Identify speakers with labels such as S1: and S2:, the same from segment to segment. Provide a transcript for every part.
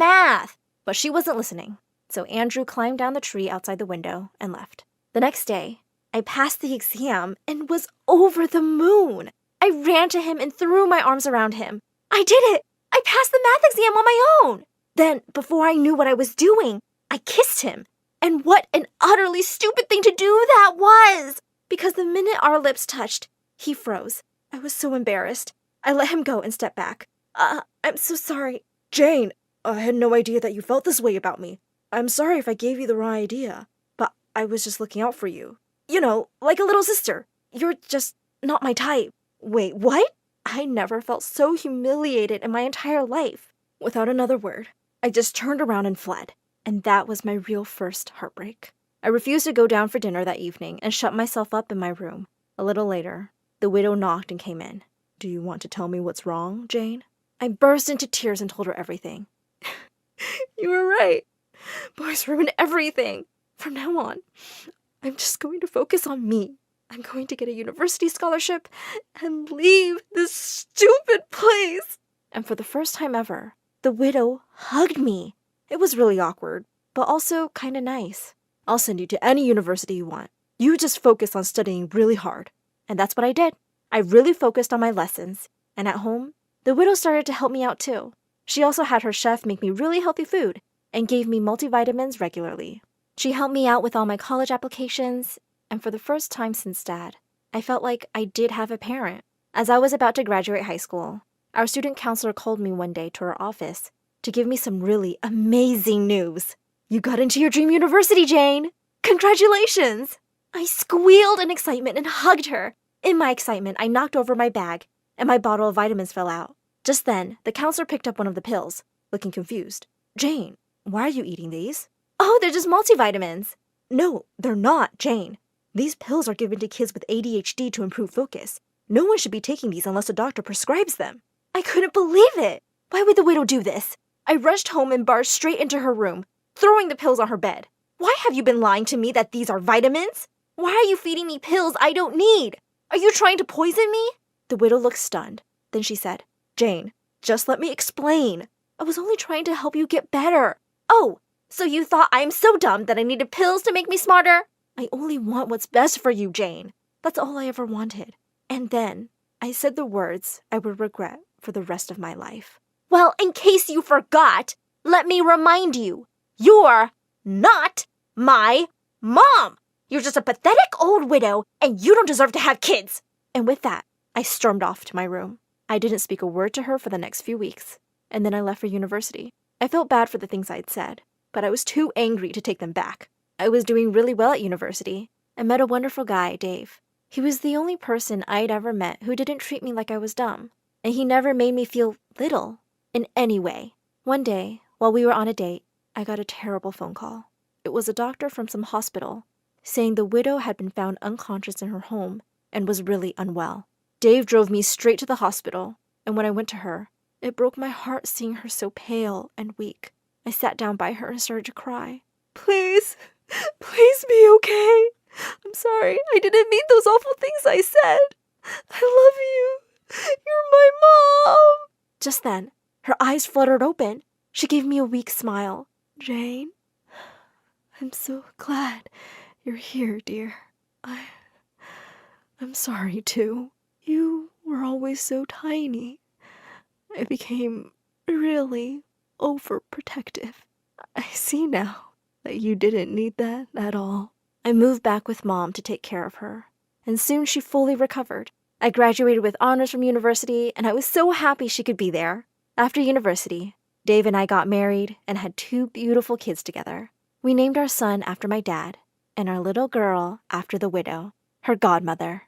S1: math! But she wasn't listening. So Andrew climbed down the tree outside the window and left. The next day, I passed the exam and was over the moon. I ran to him and threw my arms around him. I did it! I passed the math exam on my own! Then, before I knew what I was doing, I kissed him. And what an utterly stupid thing to do that was! Because the minute our lips touched, he froze. I was so embarrassed. I let him go and stepped back. I'm so sorry.
S2: Jane, I had no idea that you felt this way about me. I'm sorry if I gave you the wrong idea, but I was just looking out for you.
S1: You know, like a little sister. You're just not my type.
S2: Wait, what?
S1: I never felt so humiliated in my entire life. Without another word, I just turned around and fled. And that was my real first heartbreak. I refused to go down for dinner that evening and shut myself up in my room. A little later, the widow knocked and came in.
S2: Do you want to tell me what's wrong, Jane?
S1: I burst into tears and told her everything.
S2: You were right. Boys ruin everything. From now on, I'm just going to focus on me. I'm going to get a university scholarship and leave this stupid place.
S1: And for the first time ever, the widow hugged me. It was really awkward, but also kind of nice.
S2: I'll send you to any university you want. You just focus on studying really hard.
S1: And that's what I did. I really focused on my lessons. And at home, the widow started to help me out too. She also had her chef make me really healthy food and gave me multivitamins regularly. She helped me out with all my college applications, and for the first time since Dad, I felt like I did have a parent. As I was about to graduate high school, our student counselor called me one day to her office to give me some really amazing news. You got into your dream university, Jane! Congratulations! I squealed in excitement and hugged her. In my excitement, I knocked over my bag, and my bottle of vitamins fell out. Just then, the counselor picked up one of the pills, looking confused.
S2: Jane, why are you eating these?
S1: Oh, they're just multivitamins.
S2: No, they're not, Jane. These pills are given to kids with ADHD to improve focus. No one should be taking these unless a doctor prescribes them.
S1: I couldn't believe it. Why would the widow do this? I rushed home and barged straight into her room, throwing the pills on her bed. Why have you been lying to me that these are vitamins? Why are you feeding me pills I don't need? Are you trying to poison me?
S2: The widow looked stunned. Then she said, Jane, just let me explain.
S1: I was only trying to help you get better. Oh, so you thought I'm so dumb that I needed pills to make me smarter? I only want what's best for you, Jane. That's all I ever wanted. And then I said the words I would regret for the rest of my life. Well, in case you forgot, let me remind you, you're not my mom. You're just a pathetic old widow, and you don't deserve to have kids. And with that, I stormed off to my room. I didn't speak a word to her for the next few weeks, and then I left for university. I felt bad for the things I'd said, but I was too angry to take them back. I was doing really well at university and met a wonderful guy, Dave. He was the only person I'd ever met who didn't treat me like I was dumb, and he never made me feel little in any way. One day, while we were on a date, I got a terrible phone call. It was a doctor from some hospital saying the widow had been found unconscious in her home and was really unwell. Dave drove me straight to the hospital, and when I went to her, it broke my heart seeing her so pale and weak. I sat down by her and started to cry.
S2: Please be okay. I'm sorry. I didn't mean those awful things I said. I love you. You're my mom.
S1: Just then, her eyes fluttered open. She gave me a weak smile.
S2: Jane, I'm so glad you're here, dear. I'm sorry, too. You were always so tiny. I became really overprotective. I see now that you didn't need that at all.
S1: I moved back with Mom to take care of her, and soon she fully recovered. I graduated with honors from university, and I was so happy she could be there. After university, Dave and I got married and had 2 beautiful kids together. We named our son after my dad, and our little girl after the widow, her godmother.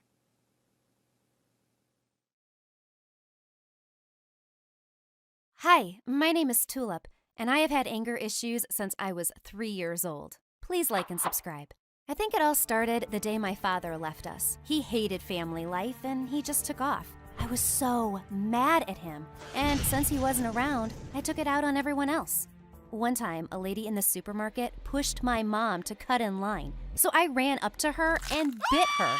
S3: Hi, my name is Tulip, and I have had anger issues since I was 3 years old. Please like and subscribe. I think it all started the day my father left us. He hated family life, and he just took off. I was so mad at him, and since he wasn't around, I took it out on everyone else. One time, a lady in the supermarket pushed my mom to cut in line, so I ran up to her and bit her.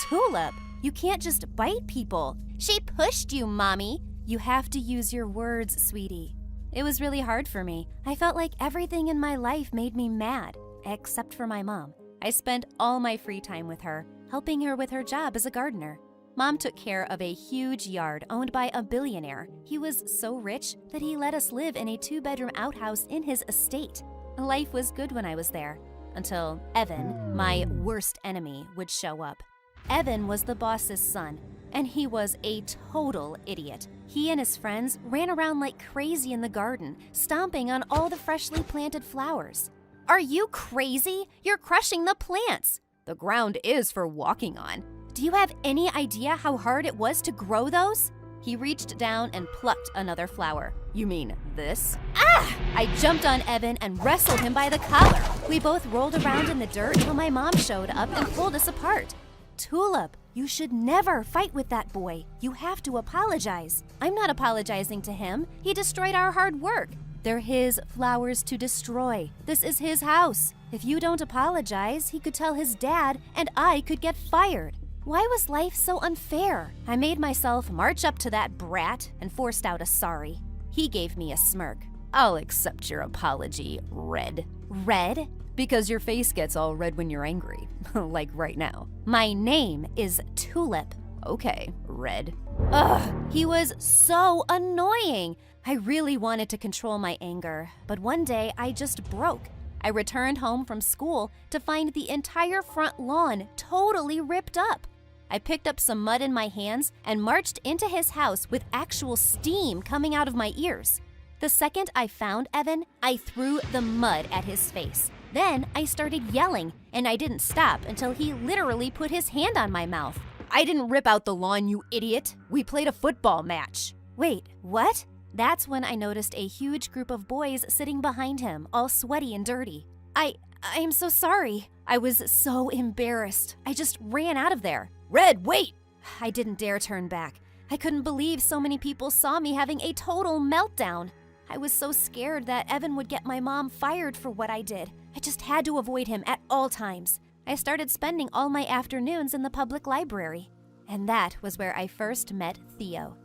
S3: Tulip, you can't just bite people. She pushed you, Mommy. You have to use your words, sweetie. It was really hard for me. I felt like everything in my life made me mad, except for my mom. I spent all my free time with her, helping her with her job as a gardener. Mom took care of a huge yard owned by a billionaire. He was so rich that he let us live in a 2-bedroom outhouse in his estate. Life was good when I was there, until Evan, my worst enemy, would show up. Evan was the boss's son, and he was a total idiot. He and his friends ran around like crazy in the garden, stomping on all the freshly planted flowers. Are you crazy? You're crushing the plants. The ground is for walking on. Do you have any idea how hard it was to grow those? He reached down and plucked another flower. You mean this? Ah! I jumped on Evan and wrestled him by the collar. We both rolled around in the dirt till my mom showed up and pulled us apart. Tulip, you should never fight with that boy. You have to apologize. I'm not apologizing to him. He destroyed our hard work. They're his flowers to destroy. This is his house. If you don't apologize, he could tell his dad and I could get fired. Why was life so unfair? I made myself march up to that brat and forced out a sorry. He gave me a smirk. I'll accept your apology, Red. Red? Because your face gets all red when you're angry, like right now. My name is Tulip. Okay, Red. Ugh, he was so annoying. I really wanted to control my anger, but one day I just broke. I returned home from school to find the entire front lawn totally ripped up. I picked up some mud in my hands and marched into his house with actual steam coming out of my ears. The second I found Evan, I threw the mud at his face. Then I started yelling, and I didn't stop until he literally put his hand on my mouth. I didn't rip out the lawn, you idiot. We played a football match. Wait, what? That's when I noticed a huge group of boys sitting behind him, all sweaty and dirty. I'm so sorry. I was so embarrassed. I just ran out of there. Red, wait! I didn't dare turn back. I couldn't believe so many people saw me having a total meltdown. I was so scared that Evan would get my mom fired for what I did. I just had to avoid him at all times. I started spending all my afternoons in the public library. And that was where I first met Theo.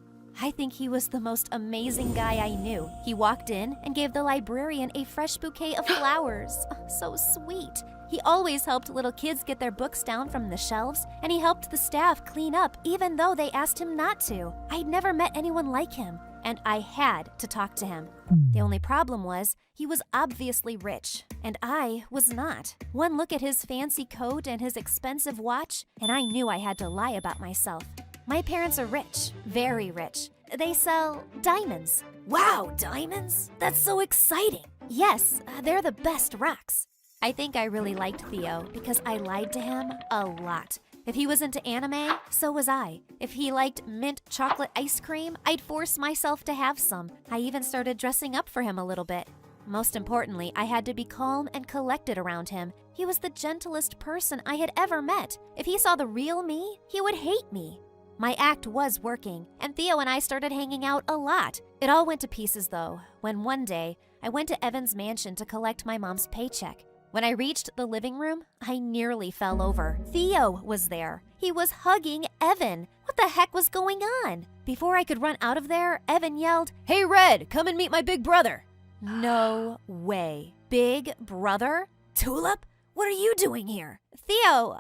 S3: I think he was the most amazing guy I knew. He walked in and gave the librarian a fresh bouquet of flowers. So sweet. He always helped little kids get their books down from the shelves, and he helped the staff clean up even though they asked him not to. I'd never met anyone like him, and I had to talk to him. The only problem was he was obviously rich, and I was not. One look at his fancy coat and his expensive watch, and I knew I had to lie about myself. My parents are rich, very rich. They sell diamonds. Wow, diamonds? That's so exciting. Yes, they're the best rocks. I think I really liked Theo because I lied to him a lot. If he was into anime, so was I. If he liked mint chocolate ice cream, I'd force myself to have some. I even started dressing up for him a little bit. Most importantly, I had to be calm and collected around him. He was the gentlest person I had ever met. If he saw the real me, he would hate me. My act was working, and Theo and I started hanging out a lot. It all went to pieces though, when one day I went to Evan's mansion to collect my mom's paycheck. When I reached the living room, I nearly fell over. Theo was there. He was hugging Evan. What the heck was going on? Before I could run out of there, Evan yelled, "Hey Red, come and meet my big brother." No way. Big brother? Tulip? What are you doing here? Theo,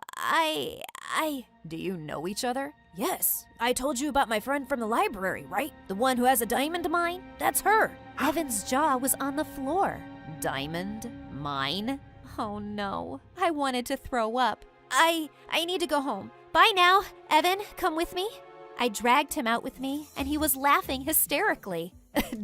S3: Do you know each other? Yes. I told you about my friend from the library, right? The one who has a diamond mine? That's her. Evan's jaw was on the floor. Diamond mine? Oh no. I wanted to throw up. I need to go home. Bye now. Evan, come with me. I dragged him out with me, and he was laughing hysterically.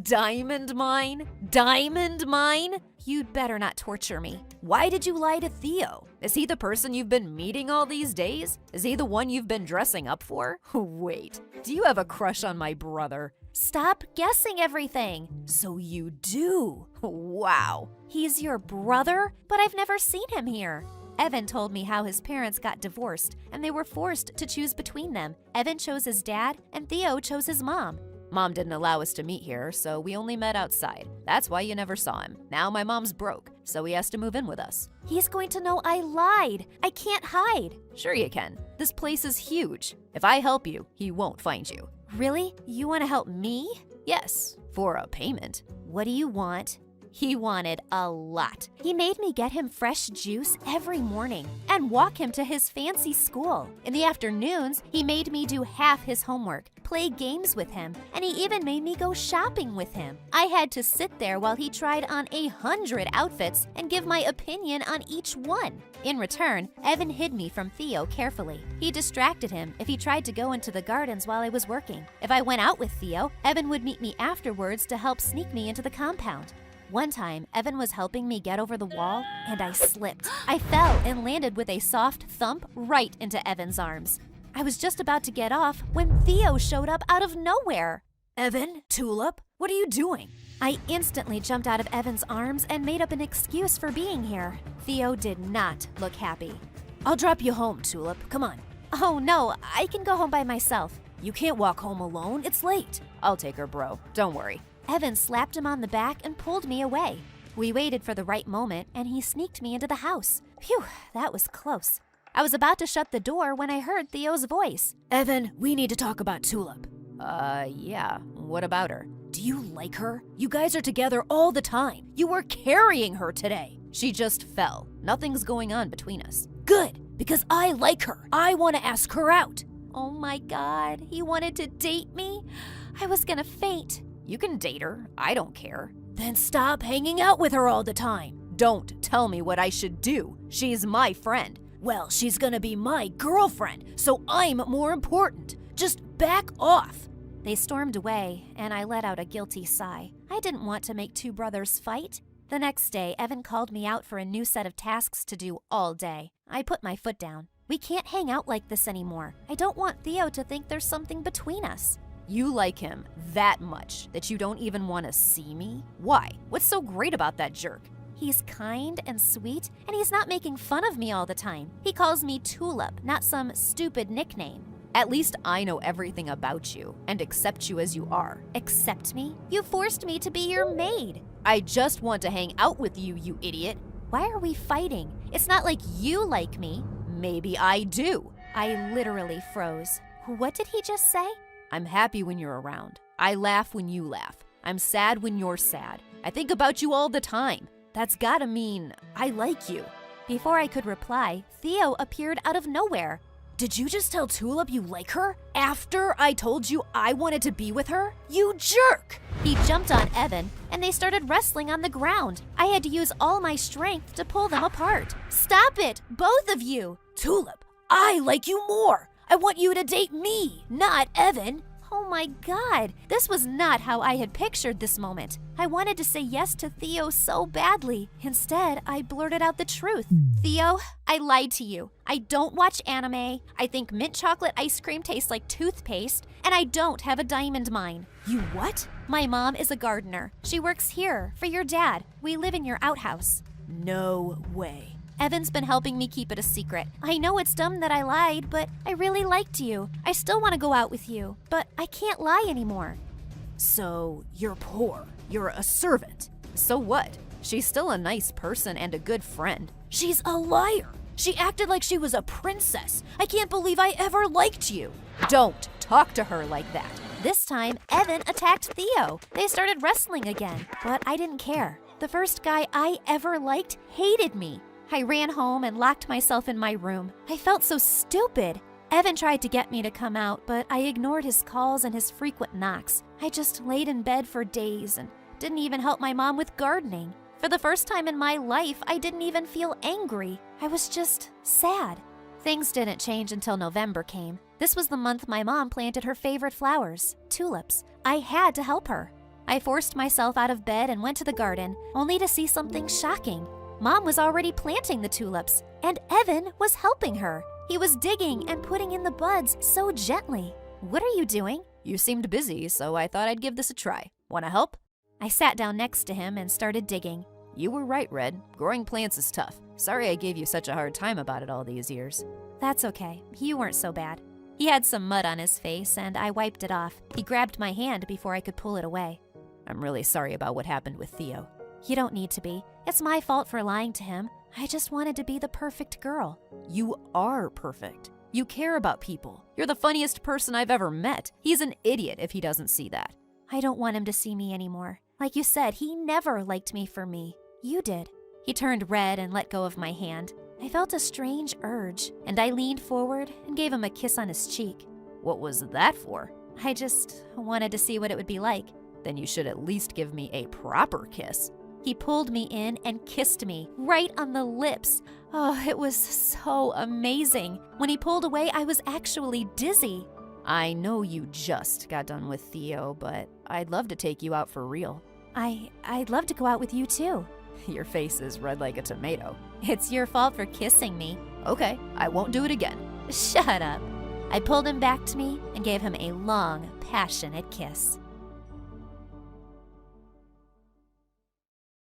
S3: Diamond mine? Diamond mine? You'd better not torture me. Why did you lie to Theo? Is he the person you've been meeting all these days? Is he the one you've been dressing up for? Wait, do you have a crush on my brother? Stop guessing everything. So you do? Wow. He's your brother? But I've never seen him here. Evan told me how his parents got divorced, and they were forced to choose between them. Evan chose his dad, and Theo chose his mom. Mom didn't allow us to meet here, so we only met outside. That's why you never saw him. Now my mom's broke, so he has to move in with us. He's going to know I lied. I can't hide. Sure you can. This place is huge. If I help you, he won't find you. Really? You want to help me? Yes. For a payment? What do you want? He wanted a lot. He made me get him fresh juice every morning and walk him to his fancy school. In the afternoons, he made me do half his homework, play games with him, and he even made me go shopping with him. I had to sit there while he tried on 100 outfits and give my opinion on each one. In return, Evan hid me from Theo carefully. He distracted him if he tried to go into the gardens while I was working. If I went out with Theo, Evan would meet me afterwards to help sneak me into the compound. One time, Evan was helping me get over the wall, and I slipped. I fell and landed with a soft thump right into Evan's arms. I was just about to get off when Theo showed up out of nowhere. Evan, Tulip, what are you doing? I instantly jumped out of Evan's arms and made up an excuse for being here. Theo did not look happy. I'll drop you home, Tulip. Come on. Oh no, I can go home by myself. You can't walk home alone. It's late. I'll take her, bro. Don't worry. Evan slapped him on the back and pulled me away. We waited for the right moment, and he sneaked me into the house. Phew, that was close. I was about to shut the door when I heard Theo's voice. Evan, we need to talk about Tulip. Yeah. What about her? Do you like her? You guys are together all the time. You were carrying her today. She just fell. Nothing's going on between us. Good, because I like her. I want to ask her out. Oh my God, he wanted to date me? I was gonna faint. You can date her. I don't care. Then stop hanging out with her all the time. Don't tell me what I should do. She's my friend. Well, she's gonna be my girlfriend, so I'm more important. Just back off. They stormed away, and I let out a guilty sigh. I didn't want to make two brothers fight. The next day, Evan called me out for a new set of tasks to do all day. I put my foot down. We can't hang out like this anymore. I don't want Theo to think there's something between us. You like him that much that you don't even want to see me? Why? What's so great about that jerk? He's kind and sweet, and he's not making fun of me all the time. He calls me Tulip, not some stupid nickname. At least I know everything about you and accept you as you are. Accept me? You forced me to be your maid. I just want to hang out with you, you idiot. Why are we fighting? It's not like you like me. Maybe I do. I literally froze. What did he just say? I'm happy when you're around. I laugh when you laugh. I'm sad when you're sad. I think about you all the time. That's gotta mean I like you. Before I could reply, Theo appeared out of nowhere. Did you just tell Tulip you like her? After I told you I wanted to be with her? You jerk! He jumped on Evan, and they started wrestling on the ground. I had to use all my strength to pull them apart. Stop it, both of you! Tulip, I like you more. I want you to date me, not Evan. Oh my God, this was not how I had pictured this moment. I wanted to say yes to Theo so badly. Instead, I blurted out the truth. Theo, I lied to you. I don't watch anime. I think mint chocolate ice cream tastes like toothpaste, and I don't have a diamond mine. You what? My mom is a gardener. She works here for your dad. We live in your outhouse. No way. Evan's been helping me keep it a secret. I know it's dumb that I lied, but I really liked you. I still want to go out with you, but I can't lie anymore. So, you're poor. You're a servant. So what? She's still a nice person and a good friend. She's a liar. She acted like she was a princess. I can't believe I ever liked you. Don't talk to her like that. This time, Evan attacked Theo. They started wrestling again, but I didn't care. The first guy I ever liked hated me. I ran home and locked myself in my room. I felt so stupid. Evan tried to get me to come out, but I ignored his calls and his frequent knocks. I just laid in bed for days and didn't even help my mom with gardening. For the first time in my life, I didn't even feel angry. I was just sad. Things didn't change until November came. This was the month my mom planted her favorite flowers, tulips. I had to help her. I forced myself out of bed and went to the garden, only to see something shocking. Mom was already planting the tulips, and Evan was helping her. He was digging and putting in the buds so gently. What are you doing? You seemed busy, so I thought I'd give this a try. Want to help? I sat down next to him and started digging. You were right, Red. Growing plants is tough. Sorry I gave you such a hard time about it all these years. That's okay. You weren't so bad. He had some mud on his face, and I wiped it off. He grabbed my hand before I could pull it away. I'm really sorry about what happened with Theo. You don't need to be. It's my fault for lying to him. I just wanted to be the perfect girl. You are perfect. You care about people. You're the funniest person I've ever met. He's an idiot if he doesn't see that. I don't want him to see me anymore. Like you said, he never liked me for me. You did. He turned red and let go of my hand. I felt a strange urge, and I leaned forward and gave him a kiss on his cheek. What was that for? I just wanted to see what it would be like. Then you should at least give me a proper kiss. He pulled me in and kissed me right on the lips. Oh, it was so amazing. When he pulled away, I was actually dizzy. I know you just got done with Theo, but I'd love to take you out for real. I'd love to go out with you too. Your face is red like a tomato. It's your fault for kissing me. Okay, I won't do it again. Shut up. I pulled him back to me and gave him a long, passionate kiss.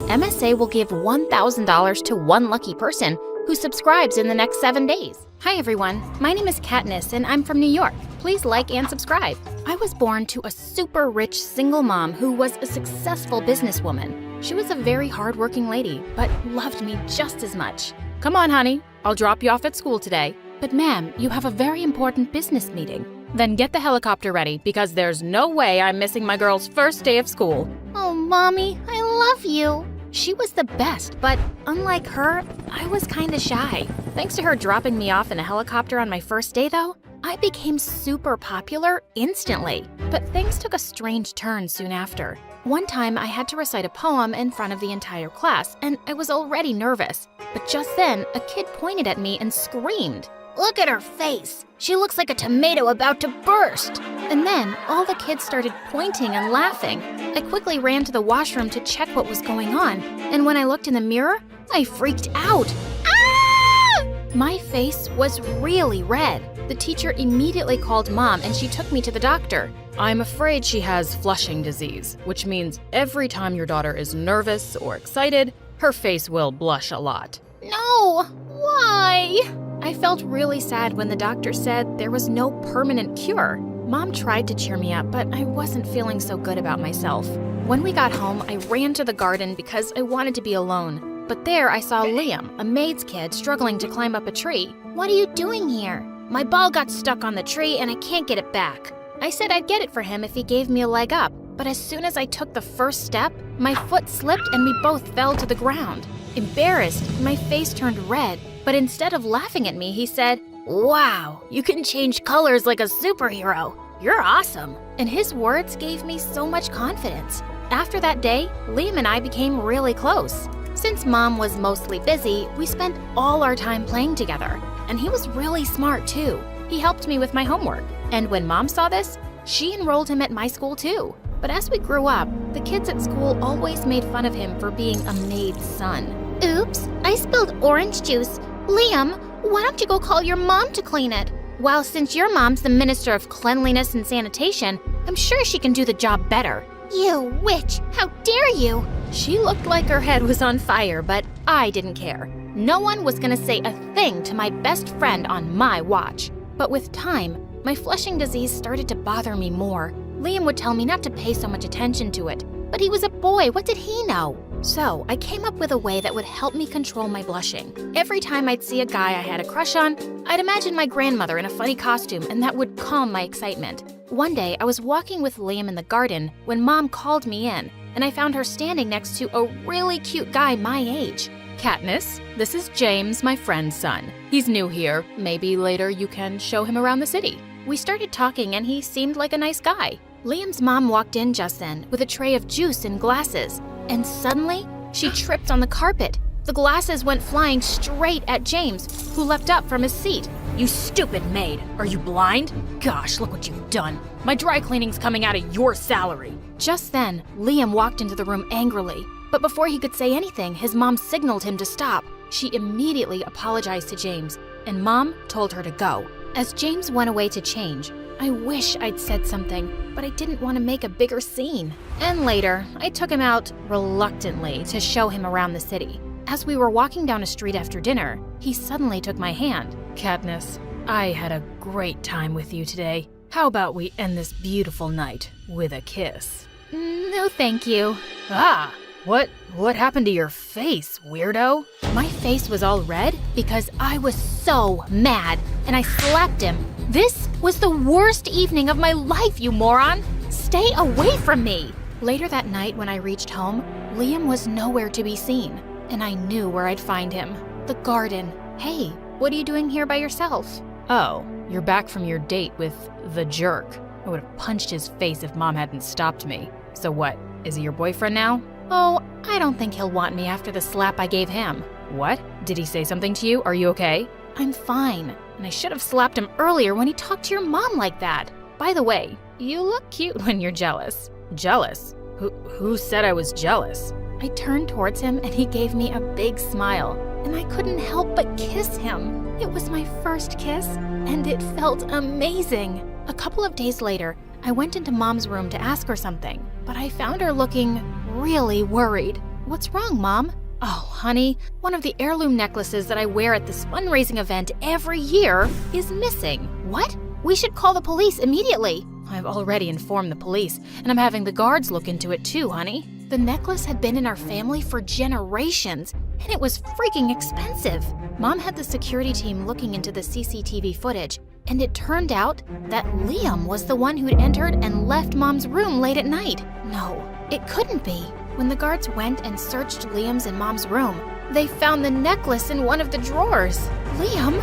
S4: MSA will give $1,000 to one lucky person who subscribes in the next 7 days. Hi everyone, my name is Katniss and I'm from New York. Please like and subscribe. I was born to a super rich single mom who was a successful businesswoman. She was a very hardworking lady, but loved me just as much. Come on, honey, I'll drop you off at school today. But ma'am, you have a very important business meeting. Then get the helicopter ready because there's no way I'm missing my girl's first day of school. Oh, Mommy, I love you. She was the best, but unlike her, I was kinda shy. Thanks to her dropping me off in a helicopter on my first day though, I became super popular instantly. But things took a strange turn soon after. One time I had to recite a poem in front of the entire class, and I was already nervous. But just then, a kid pointed at me and screamed, "Look at her face! She looks like a tomato about to burst!" And then all the kids started pointing and laughing. I quickly ran to the washroom to check what was going on, and when I looked in the mirror, I freaked out. Ah! My face was really red. The teacher immediately called Mom and she took me to the doctor. I'm afraid she has flushing disease, which means every time your daughter is nervous or excited, her face will blush a lot. No! Why? I felt really sad when the doctor said there was no permanent cure. Mom tried to cheer me up, but I wasn't feeling so good about myself. When we got home, I ran to the garden because I wanted to be alone. But there I saw Liam, a maid's kid, struggling to climb up a tree. What are you doing here? My ball got stuck on the tree and I can't get it back. I said I'd get it for him if he gave me a leg up, but as soon as I took the first step, my foot slipped and we both fell to the ground. Embarrassed, my face turned red, but instead of laughing at me, he said, "Wow, you can change colors like a superhero. You're awesome." And his words gave me so much confidence. After that day, Liam and I became really close. Since Mom was mostly busy, we spent all our time playing together. And he was really smart too. He helped me with my homework. And when Mom saw this, she enrolled him at my school too. But as we grew up, the kids at school always made fun of him for being a maid's son. Oops, I spilled orange juice. Liam, why don't you go call your mom to clean it? Well, since your mom's the Minister of Cleanliness and Sanitation, I'm sure she can do the job better. You witch, how dare you? She looked like her head was on fire, but I didn't care. No one was gonna say a thing to my best friend on my watch. But with time, my flushing disease started to bother me more. Liam would tell me not to pay so much attention to it. But he was a boy, what did he know? So I came up with a way that would help me control my blushing. Every time I'd see a guy I had a crush on, I'd imagine my grandmother in a funny costume and that would calm my excitement. One day, I was walking with Liam in the garden when Mom called me in, and I found her standing next to a really cute guy my age. Katniss, this is James, my friend's son. He's new here. Maybe later you can show him around the city. We started talking and he seemed like a nice guy. Liam's mom walked in just then with a tray of juice and glasses, and suddenly she tripped on the carpet. The glasses went flying straight at James, who leapt up from his seat. You stupid maid, are you blind? Gosh, look what you've done. My dry cleaning's coming out of your salary. Just then, Liam walked into the room angrily, but before he could say anything, his mom signaled him to stop. She immediately apologized to James, and Mom told her to go. As James went away to change, I wish I'd said something, but I didn't want to make a bigger scene. And later, I took him out reluctantly to show him around the city. As we were walking down a street after dinner, he suddenly took my hand. Katniss, I had a great time with you today. How about we end this beautiful night with a kiss? No, thank you. Ah, what happened to your face, weirdo? My face was all red because I was so mad, and I slapped him. This was the worst evening of my life, you moron! Stay away from me! Later that night when I reached home, Liam was nowhere to be seen, and I knew where I'd find him. The garden. Hey, what are you doing here by yourself? Oh, you're back from your date with the jerk. I would have punched his face if Mom hadn't stopped me. So what, is he your boyfriend now? Oh, I don't think he'll want me after the slap I gave him. What? Did he say something to you? Are you okay? I'm fine, and I should have slapped him earlier when he talked to your mom like that. By the way, you look cute when you're jealous. Jealous? Who said I was jealous? I turned towards him and he gave me a big smile, and I couldn't help but kiss him. It was my first kiss, and it felt amazing. A couple of days later, I went into Mom's room to ask her something, but I found her looking really worried. What's wrong, Mom? Oh, honey, one of the heirloom necklaces that I wear at this fundraising event every year is missing. What? We should call the police immediately. I've already informed the police, and I'm having the guards look into it too, honey. The necklace had been in our family for generations, and it was freaking expensive. Mom had the security team looking into the CCTV footage, and it turned out that Liam was the one who'd entered and left Mom's room late at night. No, it couldn't be. When the guards went and searched Liam's and Mom's room, they found the necklace in one of the drawers. Liam,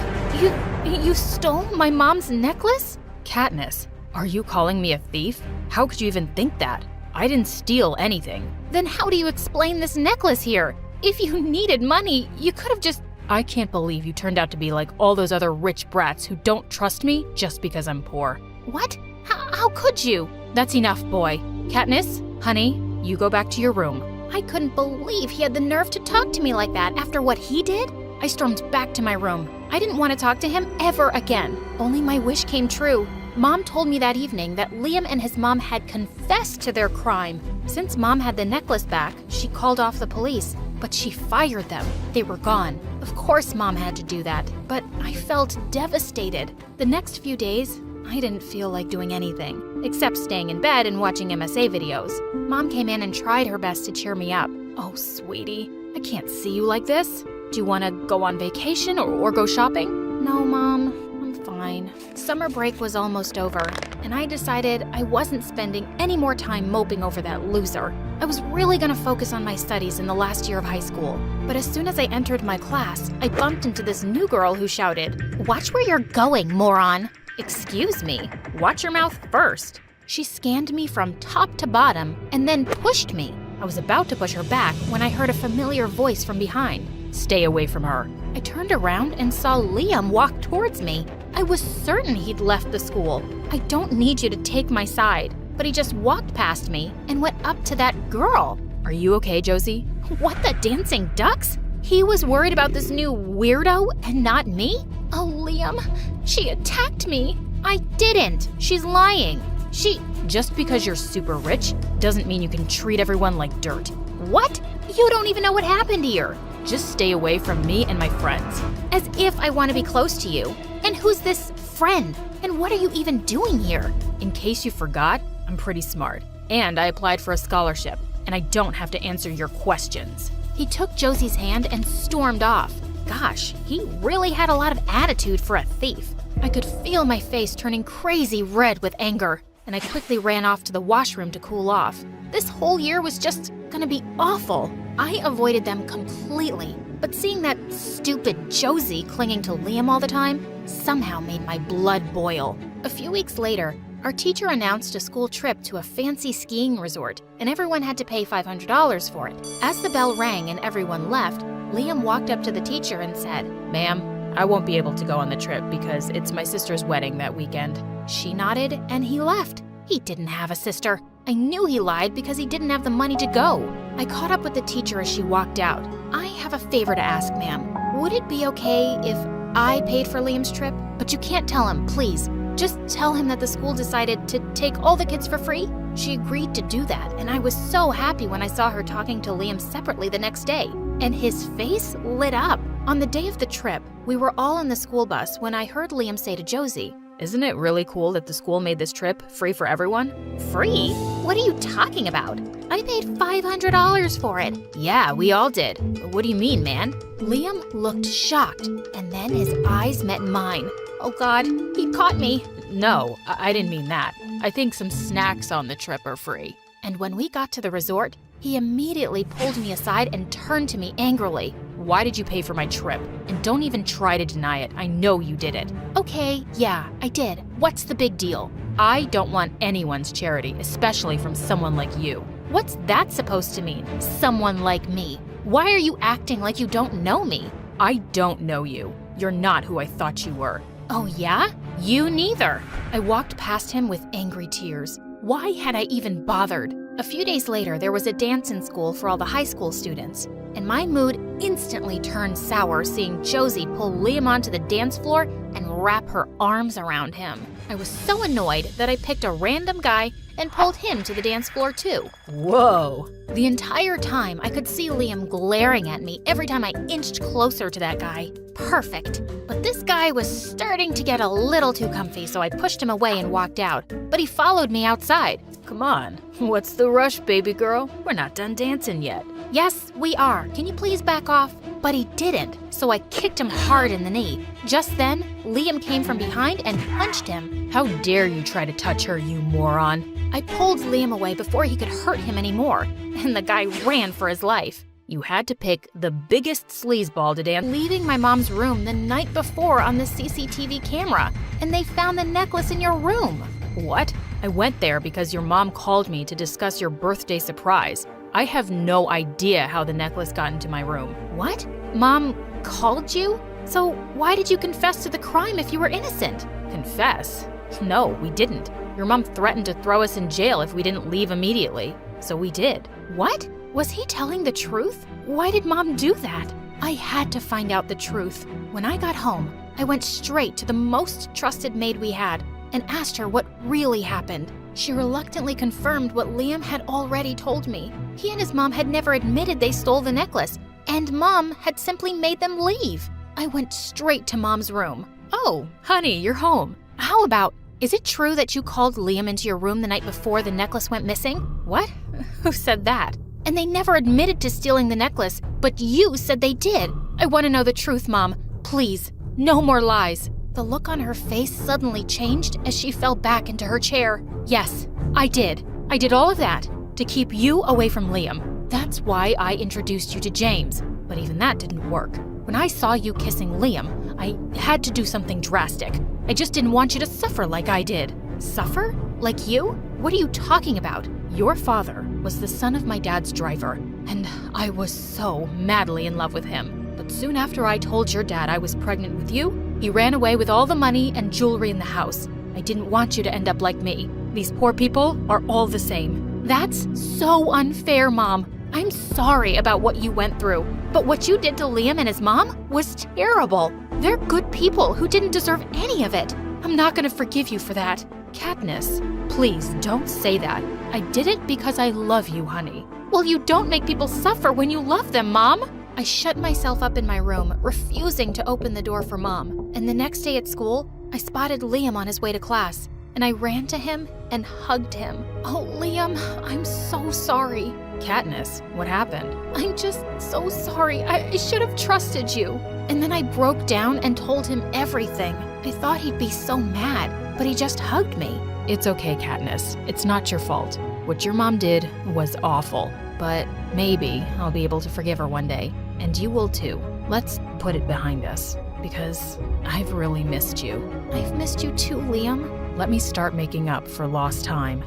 S4: you stole my mom's necklace? Katniss, are you calling me a thief? How could you even think that? I didn't steal anything. Then how do you explain this necklace here? If you needed money, you could have just... I can't believe you turned out to be like all those other rich brats who don't trust me just because I'm poor. What? How could you? That's enough, boy. Katniss, honey, you go back to your room. I couldn't believe he had the nerve to talk to me like that after what he did. I stormed back to my room. I didn't want to talk to him ever again. Only my wish came true. Mom told me that evening that Liam and his mom had confessed to their crime. Since Mom had the necklace back, she called off the police, but she fired them. They were gone. Of course Mom had to do that, but I felt devastated. The next few days, I didn't feel like doing anything, except staying in bed and watching MSA videos. Mom came in and tried her best to cheer me up. Oh, sweetie, I can't see you like this. Do you want to go on vacation or go shopping? No, Mom, I'm fine. Summer break was almost over, and I decided I wasn't spending any more time moping over that loser. I was really gonna focus on my studies in the last year of high school. But as soon as I entered my class, I bumped into this new girl who shouted, "Watch where you're going, moron!" Excuse me, watch your mouth first. She scanned me from top to bottom and then pushed me. I was about to push her back when I heard a familiar voice from behind. Stay away from her. I turned around and saw Liam walk towards me. I was certain he'd left the school. I don't need you to take my side. But he just walked past me and went up to that girl. Are you okay, Josie? What the dancing ducks? He was worried about this new weirdo and not me? Oh, Liam, she attacked me. I didn't. She's lying. Just because you're super rich doesn't mean you can treat everyone like dirt. What? You don't even know what happened here. Just stay away from me and my friends. As if I want to be close to you. And who's this friend? And what are you even doing here? In case you forgot, I'm pretty smart. And I applied for a scholarship, and I don't have to answer your questions. He took Josie's hand and stormed off. Gosh, he really had a lot of attitude for a thief. I could feel my face turning crazy red with anger, and I quickly ran off to the washroom to cool off. This whole year was just gonna be awful. I avoided them completely, but seeing that stupid Josie clinging to Liam all the time somehow made my blood boil. A few weeks later, our teacher announced a school trip to a fancy skiing resort, and everyone had to pay $500 for it. As the bell rang and everyone left, Liam walked up to the teacher and said, "Ma'am, I won't be able to go on the trip because it's my sister's wedding that weekend." She nodded and he left. He didn't have a sister. I knew he lied because he didn't have the money to go. I caught up with the teacher as she walked out. I have a favor to ask, ma'am. Would it be okay if I paid for Liam's trip? But you can't tell him, please. Just tell him that the school decided to take all the kids for free. She agreed to do that, and I was so happy when I saw her talking to Liam separately the next day. And his face lit up. On the day of the trip, we were all in the school bus when I heard Liam say to Josie, "Isn't it really cool that the school made this trip free for everyone?" Free? What are you talking about? I paid $500 for it. Yeah, we all did. What do you mean, man? Liam looked shocked, and then his eyes met mine. Oh God, he caught me. No, I didn't mean that. I think some snacks on the trip are free. And when we got to the resort, he immediately pulled me aside and turned to me angrily. Why did you pay for my trip? And don't even try to deny it. I know you did it. Okay, yeah, I did. What's the big deal? I don't want anyone's charity, especially from someone like you. What's that supposed to mean? Someone like me. Why are you acting like you don't know me? I don't know you. You're not who I thought you were. Oh yeah? You neither. I walked past him with angry tears. Why had I even bothered? A few days later, there was a dance in school for all the high school students, and my mood instantly turned sour seeing Josie pull Liam onto the dance floor and wrap her arms around him. I was so annoyed that I picked a random guy and pulled him to the dance floor too. Whoa! The entire time, I could see Liam glaring at me every time I inched closer to that guy. Perfect. But this guy was starting to get a little too comfy, so I pushed him away and walked out. But he followed me outside. Come on, what's the rush, baby girl? We're not done dancing yet. Yes, we are. Can you please back off? But he didn't, so I kicked him hard in the knee. Just then, Liam came from behind and punched him. How dare you try to touch her, you moron? I pulled Liam away before he could hurt him anymore, and the guy ran for his life. You had to pick the biggest sleazeball to dance, leaving my mom's room the night before on the CCTV camera, and they found the necklace in your room. What? I went there because your mom called me to discuss your birthday surprise. I have no idea how the necklace got into my room. What? Mom called you? So why did you confess to the crime if you were innocent? Confess? No, we didn't. Your mom threatened to throw us in jail if we didn't leave immediately. So we did. What? Was he telling the truth? Why did Mom do that? I had to find out the truth. When I got home, I went straight to the most trusted maid we had and asked her what really happened. She reluctantly confirmed what Liam had already told me. He and his mom had never admitted they stole the necklace, and Mom had simply made them leave. I went straight to Mom's room. Oh, honey, you're home. How about, is it true that you called Liam into your room the night before the necklace went missing? What? Who said that? And they never admitted to stealing the necklace, but you said they did. I want to know the truth, Mom. Please, no more lies. The look on her face suddenly changed as she fell back into her chair. Yes, I did. I did all of that to keep you away from Liam. That's why I introduced you to James, but even that didn't work. When I saw you kissing Liam, I had to do something drastic. I just didn't want you to suffer like I did. Suffer? Like you? What are you talking about? Your father was the son of my dad's driver, and I was so madly in love with him. But soon after I told your dad I was pregnant with you, he ran away with all the money and jewelry in the house. I didn't want you to end up like me. These poor people are all the same. That's so unfair, Mom. I'm sorry about what you went through, but what you did to Liam and his mom was terrible. They're good people who didn't deserve any of it. I'm not going to forgive you for that. Katniss, please don't say that. I did it because I love you, honey. Well, you don't make people suffer when you love them, Mom. I shut myself up in my room, refusing to open the door for Mom. And the next day at school, I spotted Liam on his way to class, and I ran to him and hugged him. Oh, Liam, I'm so sorry. Katniss, what happened? I'm just so sorry. I should have trusted you. And then I broke down and told him everything. I thought he'd be so mad, but he just hugged me. It's okay, Katniss. It's not your fault. What your mom did was awful, but maybe I'll be able to forgive her one day. And you will too. Let's put it behind us, because I've really missed you. I've missed you too, Liam. Let me start making up for lost time.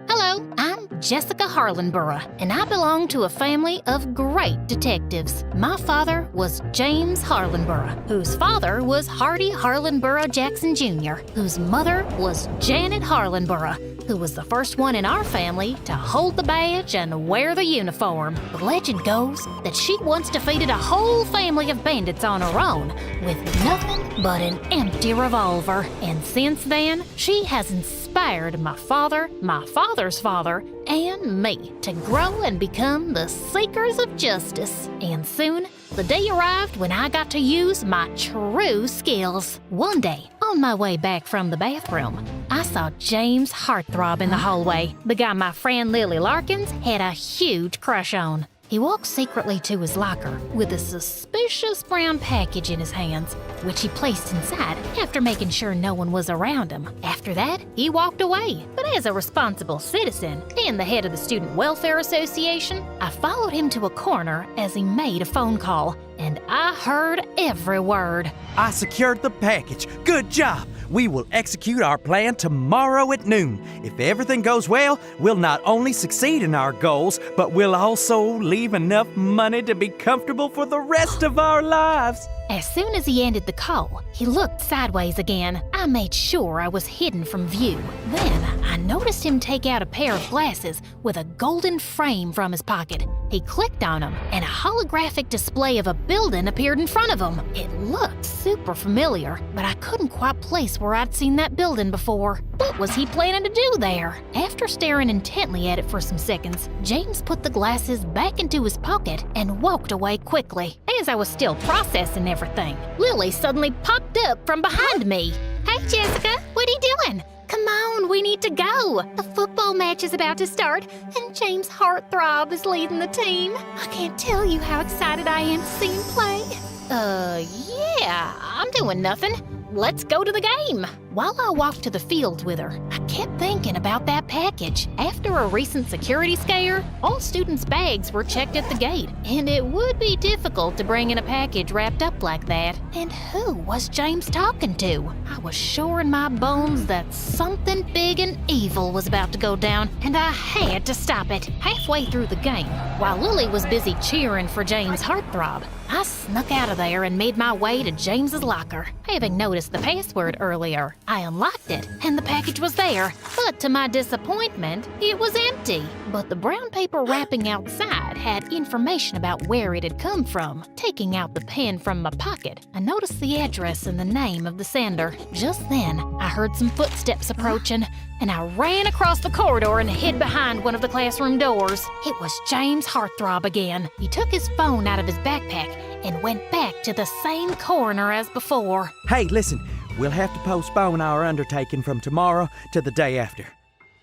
S5: Hello, I'm Jessica Harlenborough, and I belong to a family of great detectives. My father was James Harlenborough, whose father was Hardy Harlenborough Jackson Jr., whose mother was Janet Harlenborough, who was the first one in our family to hold the badge and wear the uniform. The legend goes that she once defeated a whole family of bandits on her own with nothing but an empty revolver. And since then, she has inspired my father, my father's father, and me to grow and become the seekers of justice. And soon, the day arrived when I got to use my true skills. One day, on my way back from the bathroom, I saw James Heartthrob in the hallway, the guy my friend Lily Larkins had a huge crush on. He walked secretly to his locker with a suspicious brown package in his hands, which he placed inside after making sure no one was around him. After that, he walked away. But as a responsible citizen and the head of the Student Welfare Association, I followed him to a corner as he made a phone call, and I heard every word.
S6: I secured the package. Good job. We will execute our plan tomorrow at noon. If everything goes well, we'll not only succeed in our goals, but we'll also leave enough money to be comfortable for the rest of our lives.
S5: As soon as he ended the call, he looked sideways again. I made sure I was hidden from view. Then I noticed him take out a pair of glasses with a golden frame from his pocket. He clicked on them, and a holographic display of a building appeared in front of him. It looked super familiar, but I couldn't quite place where I'd seen that building before. What was he planning to do there? After staring intently at it for some seconds, James put the glasses back into his pocket and walked away quickly. As I was still processing everything, Lily suddenly popped up from behind me.
S4: Hey, Jessica, what are you doing? Come on, we need to go. The football match is about to start, and James Heartthrob is leading the team. I can't tell you how excited I am to see him play.
S5: Yeah, I'm doing nothing. Let's go to the game. While I walked to the field with her, I kept thinking about that package. After a recent security scare, all students' bags were checked at the gate, and it would be difficult to bring in a package wrapped up like that. And who was James talking to? I was sure in my bones that something big and evil was about to go down, and I had to stop it. Halfway through the game, while Lily was busy cheering for James Heartthrob, I snuck out of there and made my way to James's locker. Having noticed the password earlier, I unlocked it, and the package was there. But to my disappointment, it was empty. But the brown paper wrapping outside had information about where it had come from. Taking out the pen from my pocket, I noticed the address and the name of the sender. Just then, I heard some footsteps approaching, and I ran across the corridor and hid behind one of the classroom doors. It was James Heartthrob again. He took his phone out of his backpack and went back to the same corner as before.
S6: Hey, listen, we'll have to postpone our undertaking from tomorrow to the day after.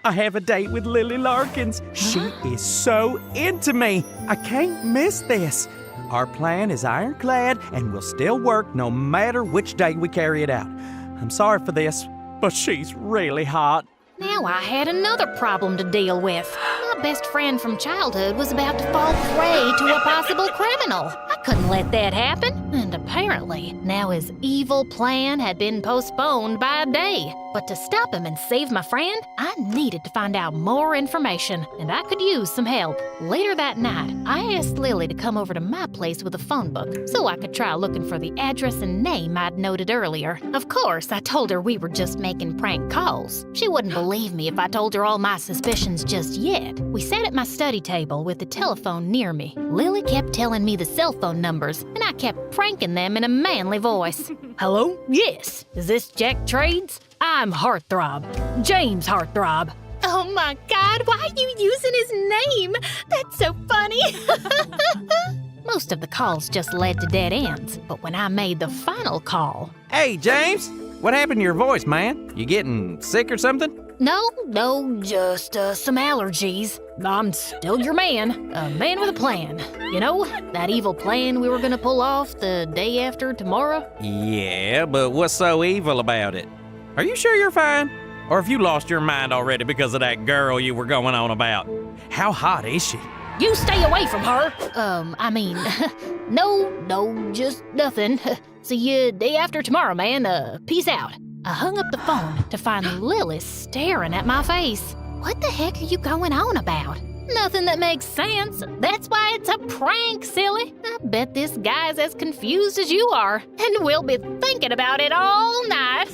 S6: I have a date with Lily Larkins. She is so into me. I can't miss this. Our plan is ironclad and will still work no matter which day we carry it out. I'm sorry for this, but she's really hot.
S5: Now I had another problem to deal with. My best friend from childhood was about to fall prey to a possible criminal. I couldn't let that happen. And apparently, now his evil plan had been postponed by a day. But to stop him and save my friend, I needed to find out more information, and I could use some help. Later that night, I asked Lily to come over to my place with a phone book so I could try looking for the address and name I'd noted earlier. Of course, I told her we were just making prank calls. She wouldn't believe me if I told her all my suspicions just yet. We sat at my study table with the telephone near me. Lily kept telling me the cell phone numbers, and I kept pranking them in a manly voice. Hello? Yes. Is this Jack Trades? I'm Heartthrob. James Heartthrob.
S4: Oh my God, why are you using his name? That's so funny.
S5: Most of the calls just led to dead ends, but when I made the final call...
S6: Hey, James, what happened to your voice, man? You getting sick or something?
S5: No, just some allergies. I'm still your man, a man with a plan. You know, that evil plan we were gonna pull off the day after tomorrow?
S6: Yeah, but what's so evil about it? Are you sure you're fine? Or have you lost your mind already because of that girl you were going on about? How hot is she?
S5: You stay away from her! No, just nothing. See you day after tomorrow, man. Peace out. I hung up the phone to find Lily staring at my face. What the heck are you going on about? Nothing that makes sense. That's why it's a prank, silly. I bet this guy's as confused as you are, and we'll be thinking about it all night.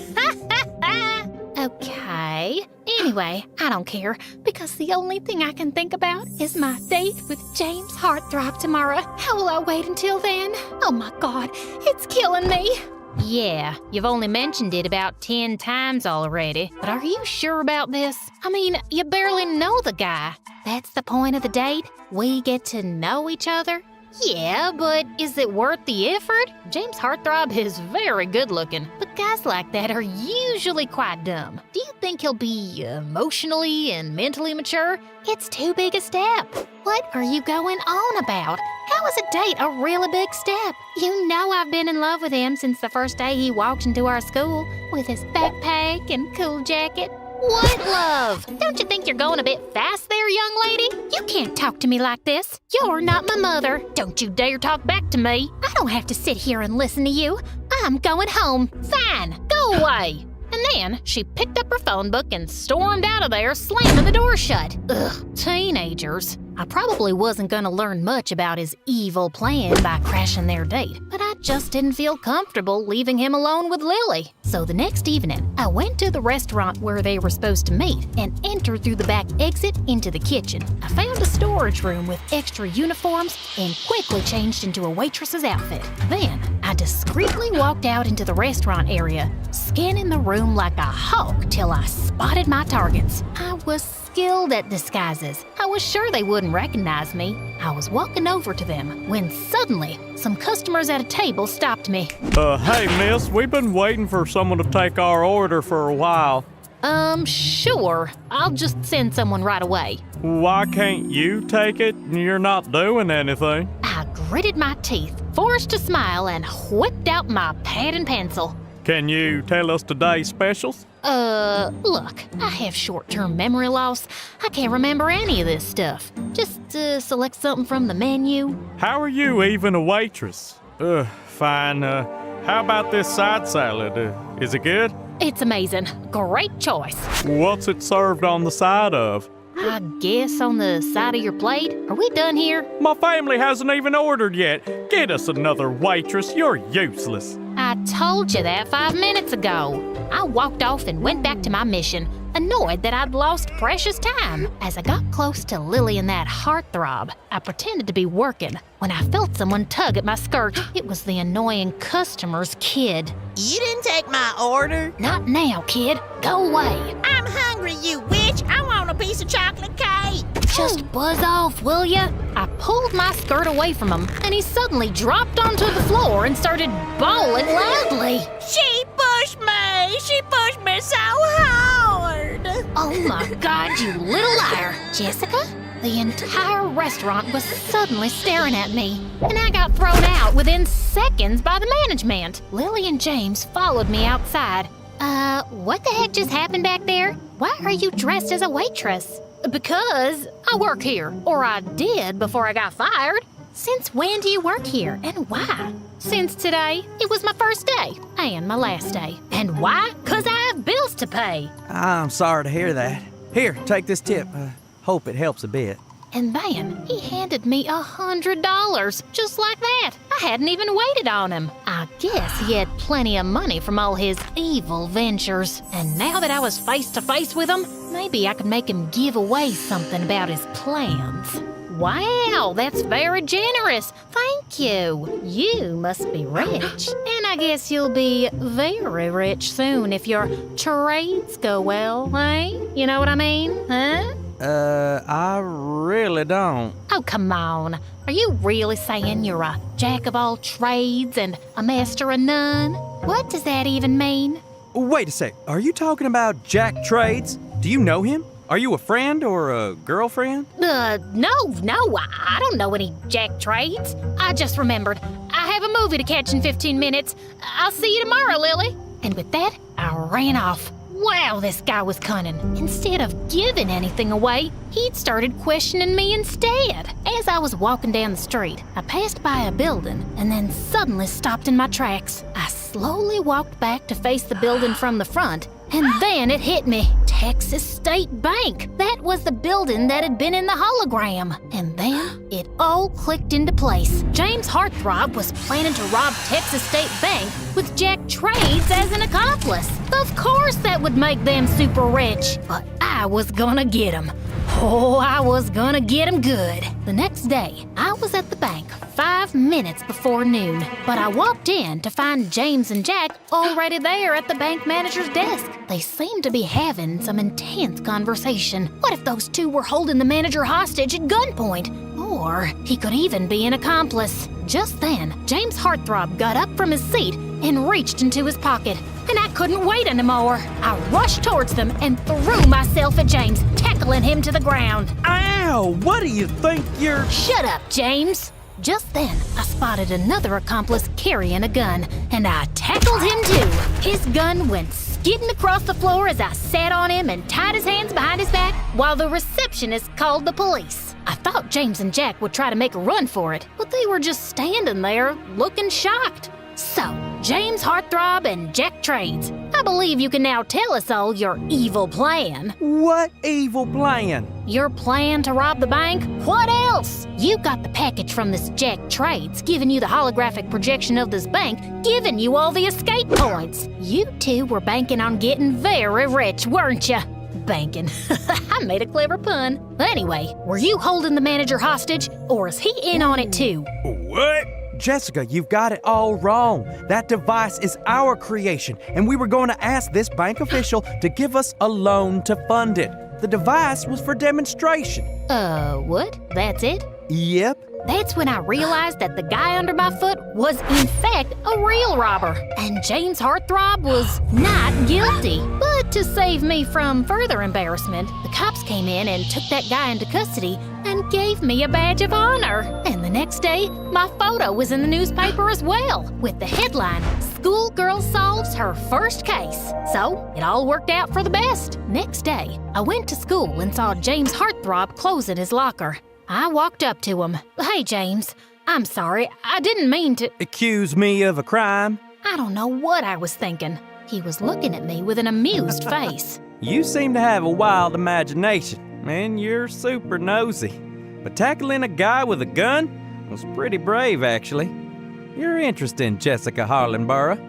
S5: Okay. Anyway, I don't care, because the only thing I can think about is my date with James Heartthrob tomorrow. How will I wait until then? Oh my God, it's killing me. Yeah, you've only mentioned it about 10 times already, but are you sure about this? I mean, you barely know the guy. That's the point of the date? We get to know each other? Yeah, but is it worth the effort? James Heartthrob is very good looking, but guys like that are usually quite dumb. Do you think he'll be emotionally and mentally mature? It's too big a step. What are you going on about? How is a date a really big step? You know I've been in love with him since the first day he walked into our school with his backpack and cool jacket. What love? Don't you think you're going a bit fast there, young lady? You can't talk to me like this. You're not my mother. Don't you dare talk back to me. I don't have to sit here and listen to you. I'm going home. Fine, go away. And then she picked up her phone book and stormed out of there, slamming the door shut. Ugh, teenagers. I probably wasn't going to learn much about his evil plan by crashing their date, but I just didn't feel comfortable leaving him alone with Lily. So the next evening, I went to the restaurant where they were supposed to meet and entered through the back exit into the kitchen. I found a storage room with extra uniforms and quickly changed into a waitress's outfit. Then, I discreetly walked out into the restaurant area, scanning the room like a hawk till I spotted my targets. I was skilled at disguises. I was sure they wouldn't recognize me. I was walking over to them when suddenly some customers at a table stopped me.
S6: Hey, miss, we've been waiting for someone to take our order for a while.
S5: Sure. I'll just send someone right away.
S6: Why can't you take it? You're not doing anything.
S5: I gritted my teeth, forced a smile, and whipped out my pad and pencil.
S6: Can you tell us today's specials?
S5: Look, I have short-term memory loss. I can't remember any of this stuff. Just, select something from the menu.
S6: How are you even a waitress? Fine. How about this side salad? Is it good?
S5: It's amazing. Great choice.
S6: What's it served on the side of?
S5: I guess on the side of your plate. Are we done here?
S6: My family hasn't even ordered yet. Get us another waitress. You're useless.
S5: I told you that 5 minutes ago. I walked off and went back to my mission, annoyed that I'd lost precious time. As I got close to Lily and that heartthrob, I pretended to be working when I felt someone tug at my skirt. It was the annoying customer's kid.
S7: You didn't take my order?
S5: Not now, kid. Go away.
S7: I'm hungry, you witch. I want a piece of chocolate cake.
S5: Just buzz off, will ya? I pulled my skirt away from him, and he suddenly dropped onto the floor and started bawling loudly.
S7: She pushed me. She pushed me so hard.
S5: Oh my God, you little liar. Jessica? The entire restaurant was suddenly staring at me, and I got thrown out within seconds by the management. Lily and James followed me outside. What the heck just happened back there? Why are you dressed as a waitress? Because I work here, or I did before I got fired. Since when do you work here, and why? Since today. It was my first day, and my last day. And why? 'Cause I have bills to pay.
S6: I'm sorry to hear that. Here, take this tip. Hope it helps a bit.
S5: And then he handed me $100, just like that. I hadn't even waited on him. I guess he had plenty of money from all his evil ventures. And now that I was face to face with him, maybe I could make him give away something about his plans. Wow, that's very generous. Thank you. You must be rich. And I guess you'll be very rich soon if your trades go well, eh? You know what I mean, huh?
S6: I really don't.
S5: Oh, come on. Are you really saying you're a jack of all trades and a master of none? What does that even mean?
S6: Wait a sec. Are you talking about Jack Trades? Do you know him? Are you a friend or a girlfriend?
S5: No, I don't know any jack trades. I just remembered. I have a movie to catch in 15 minutes. I'll see you tomorrow, Lily. And with that, I ran off. Wow, this guy was cunning. Instead of giving anything away, he'd started questioning me instead. As I was walking down the street, I passed by a building and then suddenly stopped in my tracks. I slowly walked back to face the building from the front, and then it hit me. Texas State Bank. That was the building that had been in the hologram. And then it all clicked into place. James Heartthrob was planning to rob Texas State Bank with Jack Trades as an accomplice. Of course that would make them super rich. But I was gonna get him. Oh, I was gonna get him good. The next day, I was at the bank 5 minutes before noon, but I walked in to find James and Jack already there at the bank manager's desk. They seemed to be having some intense conversation. What if those two were holding the manager hostage at gunpoint? Or he could even be an accomplice. Just then, James Heartthrob got up from his seat and reached into his pocket, and I couldn't wait anymore. I rushed towards them and threw myself at James, tackling him to the ground.
S6: Ow! What do you think you're...
S5: Shut up, James! Just then, I spotted another accomplice carrying a gun, and I tackled him too. His gun went skidding across the floor as I sat on him and tied his hands behind his back while the receptionist called the police. I thought James and Jack would try to make a run for it, but they were just standing there looking shocked. So, James Heartthrob and Jack Trades, I believe you can now tell us all your evil plan.
S6: What evil plan?
S5: Your plan to rob the bank? What else? You got the package from this Jack Trades, giving you the holographic projection of this bank, giving you all the escape points. You two were banking on getting very rich, weren't you? Banking. I made a clever pun. Anyway, were you holding the manager hostage, or is he in on it too?
S6: What? Jessica, you've got it all wrong. That device is our creation, and we were going to ask this bank official to give us a loan to fund it. The device was for demonstration.
S5: What? That's it?
S6: Yep.
S5: That's when I realized that the guy under my foot was in fact a real robber, and James Heartthrob was not guilty. But to save me from further embarrassment, the cops came in and took that guy into custody and gave me a badge of honor. And the next day, my photo was in the newspaper as well, with the headline, "Schoolgirl Solves Her First Case." So it all worked out for the best. Next day, I went to school and saw James Heartthrob closing his locker. I walked up to him. "Hey, James, I'm sorry, I didn't mean to..."
S6: Accuse me of a crime?
S5: I don't know what I was thinking. He was looking at me with an amused face.
S6: You seem to have a wild imagination, and you're super nosy. But tackling a guy with a gun was pretty brave, actually. You're interesting, Jessica Harlenborough,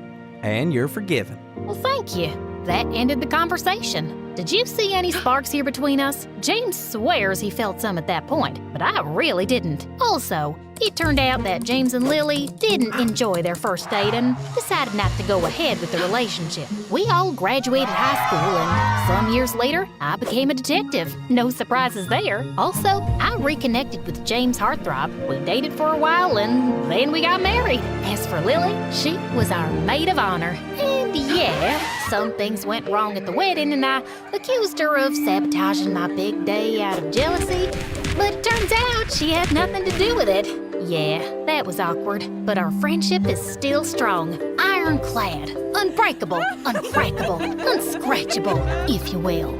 S6: and you're forgiven.
S5: Well, thank you. That ended the conversation. Did you see any sparks here between us? James swears he felt some at that point, but I really didn't. Also, it turned out that James and Lily didn't enjoy their first date and decided not to go ahead with the relationship. We all graduated high school, and some years later, I became a detective. No surprises there. Also, I reconnected with James Heartthrob. We dated for a while, and then we got married. As for Lily, she was our maid of honor. And yeah, some things went wrong at the wedding, and I accused her of sabotaging my big day out of jealousy. But it turns out she had nothing to do with it. Yeah, that was awkward, but our friendship is still strong. Ironclad, unbreakable, uncrackable, unscratchable, if you will.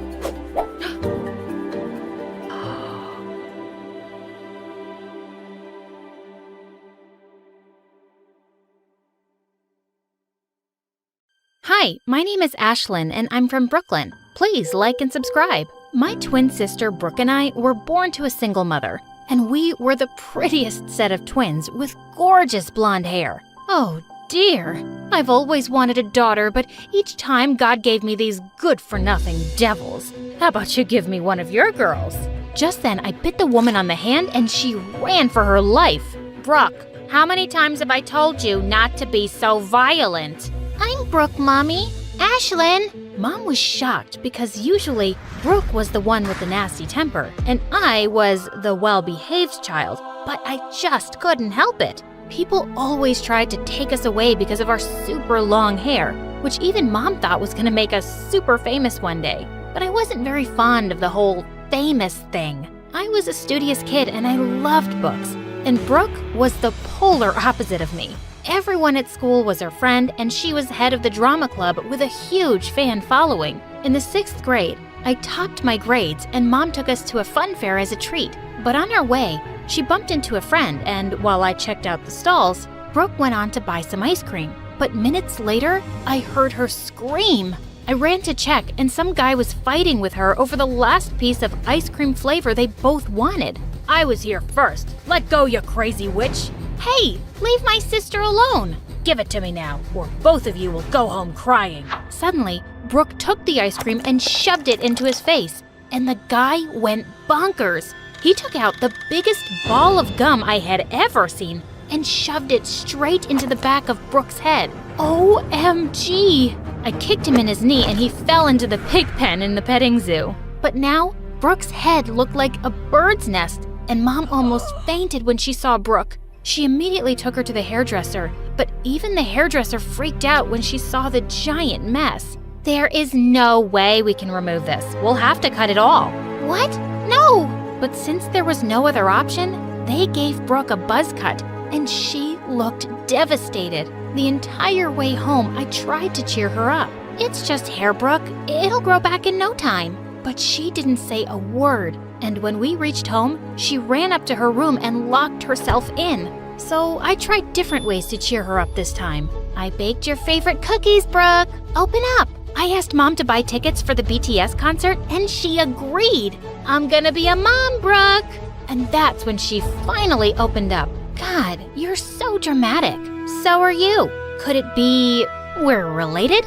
S4: Hi, my name is Ashlyn, and I'm from Brooklyn. Please like and subscribe. My twin sister Brooke and I were born to a single mother, and we were the prettiest set of twins with gorgeous blonde hair. Oh dear, I've always wanted a daughter, but each time God gave me these good-for-nothing devils. How about you give me one of your girls? Just then, I bit the woman on the hand, and she ran for her life. Brooke, how many times have I told you not to be so violent?
S5: I'm Brooke, Mommy. Ashlyn.
S4: Mom was shocked because usually Brooke was the one with the nasty temper and I was the well-behaved child, but I just couldn't help it. People always tried to take us away because of our super long hair, which even Mom thought was going to make us super famous one day. But I wasn't very fond of the whole famous thing. I was a studious kid and I loved books, and Brooke was the polar opposite of me. Everyone at school was her friend, and she was head of the drama club with a huge fan following. In the 6th grade, I topped my grades, and Mom took us to a fun fair as a treat. But on our way, she bumped into a friend, and while I checked out the stalls, Brooke went on to buy some ice cream. But minutes later, I heard her scream. I ran to check, and some guy was fighting with her over the last piece of ice cream flavor they both wanted. I was here first. Let go, you crazy witch. Hey, leave my sister alone. Give it to me now, or both of you will go home crying. Suddenly, Brooke took the ice cream and shoved it into his face, and the guy went bonkers. He took out the biggest ball of gum I had ever seen and shoved it straight into the back of Brooke's head. OMG! I kicked him in his knee and he fell into the pig pen in the petting zoo. But now, Brooke's head looked like a bird's nest, and Mom almost fainted when she saw Brooke. She immediately took her to the hairdresser, but even the hairdresser freaked out when she saw the giant mess.
S5: There is no way we can remove this. We'll have to cut it all. What? No!
S4: But since there was no other option, they gave Brooke a buzz cut, and she looked devastated. The entire way home, I tried to cheer her up.
S5: It's just hair, Brooke. It'll grow back in no time.
S4: But she didn't say a word, and when we reached home, she ran up to her room and locked herself in. So I tried different ways to cheer her up this time.
S5: I baked your favorite cookies, Brooke. Open up.
S4: I asked Mom to buy tickets for the BTS concert, and she agreed.
S5: I'm gonna be a mom, Brooke.
S4: And that's when she finally opened up. God, you're so dramatic.
S5: So are you.
S4: Could it be
S5: we're related?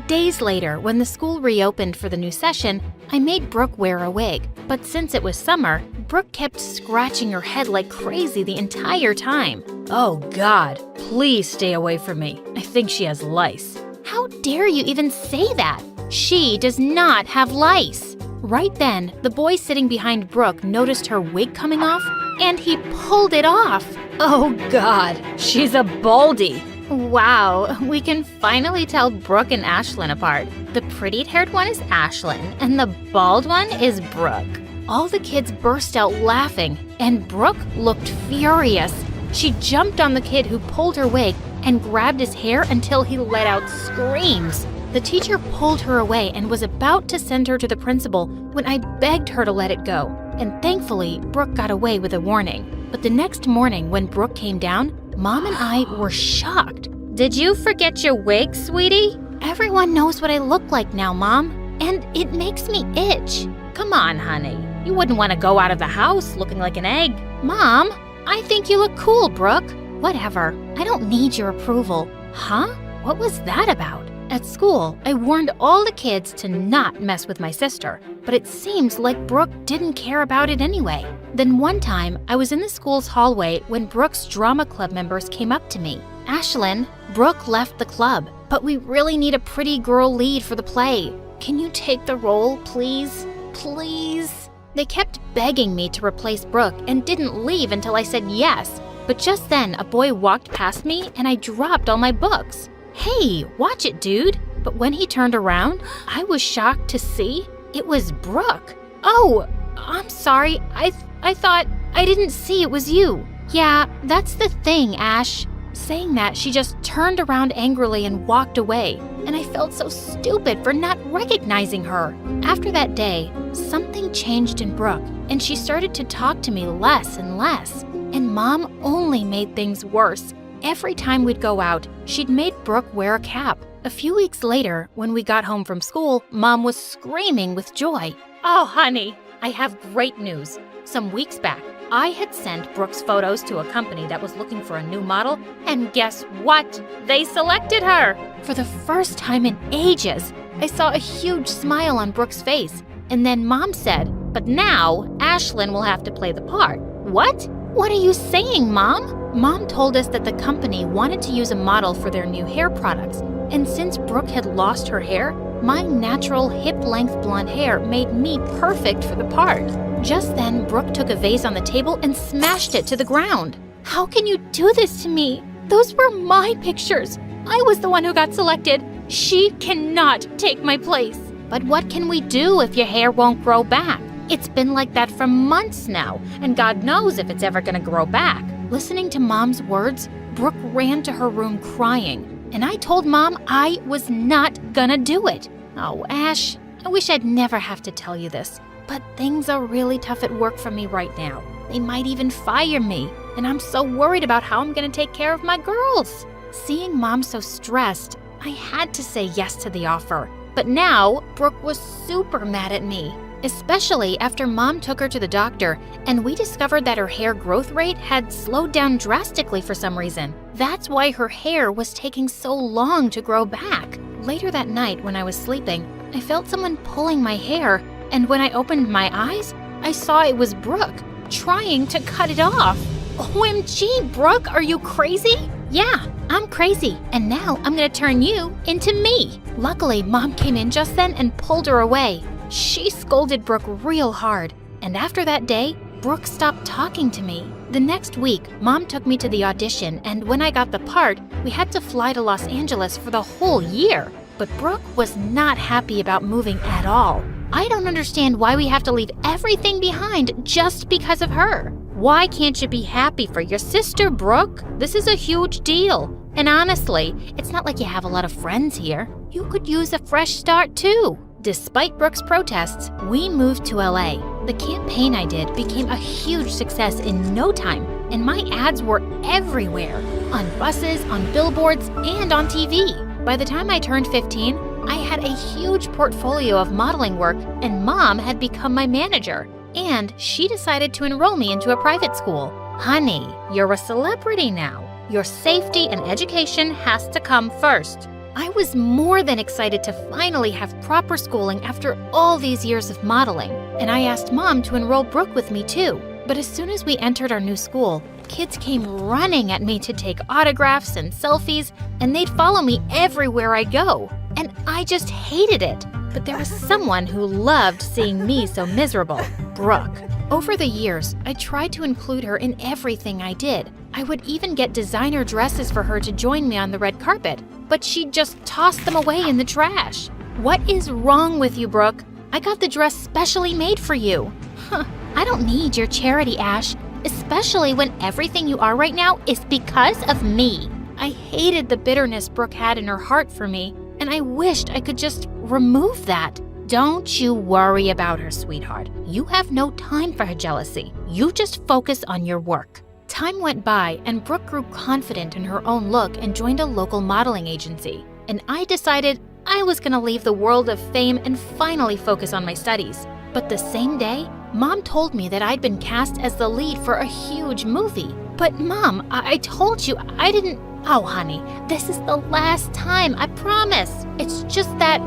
S4: Days later, when the school reopened for the new session, I made Brooke wear a wig. But since it was summer, Brooke kept scratching her head like crazy the entire time.
S2: Oh God, please stay away from me. I think she has lice.
S5: How dare you even say that? She does not have lice.
S4: Right then, the boy sitting behind Brooke noticed her wig coming off, and he pulled it off.
S2: Oh God, she's a baldy.
S5: Wow, we can finally tell Brooke and Ashlyn apart. The pretty-haired one is Ashlyn, and the bald one is Brooke.
S4: All the kids burst out laughing, and Brooke looked furious. She jumped on the kid who pulled her wig and grabbed his hair until he let out screams. The teacher pulled her away and was about to send her to the principal when I begged her to let it go. And thankfully, Brooke got away with a warning. But the next morning when Brooke came down, Mom and I were shocked.
S5: Did you forget your wig, sweetie?
S4: Everyone knows what I look like now, Mom, and it makes me itch.
S5: Come on, honey. You wouldn't want to go out of the house looking like an egg.
S4: Mom, I think you look cool, Brooke. Whatever, I don't need your approval.
S5: Huh? What was that about?
S4: At school, I warned all the kids to not mess with my sister, but it seems like Brooke didn't care about it anyway. Then one time, I was in the school's hallway when Brooke's drama club members came up to me. Ashlyn, Brooke left the club, but we really need a pretty girl lead for the play. Can you take the role, please? Please? They kept begging me to replace Brooke and didn't leave until I said yes. But just then, a boy walked past me and I dropped all my books. Hey, watch it, dude. But when he turned around, I was shocked to see it was Brooke. Oh, I'm sorry. I thought I didn't see it was you.
S5: Yeah, that's the thing, Ash.
S4: Saying that, she just turned around angrily and walked away, and I felt so stupid for not recognizing her. After that day, something changed in Brooke, and she started to talk to me less and less. And Mom only made things worse. Every time we'd go out, she'd made Brooke wear a cap. A few weeks later, when we got home from school, Mom was screaming with joy.
S5: Oh, honey, I have great news.
S4: Some weeks back, I had sent Brooke's photos to a company that was looking for a new model,
S5: and guess what? They selected her!
S4: For the first time in ages, I saw a huge smile on Brooke's face. And then Mom said,
S5: "But now, Ashlyn will have to play the part."
S4: "What? What are you saying, Mom?" Mom told us that the company wanted to use a model for their new hair products, and since Brooke had lost her hair, my natural hip-length blonde hair made me perfect for the part. Just then, Brooke took a vase on the table and smashed it to the ground. "How can you do this to me? Those were my pictures. I was the one who got selected. She cannot take my place."
S5: But what can we do if your hair won't grow back? It's been like that for months now, and God knows if it's ever gonna grow back.
S4: Listening to Mom's words, Brooke ran to her room crying, and I told Mom I was not gonna do it. Oh, Ash, I wish I'd never have to tell you this, but things are really tough at work for me right now. They might even fire me, and I'm so worried about how I'm gonna take care of my girls. Seeing Mom so stressed, I had to say yes to the offer. But now, Brooke was super mad at me, especially after Mom took her to the doctor and we discovered that her hair growth rate had slowed down drastically for some reason. That's why her hair was taking so long to grow back. Later that night when I was sleeping, I felt someone pulling my hair, and when I opened my eyes, I saw it was Brooke, trying to cut it off. OMG, Brooke, are you crazy?
S5: Yeah, I'm crazy, and now I'm gonna turn you into me.
S4: Luckily, Mom came in just then and pulled her away. She scolded Brooke real hard,
S5: And after that day, Brooke stopped talking to me. The next week, Mom took me to the audition, and when I got the part, we had to fly to Los Angeles for the whole year. But Brooke was not happy about moving at all. I don't understand why we have to leave everything behind just because of her. Why can't you be happy for your sister, Brooke? This is a huge deal. And honestly, it's not like you have a lot of friends here. You could use a fresh start too. Despite Brooke's protests, we moved to LA. The campaign I did became a huge success in no time, and my ads were everywhere, on buses, on billboards, and on TV. By the time I turned 15, I had a huge portfolio of modeling work, and Mom had become my manager. And she decided to enroll me into a private school. Honey, you're a celebrity now. Your safety and education has to come first. I was more than excited to finally have proper schooling after all these years of modeling, and I asked Mom to enroll Brooke with me too. But as soon as we entered our new school, kids came running at me to take autographs and selfies, and they'd follow me everywhere I go. And I just hated it. But there was someone who loved seeing me so miserable, Brooke. Over the years, I tried to include her in everything I did. I would even get designer dresses for her to join me on the red carpet, but she'd just toss them away in the trash. What is wrong with you, Brooke? I got the dress specially made for you. I don't need your charity, Ash, especially when everything you are right now is because of me. I hated the bitterness Brooke had in her heart for me, and I wished I could just remove that. Don't you worry about her, sweetheart. You have no time for her jealousy. You just focus on your work. Time went by, and Brooke grew confident in her own look and joined a local modeling agency. And I decided I was going to leave the world of fame and finally focus on my studies. But the same day, Mom told me that I'd been cast as the lead for a huge movie. But Mom, I told you I didn't... Oh, honey, this is the last time, I promise. It's just that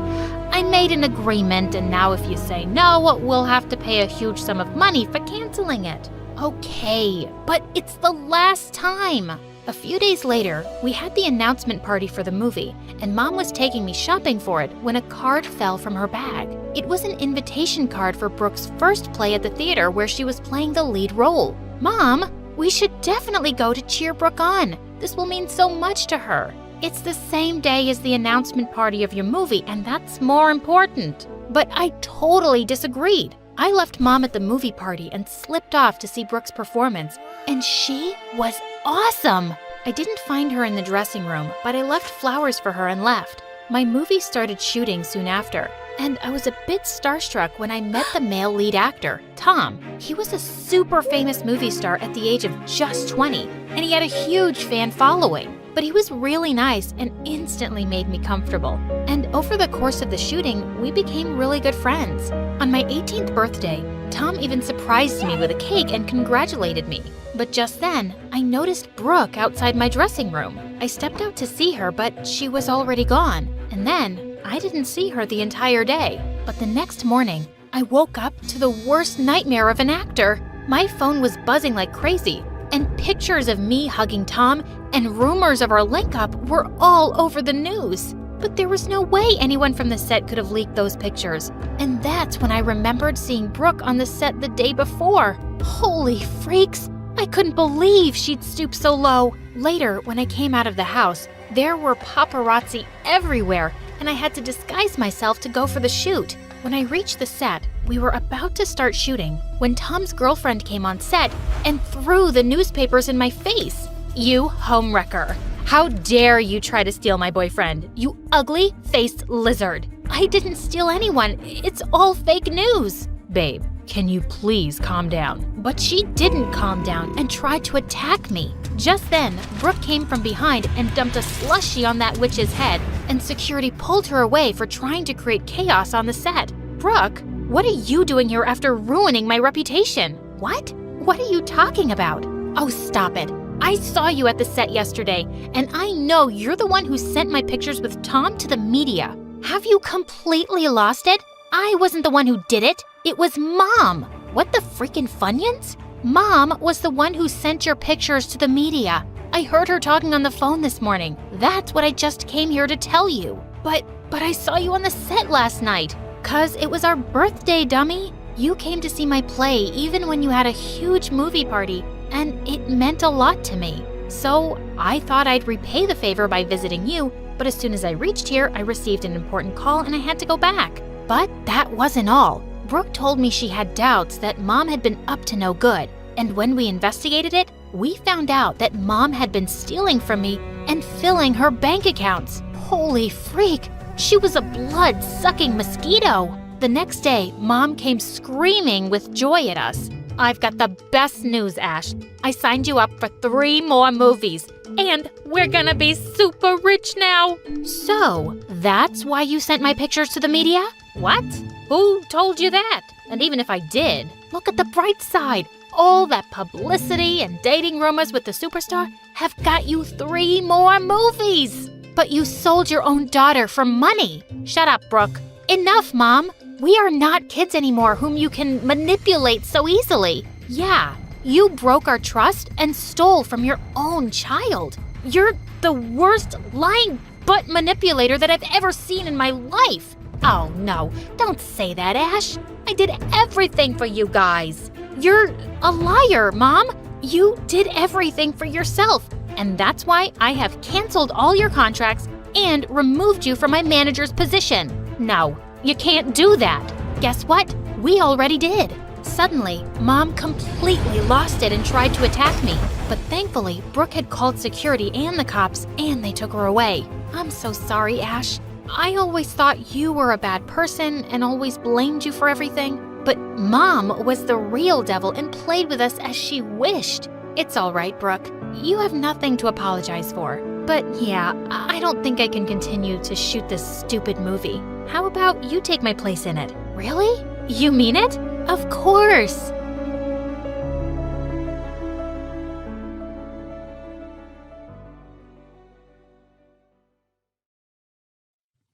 S5: I made an agreement, and now if you say no, we'll have to pay a huge sum of money for canceling it. Okay, but it's the last time. A few days later, we had the announcement party for the movie, and Mom was taking me shopping for it when a card fell from her bag. It was an invitation card for Brooke's first play at the theater where she was playing the lead role. Mom, we should definitely go to cheer Brooke on. This will mean so much to her. It's the same day as the announcement party of your movie, and that's more important. But I totally disagreed. I left Mom at the movie party and slipped off to see Brooke's performance, and she was awesome. I didn't find her in the dressing room, but I left flowers for her and left. My movie started shooting soon after, and I was a bit starstruck when I met the male lead actor, Tom. He was a super famous movie star at the age of just 20, and he had a huge fan following. But he was really nice and instantly made me comfortable. And over the course of the shooting, we became really good friends. On my 18th birthday, Tom even surprised me with a cake and congratulated me. But just then, I noticed Brooke outside my dressing room. I stepped out to see her, but she was already gone. And then, I didn't see her the entire day. But the next morning, I woke up to the worst nightmare of an actor. My phone was buzzing like crazy, and pictures of me hugging Tom and rumors of our link-up were all over the news. But there was no way anyone from the set could have leaked those pictures. And that's when I remembered seeing Brooke on the set the day before. Holy freaks! I couldn't believe she'd stooped so low. Later, when I came out of the house, there were paparazzi everywhere, and I had to disguise myself to go for the shoot. When I reached the set, we were about to start shooting when Tom's girlfriend came on set and threw the newspapers in my face. You homewrecker. How dare you try to steal my boyfriend, you ugly-faced lizard. I didn't steal anyone. It's all fake news. Babe, can you please calm down? But she didn't calm down and tried to attack me. Just then, Brooke came from behind and dumped a slushie on that witch's head, and security pulled her away for trying to create chaos on the set. Brooke, what are you doing here after ruining my reputation? What? What are you talking about? Oh, stop it. I saw you at the set yesterday, and I know you're the one who sent my pictures with Tom to the media. Have you completely lost it? I wasn't the one who did it. It was Mom. What the freaking Funyuns? Mom was the one who sent your pictures to the media. I heard her talking on the phone this morning. That's what I just came here to tell you. But I saw you on the set last night. 'Cause it was our birthday, dummy. You came to see my play even when you had a huge movie party, and it meant a lot to me. So I thought I'd repay the favor by visiting you, but as soon as I reached here, I received an important call and I had to go back. But that wasn't all. Brooke told me she had doubts that Mom had been up to no good, and when we investigated it, we found out that Mom had been stealing from me and filling her bank accounts. Holy freak! She was a blood-sucking mosquito. The next day, Mom came screaming with joy at us. I've got the best news, Ash. I signed you up for 3 more movies, and we're gonna be super rich now. So, that's why you sent my pictures to the media? What? Who told you that? And even if I did, look at the bright side. All that publicity and dating rumors with the superstar have got you 3 more movies. But you sold your own daughter for money. Shut up, Brooke. Enough, Mom. We are not kids anymore whom you can manipulate so easily. Yeah, you broke our trust and stole from your own child. You're the worst lying butt manipulator that I've ever seen in my life. Oh no, don't say that, Ash. I did everything for you guys. You're a liar, Mom. You did everything for yourself, and that's why I have canceled all your contracts and removed you from my manager's position. No, you can't do that. Guess what? We already did. Suddenly, Mom completely lost it and tried to attack me. But thankfully, Brooke had called security and the cops, and they took her away. I'm so sorry, Ash. I always thought you were a bad person and always blamed you for everything. But Mom was the real devil and played with us as she wished. It's all right, Brooke. You have nothing to apologize for. But yeah, I don't think I can continue to shoot this stupid movie. How about you take my place in it? Really? You mean it? Of course!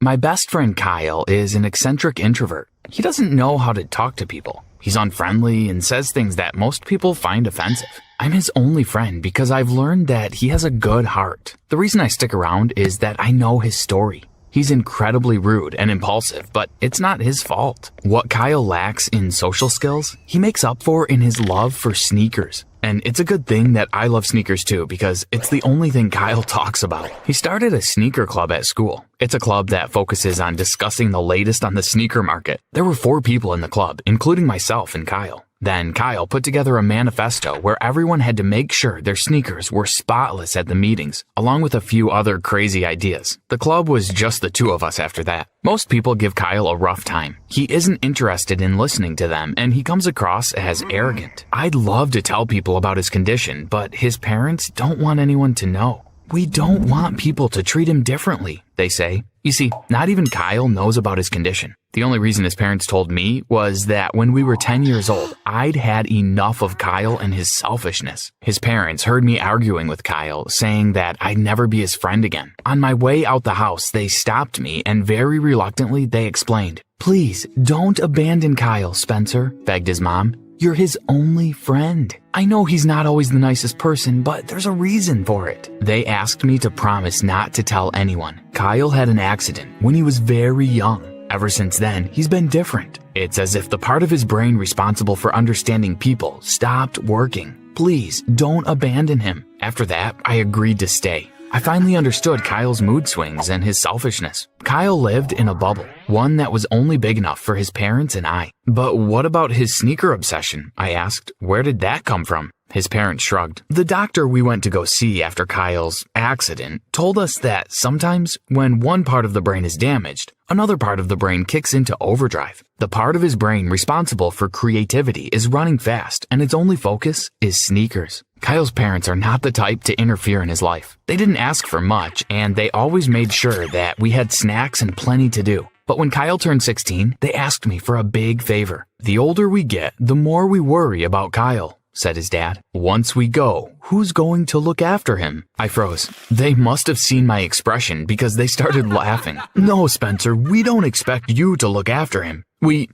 S8: My best friend Kyle is an eccentric introvert. He doesn't know how to talk to people. He's unfriendly and says things that most people find offensive. I'm his only friend because I've learned that he has a good heart. The reason I stick around is that I know his story. He's incredibly rude and impulsive, but it's not his fault. What Kyle lacks in social skills, he makes up for in his love for sneakers. And it's a good thing that I love sneakers too, because it's the only thing Kyle talks about. He started a sneaker club at school. It's a club that focuses on discussing the latest on the sneaker market. There were 4 people in the club, including myself and Kyle. Then Kyle put together a manifesto where everyone had to make sure their sneakers were spotless at the meetings, along with a few other crazy ideas. The club was just the 2 of us after that. Most people give Kyle a rough time. He isn't interested in listening to them, and he comes across as arrogant. I'd love to tell people about his condition, but his parents don't want anyone to know. We don't want people to treat him differently, they say. You see, not even Kyle knows about his condition. The only reason his parents told me was that when we were 10 years old, I'd had enough of Kyle and his selfishness. His parents heard me arguing with Kyle, saying that I'd never be his friend again. On my way out the house, they stopped me and very reluctantly they explained, "Please, don't abandon Kyle, Spencer," begged his mom. "You're his only friend. I know he's not always the nicest person, but there's a reason for it." They asked me to promise not to tell anyone. Kyle had an accident when he was very young. Ever since then, he's been different. It's as if the part of his brain responsible for understanding people stopped working. Please, don't abandon him. After that, I agreed to stay. I finally understood Kyle's mood swings and his selfishness. Kyle lived in a bubble, one that was only big enough for his parents and I. But what about his sneaker obsession? I asked. Where did that come from? His parents shrugged. The doctor we went to go see after Kyle's accident told us that sometimes when one part of the brain is damaged, another part of the brain kicks into overdrive. The part of his brain responsible for creativity is running fast, and its only focus is sneakers. Kyle's parents are not the type to interfere in his life. They didn't ask for much, and they always made sure that we had snacks and plenty to do. But when Kyle turned 16, they asked me for a big favor. "The older we get, the more we worry about Kyle," said his dad. "Once we go, who's going to look after him?" I froze. They must have seen my expression because they started laughing. "No, Spencer, we don't expect you to look after him. We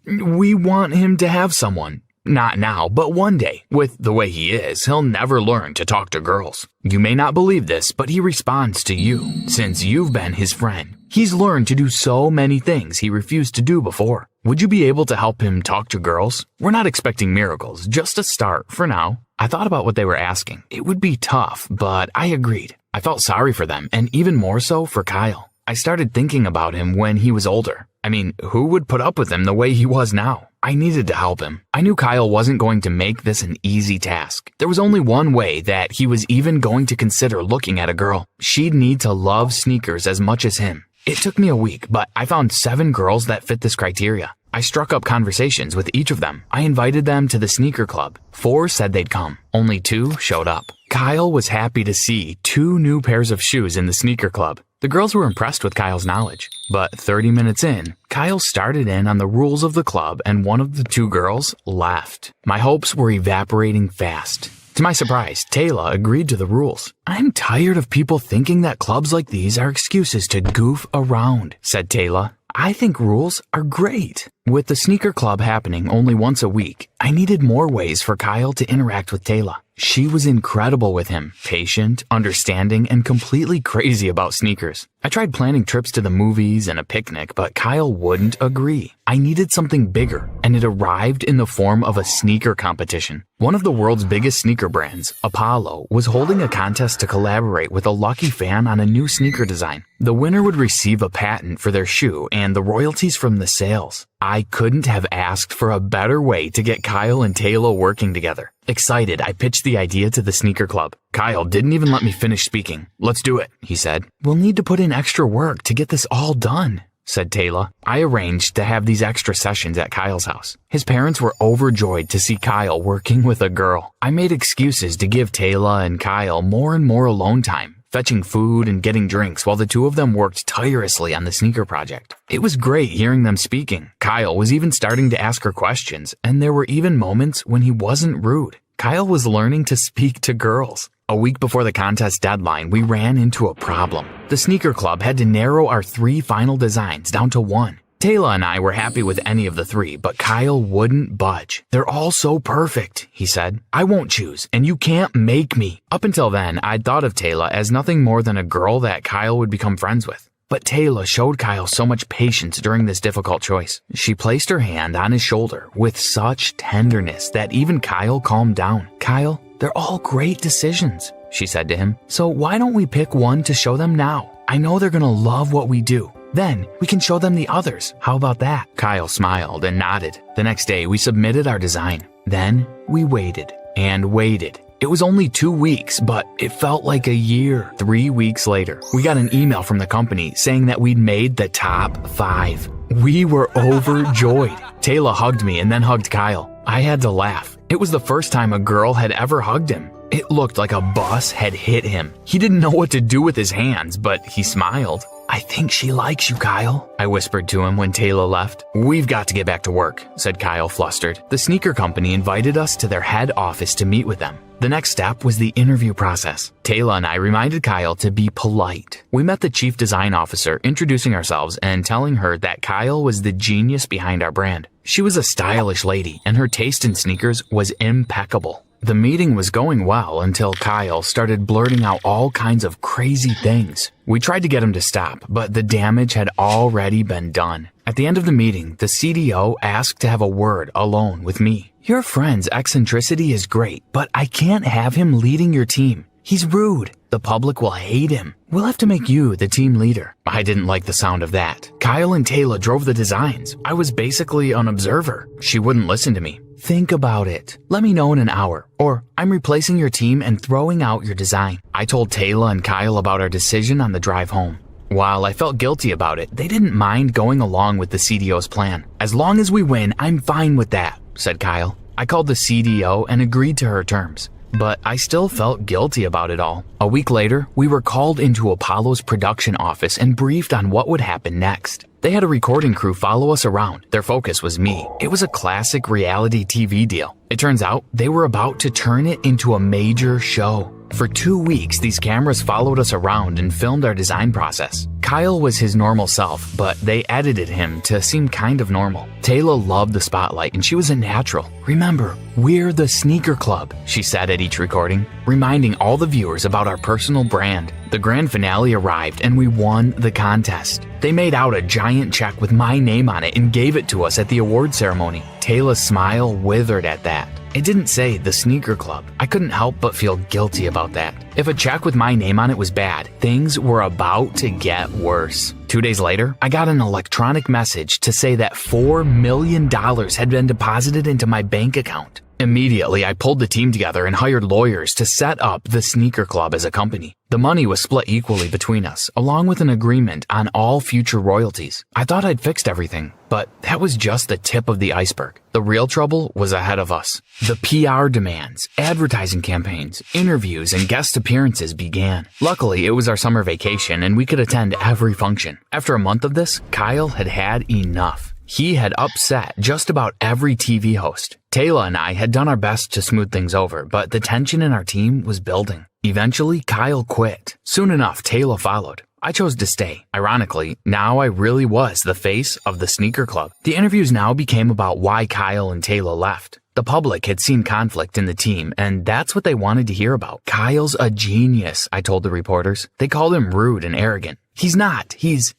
S8: want him to have someone. Not now, but one day. With the way he is, he'll never learn to talk to girls. You may not believe this, but he responds to you, since you've been his friend. He's learned to do so many things he refused to do before. Would you be able to help him talk to girls? We're not expecting miracles, just a start for now. I thought about what they were asking. It would be tough, but I agreed. I felt sorry for them, and even more so for Kyle. I started thinking about him when he was older. I mean, who would put up with him the way he was now? I needed to help him. I knew Kyle wasn't going to make this an easy task. There was only one way that he was even going to consider looking at a girl. She'd need to love sneakers as much as him. It took me a week, but I found 7 girls that fit this criteria. I struck up conversations with each of them. I invited them to the sneaker club. 4 said they'd come. Only 2 showed up. Kyle was happy to see 2 new pairs of shoes in the sneaker club. The girls were impressed with Kyle's knowledge. But 30 minutes in, Kyle started in on the rules of the club and one of the 2 girls left. My hopes were evaporating fast. To my surprise, Taylor agreed to the rules. I'm tired of people thinking that clubs like these are excuses to goof around, said Taylor. I think rules are great. With the sneaker club happening only once a week, I needed more ways for Kyle to interact with Taylor. She was incredible with him, patient, understanding, and completely crazy about sneakers. I tried planning trips to the movies and a picnic, but Kyle wouldn't agree. I needed something bigger, and it arrived in the form of a sneaker competition. One of the world's biggest sneaker brands, Apollo, was holding a contest to collaborate with a lucky fan on a new sneaker design. The winner would receive a patent for their shoe and the royalties from the sales. I couldn't have asked for a better way to get Kyle and Taylor working together. Excited, I pitched the idea to the sneaker club. Kyle didn't even let me finish speaking. Let's do it, he said. We'll need to put in extra work to get this all done, said Taylor. I arranged to have these extra sessions at Kyle's house. His parents were overjoyed to see Kyle working with a girl. I made excuses to give Taylor and Kyle more and more alone time, fetching food and getting drinks while the 2 of them worked tirelessly on the sneaker project. It was great hearing them speaking. Kyle was even starting to ask her questions, and there were even moments when he wasn't rude. Kyle was learning to speak to girls. A week before the contest deadline, we ran into a problem. The sneaker club had to narrow our 3 final designs down to 1. Taylor and I were happy with any of the 3, but Kyle wouldn't budge. They're all so perfect, he said. I won't choose, and you can't make me. Up until then, I'd thought of Taylor as nothing more than a girl that Kyle would become friends with. But Taylor showed Kyle so much patience during this difficult choice. She placed her hand on his shoulder with such tenderness that even Kyle calmed down. Kyle, they're all great decisions, she said to him. So why don't we pick one to show them now? I know they're gonna love what we do. Then we can show them the others. How about that? Kyle smiled and nodded. The next day, we submitted our design. Then we waited and waited. It was only 2 weeks, but it felt like a year. 3 weeks later, we got an email from the company saying that we'd made the top 5. We were overjoyed. Taylor hugged me and then hugged Kyle. I had to laugh. It was the first time a girl had ever hugged him. It looked like a bus had hit him. He didn't know what to do with his hands, but he smiled. I think she likes you, Kyle, I whispered to him when Taylor left. We've got to get back to work, said Kyle, flustered. The sneaker company invited us to their head office to meet with them. The next step was the interview process. Taylor and I reminded Kyle to be polite. We met the chief design officer, introducing ourselves and telling her that Kyle was the genius behind our brand. She was a stylish lady, and her taste in sneakers was impeccable. The meeting was going well until Kyle started blurting out all kinds of crazy things. We tried to get him to stop, but the damage had already been done. At the end of the meeting, the CDO asked to have a word alone with me. Your friend's eccentricity is great, but I can't have him leading your team. He's rude. The public will hate him. We'll have to make you the team leader. I didn't like the sound of that. Kyle and Taylor drove the designs. I was basically an observer. She wouldn't listen to me. Think about it. Let me know in an hour, or I'm replacing your team and throwing out your design. I told Taylor and Kyle about our decision on the drive home. While I felt guilty about it, they didn't mind going along with the CDO's plan. As long as we win, I'm fine with that, said Kyle. I called the CDO and agreed to her terms. But I still felt guilty about it all. A week later, we were called into Apollo's production office and briefed on what would happen next. They had a recording crew follow us around. Their focus was me. It was a classic reality TV deal. It turns out they were about to turn it into a major show. For 2 weeks, these cameras followed us around and filmed our design process. Kyle was his normal self, but they edited him to seem kind of normal. Taylor loved the spotlight and she was a natural. "Remember, we're the sneaker club," she said at each recording, reminding all the viewers about our personal brand. The grand finale arrived and we won the contest. They made out a giant check with my name on it and gave it to us at the award ceremony. Taylor's smile withered at that. It didn't say the sneaker club. I couldn't help but feel guilty about that. If a check with my name on it was bad, things were about to get worse. 2 days later, I got an electronic message to say that $4 million had been deposited into my bank account. Immediately, I pulled the team together and hired lawyers to set up the sneaker club as a company. The money was split equally between us, along with an agreement on all future royalties. I thought I'd fixed everything, but that was just the tip of the iceberg. The real trouble was ahead of us. The PR demands, advertising campaigns, interviews, and guest appearances began. Luckily, it was our summer vacation and we could attend every function. After a month of this, Kyle had had enough. He had upset just about every TV host. Taylor and I had done our best to smooth things over, but the tension in our team was building. Eventually, Kyle quit. Soon enough, Taylor followed. I chose to stay. Ironically, now I really was the face of the sneaker club. The interviews now became about why Kyle and Taylor left. The public had seen conflict in the team, and that's what they wanted to hear about. "Kyle's a genius," I told the reporters. They called him rude and arrogant. "He's not. He's...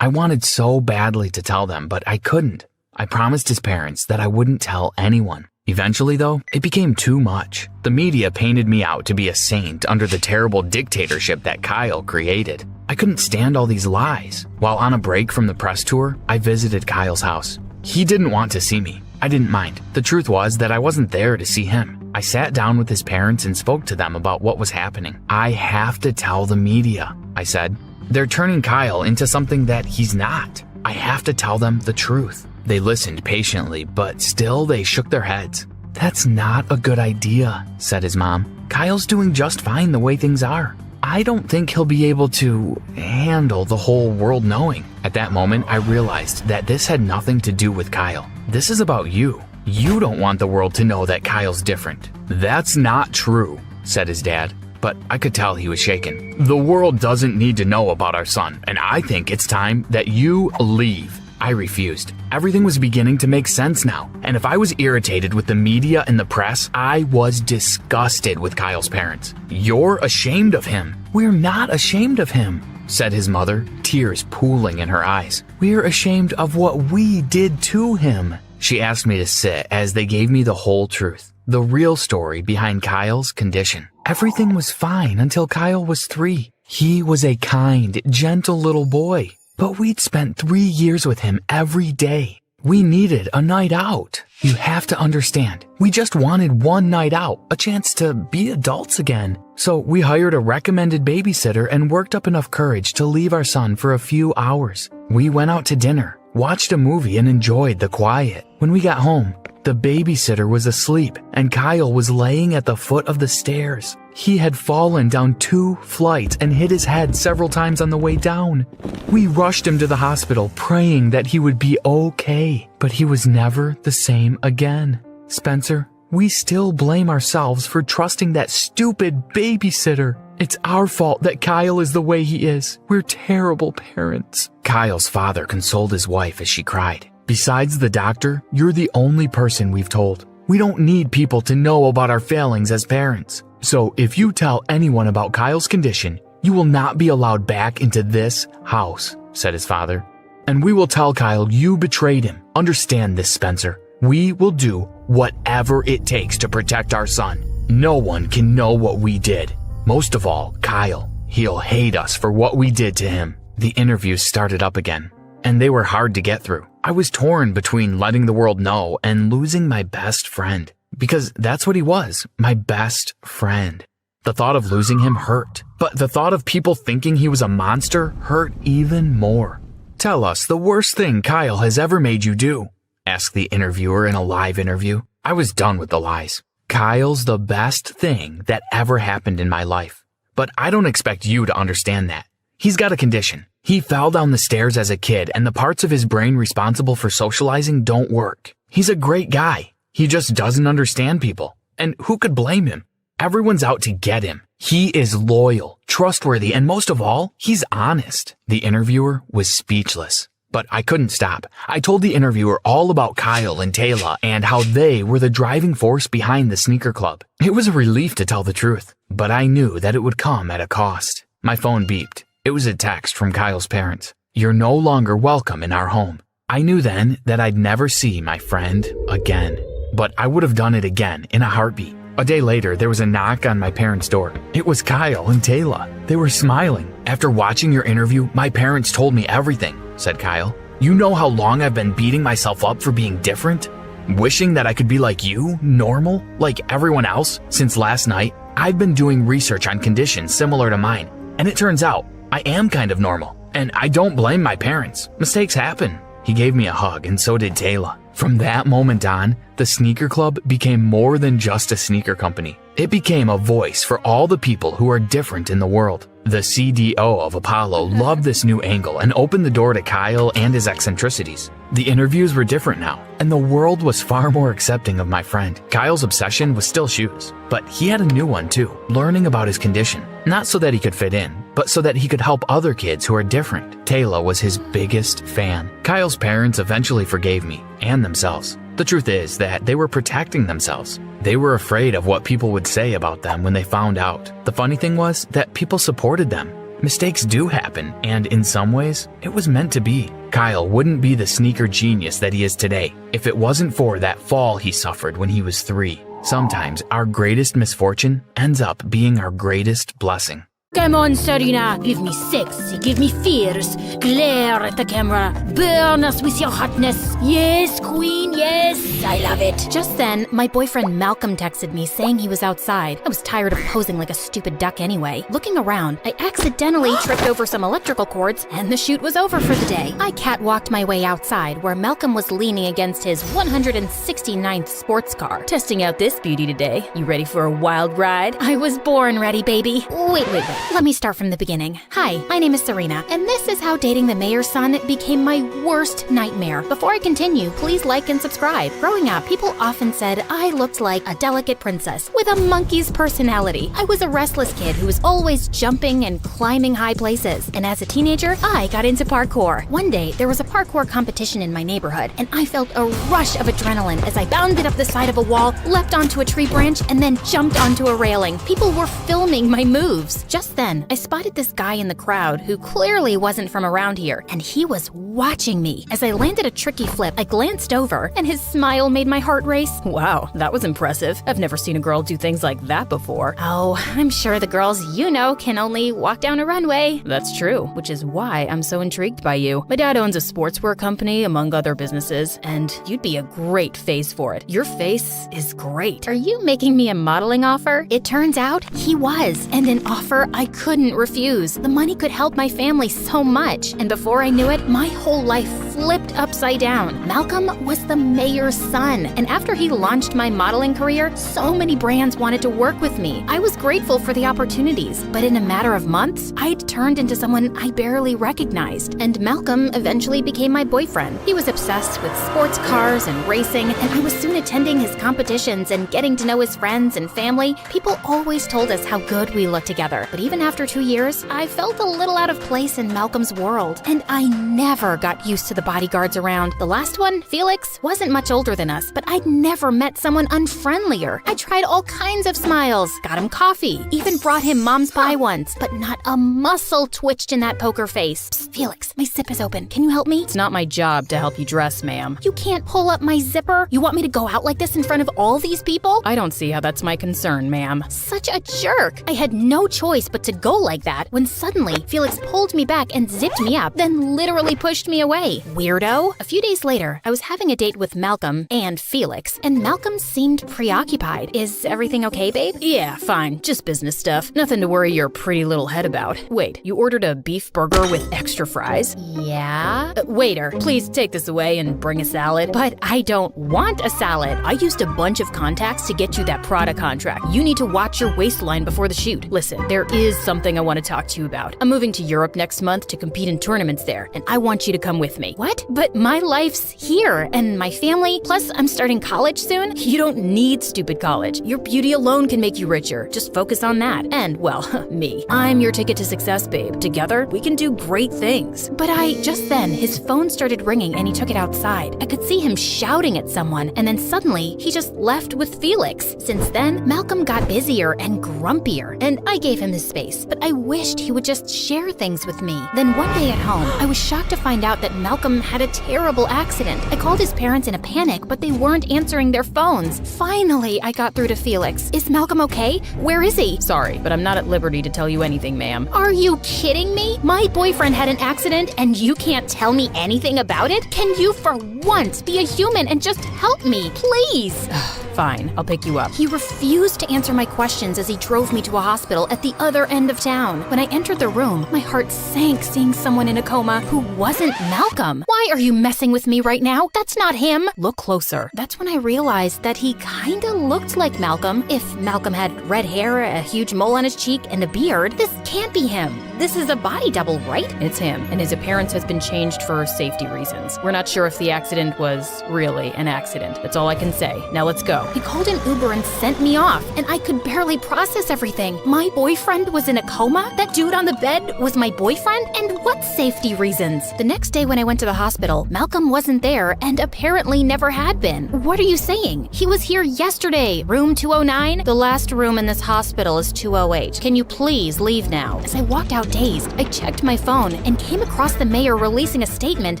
S8: I wanted so badly to tell them, but I couldn't. I promised his parents that I wouldn't tell anyone. Eventually, though, it became too much. The media painted me out to be a saint under the terrible dictatorship that Kyle created. I couldn't stand all these lies. While on a break from the press tour, I visited Kyle's house. He didn't want to see me. I didn't mind. The truth was that I wasn't there to see him. I sat down with his parents and spoke to them about what was happening. "I have to tell the media," I said. "They're turning Kyle into something that he's not. I have to tell them the truth." They listened patiently, but still they shook their heads. "That's not a good idea," said his mom. "Kyle's doing just fine the way things are. I don't think he'll be able to handle the whole world knowing." At that moment, I realized that this had nothing to do with Kyle. This is about you. You don't want the world to know that Kyle's different. "That's not true," said his dad. But I could tell he was shaken. "The world doesn't need to know about our son, and I think it's time that you leave." I refused. Everything was beginning to make sense now, and if I was irritated with the media and the press, I was disgusted with Kyle's parents. "You're ashamed of him." "We're not ashamed of him," said his mother, tears pooling in her eyes. "We're ashamed of what we did to him." She asked me to sit as they gave me the whole truth, the real story behind Kyle's condition. Everything was fine until Kyle was 3. He was a kind, gentle little boy, but we'd spent 3 years with him every day. We needed a night out. You have to understand, we just wanted one night out, a chance to be adults again. So we hired a recommended babysitter and worked up enough courage to leave our son for a few hours. We went out to dinner, watched a movie, and enjoyed the quiet. When we got home, the babysitter was asleep and Kyle was laying at the foot of the stairs. He had fallen down 2 flights and hit his head several times on the way down. We rushed him to the hospital, praying that he would be okay, but he was never the same again. Spencer, we still blame ourselves for trusting that stupid babysitter. It's our fault that Kyle is the way he is. We're terrible parents. Kyle's father consoled his wife as she cried. "Besides the doctor, you're the only person we've told. We don't need people to know about our failings as parents. So if you tell anyone about Kyle's condition, you will not be allowed back into this house," said his father. "And we will tell Kyle you betrayed him. Understand this, Spencer. We will do whatever it takes to protect our son. No one can know what we did. Most of all, Kyle. He'll hate us for what we did to him." The interviews started up again, and they were hard to get through. I was torn between letting the world know and losing my best friend. Because that's what he was, my best friend. The thought of losing him hurt, but the thought of people thinking he was a monster hurt even more. "Tell us the worst thing Kyle has ever made you do," asked the interviewer in a live interview. I was done with the lies. "Kyle's the best thing that ever happened in my life. But I don't expect you to understand that. He's got a condition. He fell down the stairs as a kid, and the parts of his brain responsible for socializing don't work. He's a great guy. He just doesn't understand people. And who could blame him? Everyone's out to get him. He is loyal, trustworthy, and most of all, he's honest. The interviewer was speechless. But I couldn't stop. I told the interviewer all about Kyle and Taylor and how they were the driving force behind the sneaker club. It was a relief to tell the truth, but I knew that it would come at a cost. My phone beeped. It was a text from Kyle's parents. "You're no longer welcome in our home." I knew then that I'd never see my friend again, but I would have done it again in a heartbeat. A day later, there was a knock on my parents' door. It was Kyle and Taylor. They were smiling. "After watching your interview, my parents told me everything," said Kyle. "You know how long I've been beating myself up for being different? Wishing that I could be like you, normal, like everyone else? Since last night, I've been doing research on conditions similar to mine, and it turns out I am kind of normal. And I don't blame my parents. Mistakes happen." He gave me a hug, and so did Taylor. From that moment on, the sneaker club became more than just a sneaker company. It became a voice for all the people who are different in the world. The CDO of Apollo loved this new angle and opened the door to Kyle and his eccentricities. The interviews were different now, and the world was far more accepting of my friend. Kyle's obsession was still shoes, but he had a new one too, learning about his condition. Not so that he could fit in, but so that he could help other kids who are different. Taylor was his biggest fan. Kyle's parents eventually forgave me and themselves. The truth is that they were protecting themselves. They were afraid of what people would say about them when they found out. The funny thing was that people supported them. Mistakes do happen, and in some ways, it was meant to be. Kyle wouldn't be the sneaker genius that he is today if it wasn't for that fall he suffered when he was 3. Sometimes our greatest misfortune ends up being our greatest blessing.
S5: Come on, Serena. Give me sexy, give me fierce. Glare at the camera. Burn us with your hotness. Yes, queen, yes. I love it.
S3: Just then, my boyfriend Malcolm texted me saying he was outside. I was tired of posing like a stupid duck anyway. Looking around, I accidentally tripped over some electrical cords, and the shoot was over for the day. I catwalked my way outside, where Malcolm was leaning against his 169th sports car. Testing out this beauty today. You ready for a wild ride? I was born ready, baby. Wait. Let me start from the beginning. Hi, my name is Serena, and this is how dating the mayor's son became my worst nightmare. Before I continue, please like and subscribe. Growing up, people often said I looked like a delicate princess with a monkey's personality. I was a restless kid who was always jumping and climbing high places. And as a teenager, I got into parkour. One day, there was a parkour competition in my neighborhood, and I felt a rush of adrenaline as I bounded up the side of a wall, leapt onto a tree branch, and then jumped onto a railing. People were filming my moves. Just then, I spotted this guy in the crowd who clearly wasn't from around here, and he was watching me. As I landed a tricky flip, I glanced over, and his smile made my heart race. Wow, that was impressive. I've never seen a girl do things like that before. Oh, I'm sure the girls you know can only walk down a runway. That's true, which is why I'm so intrigued by you. My dad owns a sportswear company, among other businesses, and you'd be a great face for it. Your face is great. Are you making me a modeling offer? It turns out he was, and an offer I couldn't refuse. The money could help my family so much, and before I knew it, my whole life flipped upside down. Malcolm was the mayor's son, and after he launched my modeling career, so many brands wanted to work with me. I was grateful for the opportunities, but in a matter of months, I'd turned into someone I barely recognized, and Malcolm eventually became my boyfriend. He was obsessed with sports cars and racing, and I was soon attending his competitions and getting to know his friends and family. People always told us how good we looked together, but even after 2 years, I felt a little out of place in Malcolm's world, and I never got used to the bodyguards around. The last one, Felix, wasn't much older than us, but I'd never met someone unfriendlier. I tried all kinds of smiles, got him coffee, even brought him mom's pie once, but not a muscle twitched in that poker face. Psst, Felix, my zip is open. Can you help me? It's not my job to help you dress, ma'am. You can't pull up my zipper? You want me to go out like this in front of all these people? I don't see how that's my concern, ma'am. Such a jerk. I had no choice but to go like that when suddenly Felix pulled me back and zipped me up, then literally pushed me away. Weirdo. A few days later, I was having a date with Malcolm and Felix, and Malcolm seemed preoccupied. Is everything okay, babe? Yeah, fine. Just business stuff. Nothing to worry your pretty little head about. Wait, you ordered a beef burger with extra fries? Yeah. Waiter, please take this away and bring a salad. But I don't want a salad. I used a bunch of contacts to get you that Prada contract. You need to watch your waistline before the shoot. Listen, there is something I want to talk to you about. I'm moving to Europe next month to compete in tournaments there, and I want you to come with me. What?
S4: what? But my life's here, and my family, plus I'm starting college soon. You don't need stupid college. Your beauty alone can make you richer. Just focus on that. And, well, me. I'm your ticket to success, babe. Together, we can do great things. But just then, his phone started ringing and he took it outside. I could see him shouting at someone, and then suddenly, he just left with Felix. Since then, Malcolm got busier and grumpier, and I gave him his space, but I wished he would just share things with me. Then one day at home, I was shocked to find out that Malcolm had a terrible accident. I called his parents in a panic, but they weren't answering their phones. Finally, I got through to Felix. Is Malcolm okay? Where is he?
S9: Sorry, but I'm not at liberty to tell you anything, ma'am.
S4: Are you kidding me? My boyfriend had an accident and you can't tell me anything about it? Can you for once be a human and just help me, please?
S9: Fine, I'll pick you up.
S4: He refused to answer my questions as he drove me to a hospital at the other end of town. When I entered the room, my heart sank seeing someone in a coma who wasn't Malcolm. Why are you messing with me right now? That's not him.
S9: Look closer.
S4: That's when I realized that he kinda looked like Malcolm. If Malcolm had red hair, a huge mole on his cheek, and a beard, this can't be him. This is a body double, right?
S9: It's him, and his appearance has been changed for safety reasons. We're not sure if the accident was really an accident. That's all I can say. Now let's go.
S4: He called an Uber and sent me off, and I could barely process everything. My boyfriend was in a coma? That dude on the bed was my boyfriend? And what safety reasons? The next day when I went to the hospital, Malcolm wasn't there and apparently never had been. What are you saying? He was here yesterday. Room 209? The last room in this hospital is 208. Can you please leave now? As I walked out dazed, I checked my phone and came across the mayor releasing a statement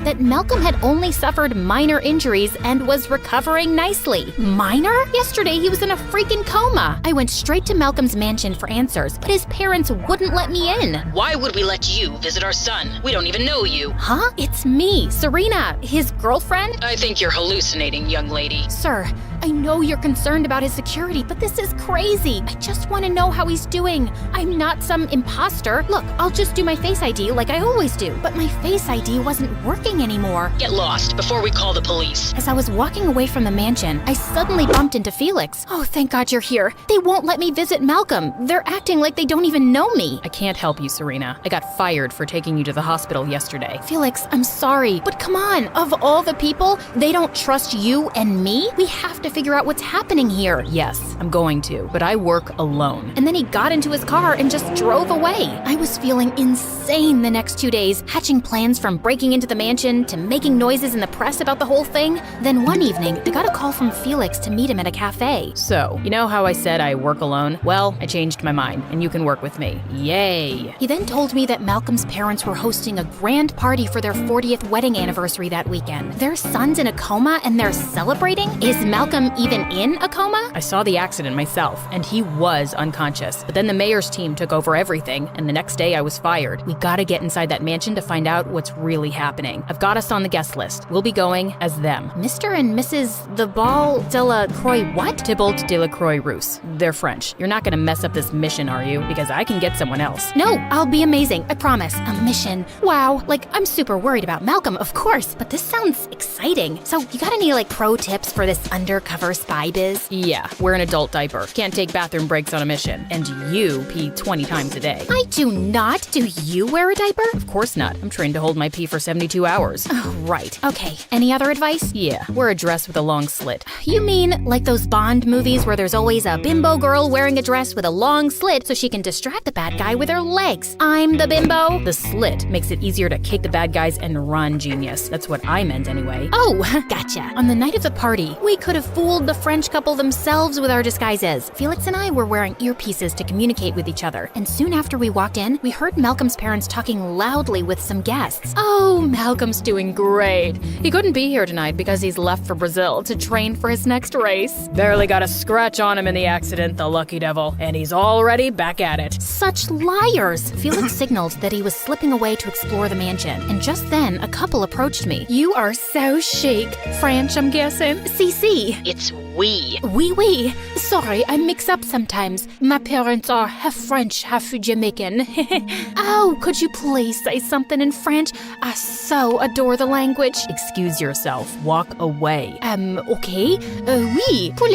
S4: that Malcolm had only suffered minor injuries and was recovering nicely. Minor? Yesterday he was in a freaking coma. I went straight to Malcolm's mansion for answers, but his parents wouldn't let me in.
S10: Why would we let you visit our son? We don't even know you.
S4: Huh? It's me, Serena, his girlfriend?
S10: I think you're hallucinating, young lady.
S4: Sir, I know you're concerned about his security, but this is crazy. I just want to know how he's doing. I'm not some imposter. Look, I'll just do my Face ID like I always do. But my Face ID wasn't working anymore.
S10: Get lost before we call the police.
S4: As I was walking away from the mansion, I suddenly bumped into Felix. Oh, thank God you're here. They won't let me visit Malcolm. They're acting like they don't even know me.
S9: I can't help you, Serena. I got fired for taking you to the hospital yesterday.
S4: Felix, I'm sorry, but come on. Of all the people, they don't trust you and me? We have to figure out what's happening here.
S9: Yes, I'm going to, but I work alone.
S4: And then he got into his car and just drove away. I was feeling insane the next 2 days, hatching plans from breaking into the mansion to making noises in the press about the whole thing. Then one evening, I got a call from Felix to meet him at a cafe.
S9: So, you know how I said I work alone? Well, I changed my mind, and you can work with me. Yay!
S4: He then told me that Malcolm's parents were hosting a grand party for their 40th wedding anniversary that weekend. Their son's in a coma and they're celebrating? Is Malcolm even in a coma?
S9: I saw the accident myself, and he was unconscious. But then the mayor's team took over everything, and the next day I was fired. We gotta get inside that mansion to find out what's really happening. I've got us on the guest list. We'll be going as them.
S4: Mr. and Mrs. the Ball de la Croix what?
S9: Tybalt de la Croix-Rousse. They're French. You're not gonna mess up this mission, are you? Because I can get someone else.
S4: No, I'll be amazing. I promise. A mission. Wow, like I'm super worried about Malcolm, of course, but this sounds exciting. So you got any pro tips for this undercover spy biz?
S9: Yeah, wear an adult diaper. Can't take bathroom breaks on a mission. And you pee 20 times a day.
S4: I do not. Do you wear a diaper?
S9: Of course not. I'm trained to hold my pee for 72 hours.
S4: Oh, right. Okay. Any other advice?
S9: Yeah, wear a dress with a long slit.
S4: You mean like those Bond movies where there's always a bimbo girl wearing a dress with a long slit so she can distract the bad guy with her legs? I'm the bimbo.
S9: The slit makes it easier to kick the bad guys and run, genius. That's what I meant anyway.
S4: Oh, gotcha. On the night of the party, we could have fooled the French couple themselves with our disguises. Felix and I were wearing earpieces to communicate with each other, and soon after we walked in, we heard Malcolm's parents talking loudly with some guests.
S9: Oh, Malcolm's doing great. He couldn't be here tonight because he's left for Brazil to train for his next race. Barely got a scratch on him in the accident, the lucky devil, and he's already back at it.
S4: Such liars! Felix signaled that he was slipping away to explore the mansion, and just then, a couple approached me.
S9: You are so chic. French, I'm guessing.
S4: CC.
S10: it's we.
S5: Oui. Sorry, I mix up sometimes. My parents are half French, half Jamaican. Oh, could you please say something in French? I so adore the language.
S9: Excuse yourself. Walk away.
S5: Okay. Oui, pour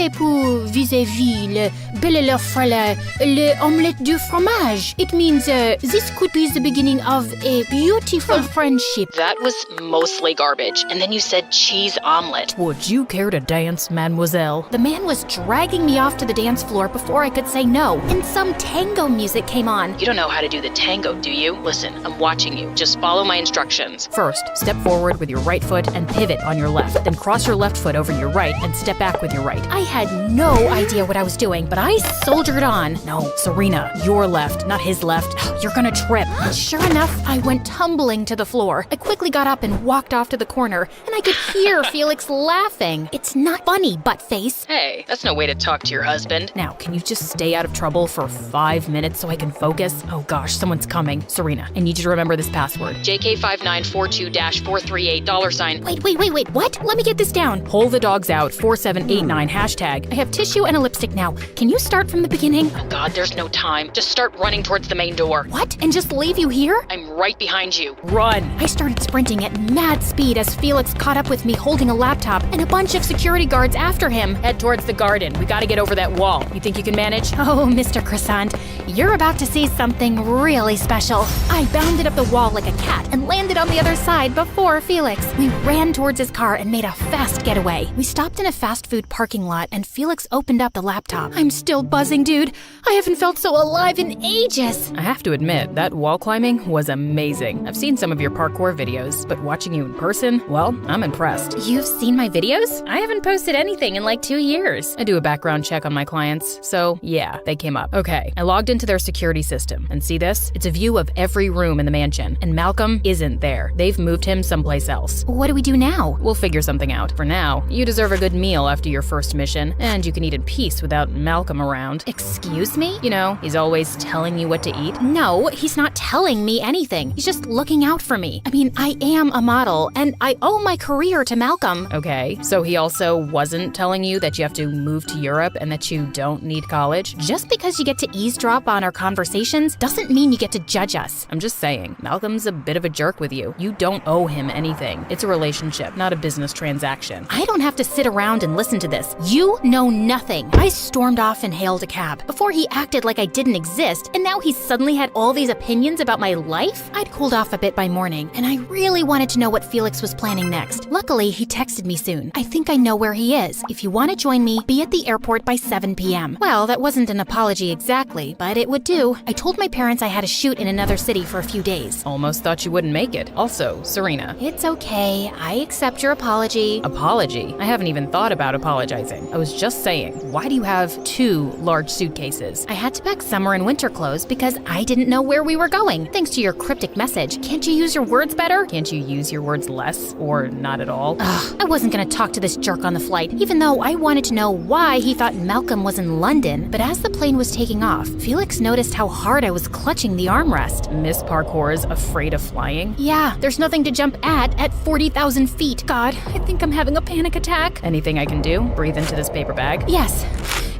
S5: vis-à-vis le belle la frala, le omelette du fromage. It means this could be the beginning of a beautiful friendship.
S10: That was mostly garbage. And then you said cheese omelet.
S9: Would you care to dance, mademoiselle?
S5: The man was dragging me off to the dance floor before I could say no, and some tango music came on.
S10: You don't know how to do the tango, do you? Listen, I'm watching you. Just follow my instructions.
S9: First, step forward with your right foot and pivot on your left. Then cross your left foot over your right and step back with your right.
S5: I had no idea what I was doing, but I soldiered on.
S9: No, Serena, your left, not his left. You're gonna trip.
S5: And sure enough, I went tumbling to the floor. I quickly got up and walked off to the corner, and I could hear Felix laughing. It's not funny, buttface.
S10: Hey, that's no way to talk to your husband.
S9: Now, can you just stay out of trouble for 5 minutes so I can focus? Oh gosh, someone's coming. Serena, I need you to remember this password.
S10: JK5942-438 $.
S5: Wait, what? Let me get this down.
S9: Pull the dogs out 4789 hashtag.
S5: I have tissue and a lipstick now. Can you start from the beginning?
S10: Oh God, there's no time. Just start running towards the main door.
S5: What? And just leave you here?
S10: I'm right behind you.
S9: Run!
S5: I started sprinting at mad speed as Felix caught up with me holding a laptop and a bunch of security guards after him.
S9: Head towards the garden. We gotta get over that wall. You think you can manage?
S5: Oh, Mr. Croissant, you're about to see something really special. I bounded up the wall like a cat and landed on the other side before Felix. We ran towards his car and made a fast getaway. We stopped in a fast food parking lot and Felix opened up the laptop. I'm still buzzing, dude. I haven't felt so alive in ages.
S9: I have to admit, that wall climbing was amazing. I've seen some of your parkour videos, but watching you in person, well, I'm impressed.
S5: You've seen my videos?
S9: I haven't posted anything in like 2 years. I do a background check on my clients, so yeah, they came up. Okay, I logged into their security system, and see this? It's a view of every room in the mansion, and Malcolm isn't there. They've moved him someplace else.
S5: What do we do now?
S9: We'll figure something out. For now, you deserve a good meal after your first mission, and you can eat in peace without Malcolm around.
S5: Excuse me?
S9: You know, he's always telling you what to eat.
S5: No, he's not telling me anything. He's just looking out for me. I mean, I am a model, and I owe my career to Malcolm.
S9: Okay, so he also wasn't telling you that you have to move to Europe and that you don't need college?
S5: Just because you get to eavesdrop on our conversations doesn't mean you get to judge us.
S9: I'm just saying, Malcolm's a bit of a jerk with you. You don't owe him anything. It's a relationship, not a business transaction.
S5: I don't have to sit around and listen to this. You know nothing. I stormed off and hailed a cab. Before he acted like I didn't exist, and now he suddenly had all these opinions about my life? I'd cooled off a bit by morning, and I really wanted to know what Felix was planning next. Luckily, he texted me soon. I think I know where he is. If you want to join me, be at the airport by 7 p.m. Well, that wasn't an apology exactly, but it would do. I told my parents I had a shoot in another city for a few days.
S9: Almost thought you wouldn't make it. Also, Serena.
S5: It's okay. I accept your apology.
S9: Apology? I haven't even thought about apologizing. I was just saying, why do you have 2 large suitcases?
S5: I had to pack summer and winter clothes because I didn't know where we were going, thanks to your cryptic message. Can't you use your words better?
S9: Can't you use your words less or not at all?
S5: Ugh, I wasn't gonna talk to this jerk on the flight, even though I wanted to know why he thought Malcolm was in London. But as the plane was taking off, Felix noticed how hard I was clutching the armrest.
S9: Miss Parkour's afraid of flying?
S5: Yeah, there's nothing to jump at 40,000 feet. God, I think I'm having a panic attack.
S9: Anything I can do? Breathe into this paper bag?
S5: Yes,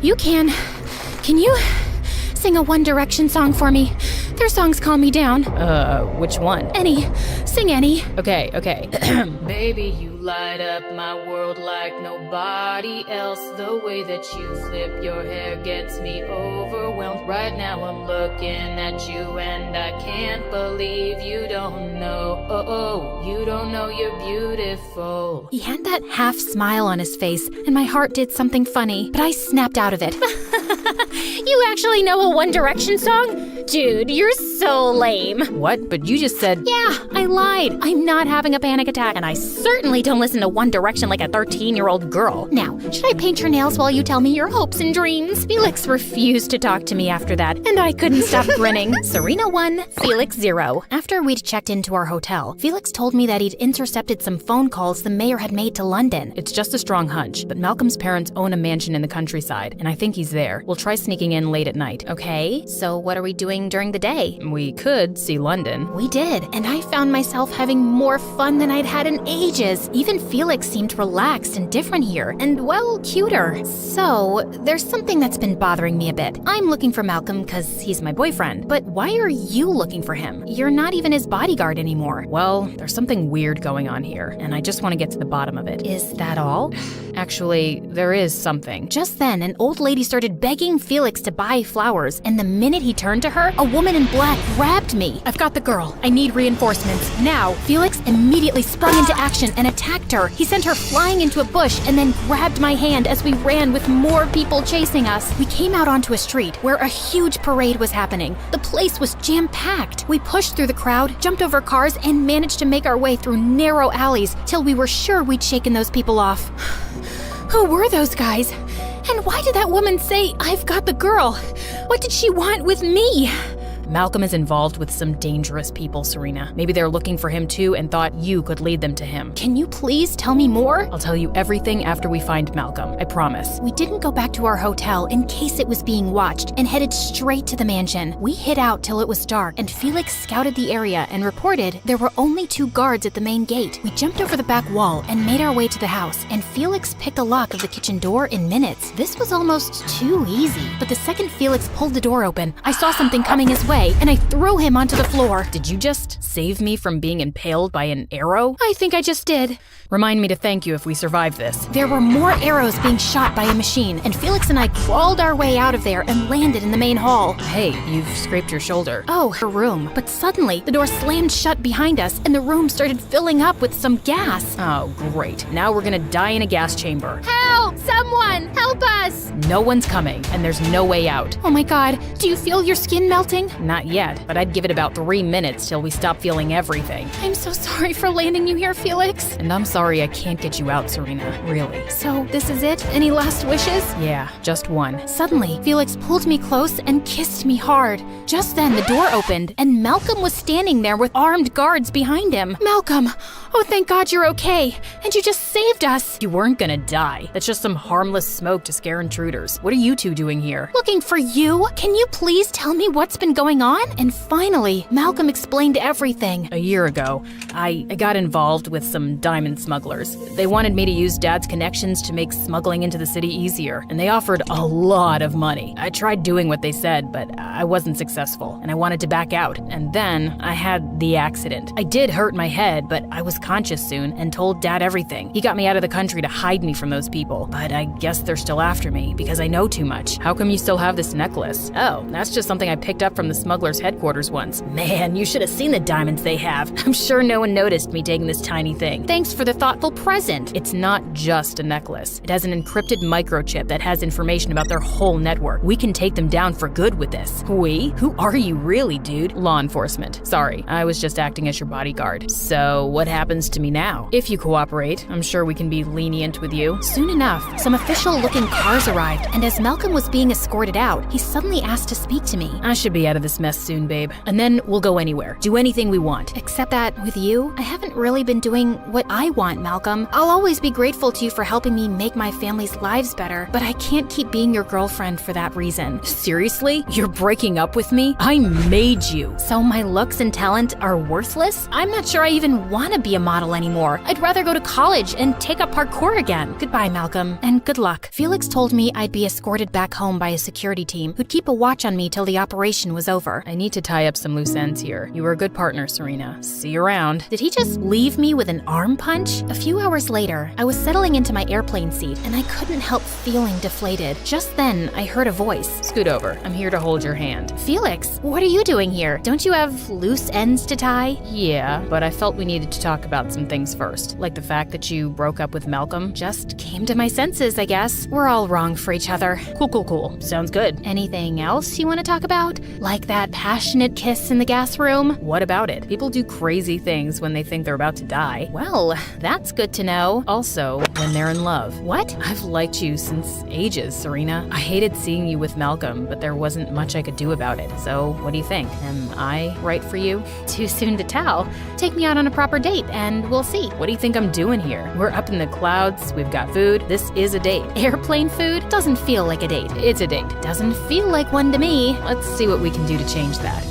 S5: you can. Can you sing a One Direction song for me? Their songs calm me down.
S9: Which one?
S5: Any. Sing any.
S9: Okay.
S11: Baby, you light up my world like nobody else. The way that you flip your hair gets me overwhelmed. Right now I'm looking at you and I can't believe you don't know. Oh, you don't know you're beautiful.
S5: He had that half smile on his face, and my heart did something funny, but I snapped out of it. You actually know a One Direction song? Dude, you're so lame.
S9: What? But you just said...
S5: Yeah, I lied. I'm not having a panic attack, and I certainly don't listen to One Direction like a 13-year-old girl. Now, should I paint your nails while you tell me your hopes and dreams? Felix refused to talk to me after that, and I couldn't stop grinning. Serena 1, Felix 0. After we'd checked into our hotel, Felix told me that he'd intercepted some phone calls the mayor had made to London.
S9: It's just a strong hunch, but Malcolm's parents own a mansion in the countryside, and I think he's there. We'll try sneaking in late at night.
S5: Okay, so what are we doing during the day?
S9: We could see London.
S4: We did, and I found myself having more fun than I'd had in ages. Even Felix seemed relaxed and different here, and well, cuter. So, there's something that's been bothering me a bit. I'm looking for Malcolm because he's my boyfriend, but why are you looking for him? You're not even his bodyguard anymore.
S9: Well, there's something weird going on here, and I just want to get to the bottom of it.
S4: Is that all?
S9: Actually, there is something.
S4: Just then, an old lady started begging Felix to buy flowers, and the minute he turned to her, a woman in black grabbed me.
S9: I've got the girl. I need reinforcements. Now.
S4: Felix immediately sprung into action and attacked her. He sent her flying into a bush and then grabbed my hand as we ran with more people chasing us. We came out onto a street where a huge parade was happening. The place was jam-packed. We pushed through the crowd, jumped over cars, and managed to make our way through narrow alleys till we were sure we'd shaken those people off. Who were those guys? And why did that woman say, "I've got the girl"? What did she want with me?
S9: Malcolm is involved with some dangerous people, Serena. Maybe they're looking for him too and thought you could lead them to him.
S4: Can you please tell me more?
S9: I'll tell you everything after we find Malcolm, I promise.
S4: We didn't go back to our hotel in case it was being watched and headed straight to the mansion. We hid out till it was dark, and Felix scouted the area and reported there were only 2 guards at the main gate. We jumped over the back wall and made our way to the house, and Felix picked the lock of the kitchen door in minutes. This was almost too easy, but the second Felix pulled the door open, I saw something coming his way, and I threw him onto the floor.
S9: Did you just save me from being impaled by an arrow?
S4: I think I just did.
S9: Remind me to thank you if we survive this.
S4: There were more arrows being shot by a machine, and Felix and I crawled our way out of there and landed in the main hall.
S9: Hey, you've scraped your shoulder.
S4: Oh, her room. But suddenly, the door slammed shut behind us, and the room started filling up with some gas.
S9: Oh, great. Now we're gonna die in a gas chamber.
S4: Help! Someone! Help us!
S9: No one's coming, and there's no way out.
S4: Oh my god, do you feel your skin melting?
S9: Not yet, but I'd give it about 3 minutes till we stop feeling everything.
S4: I'm so sorry for landing you here, Felix.
S9: And I'm sorry I can't get you out, Serena. Really.
S4: So, this is it? Any last wishes?
S9: Yeah, just one.
S4: Suddenly, Felix pulled me close and kissed me hard. Just then, the door opened, and Malcolm was standing there with armed guards behind him. Malcolm! Oh, thank God you're okay. And you just saved us.
S9: You weren't gonna die. That's just some harmless smoke to scare intruders. What are you two doing here?
S4: Looking for you. Can you please tell me what's been going on? And finally, Malcolm explained everything.
S9: A year ago, I got involved with some diamond smugglers. They wanted me to use Dad's connections to make smuggling into the city easier, and they offered a lot of money. I tried doing what they said, but I wasn't successful, and I wanted to back out. And then I had the accident. I did hurt my head, but I was conscious soon and told Dad everything. He got me out of the country to hide me from those people, but I guess they're still after me because I know too much. How come you still have this necklace? Oh, that's just something I picked up from the smugglers' headquarters once. Man, you should have seen the diamonds they have. I'm sure no one noticed me taking this tiny thing.
S4: Thanks for the thoughtful present.
S9: It's not just a necklace. It has an encrypted microchip that has information about their whole network. We can take them down for good with this. We? Who are you really, dude? Law enforcement. Sorry, I was just acting as your bodyguard. So, what happens to me now? If you cooperate, I'm sure we can be lenient with you.
S4: Soon enough, some official-looking cars arrived, and as Malcolm was being escorted out, he suddenly asked to speak to me.
S9: I should be out of this mess soon, babe. And then we'll go anywhere. Do anything we want.
S4: Except that, with you, I haven't really been doing what I want, Malcolm. I'll always be grateful to you for helping me make my family's lives better, but I can't keep being your girlfriend for that reason.
S9: Seriously? You're breaking up with me? I made you.
S4: So my looks and talent are worthless? I'm not sure I even want to be a model anymore. I'd rather go to college and take up parkour again. Goodbye, Malcolm, and good luck. Felix told me I'd be escorted back home by a security team who'd keep a watch on me till the operation was over.
S9: I need to tie up some loose ends here. You were a good partner, Serena. See you around.
S4: Did he just leave me with an arm punch? A few hours later, I was settling into my airplane seat, and I couldn't help feeling deflated. Just then, I heard a voice.
S9: Scoot over. I'm here to hold your hand.
S4: Felix, what are you doing here? Don't you have loose ends to tie?
S9: Yeah, but I felt we needed to talk about some things first. Like the fact that you broke up with Malcolm.
S4: Just came to my senses, I guess. We're all wrong for each other.
S9: Cool. Sounds good.
S4: Anything else you want to talk about? Like that passionate kiss in the gas room?
S9: What about it? People do crazy things when they think they're about to die.
S4: Well, that's good to know.
S9: Also, when they're in love.
S4: What?
S9: I've liked you since ages, Serena. I hated seeing you with Malcolm, but there wasn't much I could do about it. So, what do you think? Am I right for you?
S4: Too soon to tell. Take me out on a proper date and we'll see.
S9: What do you think I'm doing here? We're up in the clouds, we've got food. This is a date.
S4: Airplane food doesn't feel like a date.
S9: It's a date.
S4: Doesn't feel like one to me.
S9: Let's see what we can do to change that.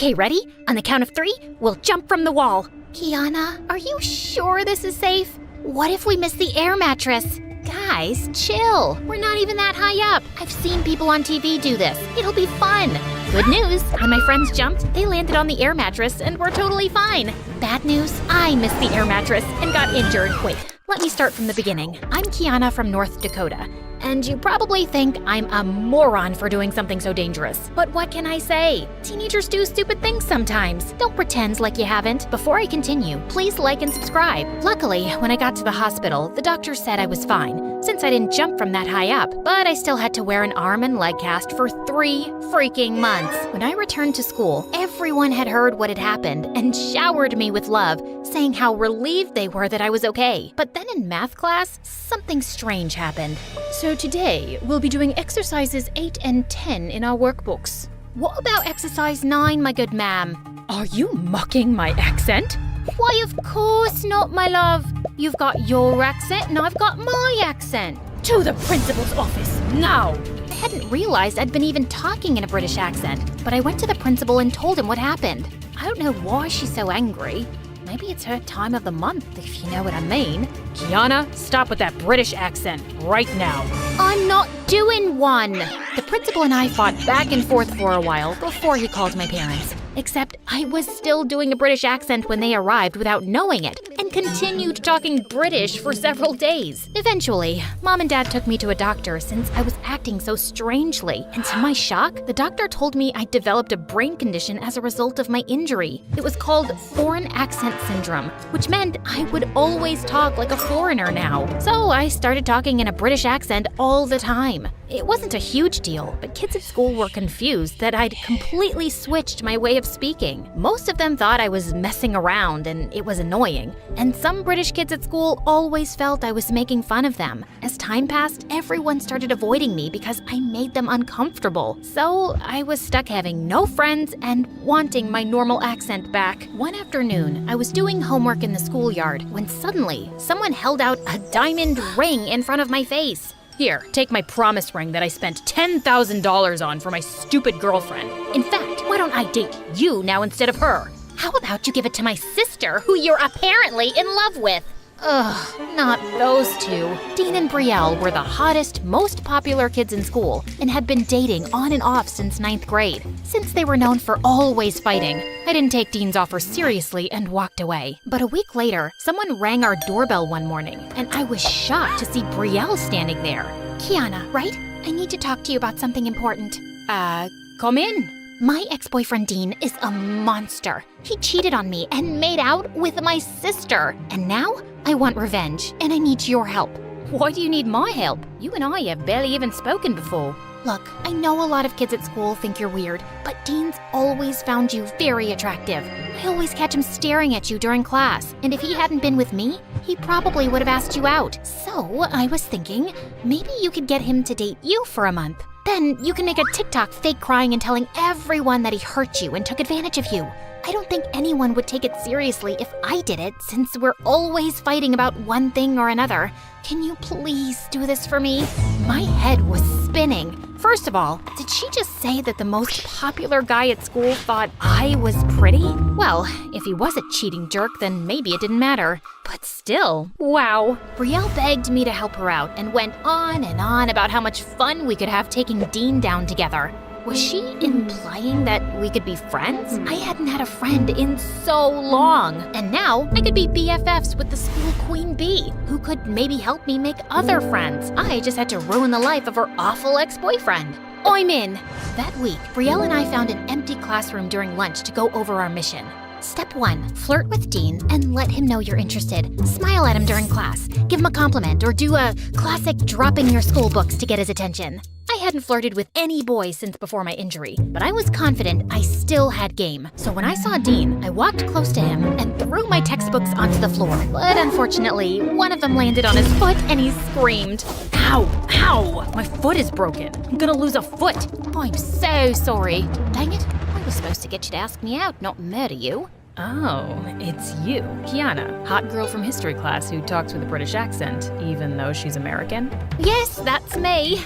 S5: Okay, ready? On the count of 3, we'll jump from the wall. Kiana, are you sure this is safe? What if we miss the air mattress? Guys, chill. We're not even that high up. I've seen people on TV do this. It'll be fun. Good news, when my friends jumped, they landed on the air mattress and were totally fine. Bad news, I missed the air mattress and got injured. Wait, let me start from the beginning. I'm Kiana from North Dakota. And you probably think I'm a moron for doing something so dangerous. But what can I say? Teenagers do stupid things sometimes. Don't pretend like you haven't. Before I continue, please like and subscribe. Luckily, when I got to the hospital, the doctor said I was fine, since I didn't jump from that high up. But I still had to wear an arm and leg cast for 3 freaking months. When I returned to school, everyone had heard what had happened and showered me with love, saying how relieved they were that I was okay. But then in math class, something strange happened.
S9: So today, we'll be doing exercises 8 and 10 in our workbooks.
S5: What about exercise 9, my good ma'am?
S9: Are you mocking my accent?
S5: Why, of course not, my love. You've got your accent and I've got my accent.
S9: To the principal's office, now!
S5: I hadn't realized I'd been even talking in a British accent, but I went to the principal and told him what happened. I don't know why she's so angry. Maybe it's her time of the month, if you know what I mean.
S9: Kiana, stop with that British accent right now.
S5: I'm not doing one! The principal and I fought back and forth for a while before he called my parents. Except I was still doing a British accent when they arrived without knowing it, and continued talking British for several days. Eventually, Mom and Dad took me to a doctor since I was acting so strangely. And to my shock, the doctor told me I'd developed a brain condition as a result of my injury. It was called foreign accent syndrome, which meant I would always talk like a foreigner now. So I started talking in a British accent all the time. It wasn't a huge deal, but kids at school were confused that I'd completely switched my way of speaking. Most of them thought I was messing around and it was annoying. And some British kids at school always felt I was making fun of them. As time passed, everyone started avoiding me because I made them uncomfortable. So I was stuck having no friends and wanting my normal accent back. One afternoon, I was doing homework in the schoolyard when suddenly someone held out a diamond ring in front of my face.
S9: Here, take my promise ring that I spent $10,000 on for my stupid girlfriend.
S5: In fact, why don't I date you now instead of her? How about you give it to my sister, who you're apparently in love with? Ugh, not those two. Dean and Brielle were the hottest, most popular kids in school and had been dating on and off since 9th grade. Since they were known for always fighting, I didn't take Dean's offer seriously and walked away. But a week later, someone rang our doorbell one morning, and I was shocked to see Brielle standing there. Kiana, right? I need to talk to you about something important.
S9: Come in.
S5: My ex-boyfriend Dean is a monster. He cheated on me and made out with my sister. And now I want revenge, and I need your help.
S9: Why do you need my help? You and I have barely even spoken before.
S5: Look, I know a lot of kids at school think you're weird, but Dean's always found you very attractive. I always catch him staring at you during class, and if he hadn't been with me, he probably would have asked you out. So I was thinking, maybe you could get him to date you for a month. Then you can make a TikTok fake crying and telling everyone that he hurt you and took advantage of you. I don't think anyone would take it seriously if I did it, since we're always fighting about one thing or another. Can you please do this for me? My head was spinning. First of all, did she just say that the most popular guy at school thought I was pretty? Well, if he was a cheating jerk, then maybe it didn't matter. But still, wow. Brielle begged me to help her out and went on and on about how much fun we could have taking Dean down together. Was she implying that we could be friends? I hadn't had a friend in so long. And now I could be BFFs with the school queen bee, who could maybe help me make other friends. I just had to ruin the life of her awful ex-boyfriend. I'm in. That week, Brielle and I found an empty classroom during lunch to go over our mission. Step 1, flirt with Dean and let him know you're interested. Smile at him during class, give him a compliment, or do a classic dropping your school books to get his attention. I hadn't flirted with any boy since before my injury, but I was confident I still had game. So when I saw Dean, I walked close to him and threw my textbooks onto the floor. But unfortunately, one of them landed on his foot and he screamed.
S9: Ow! Ow! My foot is broken. I'm gonna lose a foot.
S5: Oh, I'm so sorry. Dang it. I was supposed to get you to ask me out, not murder you.
S9: Oh, it's you, Kiana, hot girl from history class who talks with a British accent, even though she's American?
S5: Yes, that's me.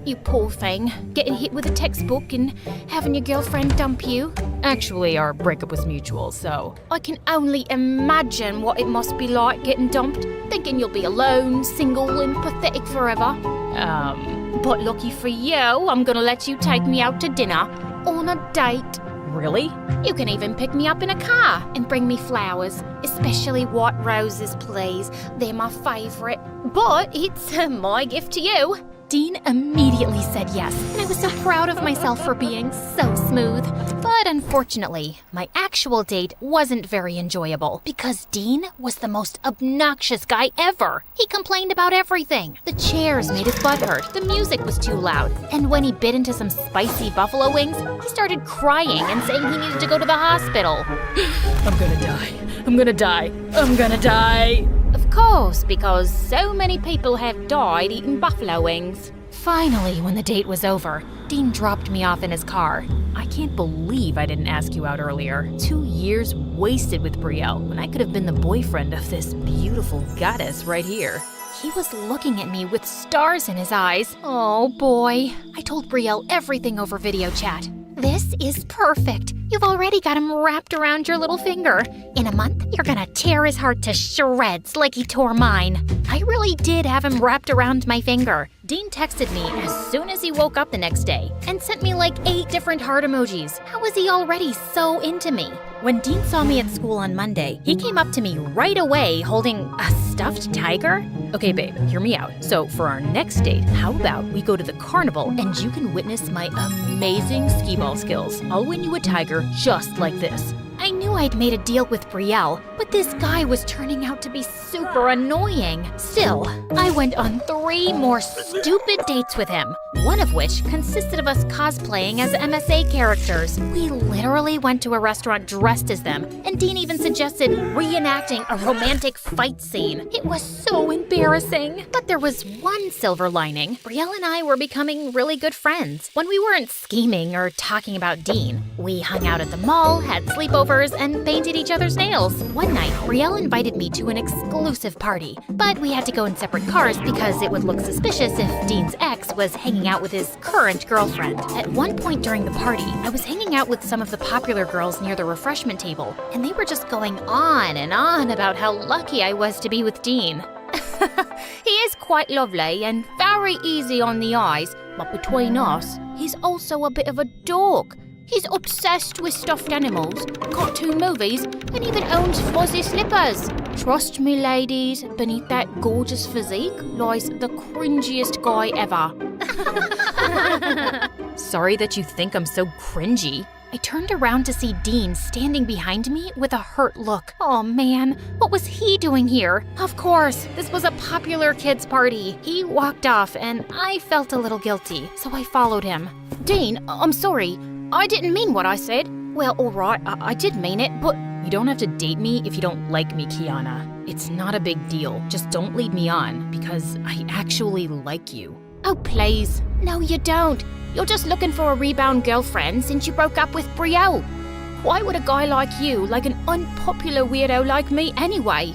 S5: You poor thing, getting hit with a textbook and having your girlfriend dump you.
S9: Actually, our breakup was mutual, so
S5: I can only imagine what it must be like getting dumped, thinking you'll be alone, single, and pathetic forever. But lucky for you, I'm gonna let you take me out to dinner on a date.
S9: really?
S5: You can even pick me up in a car and bring me flowers, especially white roses, please. They're my favorite. But it's my gift to you.
S3: Dean immediately said yes, and I was so proud of myself for being so smooth. But unfortunately, my actual date wasn't very enjoyable because Dean was the most obnoxious guy ever. He complained about everything. The chairs made his butt hurt, the music was too loud, and when he bit into some spicy buffalo wings, he started crying and saying he needed to go to the hospital.
S9: I'm gonna die. I'm gonna die. I'm gonna die.
S5: Of course, because so many people have died eating buffalo wings.
S3: Finally, when the date was over, Dean dropped me off in his car.
S9: I can't believe I didn't ask you out earlier. 2 years wasted with Brielle when I could have been the boyfriend of this beautiful goddess right here.
S3: He was looking at me with stars in his eyes. Oh boy. I told Brielle everything over video chat. This is perfect. You've already got him wrapped around your little finger. In a month, you're gonna tear his heart to shreds like he tore mine. I really did have him wrapped around my finger.
S5: Dean texted me as soon as he woke up the next day and sent me like 8 different heart emojis. How was he already so into me?
S3: When Dean saw me at school on Monday, he came up to me right away holding a stuffed tiger.
S9: Okay, babe, hear me out. So for our next date, how about we go to the carnival and you can witness my amazing skee ball skills. I'll win you a tiger just like this.
S3: I knew I'd made a deal with Brielle, but this guy was turning out to be super annoying. Still, I went on 3 more stupid dates with him, one of which consisted of us cosplaying as MSA characters. We literally went to a restaurant dressed as them, and Dean even suggested reenacting a romantic fight scene. It was so embarrassing. But there was one silver lining. Brielle and I were becoming really good friends. When we weren't scheming or talking about Dean, we hung out at the mall, had sleepovers, and painted each other's nails. One night, Brielle invited me to an exclusive party, but we had to go in separate cars because it would look suspicious if Dean's ex was hanging out with his current girlfriend. At one point during the party, I was hanging out with some of the popular girls near the refreshment table, and they were just going on and on about how lucky I was to be with Dean.
S5: He is quite lovely and very easy on the eyes, but between us, he's also a bit of a dork. He's obsessed with stuffed animals, cartoon movies, and even owns fuzzy slippers. Trust me, ladies, beneath that gorgeous physique lies the cringiest guy ever.
S9: Sorry that you think I'm so cringy.
S3: I turned around to see Dean standing behind me with a hurt look. Oh man, what was he doing here? Of course, this was a popular kids' party. He walked off and I felt a little guilty, so I followed him.
S5: Dean, I'm sorry. I didn't mean what I said. Well, alright, I did mean it, but...
S9: You don't have to date me if you don't like me, Kiana. It's not a big deal. Just don't lead me on, because I actually like you.
S5: Oh, please. No, you don't. You're just looking for a rebound girlfriend since you broke up with Brielle. Why would a guy like you like an unpopular weirdo like me anyway?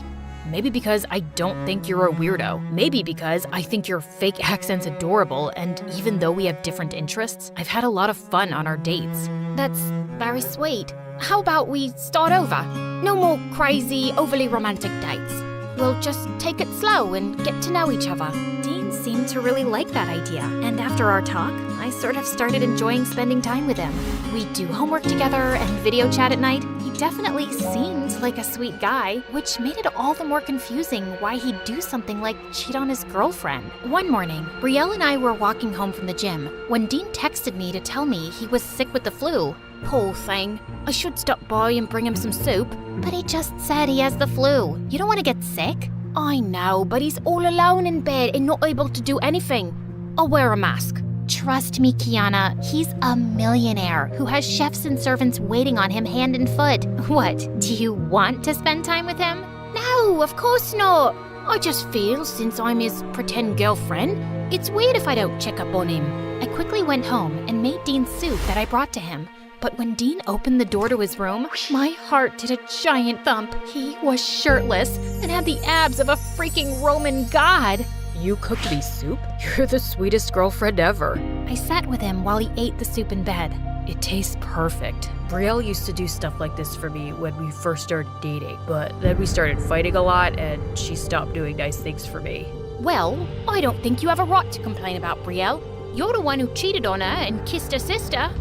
S9: Maybe because I don't think you're a weirdo. Maybe because I think your fake accent's adorable, and even though we have different interests, I've had a lot of fun on our dates.
S5: That's very sweet. How about we start over? No more crazy, overly romantic dates. We'll just take it slow and get to know each other.
S3: Dean seemed to really like that idea, and after our talk, I sort of started enjoying spending time with him. We'd do homework together and video chat at night. He definitely seemed like a sweet guy, which made it all the more confusing why he'd do something like cheat on his girlfriend. One morning, Brielle and I were walking home from the gym when Dean texted me to tell me he was sick with the flu.
S5: Poor thing. I should stop by and bring him some soup.
S3: But he just said he has the flu. You don't want to get sick?
S5: I know, but he's all alone in bed and not able to do anything. I'll wear a mask.
S3: Trust me, Kiana, he's a millionaire who has chefs and servants waiting on him hand and foot. What, do you want to spend time with him?
S5: No, of course not. I just feel, since I'm his pretend girlfriend, it's weird if I don't check up on him.
S3: I quickly went home and made Dean soup that I brought to him. But when Dean opened the door to his room, my heart did a giant thump. He was shirtless and had the abs of a freaking Roman god.
S9: You cooked me soup? You're the sweetest girlfriend ever.
S4: I sat with him while he ate the soup in bed.
S9: It tastes perfect. Brielle used to do stuff like this for me when we first started dating, but then we started fighting a lot and she stopped doing nice things for me.
S4: Well, I don't think you have a right to complain about Brielle. You're the one who cheated on her and kissed her sister.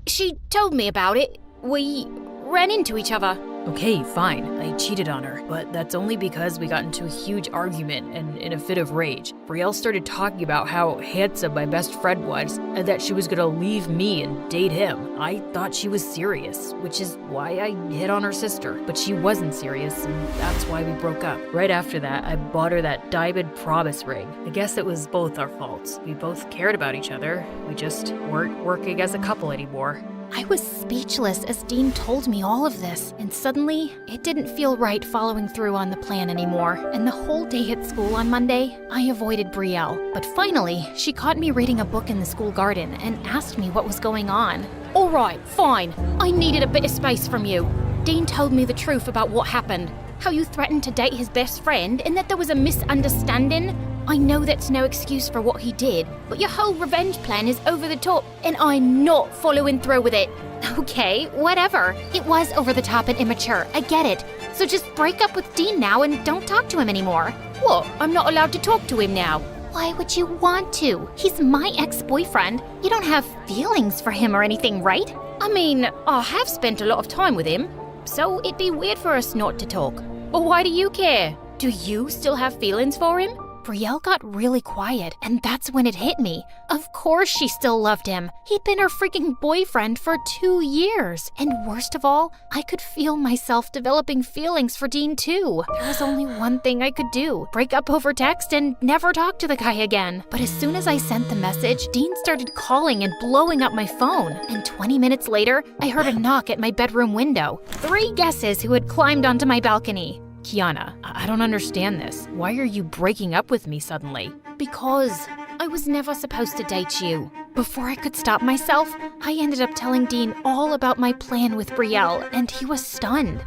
S4: She told me about it. We ran into each other.
S9: Okay, fine, I cheated on her, but that's only because we got into a huge argument and in a fit of rage. Brielle started talking about how handsome my best friend was and that she was gonna leave me and date him. I thought she was serious, which is why I hit on her sister, but she wasn't serious and that's why we broke up. Right after that, I bought her that diamond promise ring. I guess it was both our faults. We both cared about each other. We just weren't working as a couple anymore.
S4: I was speechless as Dean told me all of this, and suddenly, it didn't feel right following through on the plan anymore. And the whole day at school on Monday, I avoided Brielle. But finally, she caught me reading a book in the school garden and asked me what was going on. All right, fine. I needed a bit of space from you. Dean told me the truth about what happened. How you threatened to date his best friend and that there was a misunderstanding. I know that's no excuse for what he did, but your whole revenge plan is over the top, and I'm not following through with it. Okay, whatever. It was over the top and immature, I get it. So just break up with Dean now and don't talk to him anymore. What? I'm not allowed to talk to him now? Why would you want to? He's my ex-boyfriend. You don't have feelings for him or anything, right?
S9: I mean, I have spent a lot of time with him, so it'd be weird for us not to talk. But why do you care? Do you still have feelings for him?
S4: Brielle got really quiet, and that's when it hit me. Of course she still loved him. He'd been her freaking boyfriend for 2 years. And worst of all, I could feel myself developing feelings for Dean too. There was only one thing I could do, break up over text and never talk to the guy again. But as soon as I sent the message, Dean started calling and blowing up my phone. And 20 minutes later, I heard a knock at my bedroom window. 3 guesses who had climbed onto my balcony.
S9: Kiana, I don't understand this. Why are you breaking up with me suddenly?
S4: Because I was never supposed to date you. Before I could stop myself, I ended up telling Dean all about my plan with Brielle, and he was stunned.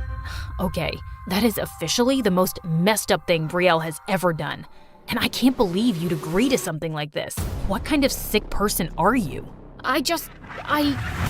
S9: Okay, that is officially the most messed up thing Brielle has ever done. And I can't believe you'd agree to something like this. What kind of sick person are you?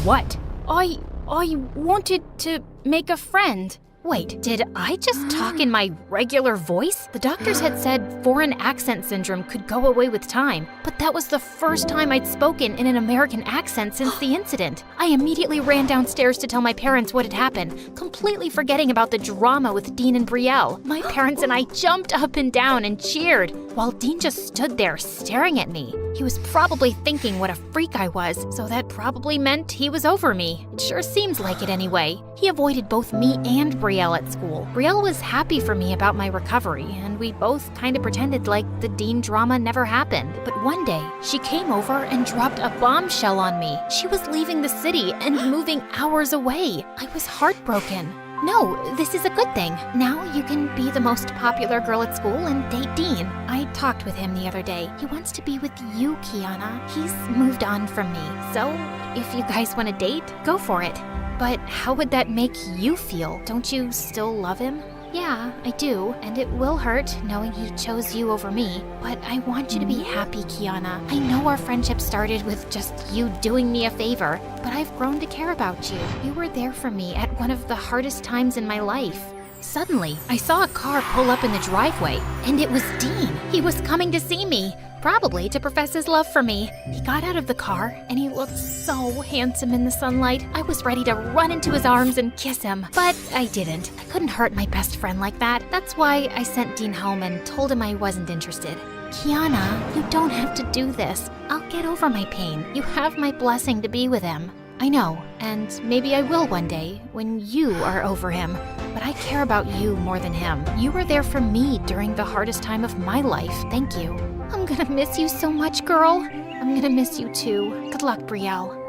S9: What?
S4: I wanted to make a friend. Wait, did I just talk in my regular voice? The doctors had said foreign accent syndrome could go away with time, but that was the first time I'd spoken in an American accent since the incident. I immediately ran downstairs to tell my parents what had happened, completely forgetting about the drama with Dean and Brielle. My parents and I jumped up and down and cheered, while Dean just stood there staring at me. He was probably thinking what a freak I was, so that probably meant he was over me. It sure seems like it anyway. He avoided both me and Brielle at school. Brielle was happy for me about my recovery, and we both kind of pretended like the Dean drama never happened. But one day, she came over and dropped a bombshell on me. She was leaving the city and moving hours away. I was heartbroken. No, this is a good thing. Now you can be the most popular girl at school and date Dean. I talked with him the other day. He wants to be with you, Kiana. He's moved on from me. So, if you guys want to date, go for it. But how would that make you feel? Don't you still love him? Yeah, I do, and it will hurt knowing he chose you over me. But I want you to be happy, Kiana. I know our friendship started with just you doing me a favor, but I've grown to care about you. You were there for me at one of the hardest times in my life. Suddenly, I saw a car pull up in the driveway, and it was Dean. He was coming to see me, probably to profess his love for me. He got out of the car, and he looked so handsome in the sunlight. I was ready to run into his arms and kiss him, but I didn't. I couldn't hurt my best friend like that. That's why I sent Dean home and told him I wasn't interested. Kiana, you don't have to do this. I'll get over my pain. You have my blessing to be with him. I know, and maybe I will one day, when you are over him. But I care about you more than him. You were there for me during the hardest time of my life. Thank you. I'm gonna miss you so much, girl. I'm gonna miss you too. Good luck, Brielle.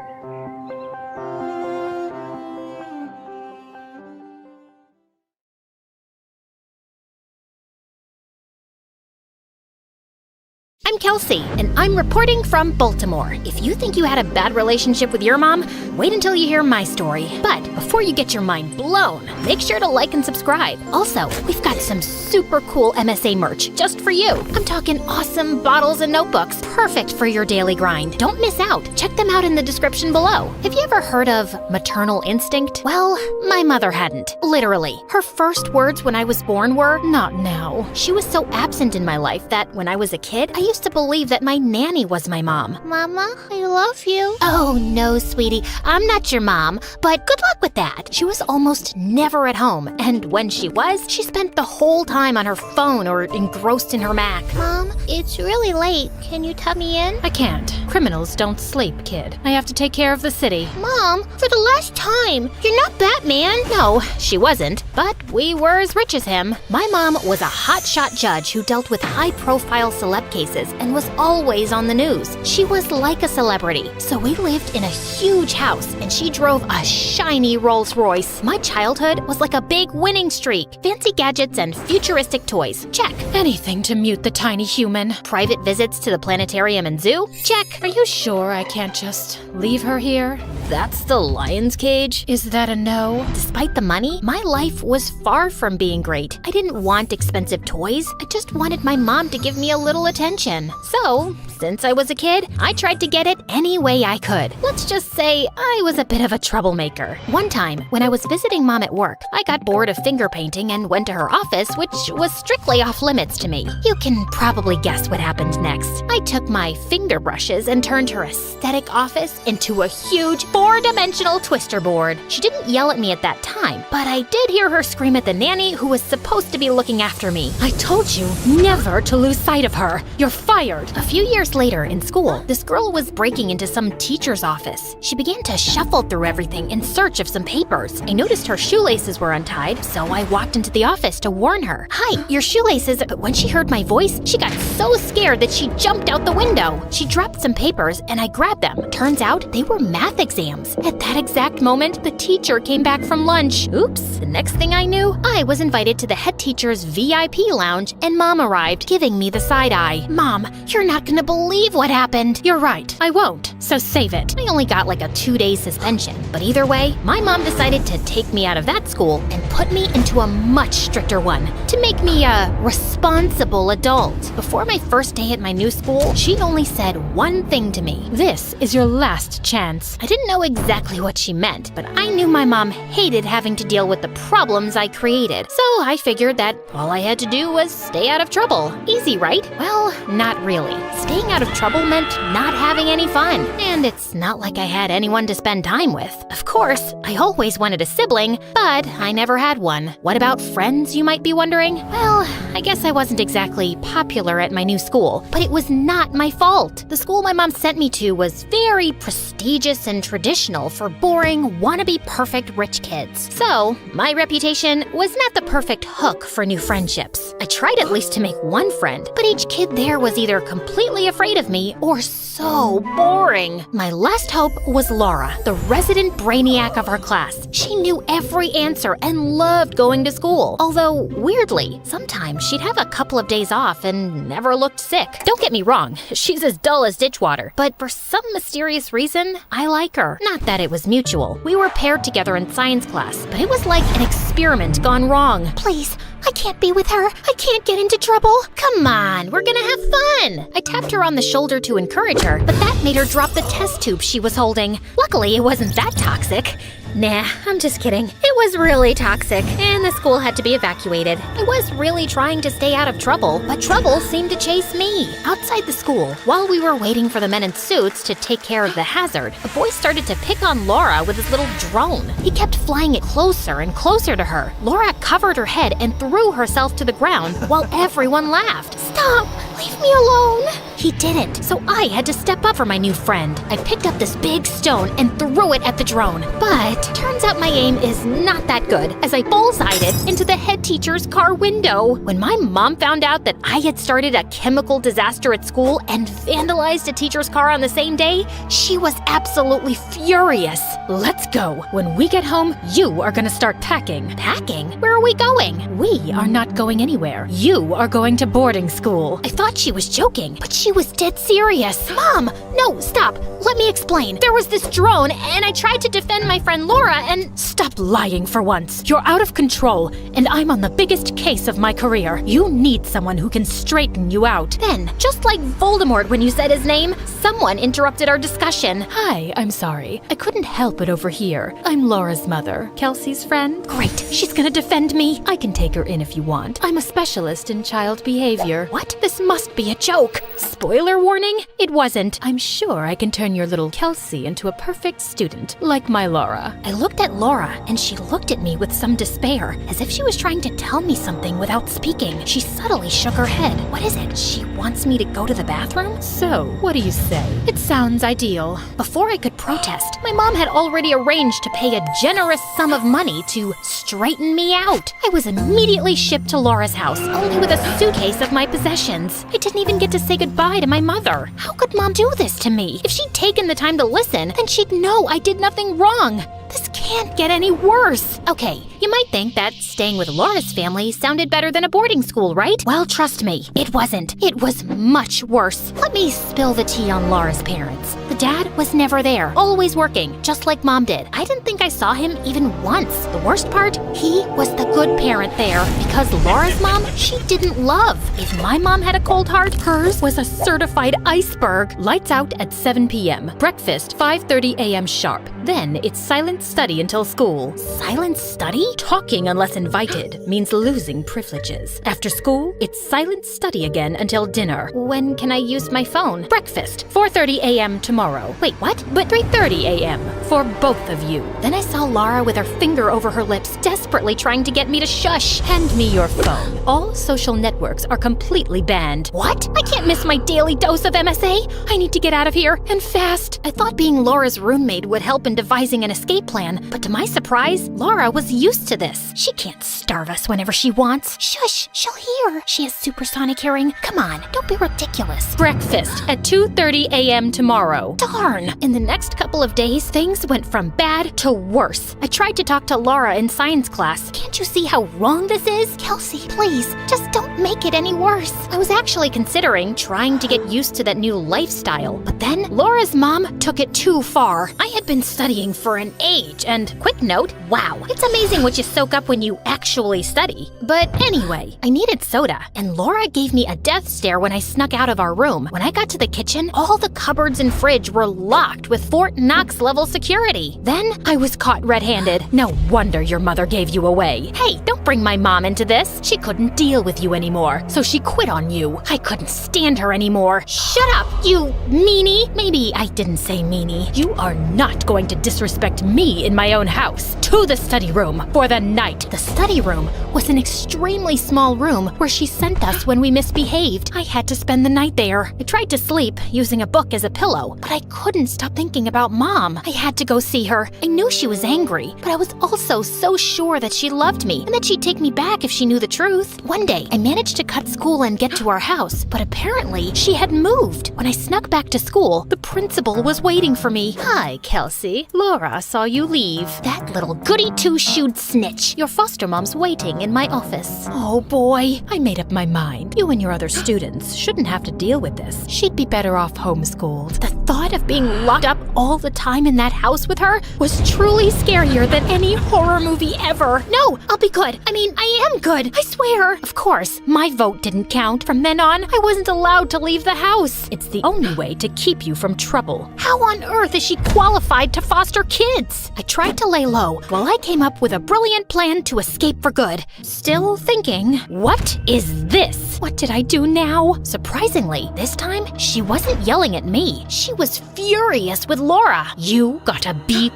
S5: I'm Kelsey, and I'm reporting from Baltimore. If you think you had a bad relationship with your mom, wait until you hear my story. But before you get your mind blown, make sure to like and subscribe. Also, we've got some super cool MSA merch just for you. I'm talking awesome bottles and notebooks, perfect for your daily grind. Don't miss out. Check them out in the description below. Have you ever heard of maternal instinct? Well, my mother hadn't. Literally. Her first words when I was born were, "Not now." She was so absent in my life that when I was a kid, I used to believe that my nanny was my mom.
S4: Mama, I love you.
S5: Oh, no, sweetie. I'm not your mom, but good luck with that. She was almost never at home, and when she was, she spent the whole time on her phone or engrossed in her Mac.
S4: Mom, it's really late. Can you tub me in?
S9: I can't. Criminals don't sleep, kid. I have to take care of the city.
S4: Mom, for the last time, you're not Batman.
S5: No, she wasn't, but we were as rich as him. My mom was a hotshot judge who dealt with high-profile celeb cases and was always on the news. She was like a celebrity, so we lived in a huge house, and she drove a shiny Rolls Royce. My childhood was like a big winning streak. Fancy gadgets and futuristic toys. Check.
S9: Anything to mute the tiny human.
S5: Private visits to the planetarium and zoo? Check.
S9: Are you sure I can't just leave her here?
S5: That's the lion's cage?
S9: Is that a no?
S5: Despite the money, my life was far from being great. I didn't want expensive toys. I just wanted my mom to give me a little attention. So, since I was a kid, I tried to get it any way I could. Let's just say I was a bit of a troublemaker. One time, when I was visiting mom at work, I got bored of finger painting and went to her office, which was strictly off limits to me. You can probably guess what happened next. I took my finger brushes and turned her aesthetic office into a huge 4-dimensional twister board. She didn't yell at me at that time, but I did hear her scream at the nanny who was supposed to be looking after me.
S9: I told you never to lose sight of her. You're fired.
S5: A few years later in school, this girl was breaking into some teacher's office. She began to shuffle through everything in search of some papers. I noticed her shoelaces were untied, so I walked into the office to warn her. "Hi, your shoelaces," but when she heard my voice, she got so scared that she jumped out the window. She dropped some papers and I grabbed them. Turns out they were math exams. At that exact moment, the teacher came back from lunch. Oops. The next thing I knew, I was invited to the head teacher's VIP lounge and mom arrived, giving me the side eye. "Mom, you're not gonna believe what happened."
S9: You're right. I won't. So save it.
S5: I only got like a 2-day suspension, but either way, my mom decided to take me out of that school and put me into a much stricter one to make me a responsible adult. Before my first day at my new school, she only said one thing to me.
S9: This is your last chance.
S5: I didn't know exactly what she meant, but I knew my mom hated having to deal with the problems I created, so I figured that all I had to do was stay out of trouble. Easy, right? Well, not really. Staying out of trouble meant not having any fun, and it's not like I had anyone to spend time with. Of course, I always wanted a sibling, but I never had one. What about friends, you might be wondering? Well, I guess I wasn't exactly popular at my new school, but it was not my fault. The school my mom sent me to was very prestigious and traditional for boring, wannabe perfect rich kids. So, my reputation was not the perfect hook for new friendships. I tried at least to make one friend, but each kid there was either completely afraid of me or so boring. My last hope was Laura, the resident brainiac of her class. She knew every answer and loved going to school. Although, weirdly, sometimes she'd have a couple of days off and never looked sick. Don't get me wrong, she's as dull as ditch water, but for some mysterious reason, I like her. Not that it was mutual. We were paired together in science class, but it was like an experiment gone wrong. Please, I can't be with her. I can't get into trouble. Come on, we're gonna have fun. I tapped her on the shoulder to encourage her, but that made her drop the test tube she was holding. Luckily, it wasn't that toxic. Nah, I'm just kidding. It was really toxic, and the school had to be evacuated. I was really trying to stay out of trouble, but trouble seemed to chase me. Outside the school, while we were waiting for the men in suits to take care of the hazard, a boy started to pick on Laura with his little drone. He kept flying it closer and closer to her. Laura covered her head and threw herself to the ground while everyone laughed. "Stop! Leave me alone!" He didn't, so I had to step up for my new friend. I picked up this big stone and threw it at the drone. But turns out my aim is not that good, as I bullseyed it into the head teacher's car window. When my mom found out that I had started a chemical disaster at school and vandalized a teacher's car on the same day, she was absolutely furious.
S9: Let's go. When we get home, you are gonna start packing.
S5: Packing? Where are we going?
S9: We are not going anywhere. You are going to boarding school.
S5: I thought thought she was joking, but she was dead serious. Mom, no, stop. Let me explain. There was this drone, and I tried to defend my friend Laura, and...
S9: Stop lying for once. You're out of control, and I'm on the biggest case of my career. You need someone who can straighten you out.
S5: Then, just like Voldemort when you said his name, someone interrupted our discussion.
S9: Hi, I'm sorry. I couldn't help it over here. I'm Laura's mother, Kelsey's friend.
S5: Great, she's gonna defend me.
S9: I can take her in if you want. I'm a specialist in child behavior.
S5: What? This must be a joke.
S9: Spoiler warning? It wasn't. I'm sure I can turn your little Kelsey into a perfect student, like my Laura.
S5: I looked at Laura, and she looked at me with some despair, as if she was trying to tell me something without speaking. She subtly shook her head. What is it? She wants me to go to the bathroom?
S9: So, what do you say? It sounds ideal.
S5: Before I could protest, my mom had already arranged to pay a generous sum of money to straighten me out. I was immediately shipped to Laura's house, only with a suitcase of my possessions. I didn't even get to say goodbye to my mother. How could Mom do this to me? If she'd taken the time to listen, then she'd know I did nothing wrong. This can't get any worse. Okay, you might think that staying with Laura's family sounded better than a boarding school, right? Well, trust me, it wasn't. It was much worse. Let me spill the tea on Laura's parents. The dad was never there, always working, just like Mom did. I didn't think I saw him even once. The worst part, he was the good parent there, because Laura's mom, she didn't love. If my mom had a cold heart, hers
S9: was a certified iceberg. Lights out at 7 p.m. Breakfast 5:30 a.m. sharp. Then it's silent study until school.
S5: Silent study?
S9: Talking unless invited means losing privileges. After school, it's silent study again until dinner.
S5: When can I use my phone?
S9: Breakfast 4:30 a.m. tomorrow.
S5: Wait, what?
S9: But 3:30 a.m. for both of you.
S5: Then I saw Laura with her finger over her lips, desperately trying to get me to shush.
S9: Hand me your phone. All social networks are completely banned.
S5: What? I can't miss my daily dose of MSA.
S9: I need to get out of here, and fast.
S5: I thought being Laura's roommate would help in devising an escape plan, but to my surprise, Laura was used to this. She can't starve us whenever she wants. Shush, she'll hear. She has supersonic hearing. Come on, don't be ridiculous.
S9: Breakfast at 2:30 a.m. tomorrow.
S5: Darn! In the next couple of days, things went from bad to worse. I tried to talk to Laura in science class. Can't you see how wrong this is? Kelsey, please, just don't make it any worse. I was actually considering trying to get used to that new lifestyle, but then Laura's mom took it too far. I had been studying for an age, and quick note, wow, it's amazing what you soak up when you actually study. But anyway, I needed soda, and Laura gave me a death stare when I snuck out of our room. When I got to the kitchen, all the cupboards and fridge were locked with Fort Knox level security. Then I was caught red-handed.
S9: No wonder your mother gave you away.
S5: Hey, don't bring my mom into this.
S9: She couldn't deal with you anymore, so she quit on you.
S5: I couldn't stand her anymore. Shut up, you meanie. Maybe I didn't say meanie.
S9: You are not going to disrespect me in my own house. To the study room for the night.
S5: The study room was an extremely small room where she sent us when we misbehaved. I had to spend the night there. I tried to sleep using a book as a pillow, but I couldn't stop thinking about Mom. I had to go see her. I knew she was angry, but I was also so sure that she loved me and that she'd take me back if she knew the truth. One day, I managed to cut school and get to our house, but apparently she had moved. When I snuck back to school, the principal was waiting for me.
S9: Hi, Kelsey. Laura saw you leave.
S5: That little goody two-shoed snitch.
S9: Your foster mom's waiting in my office. Oh boy, I made up my mind. You and your other students shouldn't have to deal with this. She'd be better off homeschooled.
S5: The thought of being locked up all the time in that house with her was truly scarier than any horror movie ever. No, I'll be good. I am good. I swear. Of course, my vote didn't count. From then on, I wasn't allowed to leave the house.
S9: It's the only way to keep you from trouble.
S5: How on earth is she qualified to foster kids? I tried to lay low while I came up with a brilliant plan to escape for good. Still thinking, what is this? What did I do now? Surprisingly, this time, she wasn't yelling at me. She was furious with Laura.
S9: You got a B+?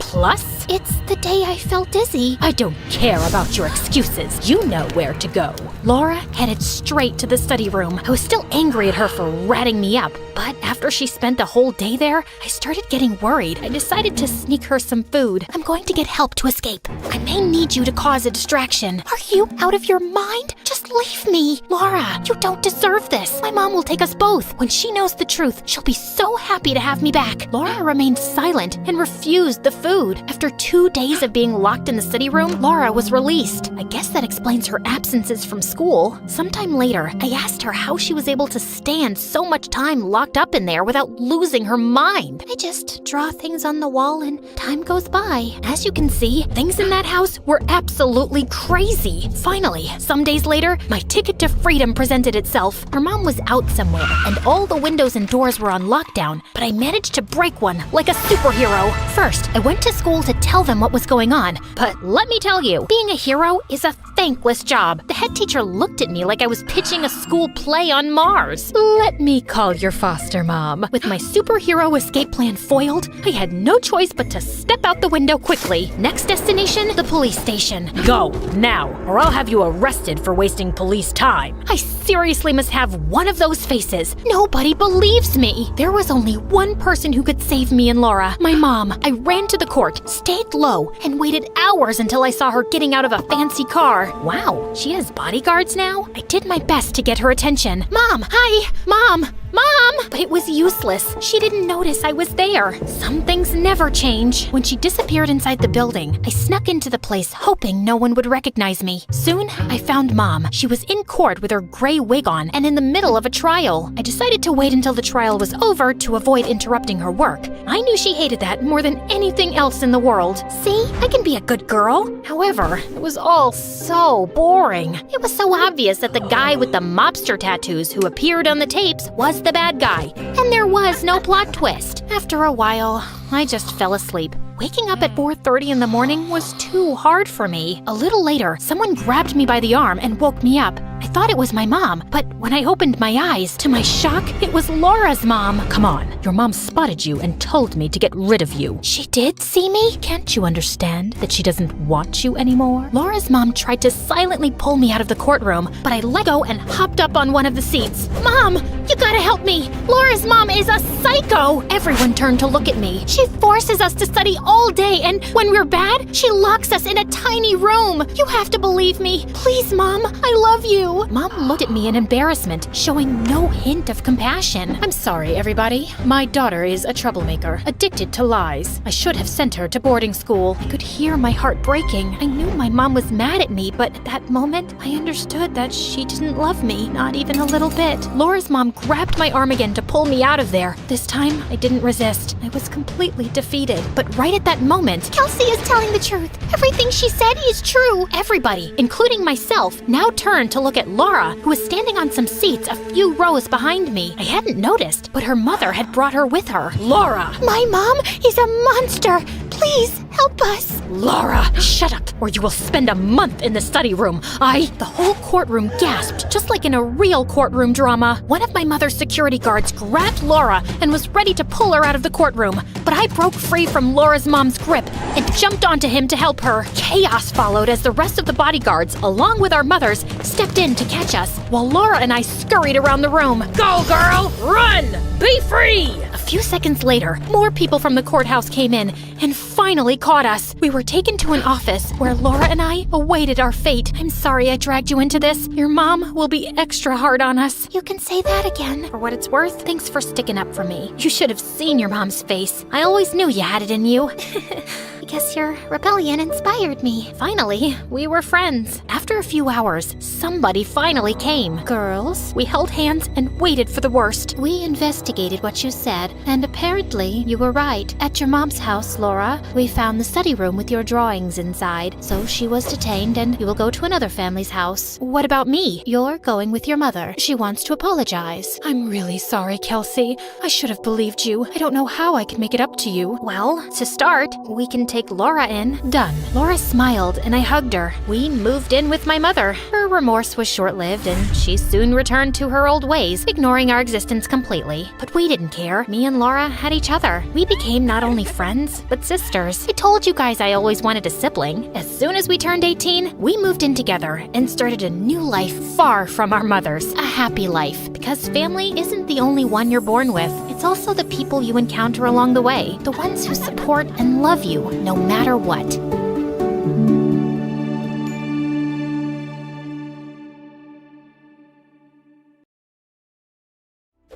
S5: It's the day I felt dizzy.
S9: I don't care about your excuses. You know where to go.
S5: Laura headed straight to the study room. I was still angry at her for ratting me up, but after she spent the whole day there, I started getting worried. I decided to sneak her some food. I'm going to get help to escape. I may need you to cause a distraction. Are you out of your mind? Just leave me. Laura, you don't deserve this. My mom will take us both. When she knows the truth, she'll be so happy to have me back. Laura remained silent and refused the food. After 2 days of being locked in the study room, Laura was released. I guess that explains her absences from school. Sometime later, I asked her how she was able to stand so much time locked up in there without losing her mind. I just draw things on the wall and time goes by. As you can see, things in that house were absolutely crazy. Finally, some days later, my ticket to freedom presented itself. Her mom was out somewhere, and all the windows and doors were on lockdown, but I managed to break one like a superhero. First, I went to school to tell them what was going on, but let me tell you, being a hero is a thankless job. The head teacher looked at me like I was pitching a school play on Mars.
S9: Let me call your foster mom.
S5: With my superhero escape plan foiled, I had no choice but to step out the window quickly. Next destination, the police station.
S9: Go, now, or I'll have you arrested for wasting police time.
S5: I seriously must have one of those faces. Nobody believes me. There was only one person who could save me and Laura, my mom. I ran to the court, stayed low, and waited hours until I saw her getting out of a fancy car. Wow, she has bodyguards now? I did my best to get her attention. Mom, hi, Mom! Mom! But it was useless. She didn't notice I was there. Some things never change. When she disappeared inside the building, I snuck into the place hoping no one would recognize me. Soon, I found Mom. She was in court with her gray wig on and in the middle of a trial. I decided to wait until the trial was over to avoid interrupting her work. I knew she hated that more than anything else in the world. See, I can be a good girl. However, it was all so boring. It was so obvious that the guy with the mobster tattoos who appeared on the tapes was the bad guy, and there was no plot twist. After a while, I just fell asleep. Waking up at 4:30 in the morning was too hard for me. A little later, someone grabbed me by the arm and woke me up. I thought it was my mom, but when I opened my eyes, to my shock, it was Laura's mom.
S9: Come on, your mom spotted you and told me to get rid of you.
S5: She did see me?
S9: Can't you understand that she doesn't want you anymore?
S5: Laura's mom tried to silently pull me out of the courtroom, but I let go and hopped up on one of the seats. Mom, you gotta help me! Laura's mom is a psycho! Everyone turned to look at me. She forces us to study all day, and when we're bad, she locks us in a tiny room. You have to believe me. Please, Mom, I love you. Mom looked at me in embarrassment, showing no hint of compassion.
S9: I'm sorry, everybody. My daughter is a troublemaker, addicted to lies. I should have sent her to boarding school.
S5: I could hear my heart breaking. I knew my mom was mad at me, but at that moment, I understood that she didn't love me, not even a little bit. Laura's mom grabbed my arm again to pull me out of there. This time, I didn't resist. I was completely defeated. But right at that moment, Kelsey is telling the truth. Everything she said is true. Everybody, including myself, now turned to look at Laura, who was standing on some seats a few rows behind me. I hadn't noticed, but her mother had brought her with her.
S9: Laura!
S5: My mom is a monster! Please, help us!
S9: Laura, shut up, or you will spend a month in the study room.
S5: The whole courtroom gasped, just like in a real courtroom drama. One of my mother's security guards grabbed Laura and was ready to pull her out of the courtroom, but I broke free from Laura's mom's grip and jumped onto him to help her. Chaos followed as the rest of the bodyguards, along with our mothers, stepped in to catch us, while Laura and I scurried around the room.
S9: Go, girl! Run! Be free!
S5: A few seconds later, more people from the courthouse came in and finally caught us. We were taken to an office where Laura and I awaited our fate. I'm sorry I dragged you into this. Your mom will be extra hard on us. You can say that again. For what it's worth, thanks for sticking up for me. You should have seen your mom's face. I always knew you had it in you. I guess your rebellion inspired me. Finally, we were friends. After a few hours, somebody finally came. Girls, we held hands and waited for the worst. We investigated what you said, and apparently you were right. At your mom's house, Laura, we found the study room with your drawings inside. So she was detained, and you will go to another family's house. What about me? You're going with your mother. She wants to apologize.
S9: I'm really sorry, Kelsey. I should have believed you. I don't know how I can make it up to you.
S5: Well, to start, we can take Laura in. Done. Laura smiled, and I hugged her. We moved in with my mother. Her remorse was short-lived, and she soon returned to her old ways, ignoring our existence completely. But we didn't care. Me and Laura had each other. We became not only friends, but sisters. I told you guys I always wanted a sibling. As soon as we turned 18, we moved in together and started a new life far from our mothers. A happy life, because family isn't the only one you're born with. It's also the people you encounter along the way, the ones who support and love you no matter what.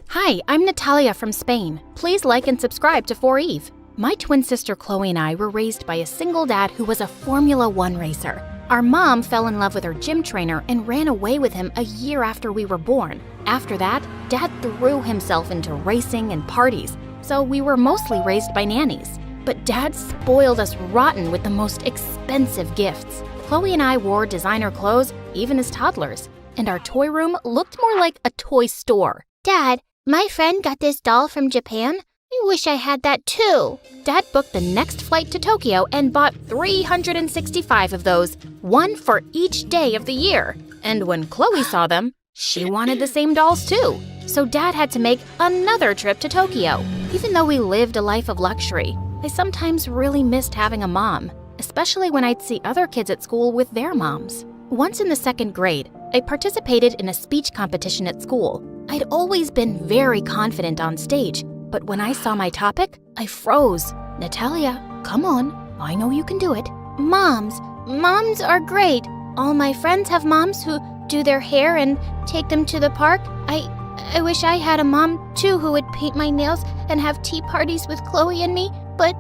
S4: Hi, I'm Natalia from Spain. Please like and subscribe to 4Eve. My twin sister Chloe and I were raised by a single dad who was a Formula One racer. Our mom fell in love with her gym trainer and ran away with him a year after we were born. After that, Dad threw himself into racing and parties, so we were mostly raised by nannies. But Dad spoiled us rotten with the most expensive gifts. Chloe and I wore designer clothes even as toddlers, and our toy room looked more like a toy store.
S5: Dad, my friend got this doll from Japan. I wish I had that too.
S4: Dad booked the next flight to Tokyo and bought 365 of those, one for each day of the year. And when Chloe saw them, she wanted the same dolls too. So Dad had to make another trip to Tokyo. Even though we lived a life of luxury, I sometimes really missed having a mom, especially when I'd see other kids at school with their moms. Once in the 2nd grade, I participated in a speech competition at school. I'd always been very confident on stage, but when I saw my topic, I froze. Natalia, come on, I know you can do it.
S5: Moms are great. All my friends have moms who do their hair and take them to the park. I wish I had a mom too who would paint my nails and have tea parties with Chloe and me, but...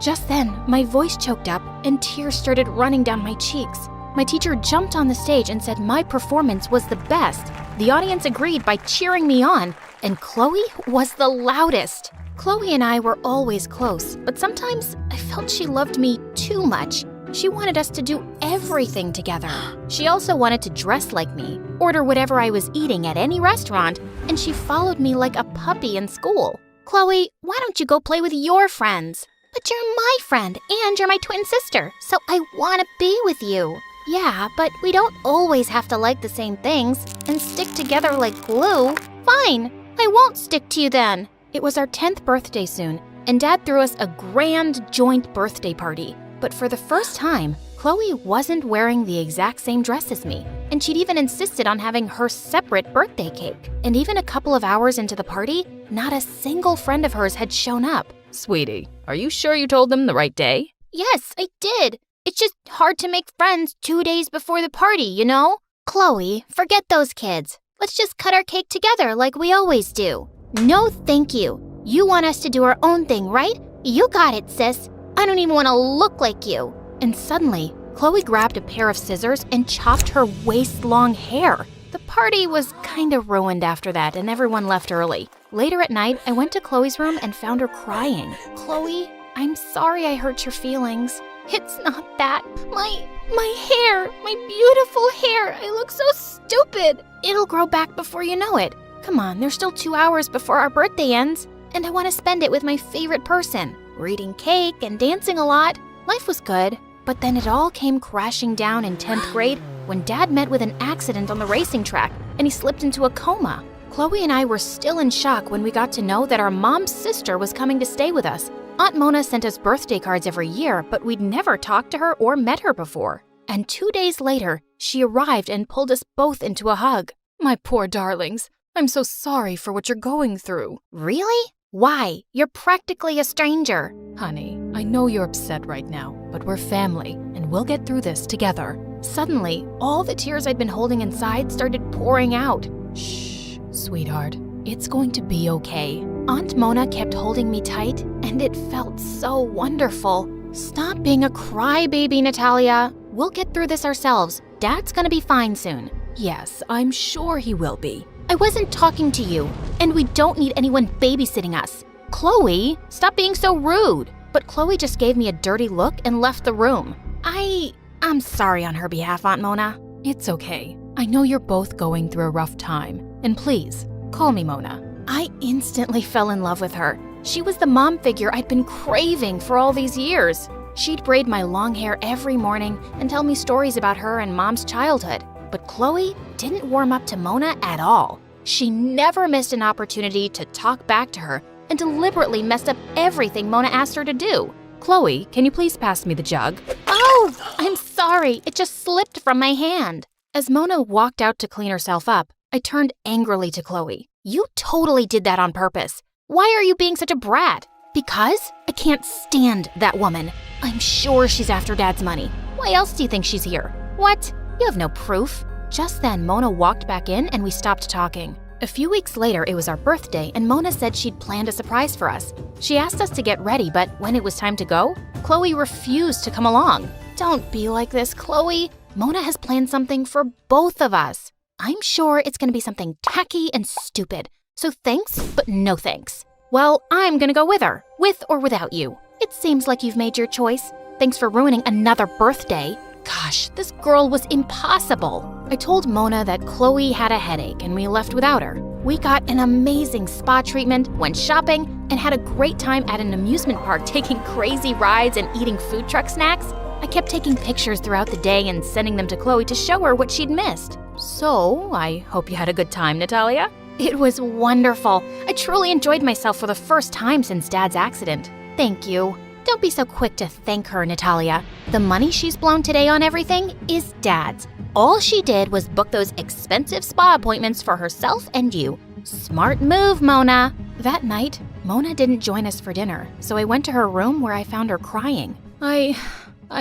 S4: Just then, my voice choked up and tears started running down my cheeks. My teacher jumped on the stage and said my performance was the best. The audience agreed by cheering me on, and Chloe was the loudest. Chloe and I were always close, but sometimes I felt she loved me too much. She wanted us to do everything together. She also wanted to dress like me, order whatever I was eating at any restaurant, and she followed me like a puppy in school.
S5: Chloe, why don't you go play with your friends? But you're my friend, and you're my twin sister, so I want to be with you.
S4: Yeah, but we don't always have to like the same things and stick together like glue.
S5: Fine, I won't stick to you then.
S4: It was our 10th birthday soon, and Dad threw us a grand joint birthday party. But for the first time, Chloe wasn't wearing the exact same dress as me, and she'd even insisted on having her separate birthday cake. And even a couple of hours into the party, not a single friend of hers had shown up.
S9: Sweetie, are you sure you told them the right day?
S5: Yes, I did. It's just hard to make friends 2 days before the party, you know? Chloe, forget those kids. Let's just cut our cake together like we always do. No, thank you. You want us to do our own thing, right? You got it, sis. I don't even want to look like you.
S4: And suddenly, Chloe grabbed a pair of scissors and chopped her waist-long hair. The party was kinda ruined after that, and everyone left early. Later at night, I went to Chloe's room and found her crying. Chloe, I'm sorry I hurt your feelings.
S5: It's not that. My hair, my beautiful hair. I look so stupid.
S4: It'll grow back before you know it. Come on, there's still 2 hours before our birthday ends, and I want to spend it with my favorite person. We're eating cake and dancing a lot. Life was good, but then it all came crashing down in 10th grade when Dad met with an accident on the racing track and he slipped into a coma. Chloe and I were still in shock when we got to know that our mom's sister was coming to stay with us. Aunt Mona sent us birthday cards every year, but we'd never talked to her or met her before. And 2 days later, she arrived and pulled us both into a hug.
S9: My poor darlings, I'm so sorry for what you're going through.
S4: Really? Why? You're practically a stranger.
S9: Honey, I know you're upset right now, but we're family, and we'll get through this together.
S4: Suddenly, all the tears I'd been holding inside started pouring out.
S9: Shh, sweetheart, it's going to be okay.
S4: Aunt Mona kept holding me tight, and it felt so wonderful. Stop being a crybaby, Natalia. We'll get through this ourselves. Dad's gonna be fine soon.
S9: Yes, I'm sure he will be.
S4: I wasn't talking to you, and we don't need anyone babysitting us. Chloe, stop being so rude. But Chloe just gave me a dirty look and left the room. I'm sorry on her behalf, Aunt Mona.
S9: It's okay. I know you're both going through a rough time. And please, call me Mona.
S4: I instantly fell in love with her. She was the mom figure I'd been craving for all these years. She'd braid my long hair every morning and tell me stories about her and Mom's childhood. But Chloe didn't warm up to Mona at all. She never missed an opportunity to talk back to her and deliberately messed up everything Mona asked her to do.
S9: Chloe, can you please pass me the jug?
S4: Oh, I'm sorry. It just slipped from my hand. As Mona walked out to clean herself up, I turned angrily to Chloe. You totally did that on purpose. Why are you being such a brat? Because I can't stand that woman. I'm sure she's after Dad's money. Why else do you think she's here? What? You have no proof. Just then, Mona walked back in and we stopped talking. A few weeks later, it was our birthday, and Mona said she'd planned a surprise for us. She asked us to get ready, but when it was time to go, Chloe refused to come along. Don't be like this, Chloe. Mona has planned something for both of us. I'm sure it's gonna be something tacky and stupid. So thanks, but no thanks. Well, I'm gonna go with her, with or without you. It seems like you've made your choice. Thanks for ruining another birthday. Gosh, this girl was impossible. I told Mona that Chloe had a headache and we left without her. We got an amazing spa treatment, went shopping, and had a great time at an amusement park taking crazy rides and eating food truck snacks. I kept taking pictures throughout the day and sending them to Chloe to show her what she'd missed. So, I hope you had a good time, Natalia. It was wonderful. I truly enjoyed myself for the first time since Dad's accident. Thank you. Don't be so quick to thank her, Natalia. The money she's blown today on everything is Dad's. All she did was book those expensive spa appointments for herself and you. Smart move, Mona. That night, Mona didn't join us for dinner, so I went to her room where I found her crying.
S9: I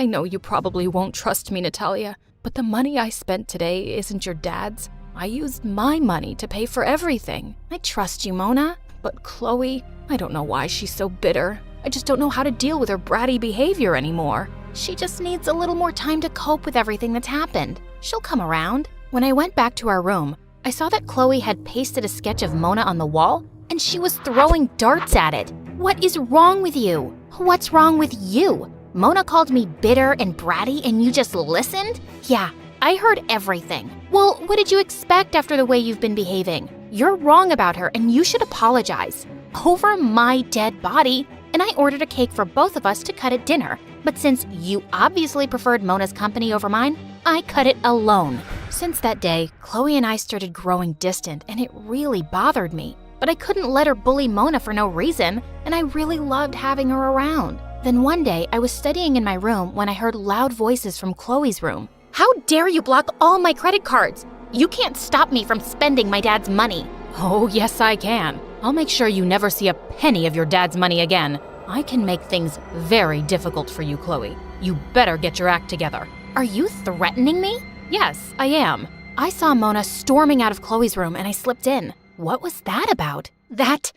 S9: know you probably won't trust me, Natalia, but the money I spent today isn't your dad's. I used my money to pay for everything.
S4: I trust you, Mona.
S9: But Chloe, I don't know why she's so bitter. I just don't know how to deal with her bratty behavior anymore.
S4: She just needs a little more time to cope with everything that's happened. She'll come around. When I went back to our room, I saw that Chloe had pasted a sketch of Mona on the wall, and she was throwing darts at it. What is wrong with you? What's wrong with you? Mona called me bitter and bratty, and you just listened? Yeah, I heard everything. Well, what did you expect after the way you've been behaving? You're wrong about her, and you should apologize. Over my dead body. And I ordered a cake for both of us to cut at dinner. But since you obviously preferred Mona's company over mine, I cut it alone. Since that day, Chloe and I started growing distant, and it really bothered me. But I couldn't let her bully Mona for no reason, and I really loved having her around. Then one day, I was studying in my room when I heard loud voices from Chloe's room. How dare you block all my credit cards? You can't stop me from spending my dad's money.
S9: Oh, yes, I can. I'll make sure you never see a penny of your dad's money again. I can make things very difficult for you, Chloe. You better get your act together.
S4: Are you threatening me?
S9: Yes, I am.
S4: I saw Mona storming out of Chloe's room and I slipped in. What was that about? That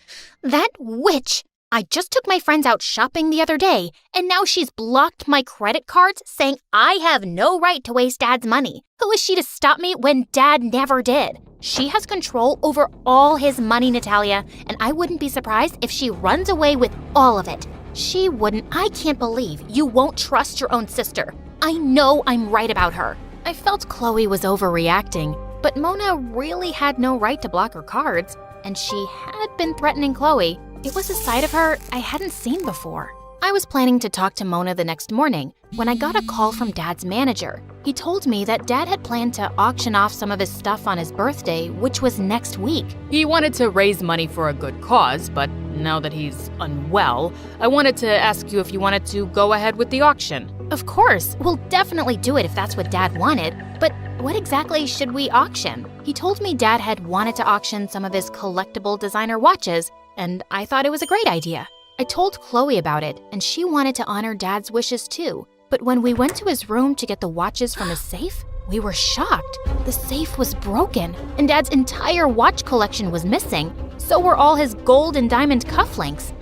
S4: witch! I just took my friends out shopping the other day, and now she's blocked my credit cards, saying I have no right to waste Dad's money. Who is she to stop me when Dad never did? She has control over all his money, Natalia, and I wouldn't be surprised if she runs away with all of it. She wouldn't. I can't believe you won't trust your own sister. I know I'm right about her. I felt Chloe was overreacting, but Mona really had no right to block her cards, and she had been threatening Chloe. It was a side of her I hadn't seen before. I was planning to talk to Mona the next morning when I got a call from Dad's manager. He told me that Dad had planned to auction off some of his stuff on his birthday, which was next week.
S9: He wanted to raise money for a good cause, but now that he's unwell, I wanted to ask you if you wanted to go ahead with the auction.
S4: Of course, we'll definitely do it if that's what Dad wanted, but what exactly should we auction? He told me Dad had wanted to auction some of his collectible designer watches, and I thought it was a great idea. I told Chloe about it, and she wanted to honor Dad's wishes too. But when we went to his room to get the watches from his safe, we were shocked. The safe was broken, and Dad's entire watch collection was missing. So were all his gold and diamond cufflinks.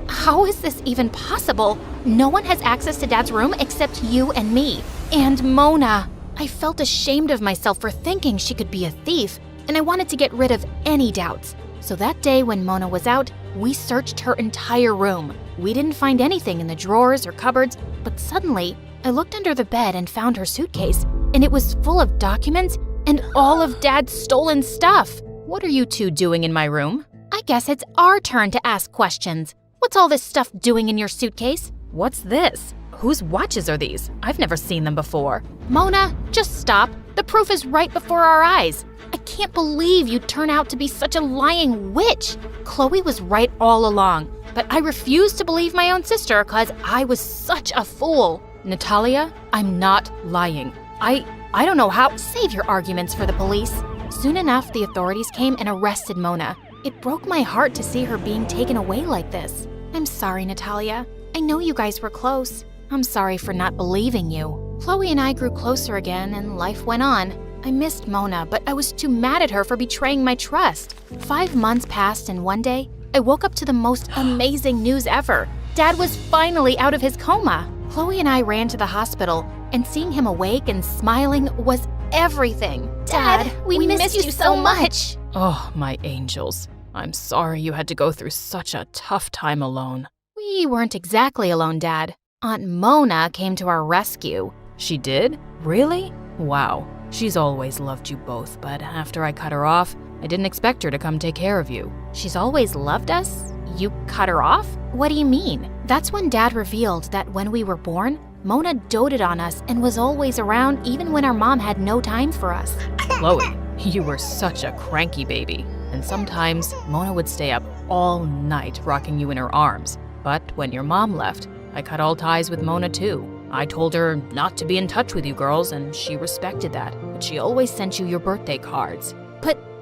S4: How is this even possible? No one has access to Dad's room except you and me. And Mona. I felt ashamed of myself for thinking she could be a thief, and I wanted to get rid of any doubts. So that day when Mona was out, we searched her entire room. We didn't find anything in the drawers or cupboards, but suddenly, I looked under the bed and found her suitcase, and it was full of documents and all of Dad's stolen stuff.
S9: What are you two doing in my room?
S4: I guess it's our turn to ask questions. What's all this stuff doing in your suitcase?
S9: What's this? Whose watches are these? I've never seen them before.
S4: Mona, just stop. The proof is right before our eyes. I can't believe you'd turn out to be such a lying witch. Chloe was right all along, but I refused to believe my own sister because I was such a fool.
S9: Natalia, I'm not lying. I don't know how.
S4: Save your arguments for the police. Soon enough, the authorities came and arrested Mona. It broke my heart to see her being taken away like this. I'm sorry, Natalia. I know you guys were close. I'm sorry for not believing you. Chloe and I grew closer again and life went on. I missed Mona, but I was too mad at her for betraying my trust. 5 months passed, and one day, I woke up to the most amazing news ever. Dad was finally out of his coma. Chloe and I ran to the hospital, and seeing him awake and smiling was everything. Dad, we missed you so much.
S9: Oh, my angels. I'm sorry you had to go through such a tough time alone.
S4: We weren't exactly alone, Dad. Aunt Mona came to our rescue.
S9: She did? Really? Wow. She's always loved you both, but after I cut her off, I didn't expect her to come take care of you.
S4: She's always loved us? You cut her off? What do you mean? That's when Dad revealed that when we were born, Mona doted on us and was always around even when our mom had no time for us.
S9: Chloe, you were such a cranky baby. And sometimes Mona would stay up all night rocking you in her arms. But when your mom left, I cut all ties with Mona too. I told her not to be in touch with you girls, and she respected that. But she always sent you your birthday cards.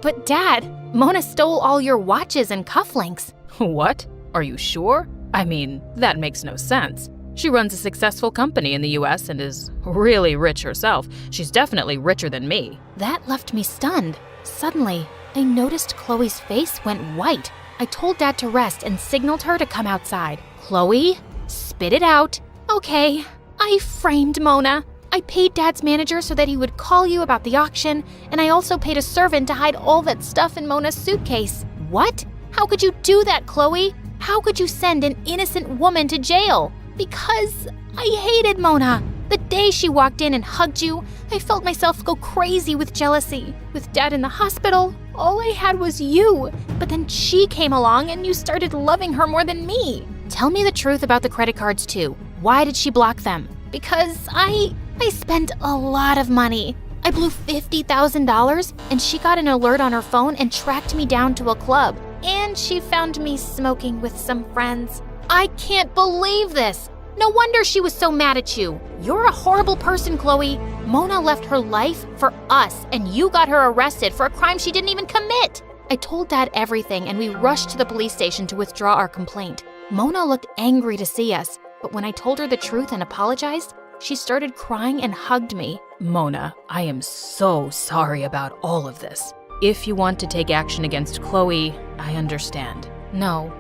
S4: But Dad, Mona stole all your watches and cufflinks.
S9: What? Are you sure? I mean, that makes no sense. She runs a successful company in the US and is really rich herself. She's definitely richer than me.
S4: That left me stunned. Suddenly, I noticed Chloe's face went white. I told Dad to rest and signaled her to come outside. Chloe, spit it out. Okay, I framed Mona. I paid Dad's manager so that he would call you about the auction, and I also paid a servant to hide all that stuff in Mona's suitcase. What? How could you do that, Chloe? How could you send an innocent woman to jail? Because I hated Mona. The day she walked in and hugged you, I felt myself go crazy with jealousy. With Dad in the hospital, all I had was you. But then she came along and you started loving her more than me. Tell me the truth about the credit cards too. Why did she block them? Because I spent a lot of money. I blew $50,000 and she got an alert on her phone and tracked me down to a club. And she found me smoking with some friends. I can't believe this. No wonder she was so mad at you. You're a horrible person, Chloe. Mona left her life for us, and you got her arrested for a crime she didn't even commit. I told Dad everything, and we rushed to the police station to withdraw our complaint. Mona looked angry to see us, but when I told her the truth and apologized, she started crying and hugged me.
S9: Mona, I am so sorry about all of this. If you want to take action against Chloe, I understand.
S4: No,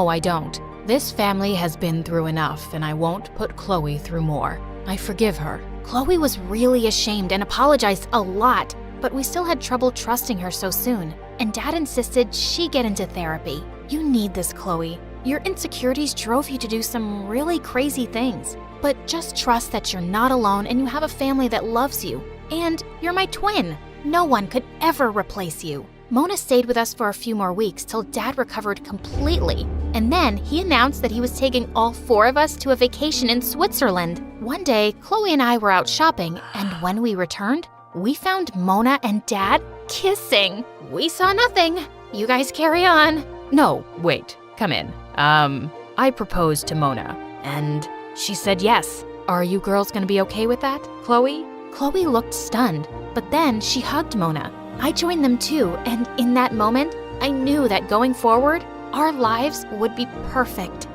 S4: I don't. This family has been through enough, and I won't put Chloe through more. I forgive her. Chloe was really ashamed and apologized a lot, but we still had trouble trusting her so soon, and Dad insisted she get into therapy. You need this, Chloe. Your insecurities drove you to do some really crazy things. But just trust that you're not alone and you have a family that loves you. And you're my twin. No one could ever replace you. Mona stayed with us for a few more weeks till Dad recovered completely. And then he announced that he was taking all 4 of us to a vacation in Switzerland. One day, Chloe and I were out shopping, and when we returned, we found Mona and Dad kissing. We saw nothing. You guys carry on.
S9: No, wait, come in. I proposed to Mona, and she said yes.
S4: Are you girls gonna be okay with that, Chloe? Chloe looked stunned, but then she hugged Mona. I joined them too, and in that moment, I knew that going forward, our lives would be perfect.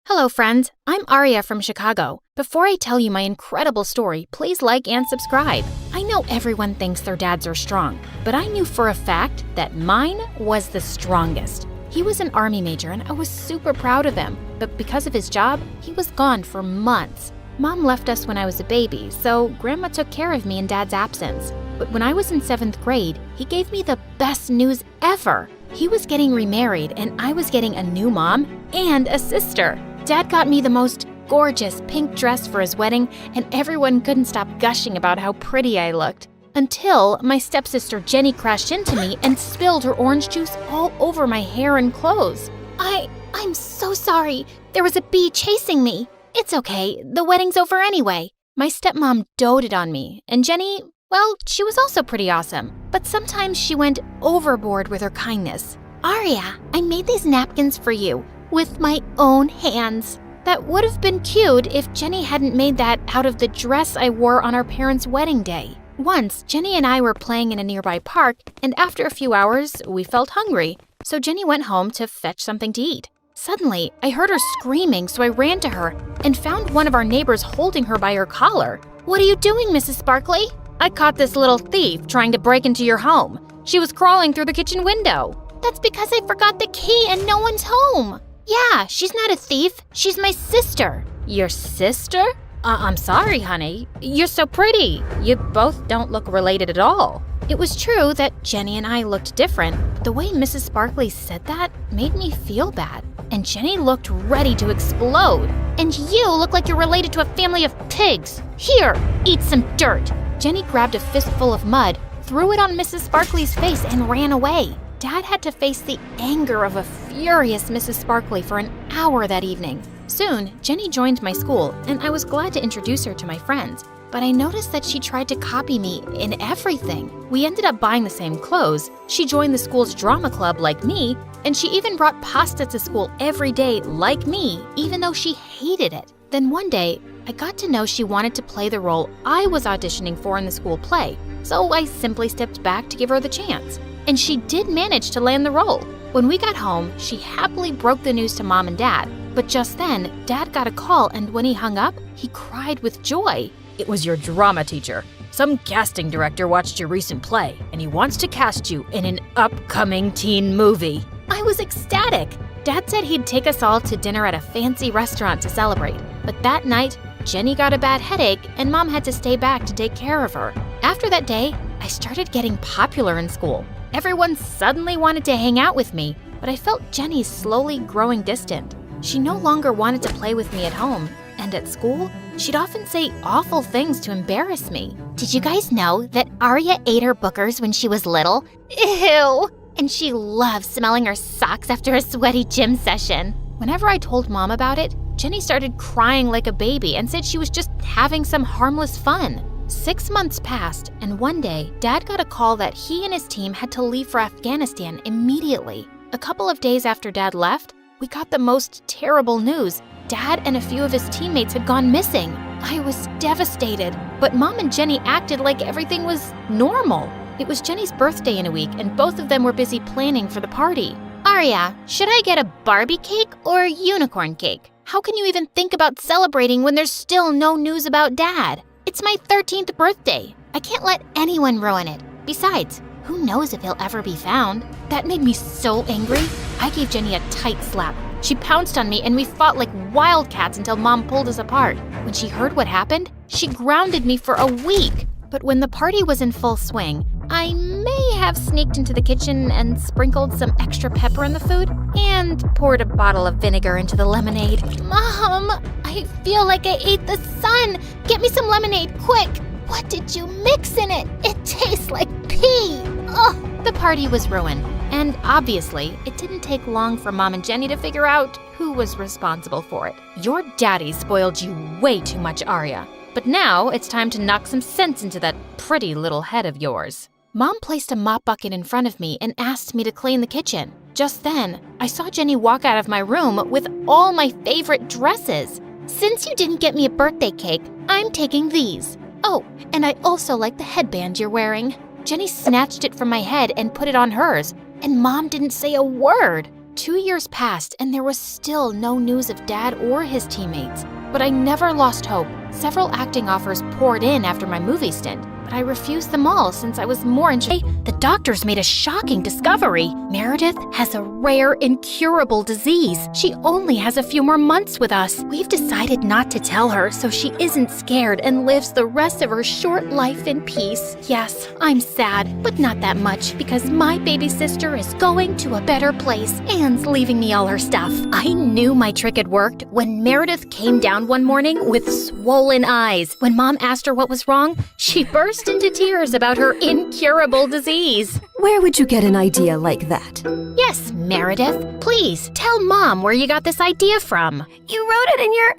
S4: Hello friends, I'm Aria from Chicago. Before I tell you my incredible story, please like and subscribe. I know everyone thinks their dads are strong, but I knew for a fact that mine was the strongest. He was an Army major and I was super proud of him, but because of his job, he was gone for months. Mom left us when I was a baby, so Grandma took care of me in Dad's absence. But when I was in 7th grade, he gave me the best news ever. He was getting remarried and I was getting a new mom and a sister. Dad got me the most gorgeous pink dress for his wedding, and everyone couldn't stop gushing about how pretty I looked. Until my stepsister Jenny crashed into me and spilled her orange juice all over my hair and clothes. I'm so sorry. There was a bee chasing me. It's okay. The wedding's over anyway. My stepmom doted on me, and Jenny, well, she was also pretty awesome. But sometimes she went overboard with her kindness. Aria, I made these napkins for you. With my own hands. That would have been cute if Jenny hadn't made that out of the dress I wore on our parents' wedding day. Once, Jenny and I were playing in a nearby park, and after a few hours, we felt hungry. So Jenny went home to fetch something to eat. Suddenly, I heard her screaming, so I ran to her and found one of our neighbors holding her by her collar. "What are you doing, Mrs. Sparkley?" "I caught this little thief trying to break into your home. She was crawling through the kitchen window." "That's because I forgot the key and no one's home." "Yeah, she's not a thief. She's my sister." "Your sister? I'm sorry, honey. You're so pretty. You both don't look related at all." It was true that Jenny and I looked different, but the way Mrs. Sparkley said that made me feel bad. And Jenny looked ready to explode. "And you look like you're related to a family of pigs. Here, eat some dirt." Jenny grabbed a fistful of mud, threw it on Mrs. Sparkley's face, and ran away. Dad had to face the anger of a furious Mrs. Sparkley for an hour that evening. Soon, Jenny joined my school, and I was glad to introduce her to my friends. But I noticed that she tried to copy me in everything. We ended up buying the same clothes. She joined the school's drama club like me, and she even brought pasta to school every day like me, even though she hated it. Then one day, I got to know she wanted to play the role I was auditioning for in the school play, so I simply stepped back to give her the chance. And she did manage to land the role. When we got home, she happily broke the news to Mom and Dad. But just then, Dad got a call, and when he hung up, he cried with joy.
S9: It was your drama teacher. Some casting director watched your recent play, and he wants to cast you in an upcoming teen movie.
S4: I was ecstatic. Dad said he'd take us all to dinner at a fancy restaurant to celebrate. But that night, Jenny got a bad headache, and Mom had to stay back to take care of her. After that day, I started getting popular in school. Everyone suddenly wanted to hang out with me, but I felt Jenny slowly growing distant. She no longer wanted to play with me at home, and at school, she'd often say awful things to embarrass me. "Did you guys know that Arya ate her bookers when she was little? Ew! And she loves smelling her socks after a sweaty gym session." Whenever I told Mom about it, Jenny started crying like a baby and said she was just having some harmless fun. 6 months passed, and one day, Dad got a call that he and his team had to leave for Afghanistan immediately. A couple of days after Dad left, we got the most terrible news. Dad and a few of his teammates had gone missing. I was devastated, but Mom and Jenny acted like everything was normal. It was Jenny's birthday in a week, and both of them were busy planning for the party. "Arya, should I get a Barbie cake or a unicorn cake? How can you even think about celebrating when there's still no news about Dad? It's my 13th birthday. I can't let anyone ruin it. Besides, who knows if he'll ever be found?" That made me so angry, I gave Jenny a tight slap. She pounced on me and we fought like wildcats until Mom pulled us apart. When she heard what happened, she grounded me for a week. But when the party was in full swing, I may have sneaked into the kitchen and sprinkled some extra pepper in the food and poured a bottle of vinegar into the lemonade. "Mom, I feel like I ate the sun. Get me some lemonade, quick." "What did you mix in it? It tastes like pee." Ugh. The party was ruined. And obviously, it didn't take long for Mom and Jenny to figure out who was responsible for it.
S9: Your daddy spoiled you way too much, Arya. But now it's time to knock some sense into that pretty little head of yours.
S4: Mom placed a mop bucket in front of me and asked me to clean the kitchen. Just then, I saw Jenny walk out of my room with all my favorite dresses. "Since you didn't get me a birthday cake, I'm taking these. Oh, and I also like the headband you're wearing." Jenny snatched it from my head and put it on hers, and Mom didn't say a word. 2 years passed, and there was still no news of Dad or his teammates. But I never lost hope. Several acting offers poured in after my movie stint, but I refused them all since I was more interested. The doctors made a shocking discovery. Meredith has a rare, incurable disease. She only has a few more months with us. We've decided not to tell her so she isn't scared and lives the rest of her short life in peace. Yes, I'm sad, but not that much because my baby sister is going to a better place and leaving me all her stuff. I knew my trick had worked when Meredith came down one morning with swollen eyes. When Mom asked her what was wrong, she burst into tears about her incurable disease.
S2: Where would you get an idea like that?
S4: Yes, Meredith. Please, tell Mom where you got this idea from.
S1: You wrote it in your...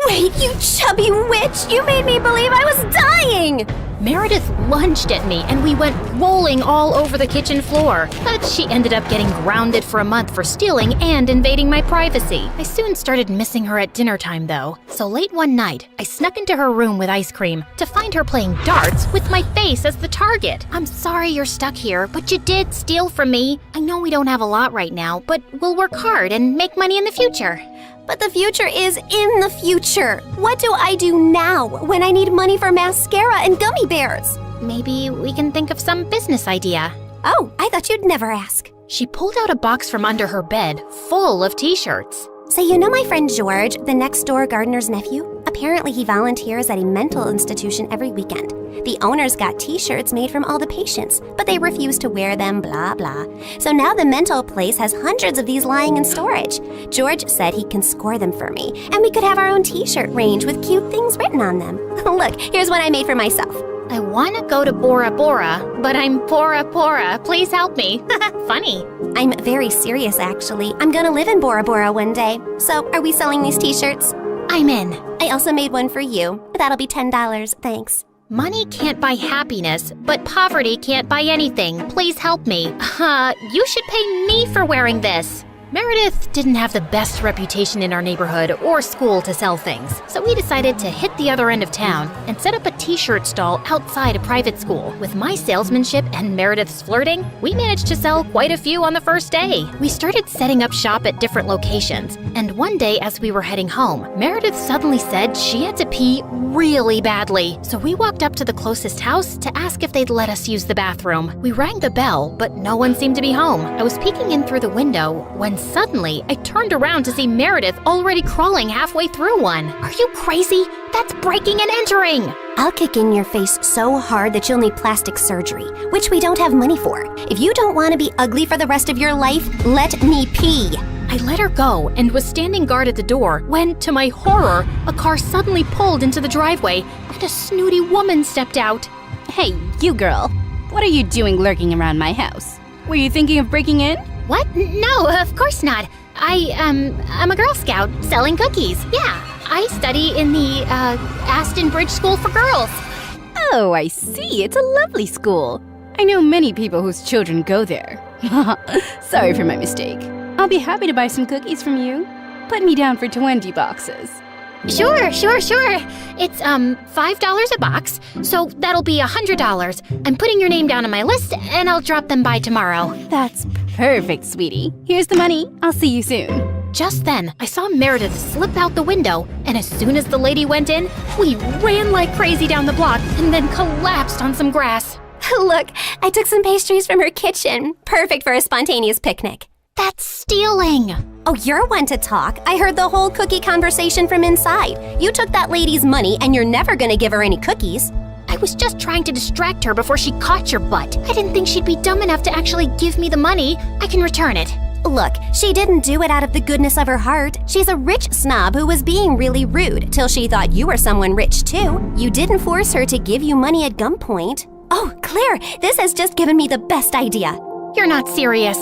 S1: Wait, you chubby witch! You made me believe I was dying!
S2: doing?
S4: Meredith lunged at me and we went rolling all over the kitchen floor. But she ended up getting grounded for a month for stealing and invading my privacy. I soon started missing her at dinner time though. So late one night, I snuck into her room with ice cream to find her playing darts with my face as the target. I'm sorry you're stuck here, but you did steal from me. I know we don't have a lot right now, but we'll work hard and make money in the future.
S2: But the future is in the future. What do I do now when I need money for mascara and gummy bears?
S4: Maybe we can think of some business idea.
S2: Oh, I thought you'd never ask.
S4: She pulled out a box from under her bed full of t-shirts.
S2: So you know my friend George, the next door gardener's nephew? Apparently he volunteers at a mental institution every weekend. The owners got t-shirts made from all the patients, but they refuse to wear them, blah, blah. So now the mental place has hundreds of these lying in storage. George said he can score them for me, and we could have our own t-shirt range with cute things written on them. Look, here's one I made for myself.
S4: I want to go to Bora Bora, but I'm Bora Bora. Please help me. Funny.
S2: I'm very serious, actually. I'm gonna live in Bora Bora one day. So, are we selling these t-shirts?
S4: I'm in.
S2: I also made one for you. That'll be $10, thanks.
S4: Money can't buy happiness, but poverty can't buy anything. Please help me. You should pay me for wearing this. Meredith didn't have the best reputation in our neighborhood or school to sell things, so we decided to hit the other end of town and set up a t-shirt stall outside a private school. With my salesmanship and Meredith's flirting, we managed to sell quite a few on the first day. We started setting up shop at different locations, and one day as we were heading home, Meredith suddenly said she had to pee really badly. So we walked up to the closest house to ask if they'd let us use the bathroom. We rang the bell, but no one seemed to be home. I was peeking in through the window when suddenly I turned around to see Meredith already crawling halfway through one. Are you crazy? That's breaking and entering!
S2: I'll kick in your face so hard that you'll need plastic surgery, which we don't have money for. If you don't want to be ugly for the rest of your life, let me pee.
S4: I let her go and was standing guard at the door when, to my horror, a car suddenly pulled into the driveway and a snooty woman stepped out.
S12: Hey, you girl. What are you doing lurking around my house? Were you thinking of breaking in?
S4: What? No, of course not. I'm a Girl Scout selling cookies. Yeah, I study in the, Aston Bridge School for Girls.
S12: Oh, I see. It's a lovely school. I know many people whose children go there. Sorry for my mistake. I'll be happy to buy some cookies from you. Put me down for 20 boxes.
S4: Sure. It's, $5 a box, so that'll be $100. I'm putting your name down on my list, and I'll drop them by tomorrow.
S12: That's perfect, sweetie. Here's the money. I'll see you soon.
S4: Just then, I saw Meredith slip out the window, and as soon as the lady went in, we ran like crazy down the block and then collapsed on some grass.
S2: Look, I took some pastries from her kitchen. Perfect for a spontaneous picnic.
S4: That's stealing.
S2: Oh, you're one to talk. I heard the whole cookie conversation from inside. You took that lady's money and you're never gonna give her any cookies.
S4: I was just trying to distract her before she caught your butt. I didn't think she'd be dumb enough to actually give me the money. I can return it.
S2: Look, she didn't do it out of the goodness of her heart. She's a rich snob who was being really rude till she thought you were someone rich too. You didn't force her to give you money at gunpoint. Oh, Claire, this has just given me the best idea.
S4: You're not serious.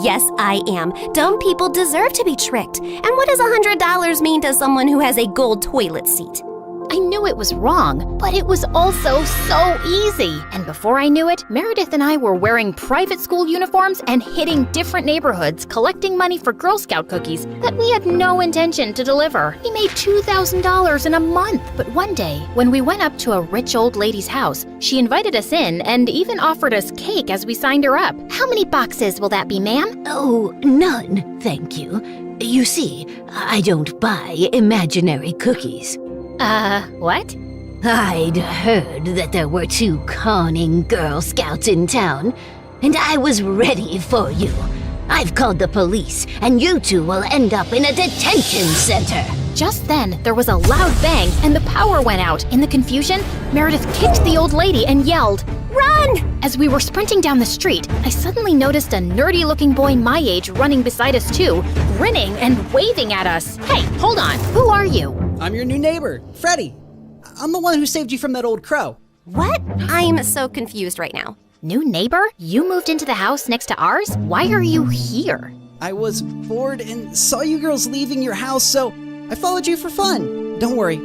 S2: Yes, I am. Dumb people deserve to be tricked. And what does $100 mean to someone who has a gold toilet seat?
S4: I knew it was wrong, but it was also so easy. And before I knew it, Meredith and I were wearing private school uniforms and hitting different neighborhoods collecting money for Girl Scout cookies that we had no intention to deliver. We made $2,000 in a month. But one day, when we went up to a rich old lady's house, she invited us in and even offered us cake as we signed her up. How many boxes will that be, ma'am?
S13: Oh, none, thank you. You see, I don't buy imaginary cookies.
S4: What?
S13: I'd heard that there were 2 conning Girl Scouts in town, and I was ready for you. I've called the police, and you 2 will end up in a detention center.
S4: Just then, there was a loud bang, and the power went out. In the confusion, Meredith kicked the old lady and yelled, "Run!" As we were sprinting down the street, I suddenly noticed a nerdy-looking boy my age running beside us too, grinning and waving at us. Hey, hold on. Who are you?
S14: I'm your new neighbor, Freddie. I'm the one who saved you from that old crow.
S2: What? I'm so confused right now.
S4: New neighbor? You moved into the house next to ours? Why are you here?
S14: I was bored and saw you girls leaving your house, so I followed you for fun. Don't worry,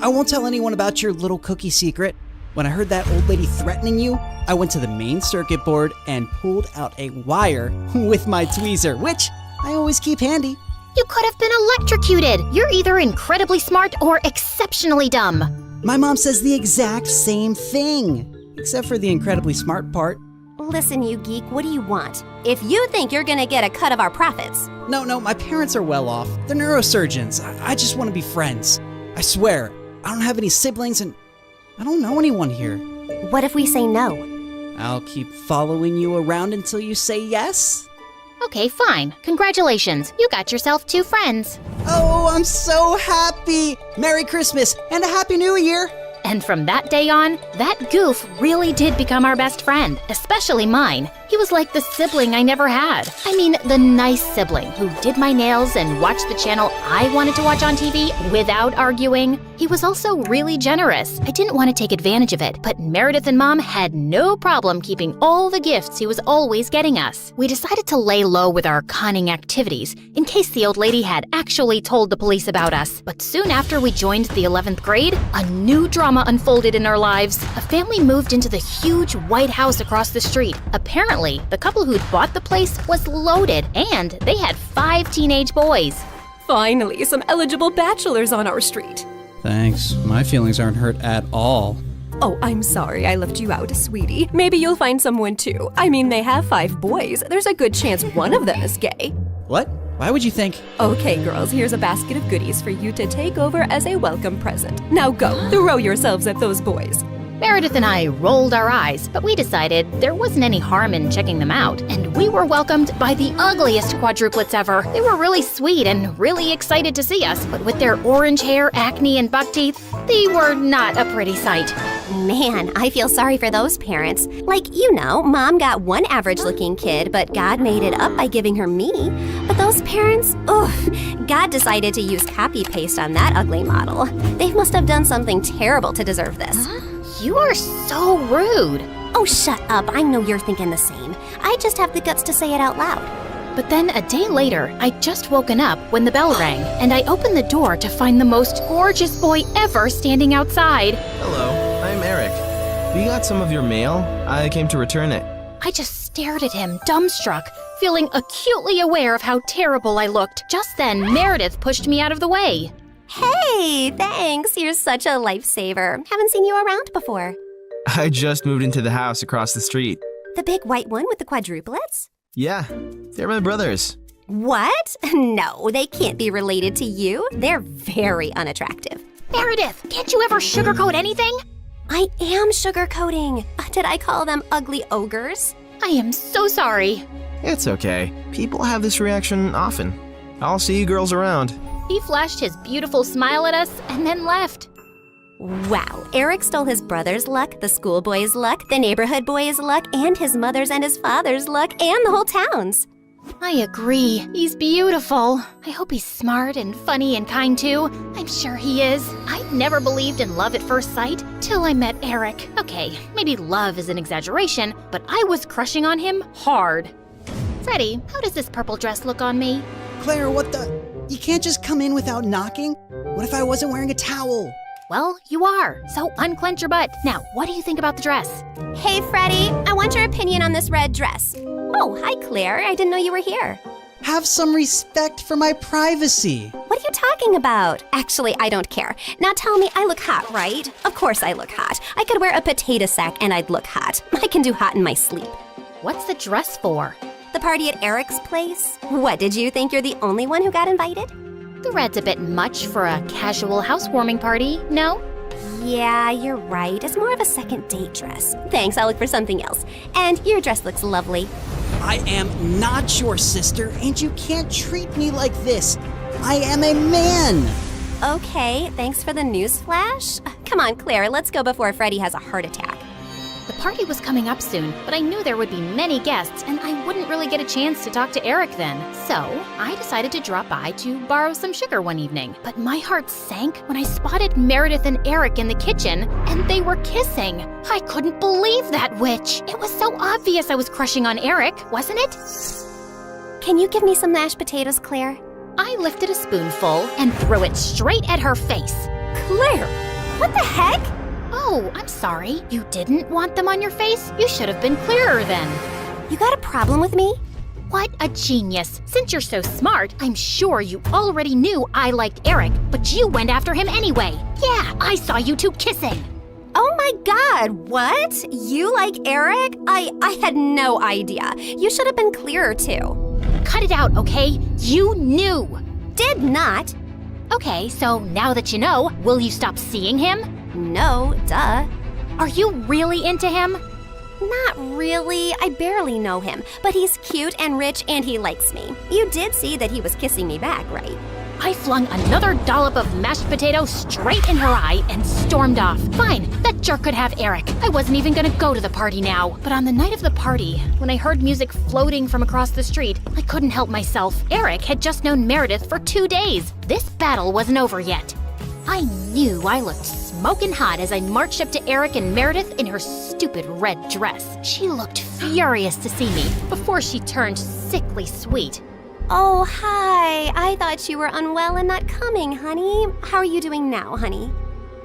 S14: I won't tell anyone about your little cookie secret. When I heard that old lady threatening you, I went to the main circuit board and pulled out a wire with my tweezer, which I always keep handy.
S4: You could have been electrocuted. You're either incredibly smart or exceptionally dumb.
S14: My mom says the exact same thing, except for the incredibly smart part.
S15: Listen, you geek, what do you want? If you think you're gonna get a cut of our profits.
S14: No, my parents are well off. They're neurosurgeons. I just want to be friends. I swear, I don't have any siblings and I don't know anyone here.
S15: What if we say no?
S14: I'll keep following you around until you say yes?
S4: Okay, fine. Congratulations. You got yourself 2 friends.
S14: Oh, I'm so happy! Merry Christmas and a Happy New Year!
S4: And from that day on, that goof really did become our best friend, especially mine. He was like the sibling I never had. I mean, the nice sibling who did my nails and watched the channel I wanted to watch on TV without arguing. He was also really generous. I didn't want to take advantage of it, but Meredith and Mom had no problem keeping all the gifts he was always getting us. We decided to lay low with our conning activities in case the old lady had actually told the police about us. But soon after we joined the 11th grade, a new drama unfolded in our lives. A family moved into the huge white house across the street. Apparently, the couple who'd bought the place was loaded, and they had 5 teenage boys.
S2: Finally, some eligible bachelors on our street.
S14: Thanks. My feelings aren't hurt at all.
S2: Oh, I'm sorry I left you out, sweetie. Maybe you'll find someone too. I mean, they have 5 boys. There's a good chance one of them is gay.
S14: What? Why would you think?
S2: Okay, girls, here's a basket of goodies for you to take over as a welcome present. Now go, throw yourselves at those boys.
S4: Meredith and I rolled our eyes, but we decided there wasn't any harm in checking them out, and we were welcomed by the ugliest quadruplets ever. They were really sweet and really excited to see us, but with their orange hair, acne, and buck teeth, they were not a pretty sight.
S15: Man, I feel sorry for those parents. Like, you know, Mom got one average-looking kid, but God made it up by giving her me. But those parents, oof, God decided to use copy-paste on that ugly model. They must have done something terrible to deserve this.
S4: You are so rude.
S15: Oh, shut up. I know you're thinking the same. I just have the guts to say it out loud.
S4: But then a day later, I'd just woken up when the bell rang, and I opened the door to find the most gorgeous boy ever standing outside.
S16: Hello, I'm Eric. We got some of your mail. I came to return it.
S4: I just stared at him, dumbstruck, feeling acutely aware of how terrible I looked. Just then, Meredith pushed me out of the way.
S15: Hey, thanks. You're such a lifesaver. Haven't seen you around before.
S16: I just moved into the house across the street.
S15: The big white one with the quadruplets?
S16: Yeah, they're my brothers.
S15: What? No, they can't be related to you. They're very unattractive.
S4: Meredith, can't you ever sugarcoat anything?
S15: I am sugarcoating. Did I call them ugly ogres?
S4: I am so sorry.
S16: It's okay. People have this reaction often. I'll see you girls around.
S4: He flashed his beautiful smile at us and then left.
S15: Wow, Eric stole his brother's luck, the schoolboy's luck, the neighborhood boy's luck, and his mother's and his father's luck, and the whole town's.
S4: I agree. He's beautiful. I hope he's smart and funny and kind too. I'm sure he is. I never believed in love at first sight till I met Eric. Okay, maybe love is an exaggeration, but I was crushing on him hard. Freddie, how does this purple dress look on me?
S14: Claire, what the? You can't just come in without knocking. What if I wasn't wearing a towel?
S4: Well, you are, so unclench your butt. Now, what do you think about the dress?
S15: Hey, Freddie, I want your opinion on this red dress. Oh, hi, Claire. I didn't know you were here.
S14: Have some respect for my privacy.
S15: What are you talking about? Actually, I don't care. Now tell me, I look hot, right? Of course I look hot. I could wear a potato sack and I'd look hot. I can do hot in my sleep.
S4: What's the dress for?
S15: The party at Eric's place? What, did you think you're the only one who got invited?
S4: The red's a bit much for a casual housewarming party, no?
S15: Yeah, you're right. It's more of a second date dress. Thanks, I'll look for something else. And your dress looks lovely.
S14: I am not your sister, and you can't treat me like this. I am a man.
S15: Okay, thanks for the news flash. Come on, Claire, let's go before Freddie has a heart attack.
S4: The party was coming up soon, but I knew there would be many guests, and I wouldn't really get a chance to talk to Eric then. So, I decided to drop by to borrow some sugar one evening. But my heart sank when I spotted Meredith and Eric in the kitchen, and they were kissing. I couldn't believe that witch. It was so obvious I was crushing on Eric, wasn't it?
S15: Can you give me some mashed potatoes, Claire?
S4: I lifted a spoonful and threw it straight at her face.
S15: Claire, what the heck?
S4: Oh, I'm sorry. You didn't want them on your face? You should have been clearer then.
S15: You got a problem with me?
S4: What a genius. Since you're so smart, I'm sure you already knew I liked Eric, but you went after him anyway. Yeah, I saw you two kissing.
S15: Oh my god, what? You like Eric? I had no idea. You should have been clearer too.
S4: Cut it out, okay? You knew.
S15: Did not.
S4: Okay, so now that you know, will you stop seeing him?
S15: No, duh.
S4: Are you really into him?
S15: Not really. I barely know him, but he's cute and rich and he likes me. You did see that he was kissing me back, right?
S4: I flung another dollop of mashed potato straight in her eye and stormed off. Fine, that jerk could have Eric. I wasn't even gonna go to the party now. But on the night of the party, when I heard music floating from across the street, I couldn't help myself. Eric had just known Meredith for 2 days. This battle wasn't over yet. I knew I looked smoking hot as I marched up to Eric and Meredith in her stupid red dress. She looked furious to see me before she turned sickly sweet.
S15: Oh, hi. I thought you were unwell and not coming, honey. How are you doing now, honey?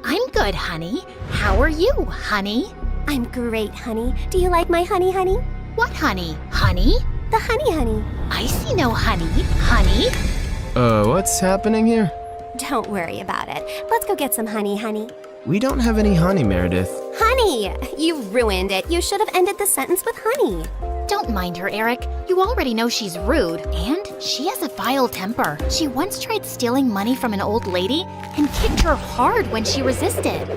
S4: I'm good, honey. How are you, honey?
S15: I'm great, honey. Do you like my honey, honey?
S4: What honey? Honey?
S15: The honey, honey.
S4: I see no honey. Honey?
S16: What's happening here?
S15: Don't worry about it. Let's go get some honey, honey.
S16: We don't have any honey, Meredith.
S15: Honey! You ruined it. You should have ended the sentence with honey.
S4: Don't mind her, Eric. You already know she's rude, and she has a vile temper. She once tried stealing money from an old lady and kicked her hard when she resisted.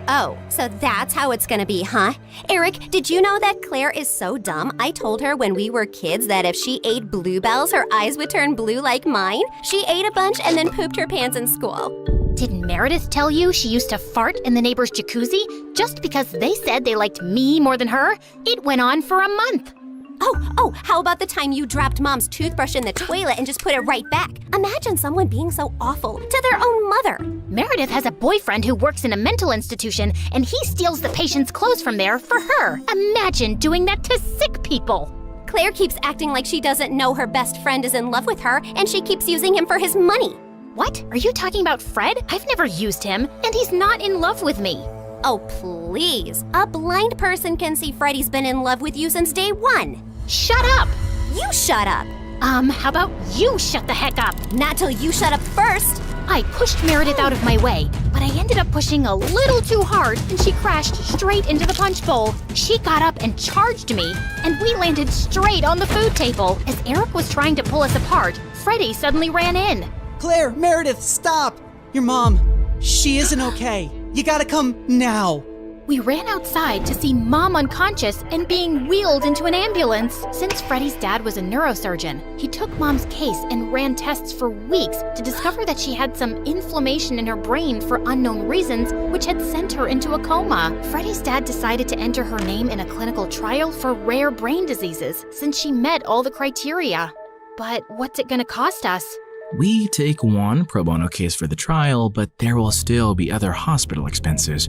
S15: Oh, so that's how it's gonna be, huh? Eric, did you know that Claire is so dumb? I told her when we were kids that if she ate bluebells, her eyes would turn blue like mine. She ate a bunch and then pooped her pants in school.
S4: Didn't Meredith tell you she used to fart in the neighbor's jacuzzi just because they said they liked me more than her? It went on for a month.
S15: Oh, how about the time you dropped Mom's toothbrush in the toilet and just put it right back? Imagine someone being so awful to their own mother.
S4: Meredith has a boyfriend who works in a mental institution, and he steals the patient's clothes from there for her. Imagine doing that to sick people.
S15: Claire keeps acting like she doesn't know her best friend is in love with her, and she keeps using him for his money.
S4: What? Are you talking about Fred? I've never used him, and he's not in love with me.
S15: Oh, please. A blind person can see Freddie's been in love with you since day one.
S4: Shut up!
S15: You shut up!
S4: How about you shut the heck up?
S15: Not till you shut up first!
S4: I pushed Meredith out of my way, but I ended up pushing a little too hard and she crashed straight into the punch bowl. She got up and charged me, and we landed straight on the food table. As Eric was trying to pull us apart, Freddie suddenly ran in.
S14: Claire, Meredith, stop! Your mom, she isn't okay. You gotta come now.
S4: We ran outside to see Mom unconscious and being wheeled into an ambulance. Since Freddie's dad was a neurosurgeon, he took Mom's case and ran tests for weeks to discover that she had some inflammation in her brain for unknown reasons, which had sent her into a coma. Freddie's dad decided to enter her name in a clinical trial for rare brain diseases since she met all the criteria. But what's it gonna cost us?
S17: We take one pro bono case for the trial, but there will still be other hospital expenses.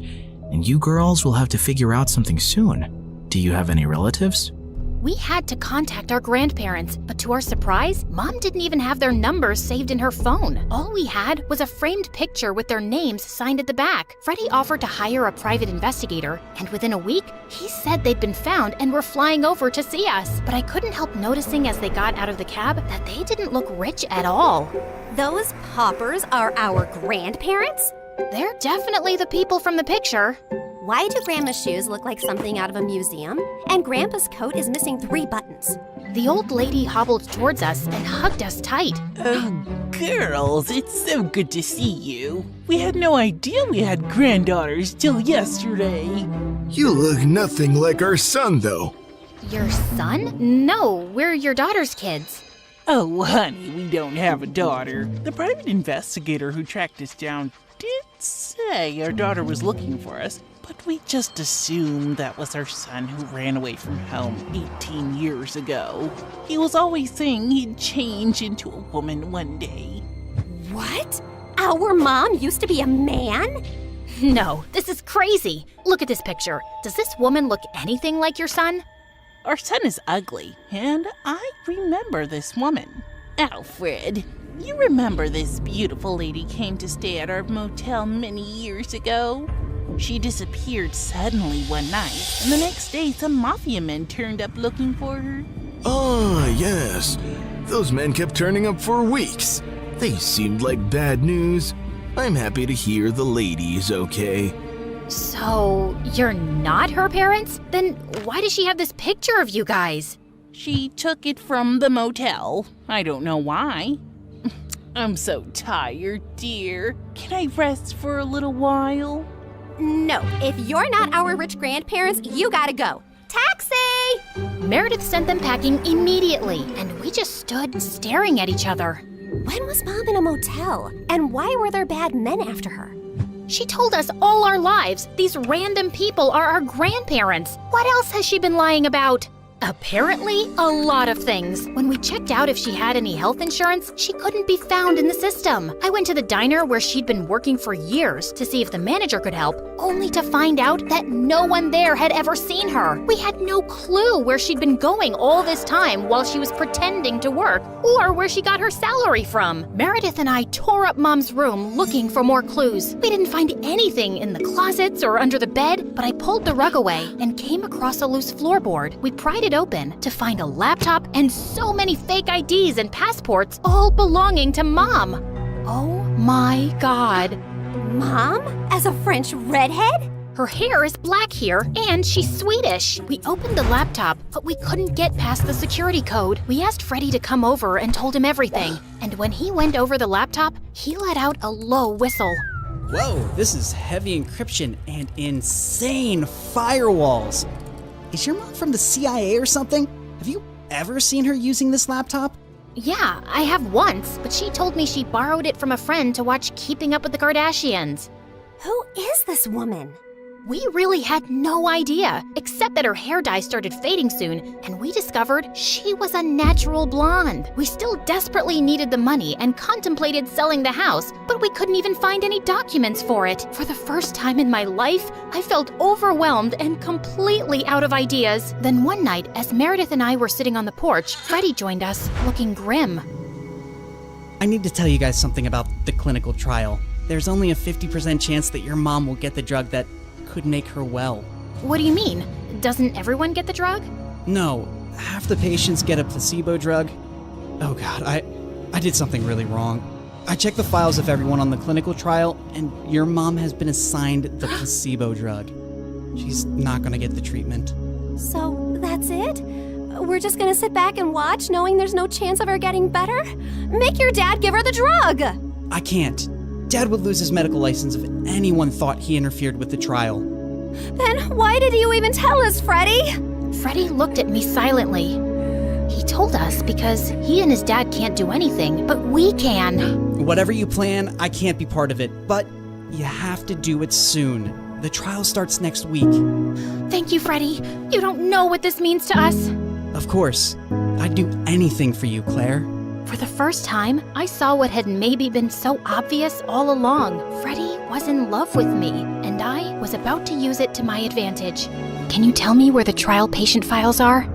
S17: And you girls will have to figure out something soon. Do you have any relatives?
S4: We had to contact our grandparents, but to our surprise, Mom didn't even have their numbers saved in her phone. All we had was a framed picture with their names signed at the back. Freddie offered to hire a private investigator, and within a week, he said they'd been found and were flying over to see us. But I couldn't help noticing as they got out of the cab that they didn't look rich at all.
S15: Those paupers are our grandparents?
S4: They're definitely the people from the picture.
S15: Why do Grandma's shoes look like something out of a museum? And Grandpa's coat is missing 3 buttons.
S4: The old lady hobbled towards us and hugged us tight.
S7: Oh, girls, it's so good to see you. We had no idea we had granddaughters till yesterday.
S18: You look nothing like our son, though.
S4: Your son? No, we're your daughter's kids.
S7: Oh, honey, we don't have a daughter. The private investigator who tracked us down did say our daughter was looking for us, but we just assumed that was our son who ran away from home 18 years ago. He was always saying he'd change into a woman one day.
S15: What? Our mom used to be a man?
S4: No, this is crazy. Look at this picture. Does this woman look anything like your son?
S7: Our son is ugly, and I remember this woman. Alfred, you remember this beautiful lady came to stay at our motel many years ago? She disappeared suddenly one night, and the next day some mafia men turned up looking for her.
S18: Ah, yes. Those men kept turning up for weeks. They seemed like bad news. I'm happy to hear the lady's okay.
S4: So, you're not her parents? Then why does she have this picture of you guys?
S7: She took it from the motel. I don't know why. I'm so tired, dear. Can I rest for a little while?
S15: No, if you're not our rich grandparents, you gotta go. Taxi!
S4: Meredith sent them packing immediately, and we just stood staring at each other.
S15: When was Mom in a motel? And why were there bad men after her?
S4: She told us all our lives these random people are our grandparents. What else has she been lying about? Apparently, a lot of things. When we checked out if she had any health insurance, she couldn't be found in the system. I went to the diner where she'd been working for years to see if the manager could help, only to find out that no one there had ever seen her. We had no clue where she'd been going all this time while she was pretending to work, or where she got her salary from. Meredith and I tore up Mom's room looking for more clues. We didn't find anything in the closets or under the bed, but I pulled the rug away and came across a loose floorboard. We pried it open to find a laptop and so many fake IDs and passports, all belonging to Mom. Oh my God.
S15: Mom? As a French redhead?
S4: Her hair is black here, and she's Swedish. We opened the laptop, but we couldn't get past the security code. We asked Freddie to come over and told him everything. And when he went over the laptop, he let out a low whistle.
S14: Whoa, this is heavy encryption and insane firewalls. Is your mom from the CIA or something? Have you ever seen her using this laptop?
S4: Yeah, I have once, but she told me she borrowed it from a friend to watch Keeping Up with the Kardashians.
S15: Who is this woman?
S4: We really had no idea, except that her hair dye started fading soon, and we discovered she was a natural blonde. We still desperately needed the money and contemplated selling the house, but we couldn't even find any documents for it. For the first time in my life, I felt overwhelmed and completely out of ideas. Then one night, as Meredith and I were sitting on the porch, Freddie joined us, looking grim.
S14: I need to tell you guys something about the clinical trial. There's only a 50% chance that your mom will get the drug that could make her well.
S4: What do you mean? Doesn't everyone get the drug?
S14: No, half the patients get a placebo drug. Oh God, I did something really wrong. I checked the files of everyone on the clinical trial, and your mom has been assigned the placebo drug. She's not gonna get the treatment.
S15: So that's it? We're just gonna sit back and watch, knowing there's no chance of her getting better? Make your dad give her the drug!
S14: I can't. Dad would lose his medical license if anyone thought he interfered with the trial.
S15: Then why did you even tell us, Freddie?
S4: Freddie looked at me silently. He told us because he and his dad can't do anything, but we can.
S14: Whatever you plan, I can't be part of it, but you have to do it soon. The trial starts next week.
S4: Thank you, Freddie. You don't know what this means to us.
S14: Of course. I'd do anything for you, Claire.
S4: For the first time, I saw what had maybe been so obvious all along. Freddie was in love with me, and I was about to use it to my advantage. Can you tell me where the trial patient files are?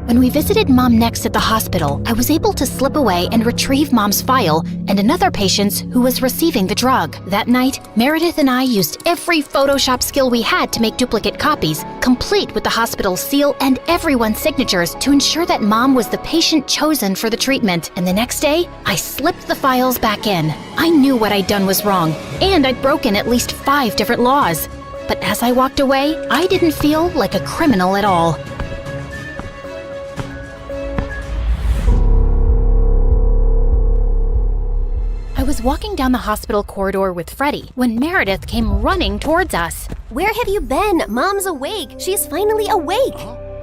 S4: When we visited Mom next at the hospital, I was able to slip away and retrieve Mom's file and another patient's who was receiving the drug. That night, Meredith and I used every Photoshop skill we had to make duplicate copies, complete with the hospital's seal and everyone's signatures to ensure that Mom was the patient chosen for the treatment. And the next day, I slipped the files back in. I knew what I'd done was wrong, and I'd broken at least 5 different laws. But as I walked away, I didn't feel like a criminal at all. I was walking down the hospital corridor with Freddie when Meredith came running towards us.
S15: Where have you been? Mom's awake. She's finally awake.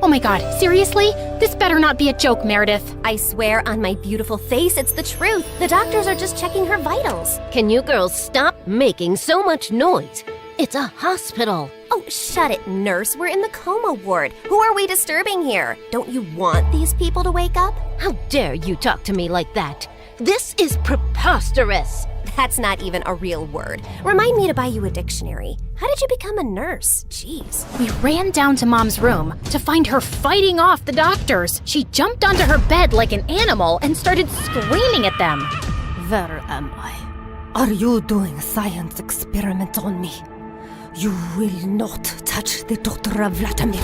S4: Oh my God, seriously? This better not be a joke, Meredith.
S15: I swear on my beautiful face, it's the truth. The doctors are just checking her vitals.
S13: Can you girls stop making so much noise? It's a hospital.
S15: Oh, shut it, nurse. We're in the coma ward. Who are we disturbing here? Don't you want these people to wake up?
S13: How dare you talk to me like that? This is preposterous.
S15: That's not even a real word. Remind me to buy you a dictionary. How did you become a nurse? Jeez.
S4: We ran down to Mom's room to find her fighting off the doctors. She jumped onto her bed like an animal and started screaming at them.
S2: Where am I? Are you doing a science experiment on me?
S19: You will not touch the daughter of Vladimir.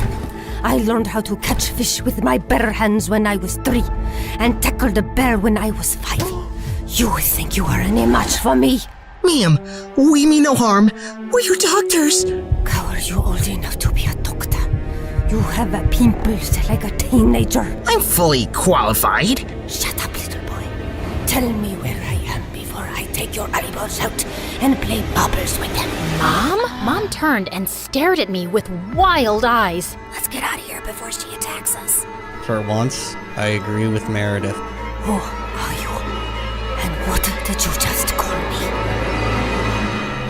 S19: I learned how to catch fish with my bare hands when I was 3 and tackled a bear when I was 5. You think you are any match for me?
S20: Ma'am, we mean no harm. We're your doctors.
S19: How are you old enough to be a doctor? You have a pimples like a teenager.
S20: I'm fully qualified.
S19: Shut up, little boy. Tell me where I am before I take your eyeballs out and play bubbles with them.
S4: Mom? Mom turned and stared at me with wild eyes.
S19: Let's get out of here before she attacks us.
S14: For once, I agree with Meredith.
S19: Who are you? And what did you just call me?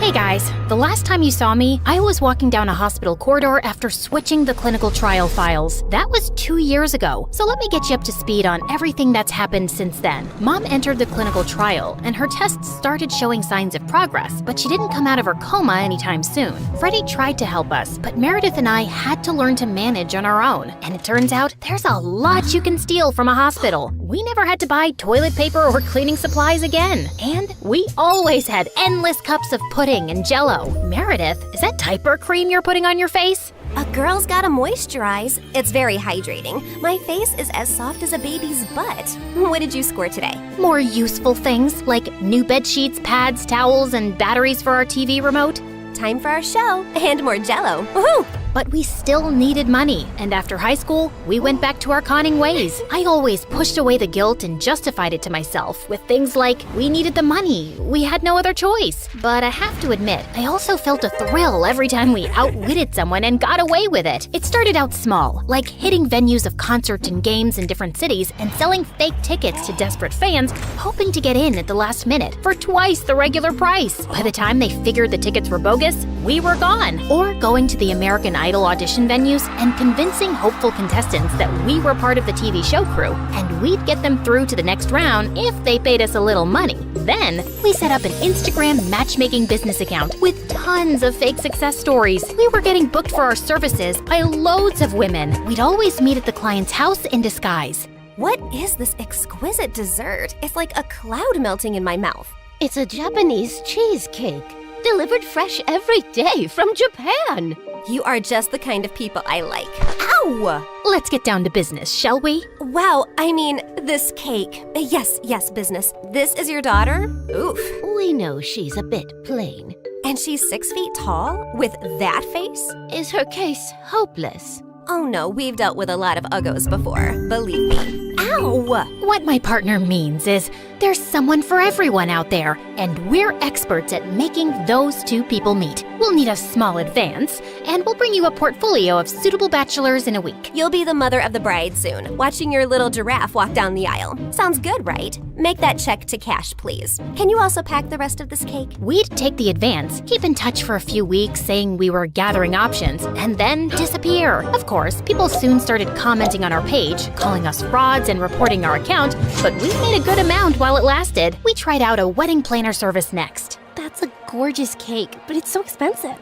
S4: Hey guys, the last time you saw me, I was walking down a hospital corridor after switching the clinical trial files. That was 2 years ago, so let me get you up to speed on everything that's happened since then. Mom entered the clinical trial, and her tests started showing signs of progress, but she didn't come out of her coma anytime soon. Freddie tried to help us, but Meredith and I had to learn to manage on our own. And it turns out there's a lot you can steal from a hospital. We never had to buy toilet paper or cleaning supplies again. And we always had endless cups of pudding and Jell-O. Meredith, is that diaper cream you're putting on your face?
S15: A girl's gotta moisturize. It's very hydrating. My face is as soft as a baby's butt. What did you score today?
S4: More useful things like new bed sheets, pads, towels, and batteries for our TV remote.
S15: Time for our show and more Jell-O. Woohoo!
S4: But we still needed money, and after high school, we went back to our conning ways. I always pushed away the guilt and justified it to myself with things like, we needed the money, we had no other choice. But I have to admit, I also felt a thrill every time we outwitted someone and got away with it. It started out small, like hitting venues of concerts and games in different cities and selling fake tickets to desperate fans, hoping to get in at the last minute for twice the regular price. By the time they figured the tickets were bogus, we were gone. Or going to the American Idol audition venues and convincing hopeful contestants that we were part of the TV show crew and we'd get them through to the next round if they paid us a little money. Then, we set up an Instagram matchmaking business account with tons of fake success stories. We were getting booked for our services by loads of women. We'd always meet at the client's house in disguise.
S15: What is this exquisite dessert? It's like a cloud melting in my mouth.
S13: It's a Japanese cheesecake, delivered fresh every day from Japan.
S15: You are just the kind of people I like. Ow!
S4: Let's get down to business, shall we?
S15: Wow, I mean, this cake. Yes, business. This is your daughter? Oof.
S13: We know she's a bit plain.
S15: And she's 6 feet tall? With that face?
S13: Is her case hopeless?
S15: Oh no, we've dealt with a lot of uggos before. Believe me. Ow!
S4: What my partner means is there's someone for everyone out there, and we're experts at making those two people meet. We'll need a small advance, and we'll bring you a portfolio of suitable bachelors in a week.
S15: You'll be the mother of the bride soon, watching your little giraffe walk down the aisle. Sounds good, right? Make that check to cash, please. Can you also pack the rest of this cake?
S4: We'd take the advance, keep in touch for a few weeks saying we were gathering options, and then disappear. Of course, people soon started commenting on our page, calling us frauds and reporting our account, but we made a good amount while it lasted. We tried out a wedding planner service next.
S1: That's a gorgeous cake, but it's so expensive.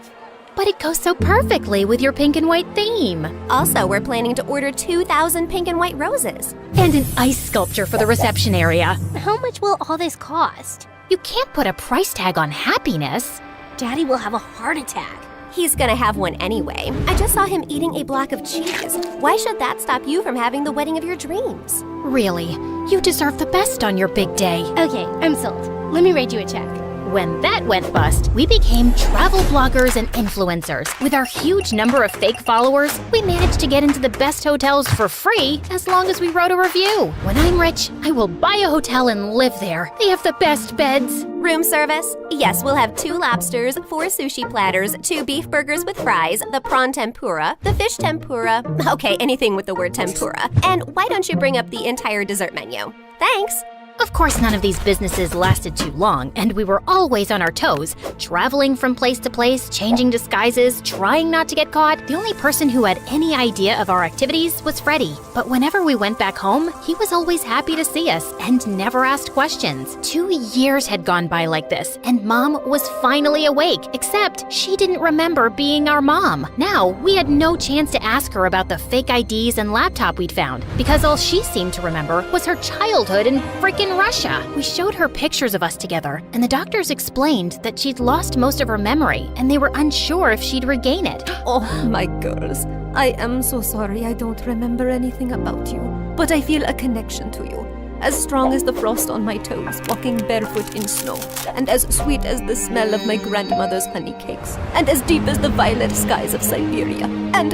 S4: But it goes so perfectly with your pink and white theme.
S15: Also, we're planning to order 2,000 pink and white roses.
S4: And an ice sculpture for the reception area.
S1: How much will all this cost?
S4: You can't put a price tag on happiness.
S1: Daddy will have a heart attack.
S15: He's gonna have one anyway. I just saw him eating a block of cheese. Why should that stop you from having the wedding of your dreams?
S4: Really, you deserve the best on your big day.
S1: Okay, I'm sold. Let me write you a check.
S4: When that went bust, we became travel bloggers and influencers. With our huge number of fake followers, we managed to get into the best hotels for free as long as we wrote a review. When I'm rich, I will buy a hotel and live there. They have the best beds.
S15: Room service? Yes, we'll have 2 lobsters, 4 sushi platters, 2 beef burgers with fries, the prawn tempura, the fish tempura. Okay, anything with the word tempura. And why don't you bring up the entire dessert menu? Thanks!
S4: Of course, none of these businesses lasted too long, and we were always on our toes, traveling from place to place, changing disguises, trying not to get caught. The only person who had any idea of our activities was Freddie. But whenever we went back home, he was always happy to see us and never asked questions. 2 years had gone by like this, and Mom was finally awake, except she didn't remember being our mom. Now, we had no chance to ask her about the fake IDs and laptop we'd found, because all she seemed to remember was her childhood in freaking in Russia. We showed her pictures of us together, and the doctors explained that she'd lost most of her memory, and they were unsure if she'd regain it.
S19: Oh, my girls. I am so sorry I don't remember anything about you, but I feel a connection to you. As strong as the frost on my toes, walking barefoot in snow, and as sweet as the smell of my grandmother's honey cakes, and as deep as the violet skies of Siberia, and...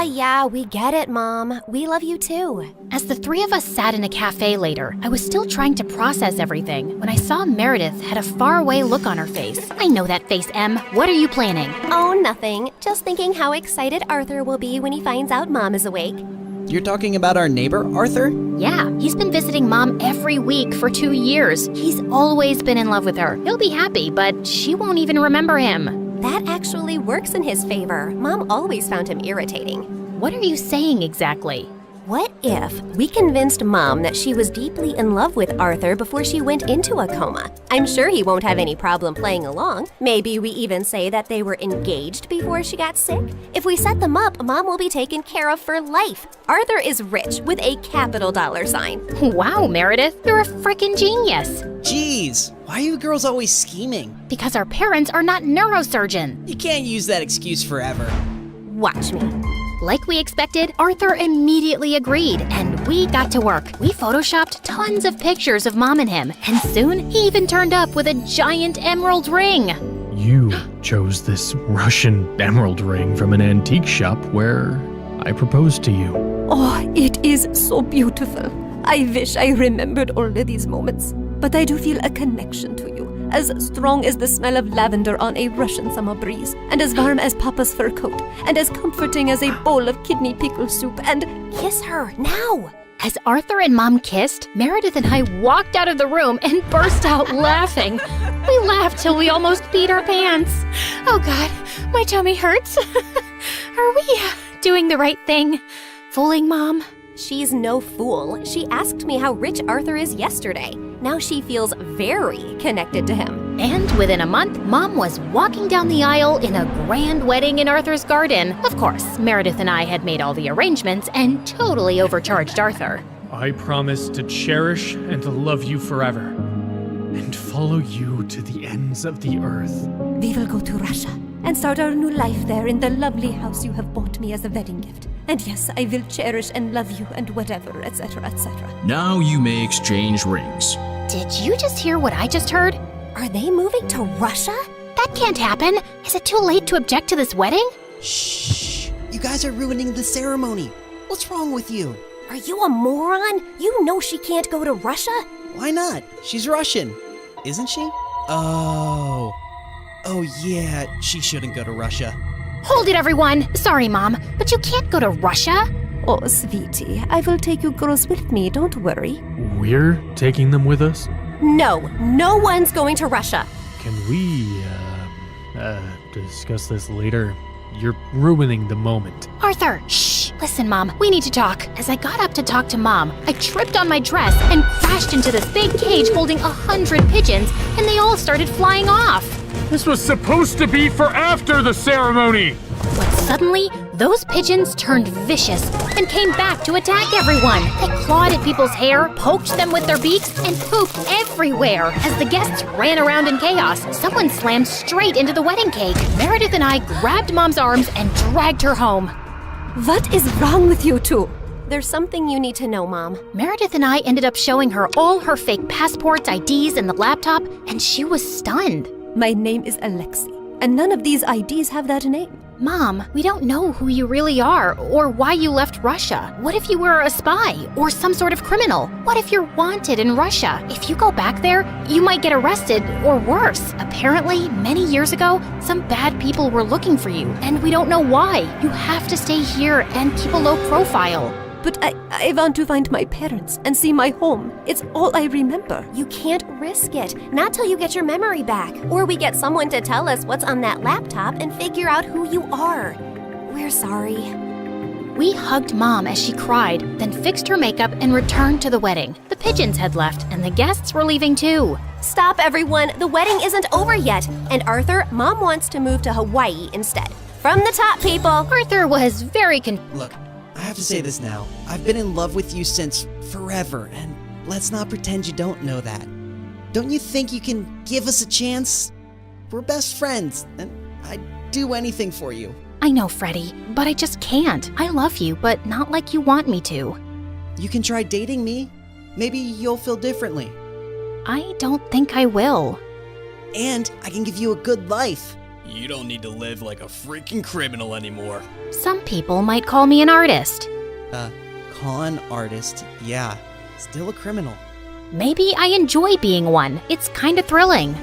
S15: Yeah, we get it, Mom. We love you too.
S4: As the three of us sat in a cafe later, I was still trying to process everything when I saw Meredith had a faraway look on her face. I know that face, Em. What are you planning?
S15: Oh, nothing. Just thinking how excited Arthur will be when he finds out Mom is awake.
S14: You're talking about our neighbor, Arthur?
S4: Yeah, he's been visiting Mom every week for 2 years. He's always been in love with her. He'll be happy, but she won't even remember him.
S15: That actually works in his favor. Mom always found him irritating.
S4: What are you saying exactly?
S15: What if we convinced Mom that she was deeply in love with Arthur before she went into a coma? I'm sure he won't have any problem playing along. Maybe we even say that they were engaged before she got sick. If we set them up, Mom will be taken care of for life. Arthur is rich with a capital $sign.
S4: Wow, Meredith, you're a frickin' genius.
S14: Jeez, why are you girls always scheming?
S4: Because our parents are not neurosurgeons.
S14: You can't use that excuse forever.
S15: Watch me.
S4: Like we expected, Arthur immediately agreed, and we got to work. We photoshopped tons of pictures of Mom and him, and soon he even turned up with a giant emerald ring.
S2: You chose this Russian emerald ring from an antique shop where I proposed to you.
S19: Oh, it is so beautiful. I wish I remembered all of these moments, but I do feel a connection to you. As strong as the smell of lavender on a Russian summer breeze, and as warm as Papa's fur coat, and as comforting as a bowl of kidney pickle soup, and...
S15: Kiss her, now!
S4: As Arthur and Mom kissed, Meredith and I walked out of the room and burst out laughing. We laughed till we almost peed our pants. Oh God, my tummy hurts. Are we doing the right thing? Fooling Mom?
S15: She's no fool. She asked me how rich Arthur is yesterday. Now she feels very connected to him.
S4: And within a month, Mom was walking down the aisle in a grand wedding in Arthur's garden. Of course, Meredith and I had made all the arrangements and totally overcharged Arthur.
S2: I promise to cherish and to love you forever, and follow you to the ends of the earth.
S19: We will go to Russia and start our new life there in the lovely house you have bought me as a wedding gift. And yes, I will cherish and love you and whatever, etc., etc.
S17: Now you may exchange rings.
S4: Did you just hear what I just heard?
S15: Are they moving to Russia?
S4: That can't happen. Is it too late to object to this wedding?
S14: Shh! You guys are ruining the ceremony. What's wrong with you?
S15: Are you a moron? You know she can't go to Russia?
S14: Why not? She's Russian, isn't she? Oh yeah, she shouldn't go to Russia.
S4: Hold it, everyone! Sorry, Mom, but you can't go to Russia.
S19: Oh, sweetie, I will take you girls with me, don't worry.
S2: We're taking them with us?
S15: No one's going to Russia.
S2: Can we, discuss this later? You're ruining the moment.
S4: Arthur, shh! Listen, Mom, we need to talk. As I got up to talk to Mom, I tripped on my dress and crashed into this big cage holding 100 pigeons, and they all started flying off.
S2: This was supposed to be for after the ceremony!
S4: But suddenly, those pigeons turned vicious and came back to attack everyone. They clawed at people's hair, poked them with their beaks, and pooped everywhere. As the guests ran around in chaos, someone slammed straight into the wedding cake. Meredith and I grabbed Mom's arms and dragged her home.
S19: What is wrong with you two?
S15: There's something you need to know, Mom.
S4: Meredith and I ended up showing her all her fake passports, IDs, and the laptop, and she was stunned.
S19: My name is Alexei, and none of these IDs have that name.
S4: Mom, we don't know who you really are or why you left Russia. What if you were a spy or some sort of criminal? What if you're wanted in Russia? If you go back there, you might get arrested or worse. Apparently, many years ago, some bad people were looking for you, and we don't know why. You have to stay here and keep a low profile.
S19: But I want to find my parents and see my home. It's all I remember.
S15: You can't risk it. Not till you get your memory back. Or we get someone to tell us what's on that laptop and figure out who you are. We're sorry.
S4: We hugged Mom as she cried, then fixed her makeup and returned to the wedding. The pigeons had left, and the guests were leaving too.
S15: Stop, everyone. The wedding isn't over yet. And Arthur, Mom wants to move to Hawaii instead. From the top, people.
S4: Arthur was very
S14: Look, I have to say this now. I've been in love with you since forever, and let's not pretend you don't know that. Don't you think you can give us a chance? We're best friends, and I'd do anything for you.
S4: I know, Freddie, but I just can't. I love you, but not like you want me to.
S14: You can try dating me. Maybe you'll feel differently.
S4: I don't think I will.
S14: And I can give you a good life.
S2: You don't need to live like a freaking criminal anymore.
S4: Some people might call me an artist.
S14: Con artist, yeah. Still a criminal.
S4: Maybe I enjoy being one. It's kind of thrilling.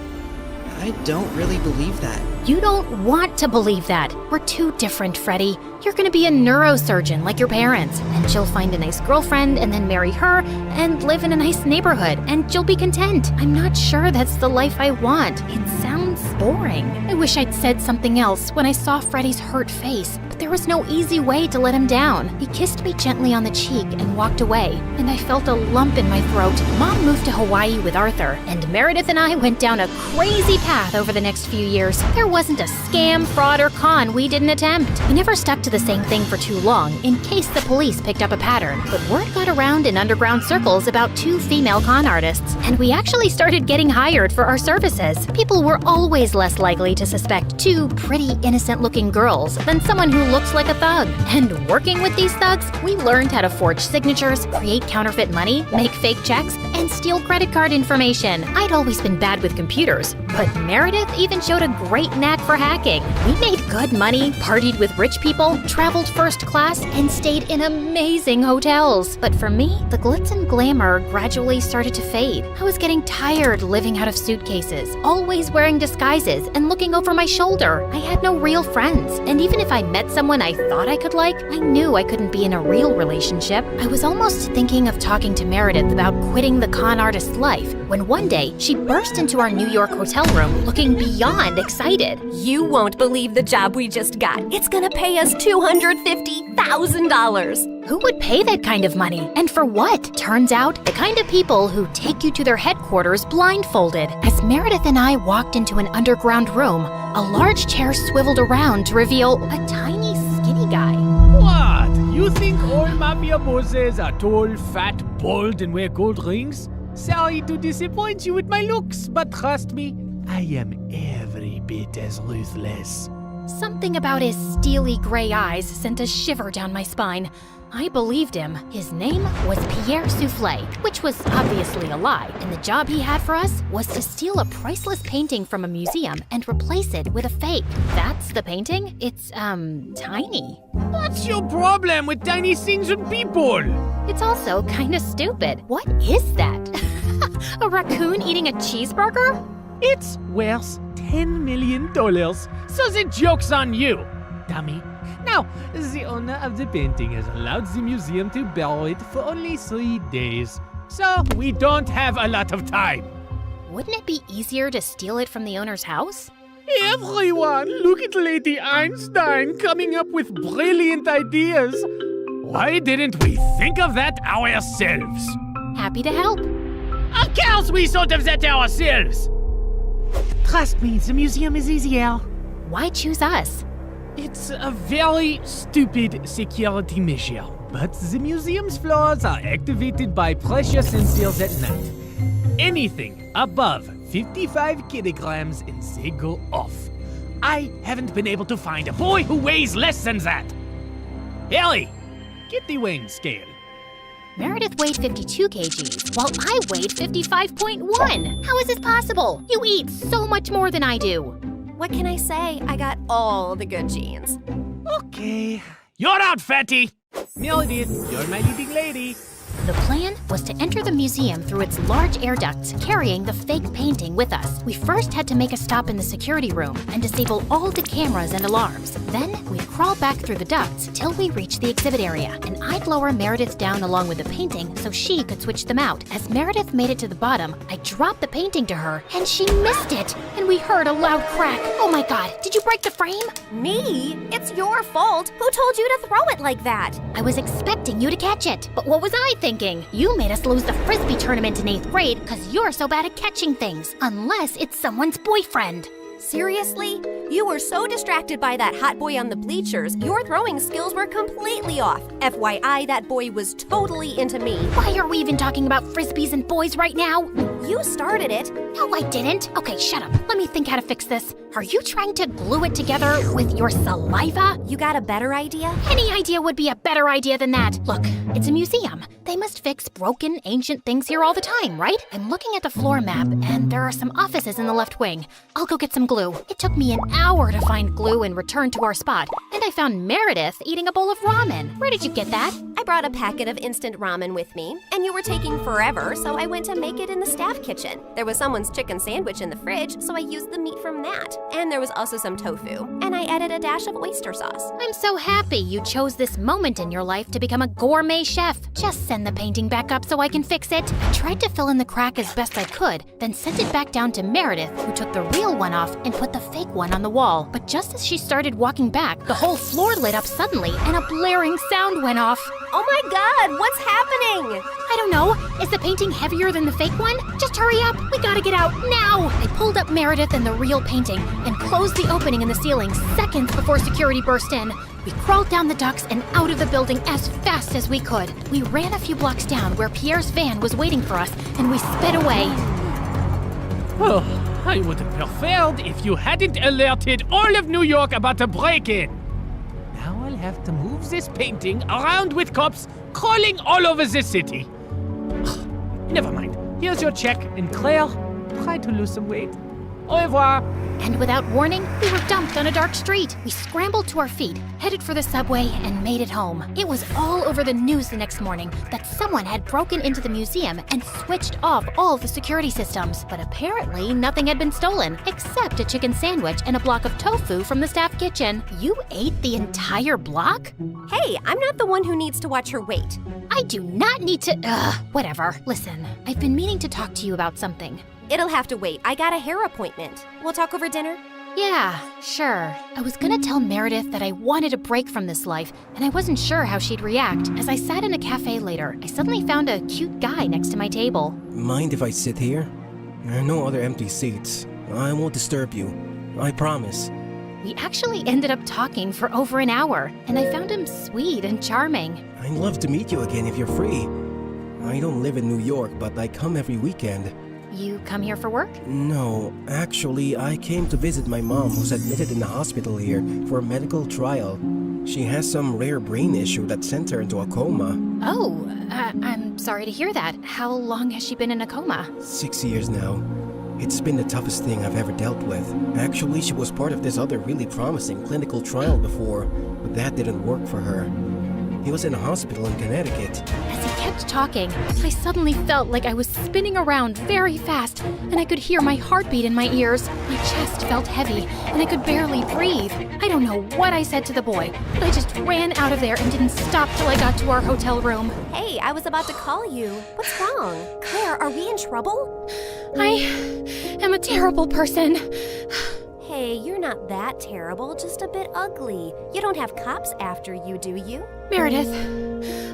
S14: I don't really believe that.
S4: You don't want to believe that. We're too different, Freddie. You're gonna be a neurosurgeon like your parents, and she'll find a nice girlfriend and then marry her and live in a nice neighborhood, and she'll be content. I'm not sure that's the life I want. It sounds boring. I wish I'd said something else when I saw Freddie's hurt face, but there was no easy way to let him down. He kissed me gently on the cheek and walked away, and I felt a lump in my throat. Mom moved to Hawaii with Arthur, and Meredith and I went down a crazy path over the next few years. There wasn't a scam, fraud, or con we didn't attempt. We never stuck to the same thing for too long, in case the police picked up a pattern. But word got around in underground circles about 2 female con artists, and we actually started getting hired for our services. People were always less likely to suspect 2 pretty innocent-looking girls than someone who looks like a thug. And working with these thugs, we learned how to forge signatures, create counterfeit money, make fake checks, and steal credit card information. I'd always been bad with computers, but Meredith even showed a great knack for hacking. We made good money, partied with rich people, traveled first class, and stayed in amazing hotels. But for me, the glitz and glamour gradually started to fade. I was getting tired living out of suitcases, always wearing disguises and looking over my shoulder. I had no real friends, and even if I met someone I thought I could like, I knew I couldn't be in a real relationship. I was almost thinking of talking to Meredith about quitting the con artist life, when one day she burst into our New York hotel room looking beyond excited.
S15: You won't believe the job we just got. It's gonna pay us $250,000.
S4: Who would pay that kind of money? And for what? Turns out, the kind of people who take you to their headquarters blindfolded. As Meredith and I walked into an underground room, a large chair swiveled around to reveal a tiny, skinny guy.
S21: What? You think all mafia bosses are tall, fat, bald, and wear gold rings? Sorry to disappoint you with my looks, but trust me, I am every bit as ruthless.
S4: Something about his steely gray eyes sent a shiver down my spine. I believed him. His name was Pierre Soufflet, which was obviously a lie, and the job he had for us was to steal a priceless painting from a museum and replace it with a fake. That's the painting? It's, tiny.
S21: What's your problem with tiny things and people?
S4: It's also kinda stupid. What is that? A raccoon eating a cheeseburger?
S21: It's worth $10 million, so the joke's on you, dummy. Now, the owner of the painting has allowed the museum to borrow it for only 3 days, so we don't have a lot of time.
S4: Wouldn't it be easier to steal it from the owner's house?
S21: Everyone, look at Lady Einstein coming up with brilliant ideas. Why didn't we think of that ourselves?
S4: Happy to help.
S21: Of course we thought of that ourselves! Trust me, the museum is easier.
S4: Why choose us?
S21: It's a very stupid security measure, but the museum's floors are activated by pressure sensors at night. Anything above 55 kilograms and they go off. I haven't been able to find a boy who weighs less than that. Ellie, get the weighing scale.
S4: Meredith weighed 52 kgs, while I weighed 55.1. How is this possible? You eat so much more than I do.
S15: What can I say? I got all the good genes.
S21: Okay. You're out, fatty! Meredith, you're my leading lady.
S4: The plan was to enter the museum through its large air ducts, carrying the fake painting with us. We first had to make a stop in the security room and disable all the cameras and alarms. Then we'd crawl back through the ducts till we reached the exhibit area, and I'd lower Meredith down along with the painting so she could switch them out. As Meredith made it to the bottom, I dropped the painting to her, and she missed it, and we heard a loud crack. Oh my God, did you break the frame?
S15: Me? It's your fault. Who told you to throw it like that?
S4: I was expecting you to catch it, but what was I thinking? You made us lose the Frisbee tournament in 8th grade because you're so bad at catching things, unless it's someone's boyfriend.
S15: Seriously? You were so distracted by that hot boy on the bleachers, your throwing skills were completely off. FYI, that boy was totally into me.
S5: Why are we even talking about frisbees and boys right now?
S15: You started it.
S5: No, I didn't. Okay, shut up. Let me think how to fix this. Are you trying to glue it together with your saliva?
S15: You got a better idea?
S5: Any idea would be a better idea than that. Look, it's a museum. They must fix broken, ancient things here all the time, right? I'm looking at the floor map, and there are some offices in the left wing. I'll go get some glue. It took me an hour to find glue and return to our spot, and I found Meredith eating a bowl of ramen. Where did you get that?
S15: I brought a packet of instant ramen with me, and you were taking forever, so I went to make it in the staff kitchen. There was someone's chicken sandwich in the fridge, so I used the meat from that. And there was also some tofu, and I added a dash of oyster sauce.
S5: I'm so happy you chose this moment in your life to become a gourmet chef. Just send the painting back up so I can fix it. I tried to fill in the crack as best I could, then sent it back down to Meredith, who took the real one off and put the fake one on the wall. But just as she started walking back, the whole floor lit up suddenly and a blaring sound went off.
S15: Oh my God, what's happening?
S5: I don't know. Is the painting heavier than the fake one? Just hurry up. We gotta get out now. I pulled up Meredith and the real painting and closed the opening in the ceiling seconds before security burst in. We crawled down the ducts and out of the building as fast as we could. We ran a few blocks down where Pierre's van was waiting for us, and we sped away.
S21: Oh, I would have preferred if you hadn't alerted all of New York about the break-in. Now I'll have to move this painting around with cops crawling all over the city. Never mind. Here's your check, and Claire, try to lose some weight. Au revoir.
S5: And without warning, we were dumped on a dark street. We scrambled to our feet, headed for the subway, and made it home. It was all over the news the next morning that someone had broken into the museum and switched off all the security systems. But apparently, nothing had been stolen, except a chicken sandwich and a block of tofu from the staff kitchen. You ate the entire block?
S15: Hey, I'm not the one who needs to watch her weight.
S5: I do not need to. Whatever. Listen, I've been meaning to talk to you about something.
S15: It'll have to wait. I got a hair appointment. We'll talk over dinner?
S5: Yeah, sure. I was gonna tell Meredith that I wanted a break from this life, and I wasn't sure how she'd react. As I sat in a cafe later, I suddenly found a cute guy next to my table.
S6: Mind if I sit here? There are no other empty seats. I won't disturb you. I promise.
S5: We actually ended up talking for over an hour, and I found him sweet and charming.
S6: I'd love to meet you again if you're free. I don't live in New York, but I come every weekend.
S5: You come here for work?
S6: No, actually, I came to visit my mom who's admitted in the hospital here for a medical trial. She has some rare brain issue that sent her into a coma.
S5: Oh, I'm sorry to hear that. How long has she been in a coma?
S6: 6 years now. It's been the toughest thing I've ever dealt with. Actually, she was part of this other really promising clinical trial before, but that didn't work for her. He was in a hospital in Connecticut.
S5: As he kept talking, I suddenly felt like I was spinning around very fast, and I could hear my heartbeat in my ears. My chest felt heavy, and I could barely breathe. I don't know what I said to the boy, but I just ran out of there and didn't stop till I got to our hotel room.
S15: Hey, I was about to call you. What's wrong? Claire, are we in trouble?
S5: I am a terrible person.
S15: Hey, you're not that terrible, just a bit ugly. You don't have cops after you, do you?
S5: Meredith,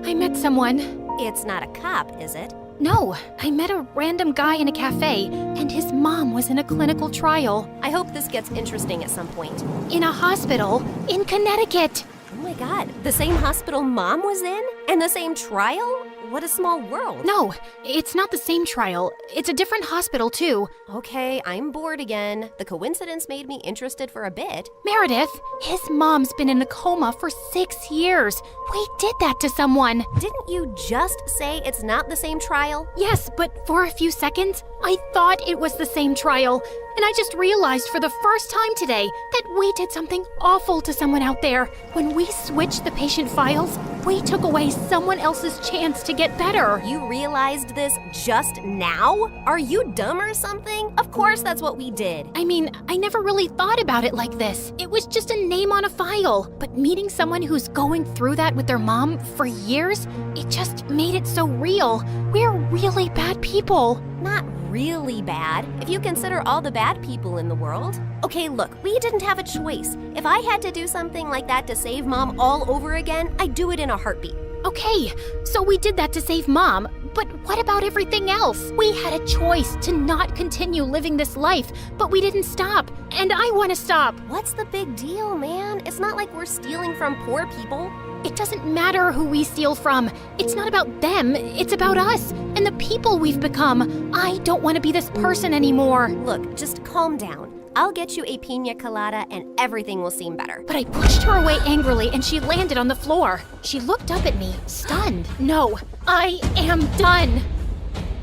S5: I met someone.
S15: It's not a cop, is it?
S5: No, I met a random guy in a cafe, and his mom was in a clinical trial.
S15: I hope this gets interesting at some point.
S5: In a hospital in Connecticut.
S15: Oh my God, the same hospital Mom was in? And the same trial? What a small world.
S5: No, it's not the same trial. It's a different hospital, too.
S15: Okay, I'm bored again. The coincidence made me interested for a bit.
S5: Meredith, his mom's been in a coma for 6 years. We did that to someone.
S15: Didn't you just say it's not the same trial?
S5: Yes, but for a few seconds, I thought it was the same trial. And I just realized for the first time today that we did something awful to someone out there. When we switched the patient files, we took away someone else's chance to get better.
S15: You realized this just now? Are you dumb or something? Of course that's what we did.
S5: I mean, I never really thought about it like this. It was just a name on a file. But meeting someone who's going through that with their mom for years, it just made it so real. We're really bad people.
S15: Not really bad, if you consider all the bad people in the world. Okay, look, we didn't have a choice. If I had to do something like that to save Mom all over again, I'd do it in a heartbeat.
S5: Okay, so we did that to save Mom,
S4: But what about everything else? We had a choice to not continue living this life, but we didn't stop. And I want to stop.
S15: What's the big deal, man? It's not like we're stealing from poor people.
S4: It doesn't matter who we steal from. It's not about them, it's about us and the people we've become. I don't want to be this person anymore.
S15: Look, just calm down. I'll get you a pina colada and everything will seem better.
S4: But I pushed her away angrily and she landed on the floor. She looked up at me, stunned. No, I am done.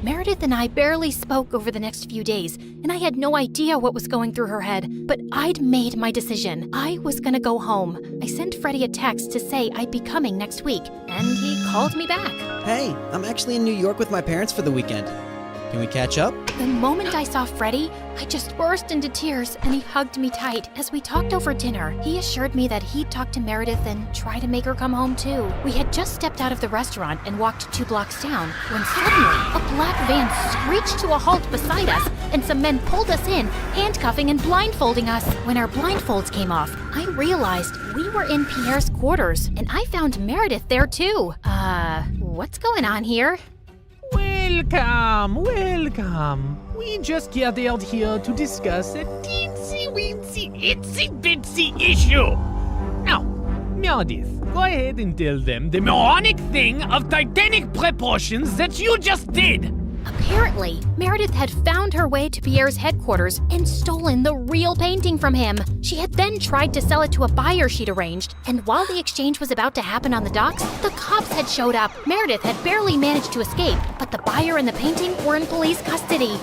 S4: Meredith and I barely spoke over the next few days, and I had no idea what was going through her head, but I'd made my decision. I was gonna go home. I sent Freddie a text to say I'd be coming next week, and he called me back.
S14: Hey, I'm actually in New York with my parents for the weekend. Can we catch up?
S4: The moment I saw Freddie, I just burst into tears and he hugged me tight. As we talked over dinner, he assured me that he'd talk to Meredith and try to make her come home too. We had just stepped out of the restaurant and walked 2 blocks down when suddenly a black van screeched to a halt beside us and some men pulled us in, handcuffing and blindfolding us. When our blindfolds came off, I realized we were in Pierre's quarters and I found Meredith there too. What's going on here?
S21: Welcome. We just gathered here to discuss a teensy-weensy, itsy-bitsy issue. Now, Meredith, go ahead and tell them the moronic thing of titanic proportions that you just did.
S4: Apparently, Meredith had found her way to Pierre's headquarters and stolen the real painting from him. She had then tried to sell it to a buyer she'd arranged, and while the exchange was about to happen on the docks, the cops had showed up. Meredith had barely managed to escape, but the buyer and the painting were in police custody.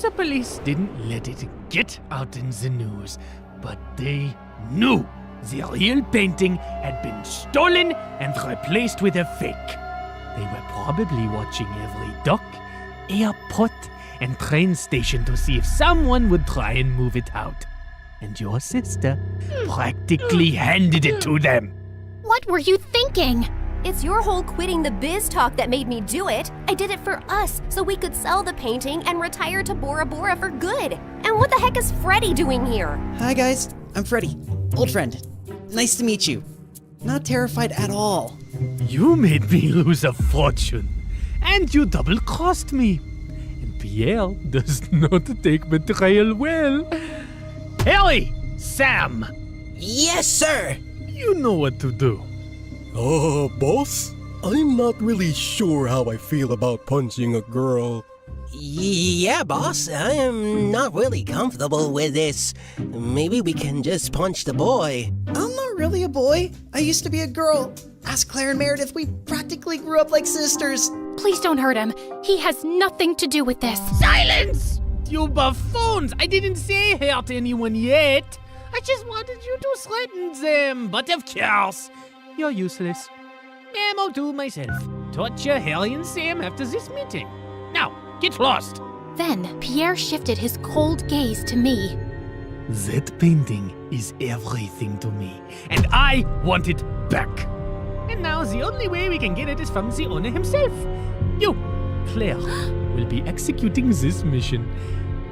S21: The police didn't let it get out in the news, but they knew the real painting had been stolen and replaced with a fake. They were probably watching every dock, airport, and train station to see if someone would try and move it out. And your sister practically handed it to them.
S4: What were you thinking?
S15: It's your whole quitting the biz talk that made me do it. I did it for us, so we could sell the painting and retire to Bora Bora for good. And what the heck is Freddie doing here?
S14: Hi guys, I'm Freddie, old friend. Nice to meet you. Not terrified at all.
S21: You made me lose a fortune, and you double-crossed me. And Pierre does not take betrayal well. Harry! Sam!
S6: Yes, sir!
S21: You know what to do.
S8: Boss? I'm not really sure how I feel about punching a girl.
S6: Yeah, boss, I am not really comfortable with this. Maybe we can just punch the boy.
S14: I'm not really a boy. I used to be a girl. Ask Claire and Meredith, we practically grew up like sisters.
S4: Please don't hurt him. He has nothing to do with this.
S21: Silence! You buffoons! I didn't say hurt anyone yet. I just wanted you to threaten them. But of course, you're useless. I'll do myself. Torture Harry and Sam after this meeting. Now, get lost.
S4: Then Pierre shifted his cold gaze to me.
S21: That painting is everything to me, and I want it back. And now the only way we can get it is from the owner himself. You, Claire, will be executing this mission.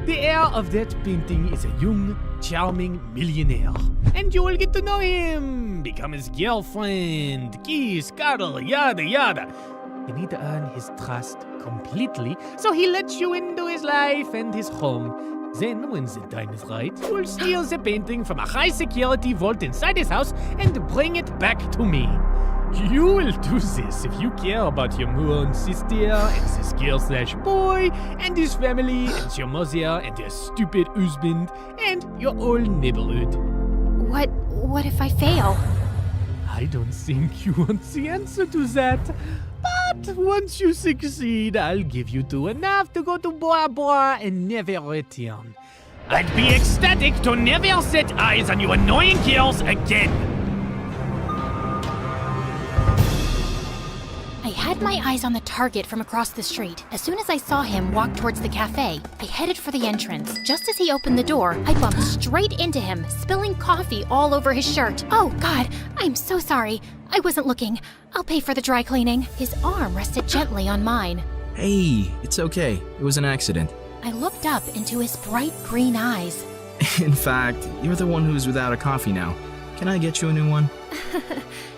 S21: The heir of that painting is a young, charming millionaire. And you will get to know him, become his girlfriend, kiss, cuddle, yada yada. You need to earn his trust completely, so he lets you into his life and his home. Then, when the time is right, you will steal the painting from a high-security vault inside his house and bring it back to me. You will do this if you care about your moon sister and this girl/boy and his family and your mother and your stupid husband and your whole neighborhood.
S4: What if I fail?
S21: I don't think you want the answer to that. But once you succeed, I'll give you 2 enough to go to Bora Bora and never return. I'd be ecstatic to never set eyes on you annoying girls again.
S4: I had my eyes on the target from across the street. As soon as I saw him walk towards the cafe, I headed for the entrance. Just as he opened the door, I bumped straight into him, spilling coffee all over his shirt. Oh, God, I'm so sorry. I wasn't looking. I'll pay for the dry cleaning. His arm rested gently on mine.
S17: Hey, it's okay. It was an accident.
S4: I looked up into his bright green eyes.
S17: In fact, you're the one who's without a coffee now. Can I get you a new one?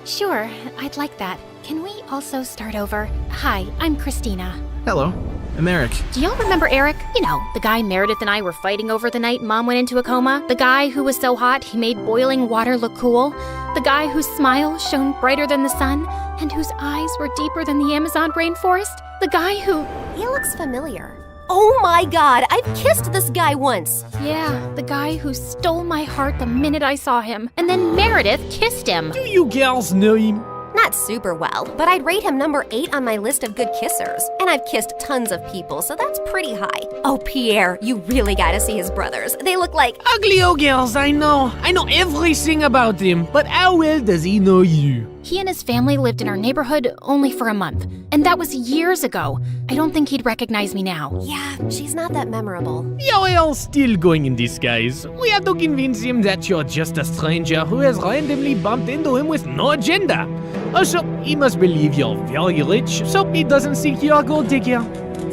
S4: Sure, I'd like that. Can we also start over? Hi, I'm Christina.
S17: Hello, I'm Eric.
S4: Do y'all remember Eric? You know, the guy Meredith and I were fighting over the night Mom went into a coma? The guy who was so hot he made boiling water look cool? The guy whose smile shone brighter than the sun and whose eyes were deeper than the Amazon rainforest? The guy who...
S15: He looks familiar. Oh my god, I've kissed this guy once.
S4: Yeah, the guy who stole my heart the minute I saw him. And then Meredith kissed him.
S21: Do you girls know him?
S15: Not super well, but I'd rate him number 8 on my list of good kissers. And I've kissed tons of people, so that's pretty high. Oh, Pierre, you really gotta see his brothers. They look like...
S21: Ugly old girls, I know. I know everything about him, but how well does he know you?
S4: He and his family lived in our neighborhood only for a month, and that was years ago. I don't think he'd recognize me now.
S15: Yeah, she's not that memorable.
S21: You're all still going in disguise. We have to convince him that you're just a stranger who has randomly bumped into him with no agenda. Also, he must believe you're very rich, so he doesn't think you're a gold digger.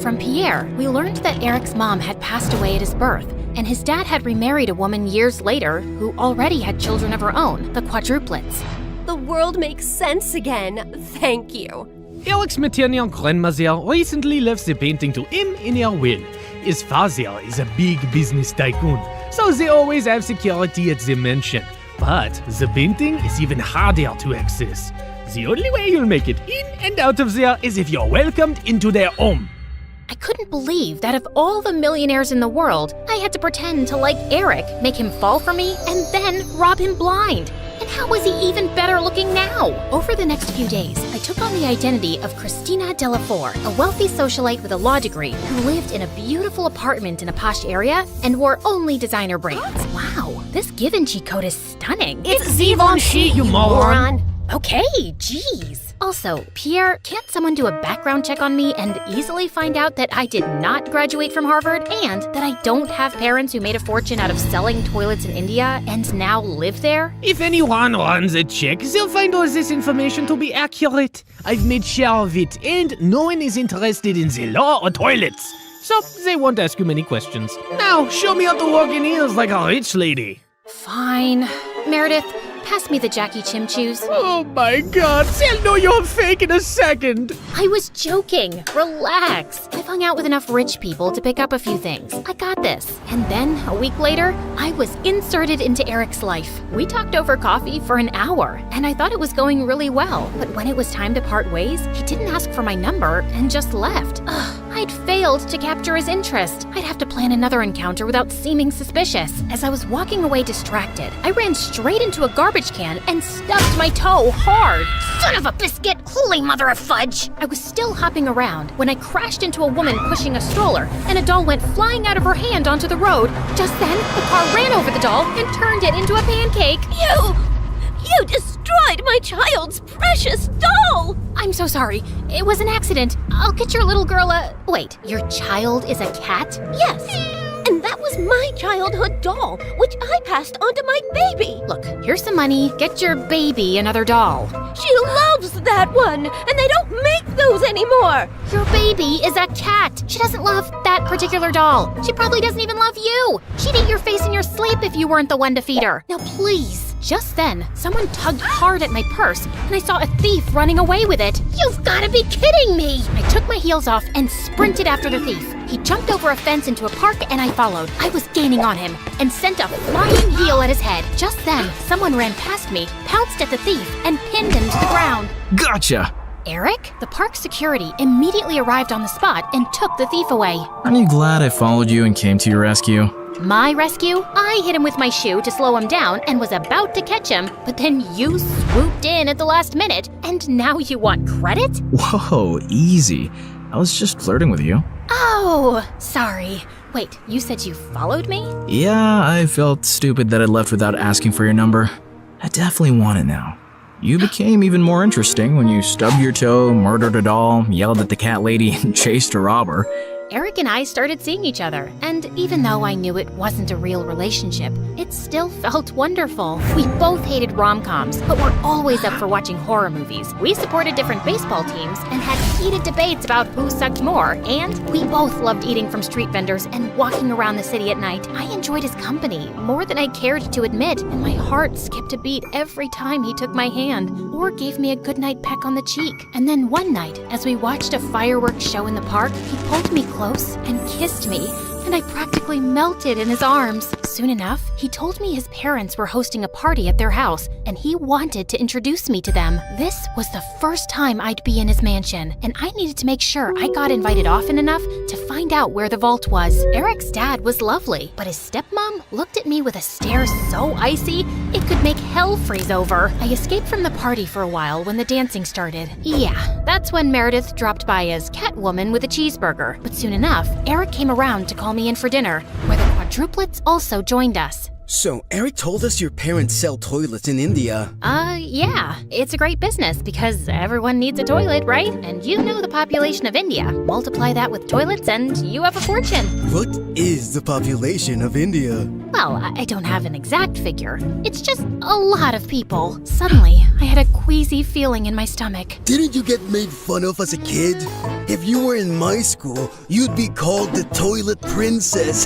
S4: From Pierre, we learned that Eric's mom had passed away at his birth, and his dad had remarried a woman years later who already had children of her own, the quadruplets.
S15: The world makes sense again. Thank you.
S21: Eric's maternal grandmother recently left the painting to him in her will. His father is a big business tycoon, so they always have security at the mansion. But the painting is even harder to access. The only way you'll make it in and out of there is if you're welcomed into their home.
S4: I couldn't believe that of all the millionaires in the world, I had to pretend to like Eric, make him fall for me, and then rob him blind. And how was he even better looking now? Over the next few days, I took on the identity of Christina Delafour, a wealthy socialite with a law degree who lived in a beautiful apartment in a posh area and wore only designer brands. Wow, this Givenchy coat is stunning.
S21: It's Givenchy, you moron!
S4: Okay, geez. Also, Pierre, can't someone do a background check on me and easily find out that I did not graduate from Harvard and that I don't have parents who made a fortune out of selling toilets in India and now live there?
S21: If anyone runs a check, they'll find all this information to be accurate. I've made sure of it, and no one is interested in the law or toilets. So they won't ask you many questions. Now, show me how to walk in heels like a rich lady.
S4: Fine. Meredith, pass me the Jackie Chim Chews.
S21: Oh my god, they'll know you're fake in a second.
S4: I was joking. Relax. I've hung out with enough rich people to pick up a few things. I got this. And then, a week later, I was inserted into Eric's life. We talked over coffee for an hour, and I thought it was going really well. But when it was time to part ways, he didn't ask for my number and just left. Ugh, I'd failed to capture his interest. I'd have to plan another encounter without seeming suspicious. As I was walking away distracted, I ran straight into a garbage can and stubbed my toe hard.
S5: Son of a biscuit! Holy mother of fudge!
S4: I was still hopping around when I crashed into a woman pushing a stroller, and a doll went flying out of her hand onto the road. Just then, the car ran over the doll and turned it into a pancake.
S1: You destroyed my child's precious doll!
S4: I'm so sorry. It was an accident. I'll get your little girl a... Wait, your child is a cat?
S1: Yes, and that was my childhood doll, which I passed on to my baby.
S4: Look, here's some money. Get your baby another doll.
S1: She loves that one, and they don't make those anymore.
S4: Your baby is a cat. She doesn't love that particular doll. She probably doesn't even love you. She'd eat your face in your sleep if you weren't the one to feed her. Now please. Just then, someone tugged hard at my purse, and I saw a thief running away with it.
S5: You've gotta be kidding me!
S4: I took my heels off and sprinted after the thief. He jumped over a fence into a park, and I followed. I was gaining on him and sent a flying heel at his head. Just then, someone ran past me, pounced at the thief, and pinned him to the ground.
S17: Gotcha!
S4: Eric? The park security immediately arrived on the spot and took the thief away.
S17: Aren't you glad I followed you and came to your rescue?
S4: My rescue? I hit him with my shoe to slow him down and was about to catch him, but then you swooped in at the last minute, and now you want credit?
S17: Whoa, easy. I was just flirting with you.
S4: Oh, sorry. Wait, you said you followed me?
S17: Yeah, I felt stupid that I left without asking for your number. I definitely want it now. You became even more interesting when you stubbed your toe, murdered a doll, yelled at the cat lady, and chased a robber.
S4: Eric and I started seeing each other, and even though I knew it wasn't a real relationship, it still felt wonderful. We both hated rom-coms, but were always up for watching horror movies. We supported different baseball teams and had heated debates about who sucked more, and we both loved eating from street vendors and walking around the city at night. I enjoyed his company more than I cared to admit, and my heart skipped a beat every time he took my hand or gave me a goodnight peck on the cheek. And then one night, as we watched a fireworks show in the park, he pulled me close and kissed me, and I practically melted in his arms. Soon enough, he told me his parents were hosting a party at their house, and he wanted to introduce me to them. This was the first time I'd be in his mansion, and I needed to make sure I got invited often enough to find out where the vault was. Eric's dad was lovely, but his stepmom looked at me with a stare so icy, it could make hell freeze over. I escaped from the party for a while when the dancing started. Yeah, that's when Meredith dropped by as Catwoman with a cheeseburger. But soon enough, Eric came around to call me in for dinner, where the quadruplets also joined us.
S10: So, Eric told us your parents sell toilets in India.
S4: Yeah. It's a great business because everyone needs a toilet, right? And you know the population of India. Multiply that with toilets and you have a fortune.
S10: What is the population of India?
S4: Well, I don't have an exact figure. It's just a lot of people. Suddenly, I had a queasy feeling in my stomach.
S10: Didn't you get made fun of as a kid? If you were in my school, you'd be called the toilet princess.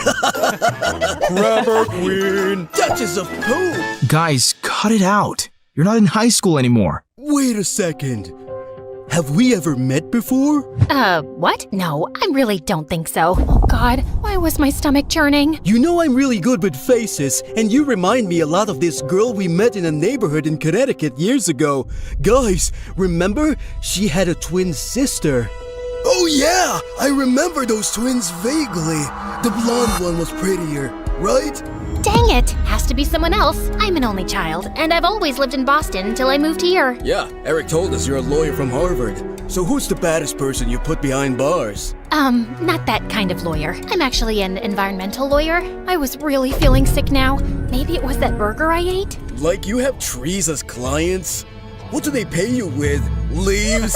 S10: Grabber queen, Duchess of Poop.
S17: Guys, cut it out. You're not in high school anymore.
S10: Wait a second. Have we ever met before?
S4: What? No, I really don't think so. Oh God, why was my stomach churning?
S10: You know I'm really good with faces, and you remind me a lot of this girl we met in a neighborhood in Connecticut years ago. Guys, remember? She had a twin sister. Oh yeah, I remember those twins vaguely. The blonde one was prettier, right?
S4: Dang it! Has to be someone else. I'm an only child, and I've always lived in Boston until I moved here.
S10: Yeah, Eric told us you're a lawyer from Harvard. So who's the baddest person you put behind bars?
S4: Not that kind of lawyer. I'm actually an environmental lawyer. I was really feeling sick now. Maybe it was that burger I ate?
S10: Like you have trees as clients? What do they pay you with? Leaves?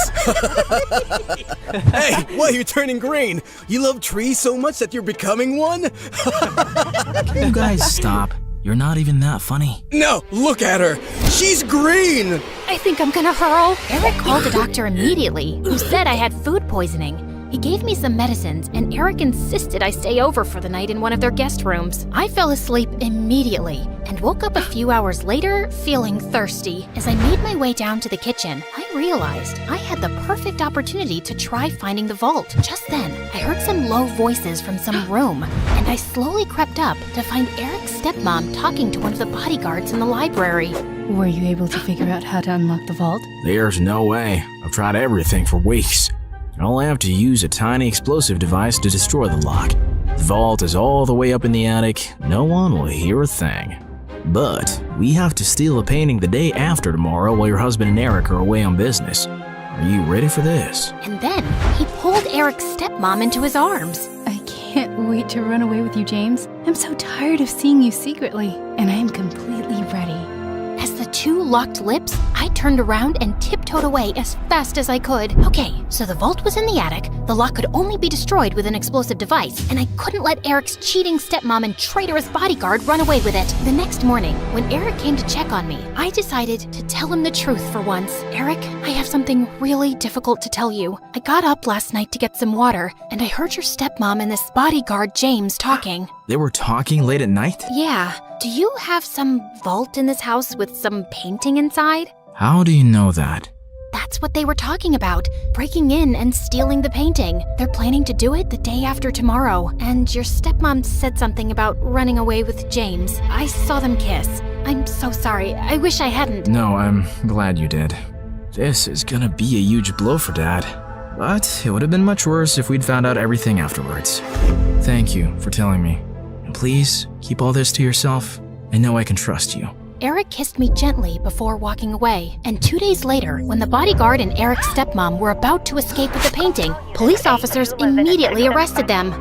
S10: Hey, why are you turning green? You love trees so much that you're becoming one?
S17: Can you guys stop? You're not even that funny.
S10: No, look at her. She's green.
S4: I think I'm gonna hurl. Eric called the doctor immediately, who said I had food poisoning. He gave me some medicines, and Eric insisted I stay over for the night in one of their guest rooms. I fell asleep immediately and woke up a few hours later feeling thirsty. As I made my way down to the kitchen, I realized I had the perfect opportunity to try finding the vault. Just then, I heard some low voices from some room, and I slowly crept up to find Eric's stepmom talking to one of the bodyguards in the library.
S12: Were you able to figure out how to unlock the vault?
S17: There's no way. I've tried everything for weeks. All I have to use a tiny explosive device to destroy the lock. The vault is all the way up in the attic. No one will hear a thing. But we have to steal a painting the day after tomorrow while your husband and Eric are away on business. Are you ready for this?
S4: And then he pulled Eric's stepmom into his arms.
S12: I can't wait to run away with you, James. I'm so tired of seeing you secretly, and I am completely ready.
S4: As the two locked lips, I turned around and tiptoed away as fast as I could. Okay, so the vault was in the attic, the lock could only be destroyed with an explosive device, and I couldn't let Eric's cheating stepmom and traitorous bodyguard run away with it. The next morning, when Eric came to check on me, I decided to tell him the truth for once. Eric, I have something really difficult to tell you. I got up last night to get some water, and I heard your stepmom and this bodyguard James talking.
S17: They were talking late at night?
S4: Yeah. Do you have some vault in this house with some painting inside?
S17: How do you know that?
S4: That's what they were talking about, breaking in and stealing the painting. They're planning to do it the day after tomorrow, and your stepmom said something about running away with James. I saw them kiss. I'm so sorry. I wish I hadn't.
S17: No, I'm glad you did. This is gonna be a huge blow for Dad. But it would have been much worse if we'd found out everything afterwards. Thank you for telling me. And please, keep all this to yourself. I know I can trust you.
S4: Eric kissed me gently before walking away, and 2 days later, when the bodyguard and Eric's stepmom were about to escape with the painting, police officers immediately arrested them.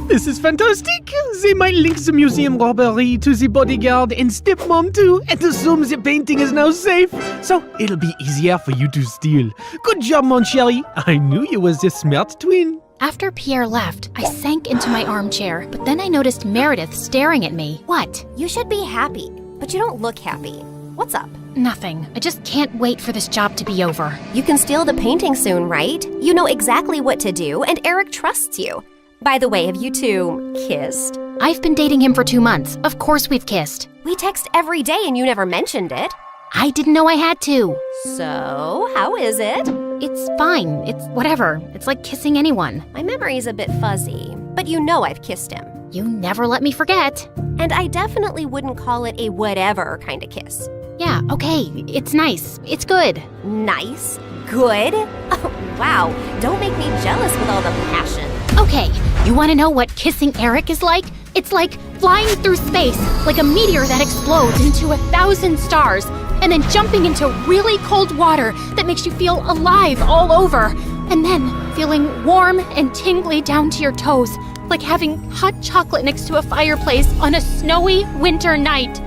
S21: This is fantastic! They might link the museum robbery to the bodyguard and stepmom too, and assume the painting is now safe. So it'll be easier for you to steal. Good job, mon chéri. I knew you was a smart twin.
S4: After Pierre left, I sank into my armchair, but then I noticed Meredith staring at me. What?
S15: You should be happy, but you don't look happy. What's up?
S4: Nothing. I just can't wait for this job to be over.
S15: You can steal the painting soon, right? You know exactly what to do, and Eric trusts you. By the way, have you two kissed?
S4: I've been dating him for 2 months. Of course we've kissed.
S15: We text every day and you never mentioned it.
S4: I didn't know I had to.
S15: So, how is it?
S4: It's fine. It's whatever. It's like kissing anyone.
S15: My memory's a bit fuzzy, but you know I've kissed him.
S4: You never let me forget.
S15: And I definitely wouldn't call it a whatever kind of kiss.
S4: Yeah, okay. It's nice. It's good.
S15: Nice? Good? Oh, wow. Don't make me jealous with all the passion.
S4: Okay, you want to know what kissing Eric is like? It's like flying through space, like a meteor that explodes into 1,000 stars, and then jumping into really cold water that makes you feel alive all over, and then feeling warm and tingly down to your toes, like having hot chocolate next to a fireplace on a snowy winter night.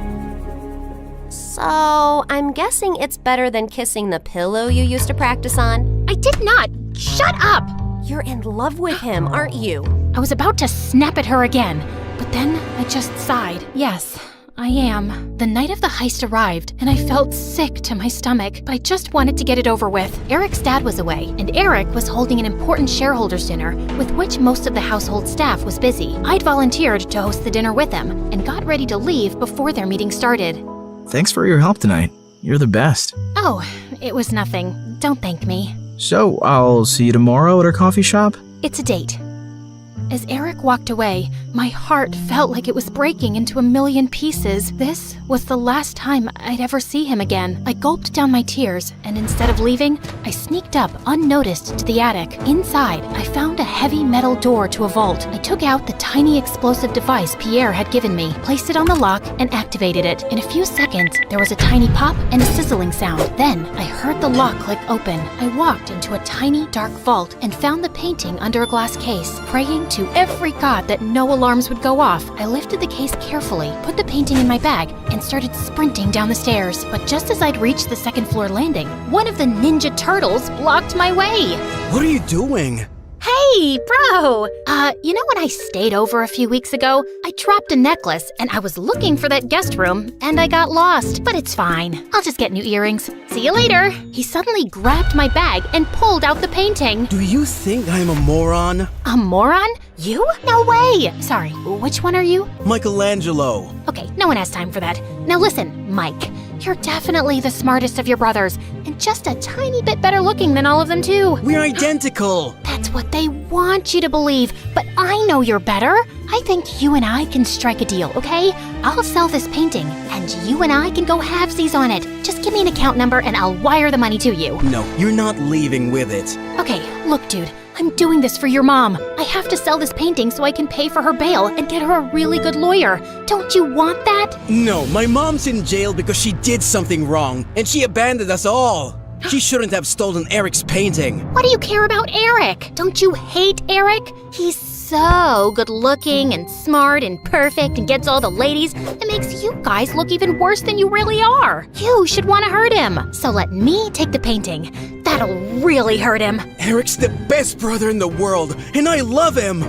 S15: So, I'm guessing it's better than kissing the pillow you used to practice on?
S4: I did not! Shut up!
S15: You're in love with him, aren't you?
S4: I was about to snap at her again, but then I just sighed. Yes, I am. The night of the heist arrived, and I felt sick to my stomach, but I just wanted to get it over with. Eric's dad was away, and Eric was holding an important shareholders dinner, with which most of the household staff was busy. I'd volunteered to host the dinner with them, and got ready to leave before their meeting started.
S17: Thanks for your help tonight. You're the best.
S4: Oh, it was nothing. Don't thank me.
S17: So, I'll see you tomorrow at our coffee shop?
S4: It's a date. As Eric walked away, my heart felt like it was breaking into a million pieces. This was the last time I'd ever see him again. I gulped down my tears, and instead of leaving, I sneaked up unnoticed to the attic. Inside, I found a heavy metal door to a vault. I took out the tiny explosive device Pierre had given me, placed it on the lock, and activated it. In a few seconds, there was a tiny pop and a sizzling sound. Then, I heard the lock click open. I walked into a tiny, dark vault and found the painting under a glass case, praying to every god that no alarms would go off. I lifted the case carefully, put the painting in my bag, and started sprinting down the stairs. But just as I'd reached the second floor landing, one of the Ninja Turtles blocked my way.
S10: What are you doing?
S4: Hey, bro! You know when I stayed over a few weeks ago? I dropped a necklace, and I was looking for that guest room, and I got lost. But it's fine. I'll just get new earrings. See you later. He suddenly grabbed my bag and pulled out the painting.
S10: Do you think I'm a moron?
S4: A moron? You? No way! Sorry, which one are you?
S10: Michelangelo.
S4: Okay, no one has time for that. Now listen, Mike. You're definitely the smartest of your brothers, and just a tiny bit better looking than all of them too.
S10: We're identical.
S4: That's what they want you to believe, but I know you're better. I think you and I can strike a deal, okay? I'll sell this painting, and you and I can go halvesies on it. Just give me an account number and I'll wire the money to you.
S10: No, you're not leaving with it.
S4: Okay, look, dude. I'm doing this for your mom. I have to sell this painting so I can pay for her bail and get her a really good lawyer. Don't you want that?
S10: No, my mom's in jail because she did something wrong, and she abandoned us all. She shouldn't have stolen Eric's painting.
S4: What do you care about Eric? Don't you hate Eric? He's so good looking and smart and perfect and gets all the ladies. It makes you guys look even worse than you really are. You should want to hurt him. So let me take the painting. That'll really hurt him.
S10: Eric's the best brother in the world, and I love him.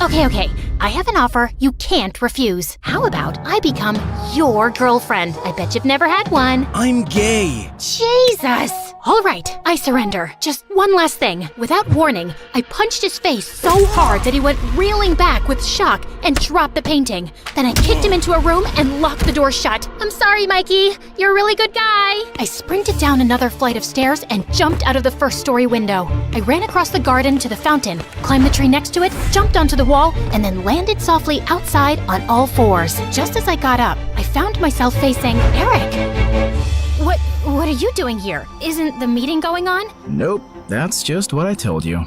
S4: Okay. I have an offer you can't refuse. How about I become your girlfriend? I bet you've never had one.
S10: I'm gay.
S4: Jesus! All right, I surrender. Just one last thing. Without warning, I punched his face so hard that he went reeling back with shock and dropped the painting. Then I kicked him into a room and locked the door shut. I'm sorry, Mikey. You're a really good guy. I sprinted down another flight of stairs and jumped out of the first-story window. I ran across the garden to the fountain, climbed the tree next to it, jumped onto the wall, and then landed softly outside on all fours. Just as I got up, I found myself facing Eric. What are you doing here? Isn't the meeting going on?
S17: Nope, that's just what I told you.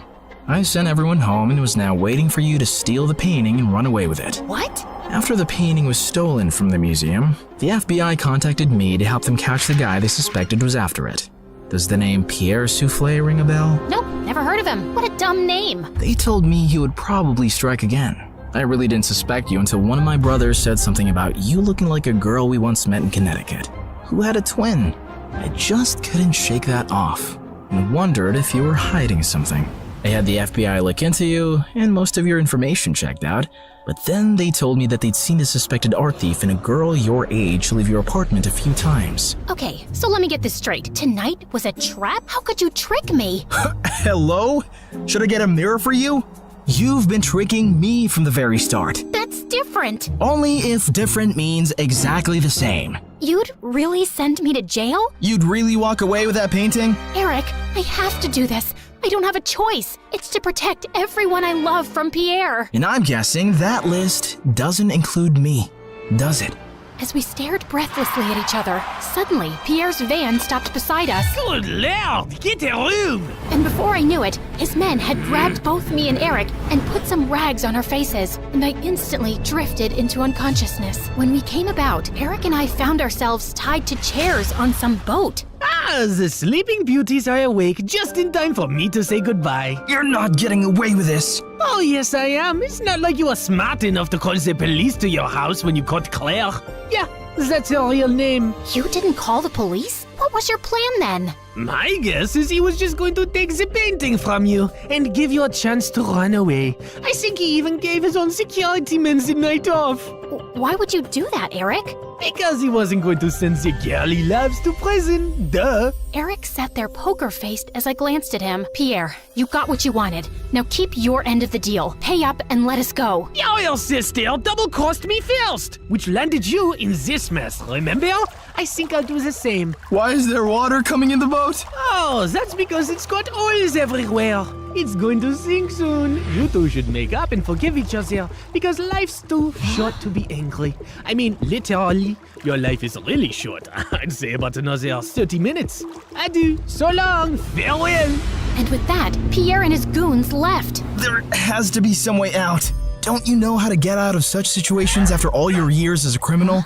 S17: I sent everyone home and was now waiting for you to steal the painting and run away with it.
S4: What?
S17: After the painting was stolen from the museum, the FBI contacted me to help them catch the guy they suspected was after it. Does the name Pierre Souffle ring a bell?
S4: Nope, never heard of him. What a dumb name.
S17: They told me he would probably strike again. I really didn't suspect you until one of my brothers said something about you looking like a girl we once met in Connecticut, who had a twin. I just couldn't shake that off and wondered if you were hiding something. I had the FBI look into you, and most of your information checked out. But then they told me that they'd seen a suspected art thief and a girl your age leave your apartment a few times.
S4: Okay, so let me get this straight. Tonight was a trap? How could you trick me?
S17: Hello? Should I get a mirror for you? You've been tricking me from the very start.
S4: That's different.
S17: Only if different means exactly the same.
S4: You'd really send me to jail?
S17: You'd really walk away with that painting?
S4: Eric, I have to do this. I don't have a choice. It's to protect everyone I love from Pierre.
S17: And I'm guessing that list doesn't include me, does it?
S4: As we stared breathlessly at each other, suddenly Pierre's van stopped beside us.
S21: Good Lord, get a room!
S4: And before I knew it, his men had grabbed both me and Eric and put some rags on our faces, and I instantly drifted into unconsciousness. When we came about, Eric and I found ourselves tied to chairs on some boat.
S21: Ah, the sleeping beauties are awake just in time for me to say goodbye.
S17: You're not getting away with this.
S21: Oh, yes, I am. It's not like you were smart enough to call the police to your house when you caught Claire. Yeah, that's her real name.
S4: You didn't call the police? What was your plan then?
S21: My guess is he was just going to take the painting from you and give you a chance to run away. I think he even gave his own security men the night off.
S4: Why would you do that, Eric?
S21: Because he wasn't going to send the girl he loves to prison. Duh.
S4: Eric sat there poker-faced as I glanced at him. Pierre, you got what you wanted. Now keep your end of the deal. Pay up and let us go.
S21: Your sister double-crossed me first, which landed you in this mess, remember? I think I'll do the same.
S17: Why is there water coming in the boat?
S21: Oh, that's because it's got oils everywhere. It's going to sink soon. You two should make up and forgive each other because life's too short to be angry. I mean, literally, your life is really short. I'd say about another 30 minutes. Adieu, so long, farewell.
S4: And with that, Pierre and his goons left.
S17: There has to be some way out. Don't you know how to get out of such situations after all your years as a criminal?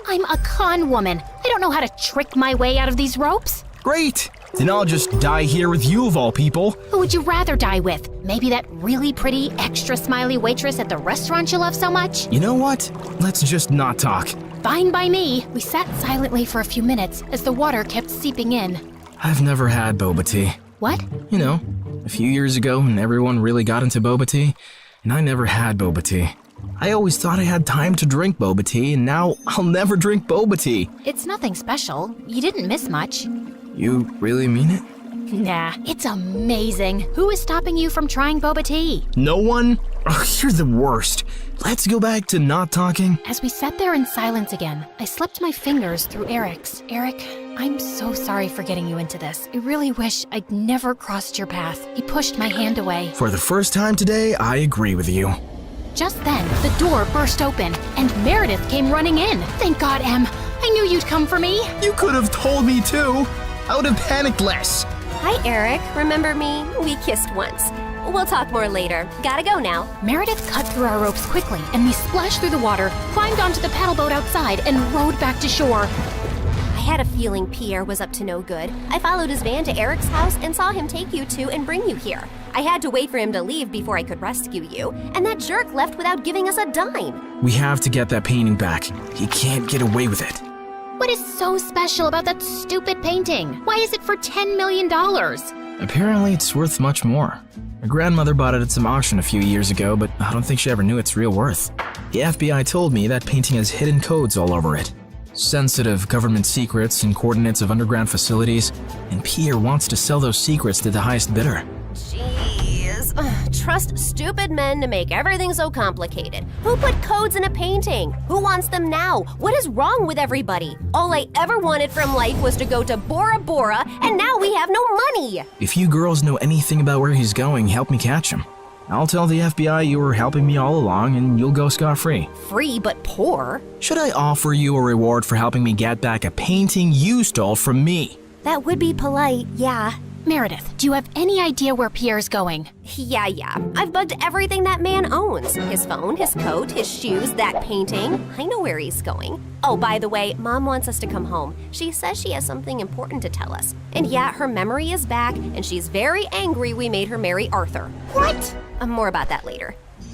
S4: I'm a con woman. I don't know how to trick my way out of these ropes.
S17: Great! Then I'll just die here with you of all people.
S4: Who would you rather die with? Maybe that really pretty, extra smiley waitress at the restaurant you love so much?
S17: You know what? Let's just not talk.
S4: Fine by me. We sat silently for a few minutes as the water kept seeping in.
S17: I've never had boba tea.
S4: What?
S17: You know, a few years ago when everyone really got into boba tea, and I never had boba tea. I always thought I had time to drink boba tea, and now I'll never drink boba tea.
S4: It's nothing special. You didn't miss much.
S17: You really mean it?
S4: Nah, it's amazing. Who is stopping you from trying boba tea?
S17: No one? Oh, you're the worst. Let's go back to not talking.
S4: As we sat there in silence again, I slipped my fingers through Eric's. Eric, I'm so sorry for getting you into this. I really wish I'd never crossed your path. He pushed my hand away.
S17: For the first time today, I agree with you.
S4: Just then, the door burst open, and Meredith came running in. Thank God, Em. I knew you'd come for me.
S17: You could have told me too. I would have panicked less.
S15: Hi, Eric. Remember me? We kissed once. We'll talk more later. Gotta go now.
S4: Meredith cut through our ropes quickly, and we splashed through the water, climbed onto the paddle boat outside, and rowed back to shore.
S15: I had a feeling Pierre was up to no good. I followed his van to Eric's house and saw him take you two and bring you here. I had to wait for him to leave before I could rescue you, and that jerk left without giving us a dime.
S17: We have to get that painting back. He can't get away with it.
S4: What is so special about that stupid painting? Why is it for $10 million?
S17: Apparently, it's worth much more. My grandmother bought it at some auction a few years ago, but I don't think she ever knew its real worth. The FBI told me that painting has hidden codes all over it. Sensitive government secrets and coordinates of underground facilities, and Pierre wants to sell those secrets to the highest bidder.
S15: Jeez. Trust stupid men to make everything so complicated. Who put codes in a painting? Who wants them now? What is wrong with everybody? All I ever wanted from life was to go to Bora Bora, and now we have no money.
S17: If you girls know anything about where he's going, help me catch him. I'll tell the FBI you were helping me all along, and you'll go scot-free.
S15: Free but poor?
S17: Should I offer you a reward for helping me get back a painting you stole from me?
S15: That would be polite, yeah.
S4: Meredith, do you have any idea where Pierre's going?
S15: Yeah. I've bugged everything that man owns. His phone, his coat, his shoes, that painting. I know where he's going. Oh, by the way, Mom wants us to come home. She says she has something important to tell us. And yeah, her memory is back, and she's very angry we made her marry Arthur.
S4: What?
S15: More about that later.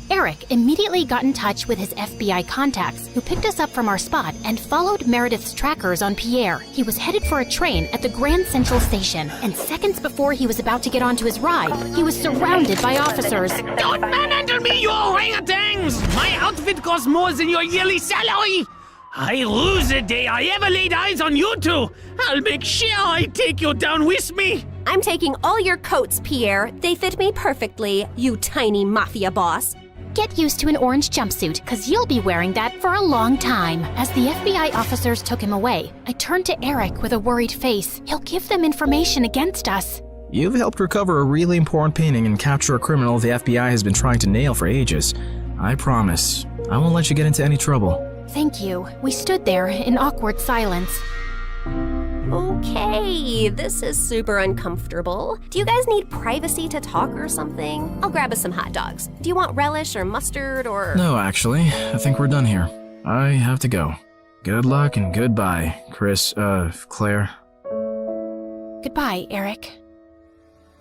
S4: Eric immediately got in touch with his FBI contacts, who picked us up from our spot and followed Meredith's trackers on Pierre. He was headed for a train at the Grand Central Station, and seconds before he was about to get onto his ride, he was surrounded by officers.
S21: Don't manhandle me, you orangutans! My outfit costs more than your yearly salary! I lose the day I ever laid eyes on you two! I'll make sure I take you down with me!
S15: I'm taking all your coats, Pierre. They fit me perfectly, you tiny mafia boss.
S4: Get used to an orange jumpsuit, cause you'll be wearing that for a long time. As the FBI officers took him away, I turned to Eric with a worried face. He'll give them information against us.
S17: You've helped recover a really important painting and capture a criminal the FBI has been trying to nail for ages. I promise, I won't let you get into any trouble.
S4: Thank you. We stood there in awkward silence.
S15: Okay, this is super uncomfortable. Do you guys need privacy to talk or something? I'll grab us some hot dogs. Do you want relish or mustard or...
S17: No, actually, I think we're done here. I have to go. Good luck and goodbye, Claire.
S4: Goodbye, Eric.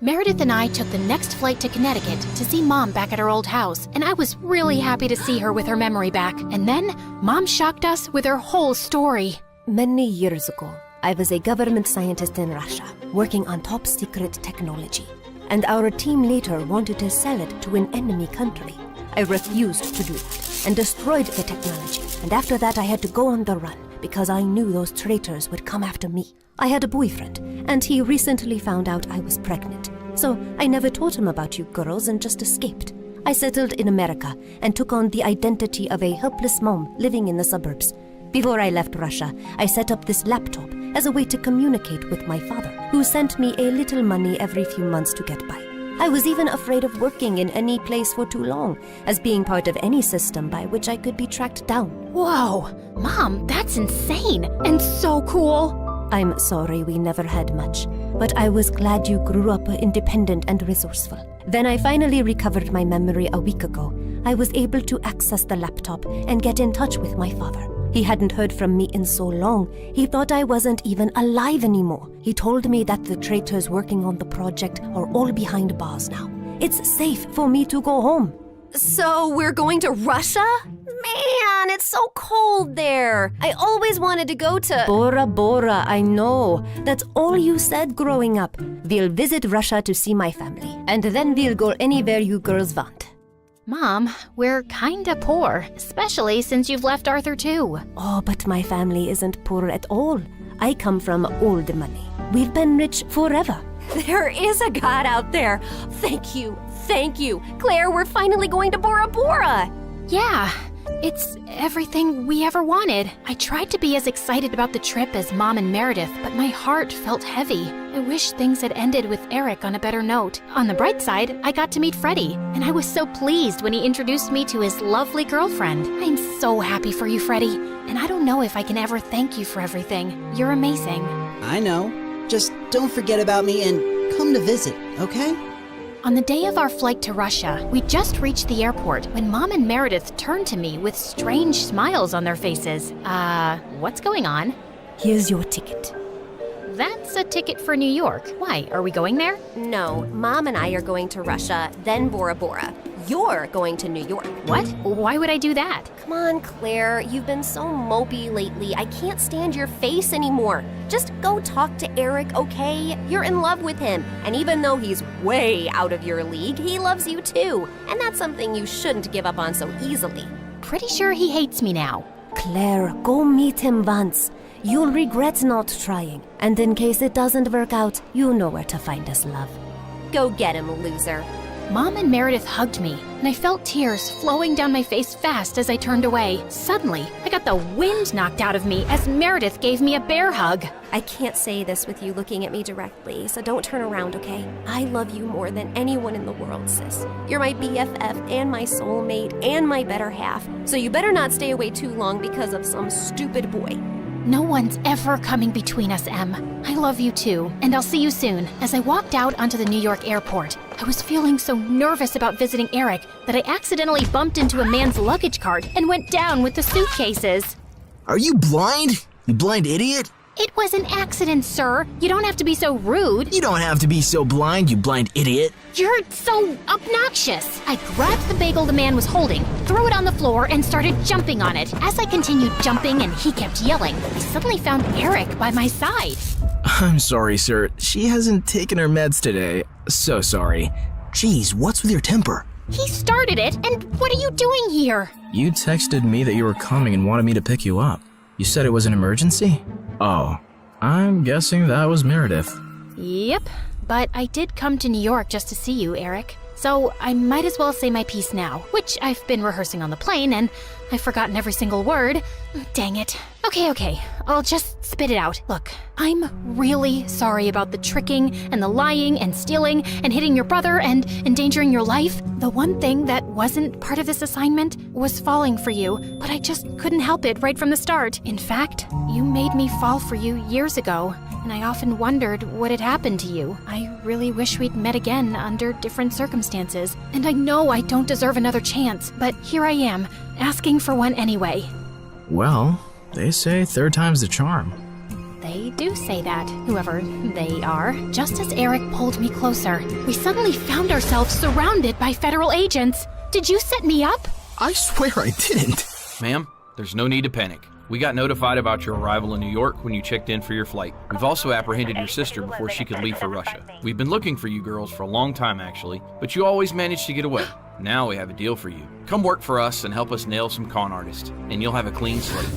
S4: Meredith and I took the next flight to Connecticut to see Mom back at her old house, and I was really happy to see her with her memory back. And then, Mom shocked us with her whole story.
S19: Many years ago, I was a government scientist in Russia, working on top secret technology. And our team later wanted to sell it to an enemy country. I refused to do that, and destroyed the technology. And after that I had to go on the run, because I knew those traitors would come after me. I had a boyfriend, and he recently found out I was pregnant. So I never told him about you girls and just escaped. I settled in America and took on the identity of a helpless mom living in the suburbs. Before I left Russia, I set up this laptop as a way to communicate with my father, who sent me a little money every few months to get by. I was even afraid of working in any place for too long, as being part of any system by which I could be tracked down.
S4: Whoa! Mom, that's insane and so cool!
S19: I'm sorry we never had much, but I was glad you grew up independent and resourceful. Then I finally recovered my memory a week ago. I was able to access the laptop and get in touch with my father. He hadn't heard from me in so long, he thought I wasn't even alive anymore. He told me that the traitors working on the project are all behind bars now. It's safe for me to go home.
S15: So we're going to Russia? Man, it's so cold there. I always wanted to go to...
S19: Bora Bora, I know. That's all you said growing up. We'll visit Russia to see my family, and then we'll go anywhere you girls want.
S4: Mom, we're kinda poor, especially since you've left Arthur too.
S19: Oh, but my family isn't poor at all. I come from old money. We've been rich forever.
S15: There is a God out there. Thank you. Claire, we're finally going to Bora Bora.
S4: Yeah, it's everything we ever wanted. I tried to be as excited about the trip as Mom and Meredith, but my heart felt heavy. I wish things had ended with Eric on a better note. On the bright side, I got to meet Freddie, and I was so pleased when he introduced me to his lovely girlfriend. I'm so happy for you, Freddie, and I don't know if I can ever thank you for everything. You're amazing.
S14: I know. Just don't forget about me and come to visit, okay?
S4: On the day of our flight to Russia, we just reached the airport when Mom and Meredith turned to me with strange smiles on their faces. What's going on?
S19: Here's your ticket.
S4: That's a ticket for New York. Why, are we going there?
S15: No, Mom and I are going to Russia, then Bora Bora. You're going to New York.
S4: What? Why would I do that?
S15: Come on, Claire. You've been so mopey lately. I can't stand your face anymore. Just go talk to Eric, okay? You're in love with him. And even though he's way out of your league, he loves you too. And that's something you shouldn't give up on so easily.
S4: Pretty sure he hates me now.
S19: Claire, go meet him once. You'll regret not trying. And in case it doesn't work out, you know where to find us, love.
S15: Go get him, loser.
S4: Mom and Meredith hugged me, and I felt tears flowing down my face fast as I turned away. Suddenly, I got the wind knocked out of me as Meredith gave me a bear hug.
S15: I can't say this with you looking at me directly, so don't turn around, okay? I love you more than anyone in the world, sis. You're my BFF and my soulmate and my better half, so you better not stay away too long because of some stupid boy.
S4: No one's ever coming between us, Em. I love you too, and I'll see you soon. As I walked out onto the New York airport, I was feeling so nervous about visiting Eric that I accidentally bumped into a man's luggage cart and went down with the suitcases.
S18: Are you blind? You blind idiot?
S5: It was an accident, sir. You don't have to be so rude.
S17: You don't have to be so blind, you blind idiot.
S5: You're so obnoxious. I grabbed the bagel the man was holding, threw it on the floor, and started jumping on it. As I continued jumping and he kept yelling, I suddenly found Eric by my side.
S17: I'm sorry, sir. She hasn't taken her meds today. So sorry.
S6: Jeez, what's with your temper?
S5: He started it, and what are you doing here?
S17: You texted me that you were coming and wanted me to pick you up. You said it was an emergency? Oh, I'm guessing that was Meredith.
S5: Yep, but I did come to New York just to see you, Eric. So I might as well say my piece now, which I've been rehearsing on the plane, and I've forgotten every single word. Dang it. Okay, I'll just spit it out. Look, I'm really sorry about the tricking and the lying and stealing and hitting your brother and endangering your life. The one thing that wasn't part of this assignment was falling for you, but I just couldn't help it right from the start. In fact, you made me fall for you years ago, and I often wondered what had happened to you. I really wish we'd met again under different circumstances, and I know I don't deserve another chance, but here I am, asking for one anyway.
S17: Well, they say third time's the charm.
S5: They do say that, whoever they are. Just as Eric pulled me closer, we suddenly found ourselves surrounded by federal agents. Did you set me up?
S6: I swear I didn't.
S11: Ma'am, there's no need to panic. We got notified about your arrival in New York when you checked in for your flight. We've also apprehended your sister before she could leave for Russia. We've been looking for you girls for a long time, actually, but you always managed to get away. Now we have a deal for you. Come work for us and help us nail some con artists, and you'll have a clean slate.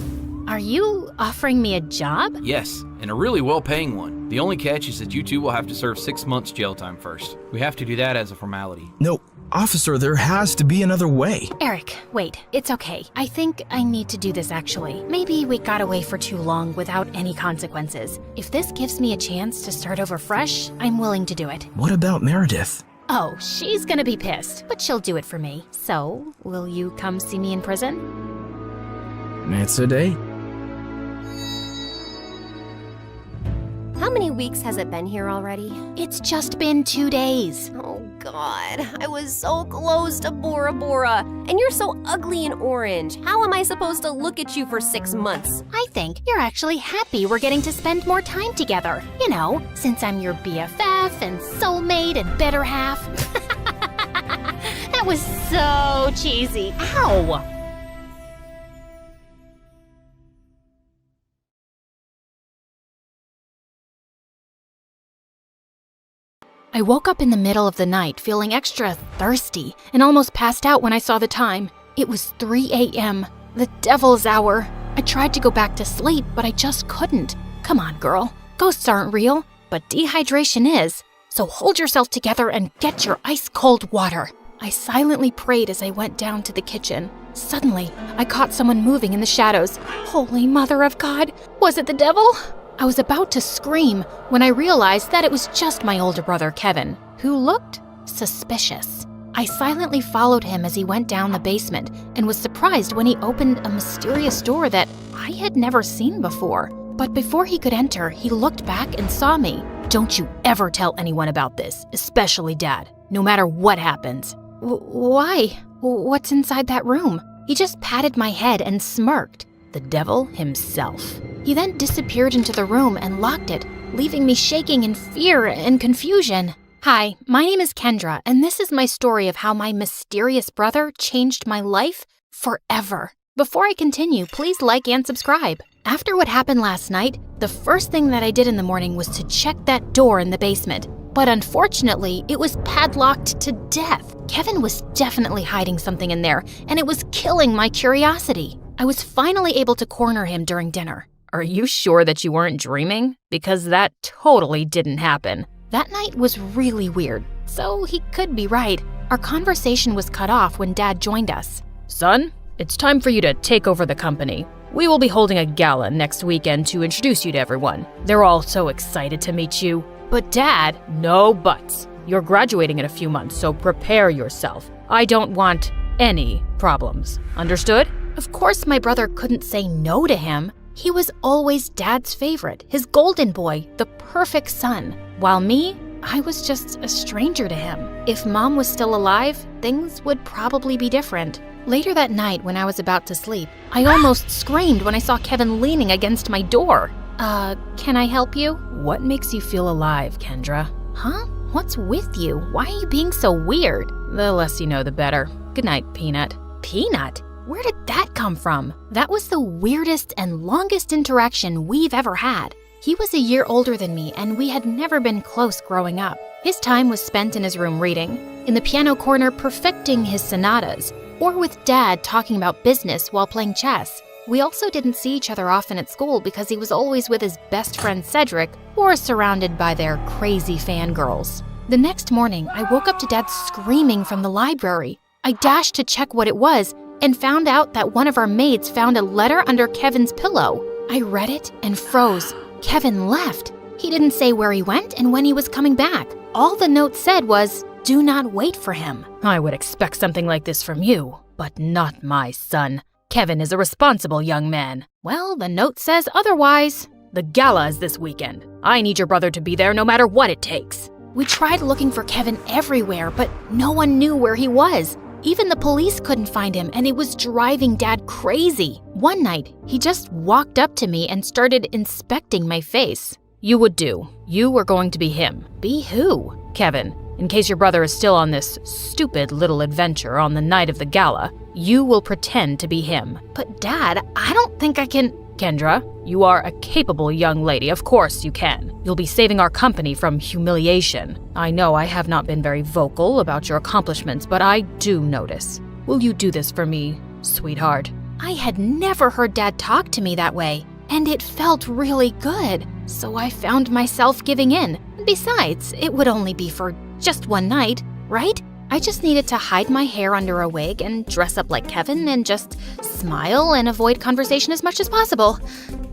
S5: Are you offering me a job?
S11: Yes, and a really well-paying one. The only catch is that you two will have to serve 6 months jail time first. We have to do that as a formality.
S17: No, officer, there has to be another way.
S5: Eric, wait, it's okay. I think I need to do this actually. Maybe we got away for too long without any consequences. If this gives me a chance to start over fresh, I'm willing to do it.
S17: What about Meredith?
S5: Oh, she's gonna be pissed, but she'll do it for me. So, will you come see me in prison?
S17: It's a date.
S15: How many weeks has it been here already?
S5: It's just been 2 days.
S15: Oh God, I was so close to Bora Bora. And you're so ugly and orange. How am I supposed to look at you for 6 months?
S5: I think you're actually happy we're getting to spend more time together. You know, since I'm your BFF and soulmate and better half. That was so cheesy. Ow! I woke up in the middle of the night feeling extra thirsty and almost passed out when I saw the time. It was 3 a.m., the devil's hour. I tried to go back to sleep, but I just couldn't. Come on, girl. Ghosts aren't real, but dehydration is. So hold yourself together and get your ice-cold water. I silently prayed as I went down to the kitchen. Suddenly, I caught someone moving in the shadows. Holy Mother of God, was it the devil? I was about to scream when I realized that it was just my older brother, Kevin, who looked suspicious. I silently followed him as he went down the basement and was surprised when he opened a mysterious door that I had never seen before. But before he could enter, he looked back and saw me. Don't you ever tell anyone about this, especially Dad, no matter what happens. Why? What's inside that room? He just patted my head and smirked. The devil himself. He then disappeared into the room and locked it, leaving me shaking in fear and confusion. Hi, my name is Kendra, and this is my story of how my mysterious brother changed my life forever. Before I continue, please like and subscribe. After what happened last night, the first thing that I did in the morning was to check that door in the basement. But unfortunately, it was padlocked to death. Kevin was definitely hiding something in there, and it was killing my curiosity. I was finally able to corner him during dinner. Are you sure that you weren't dreaming? Because that totally didn't happen. That night was really weird, so he could be right. Our conversation was cut off when Dad joined us.
S9: Son, it's time for you to take over the company. We will be holding a gala next weekend to introduce you to everyone. They're all so excited to meet you. But Dad, no buts. You're graduating in a few months, so prepare yourself. I don't want any problems. Understood?
S5: Of course my brother couldn't say no to him. He was always Dad's favorite, his golden boy, the perfect son. While me, I was just a stranger to him. If Mom was still alive, things would probably be different. Later that night when I was about to sleep, I almost screamed when I saw Kevin leaning against my door.
S4: Can I help you?
S9: What makes you feel alive, Kendra?
S4: Huh? What's with you? Why are you being so weird?
S9: The less you know, the better. Good night, Peanut.
S4: Peanut? Where did that come from? That was the weirdest and longest interaction we've ever had. He was a year older than me, and we had never been close growing up. His time was spent in his room reading, in the piano corner perfecting his sonatas, or with Dad talking about business while playing chess. We also didn't see each other often at school because he was always with his best friend Cedric or surrounded by their crazy fangirls. The next morning, I woke up to Dad screaming from the library. I dashed to check what it was and found out that one of our maids found a letter under Kevin's pillow. I read it and froze. Kevin left. He didn't say where he went and when he was coming back. All the note said was, "Do not wait for him."
S9: I would expect something like this from you, but not my son. Kevin is a responsible young man.
S4: Well, the note says otherwise.
S9: The gala is this weekend. I need your brother to be there no matter what it takes.
S4: We tried looking for Kevin everywhere, but no one knew where he was. Even the police couldn't find him, and it was driving Dad crazy. One night, he just walked up to me and started inspecting my face.
S9: You would do. You were going to be him.
S4: Be who?
S9: Kevin. In case your brother is still on this stupid little adventure on the night of the gala, you will pretend to be him.
S4: But Dad, I don't think I can…
S9: Kendra, you are a capable young lady. Of course you can. You'll be saving our company from humiliation. I know I have not been very vocal about your accomplishments, but I do notice. Will you do this for me, sweetheart?
S4: I had never heard Dad talk to me that way, and it felt really good. So I found myself giving in. Besides, it would only be for just one night, right? I just needed to hide my hair under a wig and dress up like Kevin and just smile and avoid conversation as much as possible.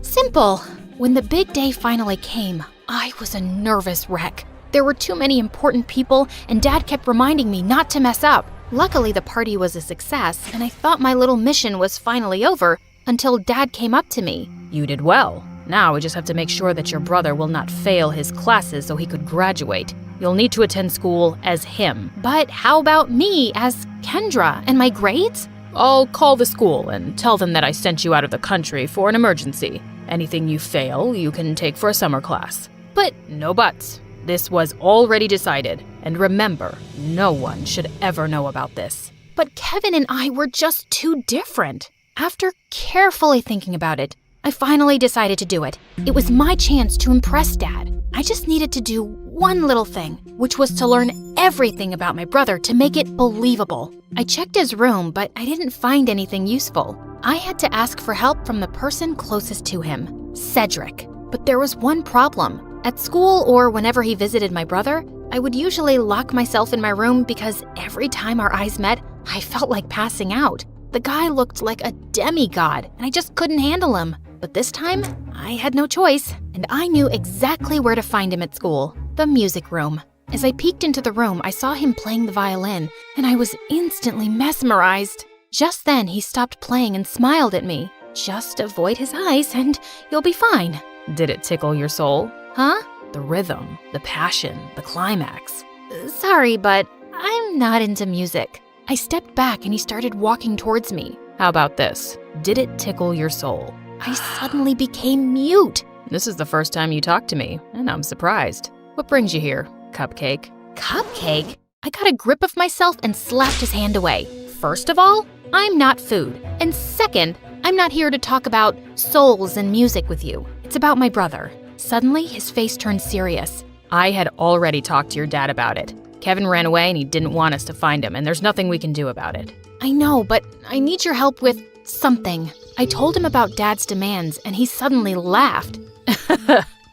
S4: Simple. When the big day finally came, I was a nervous wreck. There were too many important people, and Dad kept reminding me not to mess up. Luckily, the party was a success, and I thought my little mission was finally over until Dad came up to me.
S9: You did well. Now we just have to make sure that your brother will not fail his classes so he could graduate. You'll need to attend school as him.
S4: But how about me as Kendra and my grades?
S9: I'll call the school and tell them that I sent you out of the country for an emergency. Anything you fail, you can take for a summer class.
S4: But
S9: no buts. This was already decided. And remember, no one should ever know about this.
S4: But Kevin and I were just too different. After carefully thinking about it, I finally decided to do it. It was my chance to impress Dad. I just needed to do one little thing, which was to learn everything about my brother to make it believable. I checked his room, but I didn't find anything useful. I had to ask for help from the person closest to him, Cedric. But there was one problem. At school or whenever he visited my brother, I would usually lock myself in my room because every time our eyes met, I felt like passing out. The guy looked like a demigod, and I just couldn't handle him. But this time, I had no choice, and I knew exactly where to find him at school, the music room. As I peeked into the room, I saw him playing the violin, and I was instantly mesmerized. Just then, he stopped playing and smiled at me. Just avoid his eyes, and you'll be fine.
S9: Did it tickle your soul?
S4: Huh?
S9: The rhythm, the passion, the climax.
S4: Sorry, but I'm not into music. I stepped back, and he started walking towards me.
S9: How about this? Did it tickle your soul?
S4: I suddenly became mute.
S9: This is the first time you talked to me, and I'm surprised. What brings you here, Cupcake?
S4: Cupcake? I got a grip of myself and slapped his hand away. First of all, I'm not food. And second, I'm not here to talk about souls and music with you. It's about my brother. Suddenly, his face turned serious.
S9: I had already talked to your dad about it. Kevin ran away and he didn't want us to find him, and there's nothing we can do about it.
S4: I know, but I need your help with something. I told him about Dad's demands, and he suddenly laughed.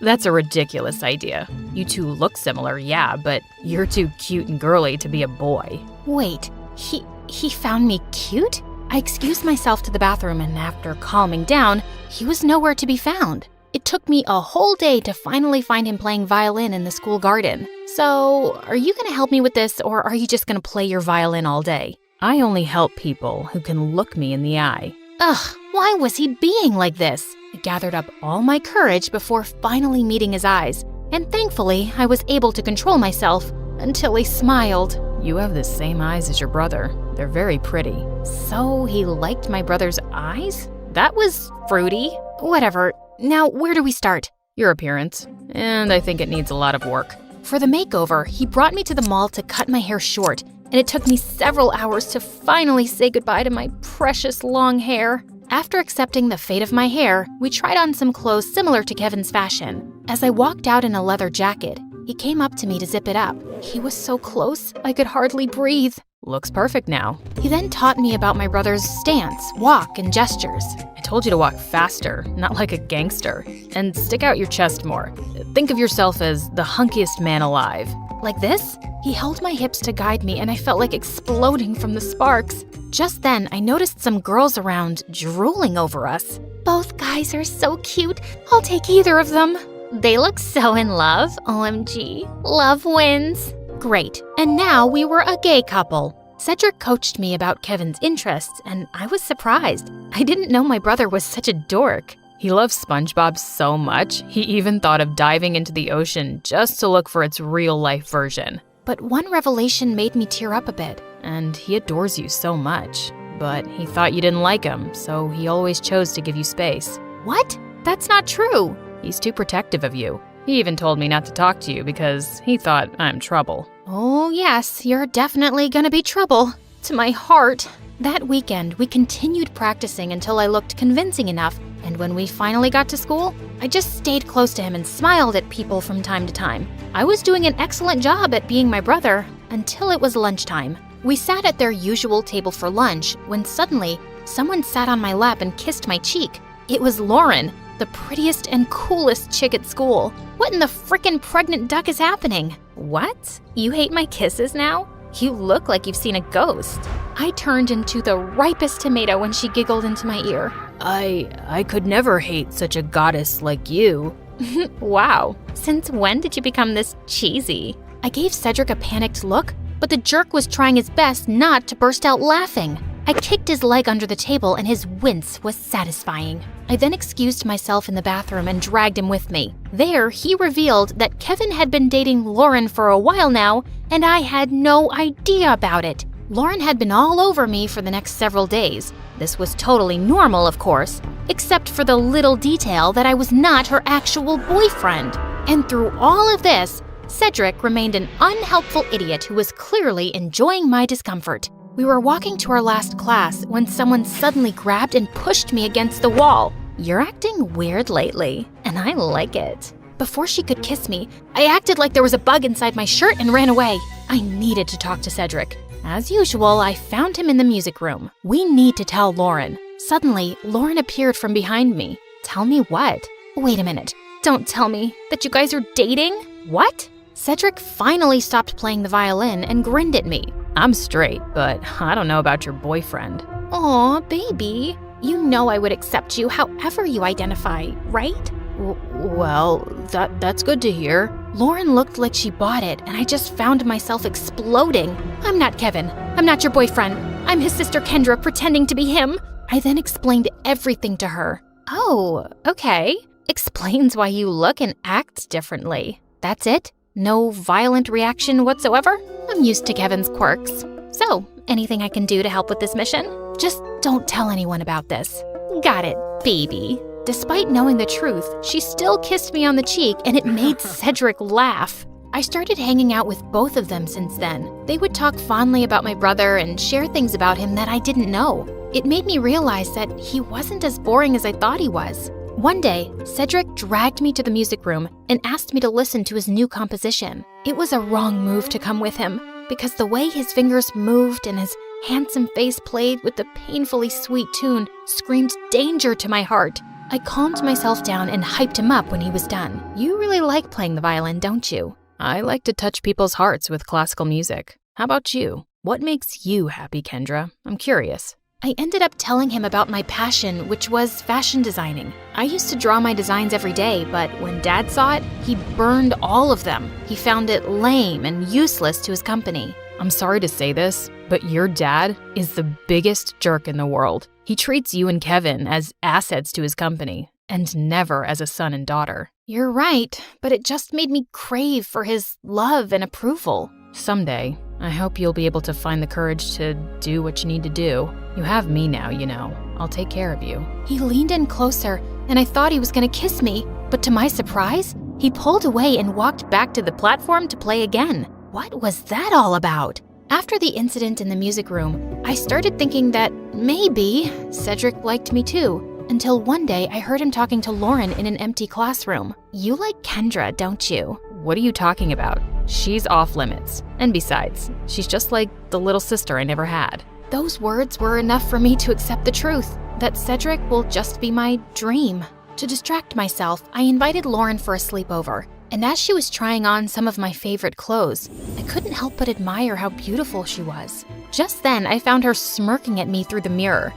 S9: That's a ridiculous idea. You two look similar, yeah, but you're too cute and girly to be a boy.
S4: Wait, he found me cute? I excused myself to the bathroom, and after calming down, he was nowhere to be found. It took me a whole day to finally find him playing violin in the school garden. So, are you going to help me with this, or are you just going to play your violin all day?
S9: I only help people who can look me in the eye.
S4: Ugh, why was he being like this? I gathered up all my courage before finally meeting his eyes, and thankfully, I was able to control myself until he smiled.
S9: You have the same eyes as your brother. They're very pretty.
S4: So he liked my brother's eyes? That was fruity. Whatever.
S9: Now, where do we start? Your appearance. And I think it needs a lot of work. For the makeover, he brought me to the mall to cut my hair short, and it took me several hours to finally say goodbye to my precious long hair. After accepting the fate of my hair, we tried on some clothes similar to Kevin's fashion. As I walked out in a leather jacket, he came up to me to zip it up. He was so close, I could hardly breathe. Looks perfect now. He then taught me about my brother's stance, walk, and gestures. I told you to walk faster, not like a gangster. And stick out your chest more. Think of yourself as the hunkiest man alive. Like this? He held my hips to guide me, and I felt like exploding from the sparks. Just then, I noticed some girls around drooling over us.
S5: Both guys are so cute. I'll take either of them. They look so in love. OMG. Love wins.
S9: Great. And now we were a gay couple. Cedric coached me about Kevin's interests, and I was surprised. I didn't know my brother was such a dork. He loves SpongeBob so much, he even thought of diving into the ocean just to look for its real-life version. But one revelation made me tear up a bit, and he adores you so much. But he thought you didn't like him, so he always chose to give you space. What? That's not true. He's too protective of you. He even told me not to talk to you because he thought I'm trouble.
S5: Oh yes, you're definitely gonna be trouble. To my heart.
S9: That weekend, we continued practicing until I looked convincing enough, and when we finally got to school, I just stayed close to him and smiled at people from time to time. I was doing an excellent job at being my brother until it was lunchtime. We sat at their usual table for lunch when suddenly someone sat on my lap and kissed my cheek. It was Lauren, the prettiest and coolest chick at school. What in the frickin' pregnant duck is happening? What? You hate my kisses now? You look like you've seen a ghost. I turned into the ripest tomato when she giggled into my ear. I could never hate such a goddess like you. Wow. Since when did you become this cheesy? I gave Cedric a panicked look, but the jerk was trying his best not to burst out laughing. I kicked his leg under the table and his wince was satisfying. I then excused myself in the bathroom and dragged him with me. There, he revealed that Kevin had been dating Lauren for a while now, and I had no idea about it. Lauren had been all over me for the next several days. This was totally normal, of course, except for the little detail that I was not her actual boyfriend. And through all of this, Cedric remained an unhelpful idiot who was clearly enjoying my discomfort. We were walking to our last class when someone suddenly grabbed and pushed me against the wall. You're acting weird lately, and I like it. Before she could kiss me, I acted like there was a bug inside my shirt and ran away. I needed to talk to Cedric. As usual, I found him in the music room. We need to tell Lauren. Suddenly, Lauren appeared from behind me. Tell me what? Wait a minute. Don't tell me that you guys are dating? What? Cedric finally stopped playing the violin and grinned at me. I'm straight, but I don't know about your boyfriend.
S5: Aw, baby. You know I would accept you however you identify, right?
S9: Well, that's good to hear.
S5: Lauren looked like she bought it, and I just found myself exploding. I'm not Kevin. I'm not your boyfriend. I'm his sister Kendra pretending to be him. I then explained everything to her.
S9: Oh, okay. Explains why you look and act differently. That's it? No violent reaction whatsoever?
S5: I'm used to Kevin's quirks. So, anything I can do to help with this mission?
S9: Just don't tell anyone about this.
S5: Got it, baby.
S9: Despite knowing the truth, she still kissed me on the cheek, and it made Cedric laugh. I started hanging out with both of them since then. They would talk fondly about my brother and share things about him that I didn't know. It made me realize that he wasn't as boring as I thought he was. One day, Cedric dragged me to the music room and asked me to listen to his new composition. It was a wrong move to come with him, because the way his fingers moved and his handsome face played with the painfully sweet tune screamed danger to my heart. I calmed myself down and hyped him up when he was done. You really like playing the violin, don't you? I like to touch people's hearts with classical music. How about you? What makes you happy, Kendra? I'm curious. I ended up telling him about my passion, which was fashion designing. I used to draw my designs every day, but when Dad saw it, he burned all of them. He found it lame and useless to his company. I'm sorry to say this, but your dad is the biggest jerk in the world. He treats you and Kevin as assets to his company, and never as a son and daughter. You're right, but it just made me crave for his love and approval. Someday, I hope you'll be able to find the courage to do what you need to do. You have me now, you know. I'll take care of you. He leaned in closer,
S4: and I thought he was gonna kiss me, but to my surprise, he pulled away and walked back to the platform to play again. What was that all about? After the incident in the music room, I started thinking that maybe Cedric liked me too, until one day I heard him talking to Lauren in an empty classroom. You like Kendra, don't you? What are you talking about? She's off limits. And besides, she's just like the little sister I never had. Those words were enough for me to accept the truth, that Cedric will just be my dream. To distract myself, I invited Lauren for a sleepover, and as she was trying on some of my favorite clothes, I couldn't help but admire how beautiful she was. Just then, I found her smirking at me through the mirror.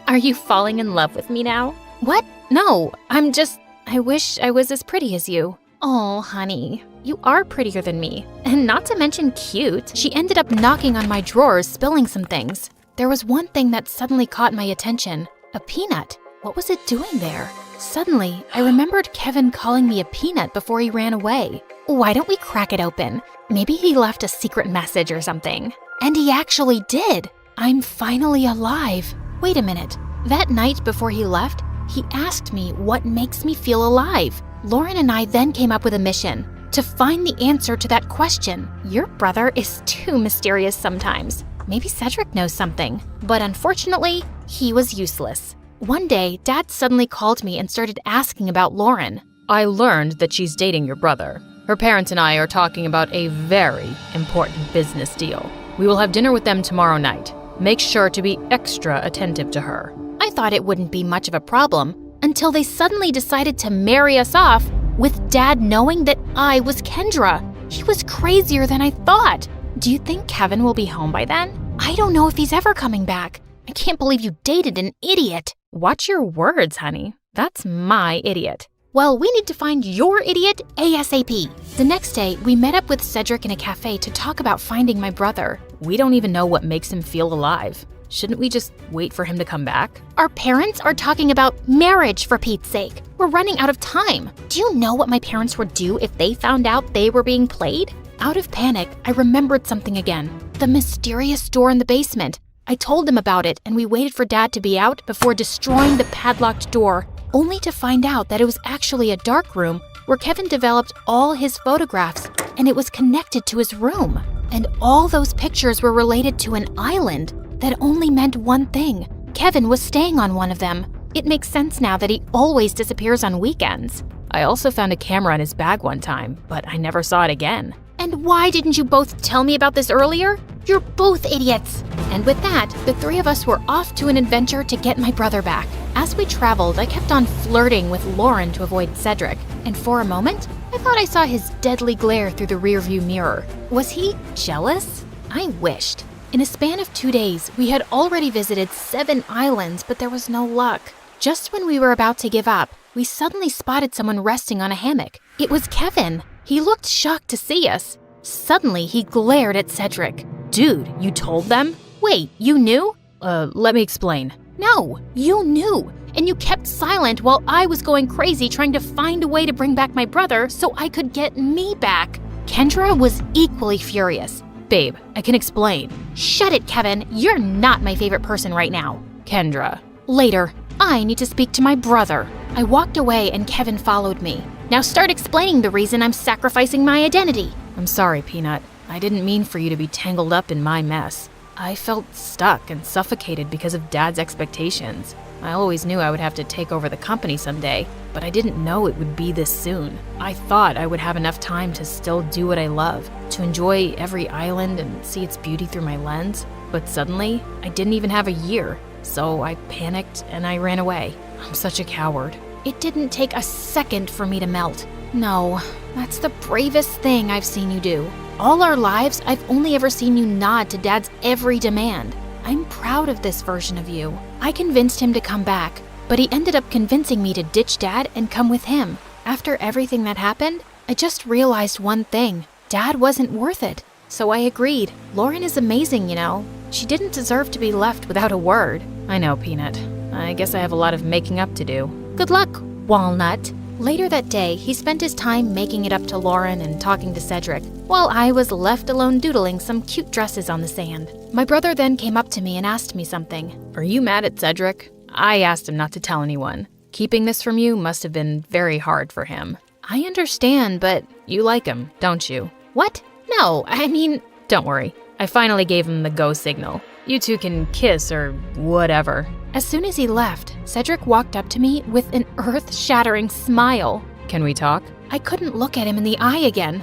S4: Are you falling in love with me now? What? No, I wish I was as pretty as you. Oh, honey, you are prettier than me, and not to mention cute. She ended up knocking on my drawers, spilling some things. There was one thing that suddenly caught my attention. A peanut. What was it doing there? Suddenly, I remembered Kevin calling me a peanut before he ran away. Why don't we crack it open? Maybe he left a secret message or something. And he actually did. I'm finally alive. Wait a minute. That night before he left, he asked me what makes me feel alive. Lauren and I then came up with a mission to find the answer to that question. Your brother is too mysterious sometimes. Maybe Cedric knows something. But unfortunately, he was useless. One day, Dad suddenly called me and started asking about Lauren.
S9: I learned that she's dating your brother. Her parents and I are talking about a very important business deal. We will have dinner with them tomorrow night. Make sure to be extra attentive to her.
S4: I thought it wouldn't be much of a problem until they suddenly decided to marry us off with Dad knowing that I was Kendra. He was crazier than I thought. Do you think Kevin will be home by then? I don't know if he's ever coming back. I can't believe you dated an idiot.
S9: Watch your words, honey. That's my idiot.
S4: Well, we need to find your idiot ASAP. The next day, we met up with Cedric in a cafe to talk about finding my brother.
S9: We don't even know what makes him feel alive. Shouldn't we just wait for him to come back?
S4: Our parents are talking about marriage, for Pete's sake. We're running out of time. Do you know what my parents would do if they found out they were being played? Out of panic, I remembered something again. The mysterious door in the basement. I told them about it, and we waited for Dad to be out before destroying the padlocked door, only to find out that it was actually a dark room where Kevin developed all his photographs, and it was connected to his room. And all those pictures were related to an island that only meant one thing. Kevin was staying on one of them. It makes sense now that he always disappears on weekends.
S9: I also found a camera in his bag one time, but I never saw it again.
S4: And why didn't you both tell me about this earlier? You're both idiots. And with that, the three of us were off to an adventure to get my brother back. As we traveled, I kept on flirting with Lauren to avoid Cedric. And for a moment, I thought I saw his deadly glare through the rearview mirror. Was he jealous? I wished. In a span of 2 days, we had already visited 7 islands, but there was no luck. Just when we were about to give up, we suddenly spotted someone resting on a hammock. It was Kevin. He looked shocked to see us. Suddenly, he glared at Cedric.
S9: Dude, you told them?
S4: Wait, you knew?
S9: Let me explain.
S4: No, you knew. And you kept silent while I was going crazy trying to find a way to bring back my brother so I could get me back. Kendra was equally furious.
S9: Babe, I can explain.
S4: Shut it, Kevin. You're not my favorite person right now.
S9: Kendra.
S4: Later, I need to speak to my brother. I walked away and Kevin followed me. Now start explaining the reason I'm sacrificing my identity.
S9: I'm sorry, Peanut. I didn't mean for you to be tangled up in my mess. I felt stuck and suffocated because of Dad's expectations. I always knew I would have to take over the company someday, but I didn't know it would be this soon. I thought I would have enough time to still do what I love, to enjoy every island and see its beauty through my lens. But suddenly, I didn't even have a year, so I panicked and I ran away. I'm such a coward.
S4: It didn't take a second for me to melt. No, that's the bravest thing I've seen you do. All our lives, I've only ever seen you nod to Dad's every demand. I'm proud of this version of you. I convinced him to come back, but he ended up convincing me to ditch Dad and come with him. After everything that happened, I just realized one thing. Dad wasn't worth it. So I agreed. Lauren is amazing, you know. She didn't deserve to be left without a word.
S9: I know, Peanut. I guess I have a lot of making up to do.
S4: Good luck, Walnut. Later that day, he spent his time making it up to Lauren and talking to Cedric, while I was left alone doodling some cute dresses on the sand. My brother then came up to me and asked me something.
S9: Are you mad at Cedric? I asked him not to tell anyone. Keeping this from you must have been very hard for him. I understand, but you like him, don't you? What? No, I mean, don't worry. I finally gave him the go signal. You two can kiss or whatever. As soon as he left, Cedric walked up to me with an earth-shattering smile. Can we talk? I couldn't look at him in the eye again.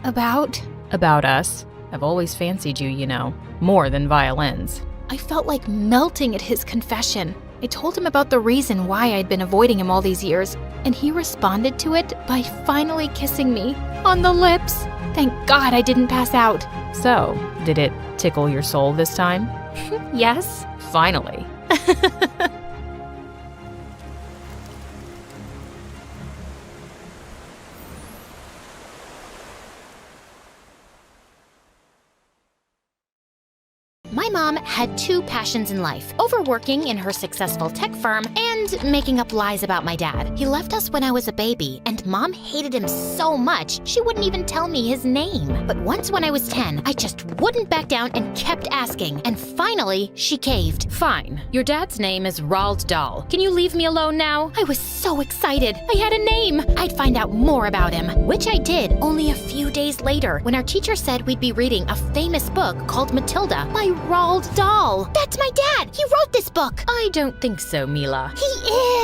S9: About us. I've always fancied you, you know, more than violins. I felt like melting at his confession. I told him about the reason why I'd been avoiding him all these years, and he responded to it by finally kissing me on the lips. Thank God I didn't pass out. So, did it tickle your soul this time? Yes. Finally.
S5: My mom had two passions in life: overworking in her successful tech firm and making up lies about my dad. He left us when I was a baby, and Mom hated him so much she wouldn't even tell me his name. But once when I was 10, I just wouldn't back down and kept asking, and finally she caved.
S9: Fine. Your dad's name is Roald Dahl. Can you leave me alone now?
S5: I was so excited. I had a name. I'd find out more about him, which I did only a few days later when our teacher said we'd be reading a famous book called Matilda by Roald Dahl. That's my dad. He wrote this book.
S9: I don't think so, Mila.
S5: He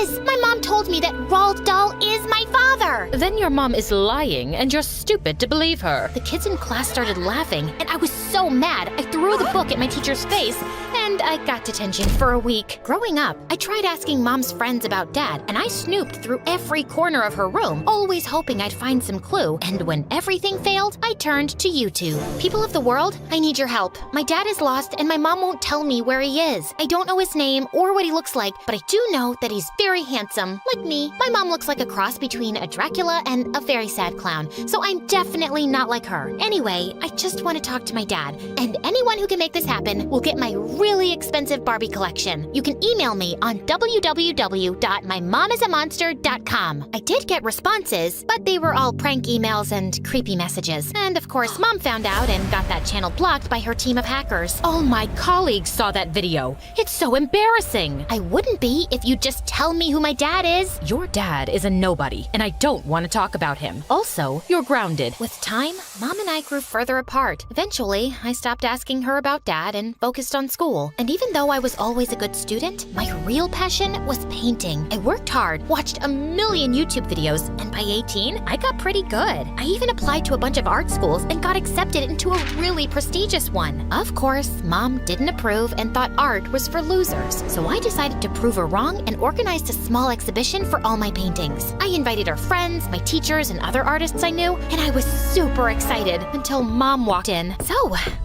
S5: is. My mom told me that Roald Dahl is my father.
S9: Then your mom is lying, and you're stupid to believe her.
S5: The kids in class started laughing, and I was so mad. I threw the book at my teacher's face, and I got detention for a week. Growing up, I tried asking Mom's friends about Dad, and I snooped through every corner of her room, always hoping I'd find some clue. And when everything failed, I turned to YouTube. People of the world, I need your help. My dad is lost, and my mom won't tell me where he is. I don't know his name or what he looks like, but I do know that he's very handsome. Like me, my mom looks like a cross between a Dracula and a very sad clown, so I'm definitely not like her. Anyway, I just want to talk to my dad, and anyone who can make this happen will get my really expensive Barbie collection. You can email me on www.mymomisamonster.com. I did get responses, but they were all prank emails and creepy messages. And of course, Mom found out and got that channel blocked by her team of hackers.
S9: All my colleagues saw that video. It's so embarrassing.
S5: I wouldn't be if you'd just tell me who my dad is.
S9: Your dad is a nobody, and I don't want to talk about him. Also, you're grounded.
S5: With time, Mom and I grew further apart. Eventually, I stopped asking her about Dad and focused on school. And even though I was always a good student, my real passion was painting. I worked hard, watched a million YouTube videos, and by 18, I got pretty good. I even applied to a bunch of art schools and got accepted into a really prestigious one. Of course, Mom didn't approve and thought art was for losers. So I decided to prove her wrong and organized a small exhibition for all my paintings. I invited her friends, my teachers, and other artists I knew, and I was super excited until Mom walked in. So,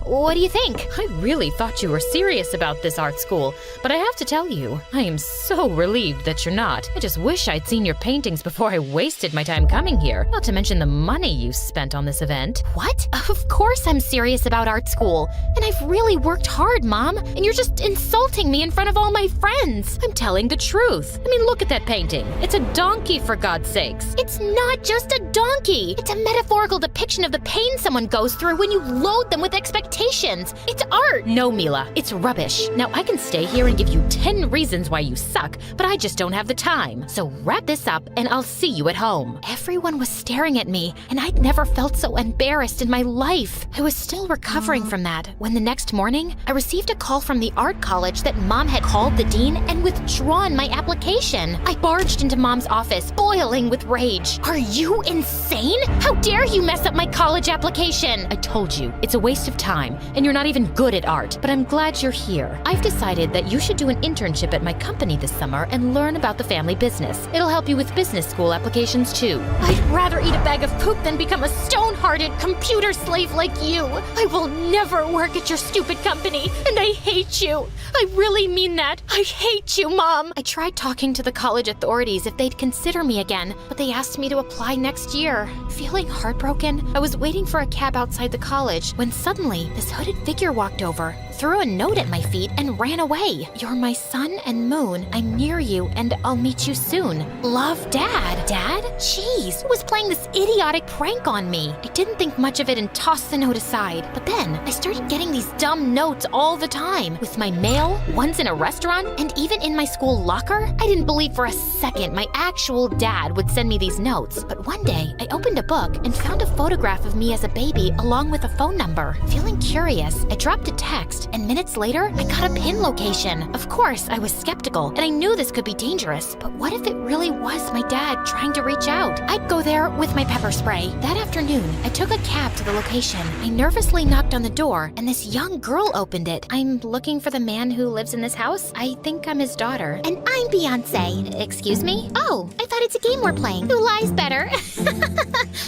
S5: what do you think?
S9: I really thought you were serious about this art school, but I have to tell you, I am so relieved that you're not. I just wish I'd seen your paintings before I wasted my time coming here, not to mention the money you spent on this event.
S5: What? Of course I'm serious about art school, and I've really worked hard, Mom, and you're just insulting me in front of all my friends.
S9: I'm telling the truth. I mean, look at that painting. It's a donkey, for God's sakes.
S5: It's not just a donkey. It's a metaphorical depiction of the pain someone goes through when you load them with expectations. It's art.
S9: No, Mila, it's rubbish. Now, I can stay here and give you 10 reasons why you suck, but I just don't have the time. So wrap this up and I'll see you at home.
S5: Everyone was staring at me, and I'd never felt so embarrassed in my life. I was still recovering from that when the next morning, I received a call from the art college that Mom had called the dean and withdrawn my application. I barged into Mom's office, boiling with rage. Are you insane? How dare you mess up my college application?
S9: I told you, it's a waste of time, and you're not even good at art, but I'm glad you're here. I've decided that you should do an internship at my company this summer and learn about the family business. It'll help you with business school applications too.
S5: I'd rather eat a bag of poop than become a stone-hearted computer slave like you. I will never work at your stupid company, and I hate you. I really mean that. I hate you, Mom. I tried talking to the college authorities if they'd consider me again, but they asked me to apply next year. Feeling heartbroken, I was waiting for a cab outside the college when suddenly this hooded figure walked over,
S4: threw a note at my feet, and ran away. You're my sun and moon. I'm near you, and I'll meet you soon. Love, Dad. Dad? Jeez, who was playing this idiotic prank on me? I didn't think much of it and tossed the note aside. But then I started getting these dumb notes all the time. With my mail, once in a restaurant, and even in my school locker. I didn't believe for a second my actual dad would send me these notes. But one day, I opened a book and found a photograph of me as a baby along with a phone number. Feeling curious, I dropped a text, and minutes later, I got a pin location. Of course, I was skeptical, and I knew this could be dangerous. But what if it really was my dad trying to reach out? I'd go there with my pepper spray. That afternoon, I took a cab to the location. I nervously knocked on the door, and this young girl opened it. I'm looking for the man who lives in this house. I think I'm his daughter.
S5: And I'm Beyonce. Excuse me? Oh, I thought it's a game we're playing. Who lies better?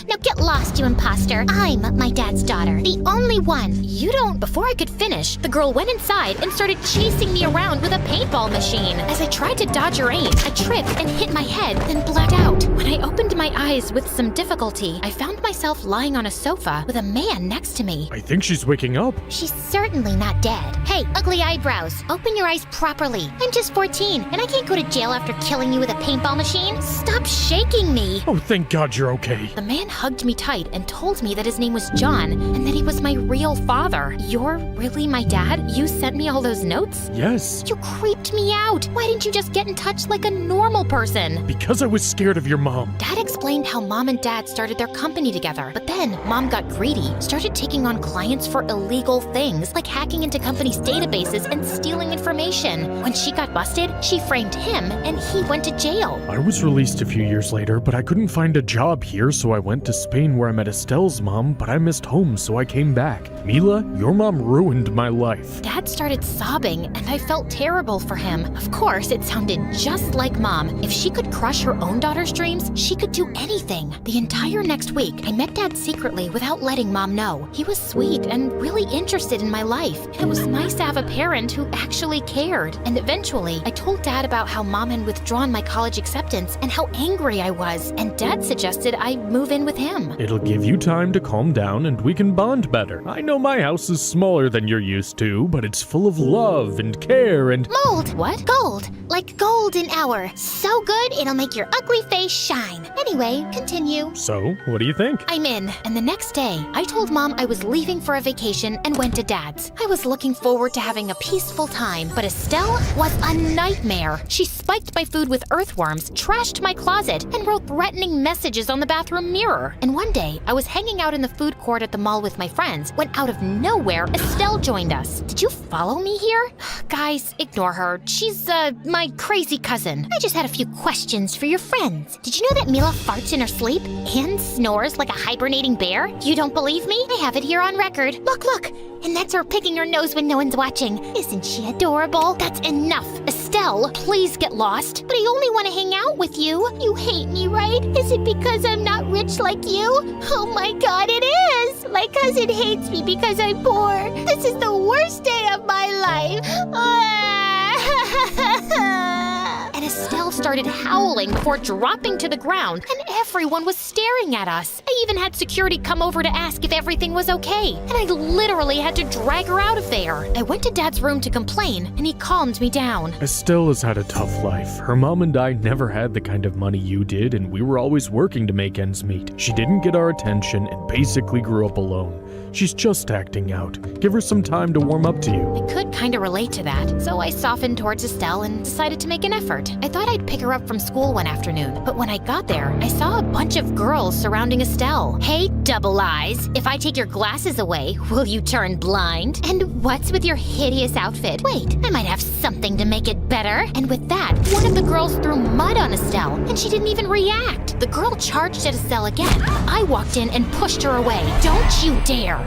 S5: Now get lost, you imposter. I'm my dad's daughter. The only one.
S4: You don't. Before I could finish, the girl went inside and started chasing me around with a paintball machine. As I tried to dodge her aim, I tripped and hit my head, then blacked out. When I opened my eyes with some difficulty, I found myself lying on a sofa with a man next to me.
S3: I think she's waking up.
S5: She's certainly not dead. Hey, ugly eyebrows, open your eyes properly. I'm just 14, and I can't go to jail after killing you with a paintball machine.
S4: Stop shaking me.
S3: Oh, thank God you're okay.
S4: The man hugged me tight and told me that his name was John and that he was my real father. You're really my dad? You sent me all those notes?
S3: Yes.
S4: You creeped me out. Why didn't you just get in touch like a normal person?
S3: Because I was scared of your mom.
S4: Dad explained how Mom and Dad started their company together, but then Mom got greedy, started taking on clients for illegal things like hacking into companies' databases and stealing information. When she got busted, she framed him and he went to jail.
S3: I was released a few years later, but I couldn't find a job here, so I went to Spain where I met Estelle's mom, but I missed home, so I came back. Mila, your mom ruined my life.
S4: Dad started sobbing, and I felt terrible for him. Of course, it sounded just like Mom. If she could crush her own daughter's dreams, she could do anything. The entire next week, I met Dad secretly without letting Mom know. He was sweet and really interested in my life. And it was nice to have a parent who actually cared. And eventually, I told Dad about how Mom had withdrawn my college acceptance and how angry I was. And Dad suggested I move in with him.
S3: It'll give you time to calm down and we can bond better. I know my house is smaller than you're used to, but it's full of love and care and—
S5: Mold!
S4: What?
S5: Gold! Like golden hour. So good, it'll make your ugly face shine. Anyway, continue.
S3: So, what do you think?
S4: I'm in. And the next day, I told Mom I was leaving for a vacation and went to Dad's. I was looking forward to having a peaceful time, but Estelle was a nightmare. She spiked my food with earthworms, trashed my closet, and wrote threatening messages on the bathroom mirror. And one day, I was hanging out in the food court at the mall with my friends when out of nowhere, Estelle joined us. Did you follow me here? Guys, ignore her. She's, my crazy cousin.
S5: I just had a few questions for your friends. Did you know that Mila farts in her sleep and snores like a hibernating bear? You don't believe me? I have it here on record. Look. And that's her picking her nose when no one's watching. Isn't she adorable?
S4: That's enough. Estelle, please get lost.
S5: But I only want to hang out with you. You hate me, right? Is it because I'm not rich like you? Oh my God, it is! My cousin hates me because I'm poor. This is the worst day of my life.
S4: And Estelle started howling before dropping to the ground, and everyone was staring at us. I even had security come over to ask if everything was okay, and I literally had to drag her out of there. I went to Dad's room to complain, and he calmed me down.
S3: Estelle has had a tough life. Her mom and I never had the kind of money you did, and we were always working to make ends meet. She didn't get our attention and basically grew up alone. She's just acting out. Give her some time to warm up to you.
S4: I could kind of relate to that, so I softened towards Estelle and decided to make an effort. I thought I'd pick her up from school one afternoon, but when I got there, I saw a bunch of girls surrounding Estelle.
S5: Hey, double eyes, if I take your glasses away, will you turn blind? And what's with your hideous outfit? Wait, I might have something to make it better.
S4: And with that, one of the girls threw mud on Estelle, and she didn't even react. The girl charged at Estelle again. I walked in and pushed her away. Don't you dare!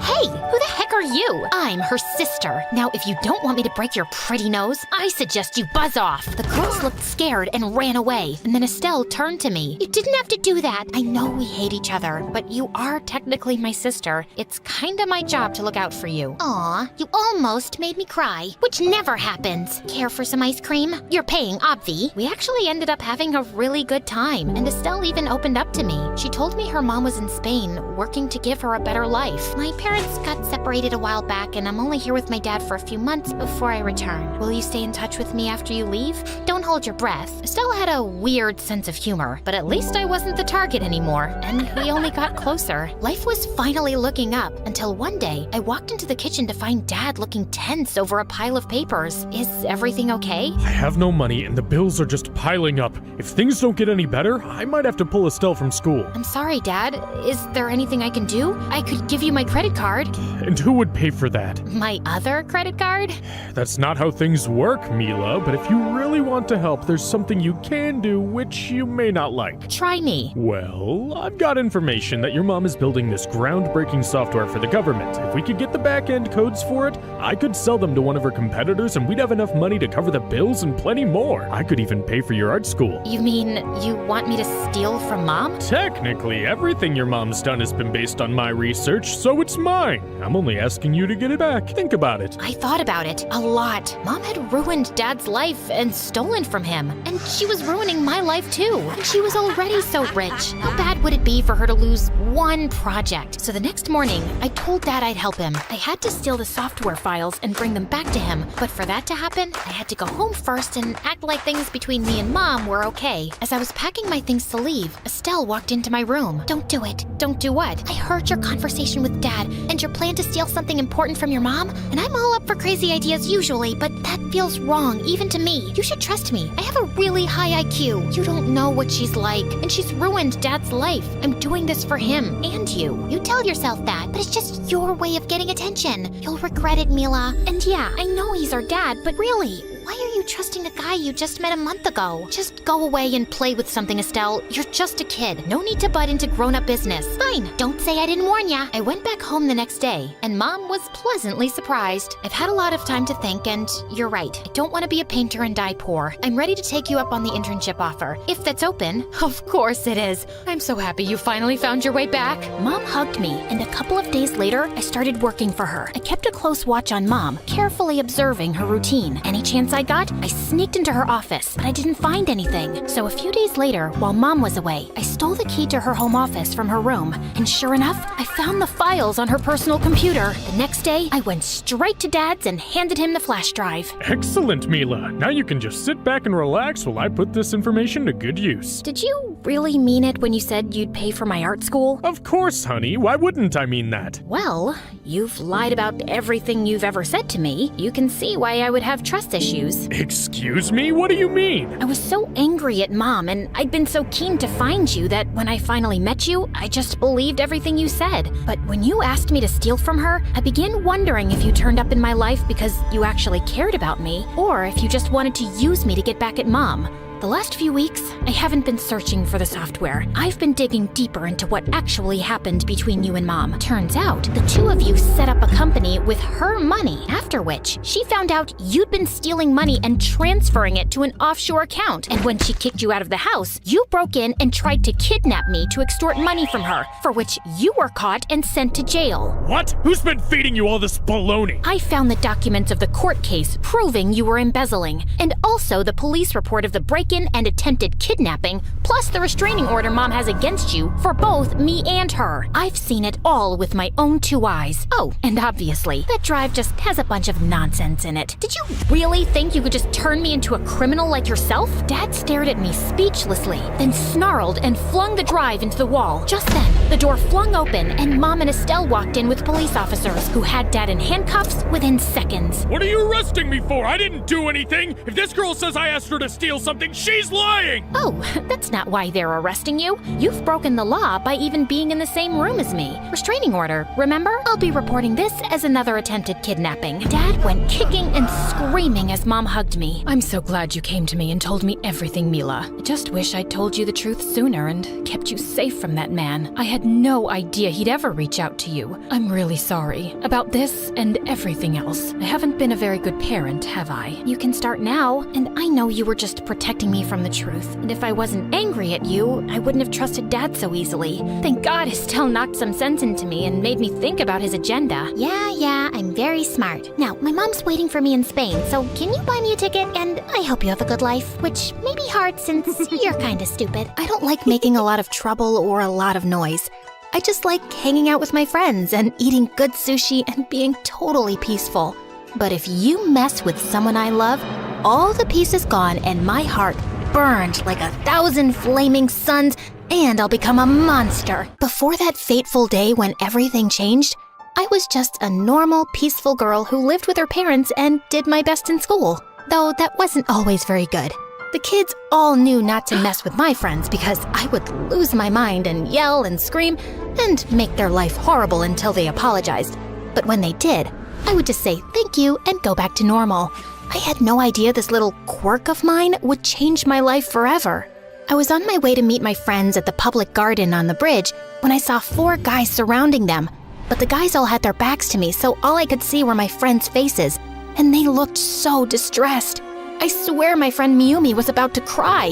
S4: Hey, who the heck are you? I'm her sister. Now, if you don't want me to break your pretty nose, I suggest you buzz off. The girls looked scared and ran away, and then Estelle turned to me.
S5: You didn't have to do that.
S4: I know we hate each other, but you are technically my sister. It's kinda my job to look out for you.
S5: Aw, you almost made me cry, which never happens. Care for some ice cream? You're paying, obvi.
S4: We actually ended up having a really good time, and Estelle even opened up to me. She told me her mom was in Spain, working to give her a better life. My parents got
S5: got separated a while back, and I'm only here with my dad for a few months before I return. Will you stay in touch with me after you leave? Don't hold your breath. Estelle had a weird sense of humor, but at least I wasn't the target anymore, and we only got closer. Life was finally looking up until one day I walked into the kitchen to find Dad looking tense over a pile of papers. Is everything okay?
S3: I have no money and the bills are just piling up. If things don't get any better, I might have to pull Estelle from school.
S5: I'm sorry, Dad. Is there anything I can do? I could give you my credit card.
S3: And who would pay for that?
S5: My other credit card?
S3: That's not how things work, Mila, but if you really want to help, there's something you can do which you may not like.
S5: Try me.
S3: Well, I've got information that your mom is building this groundbreaking software for the government. If we could get the back-end codes for it, I could sell them to one of her competitors and we'd have enough money to cover the bills and plenty more. I could even pay for your art school.
S5: You mean you want me to steal from Mom?
S3: Technically, everything your mom's done has been based on my research, so it's mine. I'm only asking you to get it back. Think about it.
S5: I thought about it a lot. Mom had ruined Dad's life and stolen from him. And she was ruining my life too. And she was already so rich. How bad would it be for her to lose one project? So the next morning, I told Dad I'd help him. I had to steal the software files and bring them back to him. But for that to happen, I had to go home first and act like things between me and Mom were okay. As I was packing my things to leave, Estelle walked into my room. Don't do it. Don't do what? I heard your conversation with Dad and your plan to steal something important from your mom. And I'm all up for crazy ideas usually, but that feels wrong, even to me. You should trust me. I have a really high IQ. You don't know what she's like, and she's ruined Dad's life. I'm doing this for him and you. You tell yourself that, but it's just your way of getting attention. You'll regret it, Mila. And yeah, I know he's our dad, but really, why are you trusting a guy you just met a month ago? Just go away and play with something, Estelle. You're just a kid. No need to butt into grown-up business. Fine, don't say I didn't warn ya. I went back home the next day, and Mom was pleasantly surprised. I've had a lot of time to think, and you're right. I don't want to be a painter and die poor. I'm ready to take you up on the internship offer. If that's open.
S9: Of course it is. I'm so happy you finally found your way back.
S5: Mom hugged me, and a couple of days later, I started working for her. I kept a close watch on Mom, carefully observing her routine. Any chance I got, I sneaked into her office, but I didn't find anything. So a few days later, while Mom was away, I stole the key to her home office from her room, and sure enough, I found the files on her personal computer. The next day, I went straight to Dad's and handed him the flash drive.
S3: Excellent, Mila. Now you can just sit back and relax while I put this information to good use.
S5: Did you really mean it when you said you'd pay for my art school?
S3: Of course, honey. Why wouldn't I mean that?
S5: Well, you've lied about everything you've ever said to me. You can see why I would have trust issues.
S3: Excuse me? What do you mean?
S5: I was so angry at Mom, and I'd been so keen to find you that when I finally met you, I just believed everything you said. But when you asked me to steal from her, I began wondering if you turned up in my life because you actually cared about me, or if you just wanted to use me to get back at Mom. The last few weeks, I haven't been searching for the software. I've been digging deeper into what actually happened between you and Mom. Turns out, the two of you set up a company with her money, after which she found out you'd been stealing money and transferring it to an offshore account. And when she kicked you out of the house, you broke in and tried to kidnap me to extort money from her, for which you were caught and sent to jail.
S3: What? Who's been feeding you all this baloney?
S5: I found the documents of the court case proving you were embezzling, and also the police report of the break-in and attempted kidnapping, plus the restraining order Mom has against you for both me and her. I've seen it all with my own two eyes. Oh, and obviously, that drive just has a bunch of nonsense in it. Did you really think you could just turn me into a criminal like yourself? Dad stared at me speechlessly, then snarled and flung the drive into the wall. Just then, the door flung open and Mom and Estelle walked in with police officers who had Dad in handcuffs within seconds.
S3: What are you arresting me for? I didn't do anything. If this girl says I asked her to steal something, she's lying!
S5: Oh, that's not why they're arresting you. You've broken the law by even being in the same room as me. Restraining order, remember? I'll be reporting this as another attempted kidnapping. Dad went kicking and screaming as Mom hugged me.
S9: I'm so glad you came to me and told me everything, Mila. I just wish I'd told you the truth sooner and kept you safe from that man. I had no idea he'd ever reach out to you. I'm really sorry about this and everything else. I haven't been a very good parent, have I?
S5: You can start now, and I know you were just protecting me from the truth. And if I wasn't angry at you, I wouldn't have trusted Dad so easily. Thank God Estelle knocked some sense into me and made me think about his agenda. Yeah, I'm very smart. Now, my mom's waiting for me in Spain, so can you buy me a ticket? And I hope you have a good life, which may be hard since you're kinda stupid. I don't like making a lot of trouble or a lot of noise. I just like hanging out with my friends and eating good sushi and being totally peaceful. But if you mess with someone I love, all the peace is gone and my heart burned like 1,000 flaming suns, and I'll become a monster. Before that fateful day when everything changed, I was just a normal, peaceful girl who lived with her parents and did my best in school, though that wasn't always very good. The kids all knew not to mess with my friends because I would lose my mind and yell and scream and make their life horrible until they apologized. But when they did, I would just say thank you and go back to normal. I had no idea this little quirk of mine would change my life forever. I was on my way to meet my friends at the public garden on the bridge when I saw 4 guys surrounding them. But the guys all had their backs to me, so all I could see were my friends' faces, and they looked so distressed. I swear my friend Miyumi was about to cry.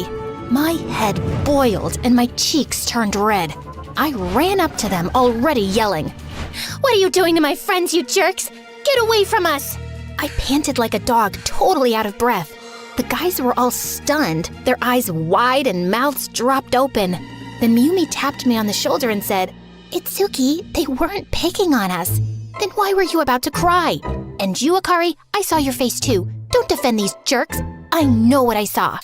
S5: My head boiled and my cheeks turned red. I ran up to them, already yelling, "What are you doing to my friends, you jerks? Get away from us!" I panted like a dog, totally out of breath. The guys were all stunned, their eyes wide and mouths dropped open. Then Miyumi tapped me on the shoulder and said, "Itsuki, they weren't picking on us. Then why were you about to cry? And you, Akari, I saw your face too. Don't defend these jerks. I know what I saw."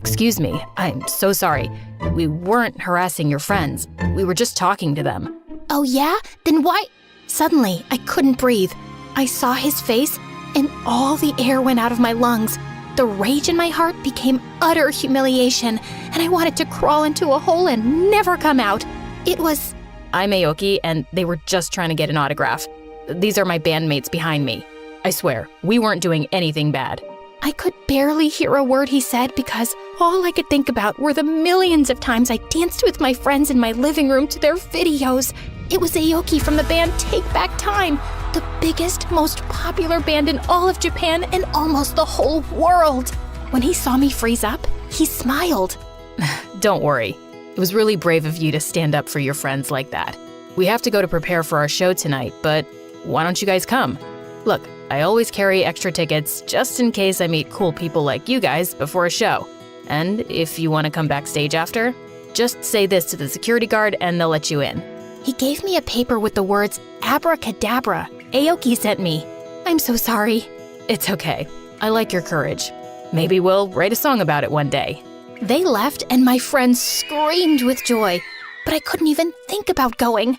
S9: Excuse me. I'm so sorry. We weren't harassing your friends. We were just talking to them.
S5: "Oh yeah? Then why?" Suddenly, I couldn't breathe. I saw his face, and all the air went out of my lungs. The rage in my heart became utter humiliation, and I wanted to crawl into a hole and never come out. It was...
S9: I'm Aoki, and they were just trying to get an autograph. These are my bandmates behind me. I swear, we weren't doing anything bad.
S5: I could barely hear a word he said because all I could think about were the millions of times I danced with my friends in my living room to their videos. It was Aoki from the band Take Back Time, the biggest, most popular band in all of Japan and almost the whole world. When he saw me freeze up, he smiled.
S9: Don't worry. It was really brave of you to stand up for your friends like that. We have to go to prepare for our show tonight, but why don't you guys come? Look, I always carry extra tickets just in case I meet cool people like you guys before a show. And if you want to come backstage after, just say this to the security guard and they'll let you in.
S5: He gave me a paper with the words abracadabra. Aoki sent me. I'm so sorry.
S9: It's okay. I like your courage. Maybe we'll write a song about it one day.
S5: They left and my friends screamed with joy, but I couldn't even think about going.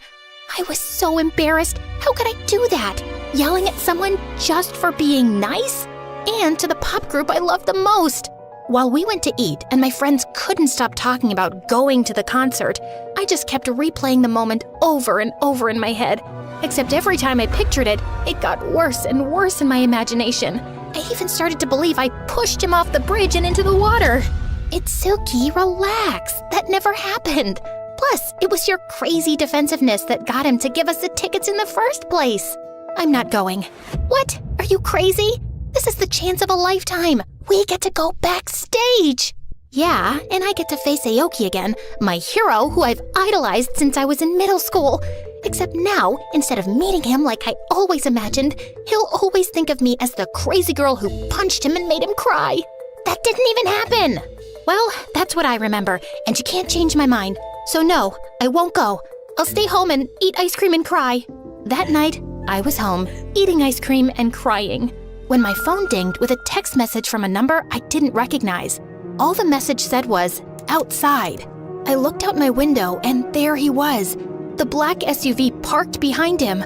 S5: I was so embarrassed. How could I do that? Yelling at someone just for being nice? And to the pop group I love the most. While we went to eat and my friends couldn't stop talking about going to the concert, I just kept replaying the moment over and over in my head. Except every time I pictured it, it got worse and worse in my imagination. I even started to believe I pushed him off the bridge and into the water. Itsuki, relax. That never happened. Plus, it was your crazy defensiveness that got him to give us the tickets in the first place. I'm not going. What? Are you crazy? This is the chance of a lifetime. We get to go backstage. Yeah, and I get to face Aoki again, my hero who I've idolized since I was in middle school. Except now, instead of meeting him like I always imagined, he'll always think of me as the crazy girl who punched him and made him cry. That didn't even happen. Well, that's what I remember, and you can't change my mind. So no, I won't go. I'll stay home and eat ice cream and cry. That night, I was home, eating ice cream and crying, when my phone dinged with a text message from a number I didn't recognize. All the message said was, outside. I looked out my window and there he was, the black SUV parked behind him.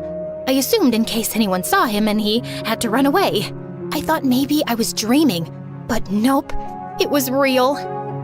S5: I assumed in case anyone saw him and he had to run away. I thought maybe I was dreaming, but nope, it was real.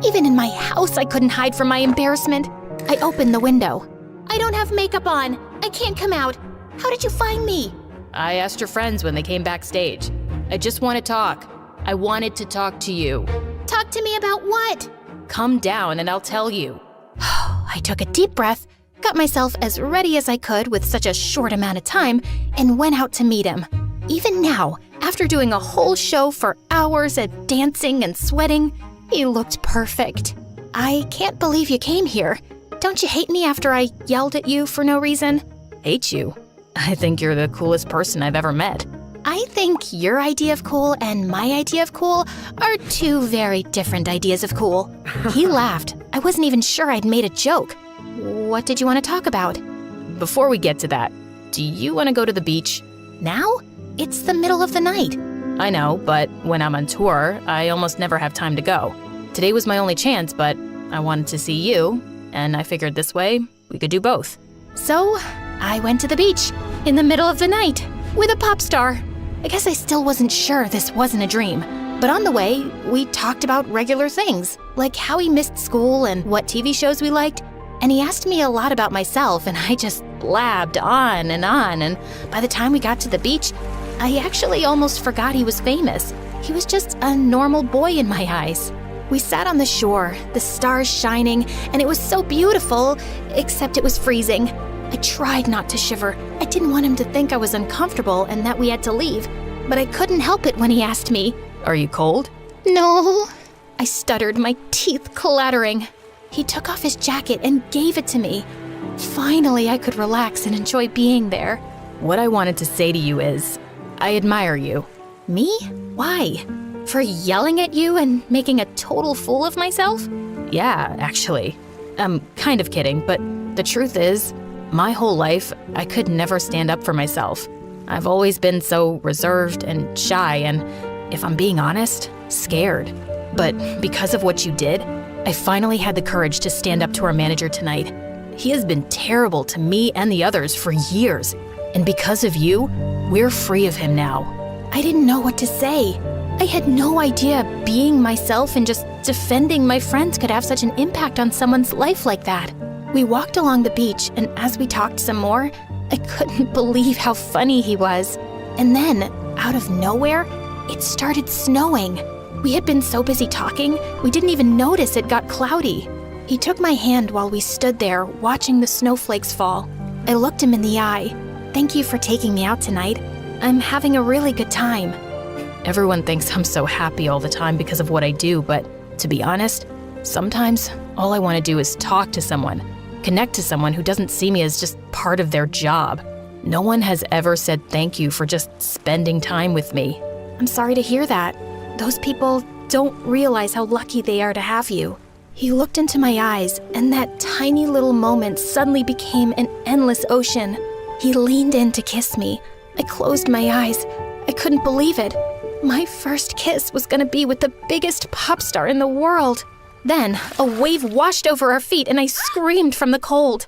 S5: Even in my house, I couldn't hide from my embarrassment. I opened the window. I don't have makeup on. I can't come out. How did you find me?
S9: I asked your friends when they came backstage. I just want to talk. I wanted to talk to you.
S5: Talk to me about what?
S9: Come down and I'll tell you.
S5: I took a deep breath, got myself as ready as I could with such a short amount of time, and went out to meet him. Even now, after doing a whole show for hours and dancing and sweating, he looked perfect. I can't believe you came here. Don't you hate me after I yelled at you for no reason?
S9: Hate you? I think you're the coolest person I've ever met.
S5: I think your idea of cool and my idea of cool are two very different ideas of cool. He laughed. I wasn't even sure I'd made a joke.
S4: What did you want to talk about?
S9: Before we get to that, do you want to go to the beach?
S4: Now? It's the middle of the night.
S9: I know, but when I'm on tour, I almost never have time to go. Today was my only chance, but I wanted to see you, and I figured this way we could do both.
S4: So, I went to the beach in the middle of the night with a pop star. I guess I still wasn't sure this wasn't a dream. But on the way, we talked about regular things, like how he missed school and what TV shows we liked. And he asked me a lot about myself, and I just blabbed on. And by the time we got to the beach, I actually almost forgot he was famous. He was just a normal boy in my eyes. We sat on the shore, the stars shining, and it was so beautiful, except it was freezing. I tried not to shiver. I didn't want him to think I was uncomfortable and that we had to leave. But I couldn't help it when he asked me,
S9: "Are you cold?"
S4: "No." I stuttered, my teeth clattering. He took off his jacket and gave it to me. Finally, I could relax and enjoy being there.
S9: What I wanted to say to you is, I admire you.
S4: Me? Why? For yelling at you and making a total fool of myself?
S9: Yeah, actually. I'm kind of kidding, but the truth is, my whole life, I could never stand up for myself. I've always been so reserved and shy and, if I'm being honest, scared. But because of what you did, I finally had the courage to stand up to our manager tonight. He has been terrible to me and the others for years, and because of you, we're free of him now.
S4: I didn't know what to say. I had no idea being myself and just defending my friends could have such an impact on someone's life like that. We walked along the beach, and as we talked some more, I couldn't believe how funny he was. And then, out of nowhere, it started snowing. We had been so busy talking, we didn't even notice it got cloudy. He took my hand while we stood there, watching the snowflakes fall. I looked him in the eye. "Thank you for taking me out tonight. I'm having a really good time."
S9: Everyone thinks I'm so happy all the time because of what I do, but to be honest, sometimes all I want to do is talk to someone, connect to someone who doesn't see me as just part of their job. No one has ever said thank you for just spending time with me.
S4: I'm sorry to hear that. Those people don't realize how lucky they are to have you. He looked into my eyes, and that tiny little moment suddenly became an endless ocean. He leaned in to kiss me. I closed my eyes. I couldn't believe it. My first kiss was gonna be with the biggest pop star in the world. Then, a wave washed over our feet, and I screamed from the cold.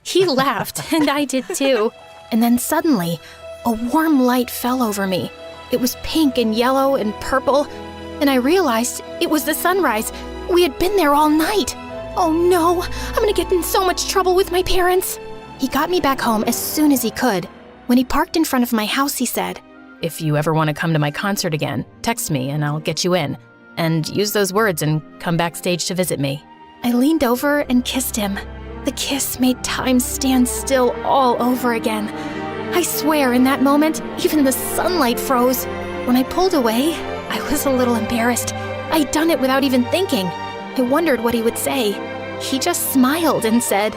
S4: He laughed, and I did too. And then suddenly, a warm light fell over me. It was pink and yellow and purple, and I realized it was the sunrise. We had been there all night. Oh no, I'm gonna get in so much trouble with my parents. He got me back home as soon as he could. When he parked in front of my house, he said,
S9: "If you ever want to come to my concert again, text me and I'll get you in. And use those words and come backstage to visit me."
S4: I leaned over and kissed him. The kiss made time stand still all over again. I swear in that moment, even the sunlight froze. When I pulled away, I was a little embarrassed. I'd done it without even thinking. I wondered what he would say. He just smiled and said,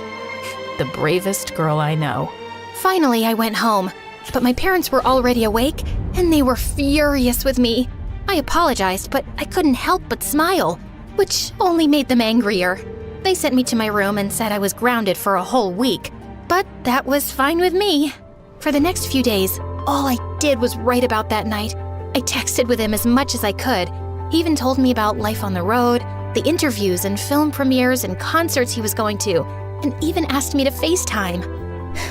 S9: "The bravest girl I know."
S4: Finally, I went home, but my parents were already awake, and they were furious with me. I apologized, but I couldn't help but smile, which only made them angrier. They sent me to my room and said I was grounded for a whole week, but that was fine with me. For the next few days, all I did was write about that night. I texted with him as much as I could. He even told me about life on the road, the interviews and film premieres and concerts he was going to, and even asked me to FaceTime.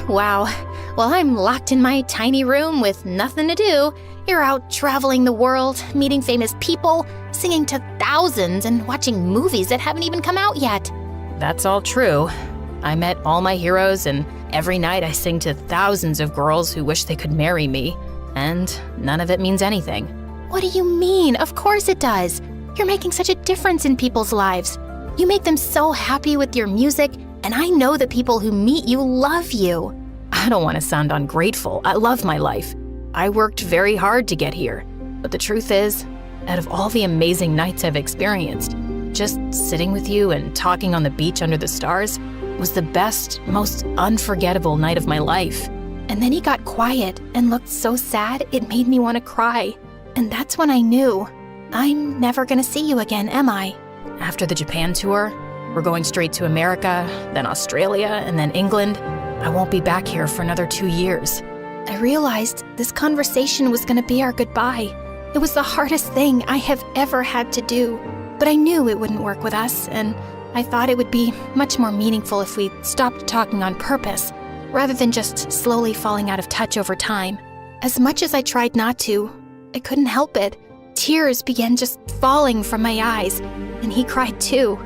S4: Wow, while I'm locked in my tiny room with nothing to do, you're out traveling the world, meeting famous people, singing to thousands, and watching movies that haven't even come out yet.
S9: That's all true. I met all my heroes, and every night I sing to thousands of girls who wish they could marry me, and none of it means anything.
S4: What do you mean? Of course it does. You're making such a difference in people's lives. You make them so happy with your music, and I know the people who meet you love you.
S9: I don't want to sound ungrateful. I love my life. I worked very hard to get here. But the truth is, out of all the amazing nights I've experienced, just sitting with you and talking on the beach under the stars was the best, most unforgettable night of my life.
S4: And then he got quiet and looked so sad it made me want to cry. And that's when I knew, I'm never gonna see you again, am I?
S9: After the Japan tour, We're going straight to America, then Australia, and then England. I won't be back here for another 2 years.
S4: I realized this conversation was going to be our goodbye. It was the hardest thing I have ever had to do, but I knew it wouldn't work with us, and I thought it would be much more meaningful if we stopped talking on purpose, rather than just slowly falling out of touch over time. As much as I tried not to, I couldn't help it. Tears began just falling from my eyes, and he cried too.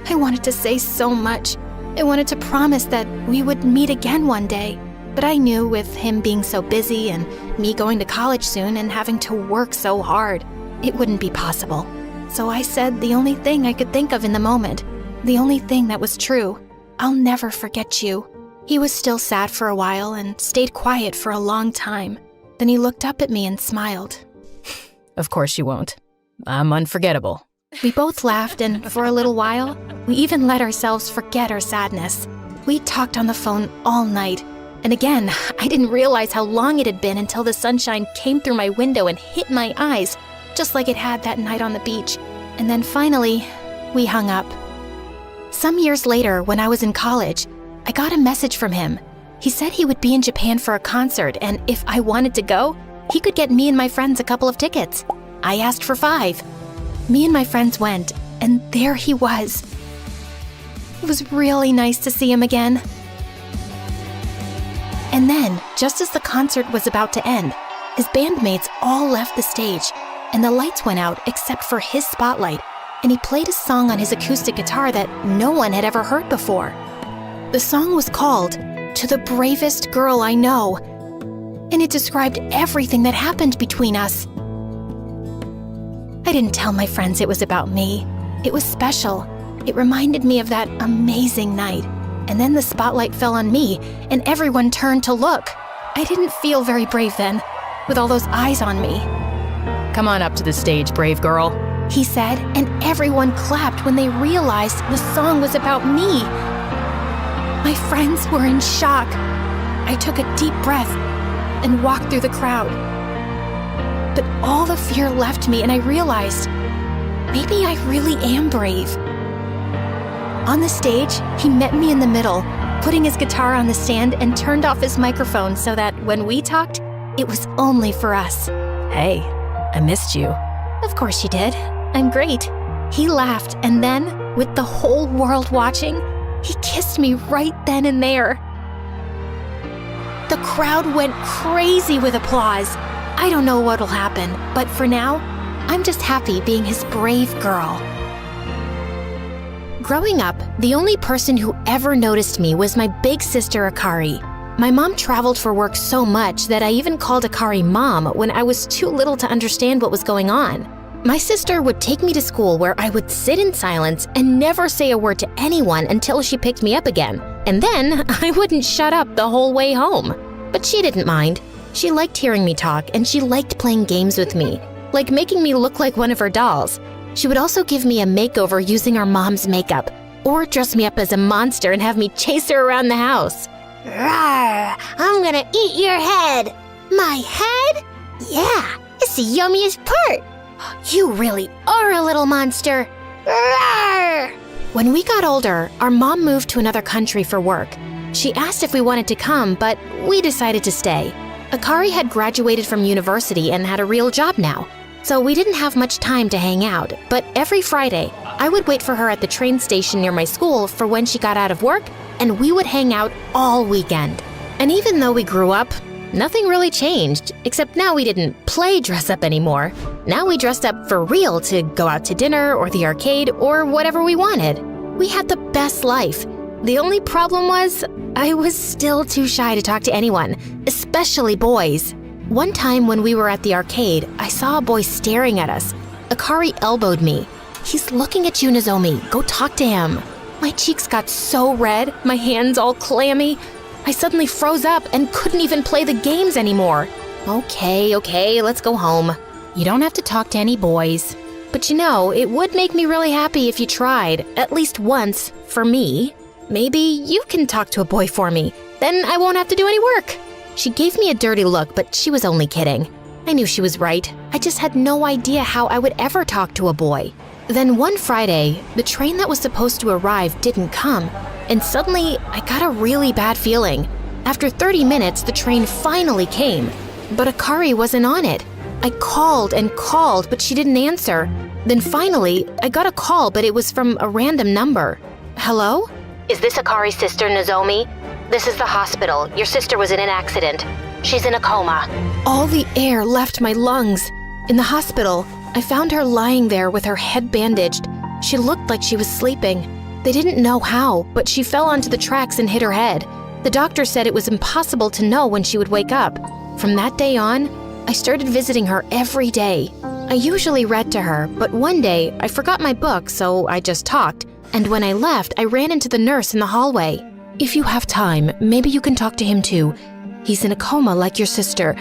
S4: I wanted to say so much. I wanted to promise that we would meet again one day, but I knew with him being so busy and me going to college soon and having to work so hard, it wouldn't be possible. So I said the only thing I could think of in the moment, the only thing that was true. I'll never forget you. He was still sad for a while and stayed quiet for a long time. Then he looked up at me and smiled.
S9: Of course you won't. I'm unforgettable.
S4: We both laughed, and for a little while, we even let ourselves forget our sadness. We talked on the phone all night, and again, I didn't realize how long it had been until the sunshine came through my window and hit my eyes, just like it had that night on the beach. And then finally, we hung up. Some years later, when I was in college, I got a message from him. He said he would be in Japan for a concert, and if I wanted to go, he could get me and my friends a couple of tickets. I asked for 5. Me and my friends went, and there he was. It was really nice to see him again. And then, just as the concert was about to end, his bandmates all left the stage, and the lights went out except for his spotlight, and he played a song on his acoustic guitar that no one had ever heard before. The song was called "To the Bravest Girl I Know," and it described everything that happened between us. I didn't tell my friends it was about me. It was special. It reminded me of that amazing night. And then the spotlight fell on me, and everyone turned to look. I didn't feel very brave then, with all those eyes on me.
S9: Come on up to the stage, brave girl,
S4: he said, and everyone clapped when they realized the song was about me. My friends were in shock. I took a deep breath and walked through the crowd. But all the fear left me, and I realized, maybe I really am brave. On the stage, he met me in the middle, putting his guitar on the stand and turned off his microphone so that when we talked, it was only for us.
S9: Hey, I missed you.
S4: Of course you did. I'm great. He laughed, and then, with the whole world watching, he kissed me right then and there. The crowd went crazy with applause. I don't know what'll happen, but for now, I'm just happy being his brave girl. Growing up, the only person who ever noticed me was my big sister Akari. My mom traveled for work so much that I even called Akari Mom when I was too little to understand what was going on. My sister would take me to school where I would sit in silence and never say a word to anyone until she picked me up again. And then I wouldn't shut up the whole way home. But she didn't mind. She liked hearing me talk, and she liked playing games with me, like making me look like one of her dolls. She would also give me a makeover using our mom's makeup, or dress me up as a monster and have me chase her around the house.
S5: Rawr! I'm gonna eat your head! My head? Yeah, it's the yummiest part!
S4: You really are a little monster!
S5: Rawr!
S4: When we got older, our mom moved to another country for work. She asked if we wanted to come, but we decided to stay. Akari had graduated from university and had a real job now, so we didn't have much time to hang out, but every Friday, I would wait for her at the train station near my school for when she got out of work, and we would hang out all weekend. And even though we grew up, nothing really changed, except now we didn't play dress up anymore. Now we dressed up for real to go out to dinner or the arcade or whatever we wanted. We had the best life. The only problem was, I was still too shy to talk to anyone, especially boys. One time when we were at the arcade, I saw a boy staring at us. Akari elbowed me. He's looking at you, Nozomi. Go talk to him. My cheeks got so red, my hands all clammy. I suddenly froze up and couldn't even play the games anymore. Okay, let's go home. You don't have to talk to any boys. But you know, it would make me really happy if you tried, at least once, for me. Maybe you can talk to a boy for me. Then I won't have to do any work. She gave me a dirty look, but she was only kidding. I knew she was right. I just had no idea how I would ever talk to a boy.
S9: Then one Friday, the train that was supposed to arrive didn't come, and suddenly I got a really bad feeling. After 30 minutes, the train finally came, but Akari wasn't on it. I called and called, but she didn't answer. Then finally, I got a call, but it was from a random number. Hello?
S5: Is this Akari's sister, Nozomi? This is the hospital. Your sister was in an accident. She's in a coma.
S9: All the air left my lungs. In the hospital, I found her lying there with her head bandaged. She looked like she was sleeping. They didn't know how, but she fell onto the tracks and hit her head. The doctor said it was impossible to know when she would wake up. From that day on, I started visiting her every day. I usually read to her, but one day I forgot my book, so I just talked. And when I left, I ran into the nurse in the hallway. If you have time, maybe you can talk to him too. He's in a coma like your sister.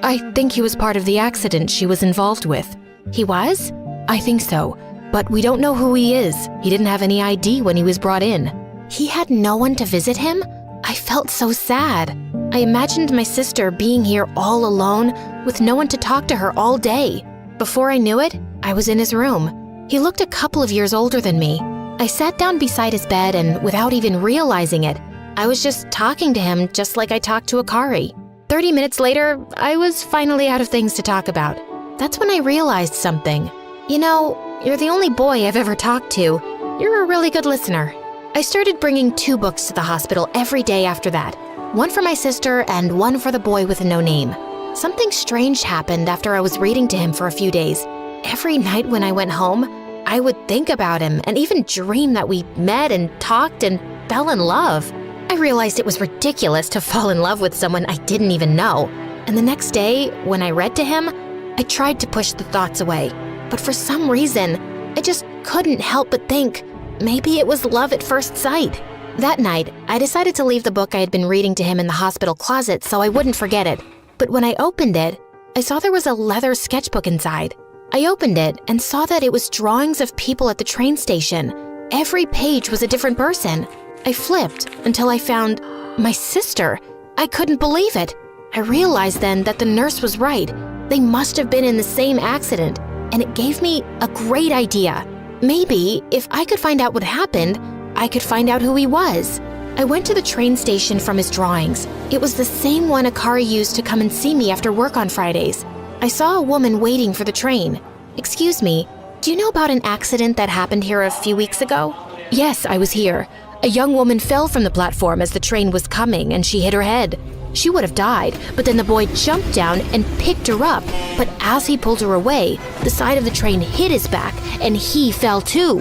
S9: I think he was part of the accident she was involved with. He was? I think so, but we don't know who he is. He didn't have any ID when he was brought in. He had no one to visit him? I felt so sad. I imagined my sister being here all alone with no one to talk to her all day. Before I knew it, I was in his room. He looked a couple of years older than me. I sat down beside his bed and without even realizing it, I was just talking to him just like I talked to Akari. 30 minutes later, I was finally out of things to talk about. That's when I realized something. You know, you're the only boy I've ever talked to. You're a really good listener. I started bringing 2 books to the hospital every day after that. One for my sister and one for the boy with no name. Something strange happened after I was reading to him for a few days. Every night when I went home, I would think about him and even dream that we met and talked and fell in love. I realized it was ridiculous to fall in love with someone I didn't even know. And the next day, when I read to him, I tried to push the thoughts away. But for some reason, I just couldn't help but think, maybe it was love at first sight. That night, I decided to leave the book I had been reading to him in the hospital closet so I wouldn't forget it. But when I opened it, I saw there was a leather sketchbook inside. I opened it and saw that it was drawings of people at the train station. Every page was a different person. I flipped until I found my sister. I couldn't believe it. I realized then that the nurse was right. They must have been in the same accident, and it gave me a great idea. Maybe if I could find out what happened, I could find out who he was. I went to the train station from his drawings. It was the same one Akari used to come and see me after work on Fridays. I saw a woman waiting for the train. Excuse me, do you know about an accident that happened here a few weeks ago? Yes, I was here. A young woman fell from the platform as the train was coming and she hit her head. She would have died, but then the boy jumped down and picked her up. But as he pulled her away, the side of the train hit his back and he fell too.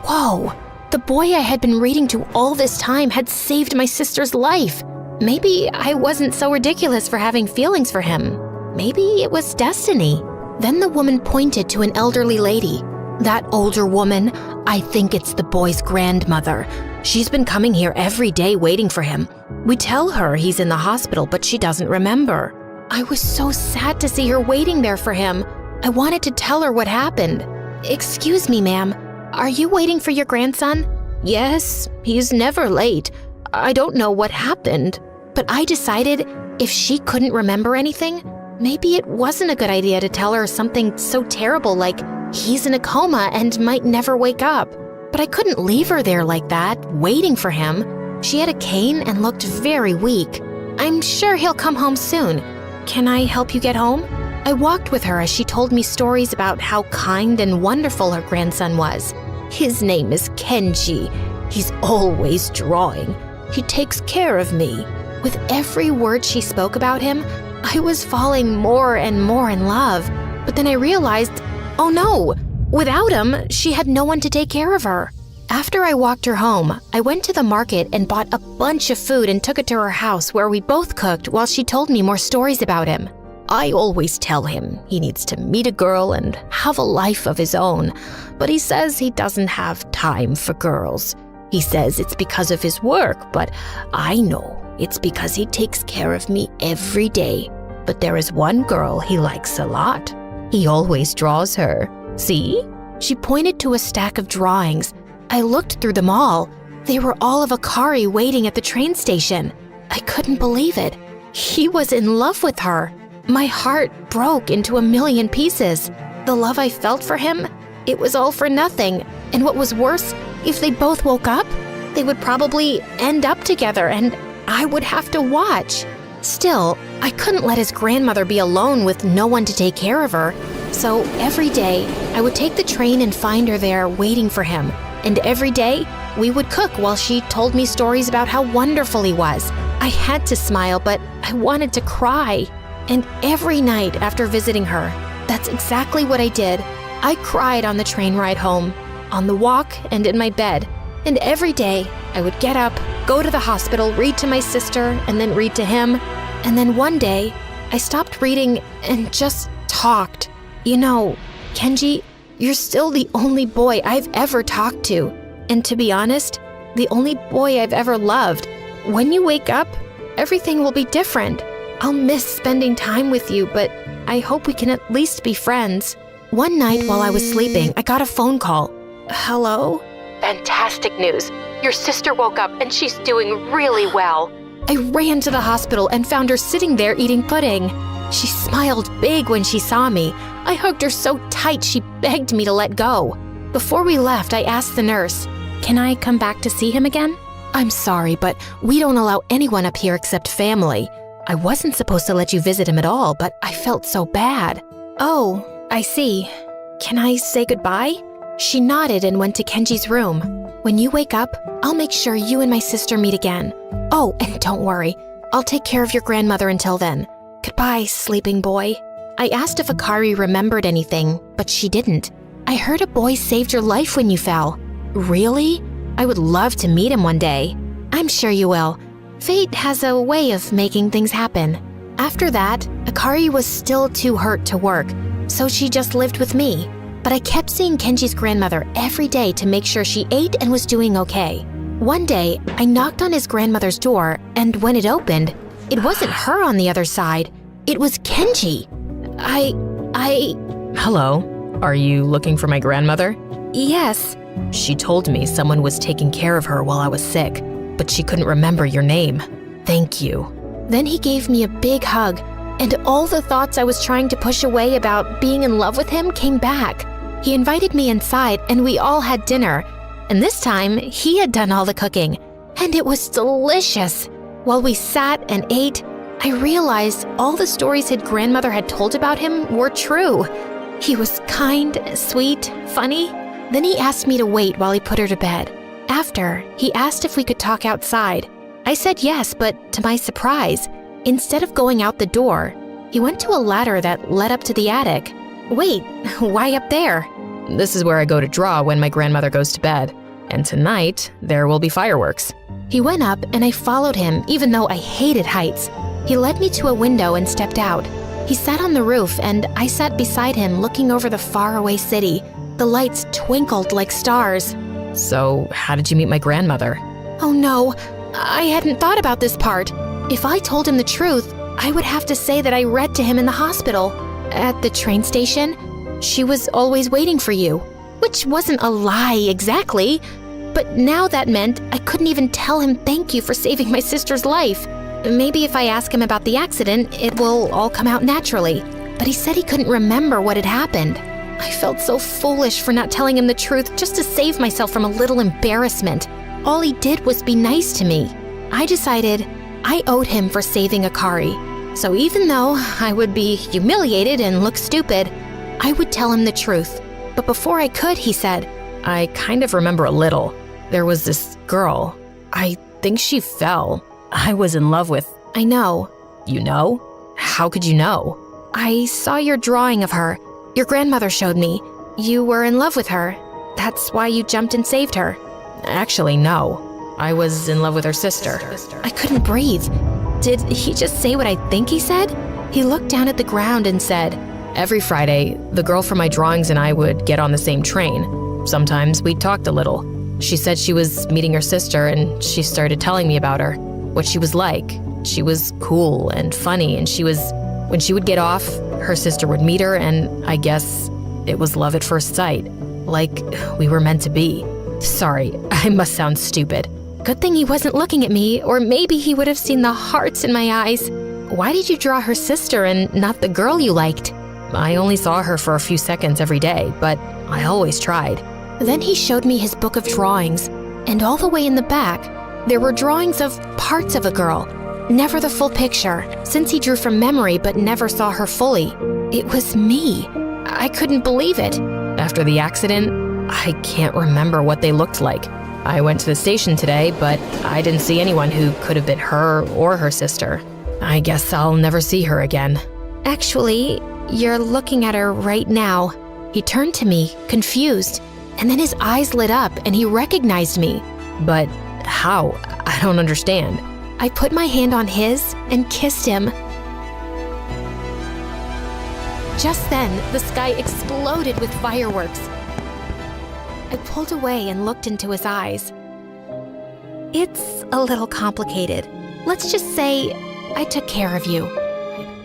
S9: Whoa, the boy I had been reading to all this time had saved my sister's life. Maybe I wasn't so ridiculous for having feelings for him. Maybe it was destiny. Then the woman pointed to an elderly lady. That older woman, I think it's the boy's grandmother. She's been coming here every day waiting for him. We tell her he's in the hospital, but she doesn't remember. I was so sad to see her waiting there for him. I wanted to tell her what happened. Excuse me, ma'am. Are you waiting for your grandson? Yes, he's never late. I don't know what happened. But I decided if she couldn't remember anything, maybe it wasn't a good idea to tell her something so terrible like he's in a coma and might never wake up. But I couldn't leave her there like that, waiting for him. She had a cane and looked very weak. I'm sure he'll come home soon. Can I help you get home? I walked with her as she told me stories about how kind and wonderful her grandson was. His name is Kenji. He's always drawing. He takes care of me. With every word she spoke about him, I was falling more and more in love. But then I realized, oh no, without him, she had no one to take care of her. After I walked her home, I went to the market and bought a bunch of food and took it to her house where we both cooked while she told me more stories about him. I always tell him he needs to meet a girl and have a life of his own, but he says he doesn't have time for girls. He says it's because of his work, but I know it's because he takes care of me every day. But there is one girl he likes a lot. He always draws her. See? She pointed to a stack of drawings. I looked through them all. They were all of Akari waiting at the train station. I couldn't believe it. He was in love with her. My heart broke into a million pieces. The love I felt for him,
S4: it was all for nothing. And what was worse, if they both woke up, they would probably end up together and I would have to watch. Still, I couldn't let his grandmother be alone with no one to take care of her. So every day, I would take the train and find her there waiting for him. And every day, we would cook while she told me stories about how wonderful he was. I had to smile, but I wanted to cry. And every night after visiting her, that's exactly what I did. I cried on the train ride home, on the walk, and in my bed. And every day, I would get up, go to the hospital, read to my sister, and then read to him. And then one day, I stopped reading and just talked. You know, Kenji, you're still the only boy I've ever talked to. And to be honest, the only boy I've ever loved. When you wake up, everything will be different. I'll miss spending time with you, but I hope we can at least be friends. One night while I was sleeping, I got a phone call. Hello? Fantastic news. Your sister woke up and she's doing really well. I ran to the hospital and found her sitting there eating pudding. She smiled big when she saw me. I hugged her so tight she begged me to let go. Before we left, I asked the nurse, "Can I come back to see him again?" "I'm sorry, but we don't allow anyone up here except family. I wasn't supposed to let you visit him at all, but I felt so bad." "Oh, I see. Can I say goodbye?" She nodded and went to Kenji's room. "When you wake up, I'll make sure you and my sister meet again. Oh, and don't worry. I'll take care of your grandmother until then. Goodbye, sleeping boy." I asked if Akari remembered anything, but she didn't. "I heard a boy saved your life when you fell." "Really? I would love to meet him one day." "I'm sure you will. Fate has a way of making things happen." After that, Akari was still too hurt to work, so she just lived with me. But I kept seeing Kenji's grandmother every day to make sure she ate and was doing okay. One day, I knocked on his grandmother's door, and when it opened, it wasn't her on the other side. It was Kenji.
S9: Hello. Are you looking for my grandmother?
S4: Yes.
S9: She told me someone was taking care of her while I was sick, but she couldn't remember your name. Thank you.
S4: Then he gave me a big hug, and all the thoughts I was trying to push away about being in love with him came back. He invited me inside, and we all had dinner. And this time, he had done all the cooking, and it was delicious. While we sat and ate, I realized all the stories his grandmother had told about him were true. He was kind, sweet, funny. Then he asked me to wait while he put her to bed. After, he asked if we could talk outside. I said yes, but to my surprise, instead of going out the door, he went to a ladder that led up to the attic. "Wait, why up there?"
S9: "This is where I go to draw when my grandmother goes to bed. And tonight, there will be fireworks."
S4: He went up and I followed him, even though I hated heights. He led me to a window and stepped out. He sat on the roof and I sat beside him looking over the faraway city. The lights twinkled like stars.
S9: "So, how did you meet my grandmother?"
S4: Oh no, I hadn't thought about this part. If I told him the truth, I would have to say that I read to him in the hospital. At the train station, she was always waiting for you. Which wasn't a lie exactly, but now that meant I couldn't even tell him thank you for saving my sister's life. Maybe if I ask him about the accident, it will all come out naturally. But he said he couldn't remember what had happened. I felt so foolish for not telling him the truth just to save myself from a little embarrassment. All he did was be nice to me. I decided I owed him for saving Akari. So even though I would be humiliated and look stupid, I would tell him the truth. But before I could, he said,
S9: "I kind of remember a little. There was this girl. I think she fell. I was in love with..."
S4: "I know."
S9: "You know? How could you know?"
S4: "I saw your drawing of her. Your grandmother showed me. You were in love with her. That's why you jumped and saved her."
S9: "Actually, no. I was in love with her sister."
S4: I couldn't breathe. Did he just say what I think he said? He looked down at the ground and said,
S9: "Every Friday, the girl from my drawings and I would get on the same train. Sometimes we talked a little. She said she was meeting her sister and she started telling me about her, what she was like. She was cool and funny and when she would get off, her sister would meet her and I guess it was love at first sight. Like we were meant to be." Sorry, I must sound stupid. Good thing he wasn't looking at me, or maybe he would have seen the hearts in my eyes. Why did you draw her sister and not the girl you liked? I only saw her for a few seconds every day, but I always tried. Then he showed me his book of drawings, and all the way in the back, there were drawings of parts of a girl, never the full picture, since he drew from memory but never saw her fully. It was me. I couldn't believe it. After the accident, I can't remember what they looked like. I went to the station today, but I didn't see anyone who could have been her or her sister. I guess I'll never see her again. Actually, you're looking at her right now. He turned to me, confused, and then his eyes lit up and he recognized me. But how? I don't understand. I put my hand on his and kissed him. Just then, the sky exploded with fireworks. I pulled away and looked into his eyes. It's a little complicated. Let's just say I took care of you.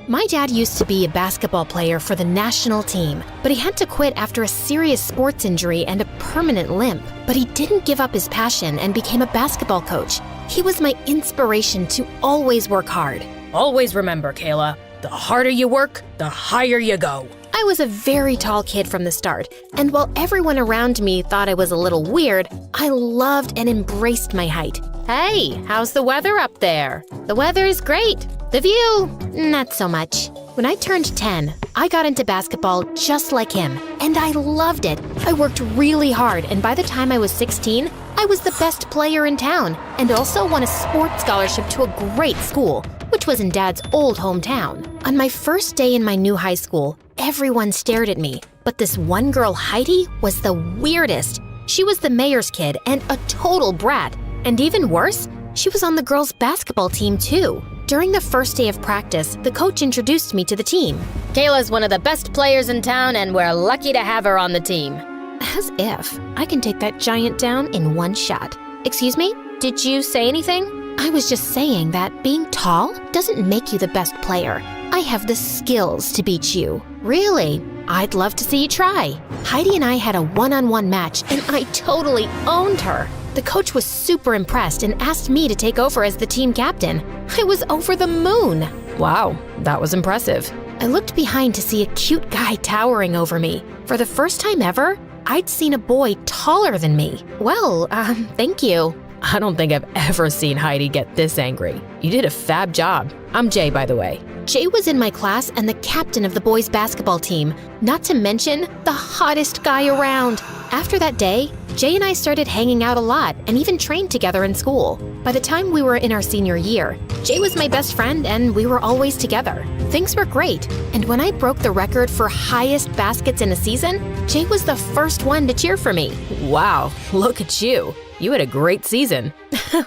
S9: My dad used to be a basketball player for the national team, but he had to quit after a serious sports injury and a permanent limp. But he didn't give up his passion and became a basketball coach. He was my inspiration to always work hard. Always remember, Kayla, the harder you work, the higher you go.
S4: I was a very tall kid from the start, and while everyone around me thought I was a little weird, I loved and embraced my height. Hey, how's the weather up there? The weather is great. The view, not so much. When I turned 10, I got into basketball just like him, and I loved it. I worked really hard, and by the time I was 16, I was the best player in town, and also won a sports scholarship to a great school, which was in Dad's old hometown. On my first day in my new high school, everyone stared at me, but this one girl, Heidi, was the weirdest. She was the mayor's kid and a total brat. And even worse, she was on the girls' basketball team too. During the first day of practice, the coach introduced me to the team.
S9: Kayla's one of the best players in town, and we're lucky to have her on the team.
S4: As if I can take that giant down in one shot. Excuse me? Did you say anything? I was just saying that being tall doesn't make you the best player. I have the skills to beat you. Really? I'd love to see you try. Heidi and I had a one-on-one match, and I totally owned her. The coach was super impressed and asked me to take over as the team captain. I was over the moon.
S9: Wow, that was impressive.
S4: I looked behind to see a cute guy towering over me. For the first time ever, I'd seen a boy taller than me. Well, thank you.
S9: I don't think I've ever seen Heidi get this angry. You did a fab job. I'm Jay, by the way.
S4: Jay was in my class and the captain of the boys' basketball team, not to mention the hottest guy around. After that day, Jay and I started hanging out a lot and even trained together in school. By the time we were in our senior year, Jay was my best friend and we were always together. Things were great, and when I broke the record for highest baskets in a season, Jay was the first one to cheer for me.
S9: Wow, look at you. You had a great season.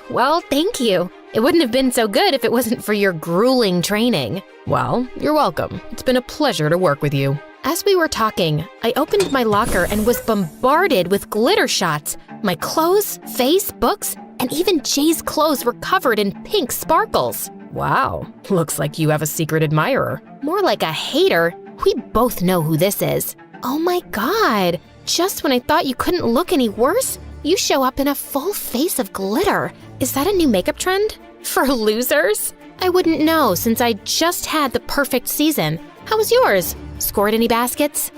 S4: Well, thank you. It wouldn't have been so good if it wasn't for your grueling training.
S9: Well, you're welcome. It's been a pleasure to work with you.
S4: As we were talking, I opened my locker and was bombarded with glitter shots. My clothes, face, books, and even Jay's clothes were covered in pink sparkles.
S9: Wow, looks like you have a secret admirer.
S4: More like a hater. We both know who this is. Oh my God, just when I thought you couldn't look any worse, you show up in a full face of glitter. Is that a new makeup trend? For losers? I wouldn't know since I just had the perfect season. How was yours? Scored any baskets?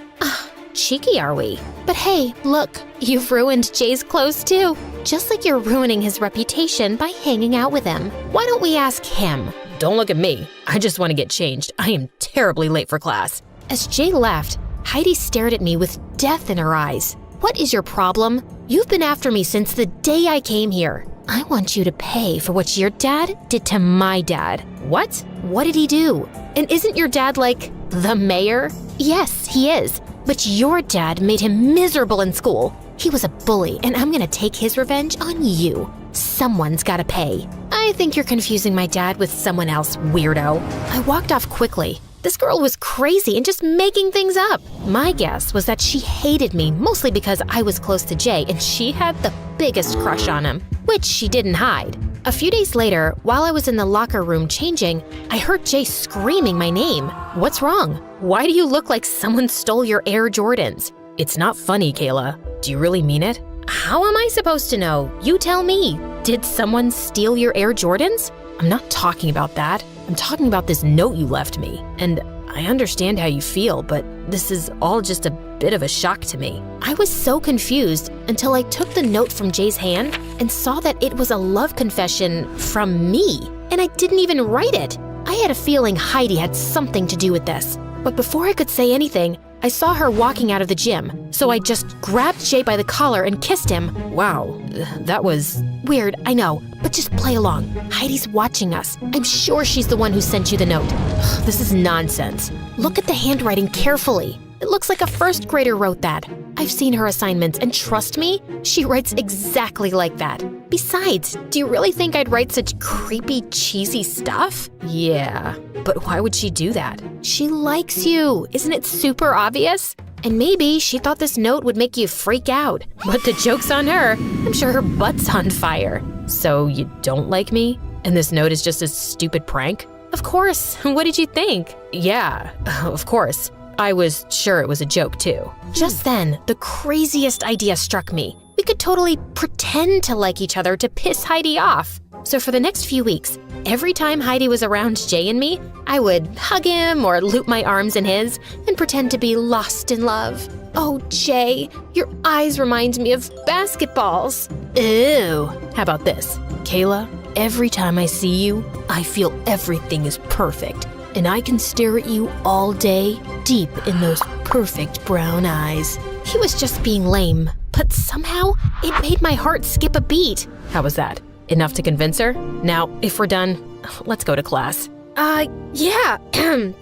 S4: Cheeky are we? But hey, look, you've ruined Jay's clothes too. Just like you're ruining his reputation by hanging out with him. Why don't we ask him?
S9: Don't look at me. I just want to get changed. I am terribly late for class.
S4: As Jay left, Heidi stared at me with death in her eyes. What is your problem? You've been after me since the day I came here. I want you to pay for what your dad did to my dad. What? What did he do? And isn't your dad like the mayor? Yes, he is. But your dad made him miserable in school. He was a bully, and I'm gonna take his revenge on you. Someone's gotta pay. I think you're confusing my dad with someone else, weirdo. I walked off quickly. This girl was crazy and just making things up. My guess was that she hated me, mostly because I was close to Jay and she had the biggest crush on him, which she didn't hide. A few days later, while I was in the locker room changing, I heard Jay screaming my name. What's wrong? Why do you look like someone stole your Air Jordans?
S9: It's not funny, Kayla. Do you really mean it?
S4: How am I supposed to know? You tell me. Did someone steal your Air Jordans?
S9: I'm not talking about that. I'm talking about this note you left me. And I understand how you feel, but this is all just a bit of a shock to me. I was so confused until I took the note from Jay's hand and saw that it was a love confession from me, and I didn't even write it. I had a feeling Heidi had something to do with this. But before I could say anything, I saw her walking out of the gym, so I just grabbed Jay by the collar and kissed him. Wow, that was weird, I know, but just play along. Heidi's watching us. I'm sure she's the one who sent you the note. This is nonsense. Look at the handwriting carefully. It looks like a first grader wrote that. I've seen her assignments, and trust me, she writes exactly like that. Besides, do you really think I'd write such creepy, cheesy stuff? Yeah, but why would she do that? She likes you. Isn't it super obvious? And maybe she thought this note would make you freak out. But the joke's on her. I'm sure her butt's on fire. So you don't like me? And this note is just a stupid prank? Of course. What did you think? Yeah, of course. I was sure it was a joke too. Just then, the craziest idea struck me. We could totally pretend to like each other to piss Heidi off. So for the next few weeks, every time Heidi was around Jay and me, I would hug him or loop my arms in his and pretend to be lost in love. Oh, Jay, your eyes remind me of basketballs. Ew. How about this? Kayla, every time I see you, I feel everything is perfect. And I can stare at you all day, deep in those perfect brown eyes. He was just being lame, but somehow it made my heart skip a beat. How was that? Enough to convince her? Now, if we're done, let's go to class. Yeah,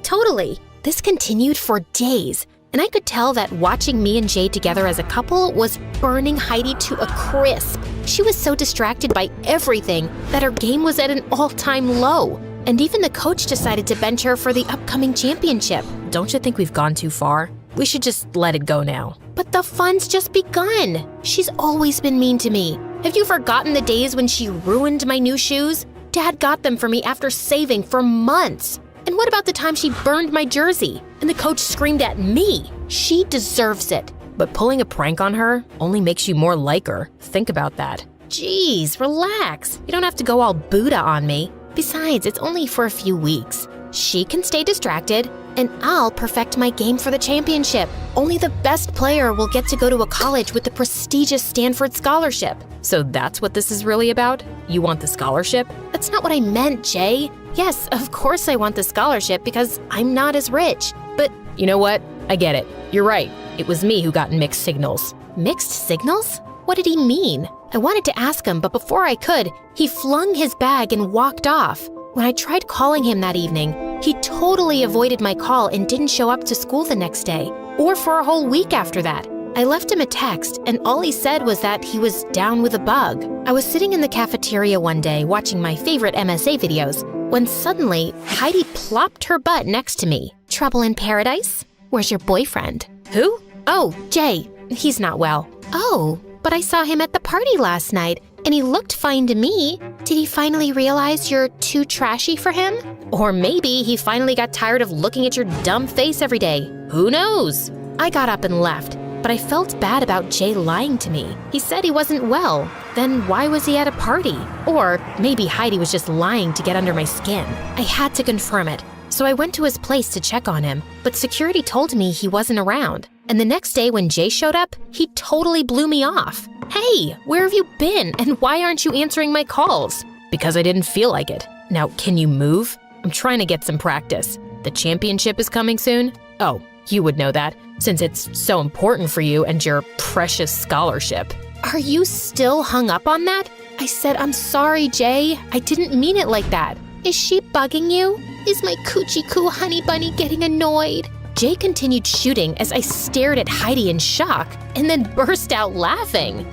S9: totally. This continued for days, and I could tell that watching me and Jay together as a couple was burning Heidi to a crisp. She was so distracted by everything that her game was at an all-time low. And even the coach decided to bench her for the upcoming championship. Don't you think we've gone too far? We should just let it go now. But the fun's just begun. She's always been mean to me. Have you forgotten the days when she ruined my new shoes? Dad got them for me after saving for months. And what about the time she burned my jersey and the coach screamed at me? She deserves it. But pulling a prank on her only makes you more like her. Think about that. Jeez, relax. You don't have to go all Buddha on me. Besides, it's only for a few weeks. She can stay distracted, and I'll perfect my game for the championship. Only the best player will get to go to a college with the prestigious Stanford scholarship. So that's what this is really about? You want the scholarship? That's not what I meant, Jay. Yes, of course I want the scholarship because I'm not as rich. But you know what? I get it. You're right. It was me who got mixed signals. Mixed signals? What did he mean? I wanted to ask him, but before I could, he flung his bag and walked off. When I tried calling him that evening, he totally avoided my call and didn't show up to school the next day, or for a whole week after that. I left him a text, and all he said was that he was down with a bug. I was sitting in the cafeteria one day watching my favorite MSA videos, when suddenly, Heidi plopped her butt next to me. Trouble in paradise? Where's your boyfriend? Who? Oh, Jay. He's not well. Oh, but I saw him at the party last night, and he looked fine to me. Did he finally realize you're too trashy for him? Or maybe he finally got tired of looking at your dumb face every day. Who knows? I got up and left, but I felt bad about Jay lying to me. He said he wasn't well. Then why was he at a party? Or maybe Heidi was just lying to get under my skin. I had to confirm it, so I went to his place to check on him, but security told me he wasn't around. And the next day when Jay showed up, he totally blew me off. Hey, where have you been? And why aren't you answering my calls? Because I didn't feel like it. Now, can you move? I'm trying to get some practice. The championship is coming soon? Oh, you would know that, since it's so important for you and your precious scholarship. Are you still hung up on that? I said, I'm sorry, Jay. I didn't mean it like that. Is she bugging you? Is my coochie-coo honey bunny getting annoyed? Jay continued shooting as I stared at Heidi in shock and then burst out laughing.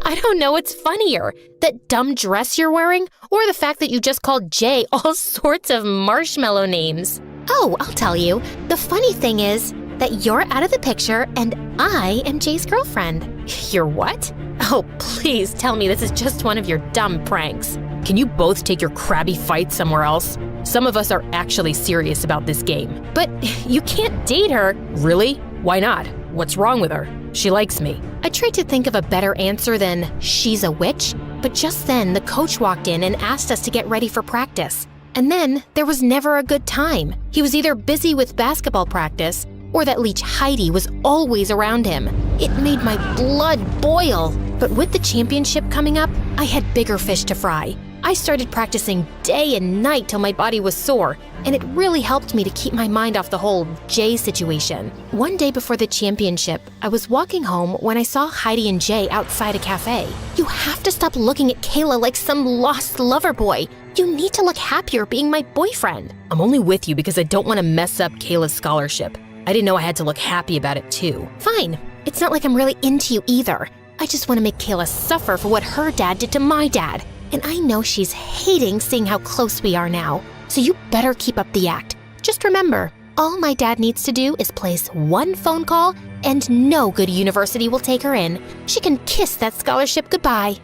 S9: I don't know what's funnier, that dumb dress you're wearing or the fact that you just called Jay all sorts of marshmallow names. Oh, I'll tell you. The funny thing is that you're out of the picture and I am Jay's girlfriend. You're what? Oh, please tell me this is just one of your dumb pranks. Can you both take your crabby fight somewhere else? Some of us are actually serious about this game. But you can't date her. Really? Why not? What's wrong with her? She likes me. I tried to think of a better answer than she's a witch, but just then the coach walked in and asked us to get ready for practice.
S4: And then there was never a good time. He was either busy with basketball practice or that leech Heidi was always around him. It made my blood boil. But with the championship coming up, I had bigger fish to fry. I started practicing day and night till my body was sore, and it really helped me to keep my mind off the whole Jay situation. One day before the championship, I was walking home when I saw Heidi and Jay outside a cafe. You have to stop looking at Kayla like some lost lover boy. You need to look happier being my boyfriend.
S9: I'm only with you because I don't want to mess up Kayla's scholarship. I didn't know I had to look happy about it too.
S4: Fine. It's not like I'm really into you either. I just want to make Kayla suffer for what her dad did to my dad. And I know she's hating seeing how close we are now. So you better keep up the act. Just remember, all my dad needs to do is place one phone call and no good university will take her in. She can kiss that scholarship goodbye.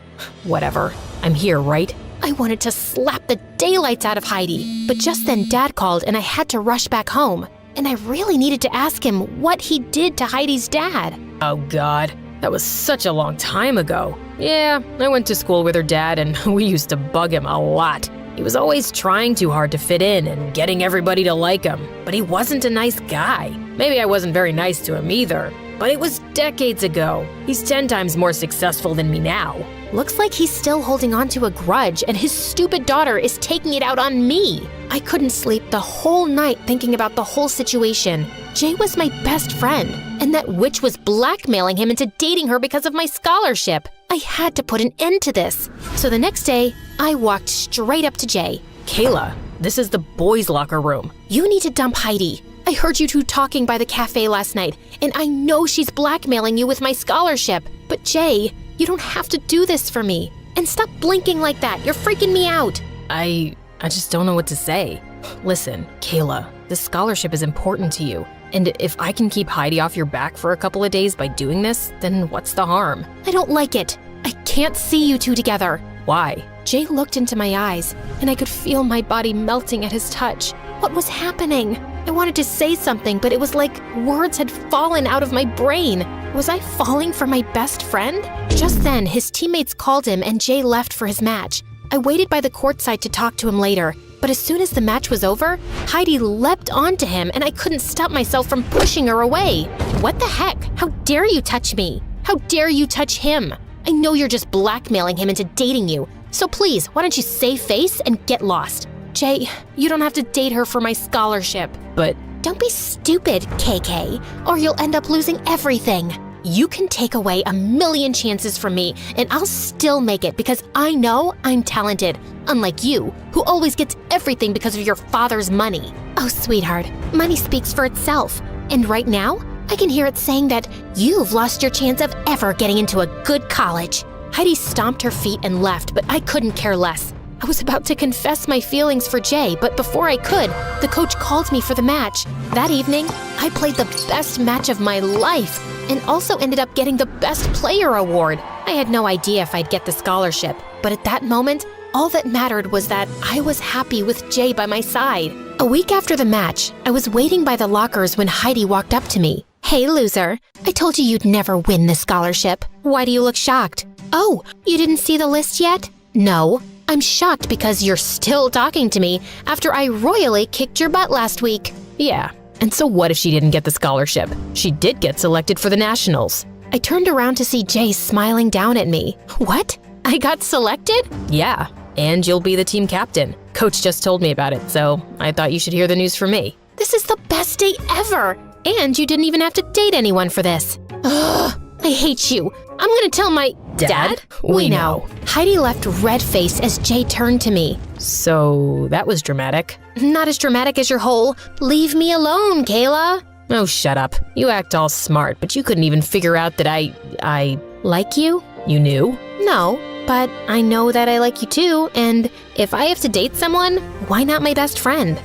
S9: Whatever. I'm here, right?
S4: I wanted to slap the daylights out of Heidi, but just then Dad called and I had to rush back home. And I really needed to ask him what he did to Heidi's dad.
S9: Oh God, that was such a long time ago. Yeah, I went to school with her dad and we used to bug him a lot. He was always trying too hard to fit in and getting everybody to like him, but he wasn't a nice guy. Maybe I wasn't very nice to him either, but it was decades ago. He's 10 times more successful than me now.
S4: Looks like he's still holding on to a grudge and his stupid daughter is taking it out on me. I couldn't sleep the whole night thinking about the whole situation. Jay was my best friend, and that witch was blackmailing him into dating her because of my scholarship. I had to put an end to this. So the next day, I walked straight up to Jay.
S9: Kayla, this is the boys' locker room.
S4: You need to dump Heidi. I heard you two talking by the cafe last night, and I know she's blackmailing you with my scholarship. But Jay, you don't have to do this for me. And stop blinking like that. You're freaking me out.
S9: I just don't know what to say. Listen, Kayla, this scholarship is important to you. And if I can keep Heidi off your back for a couple of days by doing this, then what's the harm?
S4: I don't like it. I can't see you two together.
S9: Why?
S4: Jay looked into my eyes, and I could feel my body melting at his touch. What was happening? I wanted to say something, but it was like words had fallen out of my brain. Was I falling for my best friend? Just then, his teammates called him and Jay left for his match. I waited by the courtside to talk to him later, but as soon as the match was over, Heidi leapt onto him and I couldn't stop myself from pushing her away. What the heck? How dare you touch me? How dare you touch him? I know you're just blackmailing him into dating you, so please, why don't you save face and get lost? Jay, you don't have to date her for my scholarship.
S9: But
S4: don't be stupid, KK, or you'll end up losing everything. You can take away 1,000,000 chances from me, and I'll still make it because I know I'm talented, unlike you, who always gets everything because of your father's money. Oh, sweetheart, money speaks for itself, and right now, I can hear it saying that you've lost your chance of ever getting into a good college. Heidi stomped her feet and left, but I couldn't care less. I was about to confess my feelings for Jay, but before I could, the coach called me for the match. That evening, I played the best match of my life and also ended up getting the Best Player award. I had no idea if I'd get the scholarship, but at that moment, all that mattered was that I was happy with Jay by my side. A week after the match, I was waiting by the lockers when Heidi walked up to me. Hey, loser, I told you you'd never win this scholarship. Why do you look shocked? Oh, you didn't see the list yet? No. I'm shocked because you're still talking to me after I royally kicked your butt last week.
S9: Yeah, and so what if she didn't get the scholarship? She did get selected for the Nationals.
S4: I turned around to see Jay smiling down at me. What? I got selected?
S9: Yeah, and you'll be the team captain. Coach just told me about it, so I thought you should hear the news from me.
S4: This is the best day ever! And you didn't even have to date anyone for this. Ugh, I hate you. I'm gonna tell my...
S9: Dad?
S4: We know. Heidi left red-faced as Jay turned to me.
S9: So that was dramatic.
S4: Not as dramatic as your whole, leave me alone, Kayla.
S9: Oh, shut up. You act all smart, but you couldn't even figure out that I
S4: like you?
S9: You knew?
S4: No, but I know that I like you too, and if I have to date someone, why not my best friend?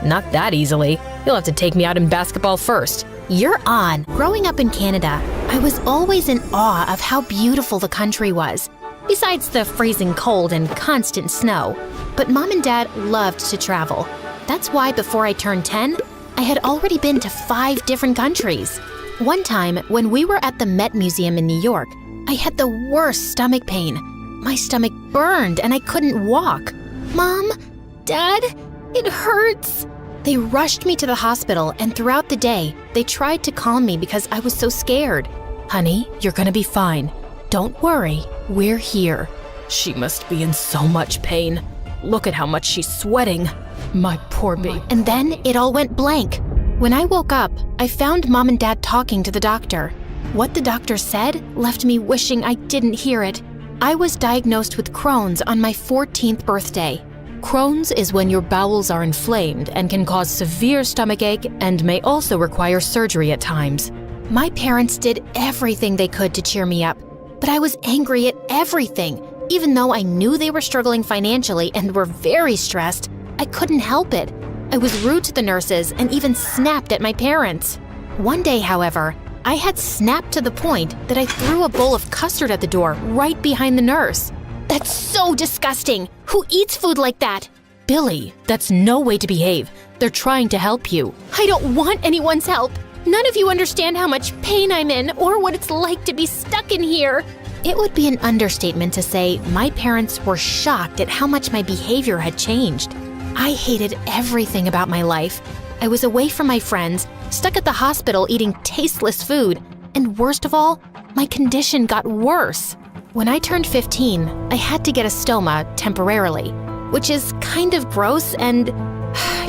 S9: Not that easily. You'll have to take me out in basketball first.
S4: You're on. Growing up in Canada, I was always in awe of how beautiful the country was, besides the freezing cold and constant snow. But Mom and Dad loved to travel. That's why before I turned 10, I had already been to 5 different countries. One time, when we were at the Met Museum in New York, I had the worst stomach pain. My stomach burned and I couldn't walk. Mom, Dad, it hurts. They rushed me to the hospital, and throughout the day, they tried to calm me because I was so scared. Honey, you're gonna be fine. Don't worry, we're here. She must be in so much pain. Look at how much she's sweating. My poor baby. And then it all went blank. When I woke up, I found Mom and Dad talking to the doctor. What the doctor said left me wishing I didn't hear it. I was diagnosed with Crohn's on my 14th birthday. Crohn's is when your bowels are inflamed and can cause severe stomachache and may also require surgery at times. My parents did everything they could to cheer me up, but I was angry at everything. Even though I knew they were struggling financially and were very stressed, I couldn't help it. I was rude to the nurses and even snapped at my parents. One day, however, I had snapped to the point that I threw a bowl of custard at the door right behind the nurse. That's so disgusting! Who eats food like that?
S9: Billy, that's no way to behave. They're trying to help you.
S4: I don't want anyone's help. None of you understand how much pain I'm in or what it's like to be stuck in here. It would be an understatement to say my parents were shocked at how much my behavior had changed. I hated everything about my life. I was away from my friends, stuck at the hospital eating tasteless food, and worst of all, my condition got worse. When I turned 15, I had to get a stoma temporarily, which is kind of gross and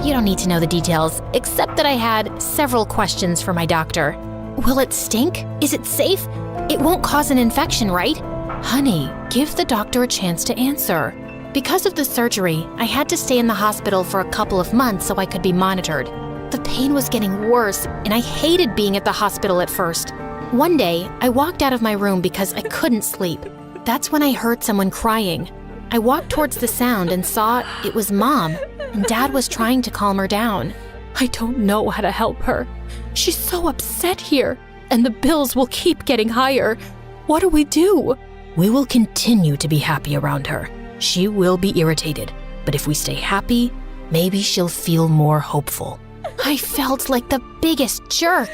S4: you don't need to know the details, except that I had several questions for my doctor. Will it stink? Is it safe? It won't cause an infection, right?
S9: Honey, give the doctor a chance to answer.
S4: Because of the surgery, I had to stay in the hospital for a couple of months so I could be monitored. The pain was getting worse, and I hated being at the hospital at first. One day, I walked out of my room because I couldn't sleep. That's when I heard someone crying. I walked towards the sound and saw it was Mom, and Dad was trying to calm her down.
S9: I don't know how to help her. She's so upset here, and the bills will keep getting higher. What do we do? We will continue to be happy around her. She will be irritated, but if we stay happy, maybe she'll feel more hopeful.
S4: I felt like the biggest jerk.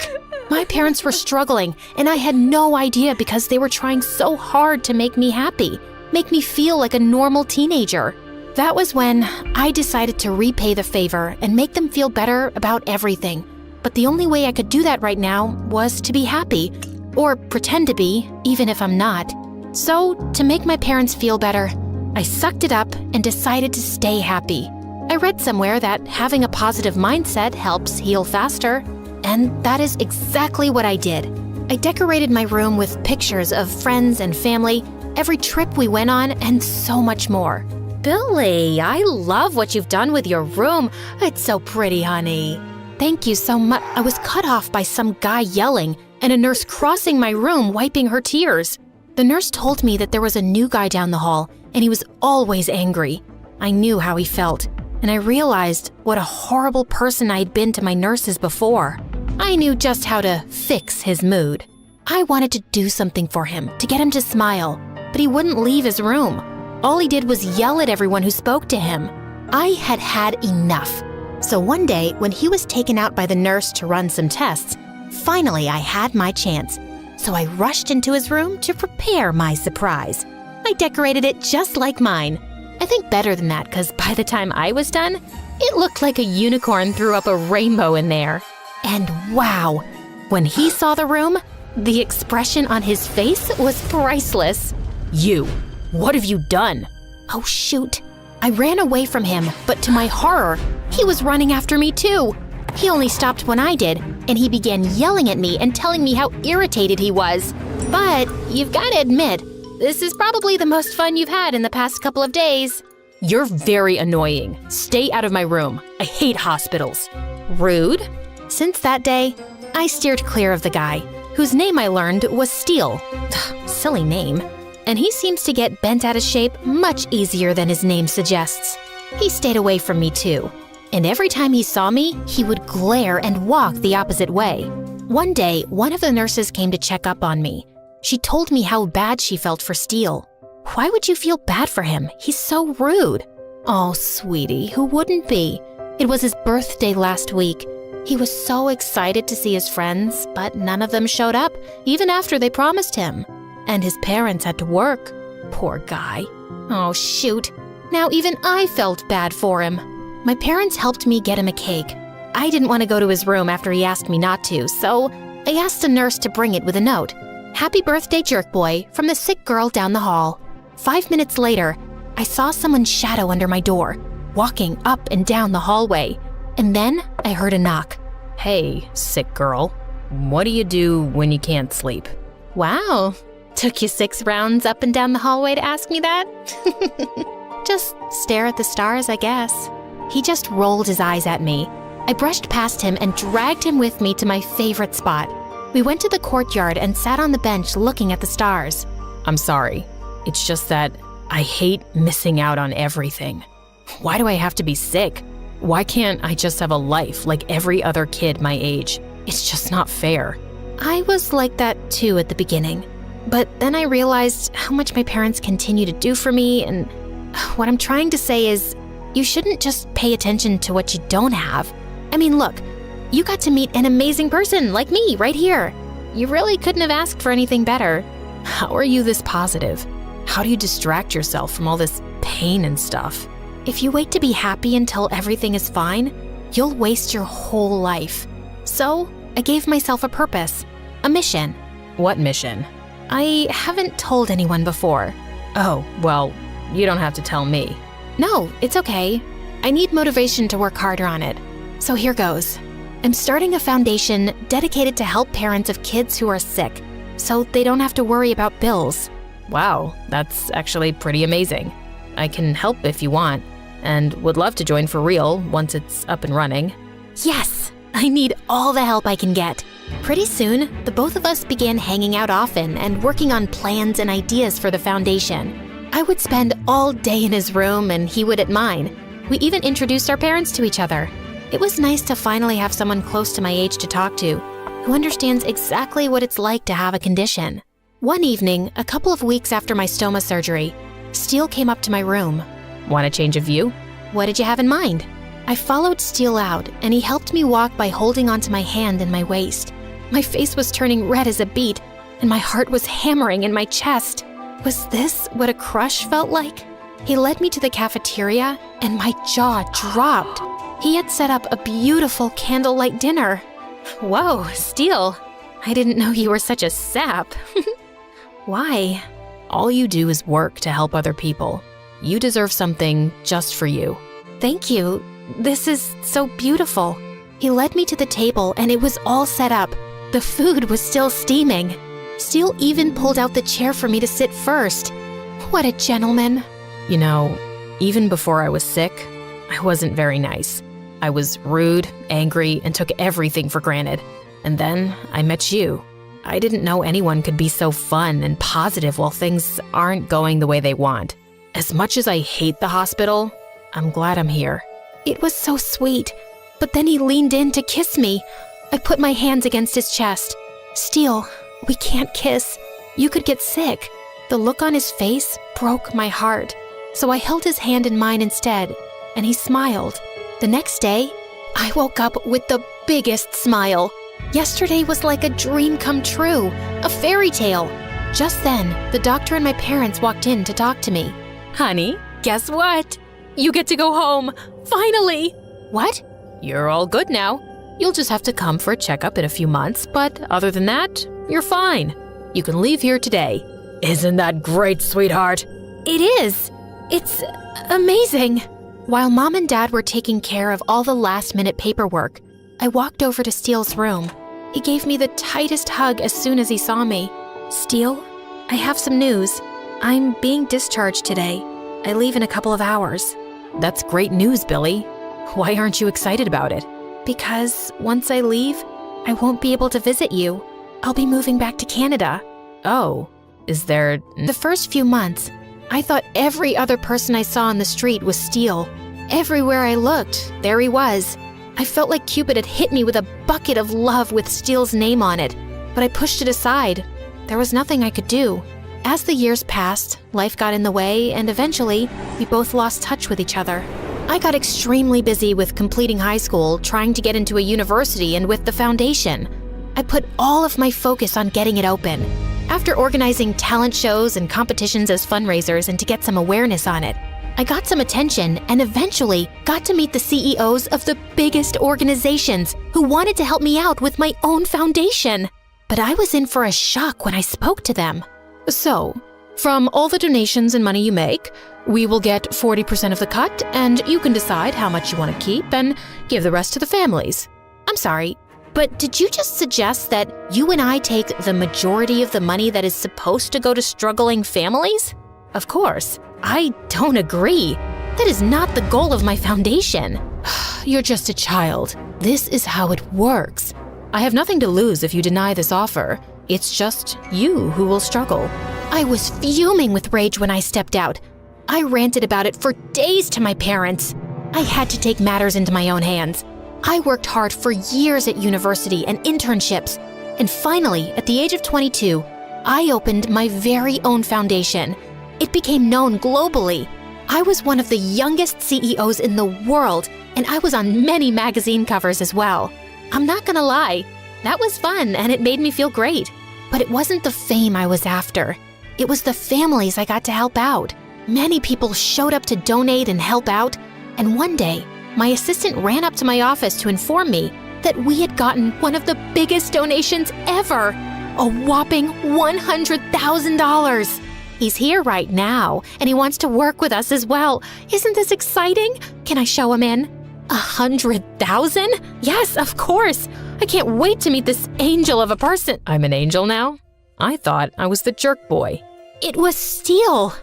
S4: My parents were struggling, and I had no idea because they were trying so hard to make me happy, make me feel like a normal teenager. That was when I decided to repay the favor and make them feel better about everything. But the only way I could do that right now was to be happy, or pretend to be, even if I'm not. So, to make my parents feel better, I sucked it up and decided to stay happy. I read somewhere that having a positive mindset helps heal faster, and that is exactly what I did. I decorated my room with pictures of friends and family, every trip we went on, and so much more. Billy, I love what you've done with your room. It's so pretty, honey. Thank you so much. I was cut off by some guy yelling and a nurse crossing my room wiping her tears. The nurse told me that there was a new guy down the hall, and he was always angry. I knew how he felt, and I realized what a horrible person I had been to my nurses before. I knew just how to fix his mood. I wanted to do something for him, to get him to smile, but he wouldn't leave his room. All he did was yell at everyone who spoke to him. I had had enough. So one day, when he was taken out by the nurse to run some tests, finally I had my chance. So I rushed into his room to prepare my surprise. I decorated it just like mine. I think better than that, because by the time I was done, it looked like a unicorn threw up a rainbow in there. And wow, when he saw the room, the expression on his face was priceless.
S9: You, what have you done?
S4: Oh shoot. I ran away from him, but to my horror, he was running after me too. He only stopped when I did, and he began yelling at me and telling me how irritated he was. But you've got to admit, this is probably the most fun you've had in the past couple of days.
S9: You're very annoying. Stay out of my room. I hate hospitals.
S4: Rude. Since that day, I steered clear of the guy, whose name I learned was Steele. Silly name. And he seems to get bent out of shape much easier than his name suggests. He stayed away from me too. And every time he saw me, he would glare and walk the opposite way. One day, one of the nurses came to check up on me. She told me how bad she felt for Steele. Why would you feel bad for him? He's so rude. Oh, sweetie, who wouldn't be? It was his birthday last week. He was so excited to see his friends, but none of them showed up, even after they promised him. And his parents had to work. Poor guy. Oh, shoot. Now even I felt bad for him. My parents helped me get him a cake. I didn't want to go to his room after he asked me not to, so I asked a nurse to bring it with a note. Happy birthday, jerk boy, from the sick girl down the hall. 5 minutes later, I saw someone's shadow under my door, walking up and down the hallway. And then I heard a knock.
S9: Hey, sick girl. What do you do when you can't sleep?
S4: Wow, took you 6 rounds up and down the hallway to ask me that? Just stare at the stars, I guess. He just rolled his eyes at me. I brushed past him and dragged him with me to my favorite spot. We went to the courtyard and sat on the bench looking at the stars.
S9: I'm sorry. It's just that I hate missing out on everything. Why do I have to be sick? Why can't I just have a life like every other kid my age? It's just not fair.
S4: I was like that too at the beginning. But then I realized how much my parents continue to do for me, and what I'm trying to say is, you shouldn't just pay attention to what you don't have. I mean, look, you got to meet an amazing person like me right here. You really couldn't have asked for anything better.
S9: How are you this positive? How do you distract yourself from all this pain and stuff?
S4: If you wait to be happy until everything is fine, you'll waste your whole life. So, I gave myself a purpose, a mission.
S9: What mission?
S4: I haven't told anyone before.
S9: Oh, well, you don't have to tell me.
S4: No, it's okay. I need motivation to work harder on it. So here goes. I'm starting a foundation dedicated to help parents of kids who are sick, so they don't have to worry about bills.
S9: Wow, that's actually pretty amazing. I can help if you want, and would love to join for real once it's up and running.
S4: Yes, I need all the help I can get. Pretty soon, the both of us began hanging out often and working on plans and ideas for the foundation. I would spend all day in his room and he would at mine. We even introduced our parents to each other. It was nice to finally have someone close to my age to talk to, who understands exactly what it's like to have a condition. One evening, a couple of weeks after my stoma surgery, Steele came up to my room.
S9: Want a change of view?
S4: What did you have in mind? I followed Steele out, and he helped me walk by holding onto my hand and my waist. My face was turning red as a beet, and my heart was hammering in my chest. Was this what a crush felt like? He led me to the cafeteria, and my jaw dropped. He had set up a beautiful candlelight dinner. Whoa, Steele, I didn't know you were such a sap. Why?
S9: All you do is work to help other people. You deserve something just for you.
S4: Thank you. This is so beautiful. He led me to the table and it was all set up. The food was still steaming. Steele even pulled out the chair for me to sit first. What a gentleman.
S9: You know, even before I was sick, I wasn't very nice. I was rude, angry, and took everything for granted. And then I met you. I didn't know anyone could be so fun and positive while things aren't going the way they want. As much as I hate the hospital, I'm glad I'm here.
S4: It was so sweet, but then he leaned in to kiss me. I put my hands against his chest. Steele, we can't kiss. You could get sick. The look on his face broke my heart. So I held his hand in mine instead, and he smiled. The next day, I woke up with the biggest smile. Yesterday was like a dream come true, a fairy tale. Just then, the doctor and my parents walked in to talk to me.
S9: Honey, guess what? You get to go home, finally!
S4: What?
S9: You're all good now. You'll just have to come for a checkup in a few months, but other than that, you're fine. You can leave here today. Isn't that great, sweetheart?
S4: It is. It's amazing. While Mom and Dad were taking care of all the last-minute paperwork, I walked over to Steele's room. He gave me the tightest hug as soon as he saw me. Steele, I have some news. I'm being discharged today. I leave in a couple of hours.
S9: That's great news, Billy. Why aren't you excited about it?
S4: Because once I leave, I won't be able to visit you. I'll be moving back to Canada.
S9: Oh, is there...
S4: The first few months, I thought every other person I saw on the street was Steele. Everywhere I looked, there he was. I felt like Cupid had hit me with a bucket of love with Steele's name on it, but I pushed it aside. There was nothing I could do. As the years passed, life got in the way, and eventually, we both lost touch with each other. I got extremely busy with completing high school, trying to get into a university, and with the foundation. I put all of my focus on getting it open. After organizing talent shows and competitions as fundraisers and to get some awareness on it, I got some attention and eventually got to meet the CEOs of the biggest organizations who wanted to help me out with my own foundation. But I was in for a shock when I spoke to them. So, from all the donations and money you make, we will get 40% of the cut, and you can decide how much you want to keep and give the rest to the families. I'm sorry, but did you just suggest that you and I take the majority of the money that is supposed to go to struggling families? Of course, I don't agree. That is not the goal of my foundation. You're just a child. This is how it works. I have nothing to lose if you deny this offer. It's just you who will struggle. I was fuming with rage when I stepped out. I ranted about it for days to my parents. I had to take matters into my own hands. I worked hard for years at university and internships. And finally, at the age of 22, I opened my very own foundation. It became known globally. I was one of the youngest CEOs in the world, and I was on many magazine covers as well. I'm not gonna lie, that was fun and it made me feel great. But it wasn't the fame I was after. It was the families I got to help out. Many people showed up to donate and help out, and one day, my assistant ran up to my office to inform me that we had gotten one of the biggest donations ever, a whopping $100,000. He's here right now, and he wants to work with us as well. Isn't this exciting? Can I show him in? 100,000? Yes, of course. I can't wait to meet this angel of a person.
S9: I'm an angel now? I thought I was the jerk boy.
S4: It was Steele.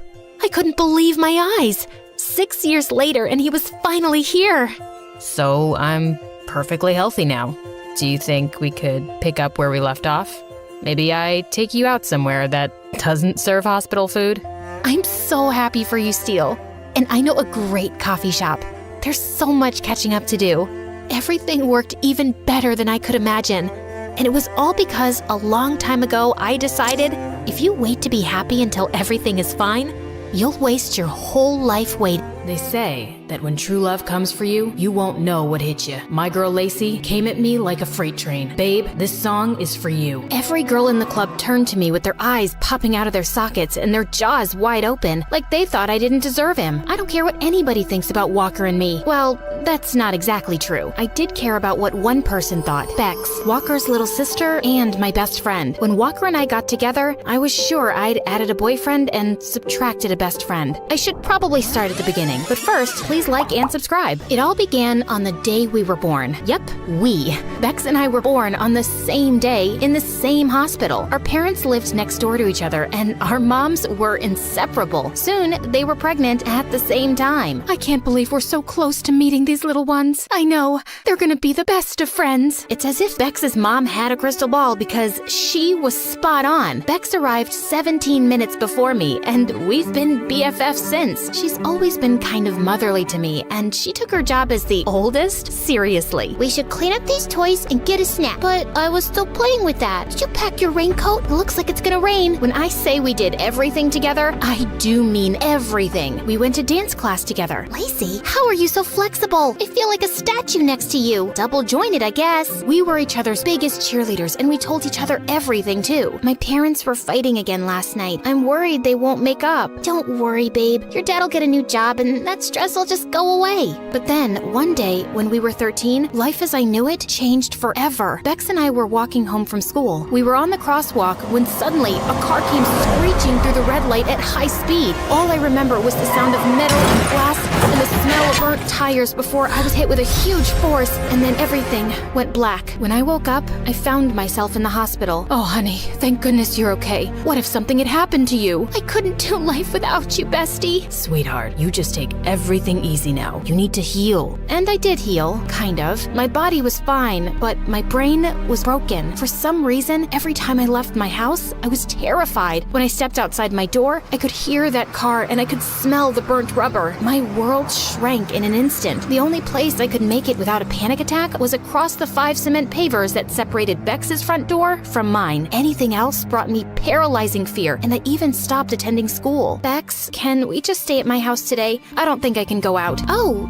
S4: I couldn't believe my eyes. 6 years later, and he was finally here.
S9: So I'm perfectly healthy now. Do you think we could pick up where we left off? Maybe I take you out somewhere that doesn't serve hospital food?
S4: I'm so happy for you, Steele. And I know a great coffee shop. There's so much catching up to do. Everything worked even better than I could imagine. And it was all because a long time ago I decided if you wait to be happy until everything is fine, you'll waste your whole life waiting.
S9: They say that when true love comes for you, you won't know what hit you. My girl Lacey came at me like a freight train. Babe, this song is for you.
S4: Every girl in the club turned to me with their eyes popping out of their sockets and their jaws wide open, like they thought I didn't deserve him. I don't care what anybody thinks about Walker and me. Well, that's not exactly true. I did care about what one person thought. Bex, Walker's little sister and my best friend. When Walker and I got together, I was sure I'd added a boyfriend and subtracted a best friend. I should probably start at the beginning. But first, please like and subscribe. It all began on the day we were born. Yep, we. Bex and I were born on the same day in the same hospital. Our parents lived next door to each other, and our moms were inseparable. Soon, they were pregnant at the same time. I can't believe we're so close to meeting these little ones. I know, they're gonna be the best of friends. It's as if Bex's mom had a crystal ball because she was spot on. Bex arrived 17 minutes before me, and we've been BFFs since. She's always been kind of motherly to me, and she took her job as the oldest seriously.
S5: We should clean up these toys and get a snack. But I was still playing with that. Did you pack your raincoat? It looks like it's gonna rain.
S4: When I say we did everything together, I do mean everything. We went to dance class together.
S5: Lacey, how are you so flexible? I feel like a statue next to you. Double jointed, I guess.
S4: We were each other's biggest cheerleaders, and we told each other everything too. My parents were fighting again last night. I'm worried they won't make up.
S5: Don't worry, babe. Your dad'll get a new job and that stress will just go away.
S4: But then, one day, when we were 13, life as I knew it changed forever. Bex and I were walking home from school. We were on the crosswalk when suddenly a car came screeching through the red light at high speed. All I remember was the sound of metal and glass and the smell of burnt tires before I was hit with a huge force, and then everything went black. When I woke up, I found myself in the hospital. Oh, honey, thank goodness you're okay. What if something had happened to you?
S5: I couldn't do life without you, bestie.
S9: Sweetheart, you just take everything easy now. You need to heal.
S4: And I did heal, kind of. My body was fine, but my brain was broken. For some reason, every time I left my house, I was terrified. When I stepped outside my door, I could hear that car and I could smell the burnt rubber. My world shrank in an instant. The
S9: only place I could make it without a panic attack was across the 5 cement pavers that separated Bex's front door from mine. Anything else brought me paralyzing fear, and I even stopped attending school. Bex, can we just stay at my house today? I don't think I can go out. Oh,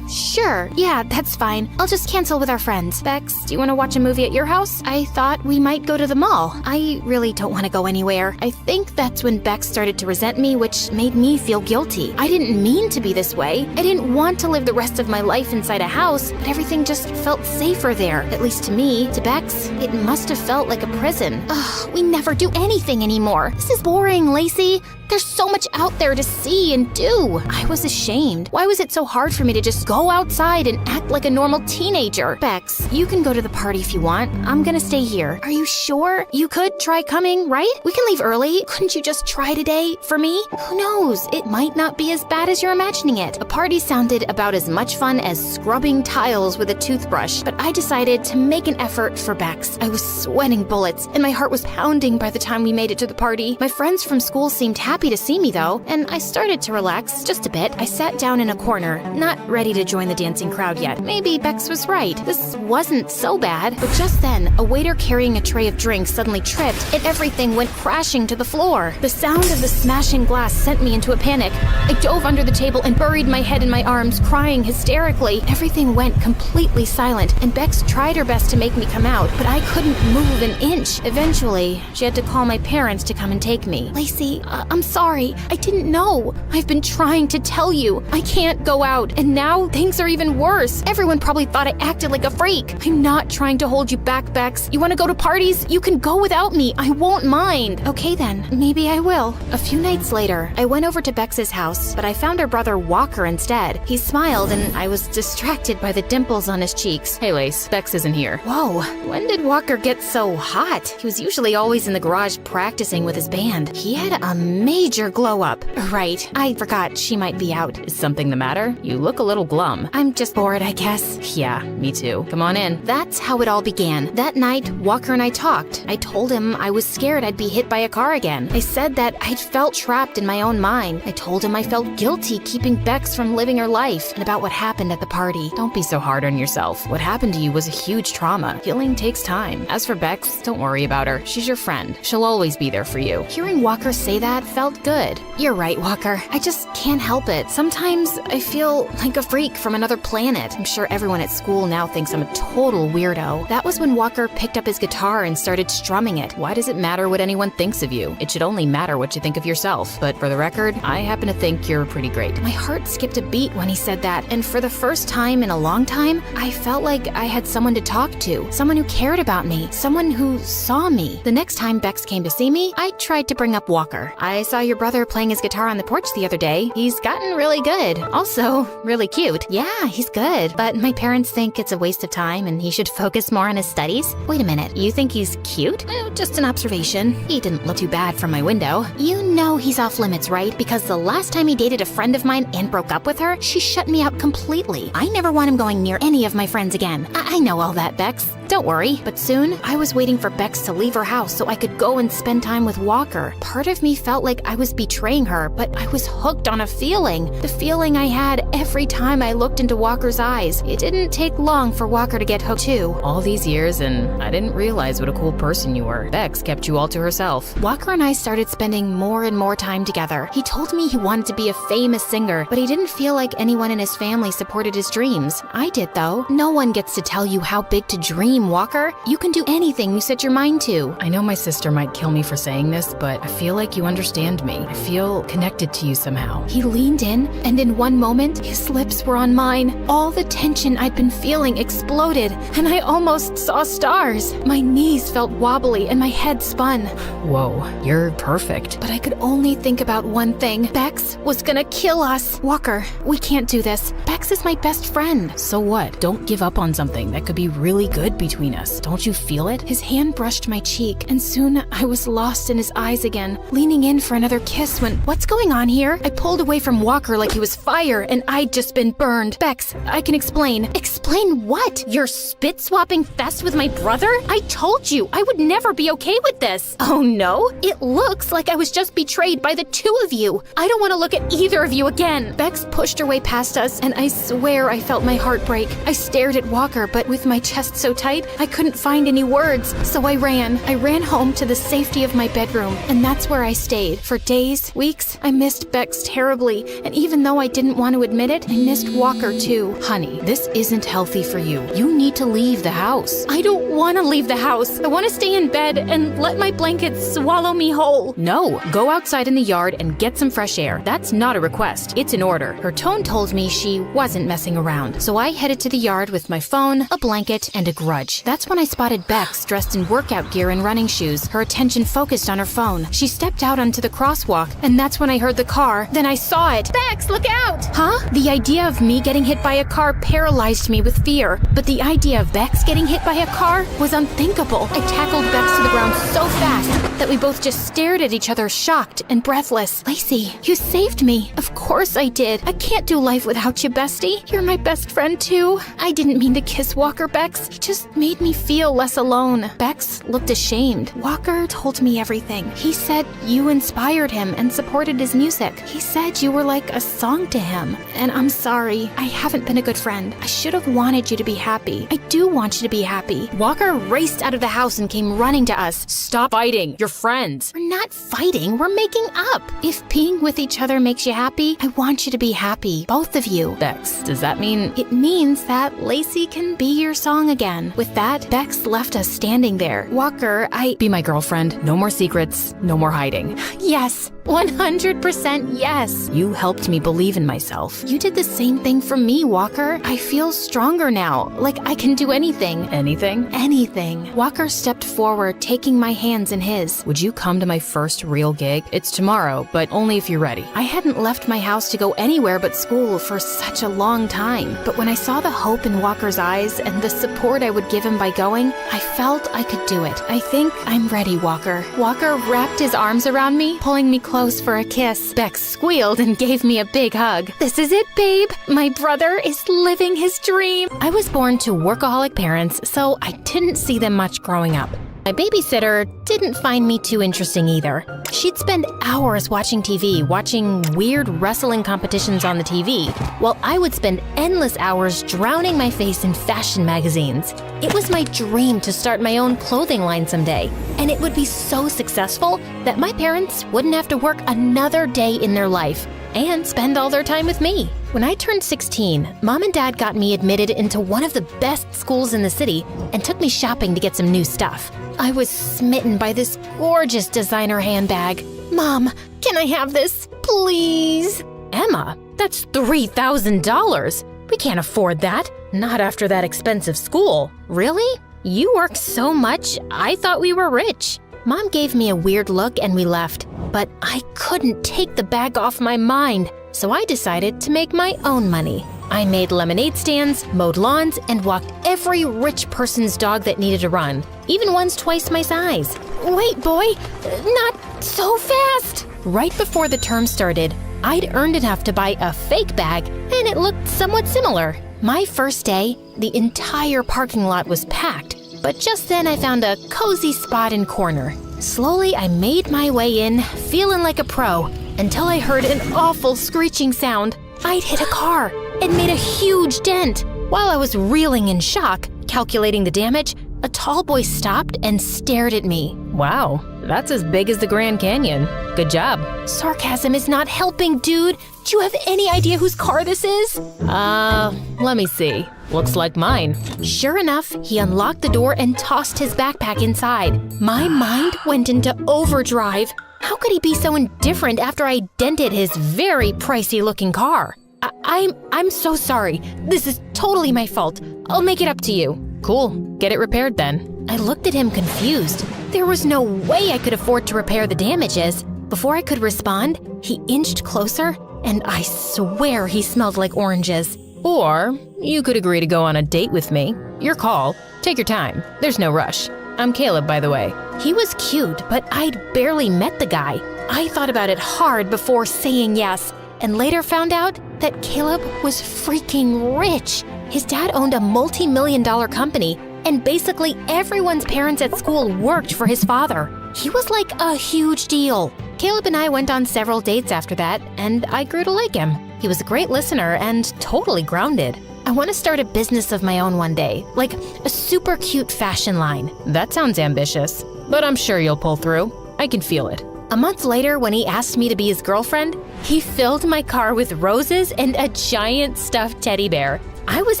S9: sure. Yeah, that's fine. I'll just cancel with our friends. Bex, do you want to watch a movie at your house? I thought we might go to the mall. I really don't want to go anywhere. I think that's when Bex started to resent me, which made me feel guilty. I didn't mean to be this way. I didn't want to live the rest of my life inside a house, but everything just felt safer there. At least to me. To Bex, it must have felt like a prison. Ugh, we never do anything anymore. This is boring, Lacey. There's so much out there to see and do. I was ashamed. Why was it so hard for me to just go outside and act like a normal teenager? Bex, you can go to the party if you want. I'm gonna stay here. Are you sure? You could try coming, right? We can leave early. Couldn't you just try today for me? Who knows? It might not be as bad as you're imagining it. A party sounded about as much fun as scrubbing tiles with a toothbrush, but I decided to make an effort for Bex. I was sweating bullets, and my heart was pounding by the time we made it to the party. My friends from school seemed happy to see me though, and I started to relax just a bit. I sat down in a corner, not ready to join the dancing crowd yet. Maybe Bex was right. This wasn't so bad. But just then, a waiter carrying a tray of drinks suddenly tripped, and everything went crashing to the floor. The sound of the smashing glass sent me into a panic. I dove under the table and buried my head in my arms, crying hysterically. Everything went completely silent, and Bex tried her best to make me come out, but I couldn't move an inch. Eventually, she had to call my parents to come and take me. Lacey, I'm sorry. I didn't know. I've been trying to tell you. I can't go out, and now things are even worse. Everyone probably thought I acted like a freak. I'm not trying to hold you back, Bex. You want to go to parties? You can go without me. I won't mind. Okay then, maybe I will. A few nights later, I went over to Bex's house, but I found her brother Walker instead. He smiled, and I was distracted by the dimples on his cheeks. Hey, Lace, Bex isn't here.
S4: Whoa, when did Walker get so hot?
S9: He was usually always in the garage practicing with his band. He had a major glow up. Right, I forgot she might be out. Is something the matter? You look a little glum.
S4: I'm just bored, I guess.
S9: Yeah, me too. Come on in.
S4: That's how it all began. That night, Walker and I talked. I told him I was scared I'd be hit by a car again. I said that I'd felt trapped in my own mind. I told him I felt guilty keeping Bex from living her life, and about what happened at the party.
S9: Don't be so hard on yourself. What happened to you was a huge trauma. Healing takes time. As for Bex, don't worry about her. She's your friend. She'll always be there for you.
S4: Hearing Walker say that felt good. You're right, Walker. I just can't help it. Sometimes I feel like a freak from another planet. I'm sure everyone at school now thinks I'm a total weirdo. That was when Walker picked up his guitar and started strumming it.
S9: Why does it matter what anyone thinks of you? It should only matter what you think of yourself. But for the record, I happen to think you're pretty great.
S4: My heart skipped a beat when he said that, and for the first time in a long time, I felt like I had someone to talk to, someone who cared about me, someone who saw me. The next time Bex came to see me, I tried to bring up Walker. I saw your brother playing his guitar on the porch the other day. He's gotten really good. Also, really cute. Yeah, he's good. But my parents think it's a waste of time and he should focus more on his studies. Wait a minute, you think he's cute? Just an observation. He didn't look too bad from my window. You know he's off limits, right? Because the last time he dated a friend of mine and broke up with her, she shut me out completely. I never want him going near any of my friends again. I know all that, Bex. Don't worry. But soon, I was waiting for Bex to leave her house so I could go and spend time with Walker. Part of me felt like I was betraying her, but I was hooked on a feeling. The feeling I had every time I looked into Walker's eyes. It didn't take long for Walker to get hooked too.
S9: All these years, and I didn't realize what a cool person you were. Bex kept you all to herself.
S4: Walker and I started spending more and more time together. He told me he wanted to be a famous singer, but he didn't feel like anyone in his family supported his dreams. I did though. No one gets to tell you how big to dream, Walker. You can do anything you set your mind to.
S9: I know my sister might kill me for saying this, but I feel like you understand me. I feel connected to you somehow.
S4: He leaned in, and in one moment, his lips were on mine. All the tension I'd been feeling exploded, and I almost saw stars. My knees felt wobbly, and my head spun.
S9: Whoa, you're perfect.
S4: But I could only think about one thing. Bex was gonna kill us. Walker, we can't do this. Bex is my best friend.
S9: So what? Don't give up on something that could be really good between us. Don't you feel it?
S4: His hand brushed my cheek, and soon I was lost in his eyes again, leaning in for another kiss when, what's going on here? I pulled away from Walker like he was fire, and I'd just been burned. Bex, I can explain. Explain what? Your spit-swapping fest with my brother? I told you I would never be okay with this. Oh no? It looks like I was just betrayed by the two of you. I don't want to look at either of you again. Bex pushed her way past us, and I
S9: swear I felt my heart break. I stared at Walker, but with my chest so tight, I couldn't find any words. So I ran. I ran home to the safety of my bedroom, and that's where I stayed. For days, weeks, I missed Bex terribly, and even though I didn't want to admit it, I missed Walker too. Honey, this isn't healthy for you. You need to leave the house. I don't want to leave the house. I want to stay in bed and let my blankets swallow me whole. No, go outside in the yard and get some fresh air. That's not a request. It's an order. Her tone told me she wasn't messing around. So I headed to the yard with my phone, a blanket, and a grudge. That's when I spotted Bex dressed in workout gear and running shoes, her attention focused on her phone. She stepped out onto the crosswalk, and that's when I heard the car. Then I saw it. Bex, look out! Huh? The idea of me getting hit by a car paralyzed me with fear, but the idea of Bex getting hit by a car was unthinkable. I tackled Bex to the ground so fast that we both just stared at each other, shocked and breathless. Lacey, you saved me. Of course I did. I can't do life without you, bestie. You're my best friend too. I didn't mean to kiss Walker, Bex. He just made me feel less alone. Bex looked ashamed. Walker told me everything. He said you inspired him and supported his music. He said you were like a song to him. And I'm sorry. I haven't been a good friend. I should have wanted you to be happy. I do want you to be happy. Walker raced out of the house and came running to us. Stop fighting. You're friends.
S5: We're not fighting, we're making up.
S9: If being with each other makes you happy, I want you to be happy. Both of you. Bex, does that mean? It means that Lacey can be your song again. With that, Bex left us standing there. Walker, Be my girlfriend. No more secrets. No more hiding.
S5: Yes, 100% yes.
S9: You helped me believe in myself. You did the same thing for me, Walker. I feel stronger now. Like I can do anything. Anything? Anything. Walker stepped forward, taking my hands in his. Would you come to my first real gig? It's tomorrow, but only if you're ready. I hadn't left my house to go anywhere but school for such a long time. But when I saw the hope in Walker's eyes and the support I would give him by going, I felt I could do it. I think I'm ready, Walker. Walker wrapped his arms around me, pulling me close for a kiss. Bex squealed and gave me a big hug.
S5: This is it, babe. My brother is living his dream.
S9: I was born to workaholic parents, so I didn't see them much growing up. My babysitter didn't find me too interesting either. She'd spend hours watching TV, watching weird wrestling competitions on the TV, while I would spend endless hours drowning my face in fashion magazines. It was my dream to start my own clothing line someday, and it would be so successful that my parents wouldn't have to work another day in their life and spend all their time with me. When I turned 16, Mom and Dad got me admitted into one of the best schools in the city and took me shopping to get some new stuff. I was smitten by this gorgeous designer handbag. Mom, can I have this, please? Emma, that's $3,000. We can't afford that. Not after that expensive school. Really? You work so much, I thought we were rich. Mom gave me a weird look and we left, but I couldn't take the bag off my mind, so I decided to make my own money. I made lemonade stands, mowed lawns, and walked every rich person's dog that needed a run, even ones twice my size.
S5: Wait, boy, not so fast.
S9: Right before the term started, I'd earned enough to buy a fake bag, and it looked somewhat similar. My first day, the entire parking lot was packed, but just then I found a cozy spot in corner. Slowly, I made my way in, feeling like a pro, until I heard an awful screeching sound. I'd hit a car and made a huge dent. While I was reeling in shock, calculating the damage, a tall boy stopped and stared at me. Wow, that's as big as the Grand Canyon. Good job.
S5: Sarcasm is not helping, dude. Do you have any idea whose car this is?
S9: Let me see. Looks like mine. Sure enough, he unlocked the door and tossed his backpack inside. My mind went into overdrive. How could he be so indifferent after I dented his very pricey-looking car? I'm so sorry. This is totally my fault. I'll make it up to you. Cool. Get it repaired then. I looked at him confused. There was no way I could afford to repair the damages. Before I could respond, he inched closer, and I swear he smelled like oranges. Or you could agree to go on a date with me. Your call. Take your time. There's no rush. I'm Caleb, by the way. He was cute, but I'd barely met the guy. I thought about it hard before saying yes, and later found out that Caleb was freaking rich. His dad owned a multi-million-dollar company, and basically everyone's parents at school worked for his father. He was like a huge deal. Caleb and I went on several dates after that, and I grew to like him. He was a great listener and totally grounded. I want to start a business of my own one day, like a super cute fashion line. That sounds ambitious, but I'm sure you'll pull through. I can feel it. A month later, when he asked me to be his girlfriend, he filled my car with roses and a giant stuffed teddy bear. I was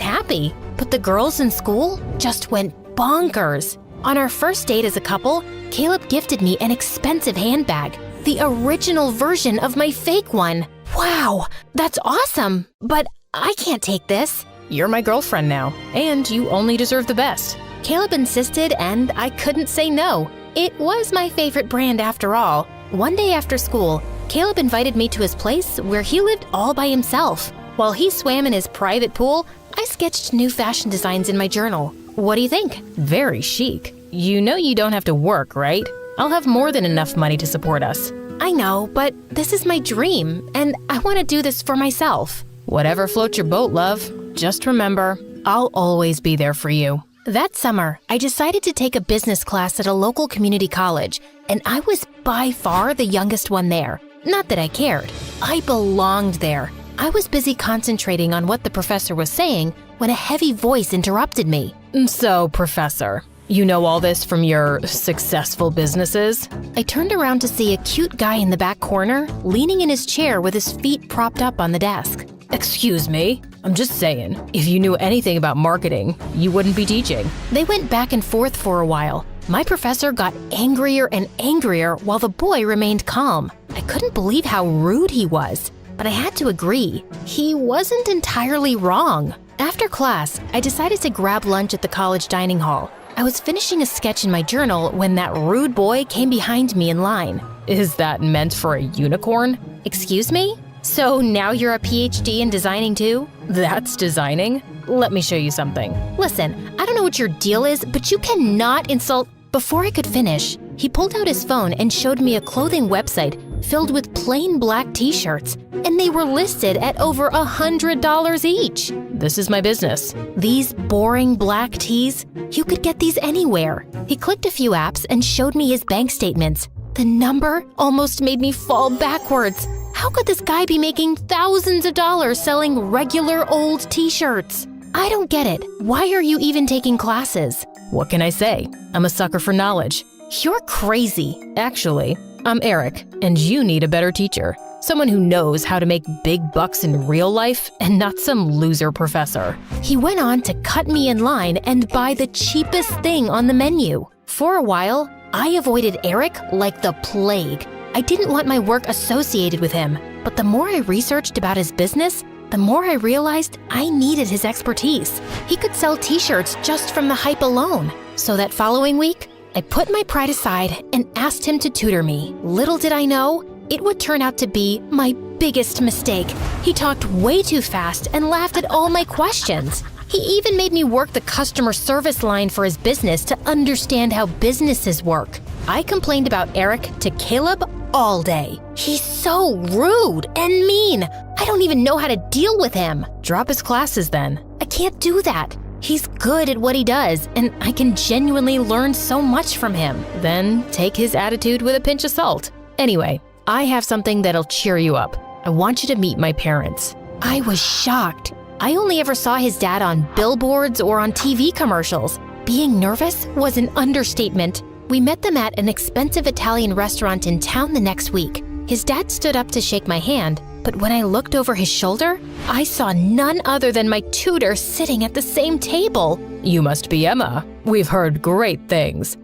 S9: happy, but the girls in school just went bonkers. On our first date as a couple, Caleb gifted me an expensive handbag, the original version of my fake one. Wow, that's awesome, but I can't take this. You're my girlfriend now, and you only deserve the best. Caleb insisted, and I couldn't say no. It was my favorite brand after all. One day after school, Caleb invited me to his place where he lived all by himself. While he swam in his private pool, I sketched new fashion designs in my journal. What do you think? Very chic. You know you don't have to work, right? I'll have more than enough money to support us. I know, but this is my dream, and I want to do this for myself. Whatever floats your boat, love. Just remember, I'll always be there for you. That summer, I decided to take a business class at a local community college, and I was by far the youngest one there. Not that I cared. I belonged there. I was busy concentrating on what the professor was saying when a heavy voice interrupted me. So, Professor, you know all this from your successful businesses? I turned around to see a cute guy in the back corner, leaning in his chair with his feet propped up on the desk. Excuse me, I'm just saying, if you knew anything about marketing, you wouldn't be teaching. They went back and forth for a while. My professor got angrier and angrier while the boy remained calm. I couldn't believe how rude he was, but I had to agree. He wasn't entirely wrong. After class, I decided to grab lunch at the college dining hall. I was finishing a sketch in my journal when that rude boy came behind me in line. Is that meant for a unicorn? Excuse me? So now you're a PhD in designing too? That's designing? Let me show you something. Listen, I don't know what your deal is, but you cannot insult. Before I could finish, he pulled out his phone and showed me a clothing website filled with plain black t-shirts, and they were listed at over $100 each. This is my business. These boring black tees, you could get these anywhere. He clicked a few apps and showed me his bank statements. The number almost made me fall backwards. How could this guy be making thousands of dollars selling regular old t-shirts? I don't get it. Why are you even taking classes? What can I say? I'm a sucker for knowledge. You're crazy. Actually, I'm Eric, and you need a better teacher. Someone who knows how to make big bucks in real life and not some loser professor. He went on to cut me in line and buy the cheapest thing on the menu. For a while, I avoided Eric like the plague. I didn't want my work associated with him, but the more I researched about his business, the more I realized I needed his expertise. He could sell t-shirts just from the hype alone. So that following week, I put my pride aside and asked him to tutor me. Little did I know, it would turn out to be my biggest mistake. He talked way too fast and laughed at all my questions. He even made me work the customer service line for his business to understand how businesses work. I complained about Eric to Caleb all day. He's so rude and mean. I don't even know how to deal with him. Drop his classes then. I can't do that. He's good at what he does, and I can genuinely learn so much from him. Then take his attitude with a pinch of salt. Anyway, I have something that'll cheer you up. I want you to meet my parents. I was shocked. I only ever saw his dad on billboards or on TV commercials. Being nervous was an understatement. We met them at an expensive Italian restaurant in town the next week. His dad stood up to shake my hand, but when I looked over his shoulder, I saw none other than my tutor sitting at the same table. You must be Emma. We've heard great things.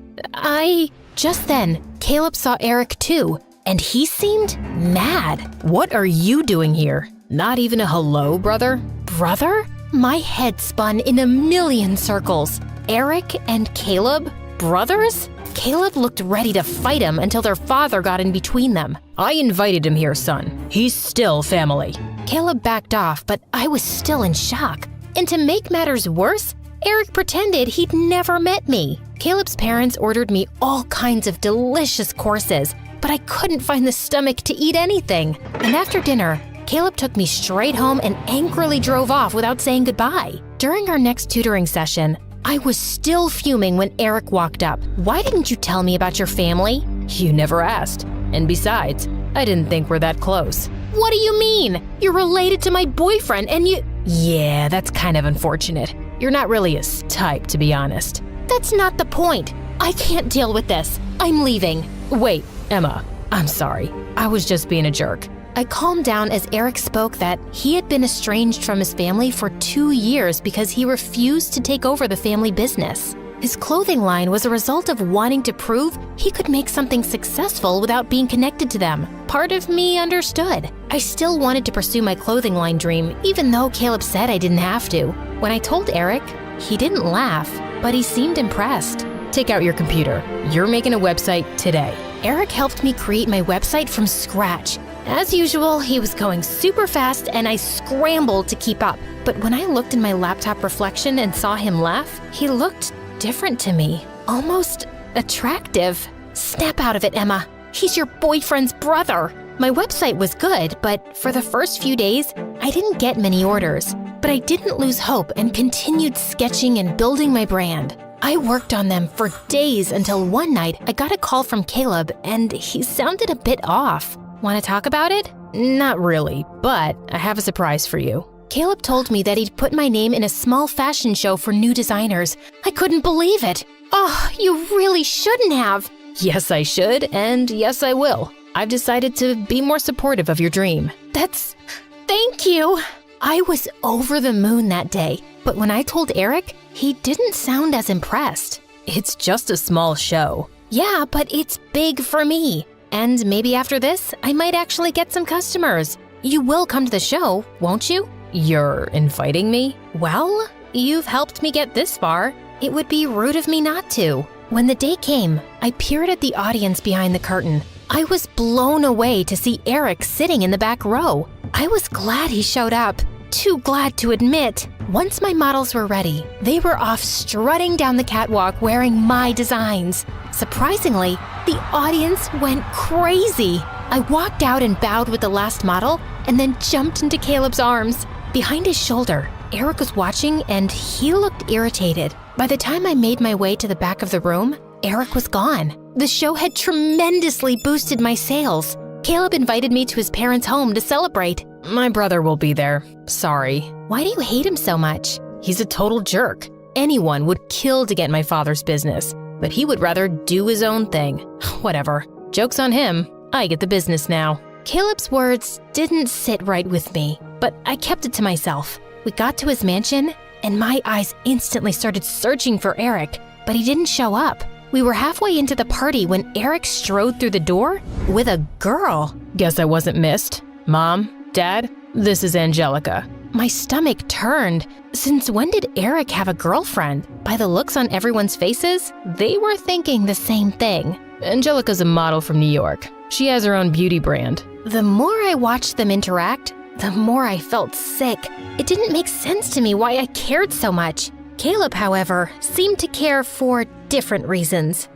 S9: Just then, Caleb saw Eric too, and he seemed mad. What are you doing here? Not even a hello, brother? Brother? My head spun in a million circles. Eric and Caleb? Brothers? Caleb looked ready to fight him until their father got in between them. I invited him here, son. He's still family. Caleb backed off, but I was still in shock. And to make matters worse, Eric pretended he'd never met me. Caleb's parents ordered me all kinds of delicious courses, but I couldn't find the stomach to eat anything. And after dinner, Caleb took me straight home and angrily drove off without saying goodbye. During our next tutoring session, I was still fuming when Eric walked up. Why didn't you tell me about your family? You never asked. And besides, I didn't think we're that close. What do you mean? You're related to my boyfriend and you... Yeah, that's kind of unfortunate. You're not really his type, to be honest.
S5: That's not the point. I can't deal with this. I'm leaving.
S9: Wait, Emma, I'm sorry. I was just being a jerk.
S4: I calmed down as Eric spoke that he had been estranged from his family for 2 years because he refused to take over the family business. His clothing line was a result of wanting to prove he could make something successful without being connected to them. Part of me understood. I still wanted to pursue my clothing line dream, even though Caleb said I didn't have to. When I told Eric, he didn't laugh, but he seemed impressed.
S9: Take out your computer. You're making a website today.
S4: Eric helped me create my website from scratch. As usual, he was going super fast and I scrambled to keep up. But when I looked in my laptop reflection and saw him laugh, he looked different to me, almost attractive. Snap out of it, Emma. He's your boyfriend's brother. My website was good, but for the first few days, I didn't get many orders. But I didn't lose hope and continued sketching and building my brand. I worked on them for days until one night I got a call from Caleb and he sounded a bit off. Want to talk about it?
S9: Not really, but I have a surprise for you.
S4: Caleb told me that he'd put my name in a small fashion show for new designers. I couldn't believe it. Oh, you really shouldn't have.
S9: Yes, I should, and yes, I will. I've decided to be more supportive of your dream.
S4: Thank you. I was over the moon that day, but when I told Eric, he didn't sound as impressed.
S9: It's just a small show.
S4: Yeah, but it's big for me. And maybe after this, I might actually get some customers. You will come to the show, won't you?
S9: You're inviting me?
S4: Well, you've helped me get this far. It would be rude of me not to. When the day came, I peered at the audience behind the curtain. I was blown away to see Eric sitting in the back row. I was glad he showed up. Too glad to admit. Once my models were ready, they were off strutting down the catwalk wearing my designs. Surprisingly, the audience went crazy. I walked out and bowed with the last model and then jumped into Caleb's arms. Behind his shoulder, Eric was watching and he looked irritated. By the time I made my way to the back of the room, Eric was gone. The show had tremendously boosted my sales. Caleb invited me to his parents' home to celebrate.
S9: My brother will be there. Sorry.
S4: Why do you hate him so much?
S9: He's a total jerk. Anyone would kill to get my father's business, but he would rather do his own thing. Whatever. Joke's on him. I get the business now.
S4: Caleb's words didn't sit right with me, but I kept it to myself. We got to his mansion, and my eyes instantly started searching for Eric, but he didn't show up. We were halfway into the party when Eric strode through the door with a girl.
S9: Guess I wasn't missed. Mom, Dad, this is Angelica.
S4: My stomach turned. Since when did Eric have a girlfriend? By the looks on everyone's faces, they were thinking the same thing.
S9: Angelica's a model from New York. She has her own beauty brand.
S4: The more I watched them interact, the more I felt sick. It didn't make sense to me why I cared so much. Caleb, however, seemed to care for different reasons.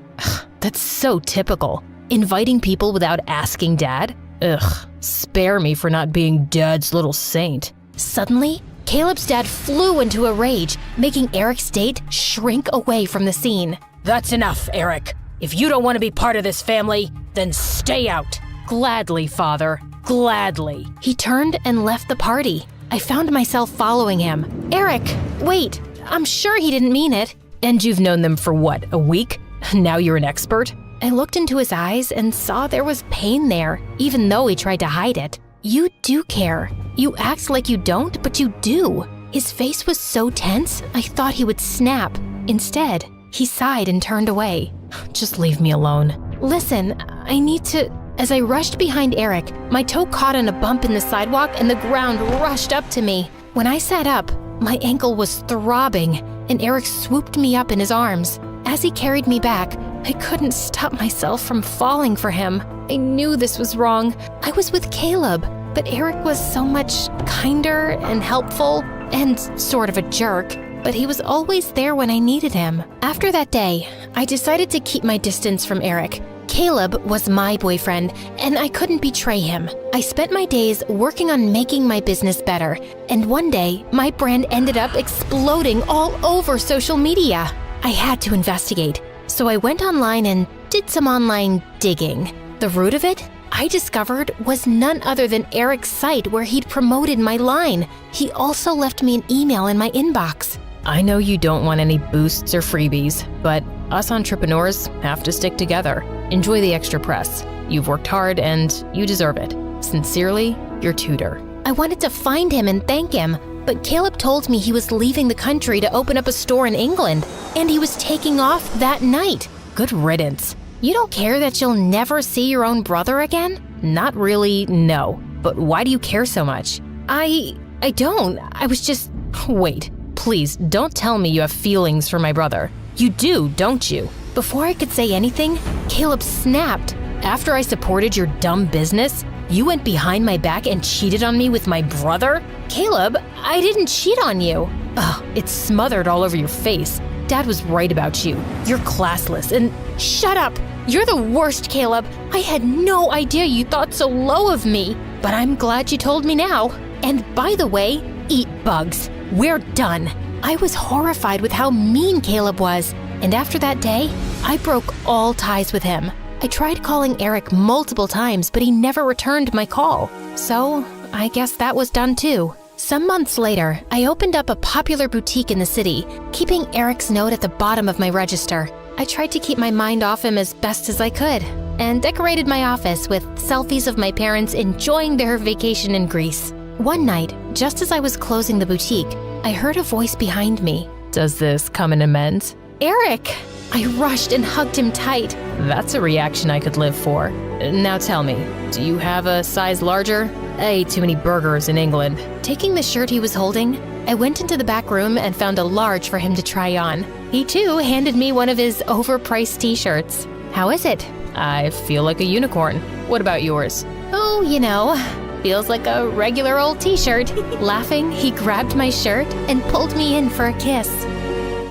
S9: That's so typical. Inviting people without asking Dad? Ugh, spare me for not being Dad's little saint.
S4: Suddenly, Caleb's dad flew into a rage, making Eric's date shrink away from the scene.
S21: That's enough, Eric. If you don't want to be part of this family, then stay out.
S9: Gladly, Father. Gladly.
S4: He turned and left the party. I found myself following him. Eric, wait. I'm sure he didn't mean it.
S9: And you've known them for what, a week? Now you're an expert?
S4: I looked into his eyes and saw there was pain there, even though he tried to hide it. You do care. You act like you don't, but you do. His face was so tense, I thought he would snap. Instead, he sighed and turned away.
S9: Just leave me alone.
S4: Listen, I need to... As I rushed behind Eric, my toe caught on a bump in the sidewalk and the ground rushed up to me. When I sat up, my ankle was throbbing, and Eric swooped me up in his arms. As he carried me back, I couldn't stop myself from falling for him. I knew this was wrong. I was with Caleb, but Eric was so much kinder and helpful and sort of a jerk, but he was always there when I needed him. After that day, I decided to keep my distance from Eric. Caleb was my boyfriend, and I couldn't betray him. I spent my days working on making my business better, and one day, my brand ended up exploding all over social media. I had to investigate, so I went online and did some online digging. The root of it?
S5: I discovered was none other than Eric's site where he'd promoted my line. He also left me an email in my inbox.
S9: I know you don't want any boosts or freebies, but us entrepreneurs have to stick together. Enjoy the extra press. You've worked hard and you deserve it. Sincerely, your tutor.
S5: I wanted to find him and thank him, but Caleb told me he was leaving the country to open up a store in England, and he was taking off that night.
S9: Good riddance.
S5: You don't care that you'll never see your own brother again?
S9: Not really, no. But why do you care so much?
S5: I don't. I was just...
S9: Wait, please don't tell me you have feelings for my brother. You do, don't you?
S5: Before I could say anything, Caleb snapped.
S9: After I supported your dumb business, you went behind my back and cheated on me with my brother?
S5: Caleb, I didn't cheat on you.
S9: Ugh, it's smothered all over your face. Dad was right about you. You're classless and...
S5: Shut up! You're the worst, Caleb. I had no idea you thought so low of me, but I'm glad you told me now. And by the way, eat bugs. We're done. I was horrified with how mean Caleb was, and after that day, I broke all ties with him. I tried calling Eric multiple times, but he never returned my call. So, I guess that was done too. Some months later, I opened up a popular boutique in the city, keeping Eric's note at the bottom of my register. I tried to keep my mind off him as best as I could, and decorated my office with selfies of my parents enjoying their vacation in Greece. One night, just as I was closing the boutique, I heard a voice behind me.
S9: Does this come in amends?
S5: Eric! I rushed and hugged him tight.
S9: That's a reaction I could live for. Now tell me, do you have a size larger? I ate too many burgers in England.
S5: Taking the shirt he was holding, I went into the back room and found a large for him to try on. He too handed me one of his overpriced t-shirts. How is it?
S9: I feel like a unicorn. What about yours?
S5: Oh, you know, feels like a regular old t-shirt. Laughing, he grabbed my shirt and pulled me in for a kiss.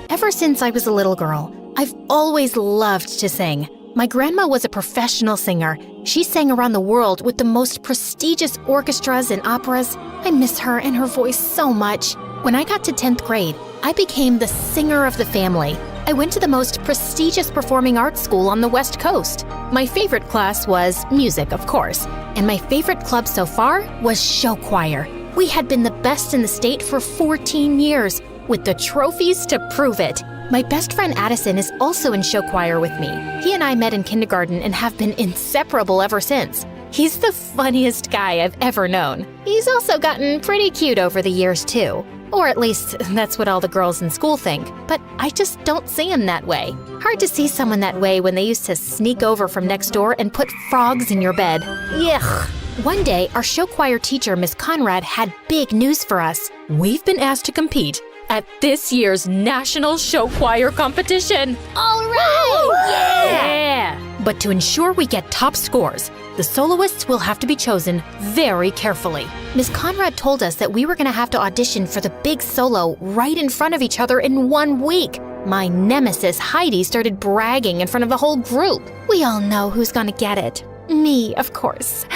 S5: Ever since I was a little girl, I've always loved to sing. My grandma was a professional singer. She sang around the world with the most prestigious orchestras and operas. I miss her and her voice so much. When I got to 10th grade, I became the singer of the family. I went to the most prestigious performing arts school on the West Coast. My favorite class was music, of course, and my favorite club so far was show choir. We had been the best in the state for 14 years, with the trophies to prove it. My best friend Addison is also in show choir with me. He and I met in kindergarten and have been inseparable ever since. He's the funniest guy I've ever known. He's also gotten pretty cute over the years too. Or at least, that's what all the girls in school think. But I just don't see him that way. Hard to see someone that way when they used to sneak over from next door and put frogs in your bed. Yuck. One day, our show choir teacher, Miss Conrad, had big news for us.
S9: We've been asked to compete at this year's National Show Choir Competition.
S5: All right!
S9: Yeah! But to ensure we get top scores, the soloists will have to be chosen very carefully.
S5: Miss Conrad told us that we were going to have to audition for the big solo right in front of each other in 1 week. My nemesis, Heidi, started bragging in front of the whole group. We all know who's going to get it. Me, of course.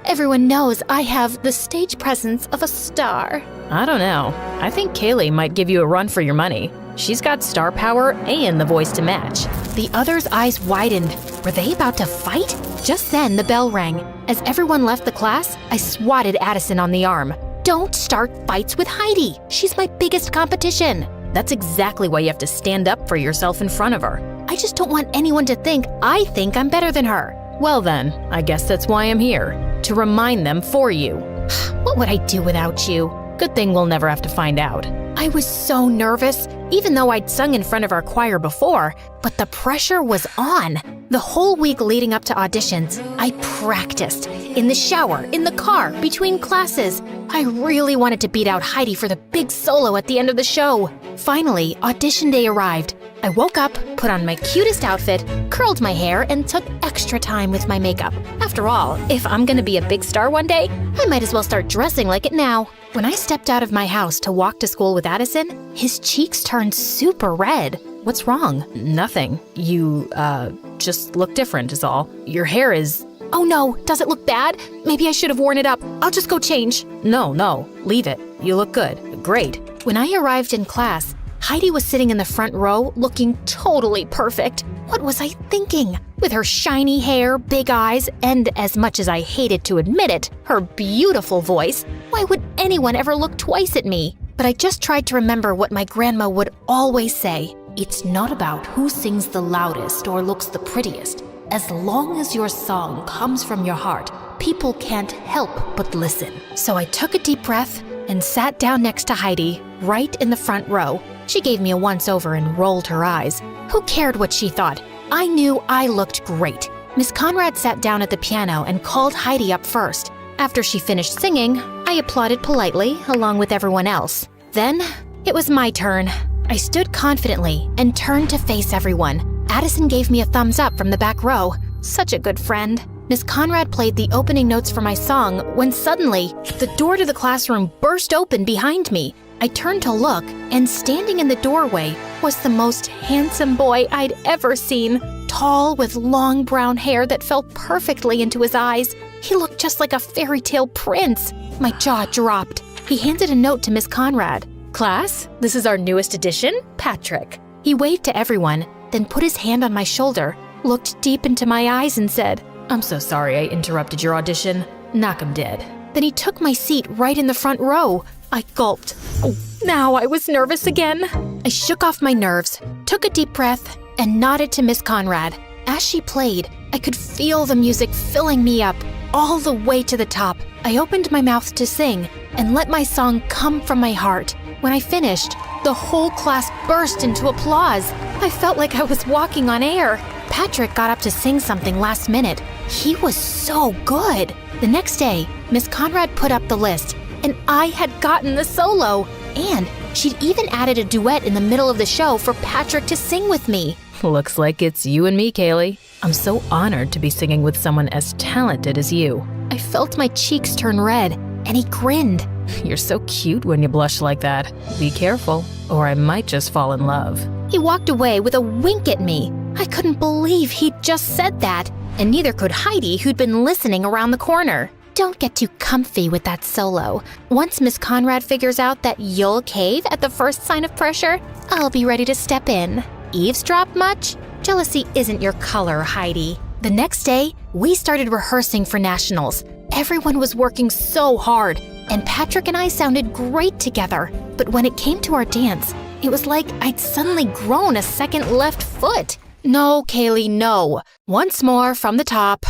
S5: Everyone knows I have the stage presence of a star.
S9: I don't know. I think Kaylee might give you a run for your money. She's got star power and the voice to match.
S5: The others' eyes widened. Were they about to fight? Just then, the bell rang. As everyone left the class, I swatted Addison on the arm. Don't start fights with Heidi. She's my biggest competition.
S9: That's exactly why you have to stand up for yourself in front of her.
S5: I just don't want anyone to think I think I'm better than her.
S9: Well then, I guess that's why I'm here. To remind them for you.
S5: What would I do without you?
S9: Good thing we'll never have to find out.
S5: I was so nervous, even though I'd sung in front of our choir before, but the pressure was on. The whole week leading up to auditions, I practiced. In the shower, in the car, between classes. I really wanted to beat out Heidi for the big solo at the end of the show. Finally, audition day arrived. I woke up, put on my cutest outfit, curled my hair, and took extra time with my makeup. After all, if I'm gonna be a big star one day, I might as well start dressing like it now. When I stepped out of my house to walk to school with Addison, his cheeks turned super red.
S9: What's wrong? Nothing. You, just look different is all. Your hair is...
S5: Oh no, does it look bad? Maybe I should have worn it up. I'll just go change.
S9: No, leave it. You look good. Great.
S5: When I arrived in class, Heidi was sitting in the front row looking totally perfect.
S4: What was I thinking? With her shiny hair, big eyes, and as much as I hated to admit it, her beautiful voice, why would anyone ever look twice at me? But I just tried to remember what my grandma would always say. It's not about who sings the loudest or looks the prettiest. As long as your song comes from your heart, people can't help but listen. So I took a deep breath and sat down next to Heidi, right in the front row. She gave me a once-over and rolled her eyes. Who cared what she thought? I knew I looked great. Miss Conrad sat down at the piano and called Heidi up first. After she finished singing, I applauded politely, along with everyone else. Then, it was my turn. I stood confidently and turned to face everyone. Addison gave me a thumbs up from the back row. Such a good friend. Miss Conrad played the opening notes for my song when suddenly, the door to the classroom burst open behind me. I turned to look, and standing in the doorway was the most handsome boy I'd ever seen. Tall, with long brown hair that fell perfectly into his eyes. He looked just like a fairy tale prince. My jaw dropped. He handed a note to Miss Conrad. "Class, this is our newest addition, Patrick." He waved to everyone, then put his hand on my shoulder, looked deep into my eyes and said, "I'm so sorry I interrupted your audition. Knock 'em dead." Then he took my seat right in the front row. I gulped. Oh, now I was nervous again. I shook off my nerves, took a deep breath, and nodded to Miss Conrad. As she played, I could feel the music filling me up all the way to the top. I opened my mouth to sing and let my song come from my heart. When I finished, the whole class burst into applause. I felt like I was walking on air. Patrick got up to sing something last minute. He was so good. The next day, Miss Conrad put up the list, and I had gotten the solo. And she'd even added a duet in the middle of the show for Patrick to sing with me.
S9: Looks like it's you and me, Kaylee. I'm so honored to be singing with someone as talented as you.
S4: I felt my cheeks turn red, and he grinned.
S9: You're so cute when you blush like that. Be careful, or I might just fall in love.
S4: He walked away with a wink at me. I couldn't believe he'd just said that, and neither could Heidi, who'd been listening around the corner. Don't get too comfy with that solo. Once Miss Conrad figures out that you'll cave at the first sign of pressure, I'll be ready to step in. Eavesdrop much? Jealousy isn't your color, Heidi. The next day, we started rehearsing for nationals. Everyone was working so hard, and Patrick and I sounded great together. But when it came to our dance, it was like I'd suddenly grown a second left foot. No, Kaylee, no. Once more from the top.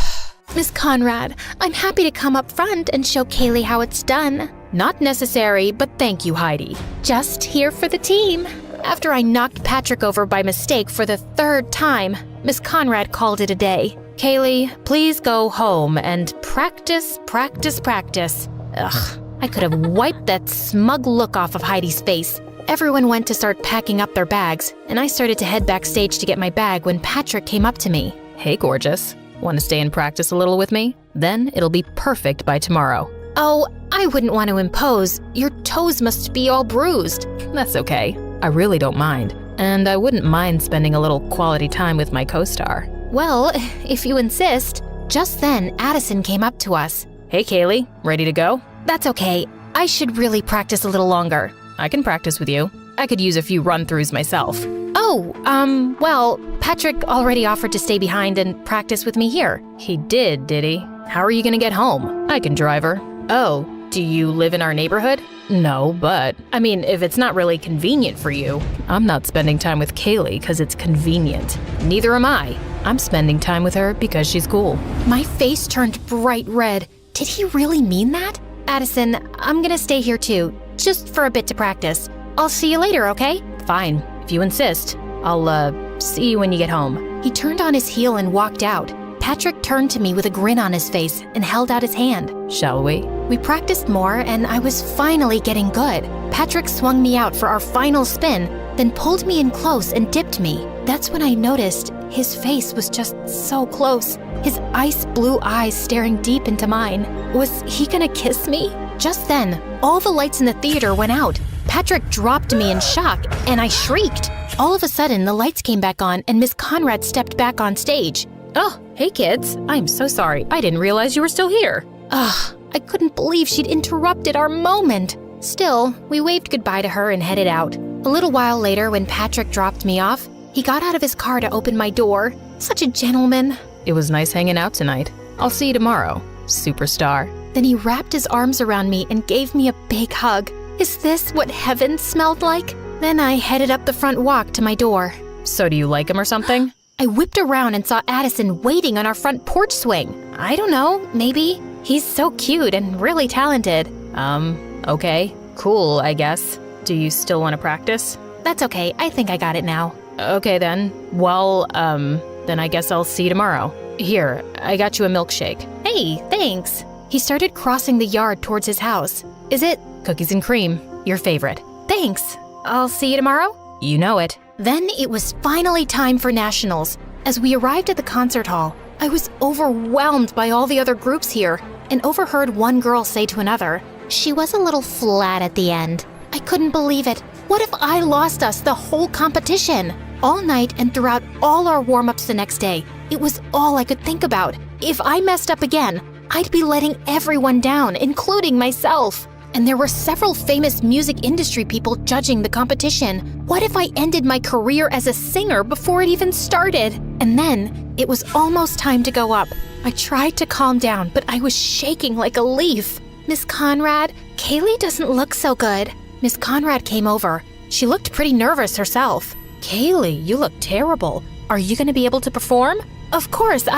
S4: Miss Conrad, I'm happy to come up front and show Kaylee how it's done.
S9: Not necessary, but thank you, Heidi.
S4: Just here for the team. After I knocked Patrick over by mistake for the third time, Miss Conrad called it a day.
S9: Kaylee, please go home and practice, practice, practice.
S4: Ugh, I could have wiped that smug look off of Heidi's face. Everyone went to start packing up their bags, and I started to head backstage to get my bag when Patrick came up to me.
S9: Hey, gorgeous. Want to stay and practice a little with me? Then it'll be perfect by tomorrow.
S4: Oh, I wouldn't want to impose. Your toes must be all bruised.
S9: That's okay. I really don't mind. And I wouldn't mind spending a little quality time with my co-star.
S4: Well, if you insist. Just then, Addison came up to us.
S9: Hey, Kaylee, ready to go?
S4: That's okay. I should really practice a little longer.
S9: I can practice with you. I could use a few run-throughs myself.
S4: Oh, well, Patrick already offered to stay behind and practice with me here.
S9: He did he? How are you gonna get home? I can drive her. Oh, do you live in our neighborhood? No, but, I mean, if it's not really convenient for you, I'm not spending time with Kaylee because it's convenient. Neither am I. I'm spending time with her because she's cool.
S4: My face turned bright red. Did he really mean that? Addison, I'm gonna stay here too, just for a bit to practice. I'll see you later, okay?
S9: Fine, if you insist. I'll, see you when you get home.
S4: He turned on his heel and walked out. Patrick turned to me with a grin on his face and held out his hand.
S9: Shall we?
S4: We practiced more, and I was finally getting good. Patrick swung me out for our final spin, then pulled me in close and dipped me. That's when I noticed his face was just so close, his ice blue eyes staring deep into mine. Was he gonna kiss me? Just then, all the lights in the theater went out. Patrick dropped me in shock, and I shrieked. All of a sudden, the lights came back on, and Miss Conrad stepped back on stage.
S9: Oh, hey kids. I'm so sorry. I didn't realize you were still here.
S4: Ugh, I couldn't believe she'd interrupted our moment. Still, we waved goodbye to her and headed out. A little while later, when Patrick dropped me off, He got out of his car to open my door. Such a gentleman.
S9: It was nice hanging out tonight. I'll see you tomorrow, superstar.
S4: Then he wrapped his arms around me and gave me a big hug. Is this what heaven smelled like? Then I headed up the front walk to my door.
S9: So do you like him or something?
S4: I whipped around and saw Addison waiting on our front porch swing. I don't know, maybe. He's so cute and really talented.
S9: Okay. Cool, I guess. Do you still want to practice?
S4: That's okay, I think I got it now.
S9: Okay then. Well, then I guess I'll see you tomorrow. Here, I got you a milkshake.
S4: Hey, thanks. He started crossing the yard towards his house. Is it?
S9: Cookies and cream, your favorite.
S4: Thanks. I'll see you tomorrow?
S9: You know it.
S4: Then it was finally time for nationals. As we arrived at the concert hall, I was overwhelmed by all the other groups here and overheard one girl say to another, "She was a little flat at the end." I couldn't believe it. What if I lost us the whole competition? All night and throughout all our warm-ups the next day, it was all I could think about. If I messed up again, I'd be letting everyone down, including myself. And there were several famous music industry people judging the competition. What if I ended my career as a singer before it even started? And then, it was almost time to go up. I tried to calm down, but I was shaking like a leaf. "Miss Conrad, Kaylee doesn't look so good." Miss Conrad came over. She looked pretty nervous herself.
S9: Kaylee, you look terrible. Are you going to be able to perform?
S4: Of course,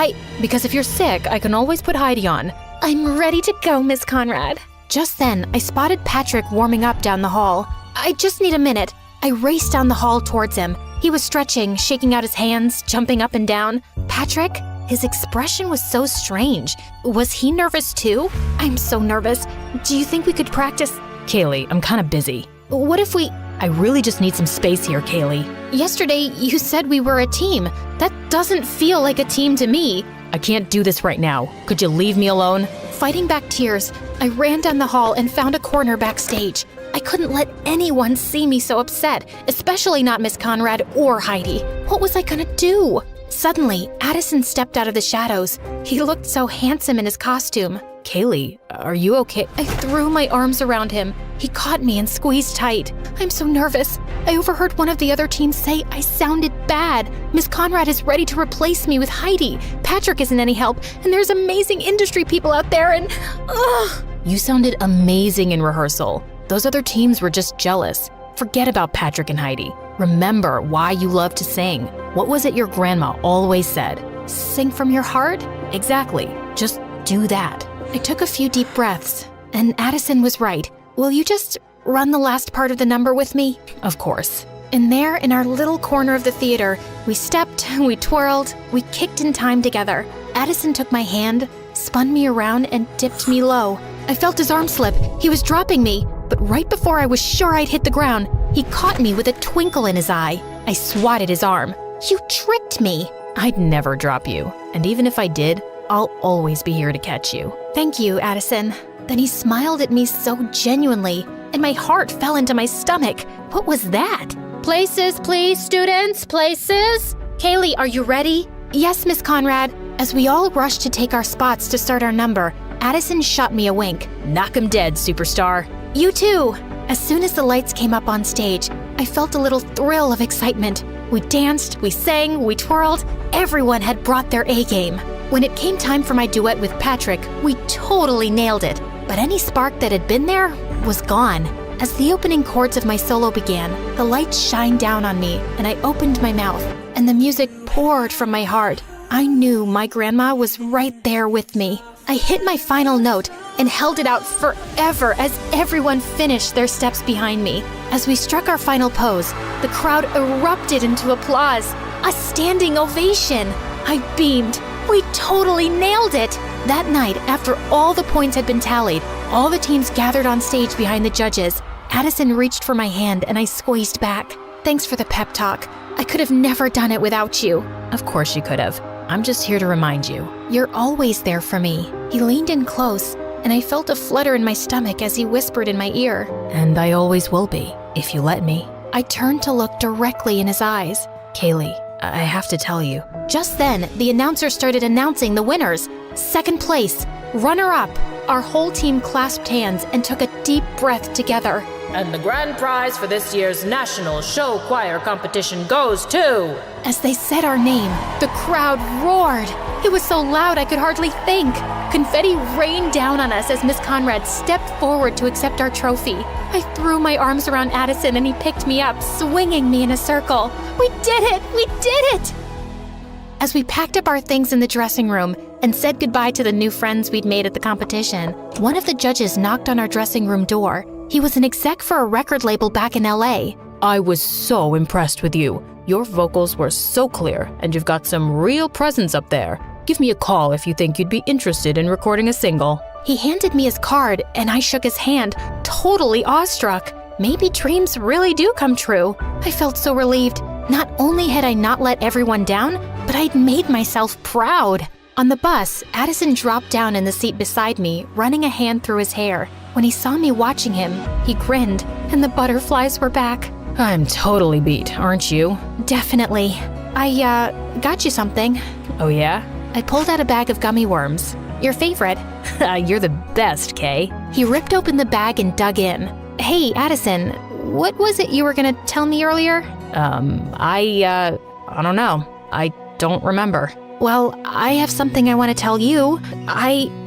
S9: Because if you're sick, I can always put Heidi on.
S4: I'm ready to go, Miss Conrad. Just then, I spotted Patrick warming up down the hall. I just need a minute. I raced down the hall towards him. He was stretching, shaking out his hands, jumping up and down. Patrick? His expression was so strange. Was he nervous too? I'm so nervous. Do you think we could practice?
S9: Kaylee, I'm kind of busy.
S4: What if we...
S9: I really just need some space here, Kaylee.
S4: Yesterday, you said we were a team. That doesn't feel like a team to me.
S9: I can't do this right now. Could you leave me alone?
S4: Fighting back tears, I ran down the hall and found a corner backstage. I couldn't let anyone see me so upset, especially not Miss Conrad or Heidi. What was I gonna do? Suddenly, Addison stepped out of the shadows. He looked so handsome in his costume.
S9: Kaylee, are you okay?
S4: I threw my arms around him. He caught me and squeezed tight. I'm so nervous. I overheard one of the other teams say I sounded bad. Miss Conrad is ready to replace me with Heidi. Patrick isn't any help, and there's amazing industry people out there, and... Ugh!
S9: You sounded amazing in rehearsal. Those other teams were just jealous. Forget about Patrick and Heidi. Remember why you love to sing. What was it your grandma always said?
S4: Sing from your heart?
S9: Exactly. Just do that.
S4: I took a few deep breaths, and Addison was right. Will you just run the last part of the number with me?
S9: Of course.
S4: And there, in our little corner of the theater, we stepped, we twirled, we kicked in time together. Addison took my hand, spun me around, and dipped me low. I felt his arm slip. He was dropping me, but right before I was sure I'd hit the ground, he caught me with a twinkle in his eye. I swatted his arm. You tricked me.
S9: I'd never drop you, and even if I did, I'll always be here to catch you.
S4: Thank you, Addison. Then he smiled at me so genuinely, and my heart fell into my stomach. What was that? Places, please, students, places. Kaylee, are you ready? Yes, Miss Conrad. As we all rushed to take our spots to start our number, Addison shot me a wink.
S9: Knock 'em dead, superstar.
S4: You too. As soon as the lights came up on stage, I felt a little thrill of excitement. We danced, we sang, we twirled. Everyone had brought their A-game. When it came time for my duet with Patrick, we totally nailed it. But any spark that had been there was gone. As the opening chords of my solo began, the lights shined down on me, and I opened my mouth, and the music poured from my heart. I knew my grandma was right there with me. I hit my final note and held it out forever as everyone finished their steps behind me. As we struck our final pose, the crowd erupted into applause, a standing ovation. I beamed. We totally nailed it! That night, after all the points had been tallied, all the teams gathered on stage behind the judges. Addison reached for my hand and I squeezed back. Thanks for the pep talk. I could have never done it without you.
S9: Of course you could have. I'm just here to remind you.
S4: You're always there for me. He leaned in close, and I felt a flutter in my stomach as he whispered in my ear.
S9: And I always will be, if you let me.
S4: I turned to look directly in his eyes.
S9: Kaylee, I have to tell you.
S4: Just then, the announcer started announcing the winners. Second place, runner-up. Our whole team clasped hands and took a deep breath together.
S9: And the grand prize for this year's National Show Choir competition goes to...
S4: As they said our name, the crowd roared. It was so loud I could hardly think. Confetti rained down on us as Miss Conrad stepped forward to accept our trophy. I threw my arms around Addison and he picked me up, swinging me in a circle. We did it! We did it! As we packed up our things in the dressing room and said goodbye to the new friends we'd made at the competition, one of the judges knocked on our dressing room door. He was an exec for a record label back in LA.
S9: I was so impressed with you. Your vocals were so clear, and you've got some real presence up there. Give me a call if you think you'd be interested in recording a single.
S4: He handed me his card, and I shook his hand, totally awestruck. Maybe dreams really do come true. I felt so relieved. Not only had I not let everyone down, but I'd made myself proud. On the bus, Addison dropped down in the seat beside me, running a hand through his hair. When he saw me watching him, he grinned, and the butterflies were back.
S9: I'm totally beat, aren't you?
S4: Definitely. I, got you something.
S9: Oh yeah?
S4: I pulled out a bag of gummy worms. Your favorite.
S9: You're the best, Kay.
S4: He ripped open the bag and dug in. Hey, Addison, what was it you were gonna tell me earlier?
S9: I don't know. I don't remember.
S4: Well, I have something I want to tell you.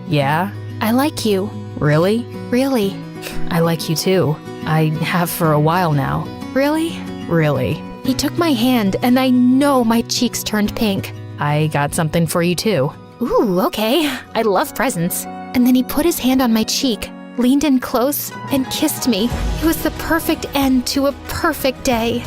S9: Yeah?
S4: I like you.
S9: Really?
S4: Really.
S9: I like you too. I have for a while now.
S4: Really?
S9: Really.
S4: He took my hand, and I know my cheeks turned pink.
S9: I got something for you too.
S4: Ooh, okay. I love presents. And then he put his hand on my cheek, leaned in close, and kissed me. It was the perfect end to a perfect day.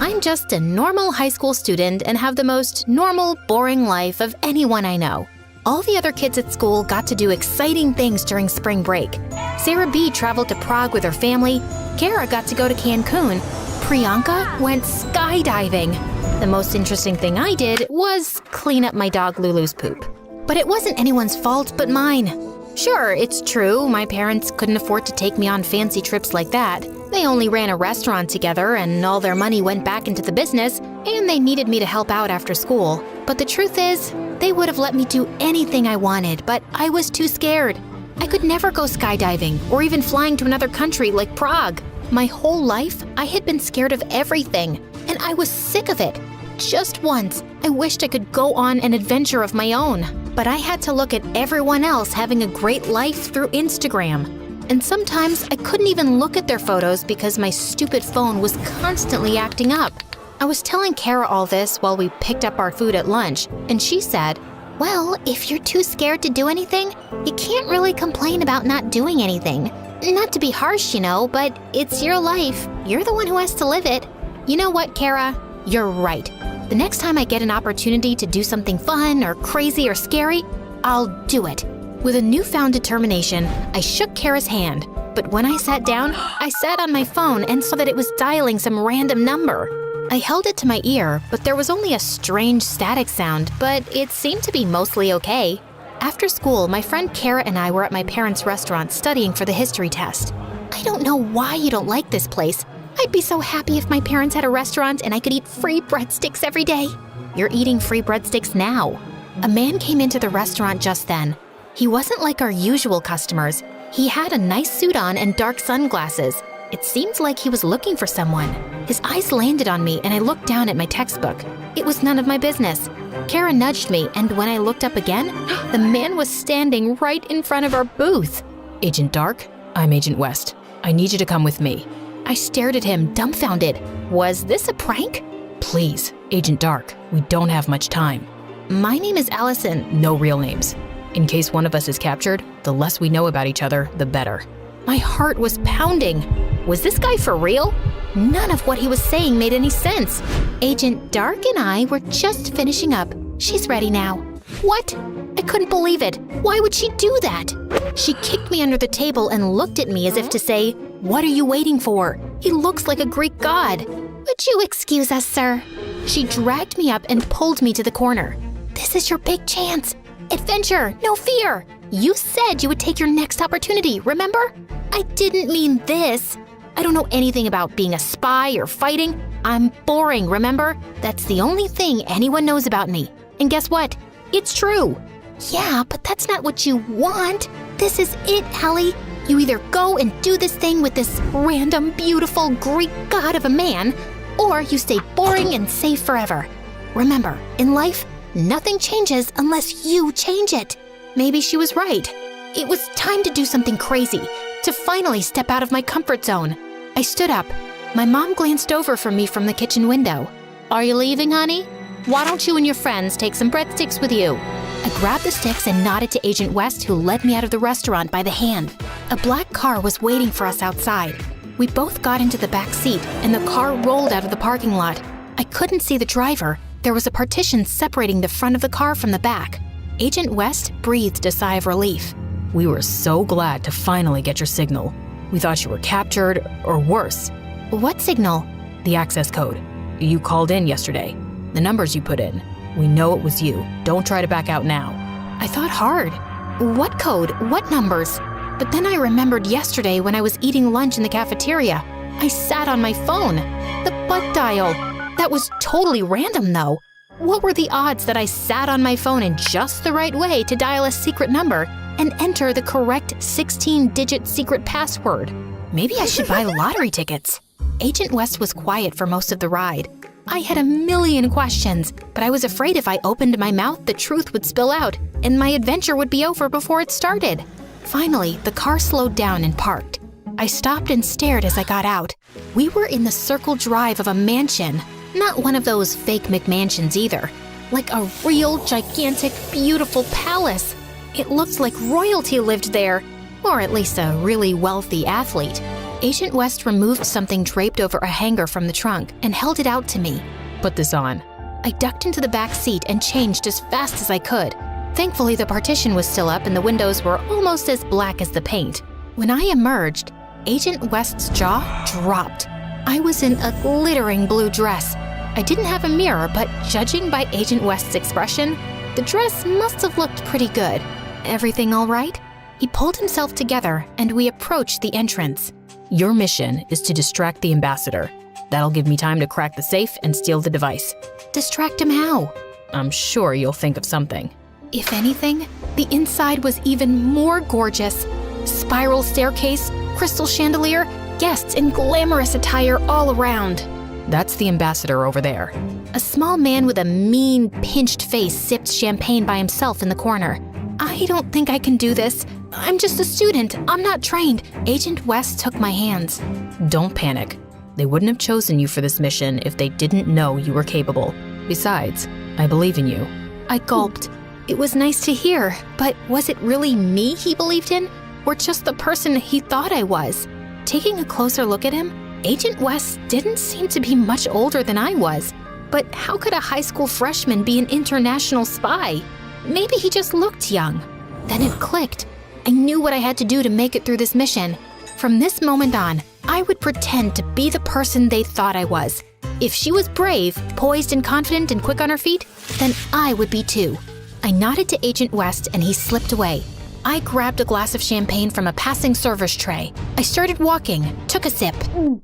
S4: I'm just a normal high school student and have the most normal, boring life of anyone I know. All the other kids at school got to do exciting things during spring break. Sarah B. traveled to Prague with her family. Kara got to go to Cancun. Priyanka went skydiving. The most interesting thing I did was clean up my dog Lulu's poop. But it wasn't anyone's fault but mine. Sure, it's true, my parents couldn't afford to take me on fancy trips like that. They only ran a restaurant together and all their money went back into the business, and they needed me to help out after school. But the truth is, they would have let me do anything I wanted, but I was too scared. I could never go skydiving or even flying to another country like Prague. My whole life, I had been scared of everything, and I was sick of it. Just once, I wished I could go on an adventure of my own, but I had to look at everyone else having a great life through Instagram. And sometimes I couldn't even look at their photos because my stupid phone was constantly acting up. I was telling Kara all this while we picked up our food at lunch, and she said, "Well, if you're too scared to do anything, you can't really complain about not doing anything. Not to be harsh, but it's your life. You're the one who has to live it." You know what, Kara? You're right. The next time I get an opportunity to do something fun or crazy or scary, I'll do it. With a newfound determination, I shook Kara's hand, but when I sat down, I sat on my phone and saw that it was dialing some random number. I held it to my ear, but there was only a strange static sound, but it seemed to be mostly okay. After school, my friend Kara and I were at my parents' restaurant studying for the history test. I don't know why you don't like this place. I'd be so happy if my parents had a restaurant and I could eat free breadsticks every day. You're eating free breadsticks now. A man came into the restaurant just then. He wasn't like our usual customers. He had a nice suit on and dark sunglasses. It seemed like he was looking for someone. His eyes landed on me and I looked down at my textbook. It was none of my business. Kara nudged me, and when I looked up again, the man was standing right in front of our booth.
S9: Agent Dark, I'm Agent West. I need you to come with me.
S4: I stared at him, dumbfounded. Was this a prank?
S9: Please, Agent Dark, we don't have much time.
S4: My name is Allison.
S9: No real names. In case one of us is captured, the less we know about each other, the better.
S4: My heart was pounding. Was this guy for real? None of what he was saying made any sense. Agent Dark and I were just finishing up. She's ready now. What? I couldn't believe it. Why would she do that? She kicked me under the table and looked at me as if to say, "What are you waiting for? He looks like a Greek god." "Would you excuse us, sir?" She dragged me up and pulled me to the corner. "This is your big chance. Adventure, no fear. You said you would take your next opportunity, remember?" "I didn't mean this. I don't know anything about being a spy or fighting. I'm boring, remember? That's the only thing anyone knows about me. And guess what? It's true." "Yeah, but that's not what you want. This is it, Allie.
S5: You either go and do this thing with this random, beautiful Greek god of a man, or you stay boring and safe forever. Remember, in life, nothing changes unless you change it. Maybe she was right. It was time to do something crazy, to finally step out of my comfort zone. I stood up. My mom glanced over from me from the kitchen window. Are you leaving, honey? Why don't you and your friends take some breadsticks with you? I grabbed the sticks and nodded to Agent West, who led me out of the restaurant by the hand. A black car was waiting for us outside. We both got into the back seat, and the car rolled out of the parking lot. I couldn't see the driver. There was a partition separating the front of the car from the back. Agent West breathed a sigh of relief.
S9: We were so glad to finally get your signal. We thought you were captured, or worse.
S5: What signal?
S9: The access code. You called in yesterday. The numbers you put in. We know it was you. Don't try to back out now.
S5: I thought hard. What code? What numbers? But then I remembered yesterday when I was eating lunch in the cafeteria. I sat on my phone. The butt dial. That was totally random, though. What were the odds that I sat on my phone in just the right way to dial a secret number and enter the correct 16-digit secret password? Maybe I should buy lottery tickets. Agent West was quiet for most of the ride. I had a million questions, but I was afraid if I opened my mouth, the truth would spill out, and my adventure would be over before it started. Finally, the car slowed down and parked. I stopped and stared as I got out. We were in the circle drive of a mansion. Not one of those fake McMansions either. Like a real, gigantic, beautiful palace. It looked like royalty lived there, or at least a really wealthy athlete. Agent West removed something draped over a hanger from the trunk and held it out to me.
S9: Put this on.
S5: I ducked into the back seat and changed as fast as I could. Thankfully, the partition was still up and the windows were almost as black as the paint. When I emerged, Agent West's jaw dropped. I was in a glittering blue dress. I didn't have a mirror, but judging by Agent West's expression, the dress must have looked pretty good. Everything all right? He pulled himself together and we approached the entrance.
S9: Your mission is to distract the ambassador. That'll give me time to crack the safe and steal the device.
S5: Distract him how?
S9: I'm sure you'll think of something.
S5: If anything, the inside was even more gorgeous. Spiral staircase, crystal chandelier, guests in glamorous attire all around.
S9: That's the ambassador over there.
S5: A small man with a mean, pinched face sipped champagne by himself in the corner. I don't think I can do this. I'm just a student. I'm not trained. Agent West took my hands.
S9: Don't panic. They wouldn't have chosen you for this mission if they didn't know you were capable. Besides, I believe in you.
S5: I gulped. It was nice to hear, but was it really me he believed in, or just the person he thought I was? Taking a closer look at him, Agent West didn't seem to be much older than I was. But how could a high school freshman be an international spy? Maybe he just looked young. Then it clicked. I knew what I had to do to make it through this mission. From this moment on, I would pretend to be the person they thought I was. If she was brave, poised and confident and quick on her feet, then I would be too. I nodded to Agent West and he slipped away. I grabbed a glass of champagne from a passing server's tray. I started walking, took a sip.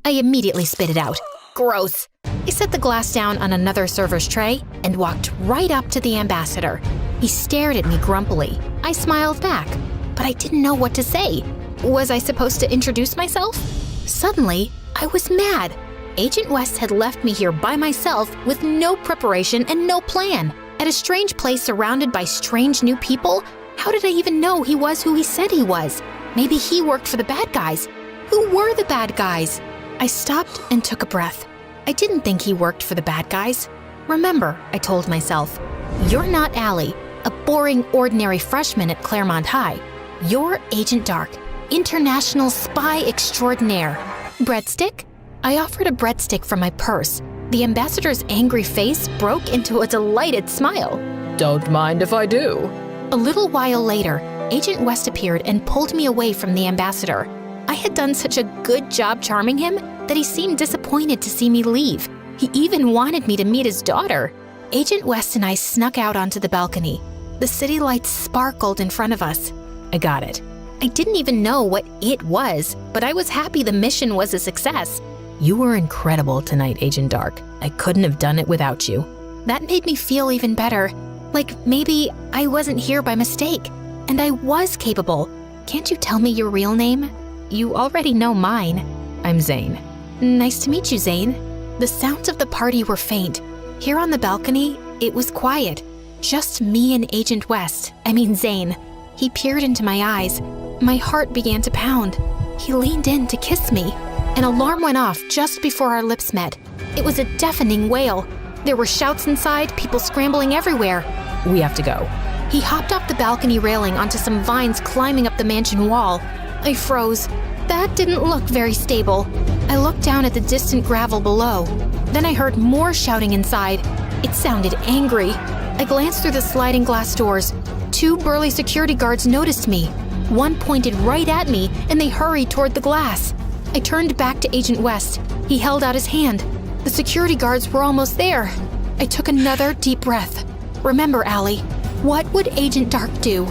S5: I immediately spit it out. Gross. I set the glass down on another server's tray and walked right up to the ambassador. He stared at me grumpily. I smiled back, but I didn't know what to say. Was I supposed to introduce myself? Suddenly, I was mad. Agent West had left me here by myself with no preparation and no plan. At a strange place surrounded by strange new people? How did I even know he was who he said he was? Maybe he worked for the bad guys. Who were the bad guys? I stopped and took a breath. I didn't think he worked for the bad guys. Remember, I told myself, you're not Allie, a boring, ordinary freshman at Claremont High. You're Agent Dark, international spy extraordinaire. Breadstick? I offered a breadstick from my purse. The ambassador's angry face broke into a delighted smile.
S9: Don't mind if I do.
S5: A little while later, Agent West appeared and pulled me away from the ambassador. I had done such a good job charming him that he seemed disappointed to see me leave. He even wanted me to meet his daughter. Agent West and I snuck out onto the balcony. The city lights sparkled in front of us.
S9: I got it.
S5: I didn't even know what it was, but I was happy the mission was a success.
S9: You were incredible tonight, Agent Dark. I couldn't have done it without you.
S5: That made me feel even better. Like maybe I wasn't here by mistake, and I was capable.
S4: Can't you tell me your real name? You already know mine.
S9: I'm Zane.
S4: Nice to meet you, Zane. The sounds of the party were faint. Here on the balcony, it was quiet. Just me and Agent West, Zane. He peered into my eyes. My heart began to pound. He leaned in to kiss me. An alarm went off just before our lips met. It was a deafening wail. There were shouts inside, people scrambling everywhere.
S9: We have to go.
S4: He hopped off the balcony railing onto some vines climbing up the mansion wall. I froze. That didn't look very stable. I looked down at the distant gravel below. Then I heard more shouting inside. It sounded angry. I glanced through the sliding glass doors. 2 burly security guards noticed me. One pointed right at me, and they hurried toward the glass. I turned back to Agent West. He held out his hand. The security guards were almost there. I took another deep breath. Remember, Allie, what would Agent Dark do?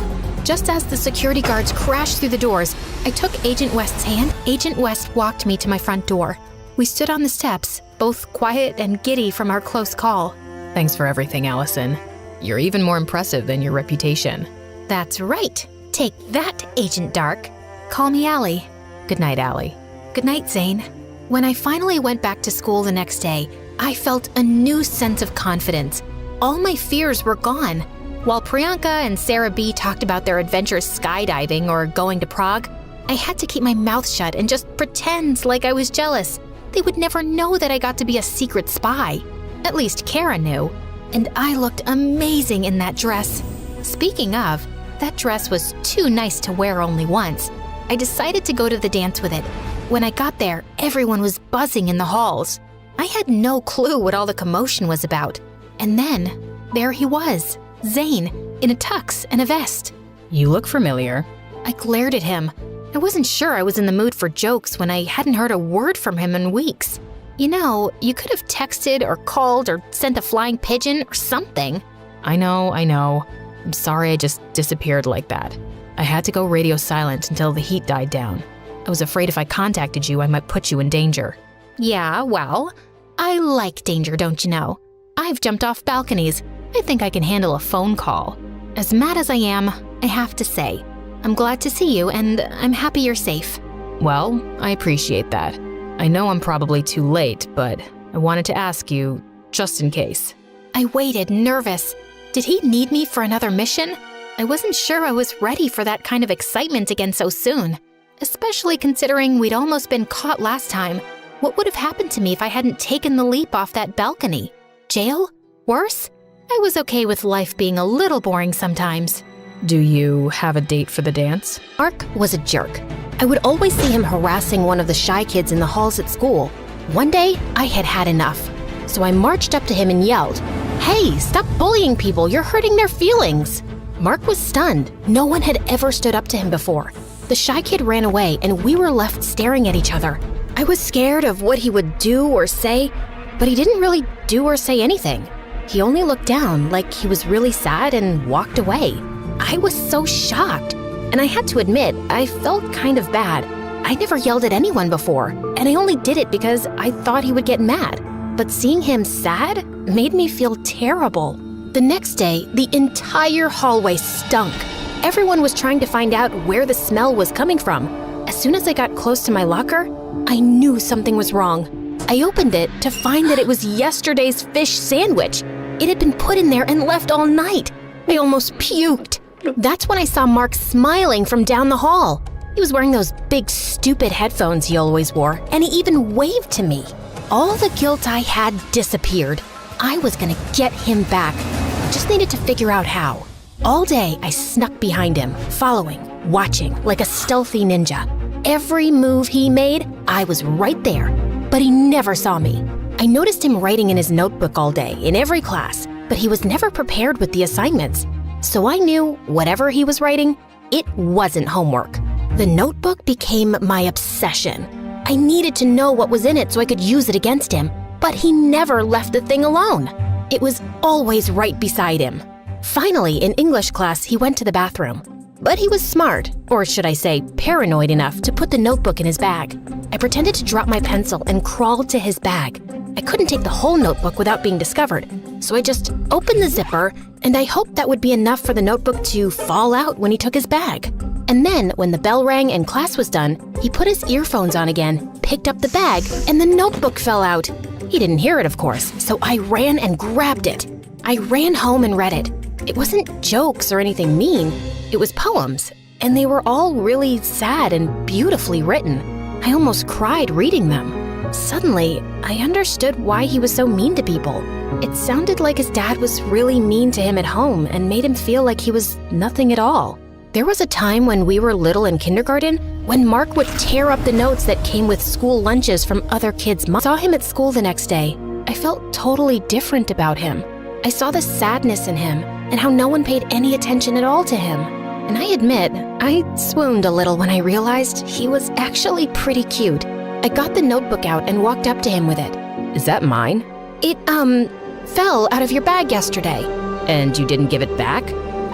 S4: Just as the security guards crashed through the doors, I took Agent West's hand. Agent West walked me to my front door. We stood on the steps, both quiet and giddy from our close call.
S9: Thanks for everything, Allison. You're even more impressive than your reputation.
S4: That's right. Take that, Agent Dark. Call me Allie.
S9: Good night, Allie.
S4: Good night, Zane. When I finally went back to school the next day, I felt a new sense of confidence. All my fears were gone. While Priyanka and Sarah B talked about their adventures skydiving or going to Prague, I had to keep my mouth shut and just pretend like I was jealous. They would never know that I got to be a secret spy. At least Kara knew. And I looked amazing in that dress. Speaking of, that dress was too nice to wear only once. I decided to go to the dance with it. When I got there, everyone was buzzing in the halls. I had no clue what all the commotion was about. And then, there he was, Zane, in a tux and a vest.
S9: You look familiar.
S4: I glared at him. I wasn't sure I was in the mood for jokes when I hadn't heard a word from him in weeks. You know, you could have texted or called or sent a flying pigeon or something.
S9: I know. I'm sorry I just disappeared like that. I had to go radio silent until the heat died down. I was afraid if I contacted you, I might put you in danger.
S4: Yeah, well, I like danger, don't you know? I've jumped off balconies. I think I can handle a phone call. As mad as I am, I have to say, I'm glad to see you and I'm happy you're safe.
S9: Well, I appreciate that. I know I'm probably too late, but I wanted to ask you, just in case.
S4: I waited, nervous. Did he need me for another mission? I wasn't sure I was ready for that kind of excitement again so soon. Especially considering we'd almost been caught last time. What would have happened to me if I hadn't taken the leap off that balcony? Jail? Worse? I was okay with life being a little boring sometimes.
S9: Do you have a date for the dance?
S16: Mark was a jerk. I would always see him harassing one of the shy kids in the halls at school. One day, I had had enough. So I marched up to him and yelled, "Hey, stop bullying people, you're hurting their feelings." Mark was stunned. No one had ever stood up to him before. The shy kid ran away and we were left staring at each other. I was scared of what he would do or say, but he didn't really do or say anything. He only looked down like he was really sad and walked away. I was so shocked, and I had to admit, I felt kind of bad. I never yelled at anyone before, and I only did it because I thought he would get mad. But seeing him sad made me feel terrible. The next day, the entire hallway stunk. Everyone was trying to find out where the smell was coming from. As soon as I got close to my locker, I knew something was wrong. I opened it to find that it was yesterday's fish sandwich. It had been put in there and left all night. I almost puked. That's when I saw Mark smiling from down the hall. He was wearing those big, stupid headphones he always wore, and he even waved to me. All the guilt I had disappeared. I was gonna get him back. I just needed to figure out how. All day, I snuck behind him, following, watching, like a stealthy ninja. Every move he made, I was right there, but he never saw me. I noticed him writing in his notebook all day, in every class, but he was never prepared with the assignments. So I knew whatever he was writing, it wasn't homework. The notebook became my obsession. I needed to know what was in it so I could use it against him, but he never left the thing alone. It was always right beside him. Finally, in English class, he went to the bathroom. But he was smart, or should I say paranoid enough to put the notebook in his bag. I pretended to drop my pencil and crawled to his bag. I couldn't take the whole notebook without being discovered, so I just opened the zipper and I hoped that would be enough for the notebook to fall out when he took his bag. And then, when the bell rang and class was done, he put his earphones on again, picked up the bag, and the notebook fell out. He didn't hear it, of course, so I ran and grabbed it. I ran home and read it. It wasn't jokes or anything mean. It was poems, and they were all really sad and beautifully written. I almost cried reading them. Suddenly, I understood why he was so mean to people. It sounded like his dad was really mean to him at home and made him feel like he was nothing at all. There was a time when we were little in kindergarten when Mark would tear up the notes that came with school lunches from other kids' moms. I saw him at school the next day. I felt totally different about him. I saw the sadness in him and how no one paid any attention at all to him. And I admit, I swooned a little when I realized he was actually pretty cute. I got the notebook out and walked up to him with it.
S9: Is that mine?
S16: It, fell out of your bag yesterday.
S9: And you didn't give it back?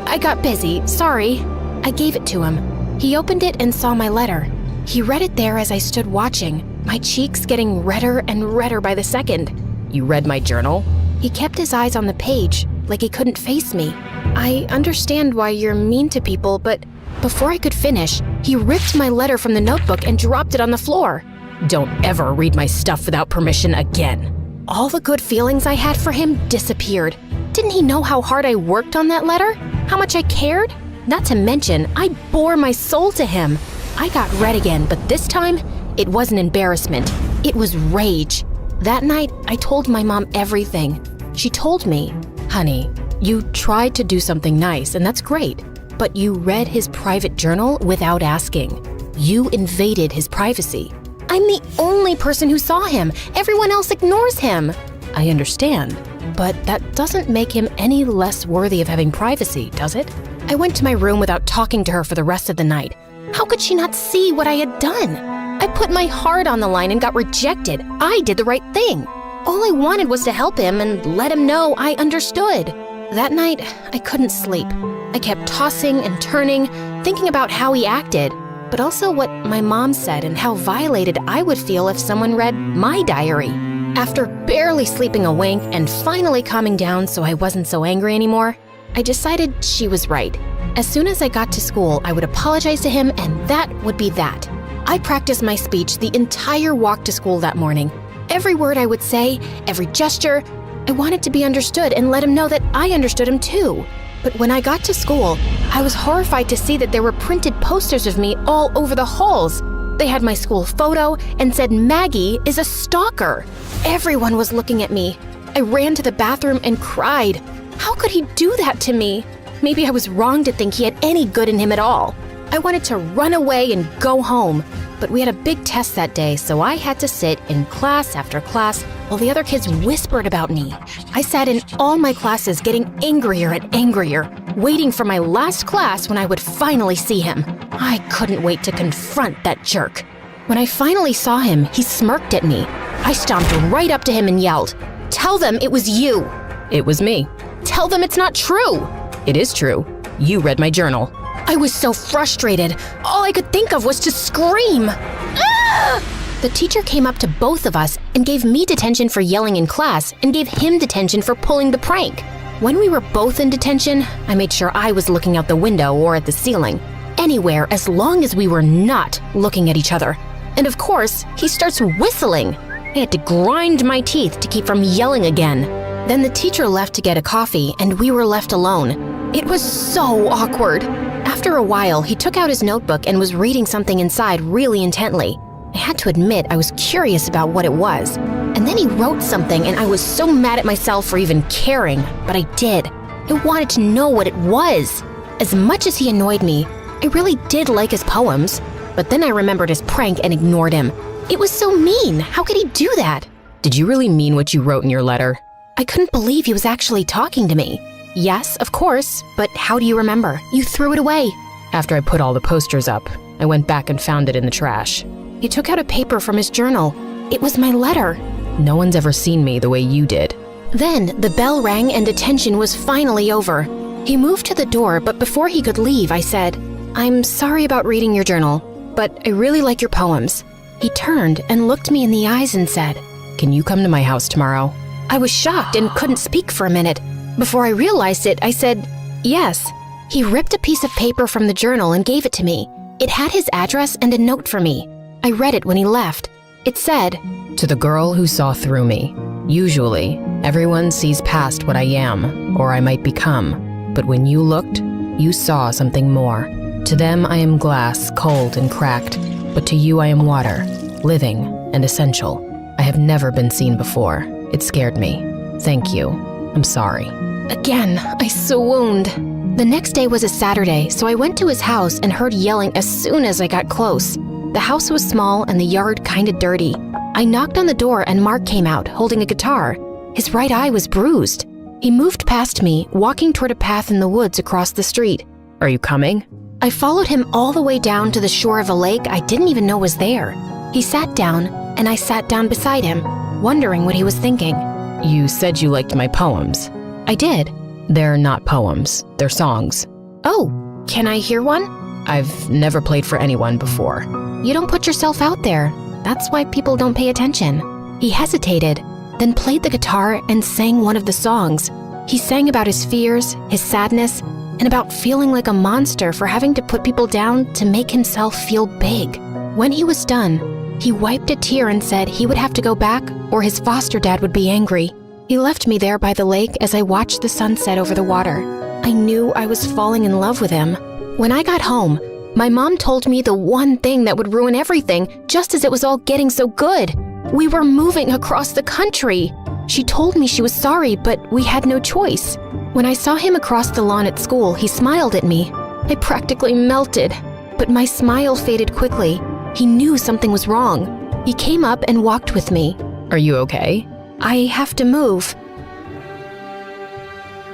S16: I got busy, sorry. I gave it to him. He opened it and saw my letter. He read it there as I stood watching, my cheeks getting redder and redder by the second.
S9: You read my journal?
S16: He kept his eyes on the page, like he couldn't face me. I understand why you're mean to people, but before I could finish, he ripped my letter from the notebook and dropped it on the floor.
S9: Don't ever read my stuff without permission again.
S16: All the good feelings I had for him disappeared. Didn't he know how hard I worked on that letter? How much I cared? Not to mention, I bore my soul to him. I got red again, but this time, it wasn't embarrassment. It was rage. That night, I told my mom everything. She told me,
S9: "Honey, you tried to do something nice, and that's great, but you read his private journal without asking. You invaded his privacy."
S16: I'm the only person who saw him. Everyone else ignores him.
S9: I understand, but that doesn't make him any less worthy of having privacy, does it?
S16: I went to my room without talking to her for the rest of the night. How could she not see what I had done? I put my heart on the line and got rejected. I did the right thing. All I wanted was to help him and let him know I understood. That night, I couldn't sleep. I kept tossing and turning, thinking about how he acted, but also what my mom said and how violated I would feel if someone read my diary. After barely sleeping a wink and finally calming down so I wasn't so angry anymore, I decided she was right. As soon as I got to school, I would apologize to him, and that would be that. I practiced my speech the entire walk to school that morning. Every word I would say, every gesture, I wanted to be understood and let him know that I understood him too. But when I got to school, I was horrified to see that there were printed posters of me all over the halls. They had my school photo and said Maggie is a stalker. Everyone was looking at me. I ran to the bathroom and cried. How could he do that to me? Maybe I was wrong to think he had any good in him at all. I wanted to run away and go home, but we had a big test that day, so I had to sit in class after class while the other kids whispered about me. I sat in all my classes getting angrier and angrier, waiting for my last class when I would finally see him. I couldn't wait to confront that jerk. When I finally saw him, he smirked at me. I stomped right up to him and yelled, "Tell them it was you."
S9: "It was me."
S16: "Tell them it's not true."
S9: "It is true. You read my journal."
S16: I was so frustrated. All I could think of was to scream. Ah! The teacher came up to both of us and gave me detention for yelling in class and gave him detention for pulling the prank. When we were both in detention, I made sure I was looking out the window or at the ceiling. Anywhere as long as we were not looking at each other. And of course, he starts whistling. I had to grind my teeth to keep from yelling again. Then the teacher left to get a coffee and we were left alone. It was so awkward. After a while, he took out his notebook and was reading something inside really intently. I had to admit I was curious about what it was. And then he wrote something and I was so mad at myself for even caring, but I did. I wanted to know what it was. As much as he annoyed me, I really did like his poems. But then I remembered his prank and ignored him. It was so mean. How could he do that?
S9: Did you really mean what you wrote in your letter?
S16: I couldn't believe he was actually talking to me. Yes, of course, but how do you remember? You threw it away.
S9: After I put all the posters up, I went back and found it in the trash.
S16: He took out a paper from his journal. It was my letter.
S9: No one's ever seen me the way you did.
S16: Then the bell rang and detention was finally over. He moved to the door, but before he could leave, I said, "I'm sorry about reading your journal, but I really like your poems." He turned and looked me in the eyes and said,
S9: "Can you come to my house tomorrow?"
S16: I was shocked and couldn't speak for a minute. Before I realized it, I said, "Yes." He ripped a piece of paper from the journal and gave it to me. It had his address and a note for me. I read it when he left. It said,
S9: "To the girl who saw through me. Usually, everyone sees past what I am, or I might become. But when you looked, you saw something more. To them I am glass, cold and cracked. But to you I am water, living and essential. I have never been seen before. It scared me. Thank you. I'm sorry."
S16: Again, I swooned. The next day was a Saturday, so I went to his house and heard yelling as soon as I got close. The house was small and the yard kinda dirty. I knocked on the door and Mark came out, holding a guitar. His right eye was bruised. He moved past me, walking toward a path in the woods across the street.
S9: "Are you coming?"
S16: I followed him all the way down to the shore of a lake I didn't even know was there. He sat down, and I sat down beside him, wondering what he was thinking.
S9: "You said you liked my poems."
S16: I did.
S9: "They're not poems, they're songs."
S16: "Oh, can I hear one?"
S9: "I've never played for anyone before."
S16: "You don't put yourself out there. That's why people don't pay attention." He hesitated, then played the guitar and sang one of the songs. He sang about his fears, his sadness, and about feeling like a monster for having to put people down to make himself feel big. When he was done, he wiped a tear and said he would have to go back or his foster dad would be angry. He left me there by the lake as I watched the sunset over the water. I knew I was falling in love with him. When I got home, my mom told me the one thing that would ruin everything just as it was all getting so good. We were moving across the country. She told me she was sorry, but we had no choice. When I saw him across the lawn at school, he smiled at me. I practically melted, but my smile faded quickly. He knew something was wrong. He came up and walked with me.
S9: "Are you okay?"
S16: "I have to move."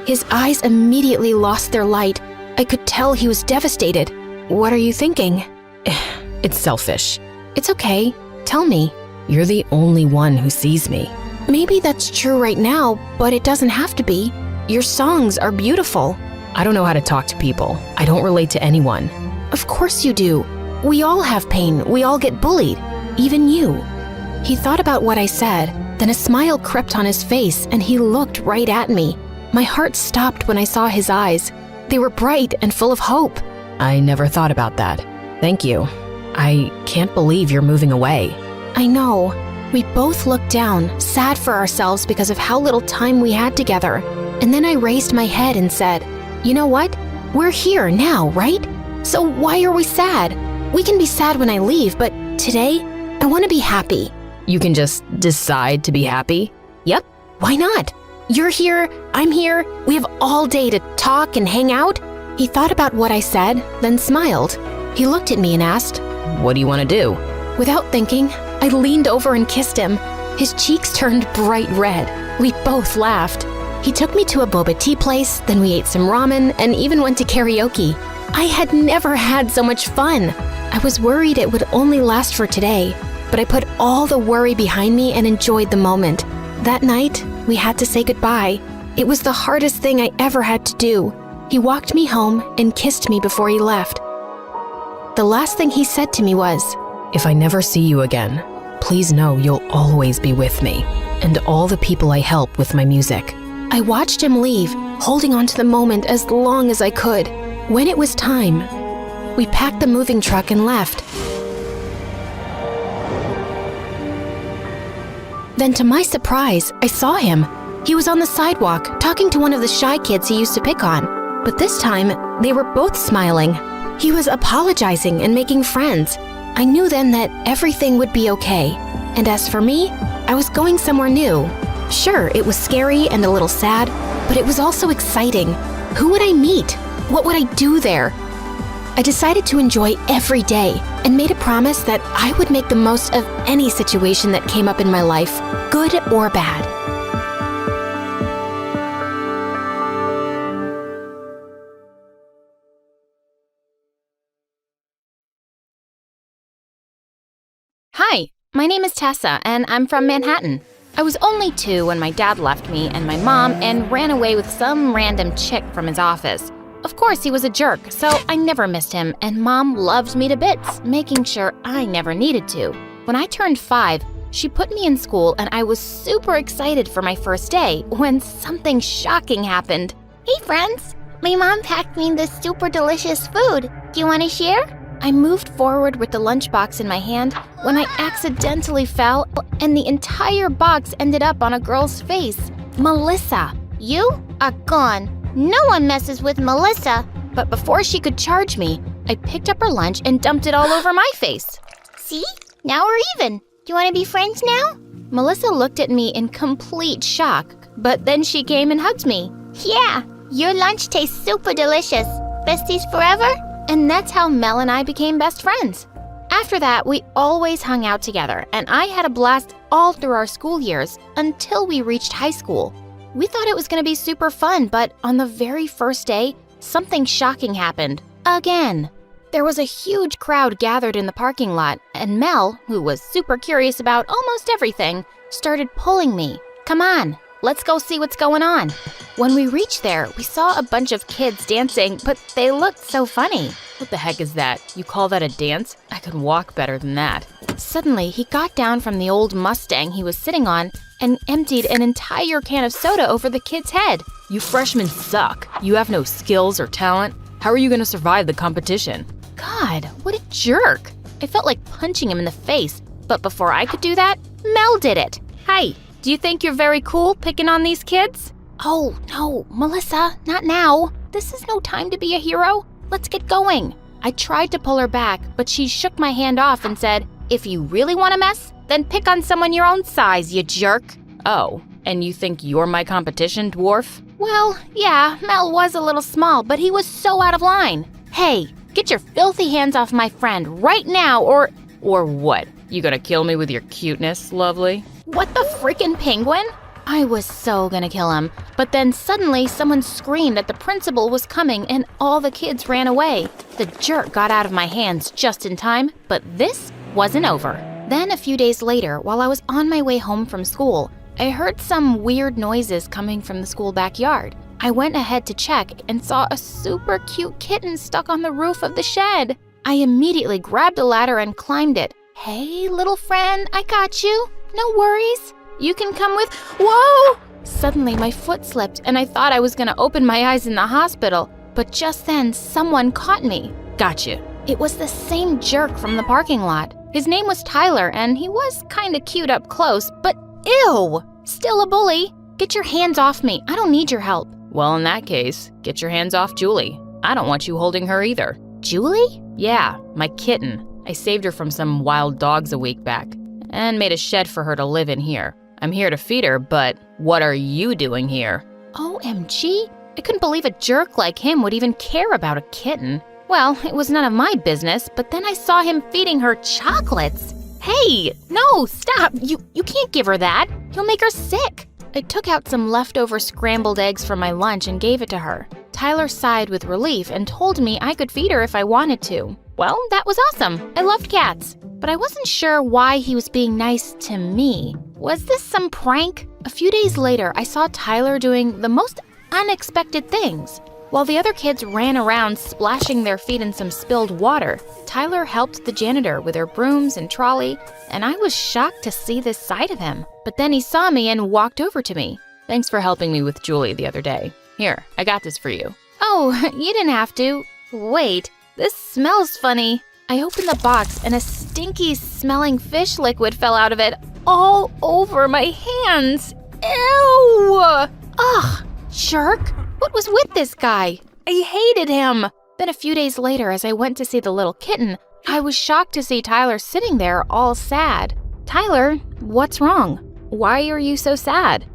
S16: His eyes immediately lost their light. I could tell he was devastated. "What are you thinking?"
S9: "It's selfish."
S16: "It's okay. Tell me."
S9: "You're the only one who sees me."
S16: "Maybe that's true right now, but it doesn't have to be. Your songs are beautiful."
S9: "I don't know how to talk to people. I don't relate to anyone."
S16: "Of course you do. We all have pain. We all get bullied. Even you." He thought about what I said, then a smile crept on his face and he looked right at me. My heart stopped when I saw his eyes. They were bright and full of hope.
S9: "I never thought about that. Thank you. I can't believe you're moving away."
S16: "I know." We both looked down, sad for ourselves because of how little time we had together. And then I raised my head and said, "You know what? We're here now, right? So why are we sad? We can be sad when I leave, but today, I want to be happy."
S9: "You can just decide to be happy?"
S16: "Yep, why not? You're here, I'm here, we have all day to talk and hang out." He thought about what I said, then smiled. He looked at me and asked,
S9: "What do you want to do?"
S16: Without thinking, I leaned over and kissed him. His cheeks turned bright red. We both laughed. He took me to a boba tea place, then we ate some ramen and even went to karaoke. I had never had so much fun. I was worried it would only last for today, but I put all the worry behind me and enjoyed the moment. That night, we had to say goodbye. It was the hardest thing I ever had to do. He walked me home and kissed me before he left. The last thing he said to me was,
S9: "If I never see you again, please know you'll always be with me and all the people I help with my music."
S16: I watched him leave, holding on to the moment as long as I could. When it was time, we packed the moving truck and left. Then to my surprise, I saw him. He was on the sidewalk, talking to one of the shy kids he used to pick on. But this time, they were both smiling. He was apologizing and making friends. I knew then that everything would be okay. And as for me, I was going somewhere new. Sure, it was scary and a little sad, but it was also exciting. Who would I meet? What would I do there? I decided to enjoy every day and made a promise that I would make the most of any situation that came up in my life, good or bad.
S4: Hi, my name is Tessa, and I'm from Manhattan. I was only 2 when my dad left me and my mom and ran away with some random chick from his office. Of course, he was a jerk, so I never missed him, and Mom loved me to bits, making sure I never needed to. When I turned 5, she put me in school, and I was super excited for my first day when something shocking happened. Hey friends,
S5: My mom packed me this super delicious food. Do you want to share?
S4: I moved forward with the lunchbox in my hand when I accidentally fell and the entire box ended up on a girl's face. Melissa.
S5: You are gone. No one messes with Melissa.
S4: But before she could charge me, I picked up her lunch and dumped it all over my face.
S5: See? Now we're even. Do you want to be friends now?
S4: Melissa looked at me in complete shock, but then she came and hugged me.
S5: Yeah, your lunch tastes super delicious. Besties forever?
S4: And that's how Mel and I became best friends. After that, we always hung out together, and I had a blast all through our school years until we reached high school. We thought it was going to be super fun, but on the very first day, something shocking happened. Again. There was a huge crowd gathered in the parking lot, and Mel, who was super curious about almost everything, started pulling me. Come on, let's go see what's going on. When we reached there, we saw a bunch of kids dancing, but they looked so funny. What the heck is that? You call that a dance? I could walk better than that. Suddenly, he got down from the old Mustang he was sitting on and emptied an entire can of soda over the kid's head. You freshmen suck. You have no skills or talent. How are you going to survive the competition? God, what a jerk. I felt like punching him in the face, but before I could do that, Mel did it. Hey, do you think you're very cool picking on these kids? Oh, no, Melissa, not now. This is no time to be a hero. Let's get going. I tried to pull her back, but she shook my hand off and said, if you really want to mess, then pick on someone your own size, you jerk. Oh, and you think you're my competition, dwarf? Well, yeah, Mel was a little small, but he was so out of line. Hey, get your filthy hands off my friend right now, or what? You gonna kill me with your cuteness, lovely? What the freaking penguin? I was so gonna kill him, but then suddenly someone screamed that the principal was coming and all the kids ran away. The jerk got out of my hands just in time, but this wasn't over. Then a few days later, while I was on my way home from school, I heard some weird noises coming from the school backyard. I went ahead to check and saw a super cute kitten stuck on the roof of the shed. I immediately grabbed a ladder and climbed it. Hey, little friend, I got you. No worries. You can come with. Whoa! Suddenly, my foot slipped and I thought I was gonna open my eyes in the hospital. But just then, someone caught me. Gotcha. It was the same jerk from the parking lot. His name was Tyler and he was kinda cute up close, but ew! Still a bully. Get your hands off me. I don't need your help. Well, in that case, get your hands off Julie. I don't want you holding her either. Julie? Yeah, my kitten. I saved her from some wild dogs a week back and made a shed for her to live in here. I'm here to feed her, but what are you doing here? OMG, I couldn't believe a jerk like him would even care about a kitten. Well, it was none of my business, but then I saw him feeding her chocolates. Hey, no, stop. You can't give her that. You'll make her sick. I took out some leftover scrambled eggs from my lunch and gave it to her. Tyler sighed with relief and told me I could feed her if I wanted to. Well, that was awesome. I loved cats. But I wasn't sure why he was being nice to me. Was this some prank? A few days later, I saw Tyler doing the most unexpected things. While the other kids ran around splashing their feet in some spilled water, Tyler helped the janitor with her brooms and trolley, and I was shocked to see this side of him. But then he saw me and walked over to me. Thanks for helping me with Julie the other day. Here, I got this for you. Oh, you didn't have to. Wait, this smells funny. I opened the box and a stinky smelling fish liquid fell out of it all over my hands. Ew! Ugh, jerk. What was with this guy? I hated him. Then a few days later, as I went to see the little kitten, I was shocked to see Tyler sitting there all sad. Tyler, what's wrong? Why are you so sad?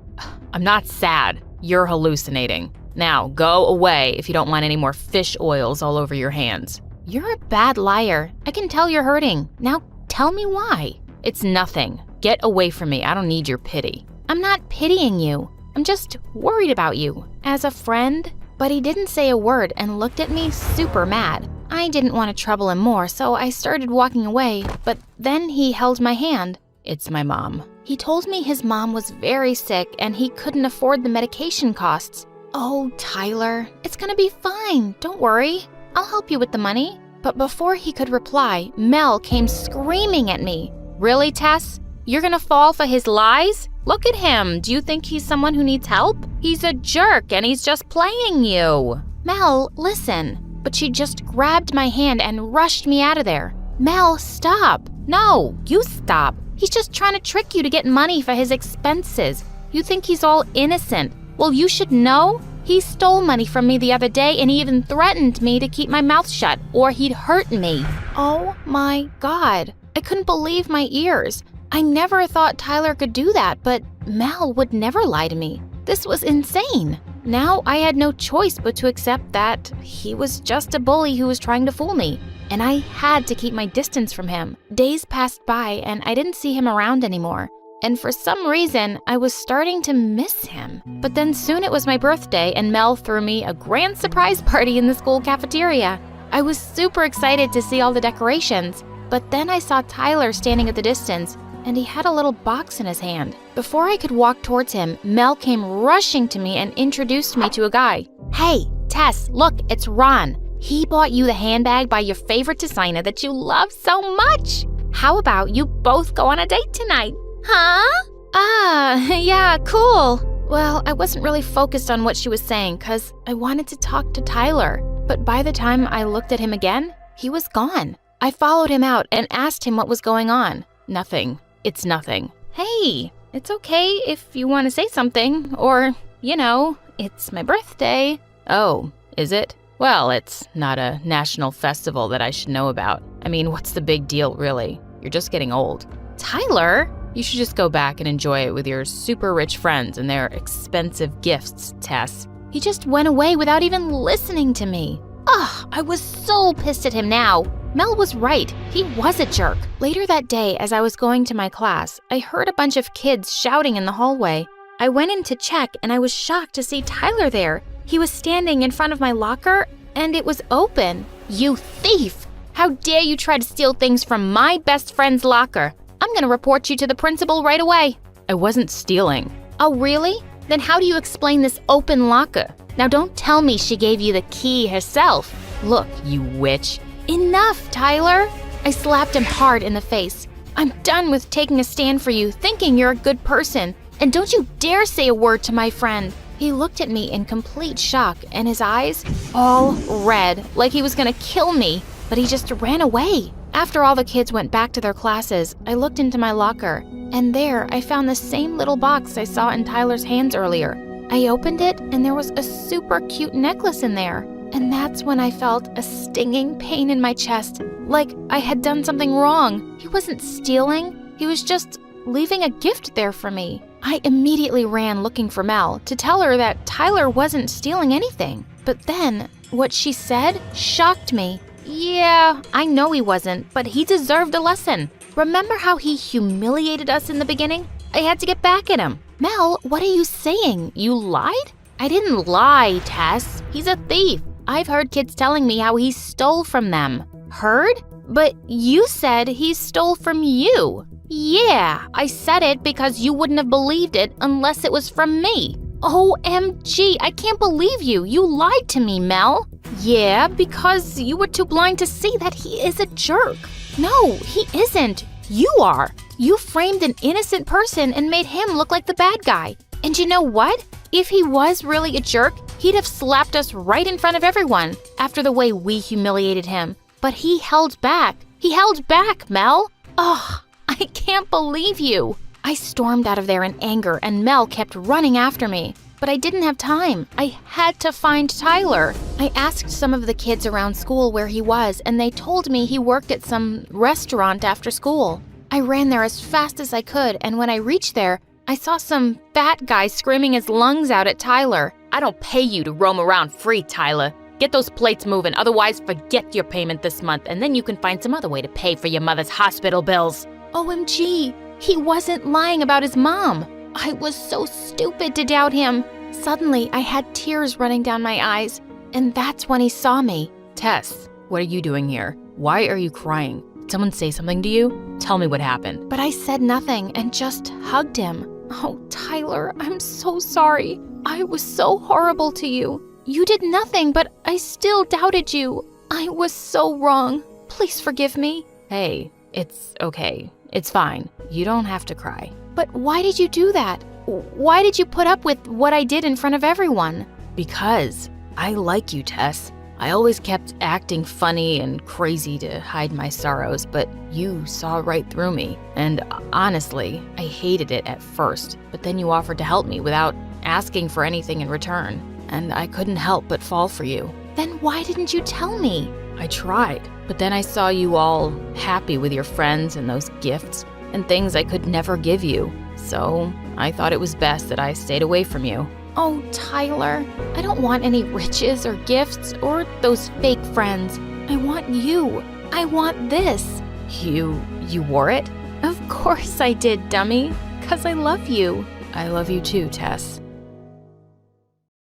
S4: I'm not sad. You're hallucinating. Now, go away if you don't want any more fish oils all over your hands. You're a bad liar. I can tell you're hurting. Now, tell me why. It's nothing. Get away from me. I don't need your pity. I'm not pitying you. I'm just worried about you. As a friend. But he didn't say a word and looked at me super mad. I didn't want to trouble him more, so I started walking away, but then he held my hand. It's my mom. He told me his mom was very sick and he couldn't afford the medication costs. Oh, Tyler, it's gonna be fine. Don't worry. I'll help you with the money. But before he could reply, Mel came screaming at me. Really, Tess? You're gonna fall for his lies? Look at him. Do you think he's someone who needs help? He's a jerk and he's just playing you. Mel, listen. But she just grabbed my hand and rushed me out of there. Mel, stop. No, you stop. He's just trying to trick you to get money for his expenses. You think he's all innocent. Well, you should know. He stole money from me the other day and he even threatened me to keep my mouth shut or he'd hurt me. Oh my God. I couldn't believe my ears. I never thought Tyler could do that, but Mel would never lie to me. This was insane. Now I had no choice but to accept that he was just a bully who was trying to fool me, and I had to keep my distance from him. Days passed by and I didn't see him around anymore, and for some reason I was starting to miss him. But then soon it was my birthday and Mel threw me a grand surprise party in the school cafeteria. I was super excited to see all the decorations, but then I saw Tyler standing at the distance and he had a little box in his hand. Before I could walk towards him, Mel came rushing to me and introduced me to a guy. Hey, Tess, look, it's Ron. He bought you the handbag by your favorite designer that you love so much. How about you both go on a date tonight? Huh? Yeah, cool. Well, I wasn't really focused on what she was saying because I wanted to talk to Tyler. But by the time I looked at him again, he was gone. I followed him out and asked him what was going on. Nothing. It's nothing. Hey, it's okay if you want to say something, or, it's my birthday. Oh, is it? Well, it's not a national festival that I should know about. I mean, what's the big deal, really? You're just getting old. Tyler? You should just go back and enjoy it with your super rich friends and their expensive gifts, Tess. He just went away without even listening to me. Ugh, I was so pissed at him now. Mel was right. He was a jerk. Later that day, as I was going to my class, I heard a bunch of kids shouting in the hallway. I went in to check and I was shocked to see Tyler there. He was standing in front of my locker and it was open. You thief! How dare you try to steal things from my best friend's locker? I'm gonna report you to the principal right away.
S9: I wasn't stealing.
S4: Oh, really? Then how do you explain this open locker? Now don't tell me she gave you the key herself.
S9: Look, you witch.
S4: Enough, Tyler! I slapped him hard in the face. I'm done with taking a stand for you, thinking you're a good person. And don't you dare say a word to my friend. He looked at me in complete shock and his eyes all red, like he was gonna kill me, but he just ran away. After all the kids went back to their classes, I looked into my locker, and there I found the same little box I saw in Tyler's hands earlier. I opened it and there was a super cute necklace in there. And that's when I felt a stinging pain in my chest, like I had done something wrong. He wasn't stealing, he was just leaving a gift there for me. I immediately ran looking for Mel to tell her that Tyler wasn't stealing anything. But then, what she said shocked me. Yeah, I know he wasn't, but he deserved a lesson. Remember how he humiliated us in the beginning? I had to get back at him. Mel, what are you saying? You lied? I didn't lie, Tess. He's a thief. I've heard kids telling me how he stole from them. Heard? But you said he stole from you. Yeah, I said it because you wouldn't have believed it unless it was from me. OMG, I can't believe you. You lied to me, Mel. Yeah, because you were too blind to see that he is a jerk. No, he isn't. You are. You framed an innocent person and made him look like the bad guy. And you know what? If he was really a jerk, he'd have slapped us right in front of everyone after the way we humiliated him. But he held back. He held back, Mel. Ugh, I can't believe you. I stormed out of there in anger and Mel kept running after me. But I didn't have time. I had to find Tyler. I asked some of the kids around school where he was and they told me he worked at some restaurant after school. I ran there as fast as I could and when I reached there, I saw some fat guy screaming his lungs out at Tyler.
S9: I don't pay you to roam around free, Tyler. Get those plates moving, otherwise forget your payment this month and then you can find some other way to pay for your mother's hospital bills.
S4: OMG, he wasn't lying about his mom. I was so stupid to doubt him. Suddenly, I had tears running down my eyes, and that's when he saw me.
S9: Tess, what are you doing here? Why are you crying? Did someone say something to you? Tell me what happened.
S4: But I said nothing and just hugged him. Oh, Tyler, I'm so sorry. I was so horrible to you. You did nothing, but I still doubted you. I was so wrong. Please forgive me.
S9: Hey, it's okay. It's fine. You don't have to cry.
S4: But why did you do that? Why did you put up with what I did in front of everyone?
S9: Because I like you, Tess. I always kept acting funny and crazy to hide my sorrows, but you saw right through me. And honestly, I hated it at first, but then you offered to help me without asking for anything in return. And I couldn't help but fall for you.
S16: Then why didn't you tell me?
S9: I tried, but then I saw you all happy with your friends and those gifts and things I could never give you. So I thought it was best that I stayed away from you.
S16: Oh, Tyler, I don't want any riches or gifts or those fake friends. I want you. I want this.
S9: You wore it?
S16: Of course I did, dummy. 'Cause I love you.
S9: I love you too, Tess.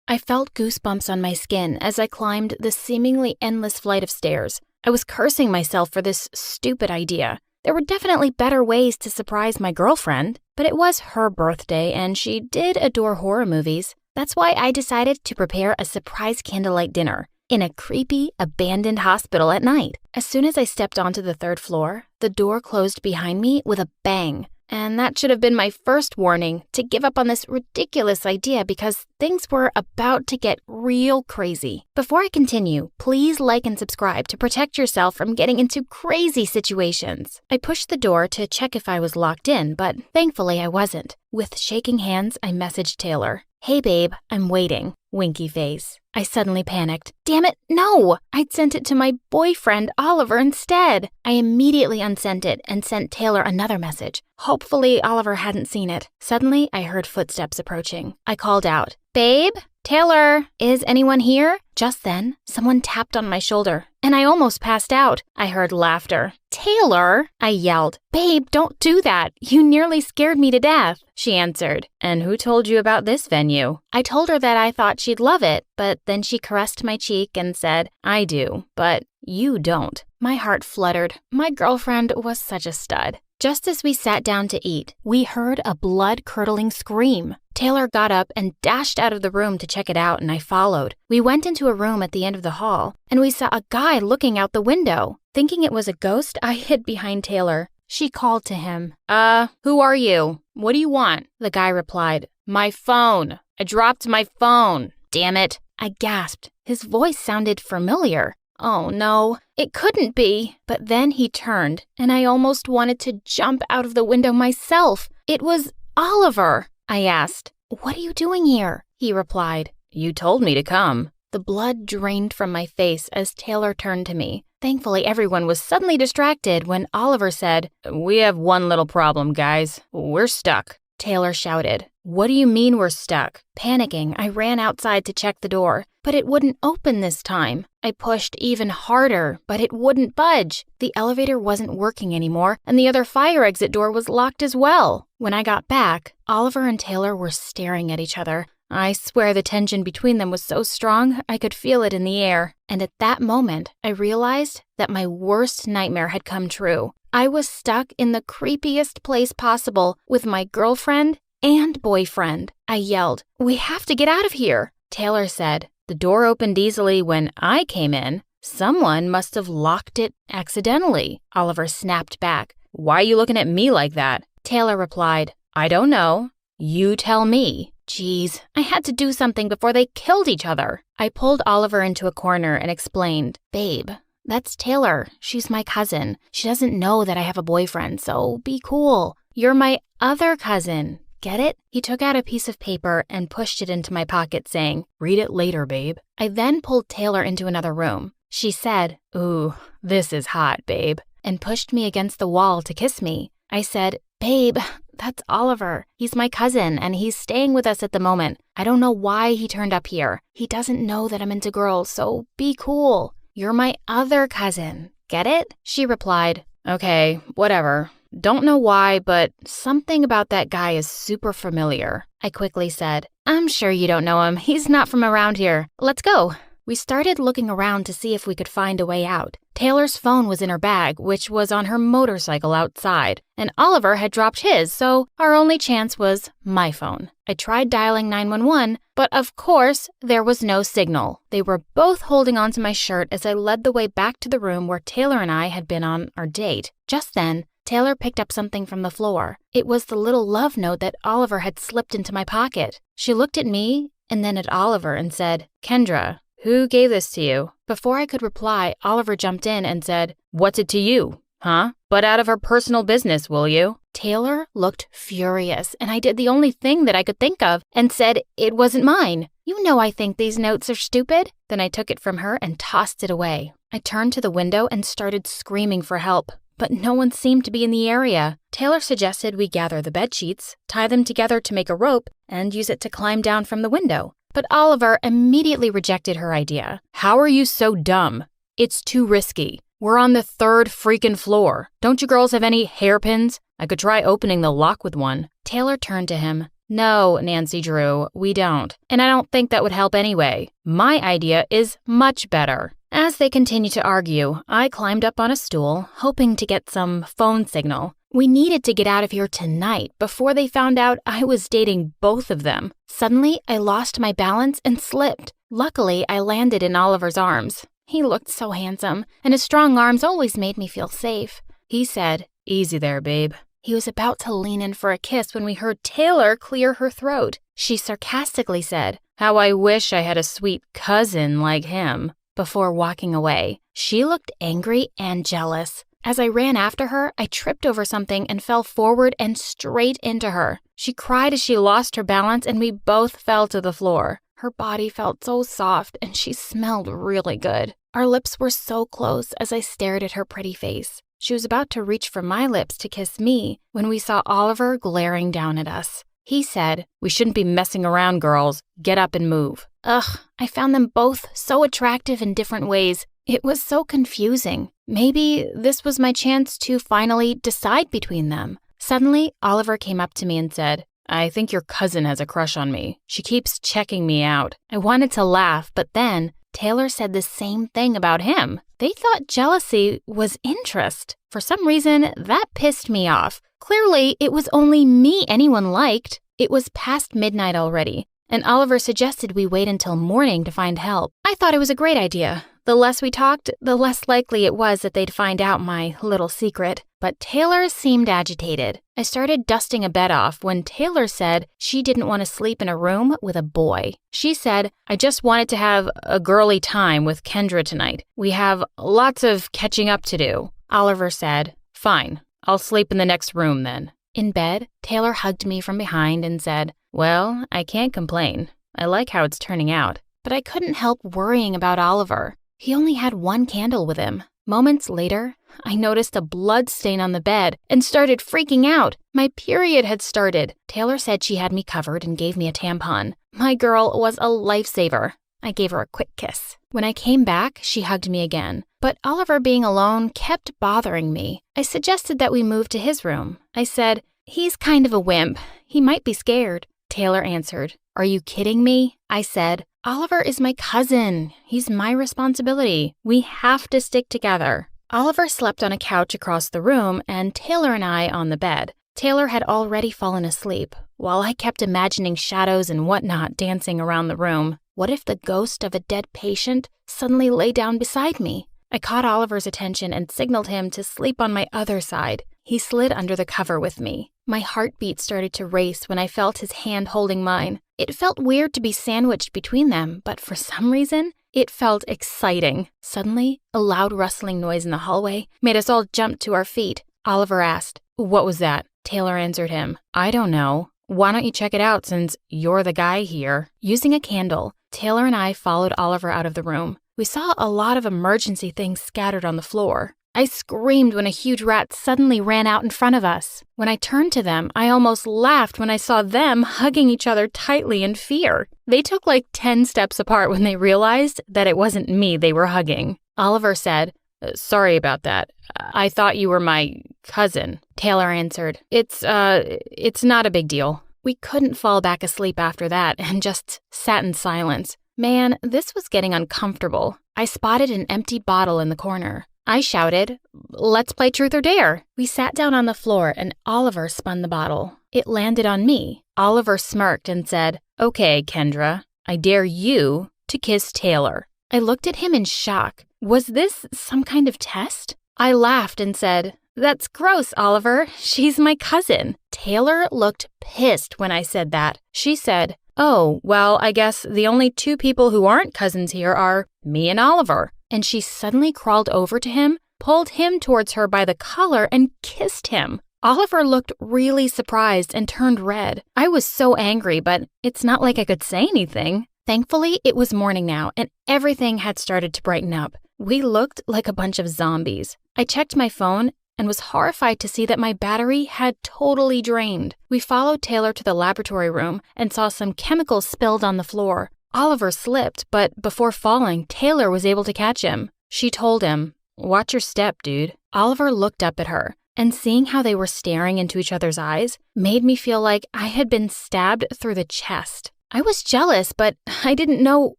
S4: I felt goosebumps on my skin as I climbed the seemingly endless flight of stairs. I was cursing myself for this stupid idea. There were definitely better ways to surprise my girlfriend, but it was her birthday and she did adore horror movies. That's why I decided to prepare a surprise candlelight dinner in a creepy, abandoned hospital at night. As soon as I stepped onto the 3rd floor, the door closed behind me with a bang. And that should have been my first warning to give up on this ridiculous idea because things were about to get real crazy. Before I continue, please like and subscribe to protect yourself from getting into crazy situations. I pushed the door to check if I was locked in, but thankfully I wasn't. With shaking hands, I messaged Taylor. Hey babe, I'm waiting. Winky face. I suddenly panicked. Damn it, no! I'd sent it to my boyfriend, Oliver, instead. I immediately unsent it and sent Taylor another message. Hopefully Oliver hadn't seen it. Suddenly, I heard footsteps approaching. I called out, Babe? Taylor? Is anyone here? Just then, someone tapped on my shoulder, and I almost passed out. I heard laughter. Taylor? I yelled. Babe, don't do that. You nearly scared me to death. She answered. And who told you about this venue? I told her that I thought she'd love it, but then she caressed my cheek and said, I do, but you don't. My heart fluttered. My girlfriend was such a stud. Just as we sat down to eat, we heard a blood-curdling scream. Taylor got up and dashed out of the room to check it out, and I followed. We went into a room at the end of the hall, and we saw a guy looking out the window. Thinking it was a ghost, I hid behind Taylor. She called to him. Who are you? What do you want? The guy replied, My phone. I dropped my phone. Damn it. I gasped. His voice sounded familiar. Oh no, it couldn't be. But then he turned, and I almost wanted to jump out of the window myself. It was Oliver. I asked, What are you doing here? He replied, You told me to come. The blood drained from my face as Taylor turned to me. Thankfully, everyone was suddenly distracted when Oliver said, We have one little problem, guys. We're stuck. Taylor shouted, What do you mean we're stuck? Panicking, I ran outside to check the door, but it wouldn't open this time. I pushed even harder, but it wouldn't budge. The elevator wasn't working anymore, and the other fire exit door was locked as well. When I got back, Oliver and Taylor were staring at each other. I swear the tension between them was so strong, I could feel it in the air. And at that moment, I realized that my worst nightmare had come true. I was stuck in the creepiest place possible with my girlfriend and boyfriend. I yelled, We have to get out of here. Taylor said, The door opened easily when I came in. Someone must have locked it accidentally. Oliver snapped back. Why are you looking at me like that? Taylor replied, I don't know. You tell me. Geez, I had to do something before they killed each other. I pulled Oliver into a corner and explained, Babe, that's Taylor. She's my cousin. She doesn't know that I have a boyfriend, so be cool. You're my other cousin. Get it? He took out a piece of paper and pushed it into my pocket, saying, Read it later, babe. I then pulled Taylor into another room. She said, Ooh, this is hot, babe, and pushed me against the wall to kiss me. I said, Babe, that's Oliver. He's my cousin, and he's staying with us at the moment. I don't know why he turned up here. He doesn't know that I'm into girls, so be cool. You're my other cousin. Get it? She replied, Okay, whatever. Don't know why, but something about that guy is super familiar. I quickly said, I'm sure you don't know him. He's not from around here. Let's go. We started looking around to see if we could find a way out. Taylor's phone was in her bag, which was on her motorcycle outside, and Oliver had dropped his, so our only chance was my phone. I tried dialing 911, but of course, there was no signal. They were both holding onto my shirt as I led the way back to the room where Taylor and I had been on our date. Just then, Taylor picked up something from the floor. It was the little love note that Oliver had slipped into my pocket. She looked at me and then at Oliver and said, Kendra,
S9: Who gave this to you? Before I could reply, Oliver jumped in and said, What's it to you? Huh? Butt out of our personal business, will you? Taylor looked furious, and I did the only thing that I could think of and said it wasn't mine. You know I think these notes are stupid. Then I took it from her and tossed it away. I turned to the window and started screaming for help, but no one seemed to be in the area. Taylor suggested we gather the bed sheets, tie them together to make a rope, and use it to climb down from the window. But Oliver immediately rejected her idea. How are you so dumb? It's too risky. We're on the 3rd freaking floor. Don't you girls have any hairpins? I could try opening the lock with one. Taylor turned to him. No, Nancy Drew, we don't. And I don't think that would help anyway. My idea is much better. As they continued to argue, I climbed up on a stool, hoping to get some phone signal. We needed to get out of here tonight before they found out I was dating both of them. Suddenly, I lost my balance and slipped. Luckily, I landed in Oliver's arms. He looked so handsome, and his strong arms always made me feel safe. He said, Easy there, babe. He was about to lean in for a kiss when we heard Taylor clear her throat. She sarcastically said, How I wish I had a sweet cousin like him. Before walking away, she looked angry and jealous. As I ran after her, I tripped over something and fell forward and straight into her. She cried as she lost her balance, and we both fell to the floor. Her body felt so soft, and she smelled really good. Our lips were so close as I stared at her pretty face. She was about to reach for my lips to kiss me when we saw Oliver glaring down at us. He said, We shouldn't be messing around, girls. Get up and move. Ugh, I found them both so attractive in different ways. It was so confusing. Maybe this was my chance to finally decide between them. Suddenly, Oliver came up to me and said, I think your cousin has a crush on me. She keeps checking me out. I wanted to laugh, but then Taylor said the same thing about him. They thought jealousy was interest. For some reason, that pissed me off. Clearly, it was only me anyone liked. It was past midnight already, and Oliver suggested we wait until morning to find help. I thought it was a great idea. The less we talked, the less likely it was that they'd find out my little secret. But Taylor seemed agitated. I started dusting a bed off when Taylor said she didn't want to sleep in a room with a boy. She said, I just wanted to have a girly time with Kendra tonight. We have lots of catching up to do. Oliver said, Fine, I'll sleep in the next room then. In bed, Taylor hugged me from behind and said, Well, I can't complain. I like how it's turning out. But I couldn't help worrying about Oliver. He only had one candle with him. Moments later, I noticed a blood stain on the bed and started freaking out. My period had started. Taylor said she had me covered and gave me a tampon. My girl was a lifesaver. I gave her a quick kiss. When I came back, she hugged me again. But Oliver being alone kept bothering me. I suggested that we move to his room. I said, He's kind of a wimp. He might be scared. Taylor answered, Are you kidding me? I said, Oliver is my cousin. He's my responsibility. We have to stick together. Oliver slept on a couch across the room and Taylor and I on the bed. Taylor had already fallen asleep, while I kept imagining shadows and whatnot dancing around the room. What if the ghost of a dead patient suddenly lay down beside me? I caught Oliver's attention and signaled him to sleep on my other side. He slid under the cover with me. My heartbeat started to race when I felt his hand holding mine. It felt weird to be sandwiched between them, but for some reason, it felt exciting. Suddenly, a loud rustling noise in the hallway made us all jump to our feet. Oliver asked, What was that? Taylor answered him, I don't know. Why don't you check it out since you're the guy here? Using a candle, Taylor and I followed Oliver out of the room. We saw a lot of emergency things scattered on the floor. I screamed when a huge rat suddenly ran out in front of us. When I turned to them, I almost laughed when I saw them hugging each other tightly in fear. They took like 10 steps apart when they realized that it wasn't me they were hugging. Oliver said, Sorry about that. I thought you were my cousin. Taylor answered, It's not a big deal. We couldn't fall back asleep after that and just sat in silence. Man, this was getting uncomfortable. I spotted an empty bottle in the corner. I shouted, Let's play truth or dare. We sat down on the floor and Oliver spun the bottle. It landed on me. Oliver smirked and said, Okay, Kendra, I dare you to kiss Taylor. I looked at him in shock. Was this some kind of test? I laughed and said, That's gross, Oliver. She's my cousin. Taylor looked pissed when I said that. She said, Oh, well, I guess the only two people who aren't cousins here are me and Oliver. And she suddenly crawled over to him, pulled him towards her by the collar, and kissed him. Oliver looked really surprised and turned red. I was so angry, but it's not like I could say anything. Thankfully, it was morning now, and everything had started to brighten up. We looked like a bunch of zombies. I checked my phone and was horrified to see that my battery had totally drained. We followed Taylor to the laboratory room and saw some chemicals spilled on the floor. Oliver slipped, but before falling, Taylor was able to catch him. She told him, "Watch your step, dude." Oliver looked up at her, and seeing how they were staring into each other's eyes made me feel like I had been stabbed through the chest. I was jealous, but I didn't know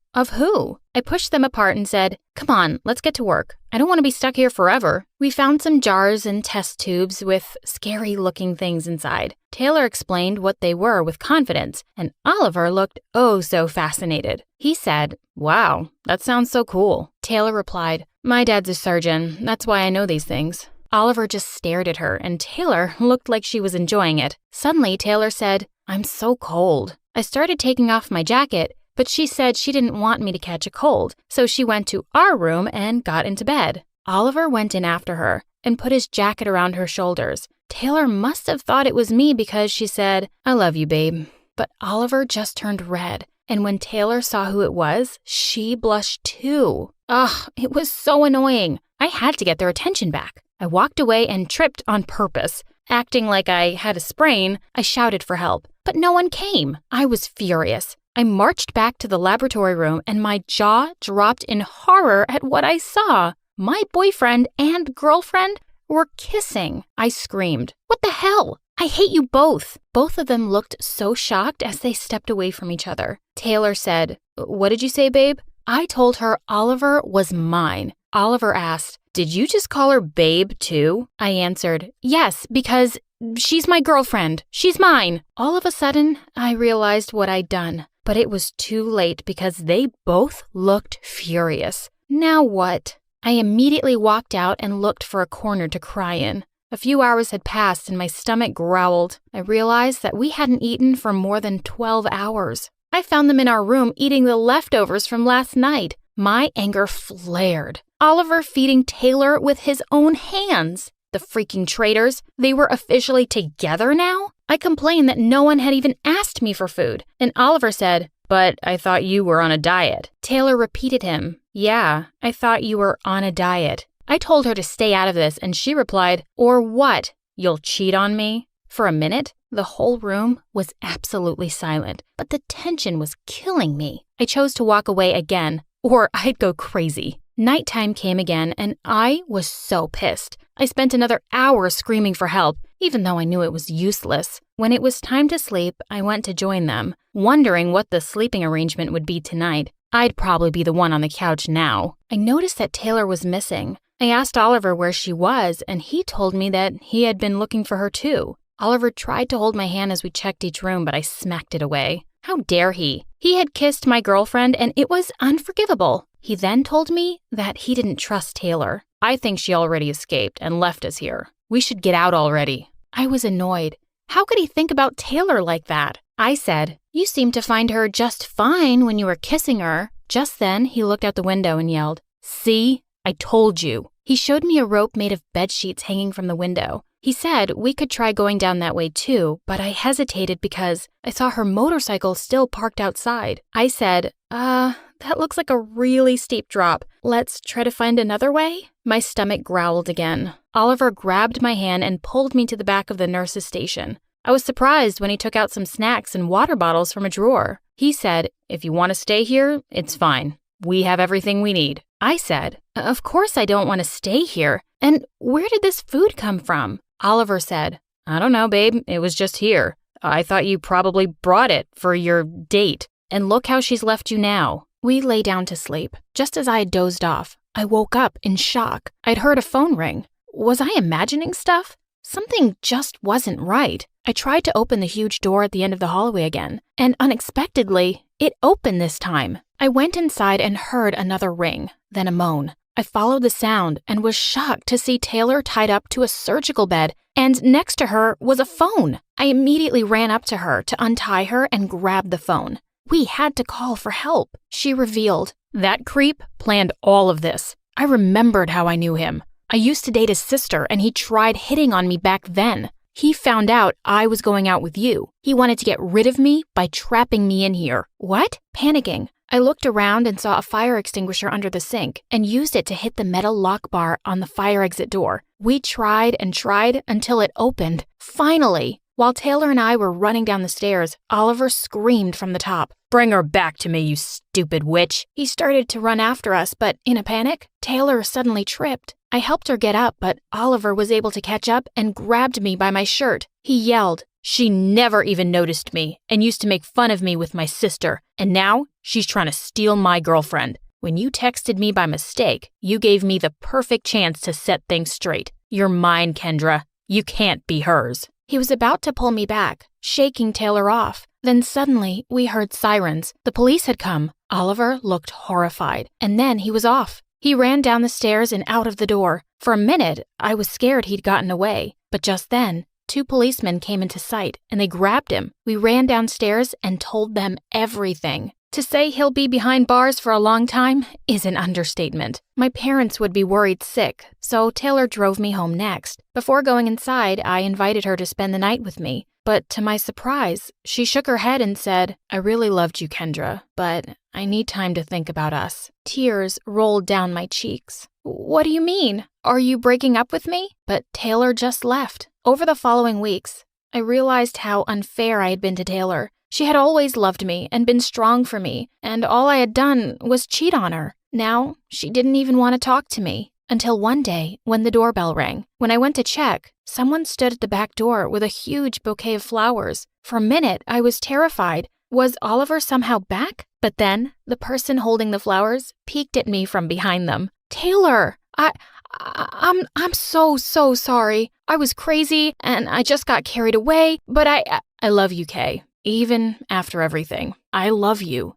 S9: of who. I pushed them apart and said, "Come on, let's get to work. I don't want to be stuck here forever." We found some jars and test tubes with scary-looking things inside. Taylor explained what they were with confidence, and Oliver looked oh so fascinated. He said, "Wow, that sounds so cool." Taylor replied, "My dad's a surgeon. That's why I know these things." Oliver just stared at her, and Taylor looked like she was enjoying it. Suddenly, Taylor said, "I'm so cold." I started taking off my jacket, but she said she didn't want me to catch a cold, so she went to our room and got into bed. Oliver went in after her and put his jacket around her shoulders. Taylor must have thought it was me because she said, "I love you, babe." But Oliver just turned red, and when Taylor saw who it was, she blushed too. Ugh, it was so annoying. I had to get their attention back. I walked away and tripped on purpose. Acting like I had a sprain, I shouted for help, but no one came. I was furious. I marched back to the laboratory room and my jaw dropped in horror at what I saw. My boyfriend and girlfriend were kissing. I screamed, "What the hell? I hate you both." Both of them looked so shocked as they stepped away from each other. Taylor said, "What did you say, babe?" I told her Oliver was mine. Oliver asked, "Did you just call her babe too?" I answered, "Yes, because she's my girlfriend. She's mine." All of a sudden, I realized what I'd done, but it was too late because they both looked furious. Now what? I immediately walked out and looked for a corner to cry in. A few hours had passed and my stomach growled. I realized that we hadn't eaten for more than 12 hours. I found them in our room eating the leftovers from last night. My anger flared. Oliver feeding Taylor with his own hands. The freaking traitors. They were officially together now? I complained that no one had even asked me for food, and Oliver said, "But I thought you were on a diet." Taylor repeated him, "Yeah, I thought you were on a diet." I told her to stay out of this, and she replied, "Or what? You'll cheat on me?" For a minute, the whole room was absolutely silent, but the tension was killing me. I chose to walk away again, or I'd go crazy. Nighttime came again, and I was so pissed. I spent another hour screaming for help, even though I knew it was useless. When it was time to sleep, I went to join them, wondering what the sleeping arrangement would be tonight. I'd probably be the one on the couch now. I noticed that Taylor was missing. I asked Oliver where she was, and he told me that he had been looking for her too. Oliver tried to hold my hand as we checked each room, but I smacked it away. How dare he? He had kissed my girlfriend, and it was unforgivable. He then told me that he didn't trust Taylor. "I think she already escaped and left us here. We should get out already." I was annoyed. How could he think about Taylor like that? I said, "You seemed to find her just fine when you were kissing her." Just then, he looked out the window and yelled, "See? I told you." He showed me a rope made of bed sheets hanging from the window. He said we could try going down that way too, but I hesitated because I saw her motorcycle still parked outside. I said, that looks like a really steep drop. Let's try to find another way?" My stomach growled again. Oliver grabbed my hand and pulled me to the back of the nurse's station. I was surprised when he took out some snacks and water bottles from a drawer. He said, "If you want to stay here, it's fine. We have everything we need." I said, "Of course I don't want to stay here. And where did this food come from?" Oliver said, "I don't know, babe. It was just here. I thought you probably brought it for your date. And look how she's left you now." We lay down to sleep. Just as I had dozed off, I woke up in shock. I'd heard a phone ring. Was I imagining stuff? Something just wasn't right. I tried to open the huge door at the end of the hallway again, and unexpectedly, it opened this time. I went inside and heard another ring, then a moan. I followed the sound and was shocked to see Taylor tied up to a surgical bed, and next to her was a phone. I immediately ran up to her to untie her and grab the phone. We had to call for help. She revealed that creep planned all of this. I remembered how I knew him. I used to date his sister, and he tried hitting on me back then. He found out I was going out with you. He wanted to get rid of me by trapping me in here. What? Panicking, I looked around and saw a fire extinguisher under the sink and used it to hit the metal lock bar on the fire exit door. We tried and tried until it opened. Finally! While Taylor and I were running down the stairs, Oliver screamed from the top, "Bring her back to me, you stupid witch!" He started to run after us, but in a panic, Taylor suddenly tripped. I helped her get up, but Oliver was able to catch up and grabbed me by my shirt. He yelled, "She never even noticed me and used to make fun of me with my sister, and now she's trying to steal my girlfriend. When you texted me by mistake, you gave me the perfect chance to set things straight. You're mine, Kendra. You can't be hers." He was about to pull me back, shaking Taylor off. Then suddenly, we heard sirens. The police had come. Oliver looked horrified, and then he was off. He ran down the stairs and out of the door. For a minute, I was scared he'd gotten away. But just then, 2 policemen came into sight, and they grabbed him. We ran downstairs and told them everything. To say he'll be behind bars for a long time is an understatement. My parents would be worried sick, so Taylor drove me home next. Before going inside, I invited her to spend the night with me. But to my surprise, she shook her head and said, "I really loved you, Kendra, but I need time to think about us." Tears rolled down my cheeks. "What do you mean? Are you breaking up with me?" But Taylor just left. Over the following weeks, I realized how unfair I had been to Taylor. She had always loved me and been strong for me, and all I had done was cheat on her. Now, she didn't even want to talk to me. Until one day, when the doorbell rang. When I went to check, someone stood at the back door with a huge bouquet of flowers. For a minute, I was terrified. Was Oliver somehow back? But then, the person holding the flowers peeked at me from behind them. "Taylor, I'm so sorry. I was crazy, and I just got carried away, but I love you, Kay. Even after everything, I love you.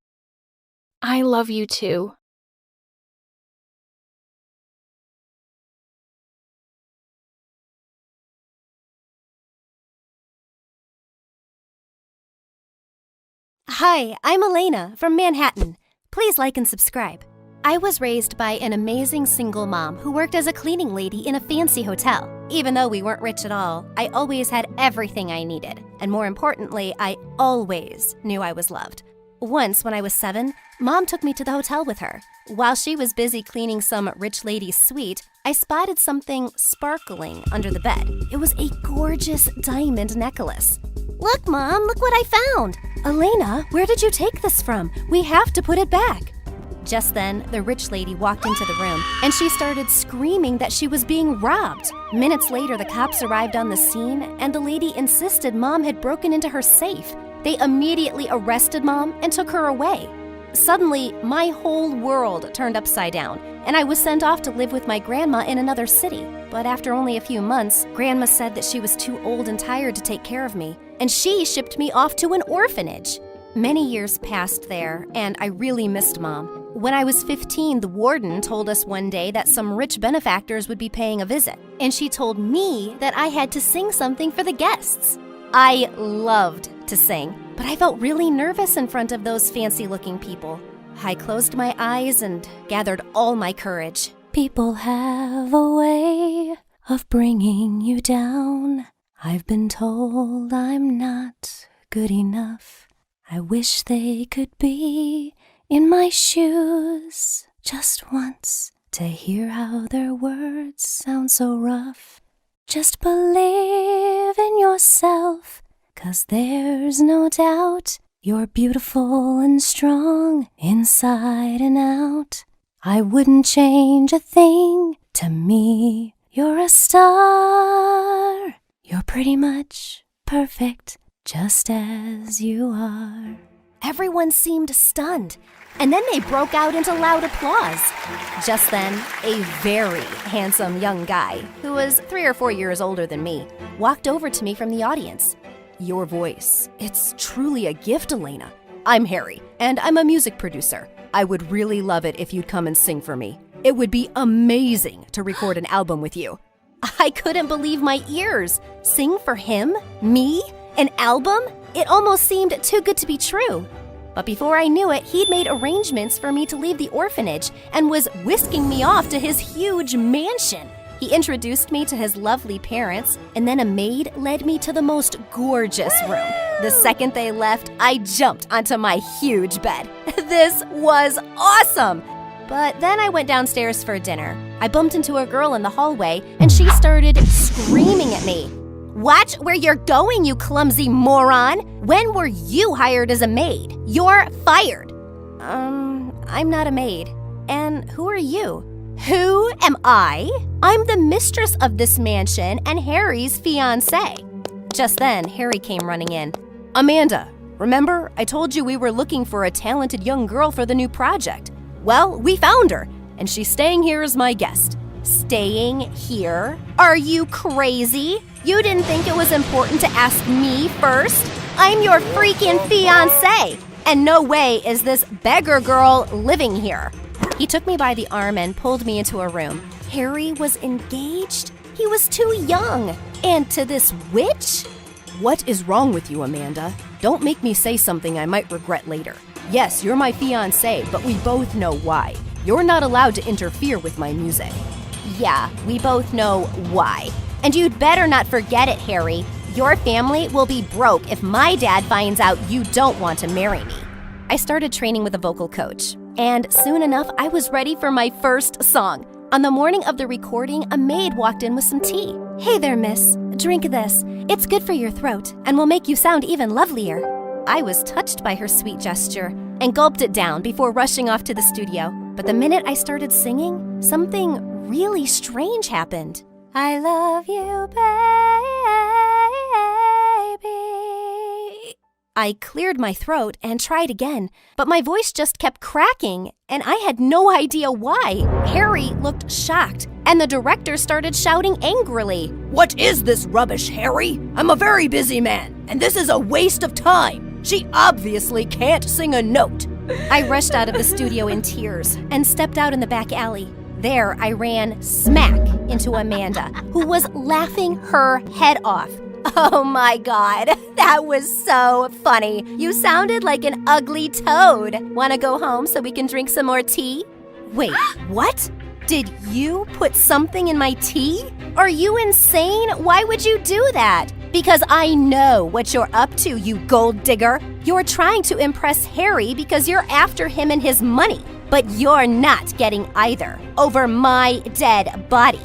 S9: I love you too."
S15: Hi, I'm Elena from Manhattan. Please like and subscribe. I was raised by an amazing single mom who worked as a cleaning lady in a fancy hotel. Even though we weren't rich at all, I always had everything I needed. And more importantly, I always knew I was loved. Once, when I was 7, Mom took me to the hotel with her. While she was busy cleaning some rich lady's suite, I spotted something sparkling under the bed. It was a gorgeous diamond necklace. "Look, Mom, look what I found!" "Elena, where did you take this from? We have to put it back." Just then, the rich lady walked into the room, and she started screaming that she was being robbed. Minutes later, the cops arrived on the scene, and the lady insisted Mom had broken into her safe. They immediately arrested Mom and took her away. Suddenly, my whole world turned upside down, and I was sent off to live with my grandma in another city. But after only a few months, Grandma said that she was too old and tired to take care of me, and she shipped me off to an orphanage. Many years passed there, and I really missed Mom. When I was 15, the warden told us one day that some rich benefactors would be paying a visit, and she told me that I had to sing something for the guests. I loved to sing, but I felt really nervous in front of those fancy-looking people. I closed my eyes and gathered all my courage.
S7: "People have a way of bringing you down. I've been told I'm not good enough. I wish they could be in my shoes just once to hear how their words sound so rough. Just believe in yourself, 'cause there's no doubt you're beautiful and strong inside and out. I wouldn't change a thing. To me, you're a star. You're pretty much perfect just as you are."
S15: Everyone seemed stunned, and then they broke out into loud applause. Just then, a very handsome young guy, who was 3 or 4 years older than me, walked over to me from the audience. "Your voice, it's truly a gift, Elena. I'm Harry, and I'm a music producer. I would really love it if you'd come and sing for me. It would be amazing to record an album with you." I couldn't believe my ears. Sing for him? Me? An album? It almost seemed too good to be true. But before I knew it, he'd made arrangements for me to leave the orphanage and was whisking me off to his huge mansion. He introduced me to his lovely parents, and then a maid led me to the most gorgeous room. The second they left, I jumped onto my huge bed. This was awesome! But then I went downstairs for dinner. I bumped into a girl in the hallway, and she started screaming at me. Watch where you're going, you clumsy moron! When were you hired as a maid? You're fired! I'm not a maid. And who are you? Who am I? I'm the mistress of this mansion and Harry's fiancé. Just then, Harry came running in. Amanda, remember I told you we were looking for a talented young girl for the new project? Well, we found her, and she's staying here as my guest. Staying here? Are you crazy? You didn't think it was important to ask me first? I'm your freaking fiancé, and no way is this beggar girl living here. He took me by the arm and pulled me into a room. Harry was engaged? He was too young. And to this witch? What is wrong with you, Amanda? Don't make me say something I might regret later. Yes, you're my fiancé, but we both know why. You're not allowed to interfere with my music. Yeah, we both know why. And you'd better not forget it, Harry. Your family will be broke if my dad finds out you don't want to marry me. I started training with a vocal coach. And soon enough, I was ready for my first song. On the morning of the recording, a maid walked in with some tea. Hey there, miss. Drink this. It's good for your throat and will make you sound even lovelier. I was touched by her sweet gesture and gulped it down before rushing off to the studio. But the minute I started singing, something really strange happened. I love you, baby. I cleared my throat and tried again, but my voice just kept cracking, and I had no idea why. Harry looked shocked, and the director started shouting angrily. What is this rubbish, Harry? I'm a very busy man, and this is a waste of time. She obviously can't sing a note. I rushed out of the studio in tears and stepped out in the back alley. There, I ran smack into Amanda, who was laughing her head off. Oh my God, that was so funny. You sounded like an ugly toad. Wanna go home so we can drink some more tea? Wait, what? Did you put something in my tea? Are you insane? Why would you do that? Because I know what you're up to, you gold digger. You're trying to impress Harry because you're after him and his money. But you're not getting either over my dead body.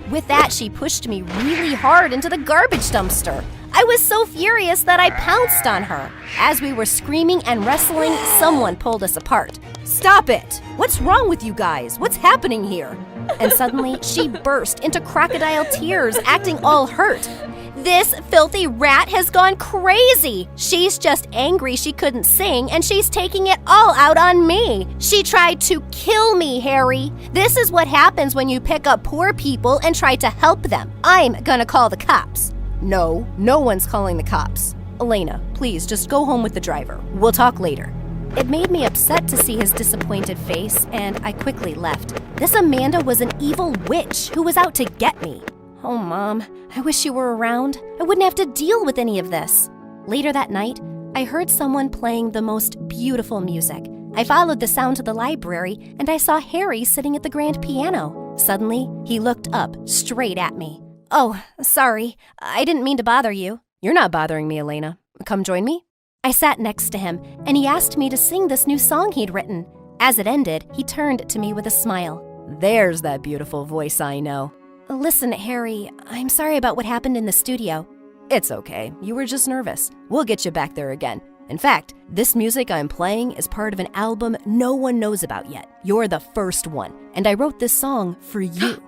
S15: With that, she pushed me really hard into the garbage dumpster. I was so furious that I pounced on her. As we were screaming and wrestling, someone pulled us apart. Stop it! What's wrong with you guys? What's happening here? And suddenly, she burst into crocodile tears, acting all hurt. This filthy rat has gone crazy. She's just angry she couldn't sing, and she's taking it all out on me. She tried to kill me, Harry. This is what happens when you pick up poor people and try to help them. I'm gonna call the cops. No one's calling the cops. Elena, please just go home with the driver. We'll talk later. It made me upset to see his disappointed face, and I quickly left. This Amanda was an evil witch who was out to get me. Oh, Mom, I wish you were around. I wouldn't have to deal with any of this. Later that night, I heard someone playing the most beautiful music. I followed the sound to the library, and I saw Harry sitting at the grand piano. Suddenly, he looked up straight at me. Oh, sorry. I didn't mean to bother you. You're not bothering me, Elena. Come join me. I sat next to him, and he asked me to sing this new song he'd written. As it ended, he turned to me with a smile. There's that beautiful voice I know. Listen, Harry, I'm sorry about what happened in the studio. It's okay. You were just nervous. We'll get you back there again. In fact, this music I'm playing is part of an album no one knows about yet. You're the first one, and I wrote this song for you.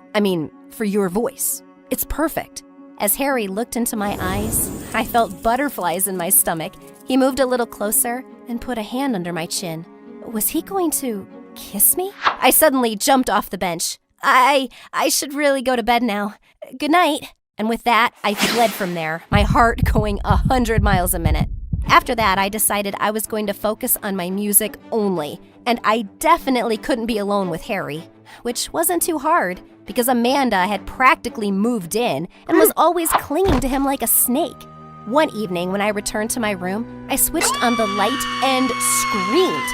S15: For your voice. It's perfect. As Harry looked into my eyes, I felt butterflies in my stomach. He moved a little closer and put a hand under my chin. Was he going to kiss me? I suddenly jumped off the bench. I should really go to bed now. Good night. And with that, I fled from there, my heart going 100 miles a minute. After that, I decided I was going to focus on my music only, and I definitely couldn't be alone with Harry, which wasn't too hard because Amanda had practically moved in and was always clinging to him like a snake. One evening, when I returned to my room, I switched on the light and screamed.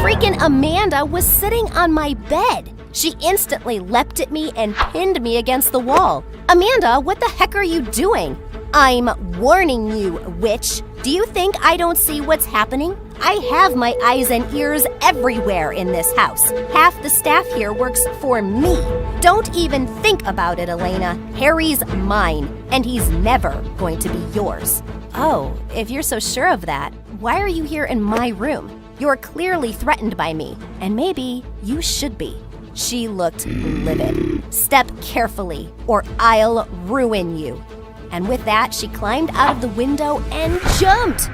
S15: Freaking Amanda was sitting on my bed. She instantly leapt at me and pinned me against the wall. Amanda, what the heck are you doing? I'm warning you, witch. Do you think I don't see what's happening? I have my eyes and ears everywhere in this house. Half the staff here works for me. Don't even think about it, Elena. Harry's mine, and he's never going to be yours. Oh, if you're so sure of that, why are you here in my room? You're clearly threatened by me, and maybe you should be. She looked livid. Step carefully, or I'll ruin you. And with that, she climbed out of the window and jumped.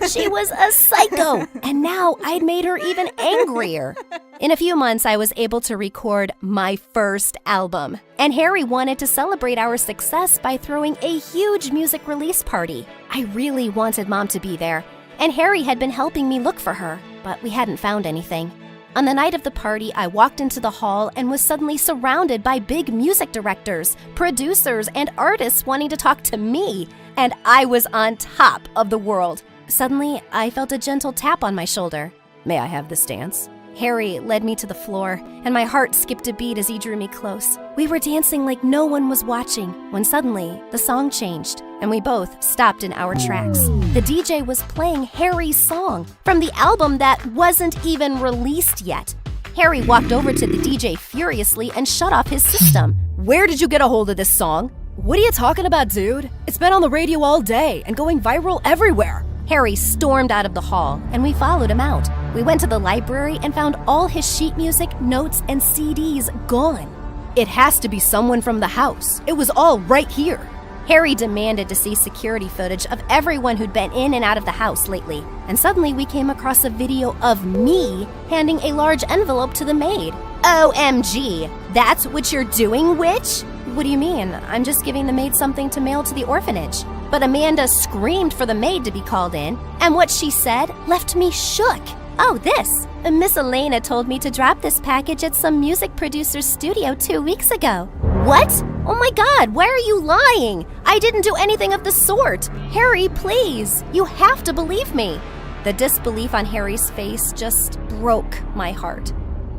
S15: She was a psycho, and now I'd made her even angrier. In a few months, I was able to record my first album, and Harry wanted to celebrate our success by throwing a huge music release party. I really wanted Mom to be there, and Harry had been helping me look for her, but we hadn't found anything. On the night of the party, I walked into the hall and was suddenly surrounded by big music directors, producers, and artists wanting to talk to me, and I was on top of the world. Suddenly, I felt a gentle tap on my shoulder. May I have this dance? Harry led me to the floor, and my heart skipped a beat as he drew me close. We were dancing like no one was watching, when suddenly, the song changed, and we both stopped in our tracks. The DJ was playing Harry's song from the album that wasn't even released yet. Harry walked over to the DJ furiously and shut off his system.
S2: Where did you get a hold of this song? What are you talking about, dude? It's been on the radio all day and going viral everywhere.
S15: Harry stormed out of the hall, and we followed him out. We went to the library and found all his sheet music, notes, and CDs gone.
S2: It has to be someone from the house. It was all right here.
S15: Harry demanded to see security footage of everyone who'd been in and out of the house lately. And suddenly we came across a video of me handing a large envelope to the maid. OMG, that's what you're doing, witch? What do you mean? I'm just giving the maid something to mail to the orphanage. But Amanda screamed for the maid to be called in, and what she said left me shook. Oh, this. Miss Elena told me to drop this package at some music producer's studio 2 weeks ago. What? Oh my God, why are you lying? I didn't do anything of the sort. Harry, please. You have to believe me. The disbelief on Harry's face just broke my heart.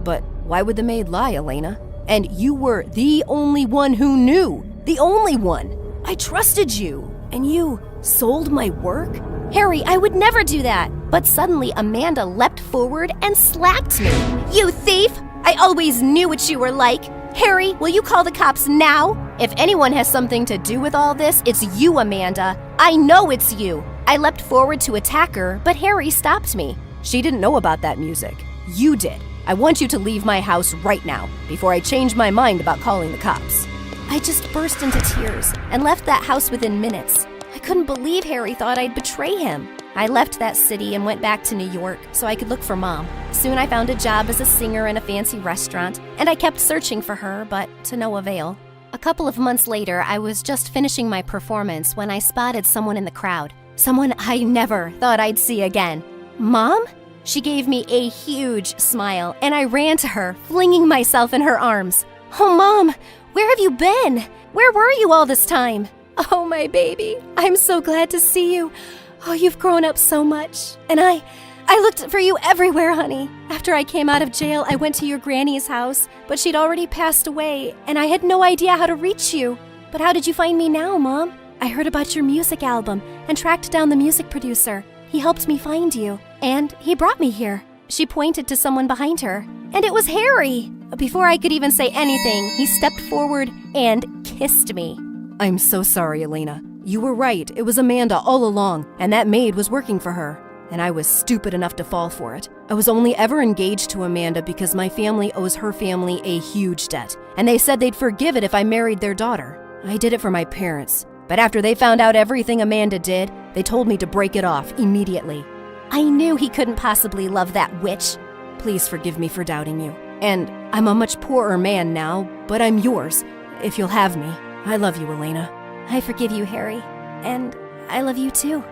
S2: But why would the maid lie, Elena? And you were the only one who knew. The only one. I trusted you. And you sold my work?
S15: Harry, I would never do that. But suddenly Amanda leapt forward and slapped me. You thief! I always knew what you were like. Harry, will you call the cops now? If anyone has something to do with all this, it's you, Amanda. I know it's you. I leapt forward to attack her, but Harry stopped me.
S2: She didn't know about that music. You did. I want you to leave my house right now, before I change my mind about calling the cops.
S15: I just burst into tears and left that house within minutes. I couldn't believe Harry thought I'd betray him. I left that city and went back to New York so I could look for Mom. Soon I found a job as a singer in a fancy restaurant, and I kept searching for her, but to no avail. A couple of months later, I was just finishing my performance when I spotted someone in the crowd. Someone I never thought I'd see again. Mom? She gave me a huge smile, and I ran to her, flinging myself in her arms. Oh, Mom, where have you been? Where were you all this time? Oh, my baby, I'm so glad to see you. Oh, you've grown up so much. And I looked for you everywhere, honey. After I came out of jail, I went to your granny's house, but she'd already passed away, and I had no idea how to reach you. But how did you find me now, Mom? I heard about your music album and tracked down the music producer. He helped me find you, and he brought me here. She pointed to someone behind her, and it was Harry. Before I could even say anything, he stepped forward and kissed me.
S2: I'm so sorry, Elena. You were right. It was Amanda all along, and that maid was working for her. And I was stupid enough to fall for it. I was only ever engaged to Amanda because my family owes her family a huge debt, and they said they'd forgive it if I married their daughter. I did it for my parents, but after they found out everything Amanda did, they told me to break it off immediately.
S15: I knew he couldn't possibly love that witch.
S2: Please forgive me for doubting you. And I'm a much poorer man now, but I'm yours, if you'll have me. I love you, Elena.
S15: I forgive you, Harry. And I love you too.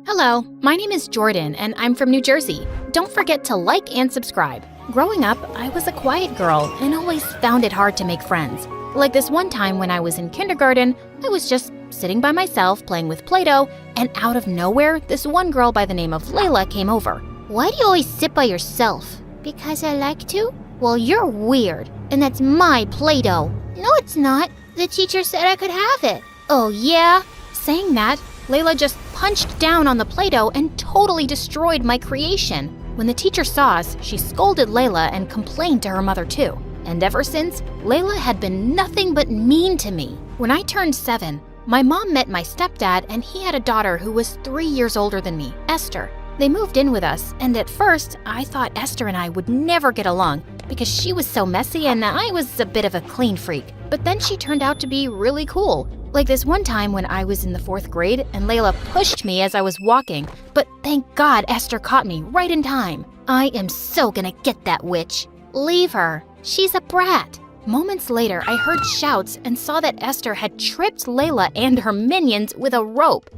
S4: Hello, my name is Jordan, and I'm from New Jersey. Don't forget to like and subscribe. Growing up, I was a quiet girl and always found it hard to make friends. Like this one time when I was in kindergarten, I was just sitting by myself playing with Play-Doh, and out of nowhere, this one girl by the name of Layla came over.
S5: Why do you always sit by yourself? Because I like to? Well, you're weird, and that's my Play-Doh. No, it's not. The teacher said I could have it. Oh, yeah?
S4: Saying that, Layla just punched down on the Play-Doh and totally destroyed my creation. When the teacher saw us, she scolded Layla and complained to her mother too. And ever since, Layla had been nothing but mean to me. When I turned 7, my mom met my stepdad, and he had a daughter who was 3 years older than me, Esther. They moved in with us, and at first, I thought Esther and I would never get along because she was so messy and I was a bit of a clean freak. But then she turned out to be really cool. Like this one time when I was in the 4th grade and Layla pushed me as I was walking, but thank God Esther caught me right in time.
S5: I am so gonna get that witch. Leave her. She's a brat.
S4: Moments later, I heard shouts and saw that Esther had tripped Layla and her minions with a rope.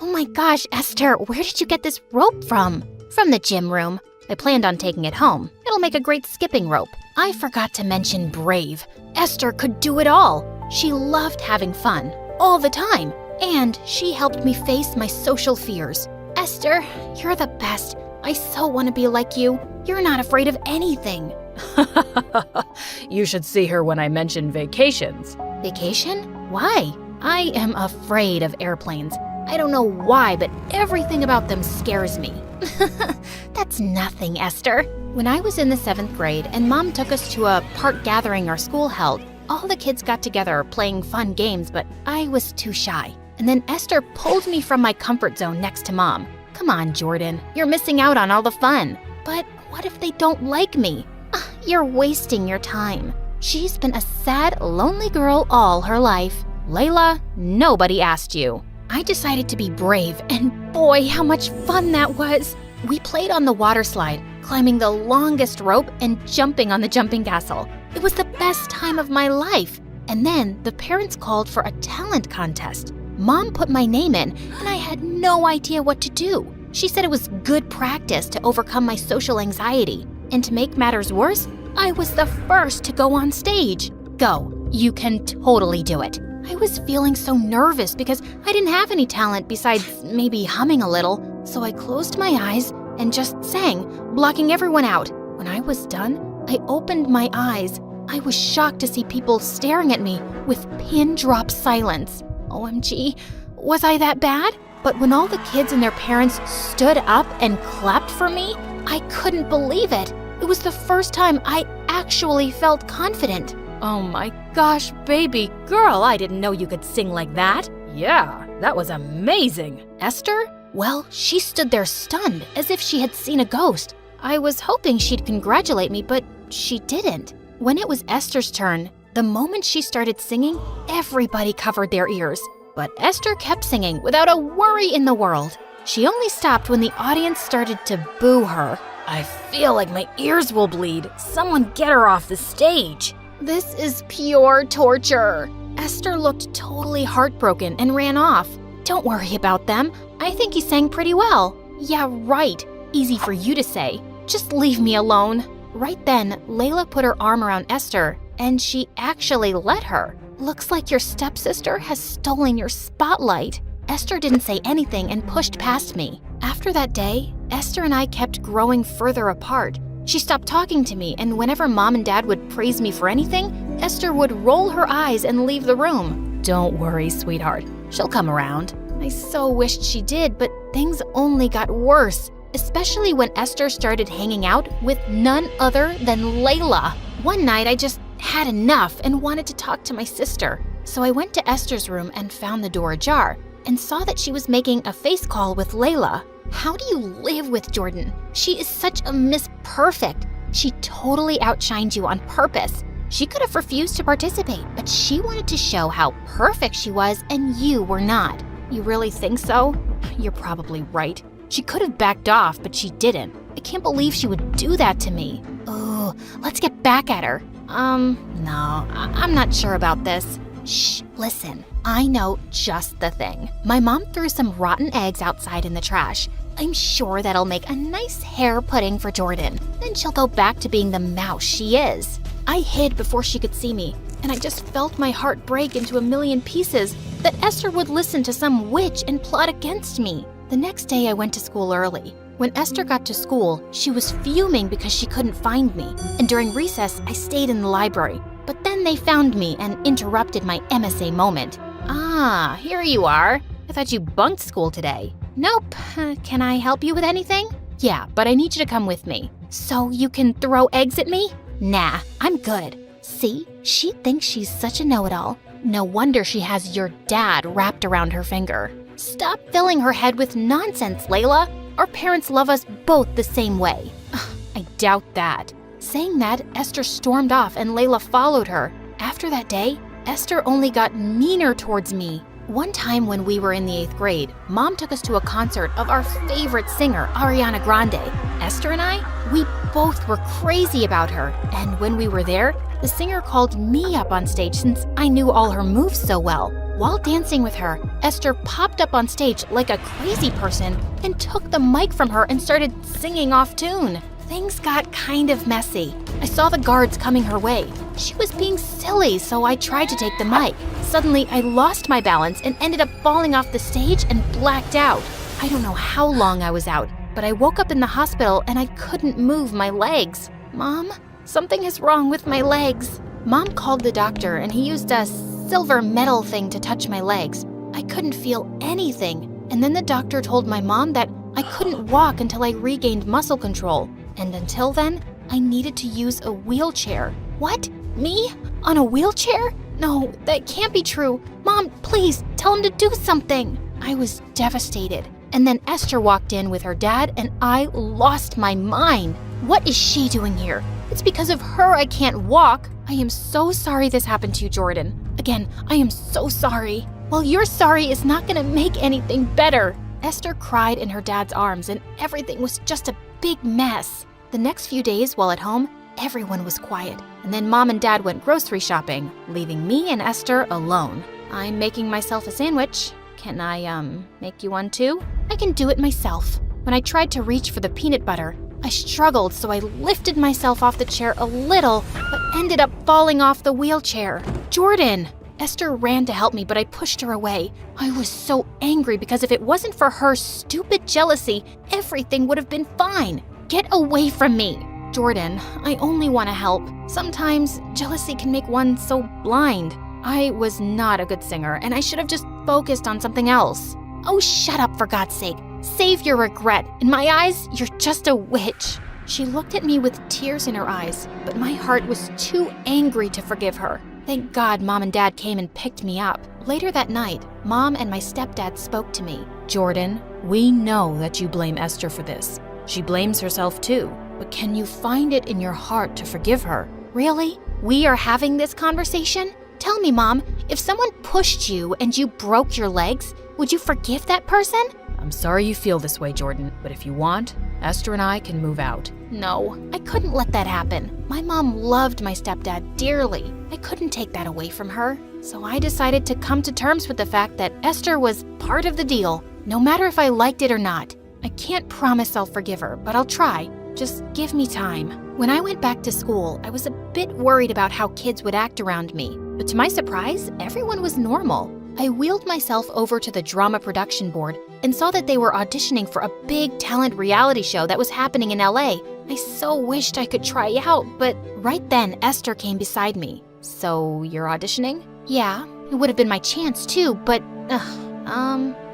S5: Oh my gosh, Esther, where did you get this rope from?
S4: From the gym room. I planned on taking it home. It'll make a great skipping rope. I forgot to mention brave. Esther could do it all. She loved having fun, all the time. And she helped me face my social fears. Esther, you're the best. I so want to be like you. You're not afraid of anything.
S9: You should see her when I mention vacations.
S4: Vacation? Why? I am afraid of airplanes. I don't know why, but everything about them scares me.
S5: That's nothing, Esther.
S4: When I was in the 7th grade and Mom took us to a park gathering our school held, all the kids got together playing fun games, but I was too shy. And then Esther pulled me from my comfort zone next to Mom. Come on, Jordan, you're missing out on all the fun. But what if they don't like me?
S5: You're wasting your time.
S4: She's been a sad, lonely girl all her life. Layla, nobody asked you. I decided to be brave, and boy, how much fun that was. We played on the water slide, climbing the longest rope and jumping on the jumping castle. It was the best time of my life. And then the parents called for a talent contest. Mom put my name in, and I had no idea what to do. She said it was good practice to overcome my social anxiety. And to make matters worse, I was the first to go on stage. Go, you can totally do it. I was feeling so nervous because I didn't have any talent besides maybe humming a little, so I closed my eyes and just sang, blocking everyone out. When I was done, I opened my eyes. I was shocked to see people staring at me with pin-drop silence. OMG, was I that bad? But when all the kids and their parents stood up and clapped for me, I couldn't believe it. It was the first time I actually felt confident.
S9: Oh my gosh, baby girl, I didn't know you could sing like that. Yeah, that was amazing.
S4: Esther? Well, she stood there stunned, as if she had seen a ghost. I was hoping she'd congratulate me, but she didn't. When it was Esther's turn, the moment she started singing, everybody covered their ears. But Esther kept singing without a worry in the world. She only stopped when the audience started to boo her.
S9: I feel like my ears will bleed. Someone get her off the stage.
S4: This is pure torture. Esther looked totally heartbroken and ran off. Don't worry about them. I think he sang pretty well. Yeah, right. Easy for you to say. Just leave me alone. Right then, Layla put her arm around Esther, and she actually let her. Looks like your stepsister has stolen your spotlight. Esther didn't say anything and pushed past me. After that day, Esther and I kept growing further apart. She stopped talking to me, and whenever Mom and Dad would praise me for anything, Esther would roll her eyes and leave the room.
S9: Don't worry, sweetheart. She'll come around.
S4: I so wished she did, but things only got worse, especially when Esther started hanging out with none other than Layla. One night, I just had enough and wanted to talk to my sister. So I went to Esther's room and found the door ajar and saw that she was making a face call with Layla. How do you live with Jordan? She is such a Miss Perfect. She totally outshined you on purpose. She could have refused to participate, but she wanted to show how perfect she was and you were not. You really think so? You're probably right. She could have backed off, but she didn't. I can't believe she would do that to me. Oh, let's get back at her. No, I'm not sure about this. Shh, listen, I know just the thing. My mom threw some rotten eggs outside in the trash.
S16: I'm sure that'll make a nice hair pudding for Jordan. Then she'll go back to being the mouse she is. I hid before she could see me, and I just felt my heart break into a million pieces that Esther would listen to some witch and plot against me. The next day I went to school early. When Esther got to school, she was fuming because she couldn't find me, and during recess I stayed in the library. But then they found me and interrupted my MSA moment. Ah, here you are. I thought you bunked school today. Nope. Can I help you with anything? Yeah, but I need you to come with me. So you can throw eggs at me? Nah, I'm good. See, she thinks she's such a know-it-all. No wonder she has your dad wrapped around her finger. Stop filling her head with nonsense, Layla. Our parents love us both the same way. I doubt that. Saying that, Esther stormed off and Layla followed her. After that day, Esther only got meaner towards me. One time when we were in the 8th grade, Mom took us to a concert of our favorite singer, Ariana Grande. Esther and I, we both were crazy about her. And when we were there, the singer called me up on stage since I knew all her moves so well. While dancing with her, Esther popped up on stage like a crazy person and took the mic from her and started singing off tune. Things got kind of messy. I saw the guards coming her way. She was being silly, so I tried to take the mic. Suddenly, I lost my balance and ended up falling off the stage and blacked out. I don't know how long I was out, but I woke up in the hospital and I couldn't move my legs. Mom, something is wrong with my legs. Mom called the doctor and he used a silver metal thing to touch my legs. I couldn't feel anything. And then the doctor told my mom that I couldn't walk until I regained muscle control. And until then, I needed to use a wheelchair. What? Me? On a wheelchair? No, that can't be true. Mom, please, tell him to do something. I was devastated. And then Esther walked in with her dad and I lost my mind. What is she doing here? It's because of her I can't walk. I am so sorry this happened to you, Jordan. Again, I am so sorry. Well, your sorry is not gonna make anything better. Esther cried in her dad's arms and everything was just a big mess. The next few days while at home, everyone was quiet. And then Mom and Dad went grocery shopping, leaving me and Esther alone. I'm making myself a sandwich. Can I, make you one too? I can do it myself. When I tried to reach for the peanut butter, I struggled, so I lifted myself off the chair a little, but ended up falling off the wheelchair. Jordan! Esther ran to help me, but I pushed her away. I was so angry because if it wasn't for her stupid jealousy, everything would have been fine. Get away from me! Jordan, I only want to help. Sometimes jealousy can make one so blind. I was not a good singer, and I should have just focused on something else. Oh, shut up, for God's sake. Save your regret. In my eyes, you're just a witch. She looked at me with tears in her eyes, but my heart was too angry to forgive her. Thank God Mom and Dad came and picked me up. Later that night, Mom and my stepdad spoke to me.
S9: Jordan, we know that you blame Esther for this. She blames herself too, but can you find it in your heart to forgive her?
S16: Really? We are having this conversation? Tell me, Mom, if someone pushed you and you broke your legs, would you forgive that person?
S9: I'm sorry you feel this way, Jordan, but if you want, Esther and I can move out.
S16: No, I couldn't let that happen. My mom loved my stepdad dearly. I couldn't take that away from her. So I decided to come to terms with the fact that Esther was part of the deal, no matter if I liked it or not. I can't promise I'll forgive her, but I'll try. Just give me time. When I went back to school, I was a bit worried about how kids would act around me. But to my surprise, everyone was normal. I wheeled myself over to the drama production board and saw that they were auditioning for a big talent reality show that was happening in LA. I so wished I could try out, but right then Esther came beside me. So you're auditioning? Yeah, it would have been my chance too, but,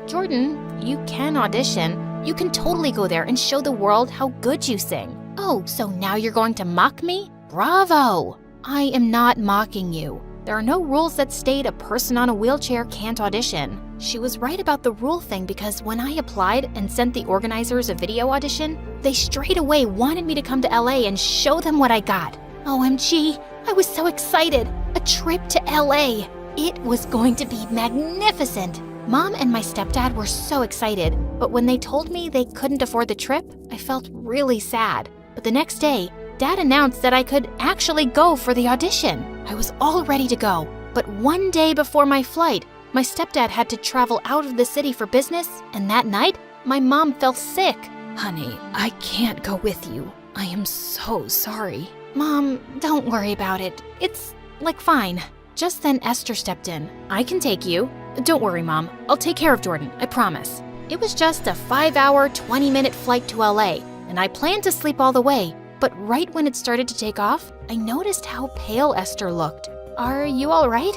S16: Jordan, you can audition. You can totally go there and show the world how good you sing. Oh, so now you're going to mock me? Bravo! I am not mocking you. There are no rules that state a person on a wheelchair can't audition. She was right about the rule thing because when I applied and sent the organizers a video audition, they straight away wanted me to come to LA and show them what I got. OMG, I was so excited. A trip to LA. It was going to be magnificent. Mom and my stepdad were so excited, but when they told me they couldn't afford the trip, I felt really sad. But the next day, Dad announced that I could actually go for the audition. I was all ready to go, but one day before my flight, my stepdad had to travel out of the city for business, and that night, My mom fell sick.
S9: Honey, I can't go with you. I am so sorry.
S16: Mom, don't worry about it. It's, fine. Just then Esther stepped in.
S9: I can take you. Don't worry, Mom. I'll take care of Jordan, I promise.
S16: It was just a 5-hour, 20-minute flight to LA, and I planned to sleep all the way. But right when it started to take off, I noticed how pale Esther looked. Are you all right?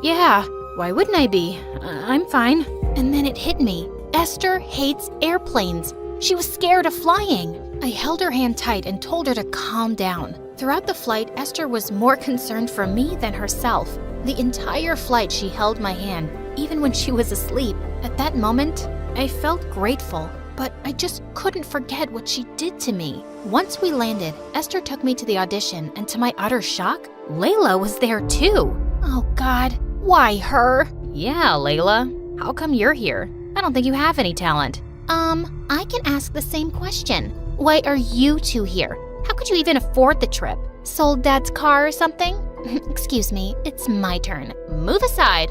S9: Yeah. Why wouldn't I be? I'm fine.
S16: And then it hit me. Esther hates airplanes. She was scared of flying. I held her hand tight and told her to calm down. Throughout the flight, Esther was more concerned for me than herself. The entire flight she held my hand, even when she was asleep. At that moment, I felt grateful, but I just couldn't forget what she did to me. Once we landed, Esther took me to the audition, and to my utter shock, Layla was there too. Oh God, why her?
S9: Yeah, Layla. How come you're here? I don't think you have any talent.
S16: I can ask the same question. Why are you two here? How could you even afford the trip? Sold Dad's car or something? Excuse me, it's my turn. Move aside.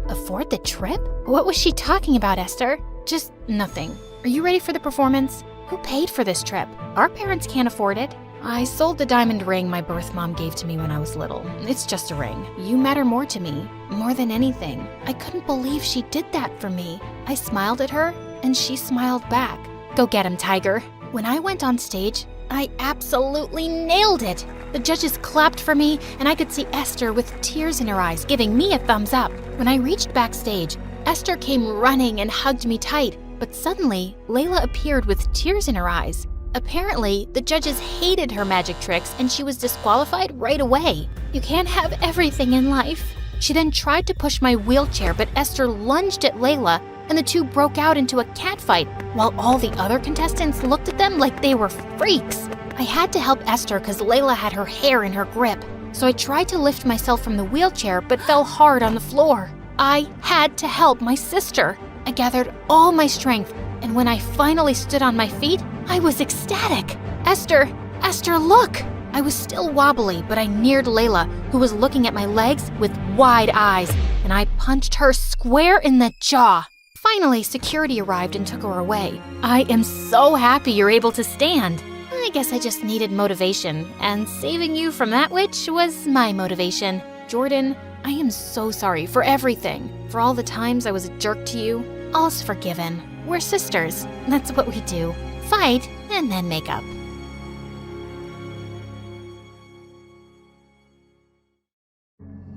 S16: Afford the trip? What was she talking about, Esther?
S9: Just nothing. Are you ready for the performance?
S16: Who paid for this trip? Our parents can't afford it.
S9: I sold the diamond ring my birth mom gave to me when I was little. It's just a ring. You matter more to me, more than anything.
S16: I couldn't believe she did that for me. I smiled at her, and she smiled back. Go get him, Tiger. When I went on stage, I absolutely nailed it. The judges clapped for me, and I could see Esther with tears in her eyes giving me a thumbs up. When I reached backstage, Esther came running and hugged me tight, but suddenly, Layla appeared with tears in her eyes. Apparently, the judges hated her magic tricks and she was disqualified right away. You can't have everything in life. She then tried to push my wheelchair, but Esther lunged at Layla and the two broke out into a catfight, while all the other contestants looked at them like they were freaks. I had to help Esther because Layla had her hair in her grip, so I tried to lift myself from the wheelchair but fell hard on the floor. I had to help my sister. I gathered all my strength, and when I finally stood on my feet, I was ecstatic. Esther, look! I was still wobbly, but I neared Layla, who was looking at my legs with wide eyes, and I punched her square in the jaw. Finally, security arrived and took her away. I am so happy you're able to stand. I guess I just needed motivation, and saving you from that witch was my motivation. Jordan, I am so sorry for everything. For all the times I was a jerk to you, all's forgiven. We're sisters. That's what we do. Fight and then make up.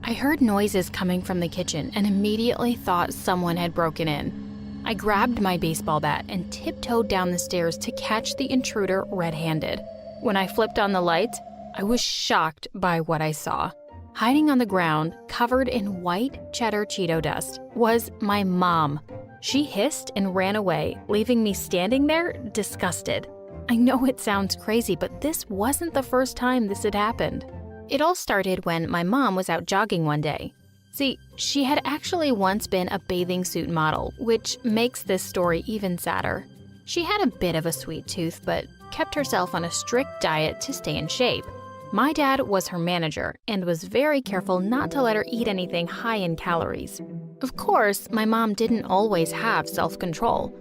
S9: I heard noises coming from the kitchen and immediately thought someone had broken in. I grabbed my baseball bat and tiptoed down the stairs to catch the intruder red-handed. When I flipped on the light, I was shocked by what I saw. Hiding on the ground, covered in white cheddar Cheeto dust, was my mom. She hissed and ran away, leaving me standing there, disgusted. I know it sounds crazy, but this wasn't the first time this had happened. It all started when my mom was out jogging one day. See, she had actually once been a bathing suit model, which makes this story even sadder. She had a bit of a sweet tooth, but kept herself on a strict diet to stay in shape. My dad was her manager and was very careful not to let her eat anything high in calories. Of course, my mom didn't always have self-control.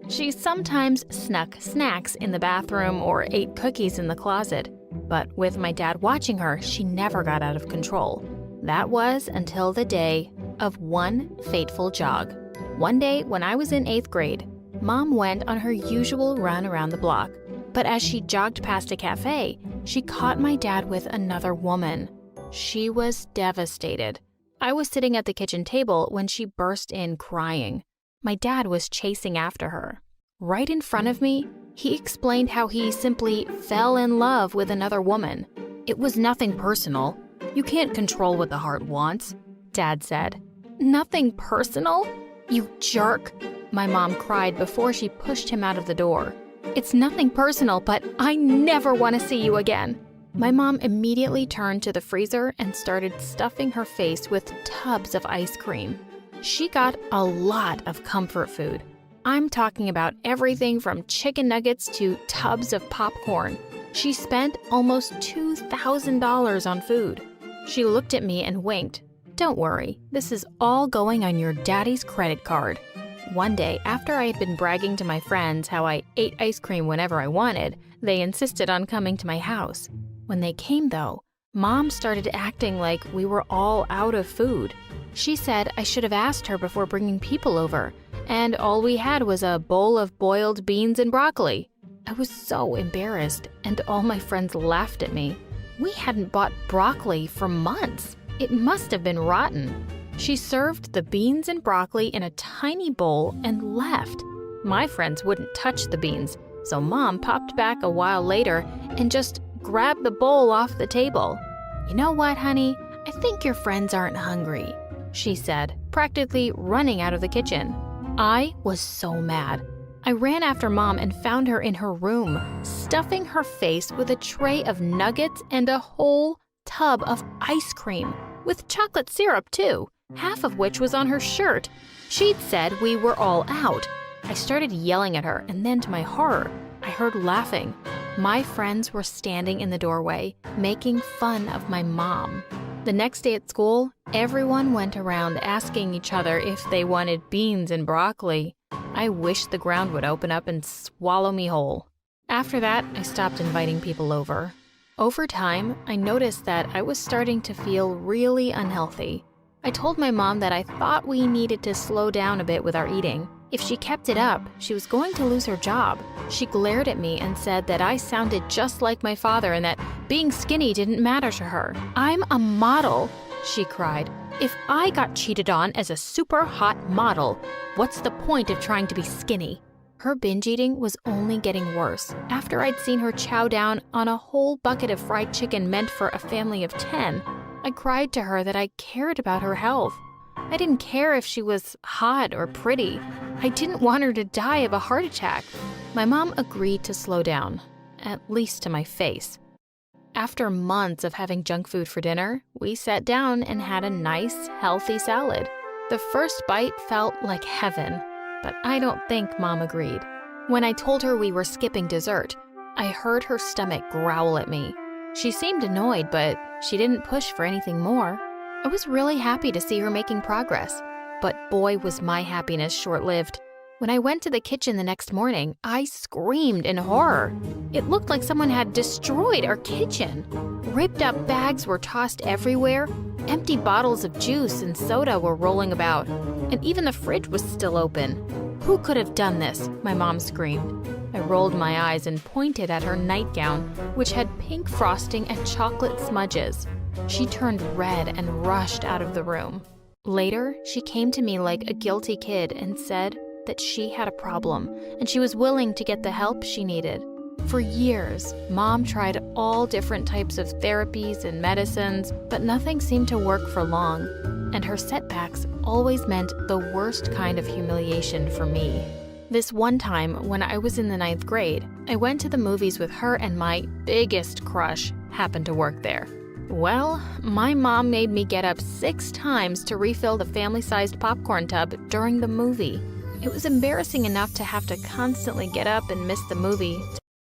S9: She sometimes snuck snacks in the bathroom or ate cookies in the closet. But with my dad watching her, she never got out of control. That was until the day of one fateful jog. One day when I was in 8th grade, Mom went on her usual run around the block. But as she jogged past a cafe, she caught my dad with another woman. She was devastated. I was sitting at the kitchen table when she burst in crying. My dad was chasing after her. Right in front of me, he explained how he simply fell in love with another woman. It was nothing personal. You can't control what the heart wants, Dad said. Nothing personal? You jerk, my mom cried before she pushed him out of the door. It's nothing personal, but I never want to see you again. My mom immediately turned to the freezer and started stuffing her face with tubs of ice cream. She got a lot of comfort food. I'm talking about everything from chicken nuggets to tubs of popcorn. She spent almost $2,000 on food. She looked at me and winked. Don't worry, this is all going on your daddy's credit card. One day, after I had been bragging to my friends how I ate ice cream whenever I wanted, they insisted on coming to my house. When they came, though, Mom started acting like we were all out of food. She said I should have asked her before bringing people over, and all we had was a bowl of boiled beans and broccoli. I was so embarrassed, and all my friends laughed at me. We hadn't bought broccoli for months. It must have been rotten. She served the beans and broccoli in a tiny bowl and left. My friends wouldn't touch the beans, so Mom popped back a while later and just grabbed the bowl off the table. "You know what, honey? I think your friends aren't hungry," she said, practically running out of the kitchen. I was so mad. I ran after Mom and found her in her room, stuffing her face with a tray of nuggets and a whole tub of ice cream, with chocolate syrup too, half of which was on her shirt. She'd said we were all out. I started yelling at her, and then to my horror, I heard laughing. My friends were standing in the doorway, making fun of my mom. The next day at school, everyone went around asking each other if they wanted beans and broccoli. I wished the ground would open up and swallow me whole. After that, I stopped inviting people over. Over time, I noticed that I was starting to feel really unhealthy. I told my mom that I thought we needed to slow down a bit with our eating. If she kept it up, she was going to lose her job. She glared at me and said that I sounded just like my father and that being skinny didn't matter to her. "I'm a model," she cried. "If I got cheated on as a super hot model, what's the point of trying to be skinny?" Her binge eating was only getting worse. After I'd seen her chow down on a whole bucket of fried chicken meant for a family of 10, I cried to her that I cared about her health. I didn't care if she was hot or pretty. I didn't want her to die of a heart attack. My mom agreed to slow down, at least to my face. After months of having junk food for dinner, we sat down and had a nice, healthy salad. The first bite felt like heaven, but I don't think Mom agreed. When I told her we were skipping dessert, I heard her stomach growl at me. She seemed annoyed, but she didn't push for anything more. I was really happy to see her making progress, but boy was my happiness short-lived. When I went to the kitchen the next morning, I screamed in horror. It looked like someone had destroyed our kitchen. Ripped up bags were tossed everywhere, empty bottles of juice and soda were rolling about, and even the fridge was still open. "Who could have done this?" my mom screamed. I rolled my eyes and pointed at her nightgown, which had pink frosting and chocolate smudges. She turned red and rushed out of the room. Later, she came to me like a guilty kid and said that she had a problem and she was willing to get the help she needed. For years, Mom tried all different types of therapies and medicines, but nothing seemed to work for long, and her setbacks always meant the worst kind of humiliation for me. This one time, when I was in the 9th grade, I went to the movies with her and my biggest crush happened to work there. Well, my mom made me get up 6 times to refill the family-sized popcorn tub during the movie. It was embarrassing enough to have to constantly get up and miss the movie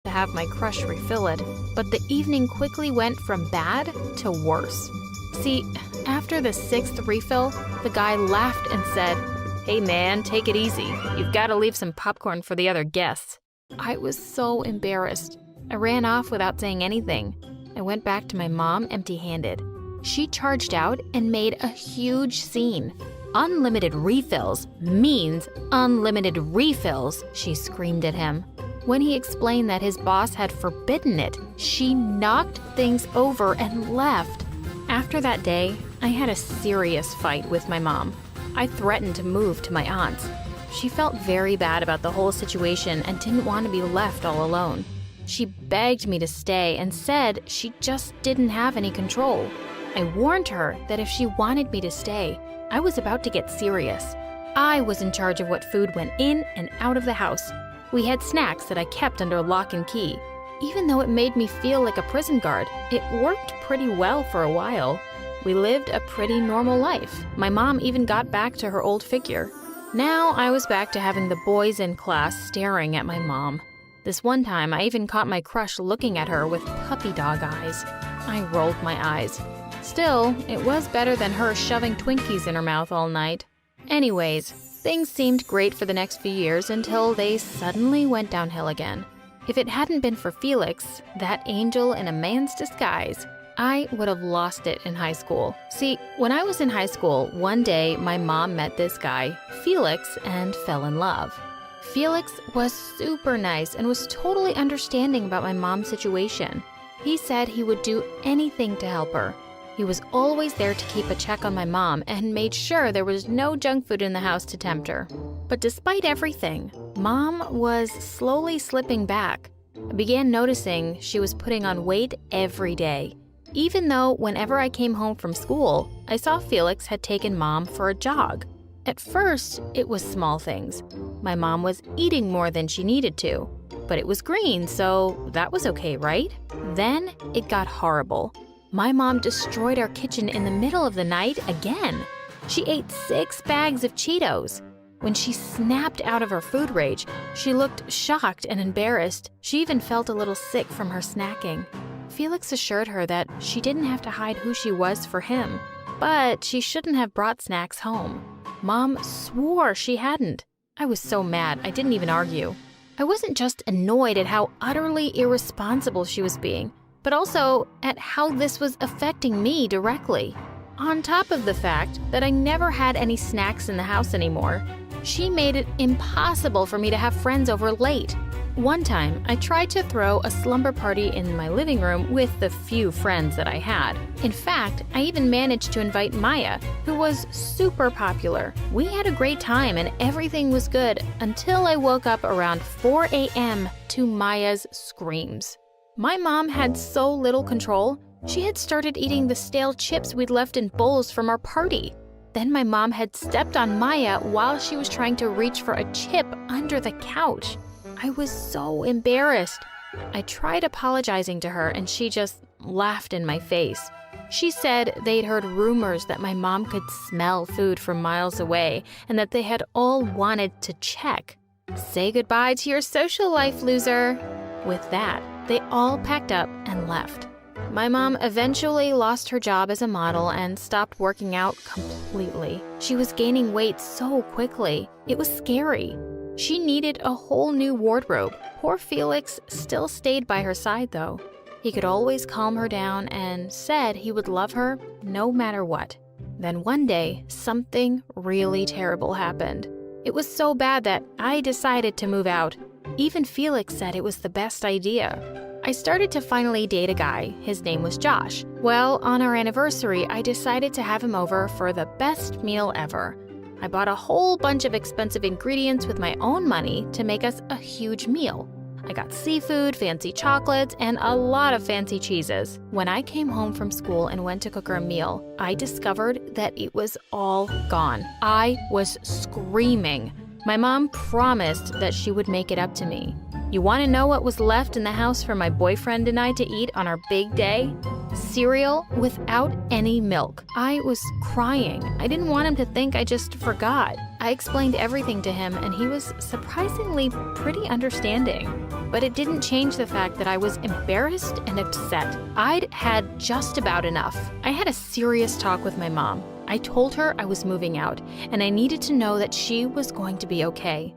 S9: to have my crush refill it, but the evening quickly went from bad to worse. See, after the 6th refill, the guy laughed and said, "Hey man, take it easy. You've got to leave some popcorn for the other guests." I was so embarrassed. I ran off without saying anything. I went back to my mom empty-handed. She charged out and made a huge scene. "Unlimited refills means unlimited refills," she screamed at him. When he explained that his boss had forbidden it, she knocked things over and left. After that day, I had a serious fight with my mom. I threatened to move to my aunt's. She felt very bad about the whole situation and didn't want to be left all alone. She begged me to stay and said she just didn't have any control. I warned her that if she wanted me to stay, I was about to get serious. I was in charge of what food went in and out of the house. We had snacks that I kept under lock and key. Even though it made me feel like a prison guard, it worked pretty well for a while. We lived a pretty normal life. My mom even got back to her old figure. Now I was back to having the boys in class staring at my mom. This one time, I even caught my crush looking at her with puppy dog eyes. I rolled my eyes. Still, it was better than her shoving Twinkies in her mouth all night. Anyways, Things seemed great for the next few years until they suddenly went downhill again. If it hadn't been for Felix, that angel in a man's disguise, I would have lost it in high school. See, when I was in high school, one day my mom met this guy, Felix, and fell in love. Felix was super nice and was totally understanding about my mom's situation. He said he would do anything to help her. He was always there to keep a check on my mom and made sure there was no junk food in the house to tempt her. But despite everything, Mom was slowly slipping back. I began noticing she was putting on weight every day. Even though whenever I came home from school, I saw Felix had taken Mom for a jog. At first, it was small things. My mom was eating more than she needed to, but it was green, so that was okay, right? Then it got horrible. My mom destroyed our kitchen in the middle of the night again. She ate 6 bags of Cheetos. When she snapped out of her food rage, she looked shocked and embarrassed. She even felt a little sick from her snacking. Felix assured her that she didn't have to hide who she was for him, but she shouldn't have brought snacks home. Mom swore she hadn't. I was so mad, I didn't even argue. I wasn't just annoyed at how utterly irresponsible she was being, but also at how this was affecting me directly. On top of the fact that I never had any snacks in the house anymore, she made it impossible for me to have friends over late. One time, I tried to throw a slumber party in my living room with the few friends that I had. In fact, I even managed to invite Maya, who was super popular. We had a great time and everything was good until I woke up around 4 a.m. to Maya's screams. My mom had so little control, she had started eating the stale chips we'd left in bowls from our party. Then my mom had stepped on Maya while she was trying to reach for a chip under the couch. I was so embarrassed. I tried apologizing to her and she just laughed in my face. She said they'd heard rumors that my mom could smell food from miles away and that they had all wanted to check. Say goodbye to your social life, loser. With that, they all packed up and left. My mom eventually lost her job as a model and stopped working out completely. She was gaining weight so quickly. It was scary. She needed a whole new wardrobe. Poor Felix still stayed by her side, though. He could always calm her down and said he would love her no matter what. Then one day, something really terrible happened. It was so bad that I decided to move out. Even Felix said it was the best idea. I started to finally date a guy. His name was Josh. Well, on our anniversary, I decided to have him over for the best meal ever. I bought a whole bunch of expensive ingredients with my own money to make us a huge meal. I got seafood, fancy chocolates, and a lot of fancy cheeses. When I came home from school and went to cook her a meal, I discovered that it was all gone. I was screaming. My mom promised that she would make it up to me. You want to know what was left in the house for my boyfriend and I to eat on our big day? Cereal without any milk. I was crying. I didn't want him to think I just forgot. I explained everything to him and he was surprisingly pretty understanding. But it didn't change the fact that I was embarrassed and upset. I'd had just about enough. I had a serious talk with my mom. I told her I was moving out and I needed to know that she was going to be okay.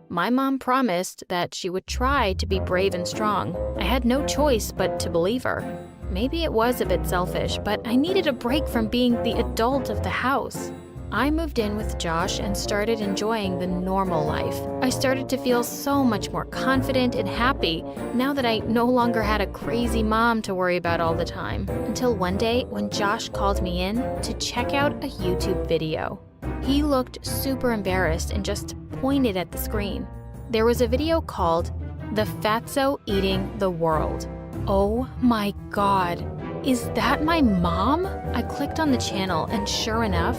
S9: My mom promised that she would try to be brave and strong. I had no choice but to believe her. Maybe it was a bit selfish, but I needed a break from being the adult of the house. I moved in with Josh and started enjoying the normal life. I started to feel so much more confident and happy now that I no longer had a crazy mom to worry about all the time. Until one day when Josh called me in to check out a YouTube video. He looked super embarrassed and just pointed at the screen. There was a video called The Fatso Eating the World. Oh my God, is that my mom? I clicked on the channel and sure enough,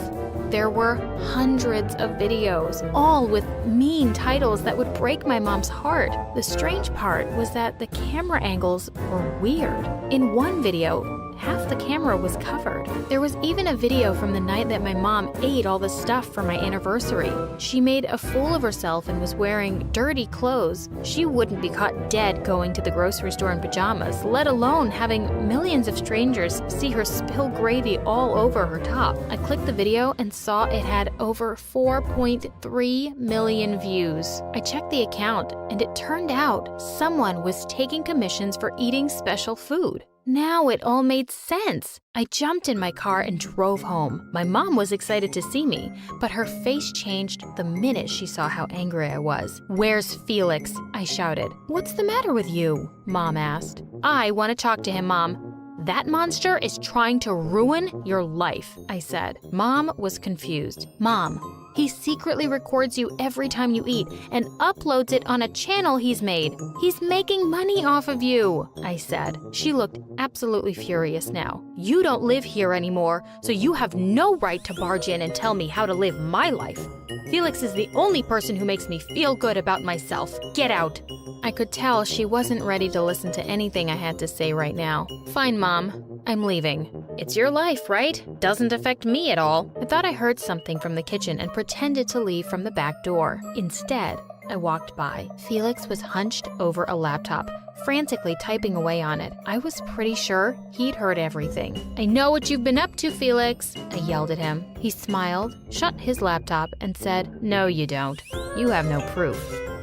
S9: there were hundreds of videos, all with mean titles that would break my mom's heart. The strange part was that the camera angles were weird. In one video, half the camera was covered. There was even a video from the night that my mom ate all the stuff for my anniversary. She made a fool of herself and was wearing dirty clothes. She wouldn't be caught dead going to the grocery store in pajamas, let alone having millions of strangers see her spill gravy all over her top. I clicked the video and saw it had over 4.3 million views. I checked the account and it turned out someone was taking commissions for eating special food. Now it all made sense. I jumped in my car and drove home. My mom was excited to see me, but her face changed the minute she saw how angry I was. "Where's Felix?" I shouted. "What's the matter with you?" Mom asked. "I want to talk to him, Mom." "That monster is trying to ruin your life," I said. Mom was confused. "Mom, he secretly records you every time you eat and uploads it on a channel he's made. He's making money off of you," I said. She looked absolutely furious now. "You don't live here anymore, so you have no right to barge in and tell me how to live my life. Felix is the only person who makes me feel good about myself. Get out." I could tell she wasn't ready to listen to anything I had to say right now. "Fine, Mom. I'm leaving. It's your life, right? Doesn't affect me at all." I thought I heard something from the kitchen and pretended to leave from the back door. Instead, I walked by. Felix was hunched over a laptop, frantically typing away on it. I was pretty sure he'd heard everything. "I know what you've been up to, Felix," I yelled at him. He smiled, shut his laptop, and said, "No, you don't. You have no proof."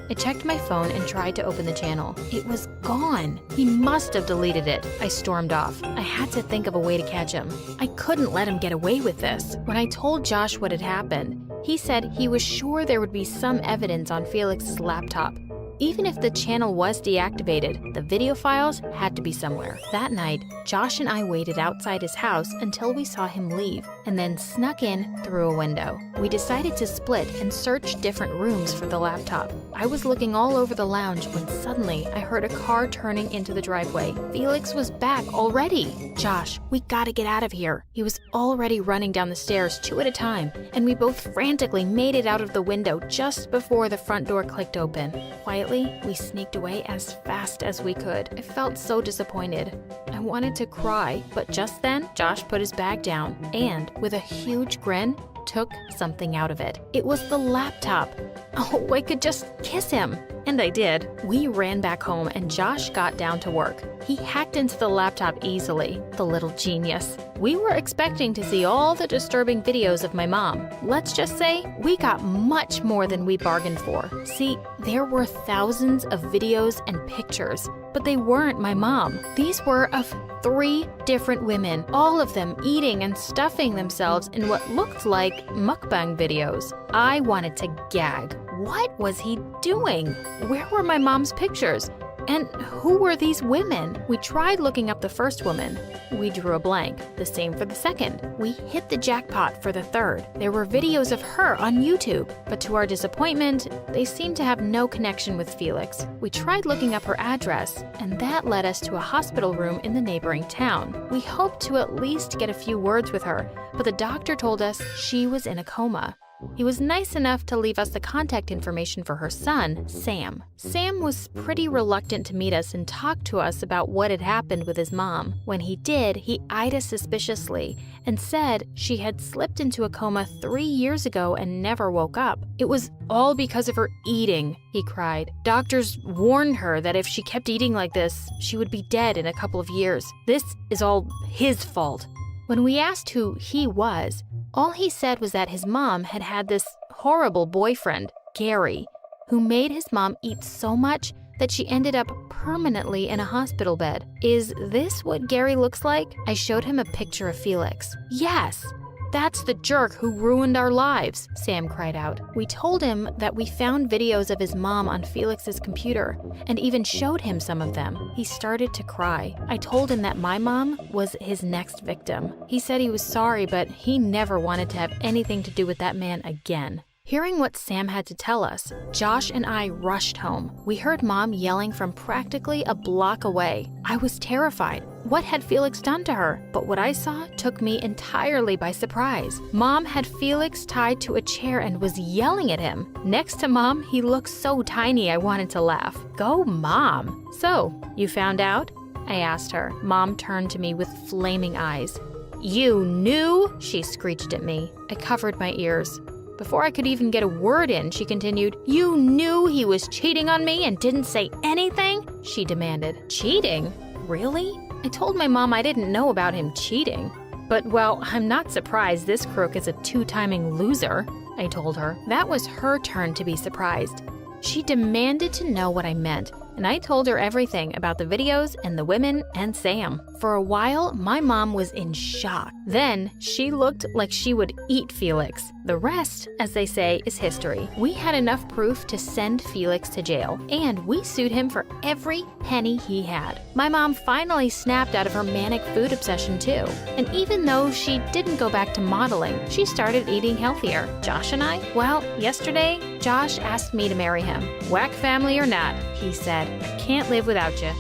S9: I checked my phone and tried to open the channel. It was gone. He must have deleted it. I stormed off. I had to think of a way to catch him. I couldn't let him get away with this. When I told Josh what had happened, he said he was sure there would be some evidence on Felix's laptop. Even if the channel was deactivated, the video files had to be somewhere. That night, Josh and I waited outside his house until we saw him leave, and then snuck in through a window. We decided to split and search different rooms for the laptop. I was looking all over the lounge when suddenly I heard a car turning into the driveway. Felix was back already. "Josh, we gotta get out of here." He was already running down the stairs 2 at a time, and we both frantically made it out of the window just before the front door clicked open. Quietly, we sneaked away as fast as we could. I felt so disappointed. I wanted to cry, but just then, Josh put his bag down and, with a huge grin, took something out of it. It was the laptop. Oh, I could just kiss him. And I did. We ran back home and Josh got down to work. He hacked into the laptop easily, the little genius. We were expecting to see all the disturbing videos of my mom. Let's just say we got much more than we bargained for. See, there were thousands of videos and pictures, but they weren't my mom. These were of 3 different women, all of them eating and stuffing themselves in what looked like mukbang videos. I wanted to gag. What was he doing? Where were my mom's pictures? And who were these women? We tried looking up the first woman. We drew a blank. The same for the second. We hit the jackpot for the third. There were videos of her on YouTube, but to our disappointment, they seemed to have no connection with Felix. We tried looking up her address, and that led us to a hospital room in the neighboring town. We hoped to at least get a few words with her, but the doctor told us she was in a coma. He was nice enough to leave us the contact information for her son, Sam. Sam was pretty reluctant to meet us and talk to us about what had happened with his mom. When he did, he eyed us suspiciously and said she had slipped into a coma 3 years ago and never woke up. It was all because of her eating, he cried. Doctors warned her that if she kept eating like this, she would be dead in a couple of years. This is all his fault. When we asked who he was, all he said was that his mom had had this horrible boyfriend, Gary, who made his mom eat so much that she ended up permanently in a hospital bed. Is this what Gary looks like? I showed him a picture of Felix. Yes, that's the jerk who ruined our lives, Sam cried out. We told him that we found videos of his mom on Felix's computer and even showed him some of them. He started to cry. I told him that my mom was his next victim. He said he was sorry, but he never wanted to have anything to do with that man again. Hearing what Sam had to tell us, Josh and I rushed home. We heard Mom yelling from practically a block away. I was terrified. What had Felix done to her? But what I saw took me entirely by surprise. Mom had Felix tied to a chair and was yelling at him. Next to Mom, he looked so tiny I wanted to laugh. Go Mom! So, you found out?
S4: I asked her. Mom turned to me with flaming eyes. You knew? She screeched at me. I covered my ears. Before I could even get a word in, she continued, You knew he was cheating on me and didn't say anything? She demanded. Cheating? Really? I told my mom I didn't know about him cheating. But, well, I'm not surprised this crook is a two-timing loser, I told her. That was her turn to be surprised. She demanded to know what I meant, and I told her everything about the videos and the women and Sam. For a while, my mom was in shock. Then, she looked like she would eat Felix. The rest, as they say, is history. We had enough proof to send Felix to jail, and we sued him for every penny he had. My mom finally snapped out of her manic food obsession too. And even though she didn't go back to modeling, she started eating healthier. Josh and I? Well, yesterday, Josh asked me to marry him. Whack family or not, he said. I can't live without you.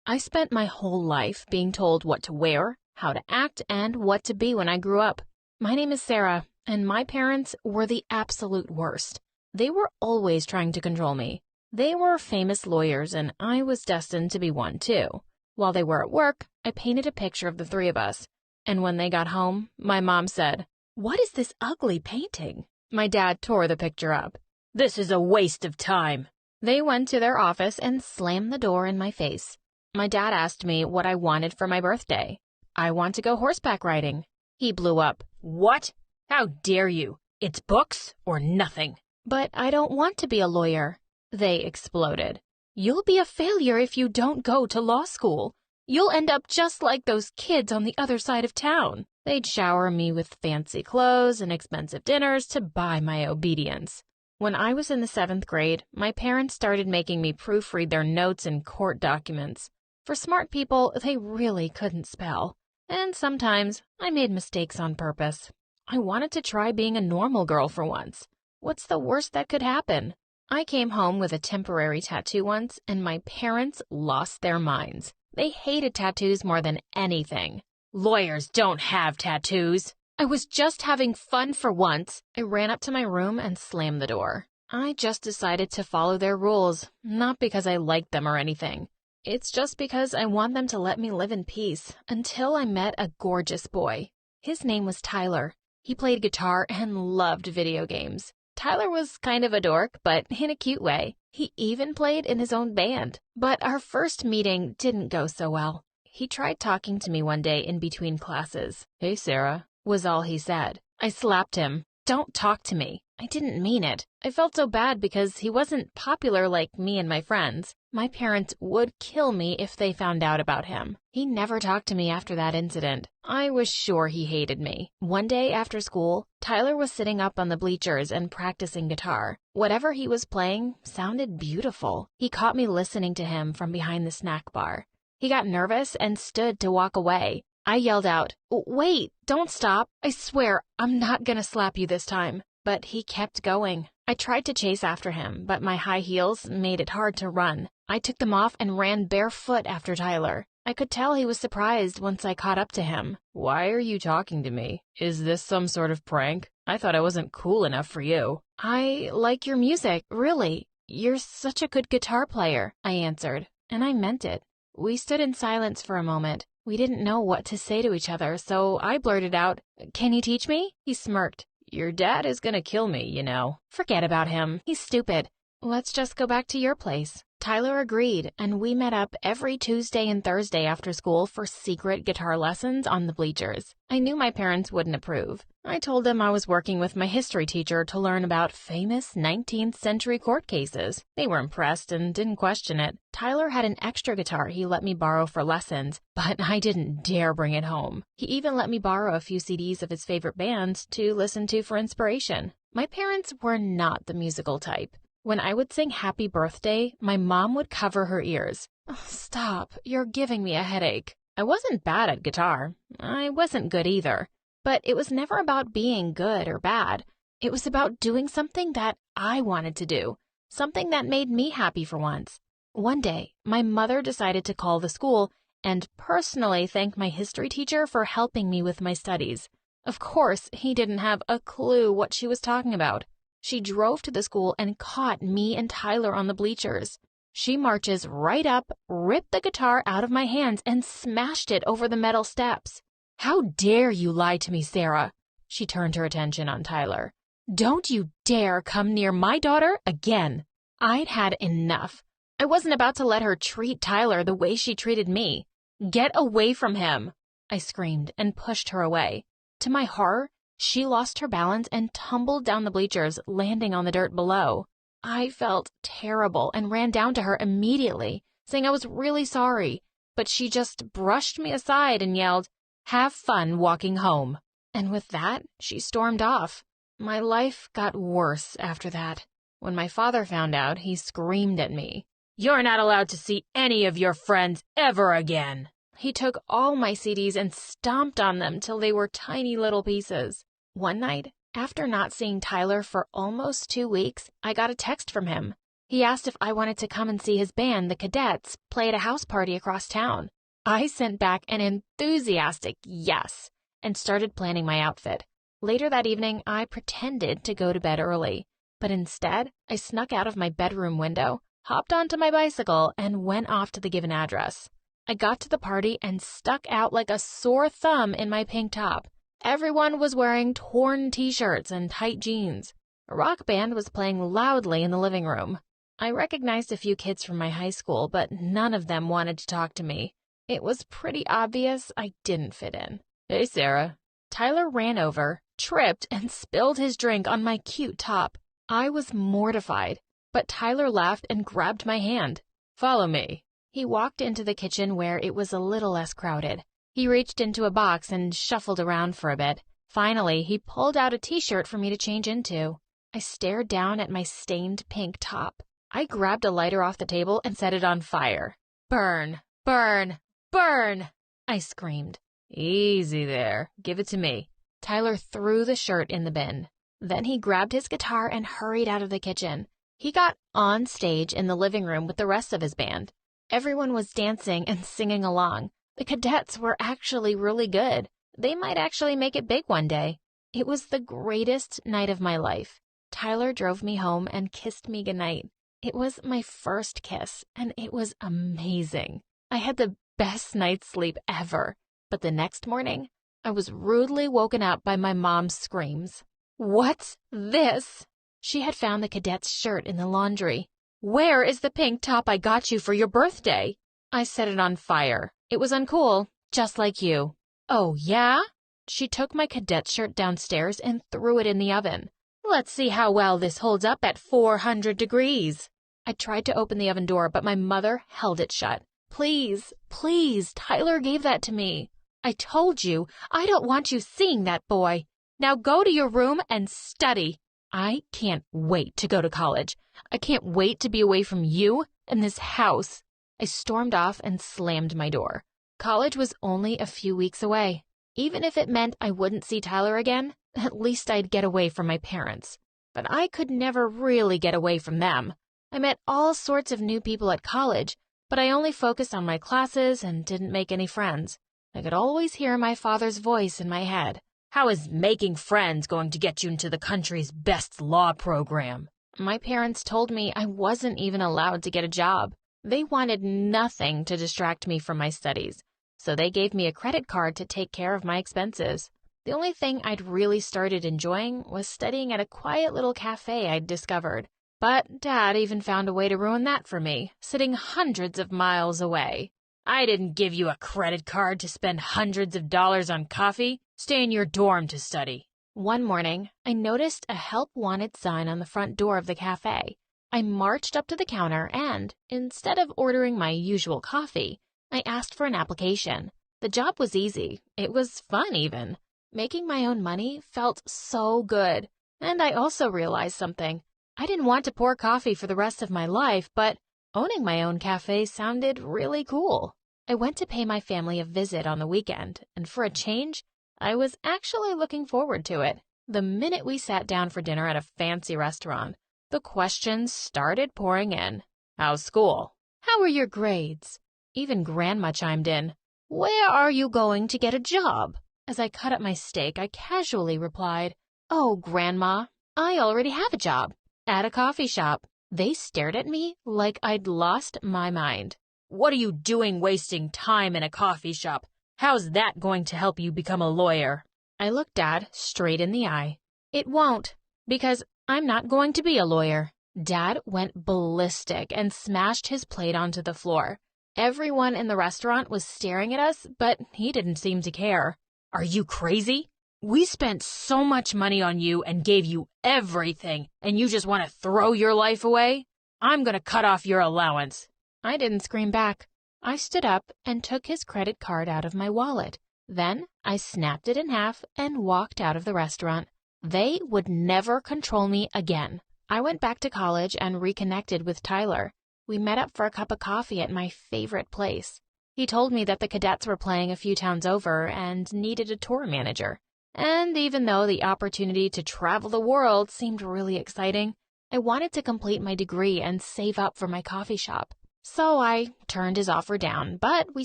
S4: I spent my whole life being told what to wear, how to act, and what to be when I grew up. My name is Sarah, and my parents were the absolute worst. They were always trying to control me. They were famous lawyers, and I was destined to be one too. While they were at work, I painted a picture of the three of us. And when they got home, my mom said, What is this ugly painting? My dad tore the picture up. This is a waste of time. They went to their office and slammed the door in my face. My dad asked me what I wanted for my birthday. I want to go horseback riding. He blew up. What? How dare you? It's books or nothing. But I don't want to be a lawyer. They exploded. You'll be a failure if you don't go to law school. You'll end up just like those kids on the other side of town. They'd shower me with fancy clothes and expensive dinners to buy my obedience. When I was in the 7th grade, my parents started making me proofread their notes and court documents. For smart people, they really couldn't spell. And sometimes I made mistakes on purpose. I wanted to try being a normal girl for once. What's the worst that could happen? I came home with a temporary tattoo once, and my parents lost their minds. They hated tattoos more than anything. Lawyers don't have tattoos. I was just having fun for once. I ran up to my room and slammed the door. I just decided to follow their rules, not because I liked them or anything. It's just because I want them to let me live in peace until I met a gorgeous boy. His name was Tyler. He played guitar and loved video games. Tyler was kind of a dork, but in a cute way. He even played in his own band. But our first meeting didn't go so well. He tried talking to me one day in between classes. Hey, Sarah, was all he said. I slapped him. Don't talk to me. I didn't mean it. I felt so bad because he wasn't popular like me and my friends. My parents would kill me if they found out about him. He never talked to me after that incident. I was sure he hated me. One day after school, Tyler was sitting up on the bleachers and practicing guitar. Whatever he was playing sounded beautiful. He caught me listening to him from behind the snack bar. He got nervous and stood to walk away. I yelled out, Wait, don't stop. I swear I'm not gonna slap you this time. But he kept going. I tried to chase after him, but my high heels made it hard to run. I took them off and ran barefoot after Tyler. I could tell he was surprised once I caught up to him. Why are you talking to me? Is this some sort of prank? I thought I wasn't cool enough for you. I like your music, really. You're such a good guitar player, I answered, and I meant it. We stood in silence for a moment. We didn't know what to say to each other, so I blurted out, Can you teach me? He smirked. Your dad is gonna kill me, you know. Forget about him. He's stupid. Let's just go back to your place. Tyler agreed, and we met up every Tuesday and Thursday after school for secret guitar lessons on the bleachers. I knew my parents wouldn't approve. I told them I was working with my history teacher to learn about famous 19th century court cases. They were impressed and didn't question it. Tyler had an extra guitar he let me borrow for lessons, but I didn't dare bring it home. He even let me borrow a few CDs of his favorite bands to listen to for inspiration. My parents were not the musical type. When I would sing Happy Birthday, my mom would cover her ears. Oh, stop, you're giving me a headache. I wasn't bad at guitar. I wasn't good either. But it was never about being good or bad. It was about doing something that I wanted to do, something that made me happy for once. One day, my mother decided to call the school and personally thank my history teacher for helping me with my studies. Of course, he didn't have a clue what she was talking about. She drove to the school and caught me and Tyler on the bleachers.
S9: She marches right up, ripped the guitar out of my hands, and smashed it over the metal steps. "How dare you lie to me, Sarah?" She turned her attention on Tyler. "Don't you dare come near my daughter again." I'd had enough. I wasn't about to let her treat Tyler the way she treated me. "Get away from him," I screamed and pushed her away. To my horror, she lost her balance and tumbled down the bleachers, landing on the dirt below. I felt terrible and ran down to her immediately, saying I was really sorry, but she just brushed me aside and yelled, "Have fun walking home." And with that, she stormed off. My life got worse after that. When my father found out, he screamed at me, "You're not allowed to see any of your friends ever again." He took all my CDs and stomped on them till they were tiny little pieces. One night, after not seeing Tyler for almost 2 weeks, I got a text from him. He asked if I wanted to come and see his band, the Cadets, play at a house party across town. I sent back an enthusiastic yes and started planning my outfit. Later that evening, I pretended to go to bed early, but instead, I snuck out of my bedroom window, hopped onto my bicycle, and went off to the given address. I got to the party and stuck out like a sore thumb in my pink top. Everyone was wearing torn t-shirts and tight jeans. A rock band was playing loudly in the living room. I recognized a few kids from my high school, but none of them wanted to talk to me. It was pretty obvious I didn't fit in. "Hey, Sarah." Tyler ran over, tripped, and spilled his drink on my cute top. I was mortified, but Tyler laughed and grabbed my hand. "Follow me." He walked into the kitchen where it was a little less crowded. He reached into a box and shuffled around for a bit. Finally, he pulled out a t-shirt for me to change into. I stared down at my stained pink top. I grabbed a lighter off the table and set it on fire. "Burn, burn, burn!" I screamed. "Easy there. Give it to me." Tyler threw the shirt in the bin. Then he grabbed his guitar and hurried out of the kitchen. He got on stage in the living room with the rest of his band. Everyone was dancing and singing along. The Cadets were actually really good. They might actually make it big one day. It was the greatest night of my life. Tyler drove me home and kissed me goodnight. It was my first kiss, and it was amazing. I had the best night's sleep ever. But the next morning, I was rudely woken up by my mom's screams. "What's this?" She had found the Cadet's shirt in the laundry. "Where is the pink top I got you for your birthday?" I set it on fire. It was uncool, just like you. "Oh, yeah?" She took my Cadet shirt downstairs and threw it in the oven. "Let's see how well this holds up at 400 degrees. I tried to open the oven door, but my mother held it shut. "Please, please, Tyler gave that to me." "I told you, I don't want you seeing that boy. Now go to your room and study." I can't wait to go to college. I can't wait to be away from you and this house. I stormed off and slammed my door. College was only a few weeks away. Even if it meant I wouldn't see Tyler again, at least I'd get away from my parents. But I could never really get away from them. I met all sorts of new people at college, but I only focused on my classes and didn't make any friends. I could always hear my father's voice in my head. "How is making friends going to get you into the country's best law program?" My parents told me I wasn't even allowed to get a job. They wanted nothing to distract me from my studies, so they gave me a credit card to take care of my expenses. The only thing I'd really started enjoying was studying at a quiet little cafe I'd discovered. But Dad even found a way to ruin that for me, sitting hundreds of miles away. "I didn't give you a credit card to spend hundreds of dollars on coffee. Stay in your dorm to study." One morning, I noticed a help wanted sign on the front door of the cafe. I marched up to the counter and, instead of ordering my usual coffee, I asked for an application. The job was easy. It was fun even. Making my own money felt so good. And I also realized something. I didn't want to pour coffee for the rest of my life, but owning my own cafe sounded really cool. I went to pay my family a visit on the weekend, and for a change, I was actually looking forward to it. The minute we sat down for dinner at a fancy restaurant, the questions started pouring in. "How's school?" "How are your grades?" Even Grandma chimed in. "Where are you going to get a job?" As I cut up my steak, I casually replied, "Oh, Grandma, I already have a job at a coffee shop." They stared at me like I'd lost my mind. What are you doing wasting time in a coffee shop? How's that going to help you become a lawyer? I looked Dad straight in the eye. It won't, because I'm not going to be a lawyer. Dad went ballistic and smashed his plate onto the floor. Everyone in the restaurant was staring at us, but he didn't seem to care. Are you crazy? We spent so much money on you and gave you everything, and you just want to throw your life away? I'm going to cut off your allowance. I didn't scream back. I stood up and took his credit card out of my wallet. Then I snapped it in half and walked out of the restaurant. They would never control me again. I went back to college and reconnected with Tyler. We met up for a cup of coffee at my favorite place. He told me that the cadets were playing a few towns over and needed a tour manager. And even though the opportunity to travel the world seemed really exciting, I wanted to complete my degree and save up for my coffee shop. So I turned his offer down, but we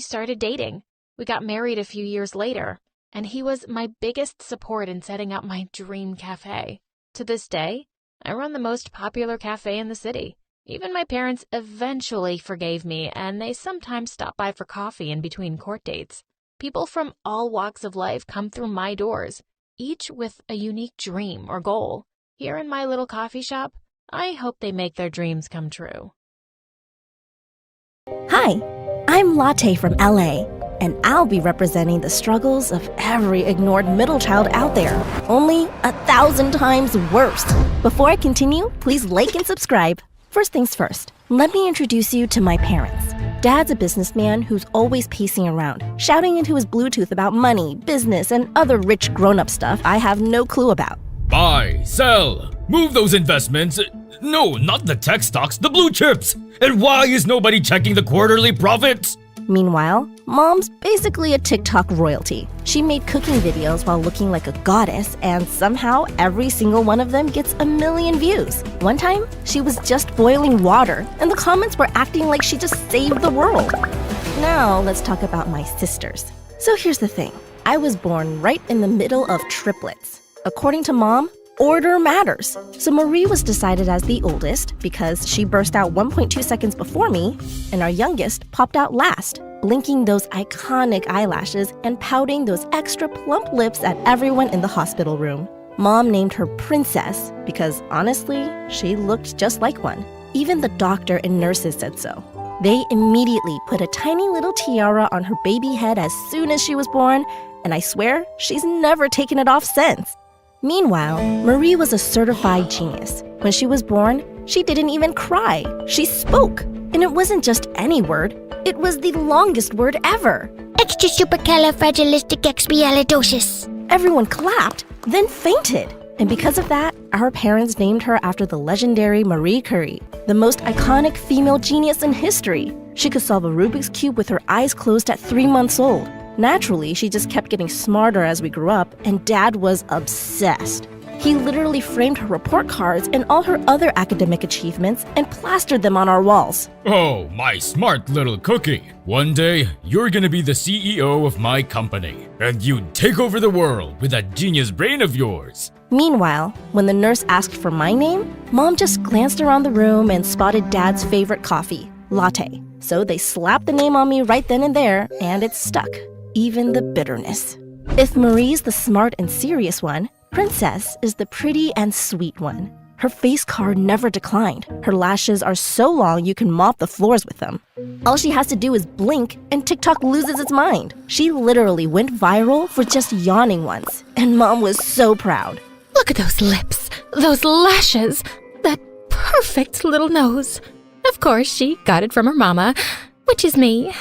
S9: started dating. We got married a few years later, and he was my biggest support in setting up my dream cafe. To this day, I run the most popular cafe in the city. Even my parents eventually forgave me, and they sometimes stop by for coffee in between court dates. People from all walks of life come through my doors, each with a unique dream or goal. Here in my little coffee shop, I hope they make their dreams come true.
S1: Hi, I'm Latte from LA, and I'll be representing the struggles of every ignored middle child out there, only 1,000 times worse. Before I continue, please like and subscribe. First things first, let me introduce you to my parents. Dad's a businessman who's always pacing around, shouting into his Bluetooth about money, business, and other rich grown-up stuff I have no clue about.
S20: Buy, sell, move those investments. No, not the tech stocks, the blue chips. And why is nobody checking the quarterly profits?
S1: Meanwhile, Mom's basically a TikTok royalty. She made cooking videos while looking like a goddess, and somehow every single one of them gets 1 million views. One time, she was just boiling water, and the comments were acting like she just saved the world. Now, let's talk about my sisters. So here's the thing. I was born right in the middle of triplets. According to Mom, order matters. So Marie was decided as the oldest because she burst out 1.2 seconds before me, and our youngest popped out last, blinking those iconic eyelashes and pouting those extra plump lips at everyone in the hospital room. Mom named her Princess because, honestly, she looked just like one. Even the doctor and nurses said so. They immediately put a tiny little tiara on her baby head as soon as she was born, and I swear she's never taken it off since. Meanwhile, Marie was a certified genius. When she was born, she didn't even cry. She spoke. And it wasn't just any word. It was the longest word ever.
S5: Extra supercalifragilisticexpialidocious.
S1: Everyone clapped, then fainted. And because of that, our parents named her after the legendary Marie Curie, the most iconic female genius in history. She could solve a Rubik's Cube with her eyes closed at 3 months old. Naturally, she just kept getting smarter as we grew up, and Dad was obsessed. He literally framed her report cards and all her other academic achievements and plastered them on our walls.
S20: Oh, my smart little cookie. One day, you're gonna be the CEO of my company, and you'd take over the world with that genius brain of yours.
S1: Meanwhile, when the nurse asked for my name, Mom just glanced around the room and spotted Dad's favorite coffee, latte. So they slapped the name on me right then and there, and it stuck. Even the bitterness. If Marie's the smart and serious one, Princess is the pretty and sweet one. Her face card never declined. Her lashes are so long you can mop the floors with them. All she has to do is blink and TikTok loses its mind. She literally went viral for just yawning once, and Mom was so proud.
S16: Look at those lips, those lashes, that perfect little nose. Of course, she got it from her mama, which is me.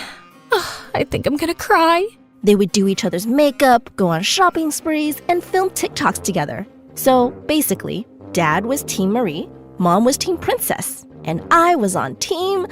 S16: Oh, I think I'm gonna cry.
S1: They would do each other's makeup, go on shopping sprees, and film TikToks together. So basically, Dad was Team Marie, Mom was Team Princess, and I was on Team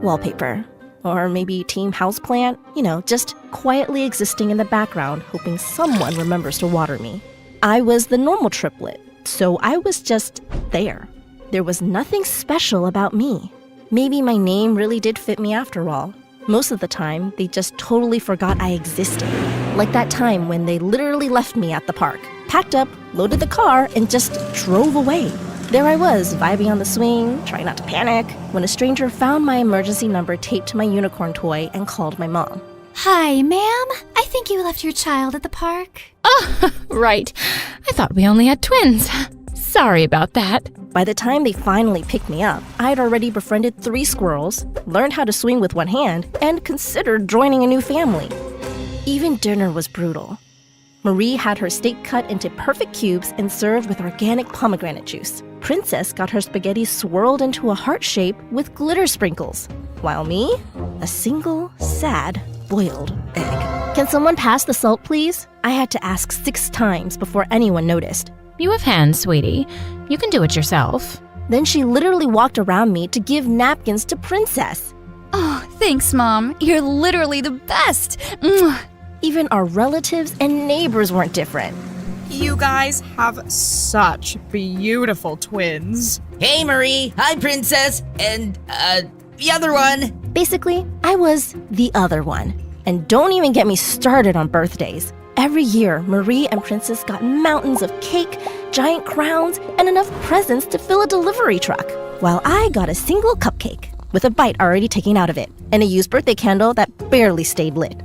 S1: Wallpaper. Or maybe Team Houseplant, just quietly existing in the background, hoping someone remembers to water me. I was the normal triplet, so I was just there. There was nothing special about me. Maybe my name really did fit me after all. Most of the time, they just totally forgot I existed. Like that time when they literally left me at the park, packed up, loaded the car, and just drove away.
S2: There I was, vibing on the swing, trying not to panic, when a stranger found my emergency number taped to my unicorn toy and called my mom.
S7: Hi, ma'am. I think you left your child at the park.
S9: Oh, right. I thought we only had twins. Sorry about that.
S2: By the time they finally picked me up, I had already befriended 3 squirrels, learned how to swing with one hand, and considered joining a new family. Even dinner was brutal. Marie had her steak cut into perfect cubes and served with organic pomegranate juice. Princess got her spaghetti swirled into a heart shape with glitter sprinkles, while me, a single, sad, boiled egg. Can someone pass the salt, please? I had to ask 6 times before anyone noticed.
S9: You have hands, sweetie. You can do it yourself.
S2: Then she literally walked around me to give napkins to Princess.
S7: Oh, thanks, Mom. You're literally the best. Mwah.
S2: Even our relatives and neighbors weren't different.
S13: You guys have such beautiful twins.
S22: Hey, Marie. Hi, Princess. And, the other one.
S2: Basically, I was the other one. And don't even get me started on birthdays. Every year, Marie and Princess got mountains of cake, giant crowns, and enough presents to fill a delivery truck, while I got a single cupcake with a bite already taken out of it and a used birthday candle that barely stayed lit.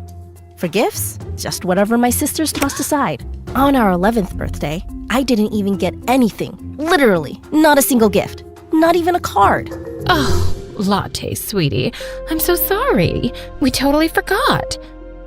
S2: For gifts, just whatever my sisters tossed aside. On our 11th birthday, I didn't even get anything. Literally, not a single gift. Not even a card.
S9: Oh, latte, sweetie. I'm so sorry. We totally forgot.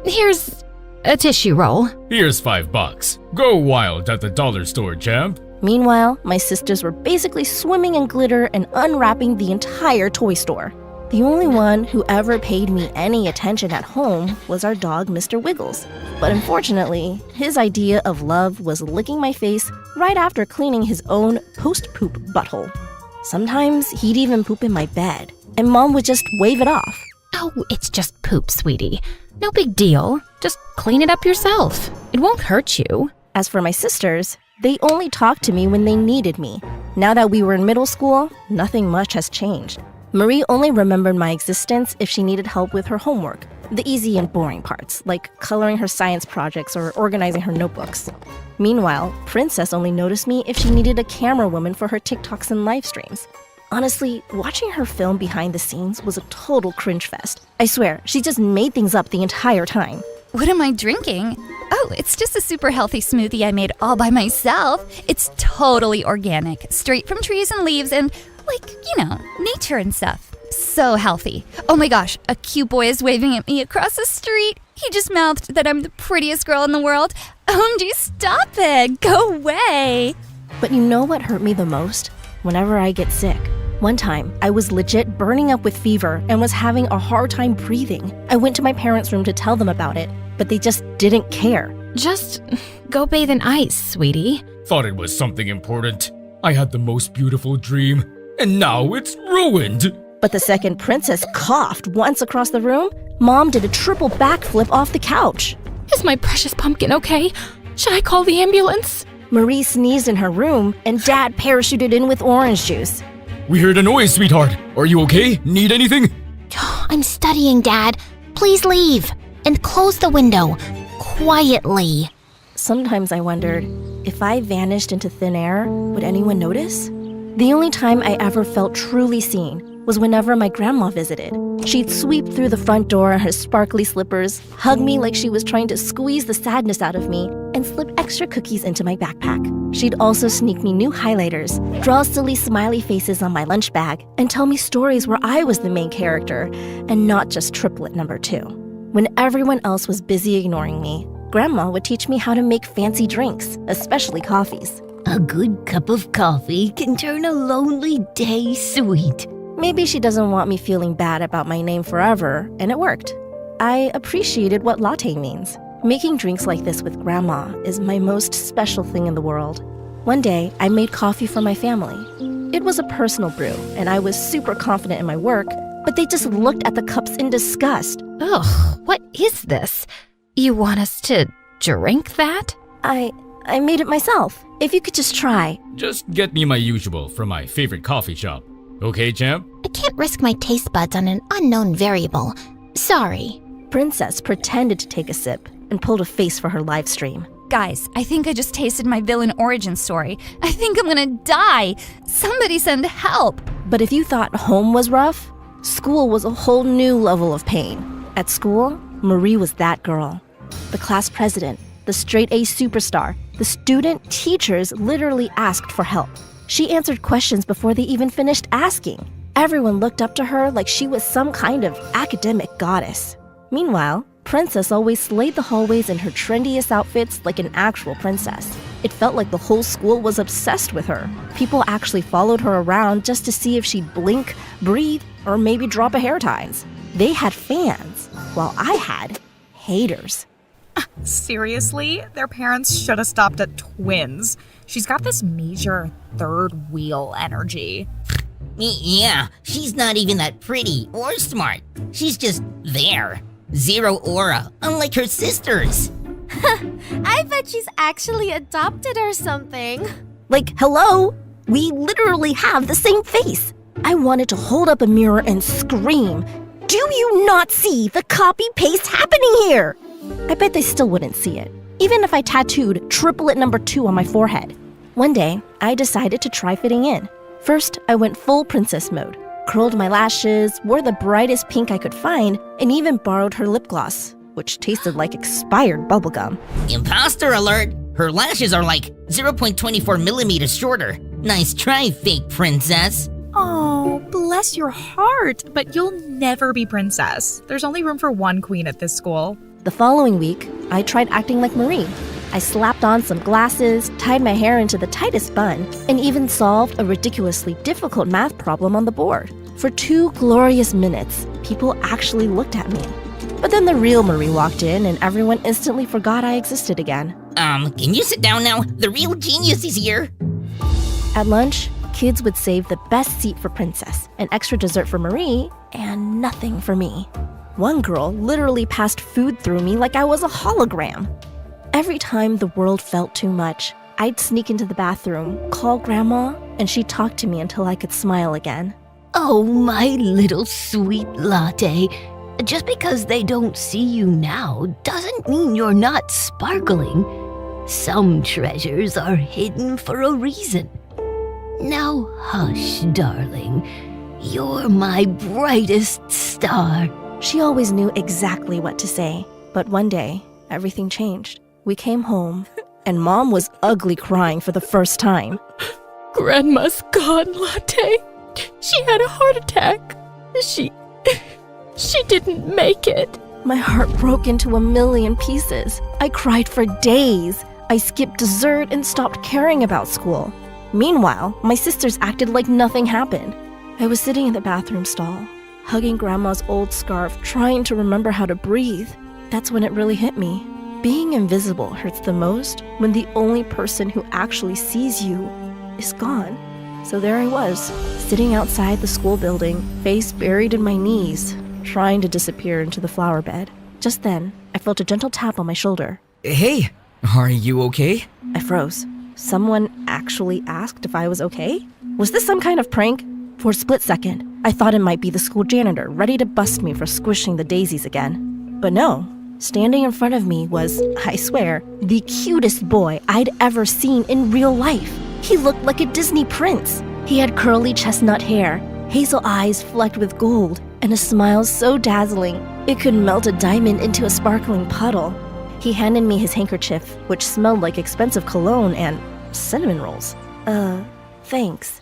S9: Here's a tissue roll.
S20: Here's $5. Go wild at the dollar store, champ.
S2: Meanwhile, my sisters were basically swimming in glitter and unwrapping the entire toy store. The only one who ever paid me any attention at home was our dog, Mr. Wiggles. But unfortunately, his idea of love was licking my face right after cleaning his own post-poop butthole. Sometimes he'd even poop in my bed, and Mom would just wave it off.
S9: Oh, it's just poop, sweetie. No big deal. Just clean it up yourself. It won't hurt you.
S2: As for my sisters, they only talked to me when they needed me. Now that we were in middle school, nothing much has changed. Marie only remembered my existence if she needed help with her homework, the easy and boring parts, like coloring her science projects or organizing her notebooks. Meanwhile, Princess only noticed me if she needed a camera woman for her TikToks and live streams. Honestly, watching her film behind the scenes was a total cringe fest. I swear, she just made things up the entire time.
S7: What am I drinking? Oh, it's just a super healthy smoothie I made all by myself. It's totally organic, straight from trees and leaves and, nature and stuff. So healthy. Oh my gosh, a cute boy is waving at me across the street. He just mouthed that I'm the prettiest girl in the world. OMG, stop it. Go away.
S2: But you know what hurt me the most? Whenever I get sick. One time, I was legit burning up with fever and was having a hard time breathing. I went to my parents' room to tell them about it, but they just didn't care.
S9: Just go bathe in ice, sweetie.
S20: Thought it was something important. I had the most beautiful dream, and now it's ruined.
S2: But the second Princess coughed once across the room, Mom did a triple backflip off the couch.
S9: Is my precious pumpkin okay? Should I call the ambulance?
S2: Marie sneezed in her room, and Dad parachuted in with orange juice.
S20: We heard a noise, sweetheart. Are you okay? Need anything?
S5: I'm studying, Dad. Please leave. And close the window. Quietly.
S2: Sometimes I wondered, if I vanished into thin air, would anyone notice? The only time I ever felt truly seen was whenever my grandma visited. She'd sweep through the front door in her sparkly slippers, hug me like she was trying to squeeze the sadness out of me, and slip extra cookies into my backpack. She'd also sneak me new highlighters, draw silly smiley faces on my lunch bag, and tell me stories where I was the main character, and not just triplet number 2. When everyone else was busy ignoring me, Grandma would teach me how to make fancy drinks, especially coffees.
S19: A good cup of coffee can turn a lonely day sweet.
S2: Maybe she doesn't want me feeling bad about my name forever, and it worked. I appreciated what latte means. Making drinks like this with Grandma is my most special thing in the world. One day, I made coffee for my family. It was a personal brew, and I was super confident in my work, but they just looked at the cups in disgust.
S9: Ugh, what is this? You want us to drink that?
S2: I made it myself. If you could just try.
S20: Just get me my usual from my favorite coffee shop. Okay, champ?
S5: I can't risk my taste buds on an unknown variable. Sorry.
S2: Princess pretended to take a sip and pulled a face for her live stream.
S8: Guys, I think I just tasted my villain origin story. I think I'm gonna die. Somebody send help.
S1: But if you thought home was rough, school was a whole new level of pain. At school, Marie was that girl. The class president, the straight-A superstar, the student teachers literally asked for help. She answered questions before they even finished asking. Everyone looked up to her like she was some kind of academic goddess. Meanwhile, Princess always slayed the hallways in her trendiest outfits like an actual princess. It felt like the whole school was obsessed with her. People actually followed her around just to see if she'd blink, breathe, or maybe drop a hair ties. They had fans, while I had haters.
S13: Seriously? Their parents should have stopped at twins. She's got this major third wheel energy.
S22: Yeah, she's not even that pretty or smart. She's just there. Zero aura, unlike her sisters.
S1: I bet she's actually adopted or something. Like, hello? We literally have the same face. I wanted to hold up a mirror and scream, "Do you not see the copy-paste happening here?" I bet they still wouldn't see it, even if I tattooed triplet number 2 on my forehead. One day, I decided to try fitting in. First, I went full princess mode, curled my lashes, wore the brightest pink I could find, and even borrowed her lip gloss, which tasted like expired bubblegum.
S22: Imposter alert! Her lashes are like 0.24 millimeters shorter. Nice try, fake princess.
S13: Oh, bless your heart. But you'll never be princess. There's only room for one queen at this school.
S1: The following week, I tried acting like Marie. I slapped on some glasses, tied my hair into the tightest bun, and even solved a ridiculously difficult math problem on the board. For 2 glorious minutes, people actually looked at me. But then the real Marie walked in and everyone instantly forgot I existed again.
S22: Can you sit down now? The real genius is here.
S1: At lunch, kids would save the best seat for Princess, an extra dessert for Marie, and nothing for me. One girl literally passed food through me like I was a hologram. Every time the world felt too much, I'd sneak into the bathroom, call Grandma, and she'd talk to me until I could smile again.
S12: Oh, my little sweet latte. Just because they don't see you now doesn't mean you're not sparkling. Some treasures are hidden for a reason. Now hush, darling. You're my brightest star.
S1: She always knew exactly what to say, but one day, everything changed. We came home, and Mom was ugly crying for the first time.
S2: Grandma's gone, Latte. She had a heart attack. She didn't make it.
S1: My heart broke into a million pieces. I cried for days. I skipped dessert and stopped caring about school. Meanwhile, my sisters acted like nothing happened. I was sitting in the bathroom stall, hugging Grandma's old scarf, trying to remember how to breathe. That's when it really hit me. Being invisible hurts the most when the only person who actually sees you is gone. So there I was, sitting outside the school building, face buried in my knees, trying to disappear into the flower bed. Just then, I felt a gentle tap on my shoulder.
S23: Hey, are you okay?
S1: I froze. Someone actually asked if I was okay? Was this some kind of prank? For a split second, I thought it might be the school janitor ready to bust me for squishing the daisies again. But no. Standing in front of me was, I swear, the cutest boy I'd ever seen in real life. He looked like a Disney prince. He had curly chestnut hair, hazel eyes flecked with gold, and a smile so dazzling it could melt a diamond into a sparkling puddle. He handed me his handkerchief, which smelled like expensive cologne and cinnamon rolls. Thanks.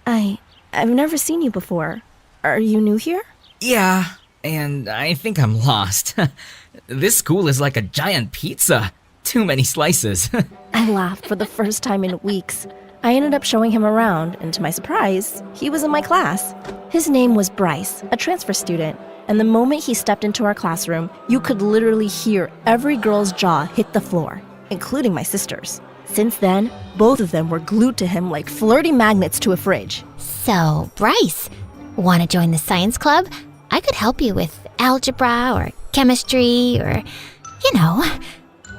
S1: I've never seen you before. Are you new here?
S23: Yeah, and I think I'm lost. This school is like a giant pizza. Too many slices.
S1: I laughed for the first time in weeks. I ended up showing him around, and to my surprise, he was in my class. His name was Bryce, a transfer student, and the moment he stepped into our classroom, you could literally hear every girl's jaw hit the floor, including my sister's. Since then, both of them were glued to him like flirty magnets to a fridge.
S5: So, Bryce, want to join the science club? I could help you with algebra or chemistry or,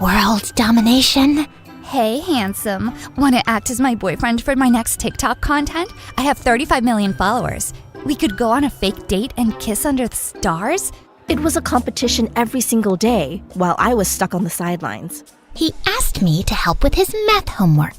S5: world domination.
S8: Hey, handsome. Want to act as my boyfriend for my next TikTok content? I have 35 million followers. We could go on a fake date and kiss under the stars?
S1: It was a competition every single day while I was stuck on the sidelines.
S5: He asked me to help with his math homework.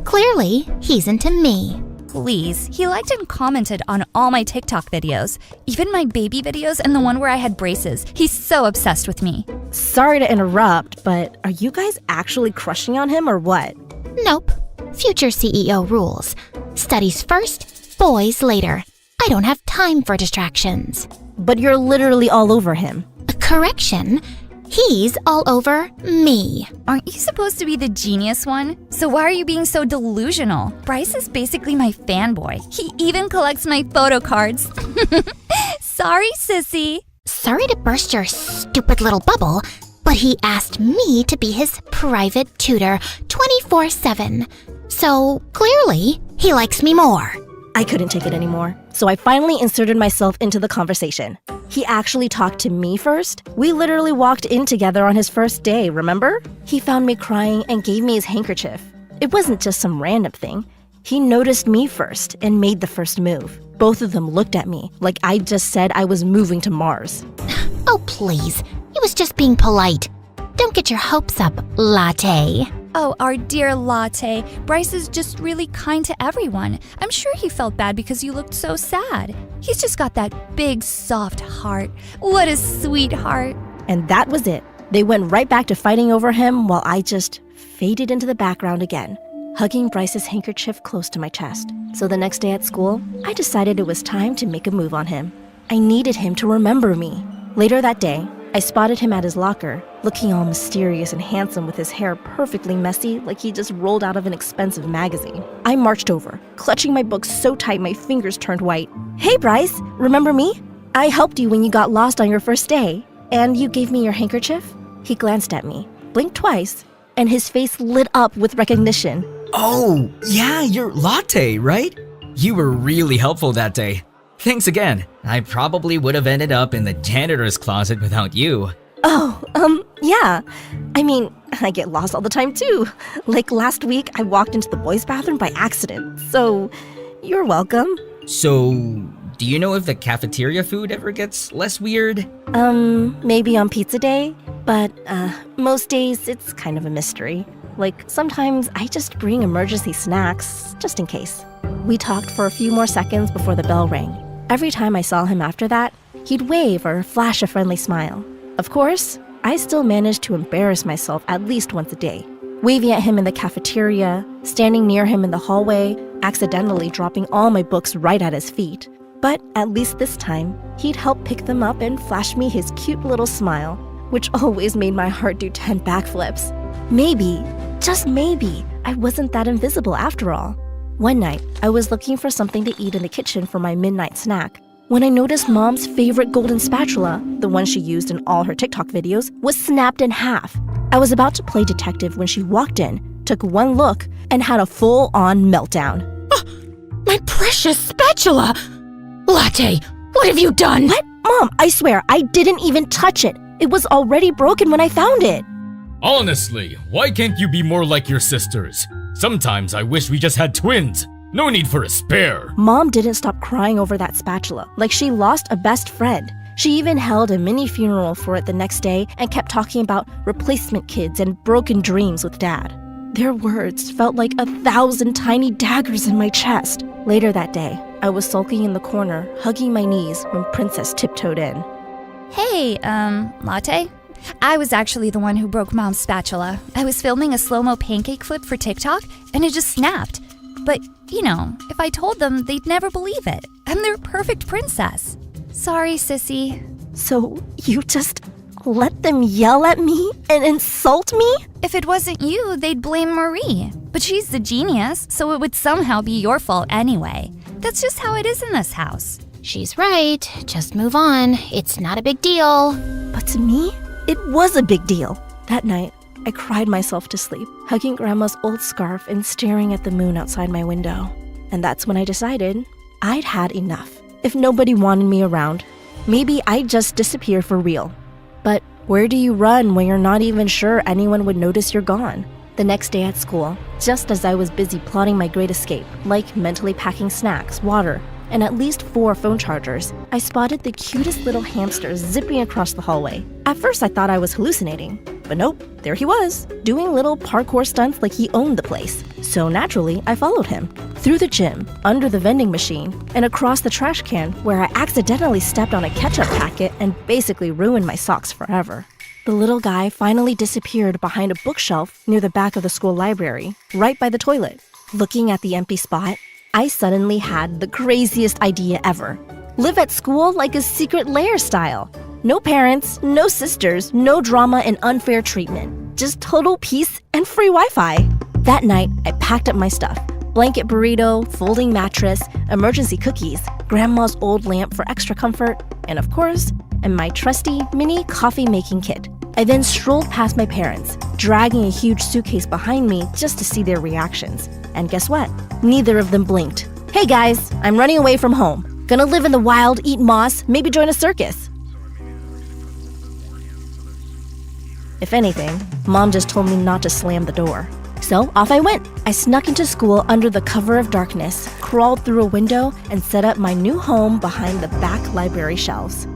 S5: Clearly, he's into me.
S8: Please, he liked and commented on all my TikTok videos, even my baby videos and the one where I had braces. He's so obsessed with me.
S1: Sorry to interrupt, but are you guys actually crushing on him or what?
S5: Nope. Future CEO rules. Studies first, boys later. I don't have time for distractions.
S1: But you're literally all over him.
S5: Correction. He's all over me.
S8: Aren't you supposed to be the genius one? So why are you being so delusional? Bryce is basically my fanboy. He even collects my photo cards. Sorry, sissy.
S5: Sorry to burst your stupid little bubble, but he asked me to be his private tutor 24/7. So clearly, he likes me more.
S1: I couldn't take it anymore, so I finally inserted myself into the conversation. He actually talked to me first. We literally walked in together on his first day, remember? He found me crying and gave me his handkerchief. It wasn't just some random thing. He noticed me first and made the first move. Both of them looked at me like I just said I was moving to Mars.
S5: Oh, please. He was just being polite. Don't get your hopes up, Latte.
S8: Oh, our dear Latte. Bryce is just really kind to everyone. I'm sure he felt bad because you looked so sad. He's just got that big, soft heart. What a sweetheart.
S1: And that was it. They went right back to fighting over him while I just faded into the background again, hugging Bryce's handkerchief close to my chest. So the next day at school, I decided it was time to make a move on him. I needed him to remember me. Later that day, I spotted him at his locker, looking all mysterious and handsome with his hair perfectly messy like he just rolled out of an expensive magazine. I marched over, clutching my book so tight my fingers turned white. Hey Bryce, remember me? I helped you when you got lost on your first day, and you gave me your handkerchief? He glanced at me, blinked twice, and his face lit up with recognition.
S23: Oh, yeah, you're Latte, right? You were really helpful that day. Thanks again. I probably would have ended up in the janitor's closet without you.
S1: Oh, yeah. I mean, I get lost all the time too. Like last week, I walked into the boys' bathroom by accident. So, you're welcome.
S23: So, do you know if the cafeteria food ever gets less weird?
S1: Maybe on pizza day, but most days it's kind of a mystery. Like sometimes I just bring emergency snacks just in case. We talked for a few more seconds before the bell rang. Every time I saw him after that, he'd wave or flash a friendly smile. Of course, I still managed to embarrass myself at least once a day, waving at him in the cafeteria, standing near him in the hallway, accidentally dropping all my books right at his feet. But at least this time, he'd help pick them up and flash me his cute little smile, which always made my heart do 10 backflips. Maybe, just maybe, I wasn't that invisible after all. One night, I was looking for something to eat in the kitchen for my midnight snack when I noticed Mom's favorite golden spatula, the one she used in all her TikTok videos, was snapped in half. I was about to play detective when she walked in, took one look, and had a full-on meltdown.
S5: My precious spatula! Latte, what have you done?
S1: What? Mom, I swear, I didn't even touch it. It was already broken when I found it.
S20: Honestly, why can't you be more like your sisters? Sometimes I wish we just had twins. No need for a spare.
S1: Mom didn't stop crying over that spatula, like she lost a best friend. She even held a mini funeral for it the next day and kept talking about replacement kids and broken dreams with Dad. Their words felt like 1,000 tiny daggers in my chest. Later that day, I was sulking in the corner, hugging my knees when Princess tiptoed in.
S8: Hey, Latte? I was actually the one who broke Mom's spatula. I was filming a slow-mo pancake flip for TikTok, and it just snapped. But, you know, if I told them, they'd never believe it. I'm their perfect princess. Sorry, sissy.
S1: So you just let them yell at me and insult me?
S8: If it wasn't you, they'd blame Marie. But she's the genius, so it would somehow be your fault anyway. That's just how it is in this house.
S5: She's right. Just move on. It's not a big deal.
S1: But to me, it was a big deal. That night, I cried myself to sleep, hugging Grandma's old scarf and staring at the moon outside my window. And that's when I decided I'd had enough. If nobody wanted me around, maybe I'd just disappear for real. But where do you run when you're not even sure anyone would notice you're gone? The next day at school, just as I was busy plotting my great escape, like mentally packing snacks, water, and at least 4 phone chargers, I spotted the cutest little hamster zipping across the hallway. At first I thought I was hallucinating, but nope, there he was, doing little parkour stunts like he owned the place. So naturally, I followed him. Through the gym, under the vending machine, and across the trash can where I accidentally stepped on a ketchup packet and basically ruined my socks forever. The little guy finally disappeared behind a bookshelf near the back of the school library, right by the toilet. Looking at the empty spot, I suddenly had the craziest idea ever. Live at school like a secret lair style. No parents, no sisters, no drama and unfair treatment. Just total peace and free Wi-Fi. That night, I packed up my stuff. Blanket burrito, folding mattress, emergency cookies, grandma's old lamp for extra comfort, and of course, and my trusty mini coffee-making kit. I then strolled past my parents, dragging a huge suitcase behind me just to see their reactions. And guess what? Neither of them blinked. Hey guys, I'm running away from home. Gonna live in the wild, eat moss, maybe join a circus. If anything, Mom just told me not to slam the door. So off I went. I snuck into school under the cover of darkness, crawled through a window, and set up my new home behind the back library shelves.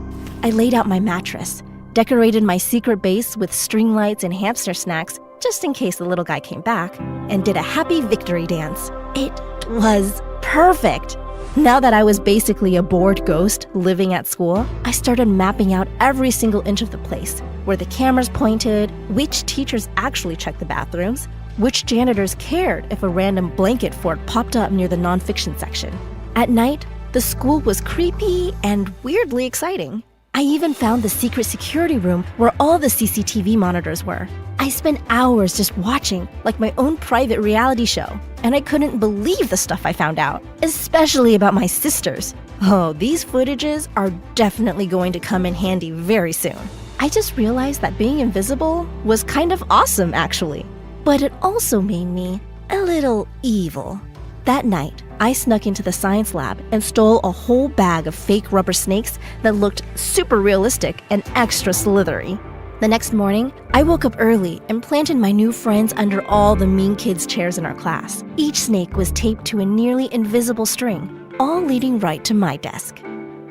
S1: I laid out my mattress, decorated my secret base with string lights and hamster snacks just in case the little guy came back, and did a happy victory dance. It was perfect. Now that I was basically a bored ghost living at school, I started mapping out every single inch of the place, where the cameras pointed, which teachers actually checked the bathrooms, which janitors cared if a random blanket fort popped up near the nonfiction section. At night, the school was creepy and weirdly exciting. I even found the secret security room where all the CCTV monitors were. I spent hours just watching, like my own private reality show, and I couldn't believe the stuff I found out, especially about my sisters. Oh, these footages are definitely going to come in handy very soon. I just realized that being invisible was kind of awesome, actually. But it also made me a little evil. That night, I snuck into the science lab and stole a whole bag of fake rubber snakes that looked super realistic and extra slithery. The next morning, I woke up early and planted my new friends under all the mean kids' chairs in our class. Each snake was taped to a nearly invisible string, all leading right to my desk.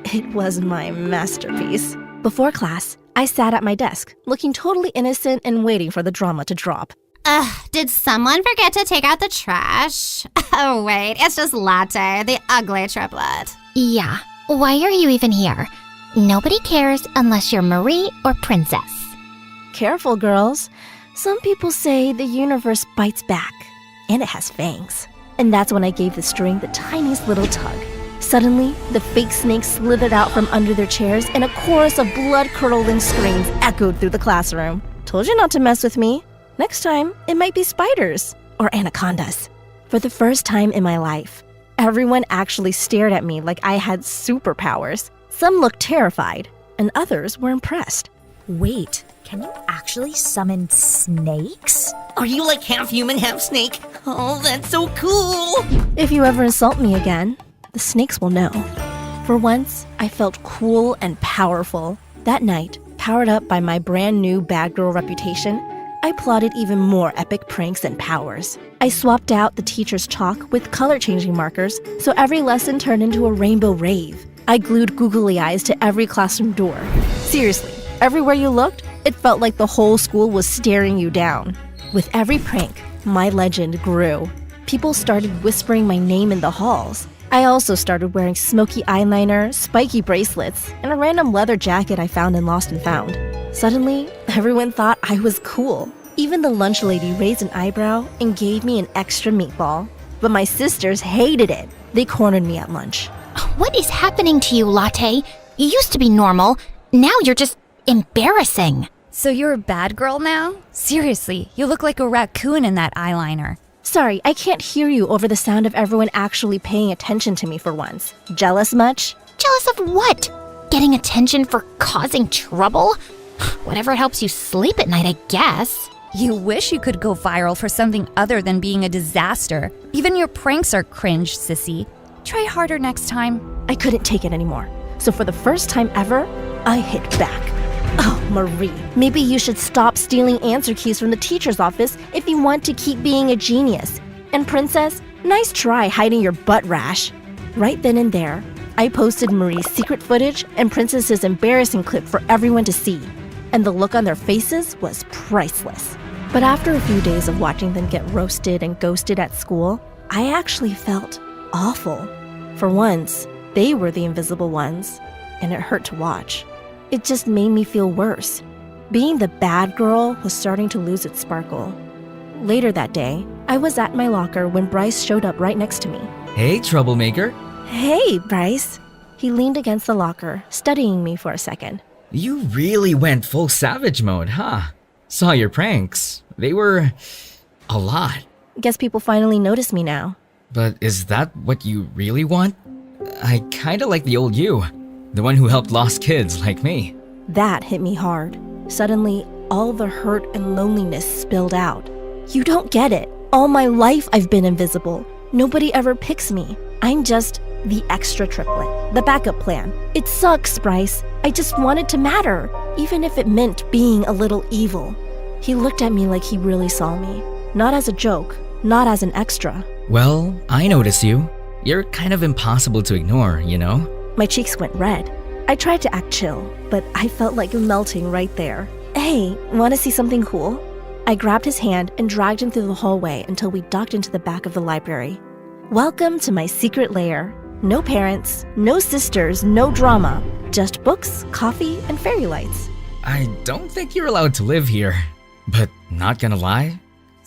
S1: It was my masterpiece. Before class, I sat at my desk, looking totally innocent and waiting for the drama to drop.
S15: Did someone forget to take out the trash? Oh, wait, it's just Latte, the ugly triplet.
S5: Yeah, why are you even here? Nobody cares unless you're Marie or Princess.
S1: Careful, girls. Some people say the universe bites back, and it has fangs. And that's when I gave the string the tiniest little tug. Suddenly, the fake snakes slithered out from under their chairs, and a chorus of blood-curdling screams echoed through the classroom. Told you not to mess with me. Next time, it might be spiders or anacondas. For the first time in my life, everyone actually stared at me like I had superpowers. Some looked terrified, and others were impressed.
S2: Wait, can you actually summon snakes?
S22: Are you like half human, half snake? Oh, that's so cool!
S1: If you ever insult me again, the snakes will know. For once, I felt cool and powerful. That night, powered up by my brand new bad girl reputation, I plotted even more epic pranks and powers. I swapped out the teacher's chalk with color-changing markers, so every lesson turned into a rainbow rave. I glued googly eyes to every classroom door. Seriously, everywhere you looked, it felt like the whole school was staring you down. With every prank, my legend grew. People started whispering my name in the halls. I also started wearing smoky eyeliner, spiky bracelets, and a random leather jacket I found in Lost and Found. Suddenly, everyone thought I was cool. Even the lunch lady raised an eyebrow and gave me an extra meatball. But my sisters hated it. They cornered me at lunch.
S5: What is happening to you, Latte? You used to be normal. Now you're just embarrassing.
S8: So you're a bad girl now? Seriously, you look like a raccoon in that eyeliner.
S1: Sorry, I can't hear you over the sound of everyone actually paying attention to me for once. Jealous much?
S5: Jealous of what? Getting attention for causing trouble? Whatever helps you sleep at night, I guess.
S8: You wish you could go viral for something other than being a disaster. Even your pranks are cringe, sissy. Try harder next time.
S1: I couldn't take it anymore. So for the first time ever, I hit back. Oh, Marie, maybe you should stop stealing answer keys from the teacher's office if you want to keep being a genius. And Princess, nice try hiding your butt rash. Right then and there, I posted Marie's secret footage and Princess's embarrassing clip for everyone to see, and the look on their faces was priceless. But after a few days of watching them get roasted and ghosted at school, I actually felt awful. For once, they were the invisible ones, and it hurt to watch. It just made me feel worse. Being the bad girl was starting to lose its sparkle. Later that day, I was at my locker when Bryce showed up right next to me.
S23: Hey, troublemaker.
S1: Hey, Bryce. He leaned against the locker, studying me for a second.
S23: You really went full savage mode, huh? Saw your pranks. They were a lot.
S1: Guess people finally notice me now.
S23: But is that what you really want? I kinda like the old you. The one who helped lost kids like me.
S1: That hit me hard. Suddenly, all the hurt and loneliness spilled out. You don't get it. All my life I've been invisible. Nobody ever picks me. I'm just the extra triplet, the backup plan. It sucks, Bryce. I just wanted to matter, even if it meant being a little evil. He looked at me like he really saw me. Not as a joke, not as an extra.
S23: Well, I notice you. You're kind of impossible to ignore, you know?
S1: My cheeks went red. I tried to act chill, but I felt like melting right there. Hey, want to see something cool? I grabbed his hand and dragged him through the hallway until we ducked into the back of the library. Welcome to my secret lair. No parents, no sisters, no drama. Just books, coffee, and fairy lights.
S23: I don't think you're allowed to live here. But not gonna lie,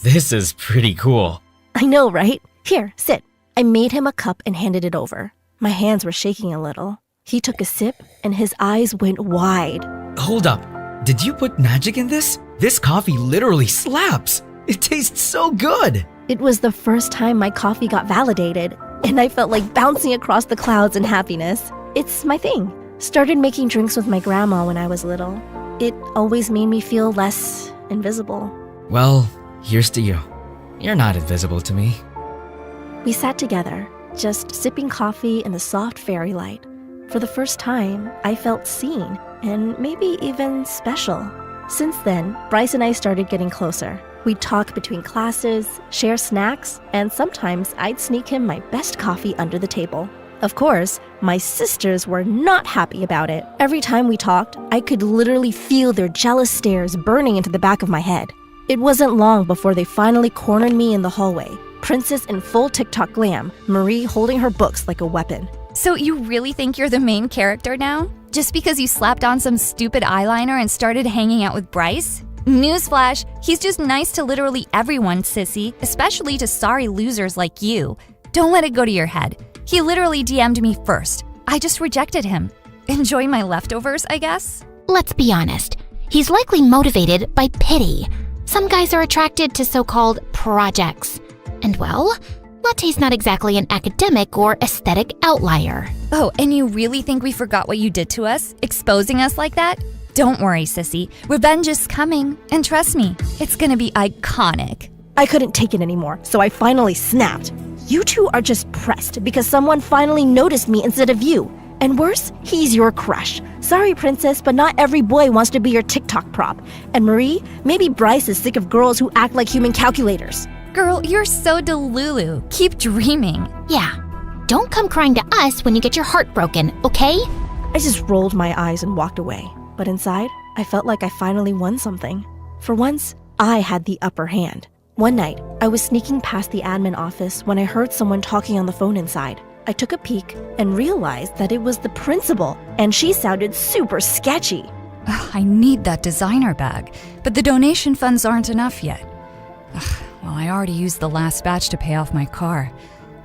S23: this is pretty cool.
S1: I know, right? Here, sit. I made him a cup and handed it over. My hands were shaking a little. He took a sip and his eyes went wide.
S23: Hold up. Did you put magic in this? This coffee literally slaps. It tastes so good.
S1: It was the first time my coffee got validated, and I felt like bouncing across the clouds in happiness. It's my thing. Started making drinks with my grandma when I was little. It always made me feel less invisible.
S23: Well, here's to you. You're not invisible to me.
S1: We sat together, just sipping coffee in the soft fairy light. For the first time, I felt seen, and maybe even special. Since then, Bryce and I started getting closer. We'd talk between classes, share snacks, and sometimes I'd sneak him my best coffee under the table. Of course, my sisters were not happy about it. Every time we talked, I could literally feel their jealous stares burning into the back of my head. It wasn't long before they finally cornered me in the hallway, Princess in full TikTok glam, Marie holding her books like a weapon.
S8: So you really think you're the main character now? Just because you slapped on some stupid eyeliner and started hanging out with Bryce? Newsflash, he's just nice to literally everyone, sissy, especially to sorry losers like you. Don't let it go to your head. He literally DM'd me first. I just rejected him. Enjoy my leftovers, I guess?
S16: Let's be honest. He's likely motivated by pity. Some guys are attracted to so-called projects. And well, Latte's not exactly an academic or aesthetic outlier.
S8: Oh, and you really think we forgot what you did to us? Exposing us like that? Don't worry, sissy. Revenge is coming. And trust me, it's gonna be iconic.
S1: I couldn't take it anymore, so I finally snapped. You two are just pressed because someone finally noticed me instead of you. And worse, he's your crush. Sorry, Princess, but not every boy wants to be your TikTok prop. And Marie, maybe Bryce is sick of girls who act like human calculators.
S8: Girl, you're so delulu. Keep dreaming.
S16: Yeah. Don't come crying to us when you get your heart broken, okay?
S1: I just rolled my eyes and walked away. But inside, I felt like I finally won something. For once, I had the upper hand. One night, I was sneaking past the admin office when I heard someone talking on the phone inside. I took a peek and realized that it was the principal, and she sounded super sketchy.
S8: I need that designer bag, but the donation funds aren't enough yet. Well, I already used the last batch to pay off my car.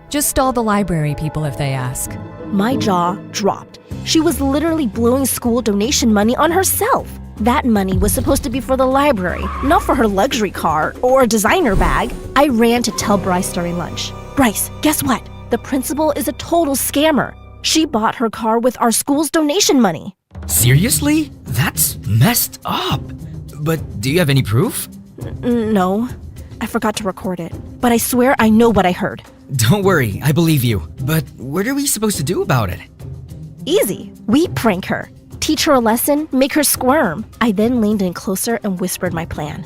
S8: Just all the library people if they ask.
S1: My jaw dropped. She was literally blowing school donation money on herself. That money was supposed to be for the library, not for her luxury car or a designer bag. I ran to tell Bryce during lunch. Bryce, guess what? The principal is a total scammer. She bought her car with our school's donation money.
S23: Seriously? That's messed up. But do you have any proof?
S1: No. I forgot to record it. But I swear I know what I heard.
S23: Don't worry, I believe you. But what are we supposed to do about it?
S1: Easy. We prank her. Teach her a lesson, make her squirm. I then leaned in closer and whispered my plan.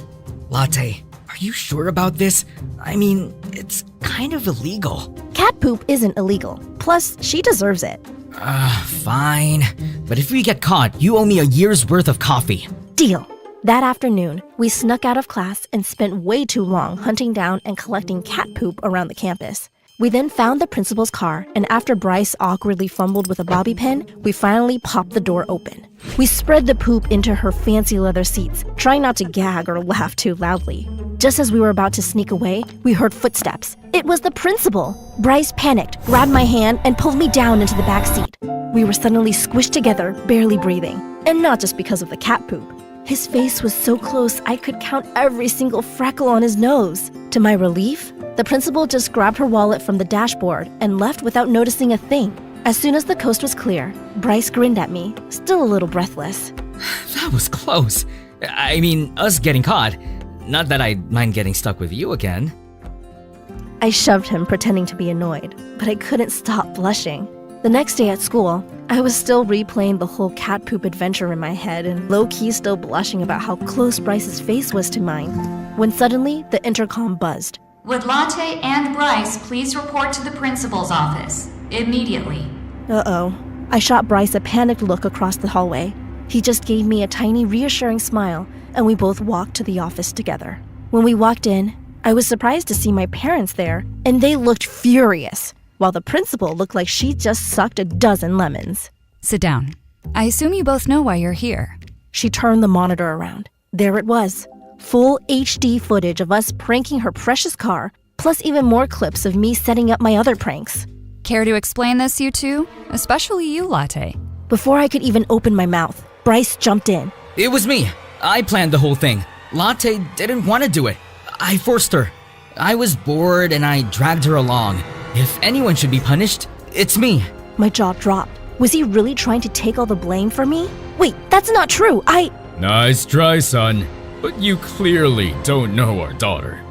S23: Latte, are you sure about this? I mean, it's kind of illegal.
S2: Cat poop isn't illegal. Plus, she deserves it.
S23: Fine. But if we get caught, you owe me a year's worth of coffee.
S2: Deal. That afternoon, we snuck out of class and spent way too long hunting down and collecting cat poop around the campus. We then found the principal's car, and after Bryce awkwardly fumbled with a bobby pin, we finally popped the door open. We spread the poop into her fancy leather seats, trying not to gag or laugh too loudly. Just as we were about to sneak away, we heard footsteps. It was the principal. Bryce panicked, grabbed my hand, and pulled me down into the back seat. We were suddenly squished together, barely breathing, and not just because of the cat poop. His face was so close I could count every single freckle on his nose. To my relief, the principal just grabbed her wallet from the dashboard and left without noticing a thing. As soon as the coast was clear, Bryce grinned at me, still a little breathless.
S23: That was close. I mean, us getting caught. Not that I'd mind getting stuck with you again.
S2: I shoved him, pretending to be annoyed, but I couldn't stop blushing. The next day at school, I was still replaying the whole cat poop adventure in my head and low-key still blushing about how close Bryce's face was to mine, when suddenly the intercom buzzed.
S10: Would Latte and Bryce please report to the principal's office immediately?
S2: Uh-oh. I shot Bryce a panicked look across the hallway. He just gave me a tiny reassuring smile, and we both walked to the office together. When we walked in, I was surprised to see my parents there, and they looked furious, while the principal looked like she just sucked a dozen lemons.
S8: Sit down. I assume you both know why you're here.
S2: She turned the monitor around. There it was. Full HD footage of us pranking her precious car, plus even more clips of me setting up my other pranks.
S8: Care to explain this, you two? Especially you, Latte.
S2: Before I could even open my mouth, Bryce jumped in.
S23: It was me. I planned the whole thing. Latte didn't want to do it. I forced her. I was bored and I dragged her along. If anyone should be punished, it's me.
S2: My jaw dropped. Was he really trying to take all the blame for me? Wait, that's not true.
S20: Nice try, son. But you clearly don't know our daughter.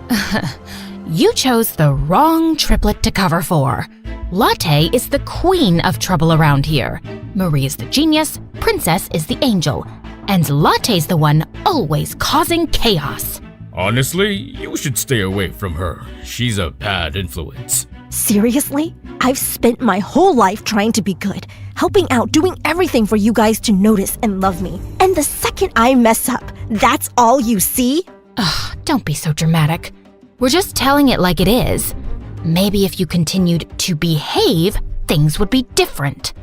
S16: You chose the wrong triplet to cover for. Latte is the queen of trouble around here. Marie is the genius, Princess is the angel, and Latte's the one always causing chaos.
S20: Honestly, you should stay away from her. She's a bad influence.
S2: Seriously? I've spent my whole life trying to be good, helping out, doing everything for you guys to notice and love me. And the second I mess up, that's all you see?
S16: Ugh, don't be so dramatic. We're just telling it like it is. Maybe if you continued to behave, things would be different.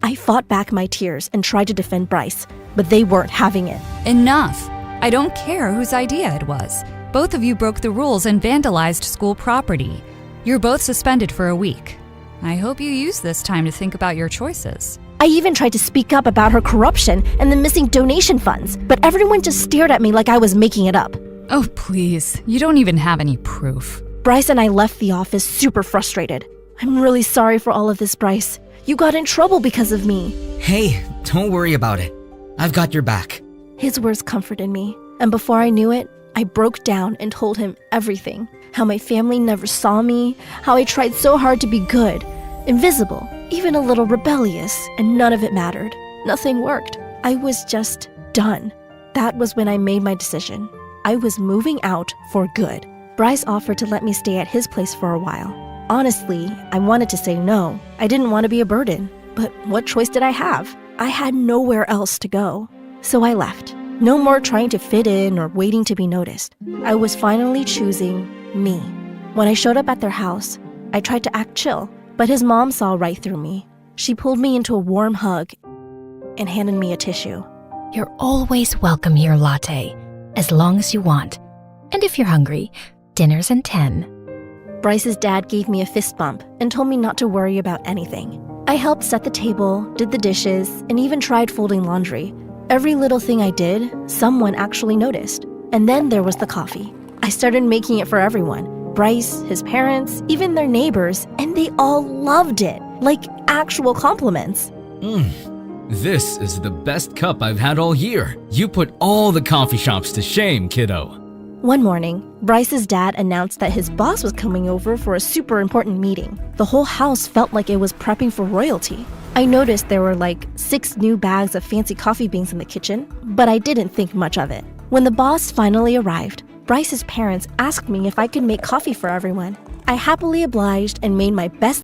S2: I fought back my tears and tried to defend Bryce, but they weren't having it.
S8: Enough. I don't care whose idea it was. Both of you broke the rules and vandalized school property. You're both suspended for a week. I hope you use this time to think about your choices.
S2: I even tried to speak up about her corruption and the missing donation funds, but everyone just stared at me like I was making it up.
S8: Oh, please. You don't even have any proof.
S2: Bryce and I left the office super frustrated. I'm really sorry for all of this, Bryce. You got in trouble because of me.
S23: Hey, don't worry about it. I've got your back.
S2: His words comforted me, and before I knew it, I broke down and told him everything. How my family never saw me, how I tried so hard to be good, invisible, even a little rebellious, and none of it mattered. Nothing worked. I was just done. That was when I made my decision. I was moving out for good. Bryce offered to let me stay at his place for a while. Honestly, I wanted to say no. I didn't want to be a burden. But what choice did I have? I had nowhere else to go. So I left. No more trying to fit in or waiting to be noticed. I was finally choosing me. When I showed up at their house, I tried to act chill, but his mom saw right through me. She pulled me into a warm hug and handed me a tissue.
S16: You're always welcome here, Latte, as long as you want. And if you're hungry, dinner's in 10.
S2: Bryce's dad gave me a fist bump and told me not to worry about anything. I helped set the table, did the dishes, and even tried folding laundry. Every little thing I did, someone actually noticed. And then there was the coffee. I started making it for everyone. Bryce, his parents, even their neighbors, and they all loved it, like actual compliments.
S23: This is the best cup I've had all year. You put all the coffee shops to shame, kiddo.
S2: One morning, Bryce's dad announced that his boss was coming over for a super important meeting. The whole house felt like it was prepping for royalty. I noticed there were like 6 new bags of fancy coffee beans in the kitchen, but I didn't think much of it. When the boss finally arrived,
S1: Bryce's parents asked me if I could make coffee for everyone. I happily obliged and made my best